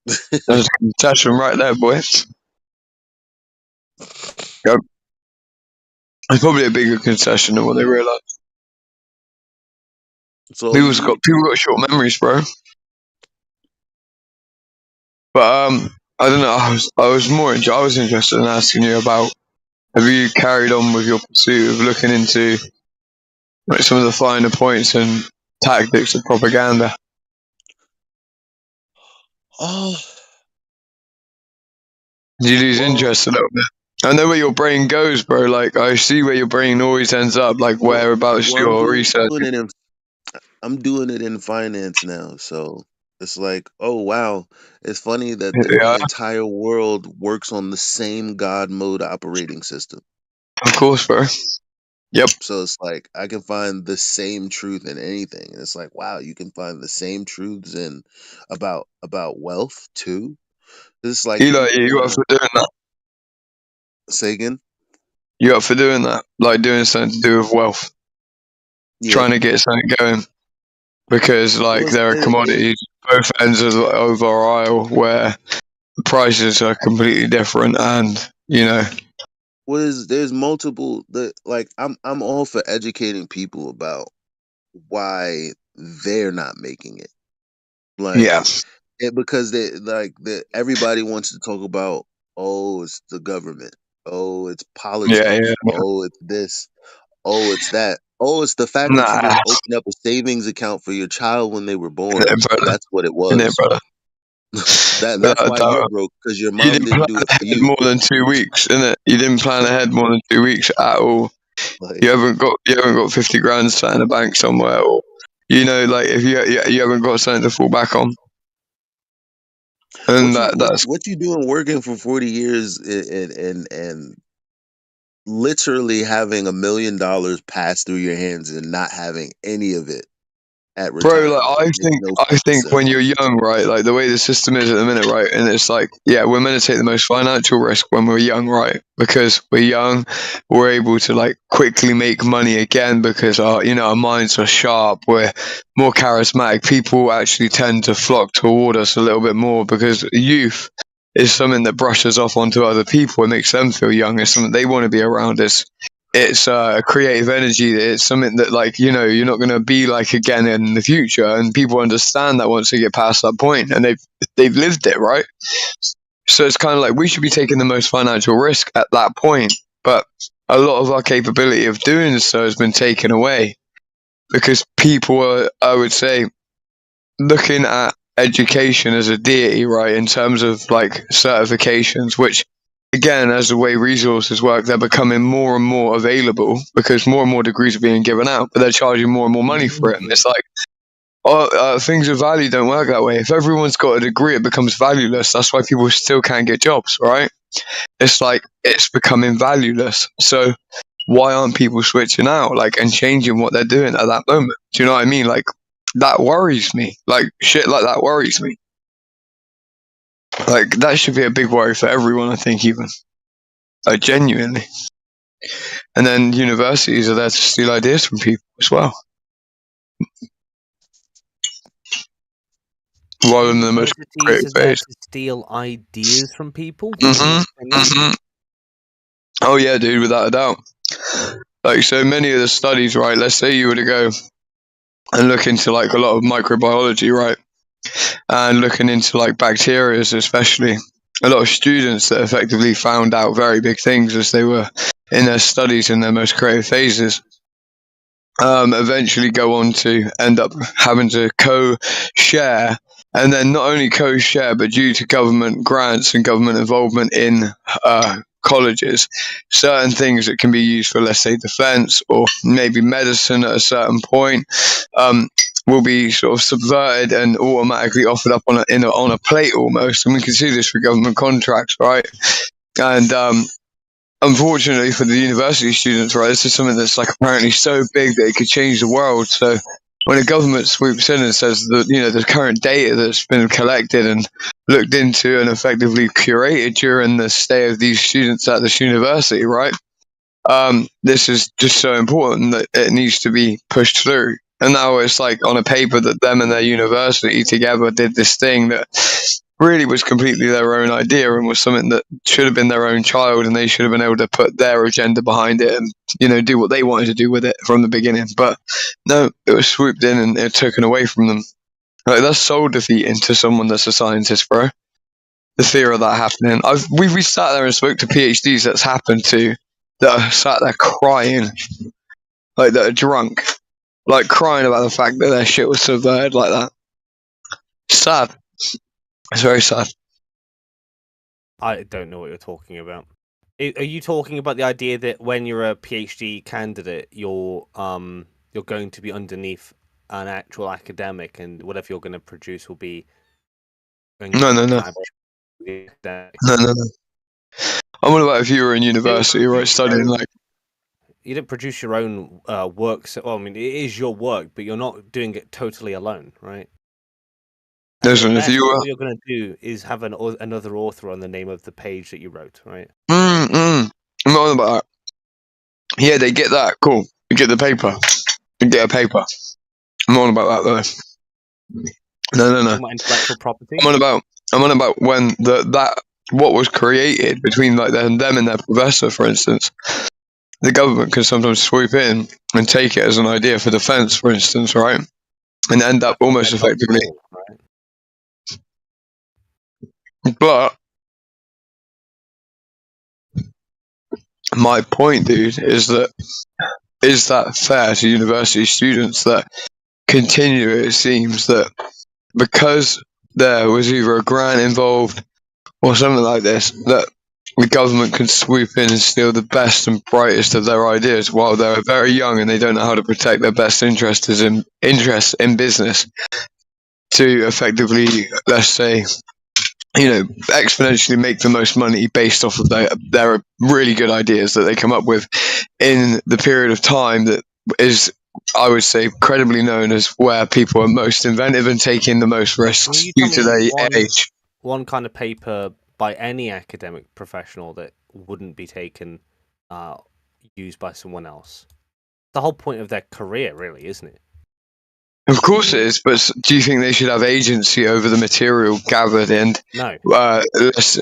There's a concession right there, boy. Yep. It's probably a bigger concession than what they realise. So People got short memories, bro. But I don't know. I was interested in asking you about, have you carried on with your pursuit of looking into like some of the finer points and tactics of propaganda? Oh. Did you lose interest a little bit? I know where your brain goes, bro. Like, I see where your brain always ends up, like whereabouts your research. I'm doing it in finance now, so it's like, oh wow, it's funny that the Yeah, entire world works on the same God mode operating system. of course, bro. Yep. So it's like I can find the same truth in anything, and it's like, wow, you can find the same truths in about wealth too. It's like You up for doing that? Say again? You up for doing that? Like doing something to do with wealth? Yeah. Trying to get something going? Because like there are commodities both ends of over our aisle where the prices are completely different, and you know. There's multiple I'm all for educating people about why they're not making it. Like, yeah. Because everybody wants to talk about, oh, it's the government, oh, it's politics, Yeah. oh, it's this, oh, it's that, oh, it's the fact that you didn't open up a savings account for your child when they were born. That's what it was. Brother. That's why you're broke, because your mom didn't do it for you. More than 2 weeks, innit? You didn't plan ahead more than 2 weeks at all. You haven't got 50 grand sat in a bank somewhere, or like if you haven't got something to fall back on. And that's what you doing working for 40 years and literally having $1 million pass through your hands and not having any of it at retirement. Bro, like I think when you're young, right, like the way the system is at the minute, right, and it's like, yeah, we're meant to take the most financial risk when we're young, right, because we're young, we're able to like quickly make money again because our minds are sharp, we're more charismatic. People actually tend to flock toward us a little bit more because youth is something that brushes off onto other people. It makes them feel young. It's something they want to be around. It's a creative energy. It's something that, like, you're not going to be like again in the future, and people understand that once they get past that point, and they've lived it, right? So it's kind of like we should be taking the most financial risk at that point, but a lot of our capability of doing so has been taken away because people are, I would say, looking at education as a deity, right, in terms of like certifications, which again, as the way resources work, they're becoming more and more available because more and more degrees are being given out, but they're charging more and more money for it. And it's like, things of value don't work that way. If everyone's got a degree, it becomes valueless. That's why people still can't get jobs, right? It's like it's becoming valueless. So why aren't people switching out, like, and changing what they're doing at that moment? Do you know what I mean? Like, that worries me. Like, shit like that worries me. Like, that should be a big worry for everyone, I think, even. Like, genuinely. And then universities are there to steal ideas from people as well. Rather than the most Universities are there to steal ideas from people? Oh yeah, dude, without a doubt. Like, so many of the studies, right? Let's say you were to go and look into like a lot of microbiology, right? And looking into like bacteria, especially a lot of students that effectively found out very big things as they were in their studies in their most creative phases. Eventually go on to end up having to co-share, and then not only co-share, but due to government grants and government involvement in colleges, certain things that can be used for, let's say, defense or maybe medicine at a certain point, will be sort of subverted and automatically offered up on a plate almost. And we can see this for government contracts, right? And unfortunately for the university students, right, this is something that's like apparently so big that it could change the world. So when a government swoops in and says that, you know, the current data that's been collected and looked into and effectively curated during the stay of these students at this university, right, this is just so important that it needs to be pushed through. And now it's like on a paper that them and their university together did this thing that really was completely their own idea and was something that should have been their own child, and they should have been able to put their agenda behind it and, you know, do what they wanted to do with it from the beginning. But no, it was swooped in and it taken away from them. Like, that's soul defeating to someone that's a scientist, bro. The fear of that happening. We sat there and spoke to PhDs that's happened to, that are sat there crying, like that are drunk, like crying about the fact that their shit was subverted like that. Sad. It's very sad. I don't know what you're talking about. Are you talking about the idea that when you're a PhD candidate, you're going to be underneath an actual academic, and whatever you're going to produce will be No. I'm all about if you were in university, right, studying like. You don't produce your own work. So, well, I mean, it is your work, but you're not doing it totally alone, right? Listen, if you were, what you're going to do is have another author on the name of the page that you wrote, right? I'm not on about that. Yeah, they get that. Cool. You get the paper. You get a paper. I'm on about that though. No. Intellectual property. I'm on about when what was created between like them and their professor, for instance. The government can sometimes swoop in and take it as an idea for defense, for instance, right? And end up almost effectively. But my point, dude, is that fair to university students that continue, it seems, that because there was either a grant involved or something like this, that the government can swoop in and steal the best and brightest of their ideas while they're very young and they don't know how to protect their best interests in business to effectively, let's say, you know, exponentially make the most money based off of their really good ideas that they come up with in the period of time that is, I would say, credibly known as where people are most inventive and taking the most risks due to their age. One kind of paper by any academic professional that wouldn't be taken, used by someone else. The whole point of their career, really, isn't it? Of course it is, but do you think they should have agency over the material gathered? And no. Let's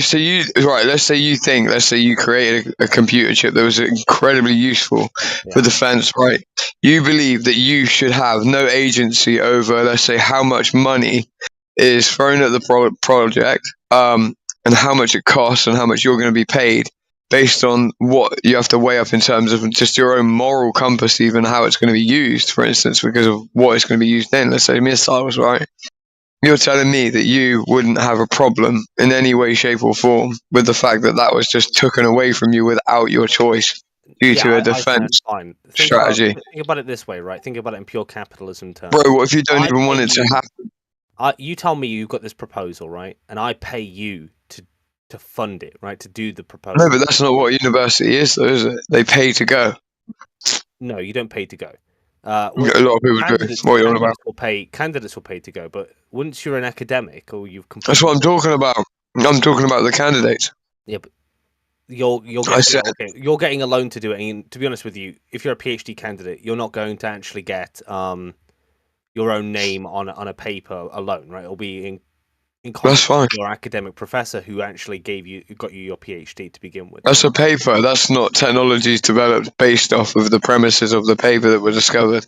say you created a computer chip that was incredibly useful for defense, right? You believe that you should have no agency over, let's say, how much money is thrown at the project, and how much it costs and how much you're going to be paid, based on what you have to weigh up in terms of just your own moral compass, even how it's going to be used, for instance, because of what it's going to be used in, let's say missiles, right? You're telling me that you wouldn't have a problem in any way, shape or form with the fact that that was just taken away from you without your choice due to a defense strategy. Think about it this way, right? Think about it in pure capitalism terms. Bro, what if you don't even want it to happen? You tell me you've got this proposal, right? And I pay you to fund it, right? To do the proposal. No, but that's not what a university is, though, is it? They pay to go. No, you don't pay to go. A lot of people do. What are you on about? Candidates will pay to go, but once you're an academic or you've completed... That's what I'm talking about. I'm talking about the candidates. Yeah, but you're getting a loan to do it. And to be honest with you, if you're a PhD candidate, you're not going to actually get your own name on a paper alone, right? It'll be in That's fine. with your academic professor who actually got you your PhD to begin with. That's a paper. That's not technologies developed based off of the premises of the paper that were discovered.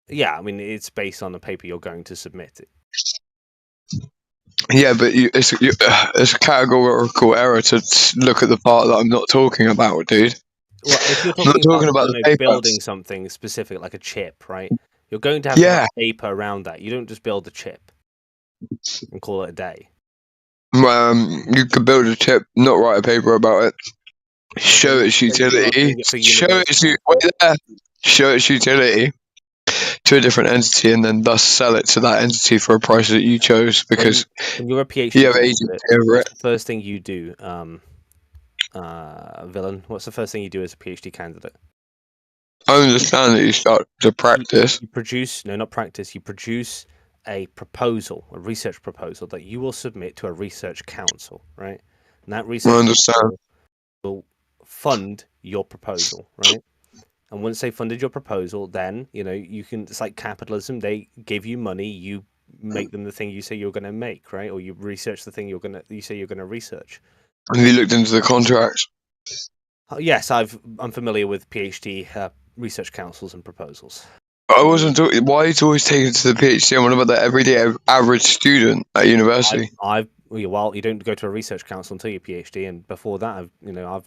Yeah, I mean, it's based on the paper you're going to submit it. Yeah, but it's a categorical error to look at the part that I'm not talking about, dude. Well, if you're I'm not talking about the paper. building something specific, like a chip, right? You're going to have a paper around that. You don't just build a chip and call it a day. You could build a chip, not write a paper about it. Show its utility. Show its utility to a different entity, and then thus sell it to that entity for a price that you chose because when you're a PhD, you have agency over it. The first thing you do, Villain. What's the first thing you do as a PhD candidate? I understand that you start to practice. You produce a proposal, a research proposal that you will submit to a research council, right? And that research council will fund your proposal, right? And once they funded your proposal, then you can. It's like capitalism. They give you money, you make them the thing you say you're going to make, right? Or you research the thing you say you're going to research. Have you looked into the contracts? Yes, I'm familiar with PhD research councils and proposals. I wasn't talking. Why are you always taking to the PhD? I'm about the everyday average student at university. Well, you don't go to a research council until your PhD, and before that, I've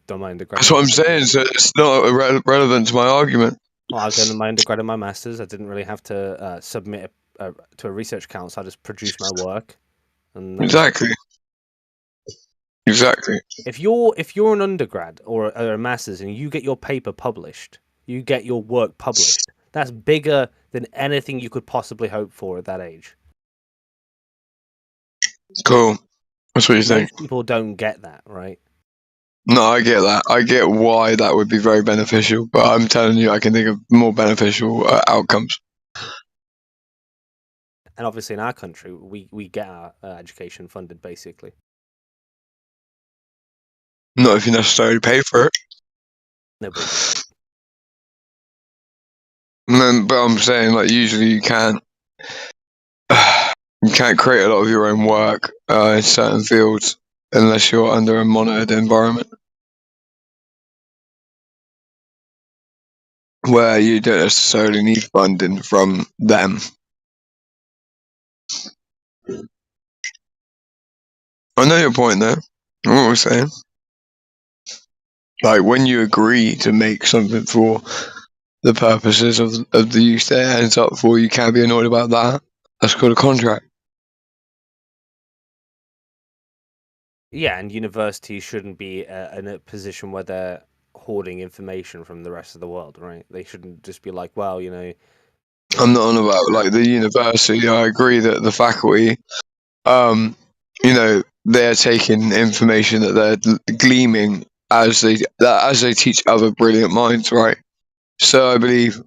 done my undergrad. That's what I'm saying. So it's not relevant to my argument. Well, I've done my undergrad and my masters. I didn't really have to submit to a research council. I just produced my work. And exactly. If you're an undergrad or a master's and you get your paper published, you get your work published. That's bigger than anything you could possibly hope for at that age. Cool. That's what you think. Most people don't get that, right? No, I get that. I get why that would be very beneficial, but I'm telling you, I can think of more beneficial outcomes. And obviously, in our country, we get our education funded, basically. Not if you necessarily pay for it. No, but I'm saying, like, usually you can't. You can't create a lot of your own work in certain fields unless you're under a monitored environment where you don't necessarily need funding from them. I know your point there. I know what we're saying. Like, when you agree to make something for the purposes of the use that it ends up for, you can't be annoyed about that. That's called a contract. yeah, and universities shouldn't be in a position where they're hoarding information from the rest of the world, right? They shouldn't just be like, well, I'm not on about like the university. I agree that the faculty, they're taking information that they're gleaming as they teach other brilliant minds, right? So I believe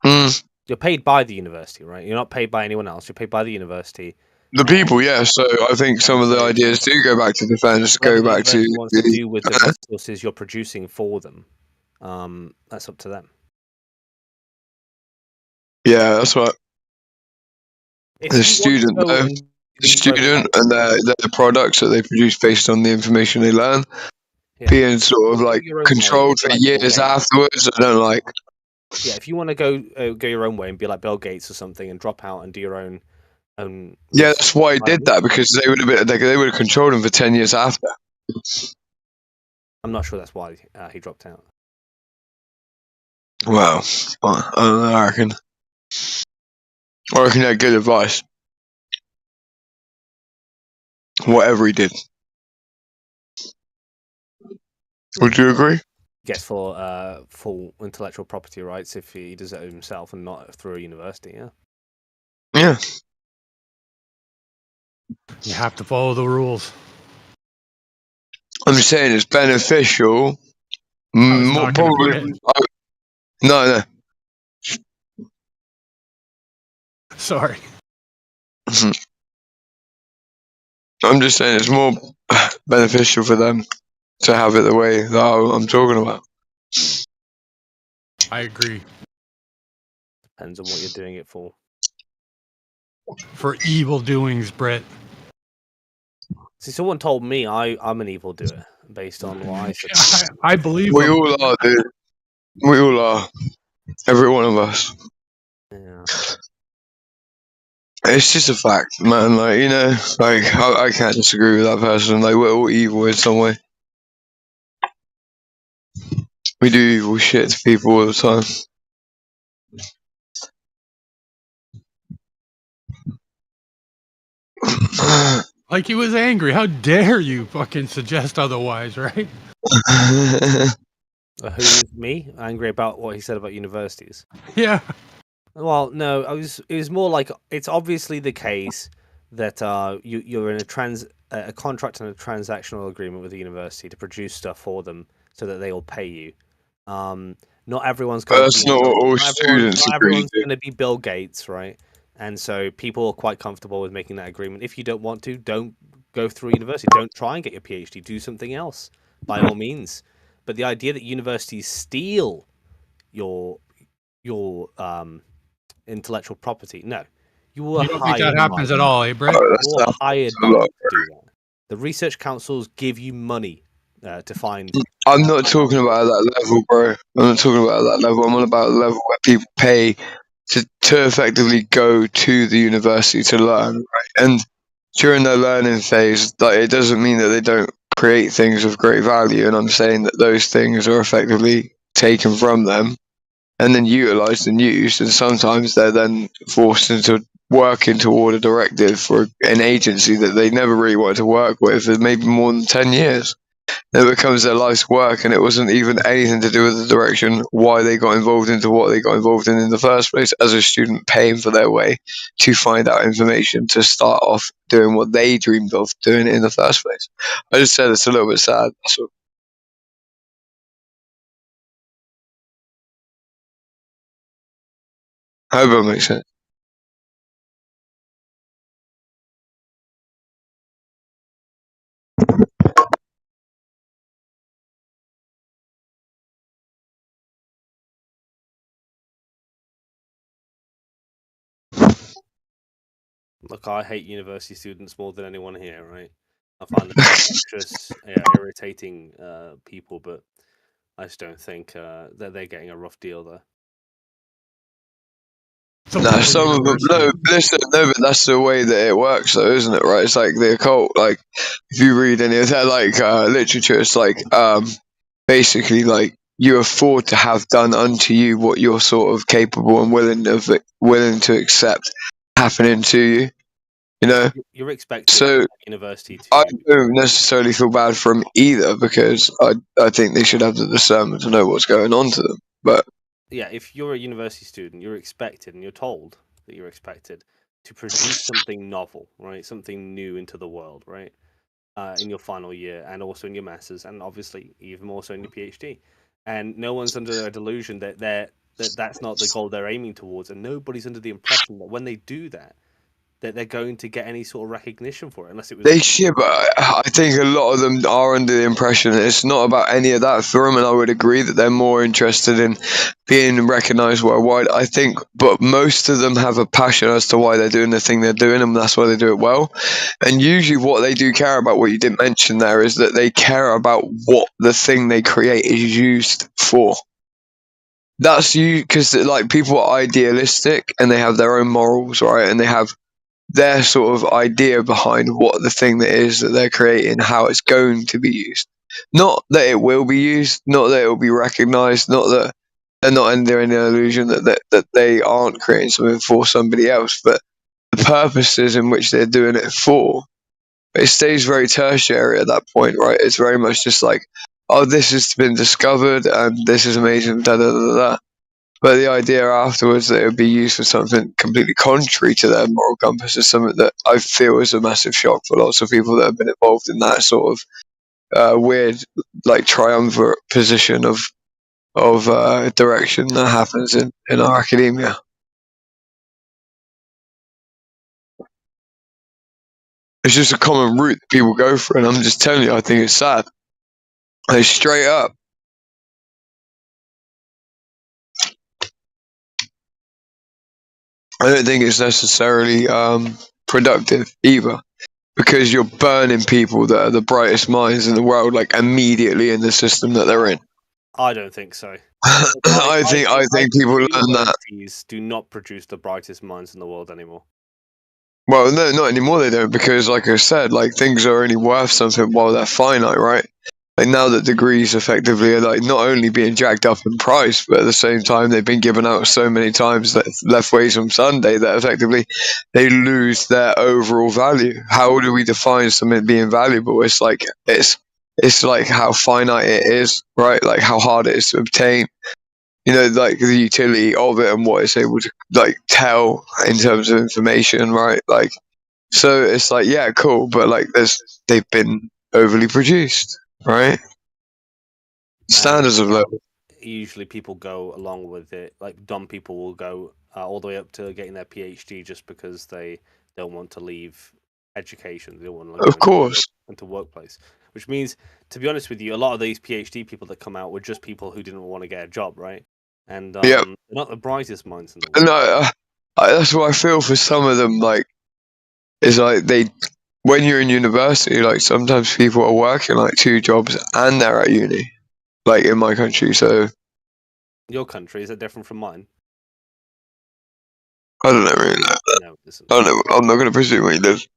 you're paid by the university, right? You're not paid by anyone else. You're paid by the university. The people, yeah. So I think some of the ideas do go back to defense. Go back to wants to do with the resources you're producing for them. That's up to them. Yeah, that's what the student, and their products that they produce based on the information they learn, being sort of like controlled for years afterwards. I don't like. Yeah, if you want to go your own way and be like Bill Gates or something and drop out and do your own. Yeah, that's why he did that, because they would have controlled him for 10 years after. I'm not sure that's why he dropped out. Well, I don't know. I reckon he had good advice. Whatever he did. Would you agree? Gets full intellectual property rights if he does it himself and not through a university. Yeah. Yeah. You have to follow the rules. I'm saying it's beneficial. More probably. No. Sorry. I'm just saying it's more beneficial for them to have it the way that I'm talking about. I agree. Depends on what you're doing it for. for evil doings, Brett. See, someone told me I'm an evildoer based on what I said. I believe We them. all are, dude. We all are. Every one of us. Yeah. It's just a fact, man. Like, you know, like I can't disagree with that person. Like, we're all evil in some way. We do evil shit to people all the time. Like he was angry. How dare you fucking suggest otherwise, right? Who's me? Angry about what he said about universities? Yeah. Well, no, it was more like it's obviously the case that you're in a contract and a transactional agreement with the university to produce stuff for them so that they will pay you. Not everyone's going That's not what all students not agree everyone's to. going to be Bill Gates, right? And so people are quite comfortable with making that agreement. If you don't want to, don't go through university. Don't try and get your PhD. Do something else, by all means. But the idea that universities steal your intellectual property, no. You were You don't think hired that happens by at all, eh, Brett? You were hired by them to do that. The research councils give you money to find. I'm not talking about that level, bro. I'm not talking about that level. I'm on about the level where people pay to effectively go to the university to learn, right? And during their learning phase, like, it doesn't mean that they don't create things of great value. And I'm saying that those things are effectively taken from them and then utilized and used. And sometimes they're then forced into working toward a directive for an agency that they never really wanted to work with for maybe more than 10 years. It becomes their life's work, and it wasn't even anything to do with the direction why they got involved into what they got involved in the first place as a student paying for their way to find out information to start off doing what they dreamed of doing in the first place. I just said it's a little bit sad. That's all. I hope that makes sense. Look, I hate university students more than anyone here, right? I find them obnoxious, irritating people, but I just don't think that they're getting a rough deal there. No, some of them. No, listen, no, but that's the way that it works, though, isn't it? Right? It's like the occult. Like, if you read any of that, like literature, it's like basically like you afford to have done unto you what you're sort of capable and willing to accept happening to you. You know. You're expected So at university to. I don't necessarily feel bad for them either because I think they should have the discernment to know what's going on to them, but. Yeah, if you're a university student, you're expected, and you're told that you're expected to produce something novel, right? Something new into the world, right? In your final year, and also in your masters, and obviously even more so in your PhD. And no one's under a delusion that that's not the goal they're aiming towards, and nobody's under the impression that when they do that they're going to get any sort of recognition for it, unless it was. They should, but I think a lot of them are under the impression that it's not about any of that for them, and I would agree that they're more interested in being recognised worldwide. I think, but most of them have a passion as to why they're doing the thing they're doing, and that's why they do it well. And usually what they do care about, what you didn't mention there, is that they care about what the thing they create is used for. That's you, because like people are idealistic and they have their own morals, right? And they have their sort of idea behind what the thing that is that they're creating, how it's going to be used. Not that it will be used, not that it will be recognized, not that they're not under any illusion that they aren't creating something for somebody else, but the purposes in which they're doing it for, it stays very tertiary at that point, right? It's very much just like, oh, this has been discovered and this is amazing, da da da da. But the idea afterwards that it would be used for something completely contrary to their moral compass is something that I feel is a massive shock for lots of people that have been involved in that sort of weird, like triumvirate position of direction that happens in our academia. It's just a common route that people go for, and I'm just telling you, I think it's sad. Like, straight up. I don't think it's necessarily productive either, because you're burning people that are the brightest minds in the world, like immediately in the system that they're in. I don't think so. I think people learn that. Universities do not produce the brightest minds in the world anymore. Well, no, not anymore. They don't, because, like I said, like things are only worth something while they're finite, right? Like now that degrees effectively are like not only being jacked up in price, but at the same time they've been given out so many times that left ways from Sunday that effectively they lose their overall value. How do we define something being valuable? It's like like how finite it is, right? Like how hard it is to obtain. You know, like the utility of it and what it's able to like tell in terms of information, right? Like, so it's like, yeah, cool, but like they've been overly produced, right? Standards of level. Usually people go along with it. Like dumb people will go all the way up to getting their PhD just because they don't want to leave education. They don't want to of course into workplace. Which means, to be honest with you, a lot of these PhD people that come out were just people who didn't want to get a job, right? And they're not the brightest minds in the world. No, that's what I feel for some of them. Like, it's like when you're in university, like sometimes people are working like 2 jobs and they're at uni, like in my country. So your country, is it different from mine? I don't know really. No, it isn't. I don't know. I'm not going to presume where you live.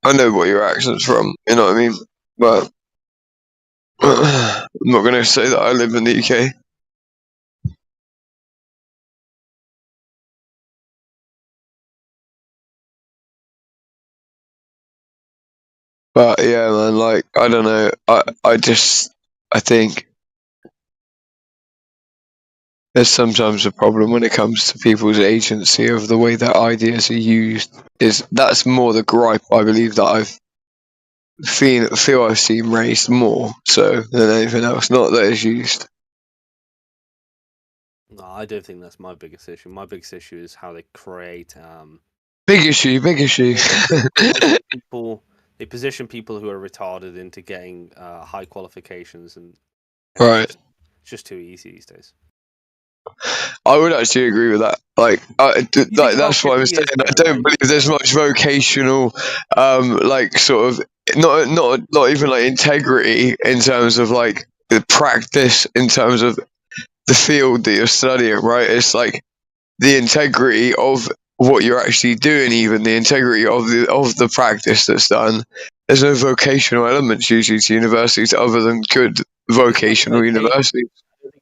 I know what your accent's from. You know what I mean? But I'm not going to say that I live in the UK. But yeah, man, like, I don't know. I think there's sometimes a problem when it comes to people's agency of the way their ideas are used. That's more the gripe I believe that feel I've seen raised more so than anything else. Not that it's used. No, I don't think that's my biggest issue. My biggest issue is how they create. Big issue. They position people who are retarded into getting high qualifications, and right. It's just too easy these days. I would actually agree with that. Like that's what I'm saying. I don't believe there's much vocational, like sort of not even like integrity in terms of like the practice in terms of the field that you're studying. Right? It's like the integrity of what you're actually doing, even the integrity of the practice that's done. There's no vocational elements usually to universities other than good vocational universities.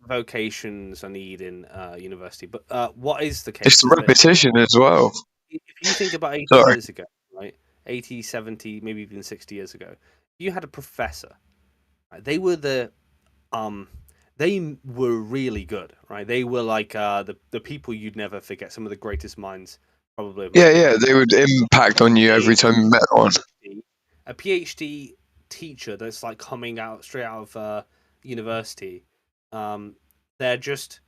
Vocations are needed in university, but what is the case? It's the repetition as well. If you think about 80 years ago, right? 80, 70, maybe even 60 years ago, you had a professor. Right? They were they were really good, right? They were like the people you'd never forget. Some of the greatest minds, probably. Yeah, they would impact on you every time you met one. A PhD teacher that's like coming out straight out of university. They're just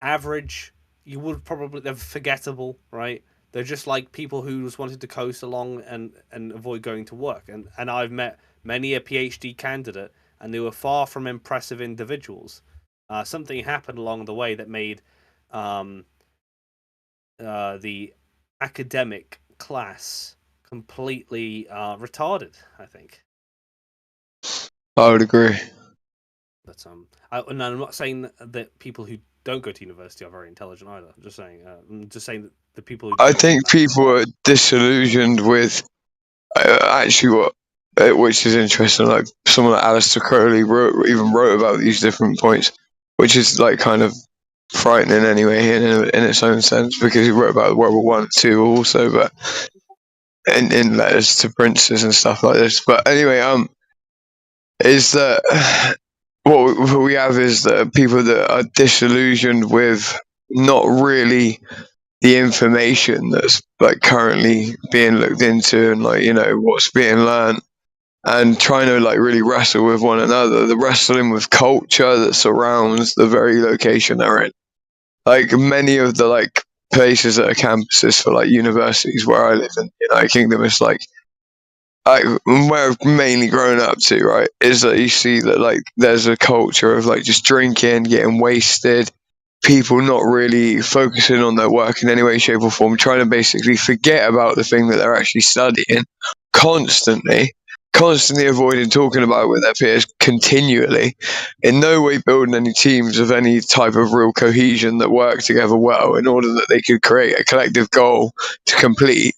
average. They're forgettable, right? They're just like people who just wanted to coast along and avoid going to work. And I've met many a PhD candidate, and they were far from impressive individuals. Something happened along the way that made the academic class completely retarded, I think. I would agree. But and I'm not saying that people who don't go to university are very intelligent either. I'm just saying that the people who I think people are disillusioned with actually which is interesting. Like someone like Aleister Crowley wrote about these different points, which is like kind of frightening anyway in its own sense, because he wrote about World War One and Two also, but in letters to princes and stuff like this. But anyway, is that what we have is that people that are disillusioned with not really the information that's like currently being looked into and like, you know, what's being learned, and trying to like really wrestle with one another, the wrestling with culture that surrounds the very location they're in. Like many of the like places that are campuses for like universities where I live in the United Kingdom, it's like where I've mainly grown up to, right, is that you see that like there's a culture of like just drinking, getting wasted, people not really focusing on their work in any way, shape, or form, trying to basically forget about the thing that they're actually studying constantly avoiding talking about it with their peers continually, in no way building any teams of any type of real cohesion that work together well in order that they could create a collective goal to complete.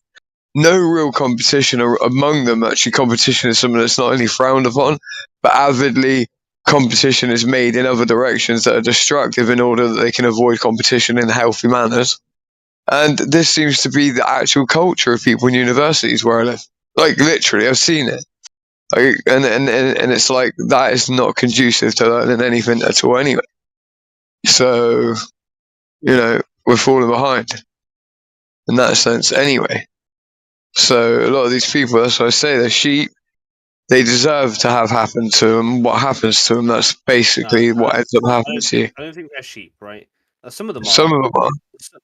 No real competition among them. Actually, competition is something that's not only frowned upon, but avidly competition is made in other directions that are destructive in order that they can avoid competition in healthy manners. And this seems to be the actual culture of people in universities where I live. Like, literally, I've seen it. Like, and it's like, that is not conducive to learning anything at all anyway. So, we're falling behind in that sense anyway. So a lot of these people, that's what I say, they're sheep. They deserve to have happened to them. What happens to them, that's basically what ends up happening to you. I don't think they're sheep, right? Some of them are. Some of them are.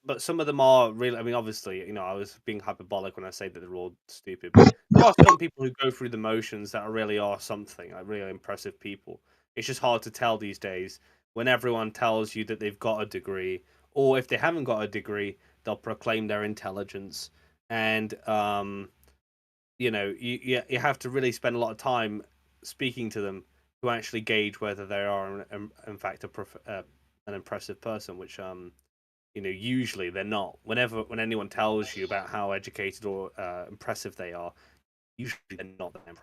But some of them are really, I mean, obviously, I was being hyperbolic when I say that they're all stupid. But there are some people who go through the motions that really are something, like really impressive people. It's just hard to tell these days when everyone tells you that they've got a degree, or if they haven't got a degree, they'll proclaim their intelligence. And, you have to really spend a lot of time speaking to them to actually gauge whether they are, in fact, an impressive person, which usually they're not. When anyone tells you about how educated or impressive they are, usually they're not that impressive.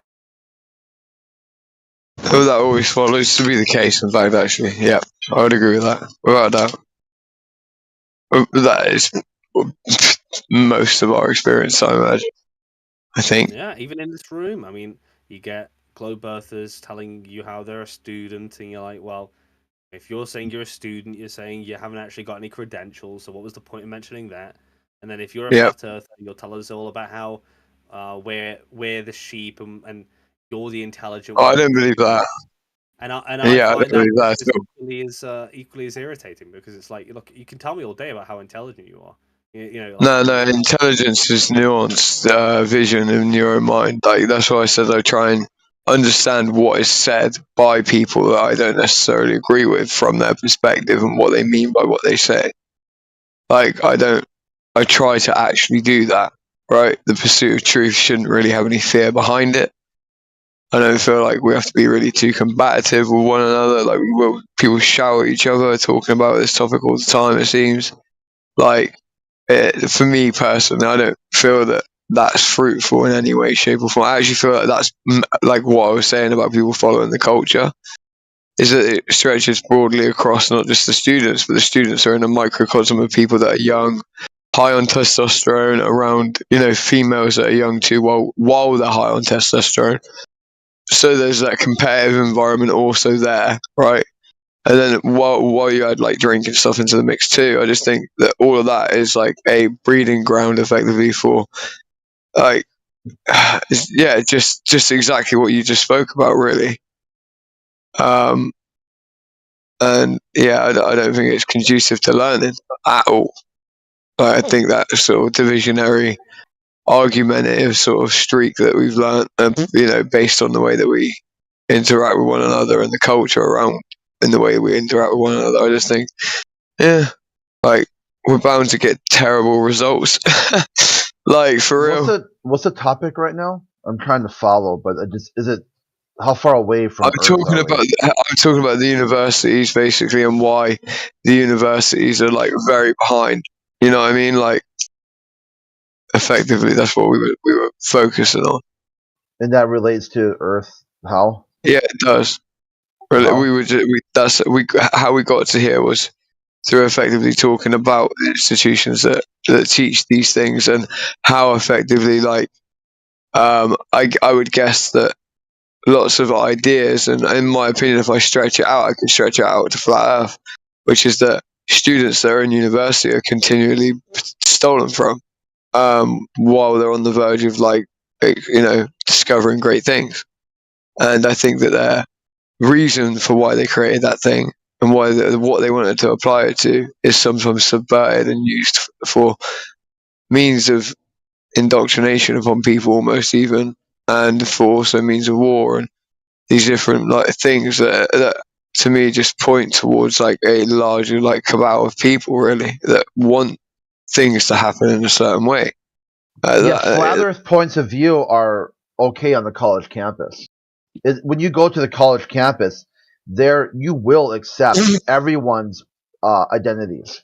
Oh, that always follows to be the case, in fact, actually. Yeah, I would agree with that, without a doubt. That is most of our experience, I imagine. I think. Yeah, even in this room, I mean, you get globe earthers telling you how they're a student, and you're like, well, if you're saying you're a student, you're saying you haven't actually got any credentials, so what was the point of mentioning that? And then if you're a flat earther, you'll tell us all about how we're the sheep and you're the intelligent one. I don't believe that. And I don't believe that equally as irritating, because it's like, look, you can tell me all day about how intelligent you are. No, intelligence is nuanced vision in your own mind. Like, that's why I said I try and understand what is said by people that I don't necessarily agree with from their perspective and what they mean by what they say. Like, I try to actually do that, right? The pursuit of truth shouldn't really have any fear behind it. I don't feel like we have to be really too combative with one another. Like, people shout at each other talking about this topic all the time, it seems. Like, for me personally, I don't feel that that's fruitful in any way, shape, or form. I actually feel like that's like what I was saying about people following the culture, is that it stretches broadly across not just the students, but the students are in a microcosm of people that are young, high on testosterone, around females that are young too, while they're high on testosterone. So there's that competitive environment also there, right? And then while you add like drinking stuff into the mix too, I just think that all of that is like a breeding ground effectively for like, just exactly what you just spoke about, really. And yeah, I don't think it's conducive to learning at all. Like, I think that sort of divisionary, argumentative sort of streak that we've learned, based on the way that we interact with one another and the culture around in the way we interact with one another, I just think, like, we're bound to get terrible results. Like, for real. What's the topic right now? I'm trying to follow, but is it how far away from? I'm talking about the universities basically, and why the universities are like very behind. You know what I mean? Like, effectively, that's what we were focusing on. And that relates to Earth. How? Yeah, it does. How we got to here was through effectively talking about the institutions that teach these things, and how effectively, like, I would guess that lots of ideas, and in my opinion, if I stretch it out, I can stretch it out to flat Earth, which is that students that are in university are continually stolen from, while they're on the verge of, like, discovering great things. And I think that their reason for why they created that thing and what they wanted to apply it to is sometimes subverted and used for means of indoctrination upon people, almost even, and for also means of war and these different, like, things that to me just point towards like a larger like cabal of people really that want things to happen in a certain way. Flat Earth points of view are okay on the college campus. When you go to the college campus, there you will accept everyone's identities.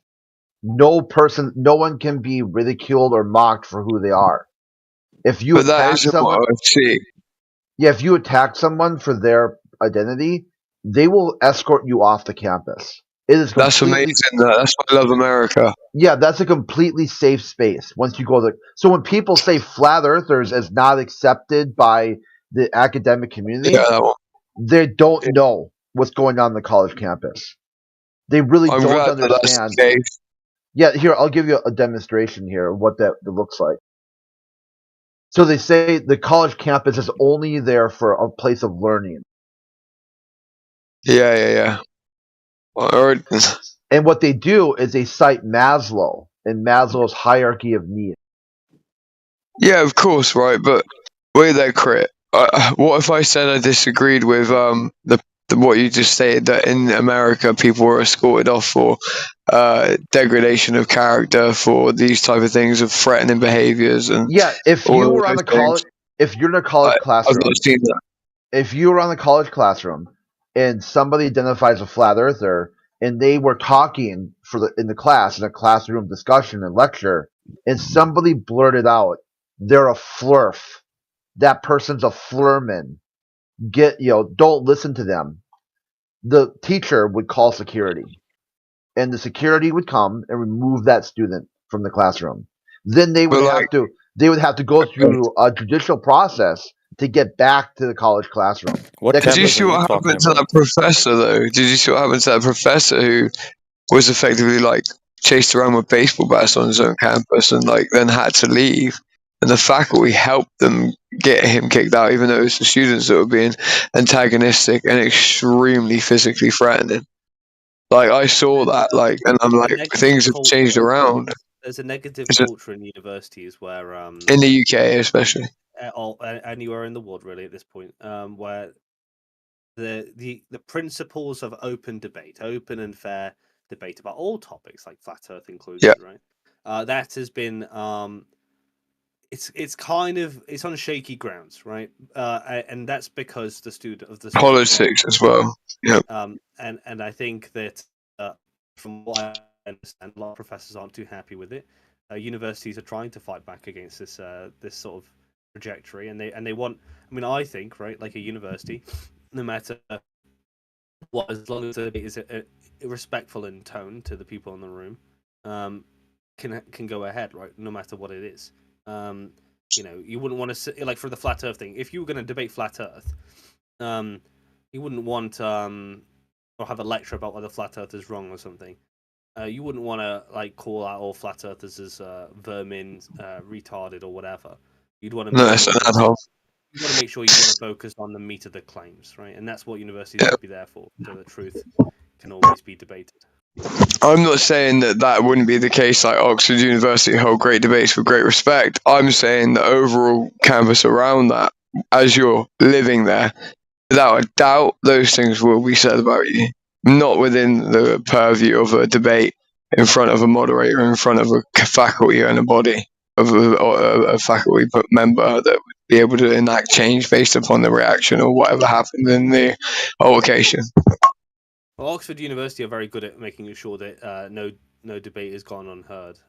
No one can be ridiculed or mocked for who they are. If you attack someone, if you attack someone for their identity, they will escort you off the campus. That's amazing. That's why I love America. Yeah, that's a completely safe space once you go there. So when people say flat earthers is not accepted by the academic community, they don't know what's going on in the college campus. They really don't understand. Yeah, here, I'll give you a demonstration here of what that looks like. So they say the college campus is only there for a place of learning. Yeah. And what they do is they cite Maslow and Maslow's hierarchy of needs. Yeah, of course, right? But wait there, Crit. What if I said I disagreed with what you just stated, that in America people were escorted off for degradation of character, for these type of things, of threatening behaviors, and if you were on the college, if you're in a college classroom, I've not seen that. If you were on the college classroom and somebody identifies a flat earther and they were talking in the class in a classroom discussion and lecture, and somebody blurted out, "They're a flurf. That person's a flurman. Don't listen to them." The teacher would call security, and the security would come and remove that student from the classroom. Then they would have to go through a judicial process to get back to the college classroom. Did you see what happened to that professor, though? Did you see what happened to that professor who was effectively like chased around with baseball bats on his own campus and like then had to leave? And the faculty helped them get him kicked out, even though it was the students that were being antagonistic and extremely physically threatening. Like, I saw that, like, and I'm like, things have changed around. There's a negative culture in universities where, in the UK especially, anywhere in the world really at this point, where the principles of open and fair debate about all topics, like flat Earth included, right? That has been it's on shaky grounds, right? And that's because the politics as well. Yeah. And I think that from what I understand, a lot of professors aren't too happy with it. Universities are trying to fight back against this sort of trajectory, and they want. I mean, I think, right, like a university, no matter what, as long as it is respectful in tone to the people in the room, can go ahead, right, no matter what it is. You wouldn't want to, like, for the flat Earth thing. If you were going to debate flat Earth, you wouldn't want or have a lecture about whether flat Earth is wrong or something. You wouldn't want to like call out all flat Earthers as vermin, retarded, or whatever. You'd want to make sure you want to focus on the meat of the claims, right? And that's what universities should be there for, so the truth can always be debated. I'm not saying that wouldn't be the case, like Oxford University hold great debates with great respect. I'm saying the overall campus around that, as you're living there, without a doubt, those things will be said about you. Not within the purview of a debate in front of a moderator, in front of a faculty and a body of a faculty member that would be able to enact change based upon the reaction or whatever happened in the occasion. Well, Oxford University are very good at making sure that no debate has gone unheard.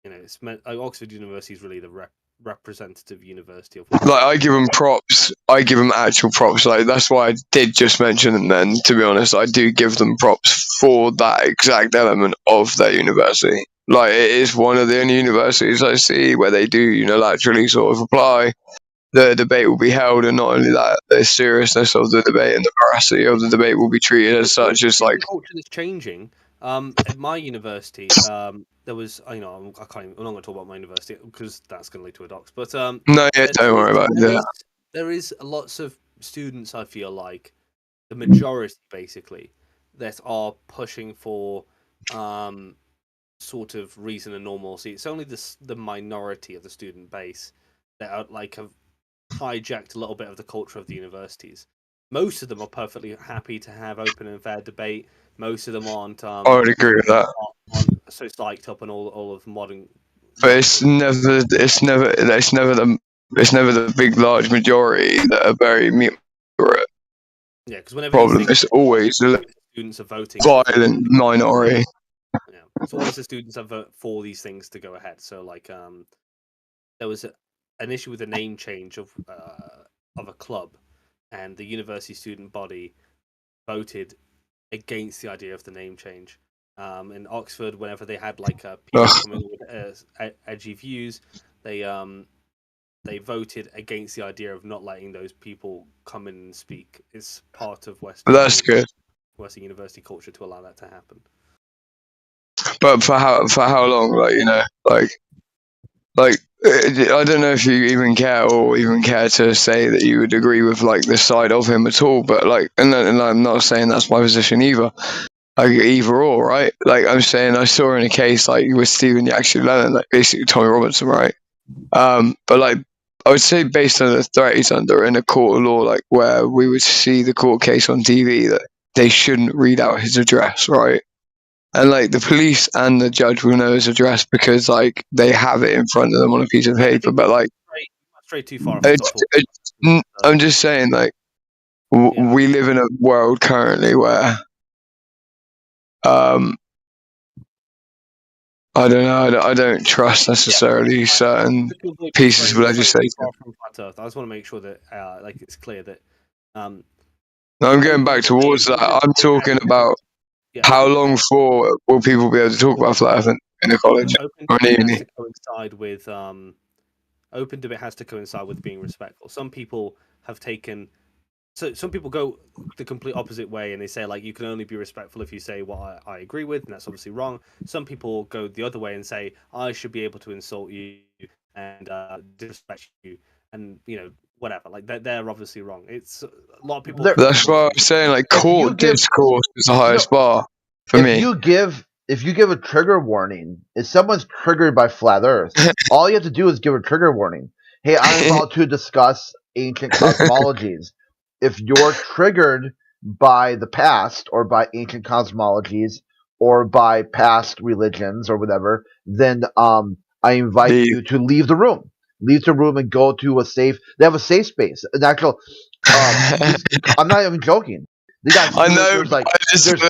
It's meant Oxford University is really the representative university of. Like, I give them props. I give them actual props. Like, that's why I did just mention them. Then, to be honest, I do give them props for that exact element of their university. Like, it is one of the only universities I see where they do unilaterally sort of apply. The debate will be held, and not only that, the seriousness of the debate and the veracity of the debate will be treated as such. As like, the culture is changing. At my university, there was, I'm not going to talk about my university because that's going to lead to a dox. But don't worry about it. There is lots of students, I feel like, the majority basically, that are pushing for sort of reason and normalcy. It's only the minority of the student base that have hijacked a little bit of the culture of the universities. most of them are perfectly happy to have open and fair debate. Most of them aren't. I would agree with that. Aren't so psyched up on all of modern. But it's never the big large majority that are very moderate. Yeah, because whenever problem, it's always the students are voting violent minority. Yeah, it's always the students that vote for these things to go ahead. So like, there was an issue with the name change of a club, and the university student body voted against the idea of the name change. In Oxford, whenever they had like people coming with edgy views, they voted against the idea of not letting those people come in and speak. It's part of Western university culture to allow that to happen. But for how long? Like I don't know if you even care to say that you would agree with like this side of him at all. But like, and I'm not saying that's my position either. Like either or, right? Like I'm saying, I saw in a case like with Stephen Jackson Lennon, like basically Tommy Robinson, right? But like I would say based on the threat he's under in a court of law, like where we would see the court case on TV, that they shouldn't read out his address, right? And like the police and the judge will know his address because like they have it in front of them on a piece of paper. But like, straight too far. I'm just saying, like, we live in a world currently where, I don't know. I don't trust necessarily certain pieces of legislation. I just want to make sure that like it's clear that. I'm going back towards that. I'm talking about how long for will people be able to talk about flat earth in a college or in a uni? Open debate has to coincide with being respectful. Some people have taken. So some people go the complete opposite way, and they say like you can only be respectful if you say what I agree with, and that's obviously wrong. Some people go the other way and say I should be able to insult you and disrespect you, and whatever. Like they're obviously wrong. It's a lot of people. That's why I'm saying like court discourse is the highest bar for me. If you give a trigger warning, if someone's triggered by flat Earth, all you have to do is give a trigger warning. Hey, I'm about to discuss ancient cosmologies. If you're triggered by the past or by ancient cosmologies or by past religions or whatever, then I invite you to leave the room. Leave the room and go to a safe. They have a safe space. An actual. I'm not even joking. I know.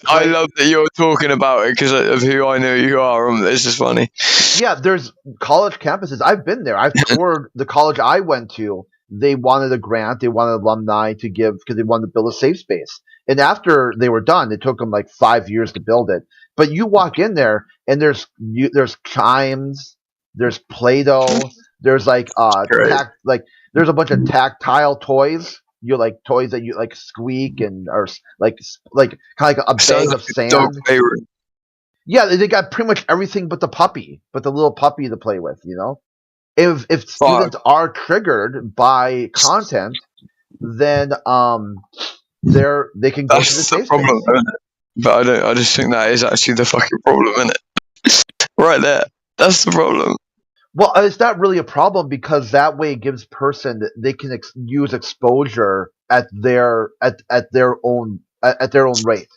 I love that you're talking about it because of who I know you are. It's just funny. Yeah, there's college campuses. I've been there. I've toured the college I went to. They wanted a grant. They wanted alumni to give because they wanted to build a safe space. And after they were done, it took them like 5 years to build it. But you walk in there and there's chimes, there's Play-Doh, there's like there's a bunch of tactile toys. You're like toys that you like squeak and or like kind of like a bag of sand. Yeah, they got pretty much everything but the little puppy to play with. If students are triggered by content, then they can go to the safe problem, isn't it? But I just think that is actually the fucking problem, isn't it? Right there, that's the problem. Well, it's not really a problem because that way it gives they can use exposure at their own rate.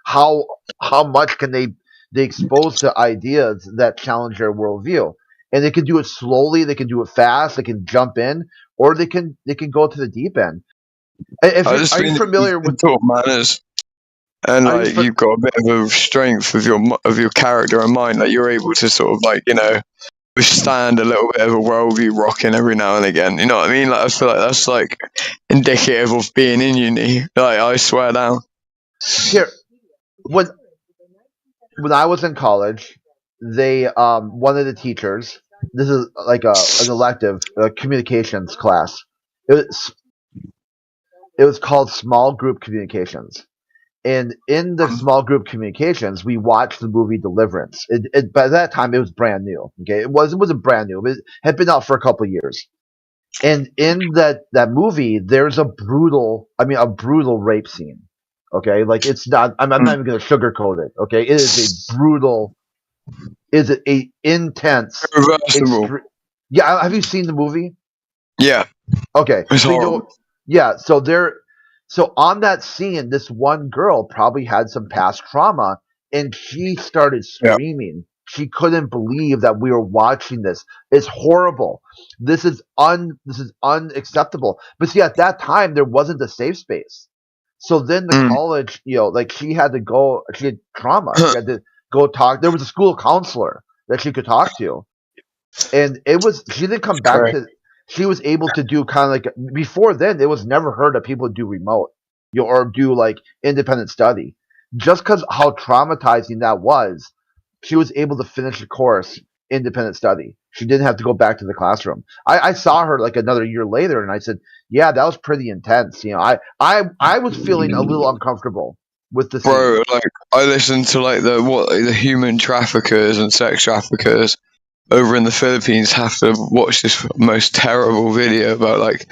How much can they expose to ideas that challenge their worldview? And they can do it slowly, they can do it fast, they can jump in, or they can go to the deep end. Are you familiar with manners? And like you've got a bit of a strength of your character and mind that you're able to sort of withstand a little bit of a worldview rocking every now and again. You know what I mean? Like I feel like that's like indicative of being in uni. Like I swear down. Here, when I was in college, they one of the teachers. This is like an elective communications class. It was called small group communications. And in the small group communications, we watched the movie Deliverance. By that time, it was brand new. Okay, it wasn't brand new. It had been out for a couple of years. And in that movie, there's a brutal rape scene. Okay, like it's not. I'm not even going to sugarcoat it. Okay, it is a brutal. Is it a intense? Yeah, have you seen the movie? Yeah. Okay. It's horrible. Yeah, so there. So on that scene, this one girl probably had some past trauma, and she started screaming. She couldn't believe that we were watching this. It's horrible. This is unacceptable. But see, at that time, there wasn't a safe space. So then the college, like she had to go. She had trauma. She had to go talk. There was a school counselor that she could talk to, and she didn't come back to. She was able to do kind of like before then. It was never heard of people do remote, or do like independent study. Just because how traumatizing that was, she was able to finish the course independent study. She didn't have to go back to the classroom. I saw her like another year later, and I said, "Yeah, that was pretty intense." I was feeling a little uncomfortable with the scene. Bro, like I listened to like the human traffickers and sex traffickers over in the Philippines have to watch this most terrible video about like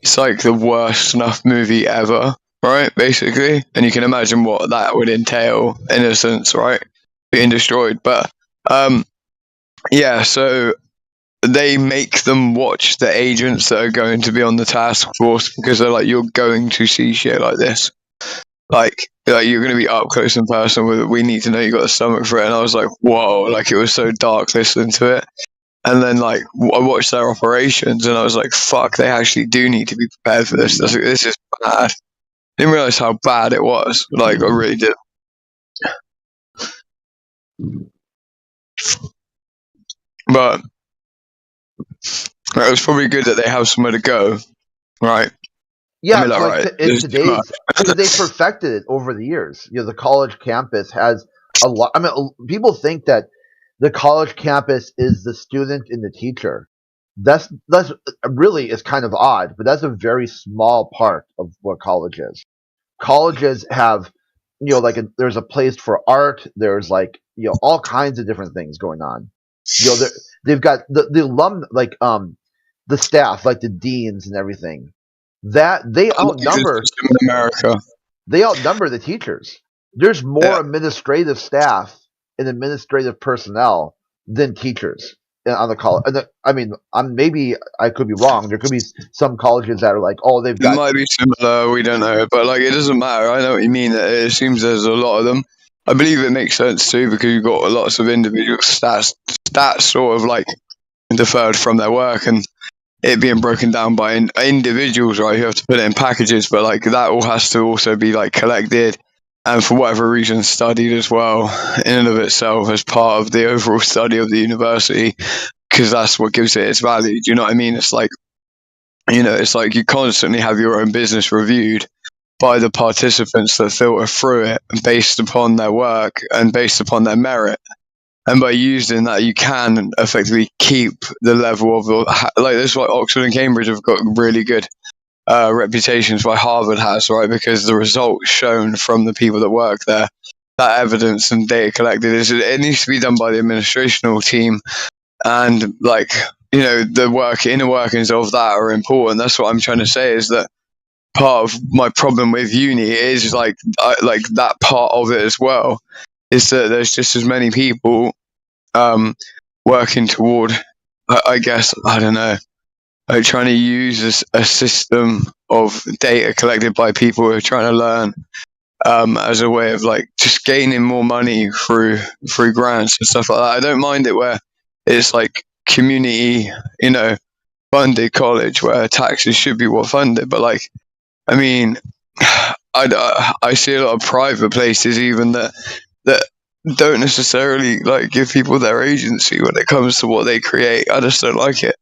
it's like the worst snuff movie ever, right? Basically, and you can imagine what that would entail: innocence, right, being destroyed. But yeah, so they make them watch the agents that are going to be on the task force because they're like, you're going to see shit like this. Like you're going to be up close in person with it. We need to know you got the stomach for it. And I was like, whoa, like it was so dark listening to it. And then like I watched their operations and I was like, fuck, they actually do need to be prepared for this. This is bad. I didn't realize how bad it was. Like I really did. But it was probably good that they have somewhere to go, right? Yeah, like, like right, in today's, because they perfected it over the years. The college campus has a lot. I mean, people think that the college campus is the student and the teacher. That's really is kind of odd, but that's a very small part of what college is. Colleges have, like there's a place for art. There's like all kinds of different things going on. They've got the alum, like the staff, like the deans and everything. That they outnumber in America. They outnumber the teachers. There's more administrative staff and administrative personnel than teachers on the college. I mean, maybe I could be wrong. There could be some colleges that are like, oh, they've got. It might be similar. We don't know, but like it doesn't matter. I know what you mean. It seems there's a lot of them. I believe it makes sense too because you've got lots of individual stats sort of like deferred from their work and it being broken down by individuals, right? You have to put it in packages, but like that all has to also be like collected and for whatever reason studied as well in and of itself as part of the overall study of the university because that's what gives it its value. Do you know what I mean? It's like, it's like you constantly have your own business reviewed by the participants that filter through it based upon their work and based upon their merit. And by using that, you can effectively keep the level of like this. Like Oxford and Cambridge have got really good reputations, like Harvard has, right? Because the results shown from the people that work there, that evidence and data collected, it needs to be done by the administrational team, and like the inner workings of that are important. That's what I'm trying to say is that part of my problem with uni is like that part of it as well. Is that there's just as many people working toward, I guess, I don't know, like trying to use a system of data collected by people who are trying to learn as a way of like just gaining more money through grants and stuff like that. I don't mind it where it's like community, funded college where taxes should be what funded, but like, I mean, I see a lot of private places even that don't necessarily like give people their agency when it comes to what they create. I just don't like it.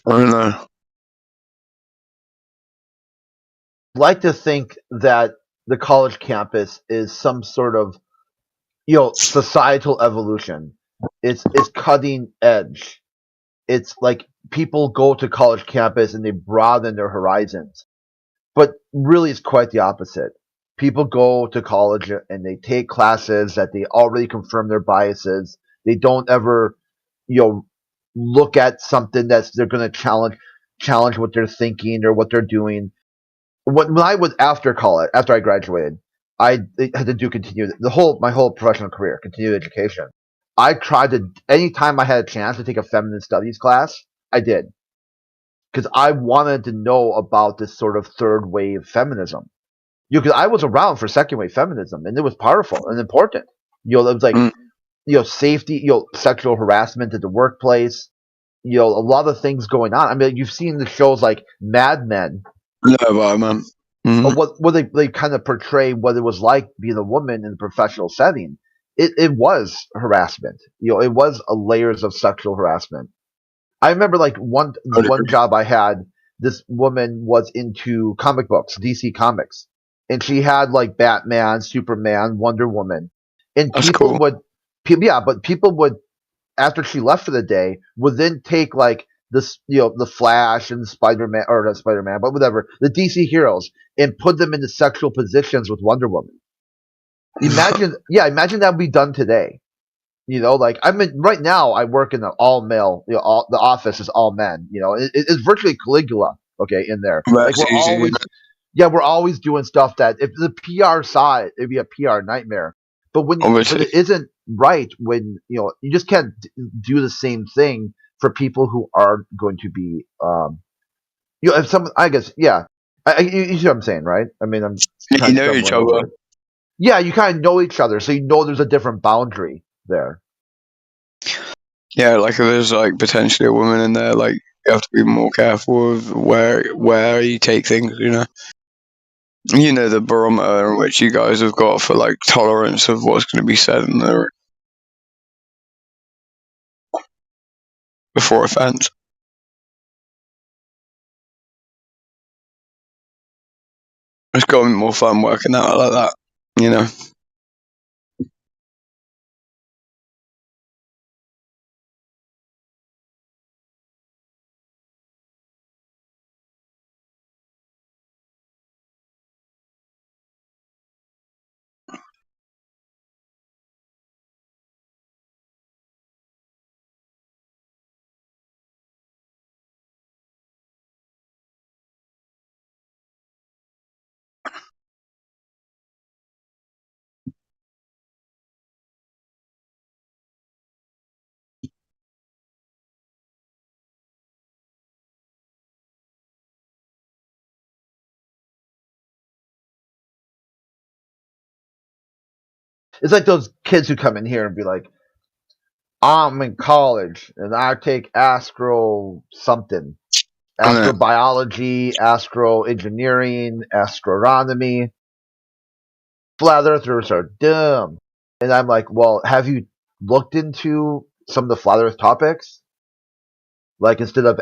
I don't know. I like to think that the college campus is some sort of societal evolution. It's cutting edge. It's like people go to college campus and they broaden their horizons. But really, it's quite the opposite. People go to college and they take classes that they already confirm their biases. They don't ever, look at something they're going to challenge what they're thinking or what they're doing. When I was after college, after I graduated, I had to do my whole professional career, continued education. I tried to, anytime I had a chance to take a feminine studies class, I did. because I wanted to know about this sort of third wave feminism. Because I was around for second wave feminism, and it was powerful and important. It was like safety, sexual harassment at the workplace. A lot of things going on. I mean, you've seen the shows like Mad Men. No, man. What they kind of portray what it was like being a woman in a professional setting. It was harassment. It was layers of sexual harassment. I remember like one job I had. This woman was into comic books, DC Comics, and she had like Batman, Superman, Wonder Woman, and people would after she left for the day would then take like this, the Flash and Spider-Man, or not Spider-Man, but whatever, the DC heroes, and put them into sexual positions with Wonder Woman. Imagine that would be done today. Like right now I work in an all male, the office is all men. It's virtually Caligula, okay, in there. Like we're always doing stuff that if the PR side, it'd be a PR nightmare. But when it isn't right, when you just can't do the same thing for people who are going to be, if some, I guess, yeah, you see what I'm saying, right? I mean, you know each other. Yeah, you kind of know each other, so there's a different boundary there. Yeah, like if there's like potentially a woman in there, like you have to be more careful of where you take things. The barometer in which you guys have got for like tolerance of what's going to be said in there before offense. It's got to be more fun working out like that, It's like those kids who come in here and be like, I'm in college and I take astro something. Astrobiology, astroengineering, astronomy. Flat earthers are dumb. And I'm like, well, have you looked into some of the flat earth topics? Like instead of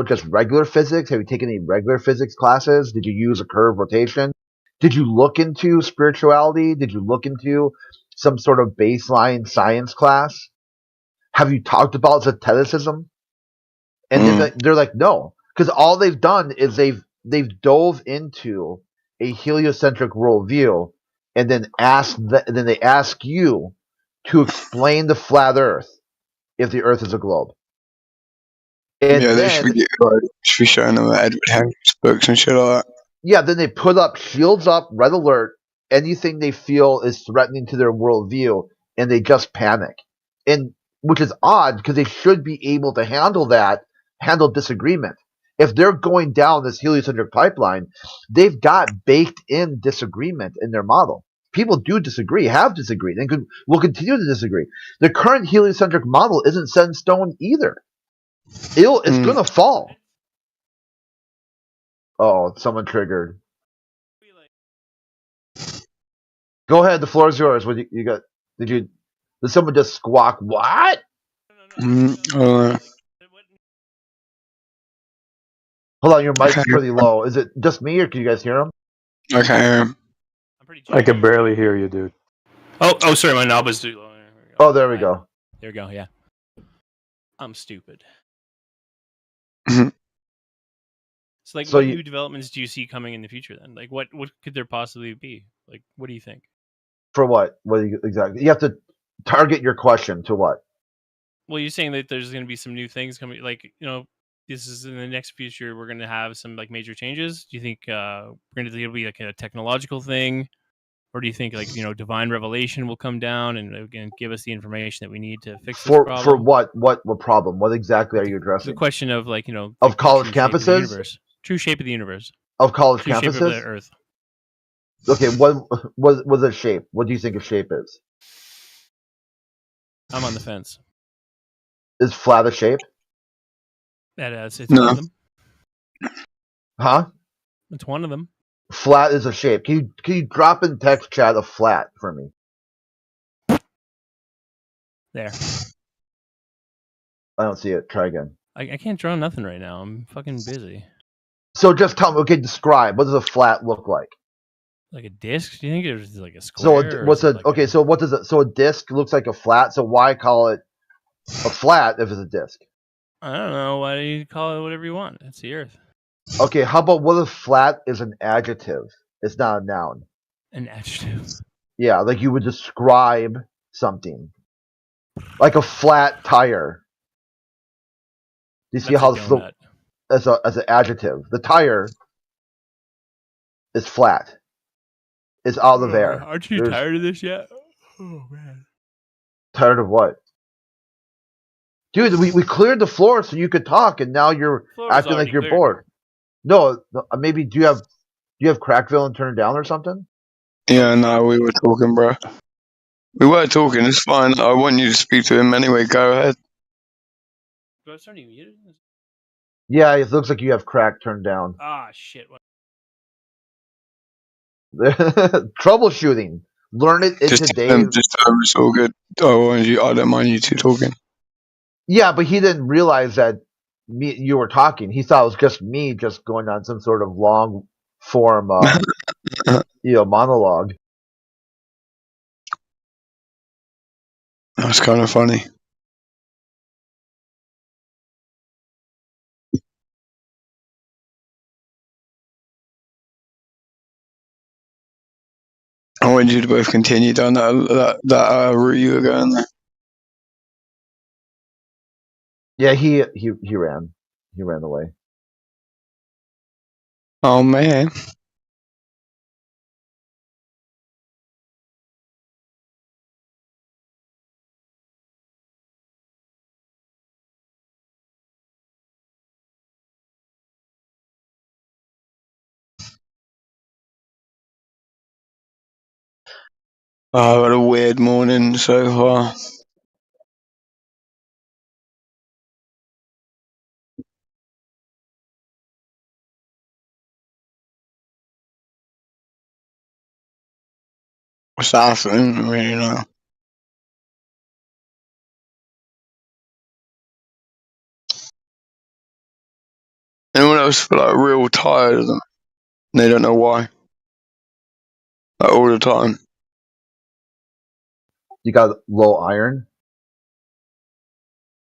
just regular physics, have you taken any regular physics classes? Did you use a curve rotation? Did you look into spirituality? Did you look into some sort of baseline science class? Have you talked about Zeteticum? And they're like, no, because all they've done is they've dove into a heliocentric worldview, and then they ask you to explain the flat Earth if the Earth is a globe. And they should be showing them Edward Henry's books and shit like that. Yeah, then they put up shields up, red alert, anything they feel is threatening to their worldview, and they just panic. And which is odd because they should be able to handle disagreement. If they're going down this heliocentric pipeline, they've got baked in disagreement in their model. People do disagree, have disagreed, and will continue to disagree. The current heliocentric model isn't set in stone either. It's going to fall. Oh, someone triggered. Go ahead, the floor is yours. What you got? Did someone just squawk? What? Hold on, your mic's pretty low. Is it just me, or can you guys hear him? I can't hear him. I can barely hear you, dude. Oh, sorry, my knob is too low. Oh, there we go. There we go. Yeah, I'm stupid. So, what new developments do you see coming in the future? Then, like, what could there possibly be? Like, what do you think? For what? What exactly? You have to target your question to what? Well, you're saying that there's going to be some new things coming. Like, this is in the next future. We're going to have some like major changes. Do you think we're going to it'll be like a technological thing? Or do you think divine revelation will come down and again give us the information that we need to fix this problem? For what problem? What exactly are you addressing? The question of of college campuses, true shape of the universe, of college true campuses, shape of the Earth. Okay, what was a shape? What do you think a shape is? I'm on the fence. Is flat a shape? It's one of them. Huh? It's one of them. Flat is a shape. Can you drop in text chat a flat for me? There. I don't see it. Try again. I can't draw nothing right now. I'm fucking busy. So just tell me. Okay, describe. What does a flat look like? Like a disc? Do you think it's like a square? So what's a So what does it? So a disc looks like a flat. So why call it a flat if it's a disc? I don't know. Why do you call it whatever you want? It's the Earth. Okay, how about what if flat is an adjective? It's not a noun. An adjective. Yeah, like you would describe something. Like a flat tire. Do you see how as an adjective? The tire is flat. It's out of air. Aren't you tired of this yet? Oh man. Tired of what? Dude, we cleared the floor so you could talk, and now you're acting like you're bored. No, maybe do you have Crackville and turn it down or something? Yeah, no, we were talking, bro. We were talking. It's fine. I want you to speak to him anyway. Go ahead. Do I start you muted? Yeah, it looks like you have Crack turned down. Ah, shit. Troubleshooting. Learn it in today. Just it's all good. I don't mind you two talking. Yeah, but he didn't realize that you were talking. He thought it was just me just going on some sort of long form monologue. That's kind of funny. I want you to both continue down that route you were going there. Yeah, he ran. He ran away. Oh man. Oh, what a weird morning so far. What's happening? I don't really know. Anyone else feel like real tired of them? They don't know why. Like all the time. You got low iron?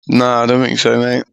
Nah, I don't think so, mate.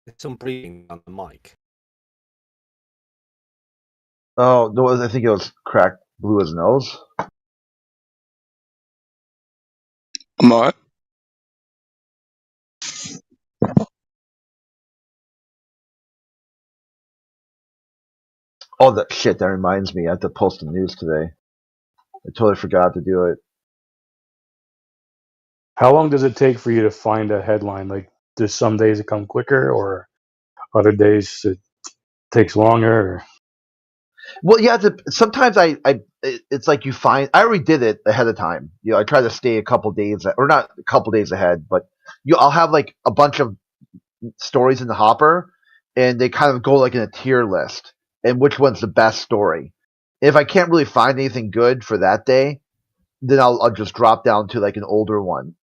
There's some breathing on the mic. Oh, no, I think it was Crack blew his nose. What? Oh, that shit! That reminds me. I have to post the news today. I totally forgot to do it. How long does it take for you to find a headline? Like, does some days it come quicker, or other days it takes longer? Or... Well, yeah. Sometimes it's like you find. I already did it ahead of time. I try to stay a couple days, or not a couple days ahead, but I'll have like a bunch of stories in the hopper, and they kind of go like in a tier list, and which one's the best story. If I can't really find anything good for that day, then I'll just drop down to like an older one.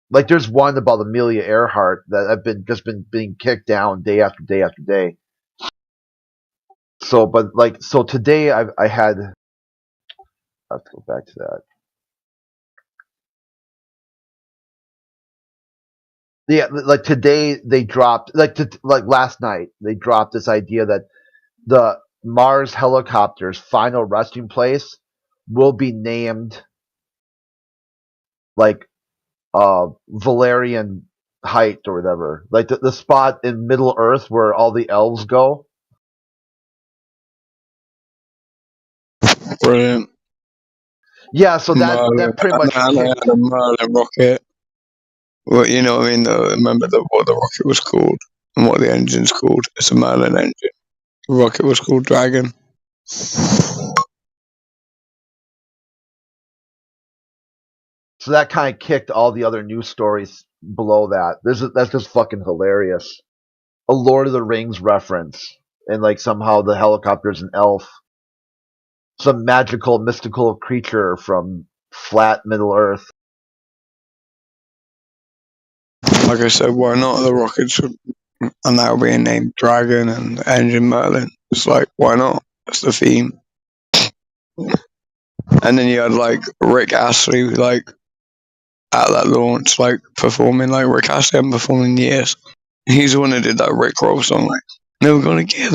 Like there's one about Amelia Earhart that I've been being kicked down day after day after day. So, but like today I had. I have to go back to that. Yeah, like today they dropped like last night they dropped this idea that the Mars helicopter's final resting place will be named like Valerian Height or whatever, like the spot in Middle Earth where all the elves go. Brilliant. Yeah, so that pretty much and I had a Merlin rocket. Well, you know what I mean? Remember what the rocket was called and what the engine's called? It's a Merlin engine. The rocket was called Dragon. So that kind of kicked all the other news stories below that. That's just fucking hilarious. A Lord of the Rings reference, and like somehow the helicopter's an elf, some magical, mystical creature from flat Middle Earth. Like I said, why not? The rockets are now being named Dragon and Engine Merlin. It's like, why not? That's the theme. And then you had like Rick Astley, like at that launch, like performing. Like Rick Astley hadn't performed in years. He's the one who did that Rick Roll song, like never gonna give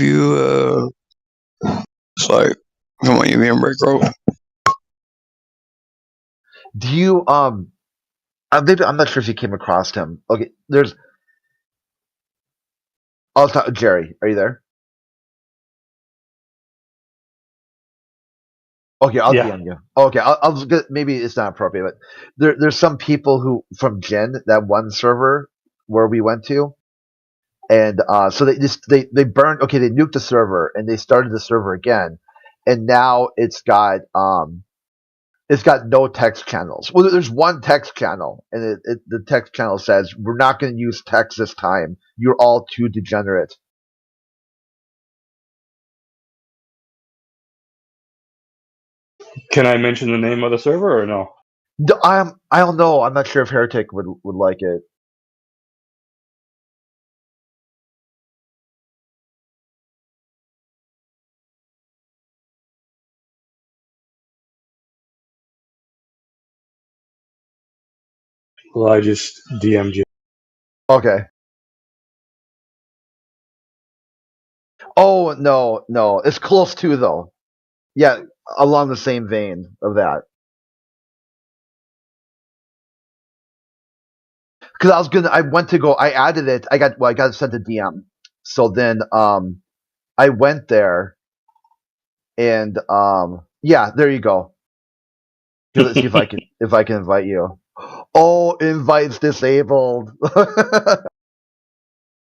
you. It's like, come on, you being Rick Roll. Do you I'm not sure if you came across him. Okay, I'll talk. Jerry, are you there? Okay, I'll DM you. Okay, I'll maybe it's not appropriate, but there's some people who from Gen, that one server where we went to, and so they burned. Okay, they nuked the server and they started the server again, and now it's got no text channels. Well, there's one text channel, and the text channel says we're not going to use text this time. You're all too degenerate. Can I mention the name of the server or no? I don't know. I'm not sure if Heretic would like it. Well, I just DM'd you. Okay. Oh no, it's close to though. Yeah, along the same vein of that. Because I added it. I got sent a DM. So then I went there, and yeah, there you go. Let's see if I can invite you. Oh, invites disabled.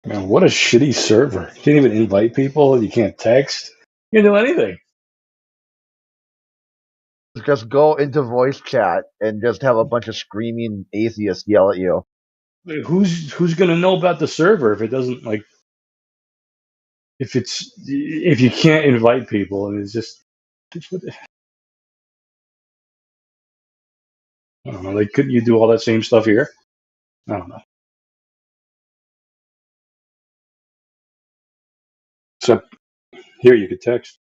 Man, what a shitty server. You can't even invite people. You can't text. You can't do anything. Just go into voice chat and just have a bunch of screaming atheists yell at you. Who's gonna know about the server if it doesn't like if you can't invite people and it's just I don't know, like couldn't you do all that same stuff here? I don't know. Except here you could text.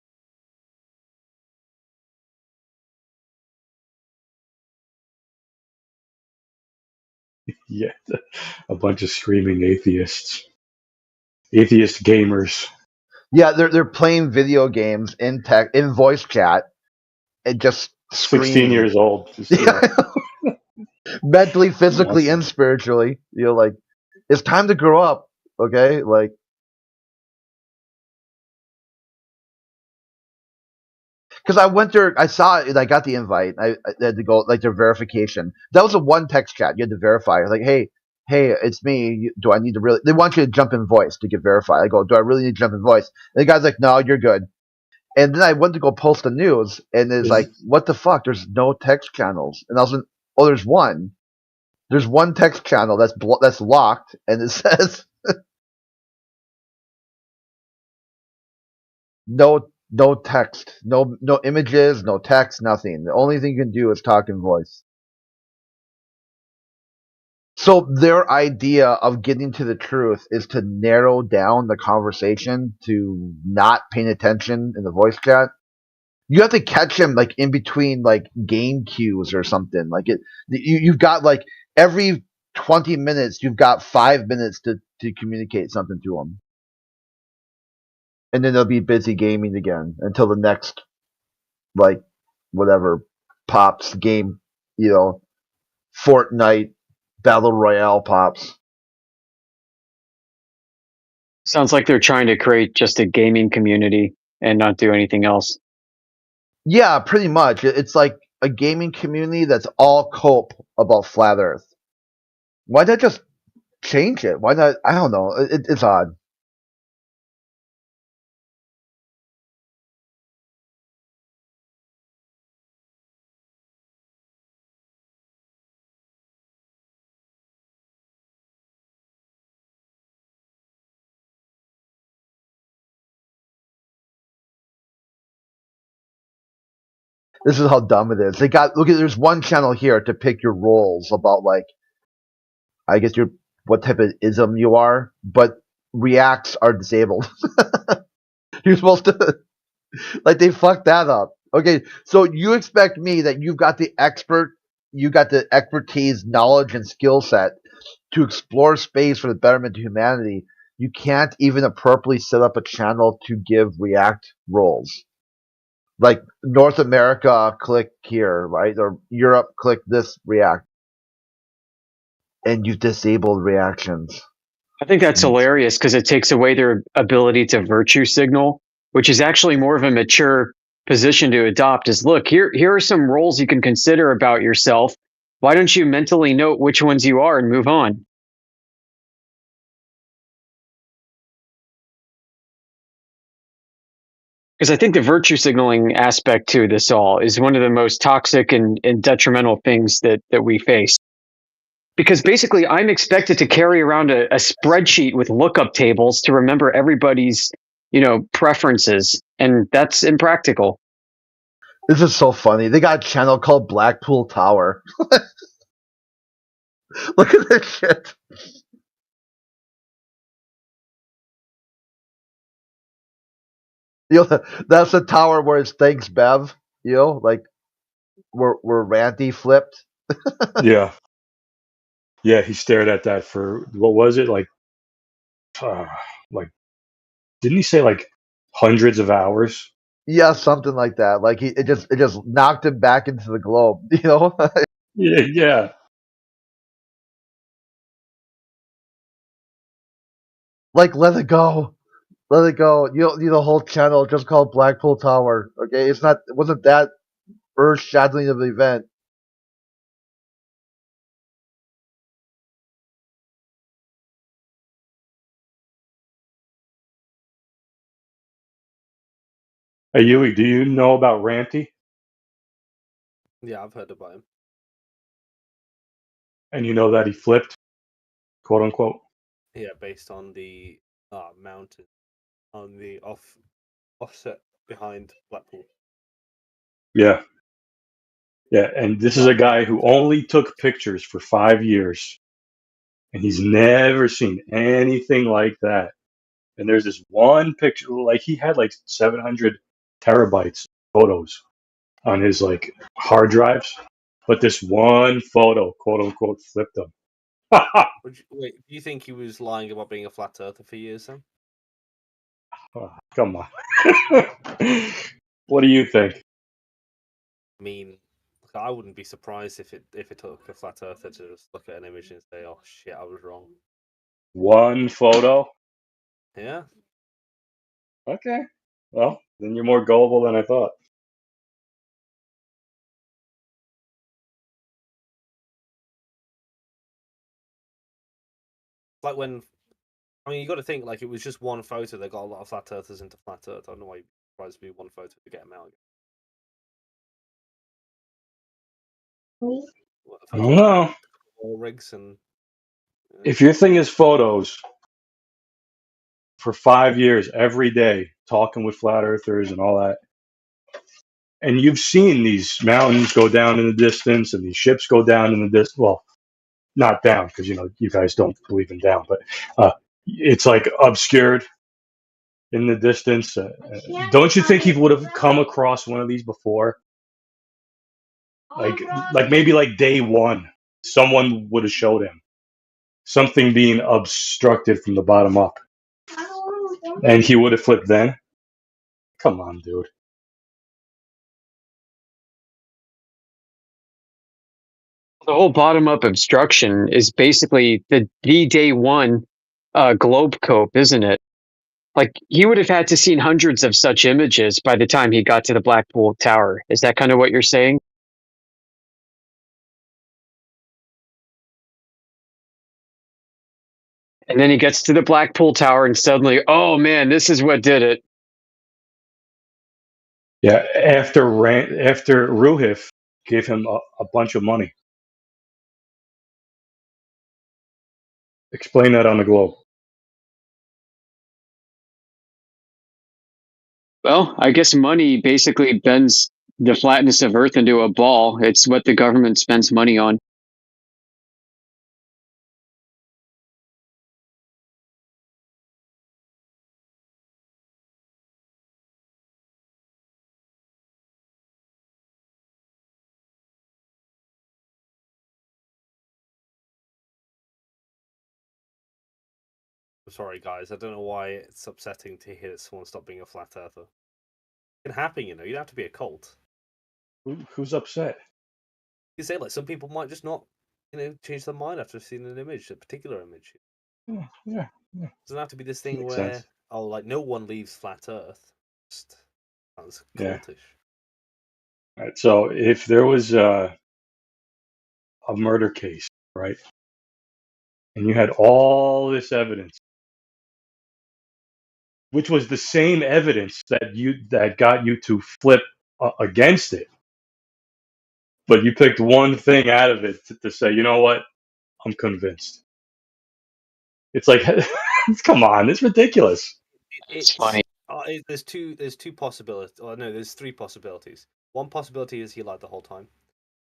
Yeah, a bunch of screaming atheists, atheist gamers. Yeah, they're playing video games in voice chat and just 16 years old. Mentally, physically, Awesome. and spiritually. Like it's time to grow up. Okay, like. Because I went there, I saw it, I got the invite. I had to go, like, their verification. That was a one text chat. You had to verify. Like, hey, it's me. Do I need to really? They want you to jump in voice to get verified. I go, do I really need to jump in voice? And the guy's like, no, you're good. And then I went to go post the news, and it's like, what the fuck? There's no text channels. And I was like, oh, there's one. There's one text channel that's locked, and it says no text, no images, no text, nothing. The only thing you can do is talk in voice. So their idea of getting to the truth is to narrow down the conversation to not paying attention in the voice chat. You have to catch him like in between like game cues or something. Like you've got like every 20 minutes, you've got 5 minutes to communicate something to him. And then they'll be busy gaming again until the next, like, whatever pops game, Fortnite Battle Royale pops. Sounds like they're trying to create just a gaming community and not do anything else. Yeah, pretty much. It's like a gaming community that's all cope about Flat Earth. Why not just change it? Why not? I don't know. It's odd. This is how dumb it is. There's one channel here to pick your roles about, like, I guess what type of ism you are, but reacts are disabled. You're supposed to, like, they fucked that up. Okay, so you expect me that you got the expertise, knowledge, and skill set to explore space for the betterment of humanity. You can't even appropriately set up a channel to give React roles. Like North America, click here, right? Or Europe, click this React. And you've disabled reactions. I think that's hilarious because it takes away their ability to virtue signal, which is actually more of a mature position to adopt. Is look, here are some roles you can consider about yourself. Why don't you mentally note which ones you are and move on? Because I think the virtue signaling aspect to this all is one of the most toxic and detrimental things that we face. Because basically, I'm expected to carry around a spreadsheet with lookup tables to remember everybody's, preferences, and that's impractical. This is so funny. They got a channel called Blackpool Tower. Look at this shit. That's the tower where it's thanks Bev. Like where Randy flipped. Yeah. Yeah, he stared at that for what was it like? Didn't he say like hundreds of hours? Yeah, something like that. Like it just knocked him back into the globe. Yeah. Like let it go. Let it go. You don't need a whole channel just called Blackpool Tower. Okay, it wasn't that earth-shattering of an event. Hey, Yui, do you know about Ranty? Yeah, I've heard about him. And you know that he flipped, quote unquote? Yeah, based on the mountain on the offset behind Blackpool. Yeah. Yeah, and this is a guy who only took pictures for 5 years, and he's never seen anything like that. And there's this one picture, like he had like 700 terabytes of photos on his like hard drives, but this one photo, quote unquote, flipped him. Wait, do you think he was lying about being a flat earther for years then? Oh, come on. What do you think? I mean, I wouldn't be surprised if it took a flat earther to just look at an image and say, "Oh shit, I was wrong." One photo? Yeah. Okay. Well, then you're more gullible than I thought. Like when, I mean, you got to think like it was just one photo that got a lot of flat earthers into flat earth. I don't know why you'd be surprised to be one photo to get them out. I don't know. Rigs and If your thing is photos for 5 years every day, talking with flat earthers and all that, and you've seen these mountains go down in the distance and these ships go down in the distance. Well, not down because you guys don't believe in down, but it's like obscured in the distance. Don't you think he would have come across one of these before? Like maybe like day one, someone would have showed him something being obstructed from the bottom up, and he would have flipped then. Come on, dude. The whole bottom-up obstruction is basically the day one globe cope, isn't it? Like, he would have had to seen hundreds of such images by the time he got to the Blackpool Tower. Is that kind of what you're saying? And then he gets to the Blackpool Tower and suddenly, oh man, this is what did it. Yeah, after Ruhif gave him a bunch of money. Explain that on the globe. Well, I guess money basically bends the flatness of Earth into a ball. It's what the government spends money on. I'm sorry, guys. I don't know why it's upsetting to hear that someone stopped being a flat earther. It can happen, you don't have to be a cult. Who's upset? You say like some people might just not, change their mind after seeing an image, a particular image. Yeah. It doesn't have to be this thing Makes where sense. like no one leaves flat Earth. Just sounds Yeah. cultish. All right. So if there was a murder case, right, and you had all this evidence, which was the same evidence that got you to flip against it, but you picked one thing out of it to say, you know what, I'm convinced. It's like, come on, it's ridiculous. It's funny. There's two possibilities. Oh no, there's three possibilities. One possibility is he lied the whole time.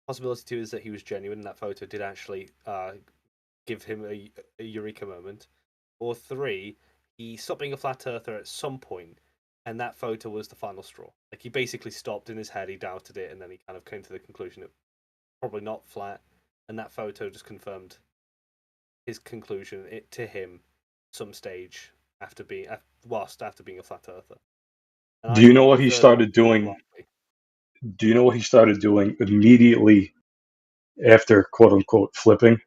Possibility two is that he was genuine and that photo did actually give him a eureka moment. Or three, he stopped being a flat earther at some point, and that photo was the final straw. Like he basically stopped in his head, he doubted it, and then he kind of came to the conclusion it probably not flat, and that photo just confirmed his conclusion to him some stage after being after being a flat earther. And Do I you know think what the he third started one's more doing? likely. Do you know what he started doing immediately after quote unquote flipping?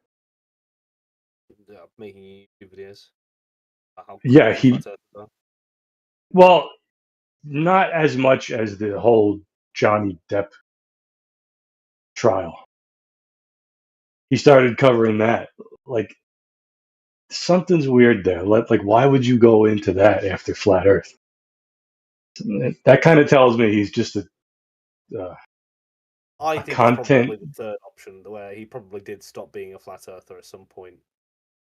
Making YouTube videos. How Yeah, crazy flat earthers are. well, not as much as the whole Johnny Depp trial. He started covering that. Like, something's weird there. Like, why would you go into that after Flat Earth? That kind of tells me he's just I think it's content. probably the third option, where he probably did stop being a flat earther at some point,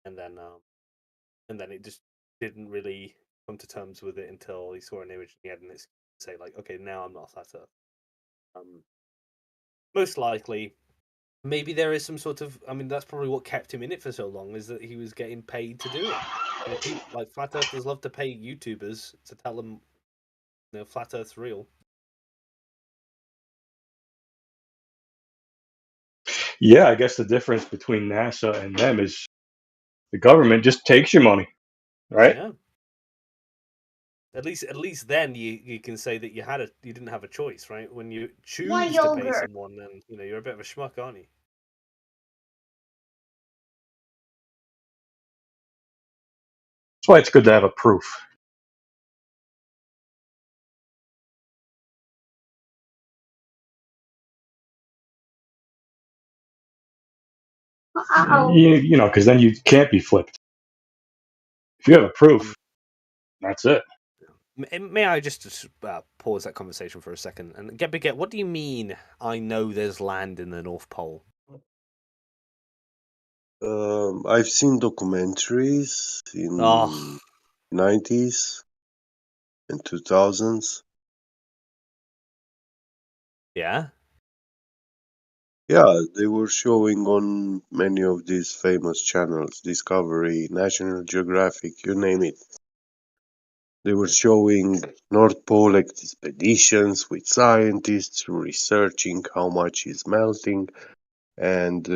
and then it just didn't really come to terms with it until he saw an image and he had an excuse to say like, okay, now I'm not a flat earth. Most likely, maybe there is some sort of. I mean, that's probably what kept him in it for so long, is that he was getting paid to do it. People like flat earthers love to pay YouTubers to tell them, flat Earth's real. Yeah, I guess the difference between NASA and them is The government just takes your money, right? Yeah. At least then you can say that you didn't have a choice, right? When you choose to pay someone, then you're a bit of a schmuck, aren't you? That's why it's good to have a proof. Because then you can't be flipped. If you have a proof, that's it. May I just pause that conversation for a second and get what do you mean? I know there's land in the North Pole. I've seen documentaries in 90s and 2000s. Yeah? Yeah, they were showing on many of these famous channels, Discovery, National Geographic, you name it. They were showing North Pole expeditions with scientists researching how much is melting, and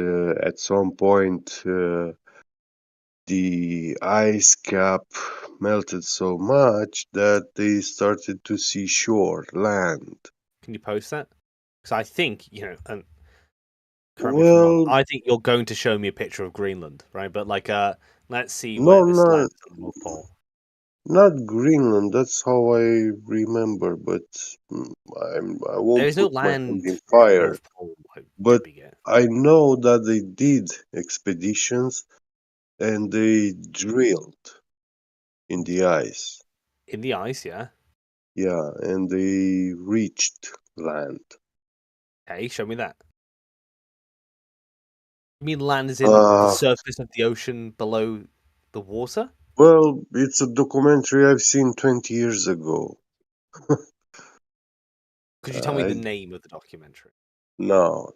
at some point the ice cap melted so much that they started to see shore, land. Can you post that? Because I think, and correct me if I'm wrong, I think you're going to show me a picture of Greenland, right? But let's see where this lands on the North Pole. Not Greenland, that's how I remember, but I won't There's no put my hand land in in the fire. North Pole. But I know that they did expeditions and they drilled in the ice. In the ice, yeah? Yeah, and they reached land. Hey, show me that. You mean land is in the surface of the ocean below the water? Well, it's a documentary I've seen 20 years ago. Could you tell me the name of the documentary? No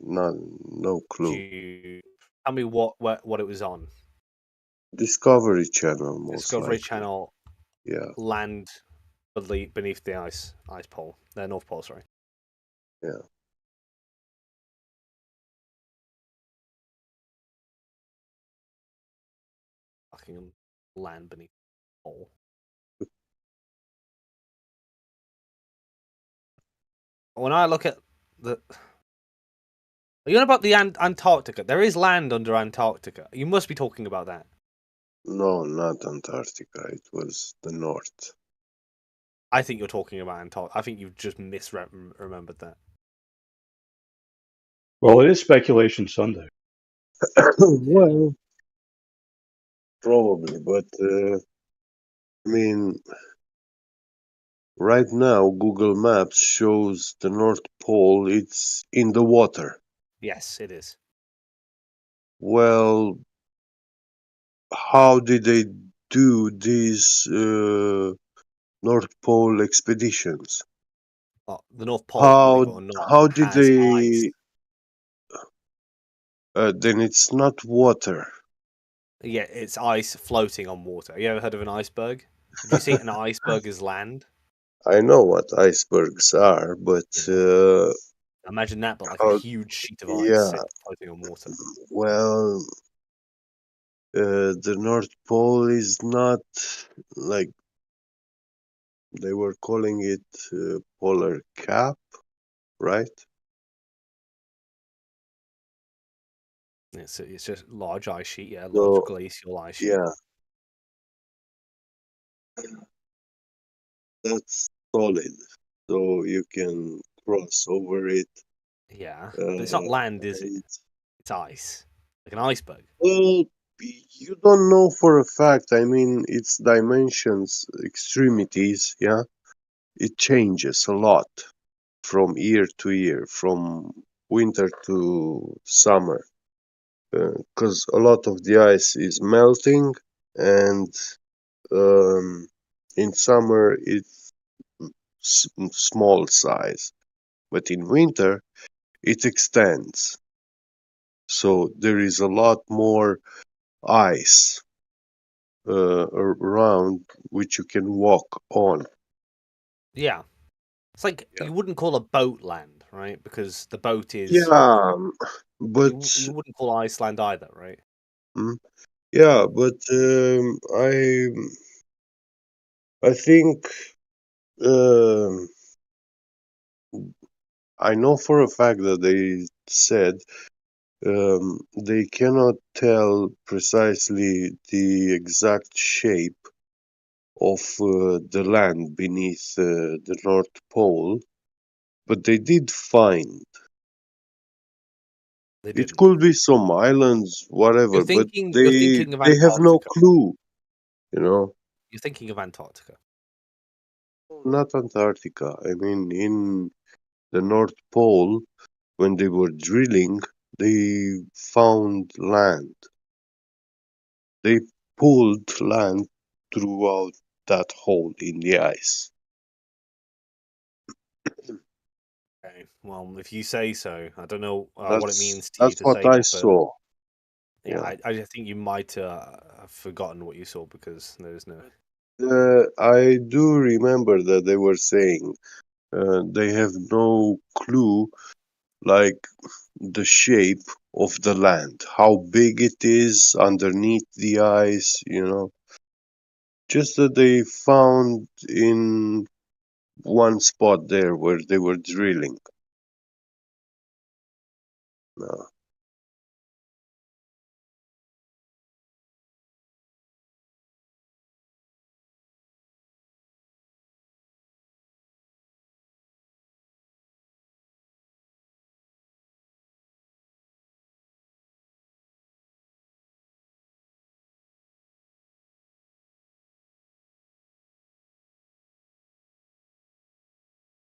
clue. Could you tell me what it was on? Discovery Channel, most Discovery likely. Channel. Yeah. Land beneath the ice pole. North Pole, sorry. Yeah. Fucking land beneath the pole. When I look at the... Are you on about the Antarctica? There is land under Antarctica. You must be talking about that. No, not Antarctica. It was the North. I think you're talking about Antarctica. I think you've just misremembered that. Well, it is Speculation Sunday. Well, probably, but I mean, right now Google Maps shows the North Pole. It's in the water. Yes, it is. Well, how did they do these North Pole expeditions? The North Pole, believe it or not, how did has they? ice. Then it's not water. Yeah, it's ice floating on water. Have you ever heard of an iceberg? Did you see an iceberg is land? I know what icebergs are, but imagine that, but a huge sheet of ice floating on water. Well, the North Pole is not like they were calling it polar cap, right? It's just large ice sheet, large glacial ice sheet. Yeah, that's solid, so you can cross over it. Yeah, but it's not land, is it? It's ice, like an iceberg. Well, you don't know for a fact. I mean, its dimensions, extremities, it changes a lot from year to year, from winter to summer, because a lot of the ice is melting, and in summer it's small size, but in winter it extends. So there is a lot more ice around which you can walk on. Yeah. It's like you wouldn't call a boat land, right? Because the boat is... Yeah, but... You wouldn't call Iceland either, right? Yeah, but I think I know for a fact that they said they cannot tell precisely the exact shape of the land beneath the North Pole, but they did find. It could be some islands, whatever, but you're thinking of they have no Antarctica. clue, you know. You're thinking of Antarctica. Not Antarctica. I mean, in the North Pole, when they were drilling, they found land. They pulled land throughout that hole in the ice. Okay. Well, if you say so, I don't know what it means to you That's to what say I that, but saw. yeah, I think you might have forgotten what you saw because there's no. I do remember that they were saying they have no clue, like the shape of the land, how big it is underneath the ice, you know. Just that they found in one spot there where they were drilling. No.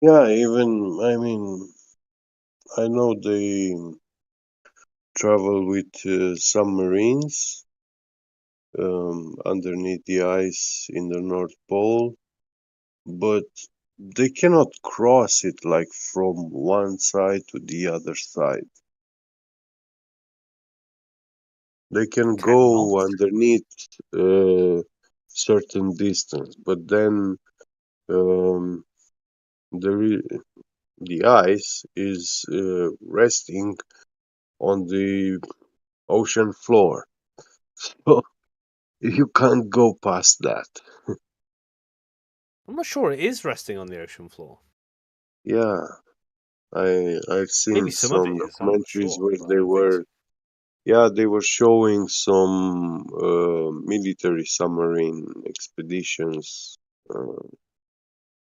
Yeah, even, I mean, I know they travel with submarines underneath the ice in the North Pole, but they cannot cross it like from one side to the other side. They can go underneath certain distance, but then um, the ice is resting on the ocean floor, so you can't go past that. I'm not sure it is resting on the ocean floor. Yeah, I've seen Maybe some of it some is. I'm not documentaries sure, where but I they don't think were, so. yeah, they were showing some military submarine expeditions.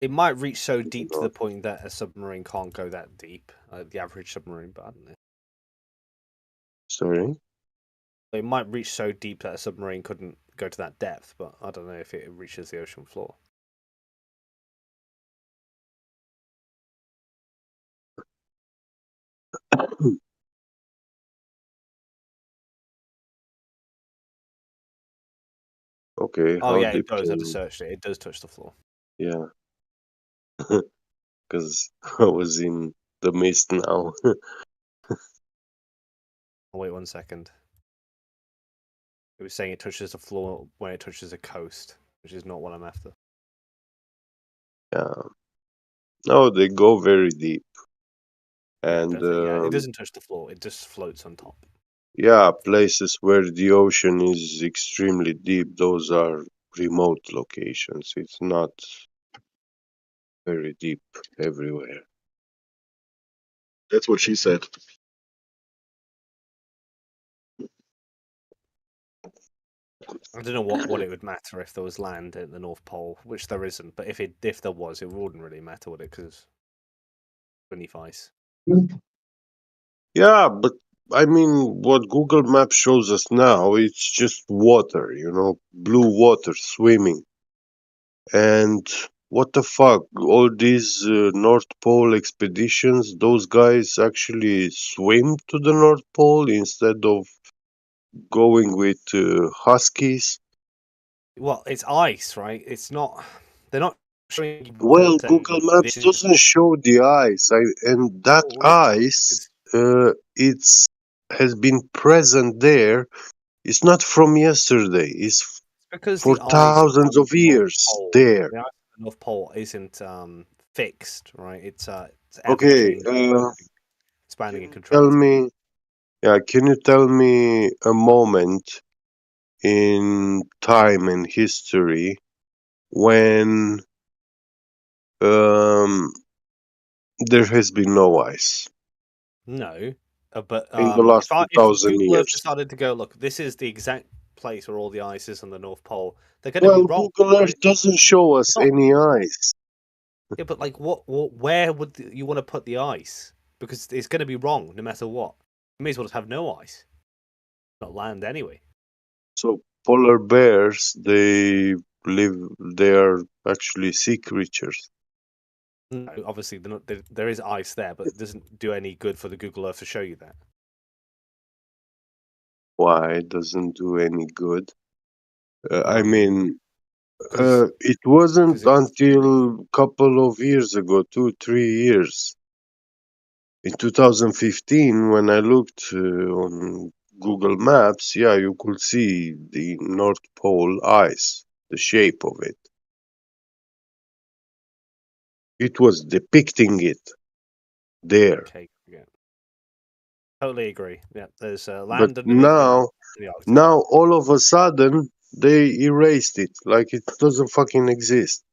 It might reach so deep to the North. point that a submarine can't go that deep. The average submarine, but I don't know. Sorry? It might reach so deep that a submarine couldn't go to that depth, but I don't know if it reaches the ocean floor. Okay, Oh how yeah, it deep does. I can just searched it. It does touch the floor. Yeah, because I was in the mist now. Oh, wait 1 second. It was saying it touches the floor when it touches a coast, which is not what I'm after. Yeah. No, they go very deep. Yeah, And it doesn't touch the floor. It just floats on top. yeah, places where the ocean is extremely deep, those are remote locations. It's not very deep everywhere. That's what she said. I don't know what it would matter if there was land at the North Pole, which there isn't. But if there was, it wouldn't really matter, would it? Because beneath ice. Yeah, but I mean, what Google Maps shows us now, it's just water, you know, blue water swimming. And what the fuck? All these North Pole expeditions, those guys actually swim to the North Pole instead of going with huskies. Well, it's ice, right? It's not. They're not showing you Well, that. Google Maps This is doesn't show the ice, and that ice, it's has been present there. It's not from yesterday. It's because for the ice thousands on of the North years Pole, there. the ice on the North Pole isn't fixed, right? It's ever Okay, changing, expanding and tell contracting. me, yeah, can you tell me a moment in time and history when there has been no ice No, but in the last if 2,000 Google Earth years. decided to go, look, this is the exact place where all the ice is on the North Pole, they're going to be Well, wrong, Google Earth right? doesn't show us It's not. any ice. Yeah, but like, where would you want to put the ice? Because it's going to be wrong no matter what. You may as well just have no ice, not land anyway. So polar bears, they are actually sea creatures. No, obviously they're not, there is ice there, but it doesn't do any good for the Google Earth to show you that. Why it doesn't do any good? I mean, it wasn't until a couple of years ago, 2-3 years, in 2015, when I looked on Google Maps, yeah, you could see the North Pole ice, the shape of it. It was depicting it there. Okay, yeah. Totally agree. Yeah, there's But land underneath now all of a sudden they erased it, like it doesn't fucking exist.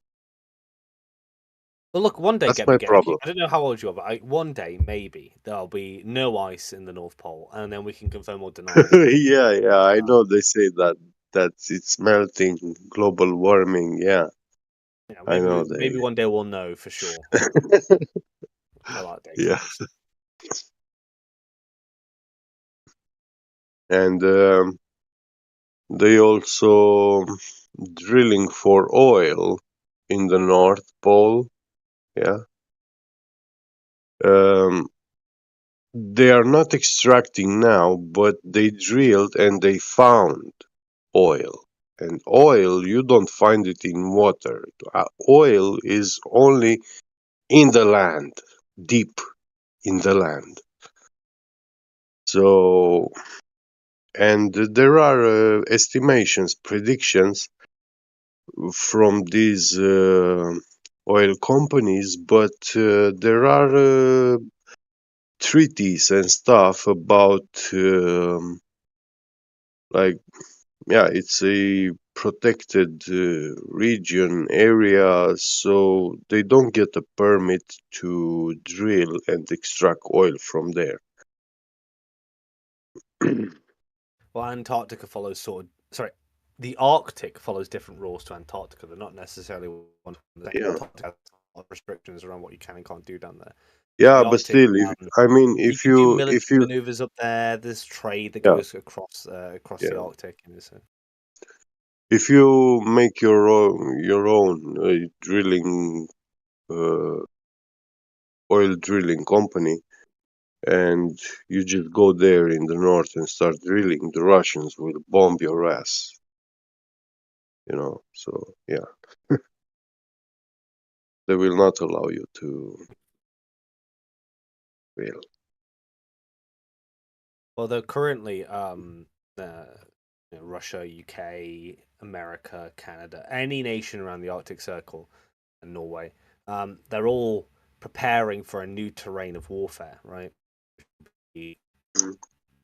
Well, look, one day, That's my problem. I don't know how old you are, but one day maybe there'll be no ice in the North Pole, and then we can confirm or deny it. Yeah, I know they say that it's melting, global warming. Yeah, You know, I know maybe one day we'll know for sure. I like that. Yeah, and they also drilling for oil in the North Pole. Yeah. They are not extracting now, but they drilled and they found oil. And oil, you don't find it in water. Oil is only in the land, deep in the land. So, and there are estimations, predictions from these oil companies, but there are treaties and stuff about like, yeah, it's a protected region area, so they don't get a permit to drill and extract oil from there. Well, Antarctica follows the Arctic follows different rules to Antarctica. They're not necessarily one. Yeah. Antarctica has restrictions around what you can and can't do down there. Yeah, but still, I mean, you can do military maneuvers up there. There's trade that goes across the Arctic. So. If you make your own drilling, oil drilling company, and you just go there in the north and start drilling, the Russians will bomb your ass. You know, so yeah. They will not allow you to drill. Well, they're currently Russia, UK, America, Canada, any nation around the Arctic Circle, and Norway, they're all preparing for a new terrain of warfare, right? The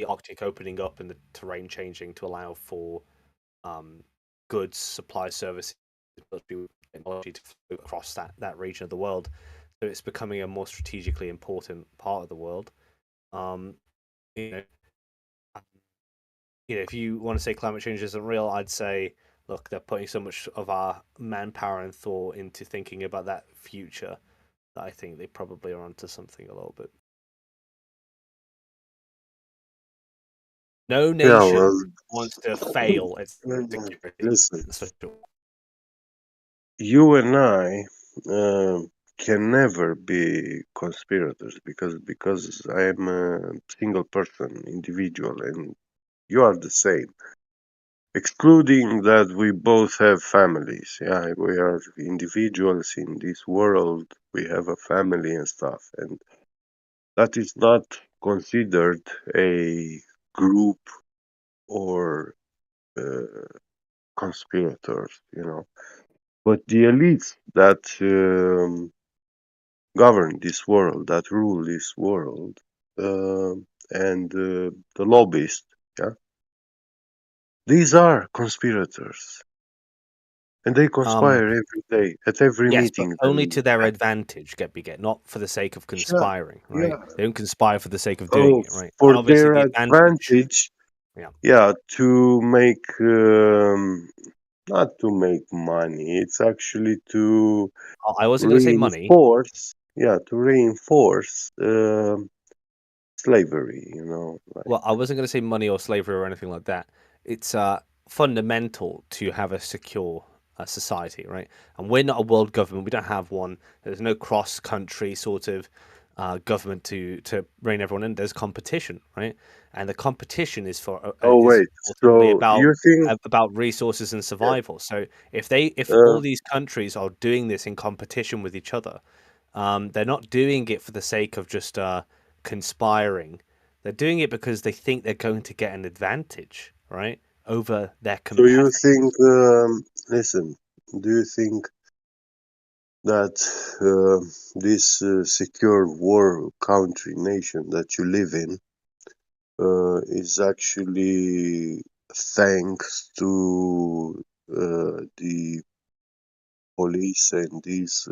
Arctic opening up and the terrain changing to allow for goods, supply services, technology to flow across that region of the world. So it's becoming a more strategically important part of the world. If you want to say climate change isn't real, I'd say, look, they're putting so much of our manpower and thought into thinking about that future that I think they probably are onto something a little bit. No nation wants to fail at security. Listen, you and I can never be conspirators because I am a single person, individual, and you are the same. Excluding that we both have families. Yeah, we are individuals in this world. We have a family and stuff, and that is not considered a group or conspirators, you know. But the elites that govern this world, that rule this world, and the lobbyists, yeah, These are conspirators, and they conspire every day at every Yes, but meeting. only to their advantage, get, not for the sake of conspiring, right? yeah. They don't conspire for the sake of doing Oh, it, right? And for obviously, their the advantage. advantage, Yeah. to make not to make money. It's actually to I wasn't going to say money. reinforce. Yeah, to reinforce slavery. Like, Well, I wasn't going to say money or slavery or anything like that. It's fundamental to have a secure society, right? And we're not a world government. We don't have one. There's no cross-country sort of government to rein everyone in. There's competition, right? And the competition is for oh is wait, ultimately so you think about resources and survival. So if all these countries are doing this in competition with each other, they're not doing it for the sake of just conspiring. They're doing it because they think they're going to get an advantage, right, over their so you competitors. think listen, do you think that this secure war country nation that you live in is actually thanks to the police and these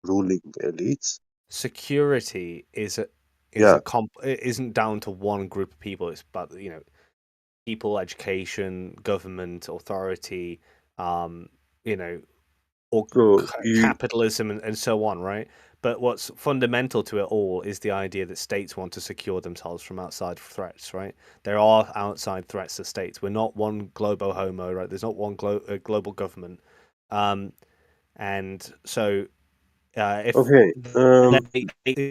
ruling elites? Security is Yeah. it isn't down to one group of people. It's about people, education, government, authority, or So capitalism and so on, right? But what's fundamental to it all is the idea that states want to secure themselves from outside threats, right? There are outside threats to states. We're not one globo homo, right? There's not one global government. And so if okay,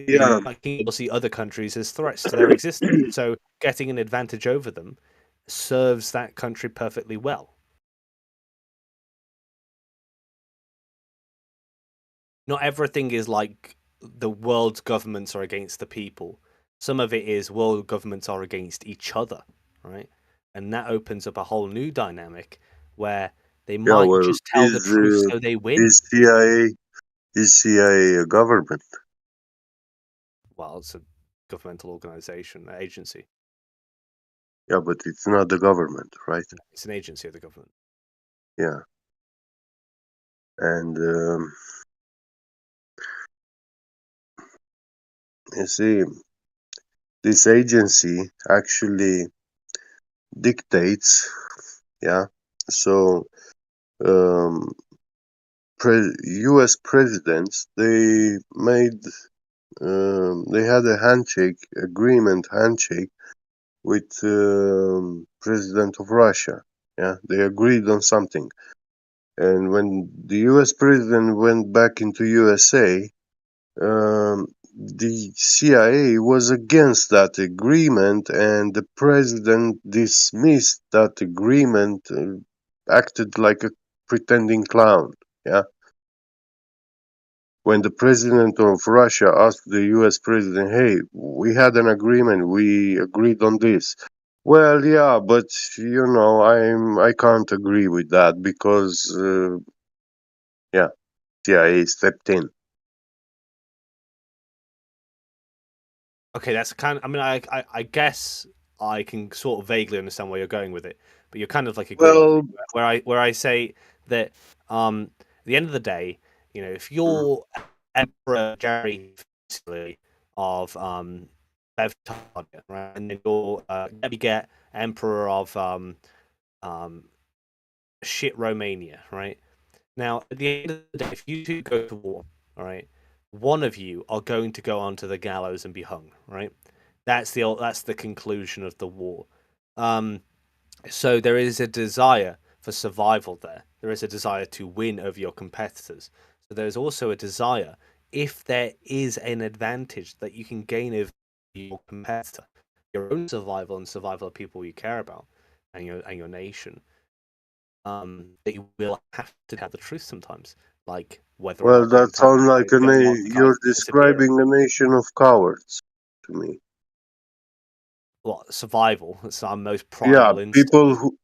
yeah. people see other countries as threats to their existence, so getting an advantage over them serves that country perfectly well. Not everything is like the world's governments are against the people. Some of it is world governments are against each other, right? And that opens up a whole new dynamic where they might just tell the truth so they win. Is CIA a government? Well, it's a governmental organization, an agency. Yeah, but it's not the government, right? It's an agency of the government. Yeah. And you see, this agency actually dictates, yeah. So U.S. presidents, they had a agreement handshake with President of Russia. Yeah, they agreed on something. And when the U.S. president went back into USA, the CIA was against that agreement, and the president dismissed that agreement, acted like a pretending clown. Yeah. When the president of Russia asked the US president, hey, we had an agreement, we agreed on this. Well, yeah, but I can't agree with that because CIA stepped in. Okay, that's kind of. I mean, I guess I can sort of vaguely understand where you're going with it, but you're kind of like agreeing where I say that at the end of the day, if you're Emperor Jerry of Bev Target, right, and then you're maybe get Emperor of shit Romania, right? Now, at the end of the day, if you two go to war, all right, one of you are going to go onto the gallows and be hung, right? That's the conclusion of the war. So there is a desire for survival there. There is a desire to win over your competitors. So there's also a desire, if there is an advantage that you can gain over your competitor, your own survival and survival of people you care about, and your nation, that you will have to tell the truth sometimes, like whether or Well, not that sounds like you're disappear. describing a nation of cowards to me. What, survival? It's our most primal instinct.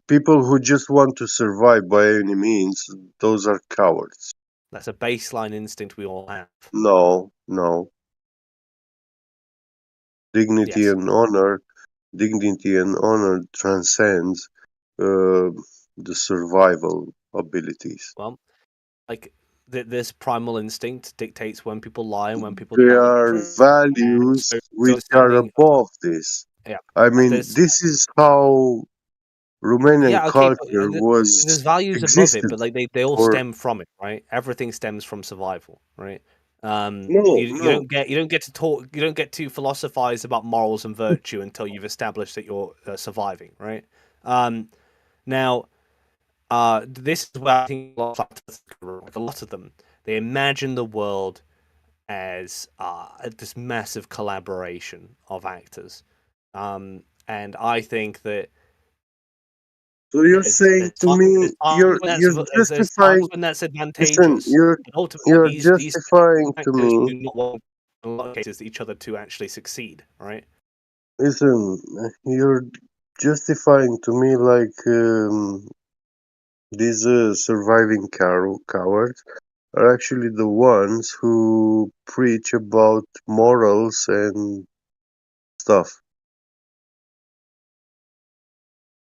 People who just want to survive by any means, those are cowards. That's a baseline instinct we all have. No. Dignity and honor dignity and honor transcends the survival abilities. Well, like this primal instinct dictates when people lie and when people There don't. are values which are above this. Yeah. I mean, this is how Romanian Yeah, okay, but culture there's was values above it, existed but like they all for. stem from it, right? Everything stems from survival, right? No, you don't get to talk, you don't get to philosophize about morals and virtue until you've established that you're surviving, right? Now, this is where I think a lot of them, they imagine the world as this massive collaboration of actors, and I think that. So you're saying to me, you're justifying. When that's advantageous. Listen, you're justifying to actors me. do not want, in a lot of cases, each other to actually succeed, right? Listen, you're justifying to me like these surviving cowards are actually the ones who preach about morals and stuff.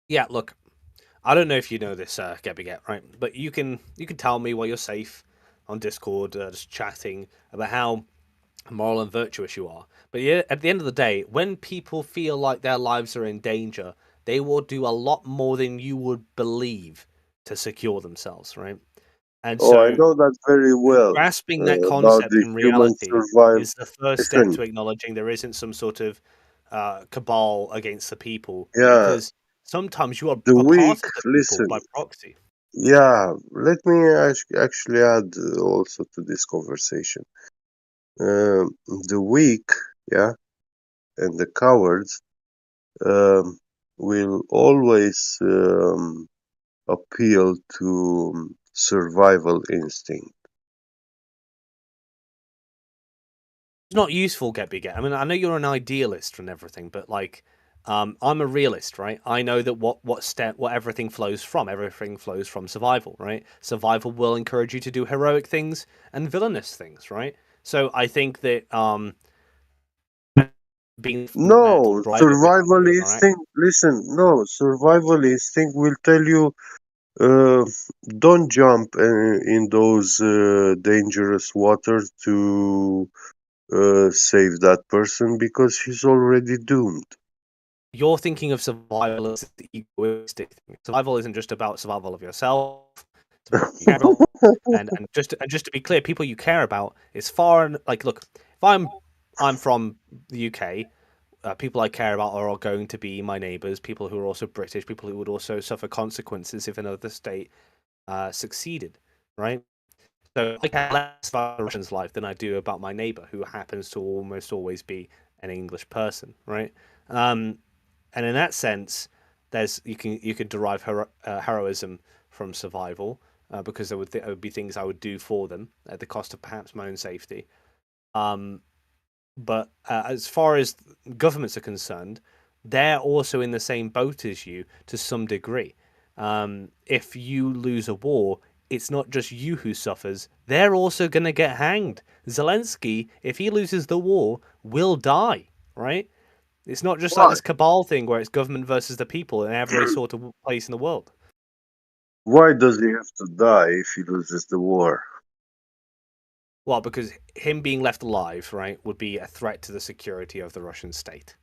Yeah, look, I don't know if you know this, Get, right? But you can tell me while you're safe on Discord, just chatting about how moral and virtuous you are. But yeah, at the end of the day, when people feel like their lives are in danger, they will do a lot more than you would believe to secure themselves, right? And Oh, I so know that very well. grasping that About concept the in human reality survival. is the first step to acknowledging there isn't some sort of cabal against the people. Yeah. Because sometimes you are The a weak, part of the people listen. by proxy. Yeah, let me actually add also to this conversation. The weak, yeah, and the cowards will always appeal to survival instinct. It's not useful, Get. I mean, I know you're an idealist and everything, but like, I'm a realist, right? I know that what everything flows from. Everything flows from survival, right? Survival will encourage you to do heroic things and villainous things, right? So I think that being No, survival instinct. Listen, no, survival instinct will tell you don't jump in those dangerous waters to save that person because he's already doomed. You're thinking of survival as the egoistic thing. Survival isn't just about survival of yourself. and just to be clear, people you care about is far like look. If I'm from the UK. People I care about are all going to be my neighbours, people who are also British, people who would also suffer consequences if another state succeeded, right? So I care less about a Russian's life than I do about my neighbour, who happens to almost always be an English person, right? And in that sense, you can derive heroism from survival because there would be things I would do for them at the cost of perhaps my own safety. But as far as governments are concerned, they're also in the same boat as you to some degree. If you lose a war, it's not just you who suffers. They're also going to get hanged. Zelensky, if he loses the war, will die, right? It's not just like this cabal thing where it's government versus the people in every sort of place in the world. Why does he have to die if he loses the war? Well, because him being left alive, right, would be a threat to the security of the Russian state.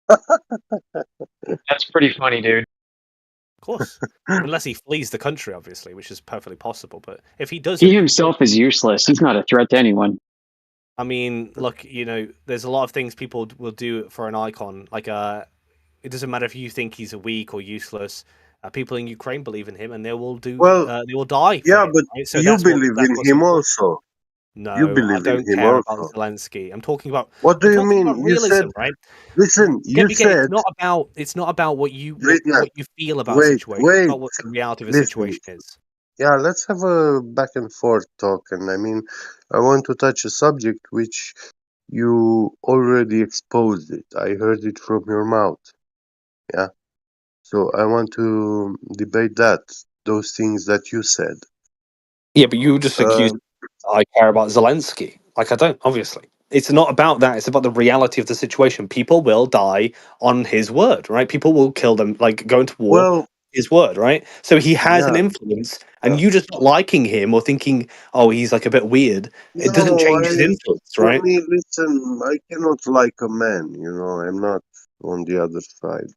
That's pretty funny, dude. Of course. Unless he flees the country, obviously, which is perfectly possible. But if he does... He himself is useless. He's not a threat to anyone. I mean, look, there's a lot of things people will do for an icon. Like, it doesn't matter if you think he's weak or useless. People in Ukraine believe in him, and they will do. They will die. Yeah, him, but right? So you believe in him also. No, you believe I don't in him care also. about Zelensky. I'm talking about. What do you mean? You said, right? Listen, you said it's not about what you feel about wait, a situation. Wait, it's not what the reality of a situation is. Yeah, let's have a back and forth talk. And I mean, I want to touch a subject which you already exposed it. I heard it from your mouth. Yeah. So I want to debate those things that you said. Yeah, but you just accused I care about Zelensky. Like I don't, obviously. It's not about that. It's about the reality of the situation. People will die on his word, right? People will kill them, like go into war. Well, His word, right? So he has an yeah, influence, and yeah. you just not liking him or thinking, oh, he's like a bit weird. It doesn't No, change his influence, for right? me, listen, I cannot like a man, I'm not on the other side.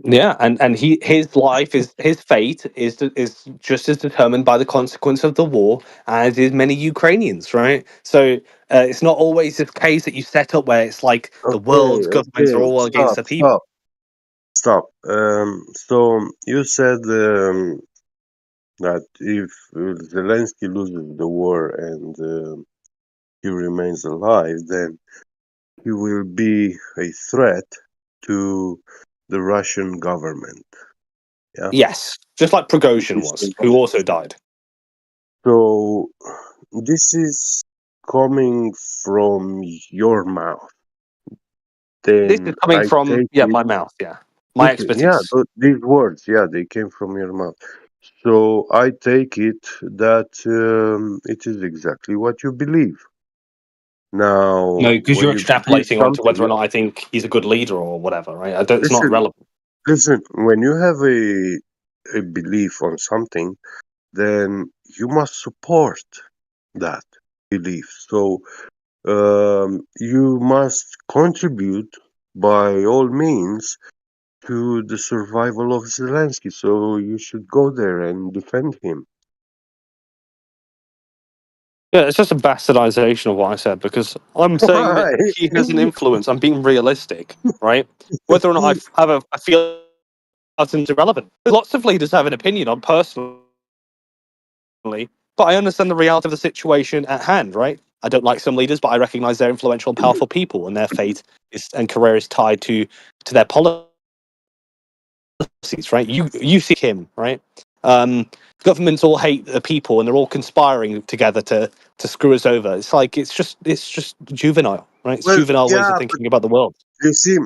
Yeah, and his life is his fate is just as determined by the consequence of the war as is many Ukrainians, right? So it's not always the case that you set up where it's like the world's governments are Okay, all against stop, the people. stop. So you said that if Zelensky loses the war and he remains alive, then he will be a threat to the Russian government. Yeah. Yes, just like Prigozhin This was, is- who also died. So this is coming from your mouth. This is Then coming I from take it. my mouth, my Listen, yeah, expertise. these words, yeah, they came from your mouth. So I take it that it is exactly what you believe. Now, No, because when you're you believe extrapolating onto whether something, or not I think he's a good leader or whatever, right? I don't, it's not listen, relevant. listen, when you have a belief on something, then you must support that belief. So you must contribute by all means to the survival of Zelensky. So you should go there and defend him. Yeah, it's just a bastardization of what I said because I'm saying that Why? he has an influence. I'm being realistic, right? Whether or not I feel that's irrelevant. Lots of leaders have an opinion on personally, but I understand the reality of the situation at hand, right? I don't like some leaders, but I recognize they're influential and powerful people, and their fate and career is tied to their policies, right? You see him, right? Governments all hate the people, and they're all conspiring together to screw us over. It's like it's just juvenile, right? It's Well, juvenile ways of yeah, but thinking about the world. you see,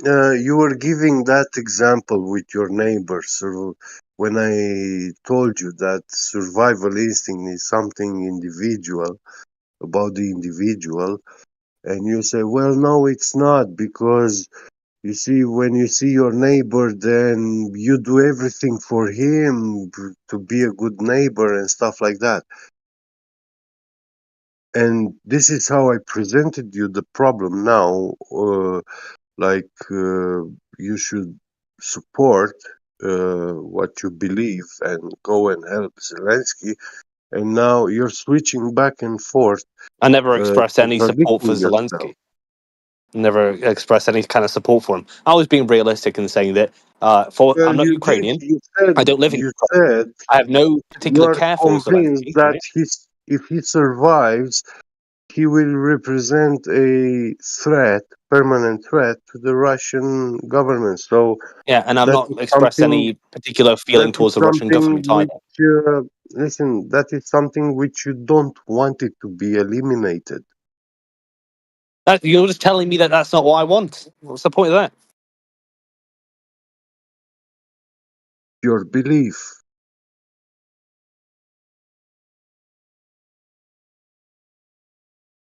you were giving that example with your neighbor. So when I told you that survival instinct is something individual, about the individual, and you say, well, no, it's not, because you see, when you see your neighbor, then you do everything for him to be a good neighbor and stuff like that. And this is how I presented you the problem now. You should support what you believe and go and help Zelensky. And now you're switching back and forth, I never expressed any support for contradicting yourself. Zelensky. Never expressed any kind of support for him. I was being realistic and saying that Well, I'm not you did. Ukrainian. You said I don't live in you Ukraine. said I have no you particular are care for convinced Zelensky, that right? if he survives, he will represent a threat, permanent threat to the Russian government. So Yeah, and I've that not is expressed something. any particular That feeling is towards the Russian something government either. which, listen, that is something which you don't want it to be eliminated. You're just telling me that that's not what I want. What's the point of that? Your belief.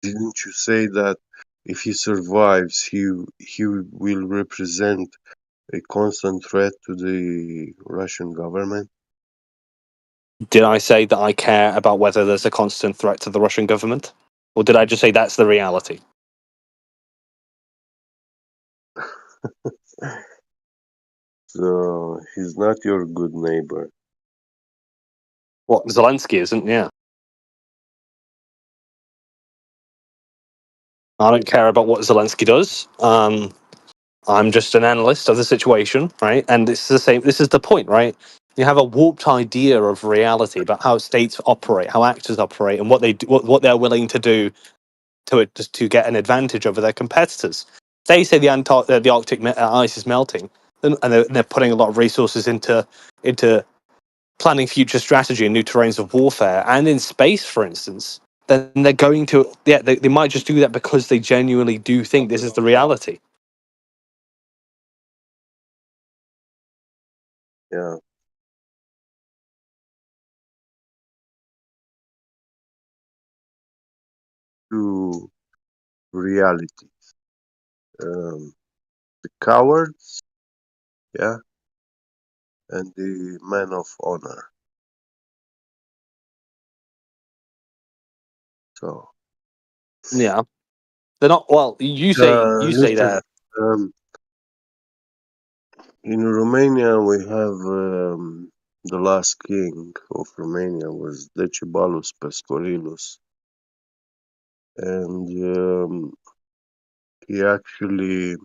Didn't you say that if he survives, he will represent a constant threat to the Russian government? Did I say that I care about whether there's a constant threat to the Russian government? Or did I just say that's the reality? So he's not your good neighbor. What, Zelensky isn't? Yeah. I don't care about what Zelensky does. I'm just an analyst of the situation, right? And it's the same. This is the point, right? You have a warped idea of reality about how states operate, how actors operate, and what they do, what they're willing to do to get an advantage over their competitors. They say the Arctic ice is melting, and they're putting a lot of resources into planning future strategy and new terrains of warfare, and in space, for instance. Then they're going to they might just do that because they genuinely do think this is the reality. Yeah. two realities. The cowards, yeah, and the men of honor. So Yeah, they're not. Well, you say listen, that. in Romania we have the last king of Romania was Decebalus Pascorilus, and he actually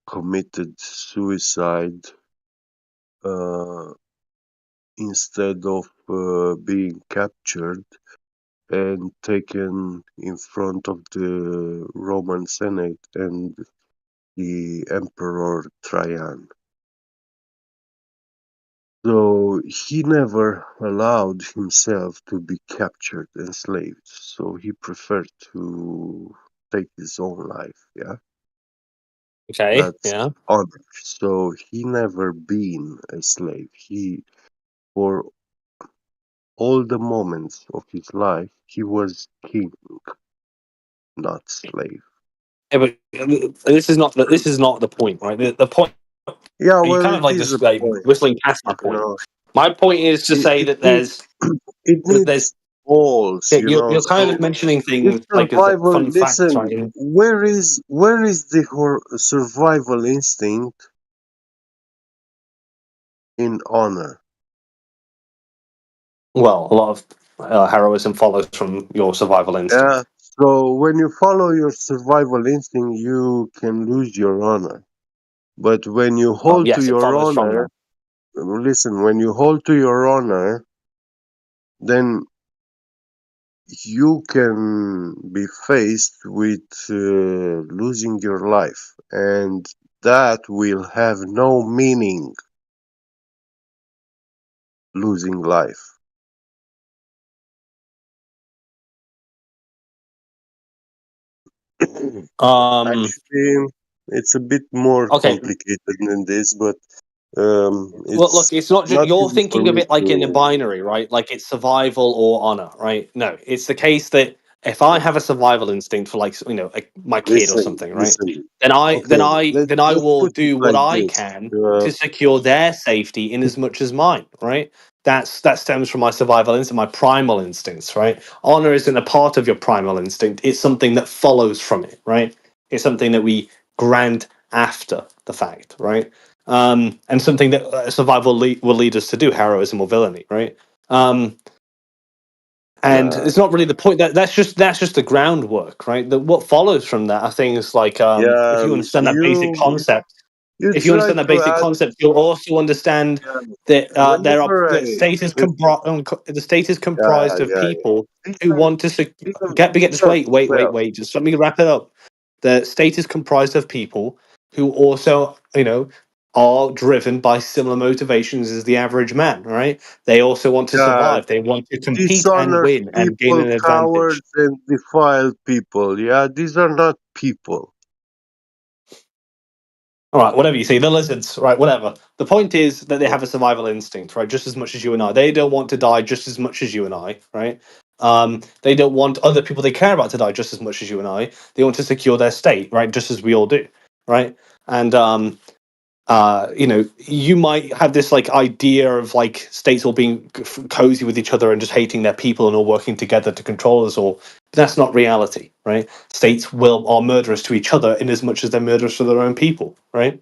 committed suicide instead of being captured and taken in front of the Roman Senate and the Emperor Trajan. So he never allowed himself to be captured, enslaved. So he preferred to take his own life. Yeah, Okay. that's honor. So he never been a slave. He, for all the moments of his life, he was king, not slave. Yeah, but this is not the point, right? The point. Yeah, you well, kind of it like is a just like point. whistling past my point. My point is to say that It needs balls, you know. you're kind So of mentioning this things like as survival. fun facts, Listen, right? where is the survival instinct in honor? Well, a lot of heroism follows from your survival instinct. Yeah. So when you follow your survival instinct, you can lose your honor. But when you hold Yes, to it your follows from honor, that. listen, when you hold to your honor, then you can be faced with losing your life, and that will have no meaning. Losing life. Actually, it's a bit more complicated than this, but Well, it's look, it's not just not you're easy for thinking of me it like in a to. binary, right? Like it's survival or honor, right? No, it's the case that if I have a survival instinct for like like my kid or Listen, something, right? listen. Then I Okay, let's will put it do what like I this. can to secure their safety in as much as mine, right? That stems from my survival instinct, my primal instincts, right? Honor isn't a part of your primal instinct; it's something that follows from it, right? It's something that we grant after the fact, right? And something that survival will lead us to do, heroism or villainy, right? And it's not really the point. That's just the groundwork, right? What follows from that are things like if you understand that basic concept. You If you try understand that to basic add. concept, you'll also understand that Whenever I the state is the state is comprised of yeah. people These who are want to just wait. well. Just let me wrap it up. The state is comprised of people who also are driven by similar motivations as the average man. Right? They also want to Yeah, survive. They want to compete and dishonored win and gain people, an advantage. cowards, and defiled people. Yeah, these are not people. All right, whatever you say, the lizards, right? Whatever. The point is that they have a survival instinct, right? Just as much as you and I. They don't want to die just as much as you and I, right? They don't want other people they care about to die just as much as you and I. They want to secure their state, right? Just as we all do, right? And you might have this like idea of like states all being cozy with each other and just hating their people and all working together to control us all. But that's not reality, right? States are murderous to each other in as much as they're murderous to their own people, right?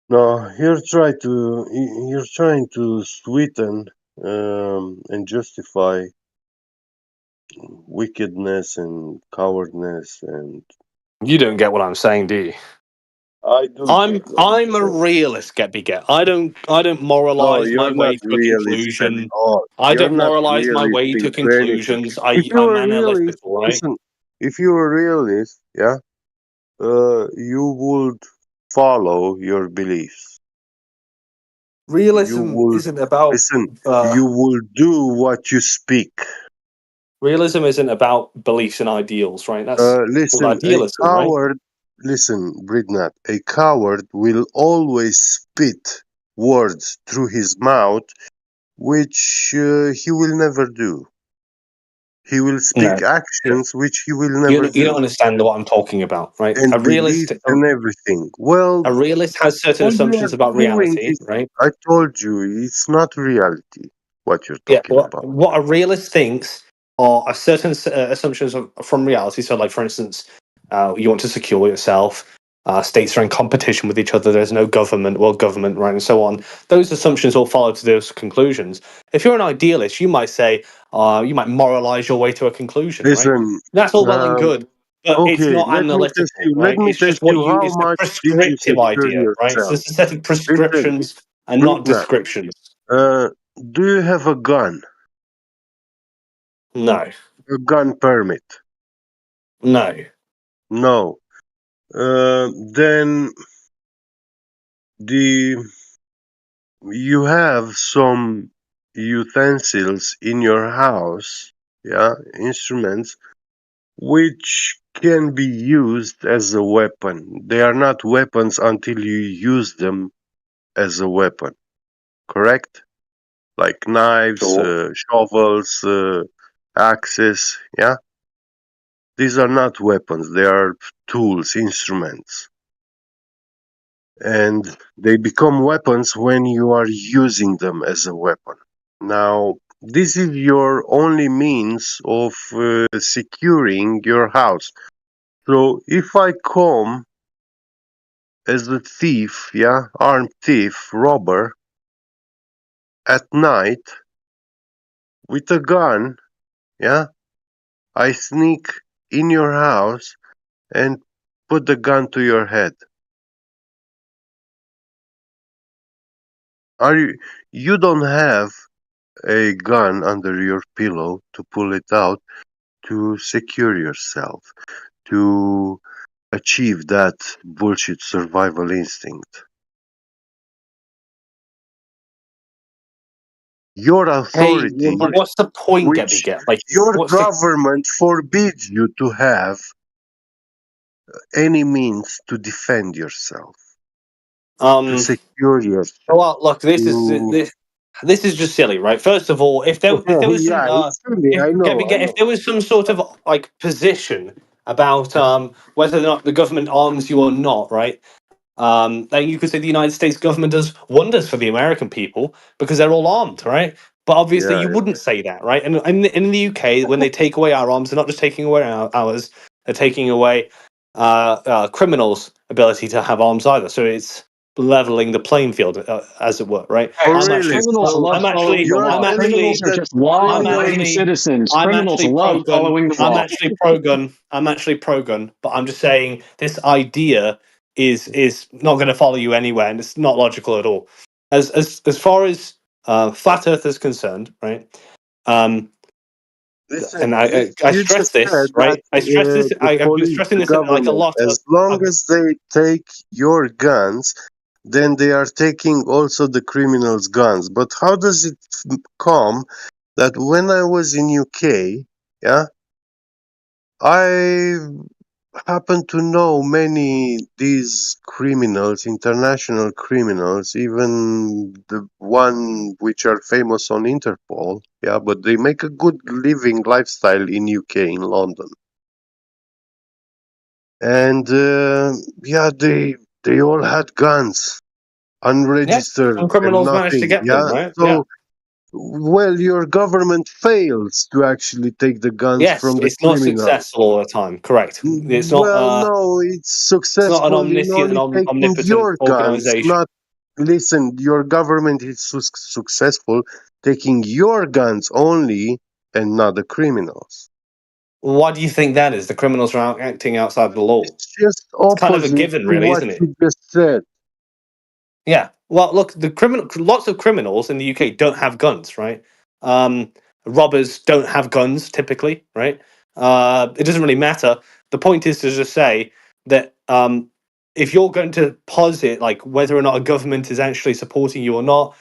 No, you're trying to sweeten and justify wickedness and cowardness, and You don't get what I'm saying, do you? I do get what you're I'm a saying. realist, get I don't No, moralize my you're not way to a realist at conclusion. all. I You're don't not moralize my realist way to into anything. conclusions. If you I'm were realist, analytical, right? listen. If you were realist, yeah, you would follow your beliefs. You Realism will isn't about listen. You will do what you speak. realism isn't about beliefs and ideals, right? That's called Listen, a idealism, right? coward. Listen, Bridnat. A coward will always spit words through his mouth which he will never do. He will speak actions which he will never do. You don't understand what I'm talking about, right? And A realist beliefs and everything. Well, a realist has certain all you assumptions are about doing reality, is, right? I told you, it's not reality what you're Yeah, talking about. what a realist thinks are a certain assumptions from reality. So, like for instance, you want to secure yourself. States are in competition with each other. There's no government, world government, right, and so on. Those assumptions all follow to those conclusions. If you're an idealist, you might say, you might moralize your way to a conclusion, right? Listen, That's all well and good, but it's okay, not let me test analytical, you. Let right? me It's just test what you. you. How It's a much did you prescriptive secure idea, right? It's a yourself? set of Listen, prescriptions and not now, descriptions. do you have a gun? No. A gun permit? No. No. Then you have some utensils in your house, yeah, instruments, which can be used as a weapon. They are not weapons until you use them as a weapon, correct? Like knives, shovels, axes, yeah? These are not weapons, they are tools, instruments. And they become weapons when you are using them as a weapon. Now, this is your only means of securing your house. So if I come as a thief, yeah, armed thief, robber, at night with a gun, yeah, I sneak in your house and put the gun to your head. You don't have a gun under your pillow to pull it out to secure yourself, to achieve that bullshit survival instinct. Your authority, what's the point, which Like, your government forbids you to have any means to defend yourself, to secure yourself. Well, look, this is just silly, right? First of all, if there was some, Yeah, it's silly. I know. if there was some sort of like position about whether or not the government arms you or not, right? Then you could say the United States government does wonders for the American people because they're all armed, right? But obviously, you wouldn't say that, right? And in the UK, when they take away our arms, they're not just taking away ours; they're taking away criminals' ability to have arms either. So it's leveling the playing field, as it were, right? Criminals love following the law. Criminals are just law-abiding citizens. Criminals love following the law. I'm actually pro-gun, but I'm just saying this idea is not going to follow you anywhere, and it's not logical at all. As far as flat Earth is concerned, right? Listen, and I stress this, right? I stress this. I've been stressing this like a lot. As long as they take your guns, then they are taking also the criminals' guns. But how does it come that when I was in UK, yeah, I happen to know many these criminals, international criminals, even the one which are famous on Interpol, yeah, but they make a good living lifestyle in UK, in London. And yeah, they all had guns, unregistered, some criminals and managed to nothing. get Yeah, them, right? so well, your government fails to actually take the guns Yes, from the it's not criminals. successful all the time. Correct. It's not. Well, no, it's successful an in omniscient only and taking omnipotent your guns. organization. Not listen. Your government is successful taking your guns only, and not the criminals. Why do you think that is? The criminals are acting outside the law. It's just It's kind of a opposite given, to really, what isn't it? you just said. Yeah. Well, look, lots of criminals in the UK don't have guns, right? Robbers don't have guns typically, right? It doesn't really matter. The point is to just say that if you're going to posit like whether or not a government is actually supporting you or not,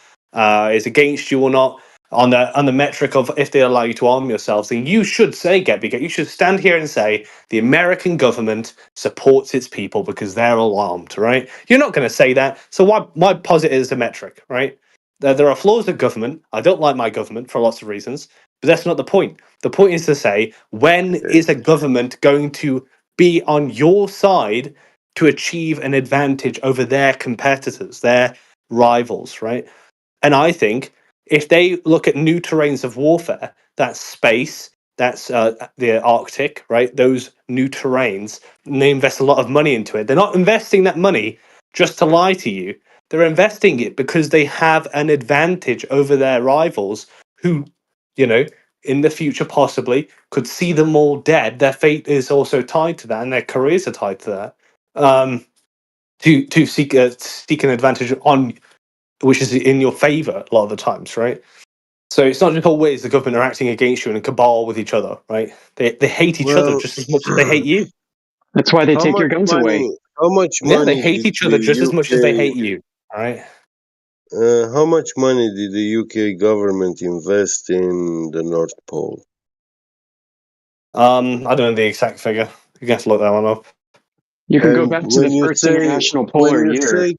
is against you or not, on the metric of if they allow you to arm yourselves, then you should say, you should stand here and say the American government supports its people because they're all armed, right? You're not going to say that, so why posit it as a metric, right? There are flaws in government. I don't like my government for lots of reasons, but that's not the point. The point is to say, when is a government going to be on your side to achieve an advantage over their competitors, their rivals, right? And I think if they look at new terrains of warfare, that's space, that's the Arctic, right? Those new terrains, and they invest a lot of money into it. They're not investing that money just to lie to you. They're investing it because they have an advantage over their rivals who, in the future possibly could see them all dead. Their fate is also tied to that, and their careers are tied to that. To seek an advantage on, which is in your favor a lot of the times, right? So it's not just always the government are acting against you in a cabal with each other, right? They hate each other just as much as they hate you. That's why they take your guns away. How much Yeah, money they hate did each other the just as much as they UK hate you. All right. How much money did the UK government invest in the North Pole? I don't know the exact figure. You have to look that one up. You can go And back to the first international when polar you year. say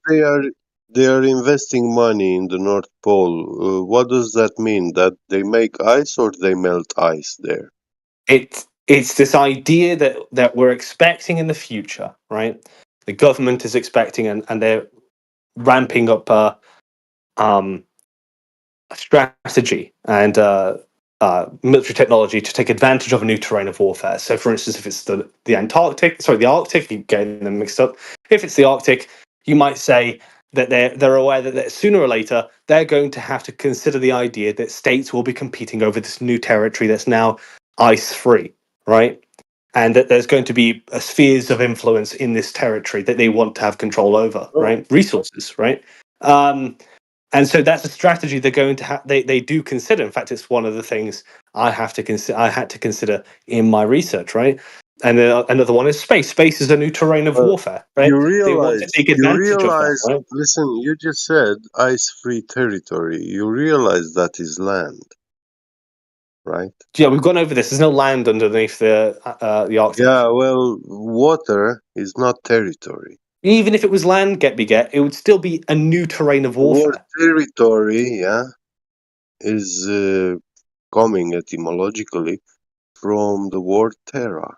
they are investing money in the North Pole, what does that mean? That they make ice or they melt ice there? It's this idea that we're expecting in the future, right? The government is expecting, and they're ramping up a strategy and military technology to take advantage of a new terrain of warfare. So, for instance, if it's the Arctic, you're getting them mixed up. If it's the Arctic, you might say that they're aware that sooner or later they're going to have to consider the idea that states will be competing over this new territory that's now ice-free, right? And that there's going to be spheres of influence in this territory that they want to have control over, right? Resources, right? And so that's a strategy they're going to have. They do consider. In fact, it's one of the things I had to consider in my research, right? And another one is space. Space is a new terrain of warfare, right? They want to take advantage of that, right? Listen, you just said ice-free territory. You realize that is land, right? Yeah, we've gone over this. There's no land underneath the Arctic. Yeah, well, water is not territory. Even if it was land, it would still be a new terrain of warfare. Word territory, yeah, is coming etymologically from the word terra.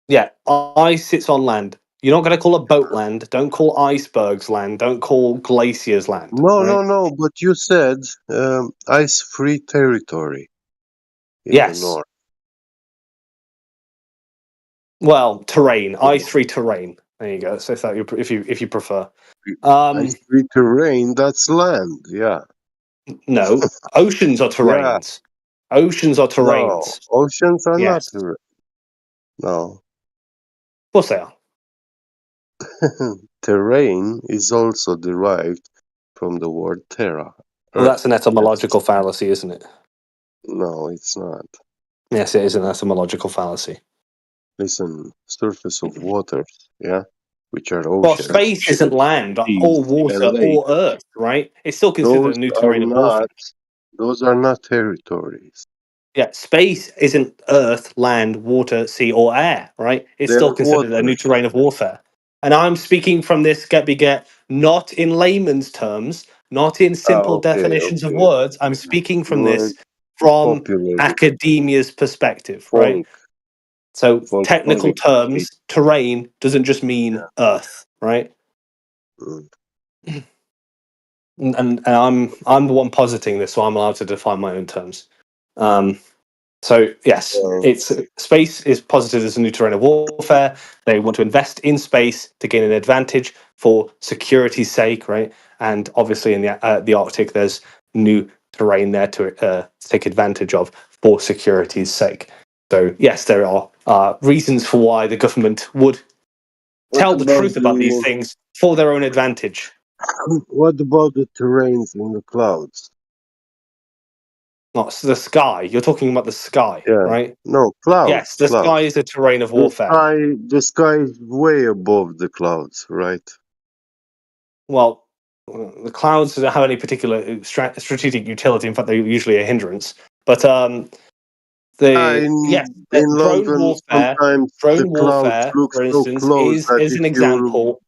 Yeah, ice sits on land. You're not going to call a boat land. Don't call icebergs land. Don't call glaciers land. No. But you said ice-free territory in the north. Well, terrain, ice-free terrain. There you go. So if you prefer, ice-free terrain, that's land. Yeah. No, oceans are terrains. Yeah. Oceans are terrains. No, oceans are not terrain. No. Of course they are. Terrain is also derived from the word terra. Well, that's an etymological fallacy, isn't it? No, it's not. Yes, it is an etymological fallacy. Listen, surface of waters, yeah, which are oceans. Well, space isn't land, or water, or earth, right? It's still considered a new terrain of warfare. Those are not territories. Yeah, space isn't earth, land, water, sea, or air, right? It's still considered a new terrain of warfare. And I'm speaking from this get not in layman's terms, not in simple definitions of words. I'm speaking from this from academia's perspective, right? So technical terms, terrain doesn't just mean earth, right? And I'm the one positing this, so I'm allowed to define my own terms. So yes, it's space is posited as a new terrain of warfare. They want to invest in space to gain an advantage for security's sake, right? And obviously in the Arctic, there's new terrain there to take advantage of for security's sake. So yes, there are reasons for why the government would tell the truth about these things for their own advantage. What about the terrains in the clouds? Not the sky. You're talking about the sky, right? No, clouds. Yes, the sky is a terrain of warfare. The sky is way above the clouds, right? Well, the clouds don't have any particular strategic utility. In fact, they're usually a hindrance. But drone warfare, for instance, is an example.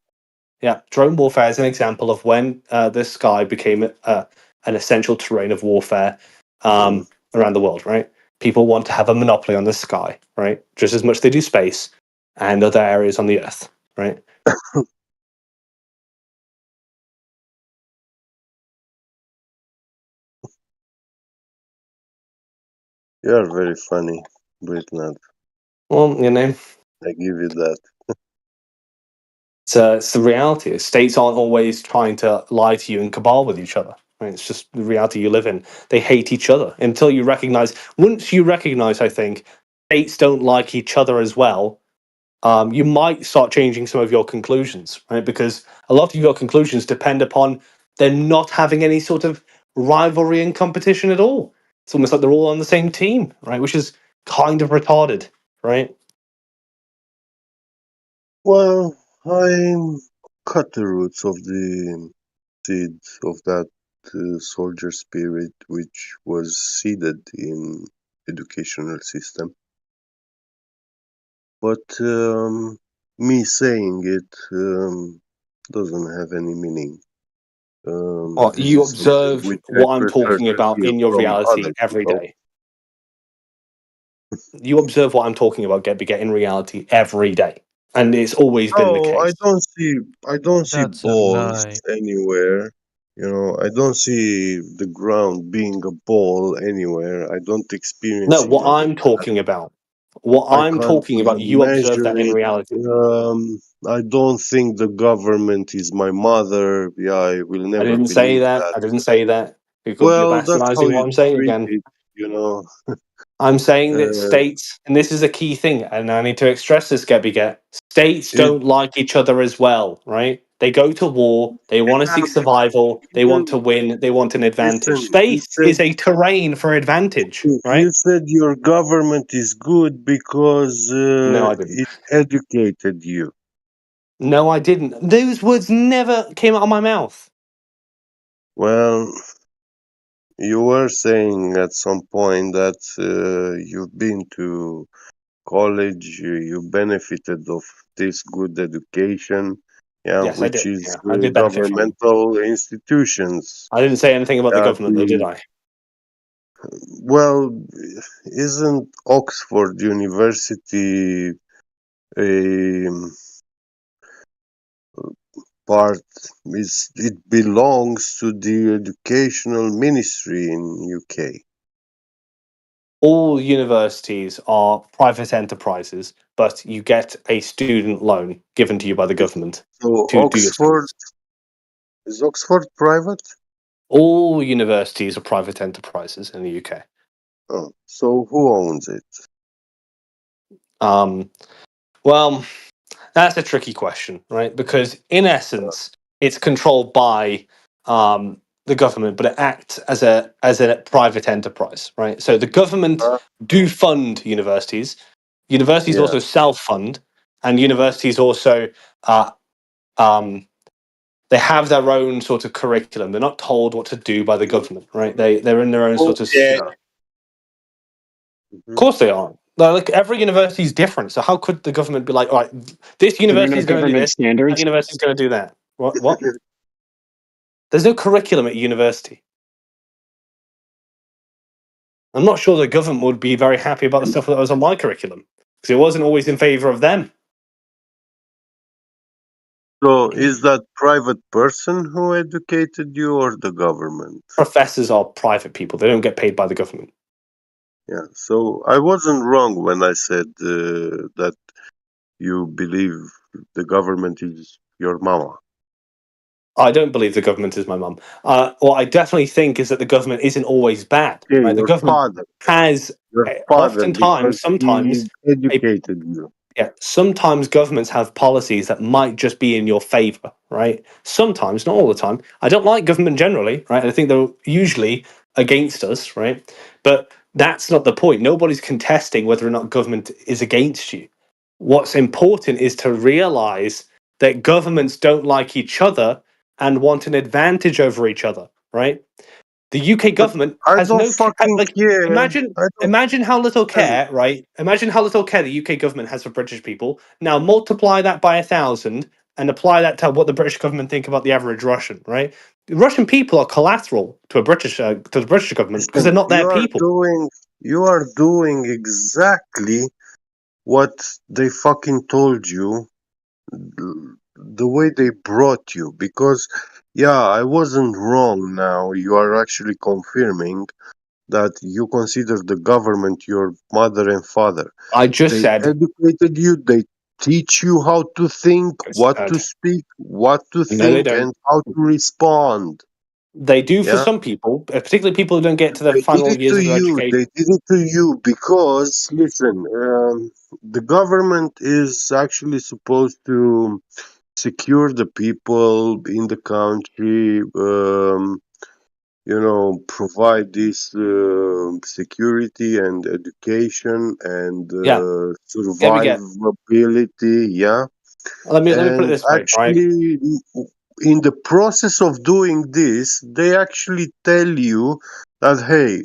Yeah, drone warfare is an example of when the sky became an essential terrain of warfare around the world, right? People want to have a monopoly on the sky, right? Just as much as they do space and other areas on the earth, right? You are very funny, Britnard. Well, you know, I give you that. it's the reality. States aren't always trying to lie to you and cabal with each other. Right? It's just the reality you live in. They hate each other until you recognize. Once you recognize, I think, states don't like each other as well. You might start changing some of your conclusions, right? Because a lot of your conclusions depend upon them not having any sort of rivalry and competition at all. It's almost like they're all on the same team, right? Which is kind of retarded, right? Well, I cut the roots of the seed of that soldier spirit which was seeded in educational system. But me saying it doesn't have any meaning. This You is something observe which I what I'm prefer talking to about hear in your from reality other every people. day. You observe what I'm talking about get in reality every day, and it's always been the No, case. I don't see That's a balls lie. anywhere. You know, I don't see the ground being a ball anywhere. I don't experience No, it what like I'm that. talking about, what I I'm can't talking about, you observe measure that in it. reality. I don't think the government is my mother. Yeah, I will I never didn't say believe that. that. I didn't say that. You're Well, that's how bastardizing you what I'm saying treat again. it, you know. I'm saying that Uh, states, and this is a key thing, and I need to stress this, Get. States it, don't like each other as well, right? They go to war. They want to seek survival. They want to win. They want an advantage. listen, you Space said is a terrain for advantage, right? you said your government is good because No, I didn't. it educated you. No, I didn't. Those words never came out of my mouth. Well, you were saying at some point that you've been to college, you benefited of this good education, yeah, Yes, I which did. is Yeah, I did benefit from them. governmental institutions. I didn't say anything about the Yeah, government, though, did I? well, isn't Oxford University a part? It belongs to the educational ministry in UK. All universities are private enterprises, but you get a student loan given to you by the government So to do your Oxford studies. is Oxford private? All universities are private enterprises in the UK. Oh, so who owns it? Well, that's a tricky question, right? Because in essence, it's controlled by the government, but it acts as a private enterprise, right? So the government do fund universities. Universities Yeah. also self-fund, and universities also they have their own sort of curriculum. They're not told what to do by the government, right? They're in their own sort of sphere. Of course they aren't. Like every university is different. So how could the government be like, all right, this There are university no is going to do government this, that standards. university is going to do that? What? There's no curriculum at university. I'm not sure the government would be very happy about the stuff that was on my curriculum because it wasn't always in favor of them. So is that private person who educated you or the government? Professors are private people. They don't get paid by the government. Yeah. So I wasn't wrong when I said that you believe the government is your mama. I don't believe the government is my mum. What I definitely think is that the government isn't always bad. Yeah, Right? The your government father. has Your father, because oftentimes, sometimes, he educated you. sometimes governments have policies that might just be in your favor, right? Sometimes, not all the time. I don't like government generally, right? I think they're usually against us, right? But that's not the point. Nobody's contesting whether or not government is against you. What's important is to realize that governments don't like each other and want an advantage over each other, right? The UK government I has don't no fucking like. care. Imagine how little care, right? Imagine how little care the UK government has for British people. Now multiply that by 1,000. and apply that to what the British government think about the average Russian, right? The Russian people are collateral to the British government because they're not their people. You are doing exactly what they fucking told you, the way they brought you. Because, yeah, I wasn't wrong now. You are actually confirming that you consider the government your mother and father. I just said educated you, they teach you how to think, what to speak, what to think, and how to respond. They do for Yeah? some people, particularly people who don't get to the They did final it years to of their you. education. They did it to you because, listen, the government is actually supposed to secure the people in the country, provide this security and education and survivability. Yeah. Let me put it And this way, right? actually, in the process of doing this, they actually tell you that, hey,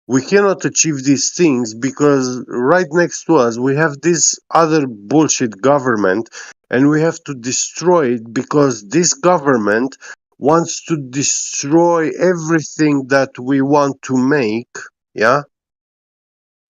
we cannot achieve these things because right next to us we have this other bullshit government and we have to destroy it because this government wants to destroy everything that we want to make. Yeah.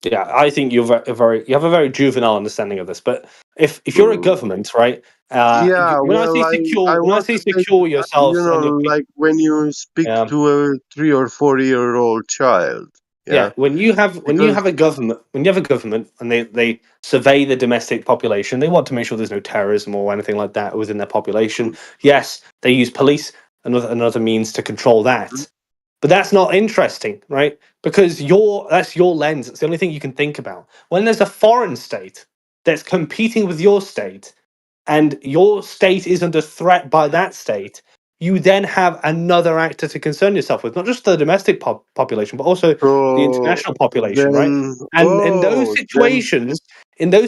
Yeah, I think you have a very juvenile understanding of this. But if you're a government, right? Yeah, When I well, say secure, I when I want say to take, secure yourselves and your people, like when you speak to a 3 or 4 year old child. Yeah. when you have a government, and they survey the domestic population, they want to make sure there's no terrorism or anything like that within their population. Yes, they use police and other means to control that. But that's not interesting, right? Because that's your lens. It's the only thing you can think about. When there's a foreign state that's competing with your state, and your state is under threat by that state, you then have another actor to concern yourself with, not just the domestic population, but also the international population, right? And in those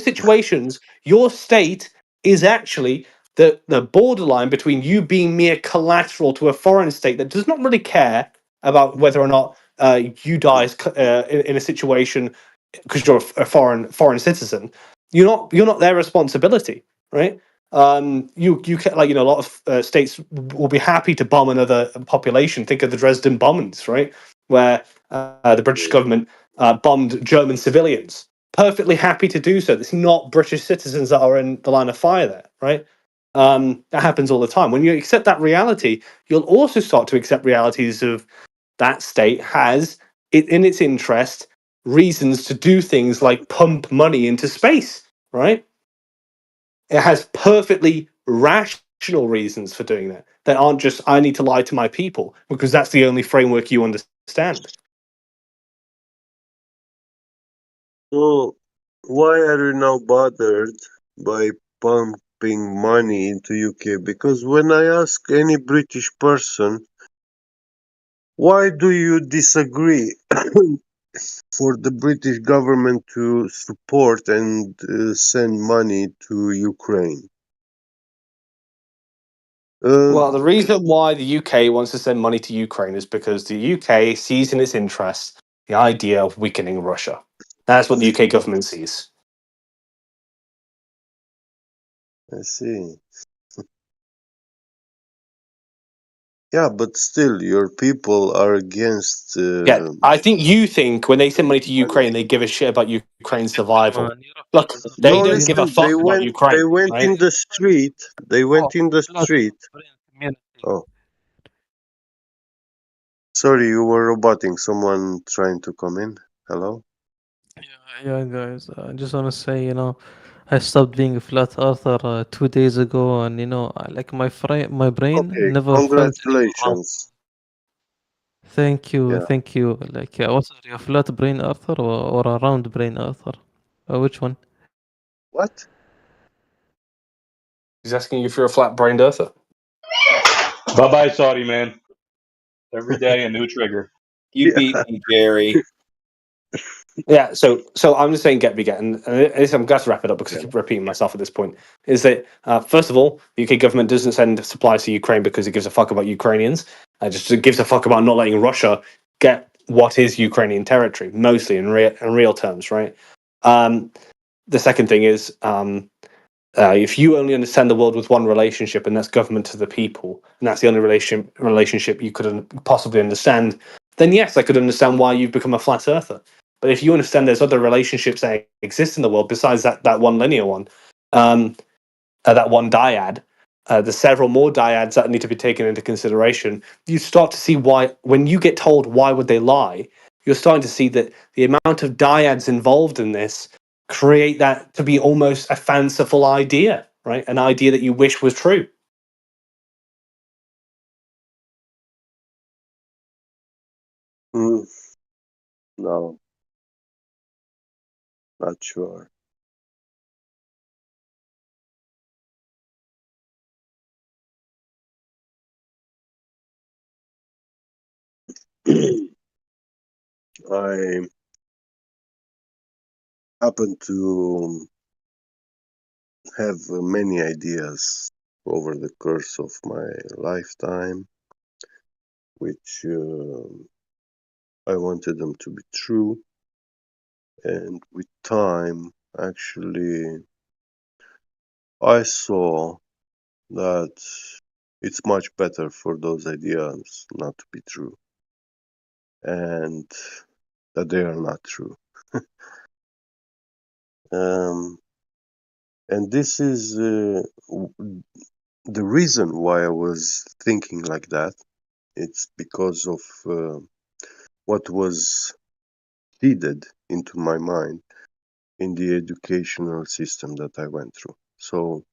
situations, your state is actually the borderline between you being mere collateral to a foreign state that does not really care about whether or not you die in a situation because you're a foreign citizen. You're not their responsibility, right? You like a lot of states will be happy to bomb another population. Think of the Dresden bombings, right, where the British government bombed German civilians. Perfectly happy to do so. It's not British citizens that are in the line of fire there, right? That happens all the time. When you accept that reality, you'll also start to accept realities of that state has it in its interest reasons to do things like pump money into space, right? It has perfectly rational reasons for doing that. That aren't just I need to lie to my people because that's the only framework you understand. So, why are you now bothered by pumping money into UK? Because when I ask any British person, why do you disagree for the British government to support and send money to Ukraine? Well, the reason why the UK wants to send money to Ukraine is because the UK sees in its interest the idea of weakening Russia. That's what the UK government sees. I see. Yeah, but still, your people are against. Yeah, I think you think when they send money to Ukraine, they give a shit about Ukraine's survival. Look, they don't give a fuck about Ukraine. They went right? in the street. They went in the street. Oh, sorry, you were roboting. Someone trying to come in. Hello. Yeah, guys, I just want to say, I stopped being a flat earther 2 days ago, and like my brain Okay, never felt anymore wrong. congratulations. Thank you, Yeah. thank you. Like, what are you, a flat brain earther or a round brain earther? Which one? What? He's asking you if you're a flat-brained earther. Bye bye, Saudi man. Every day a new trigger. You beat me, Jerry. Yeah, so I'm just saying get, and I'm going to wrap it up because I keep repeating myself at this point. Is that first of all, the UK government doesn't send supplies to Ukraine because it gives a fuck about Ukrainians. It just gives a fuck about not letting Russia get what is Ukrainian territory, mostly in real terms, right? The second thing is If you only understand the world with one relationship, and that's government to the people, and that's the only relationship you could possibly understand, then yes, I could understand why you've become a flat earther. But if you understand there's other relationships that exist in the world besides that one linear one, that one dyad, there's several more dyads that need to be taken into consideration. You start to see why, when you get told why would they lie, you're starting to see that the amount of dyads involved in this create that to be almost a fanciful idea, right? An idea that you wish was true. No, not sure. I happen to have many ideas over the course of my lifetime, which I wanted them to be true. And with time, actually, I saw that it's much better for those ideas not to be true, and that they are not true. And this is the reason why I was thinking like that. It's because of what was feeded into my mind in the educational system that I went through. So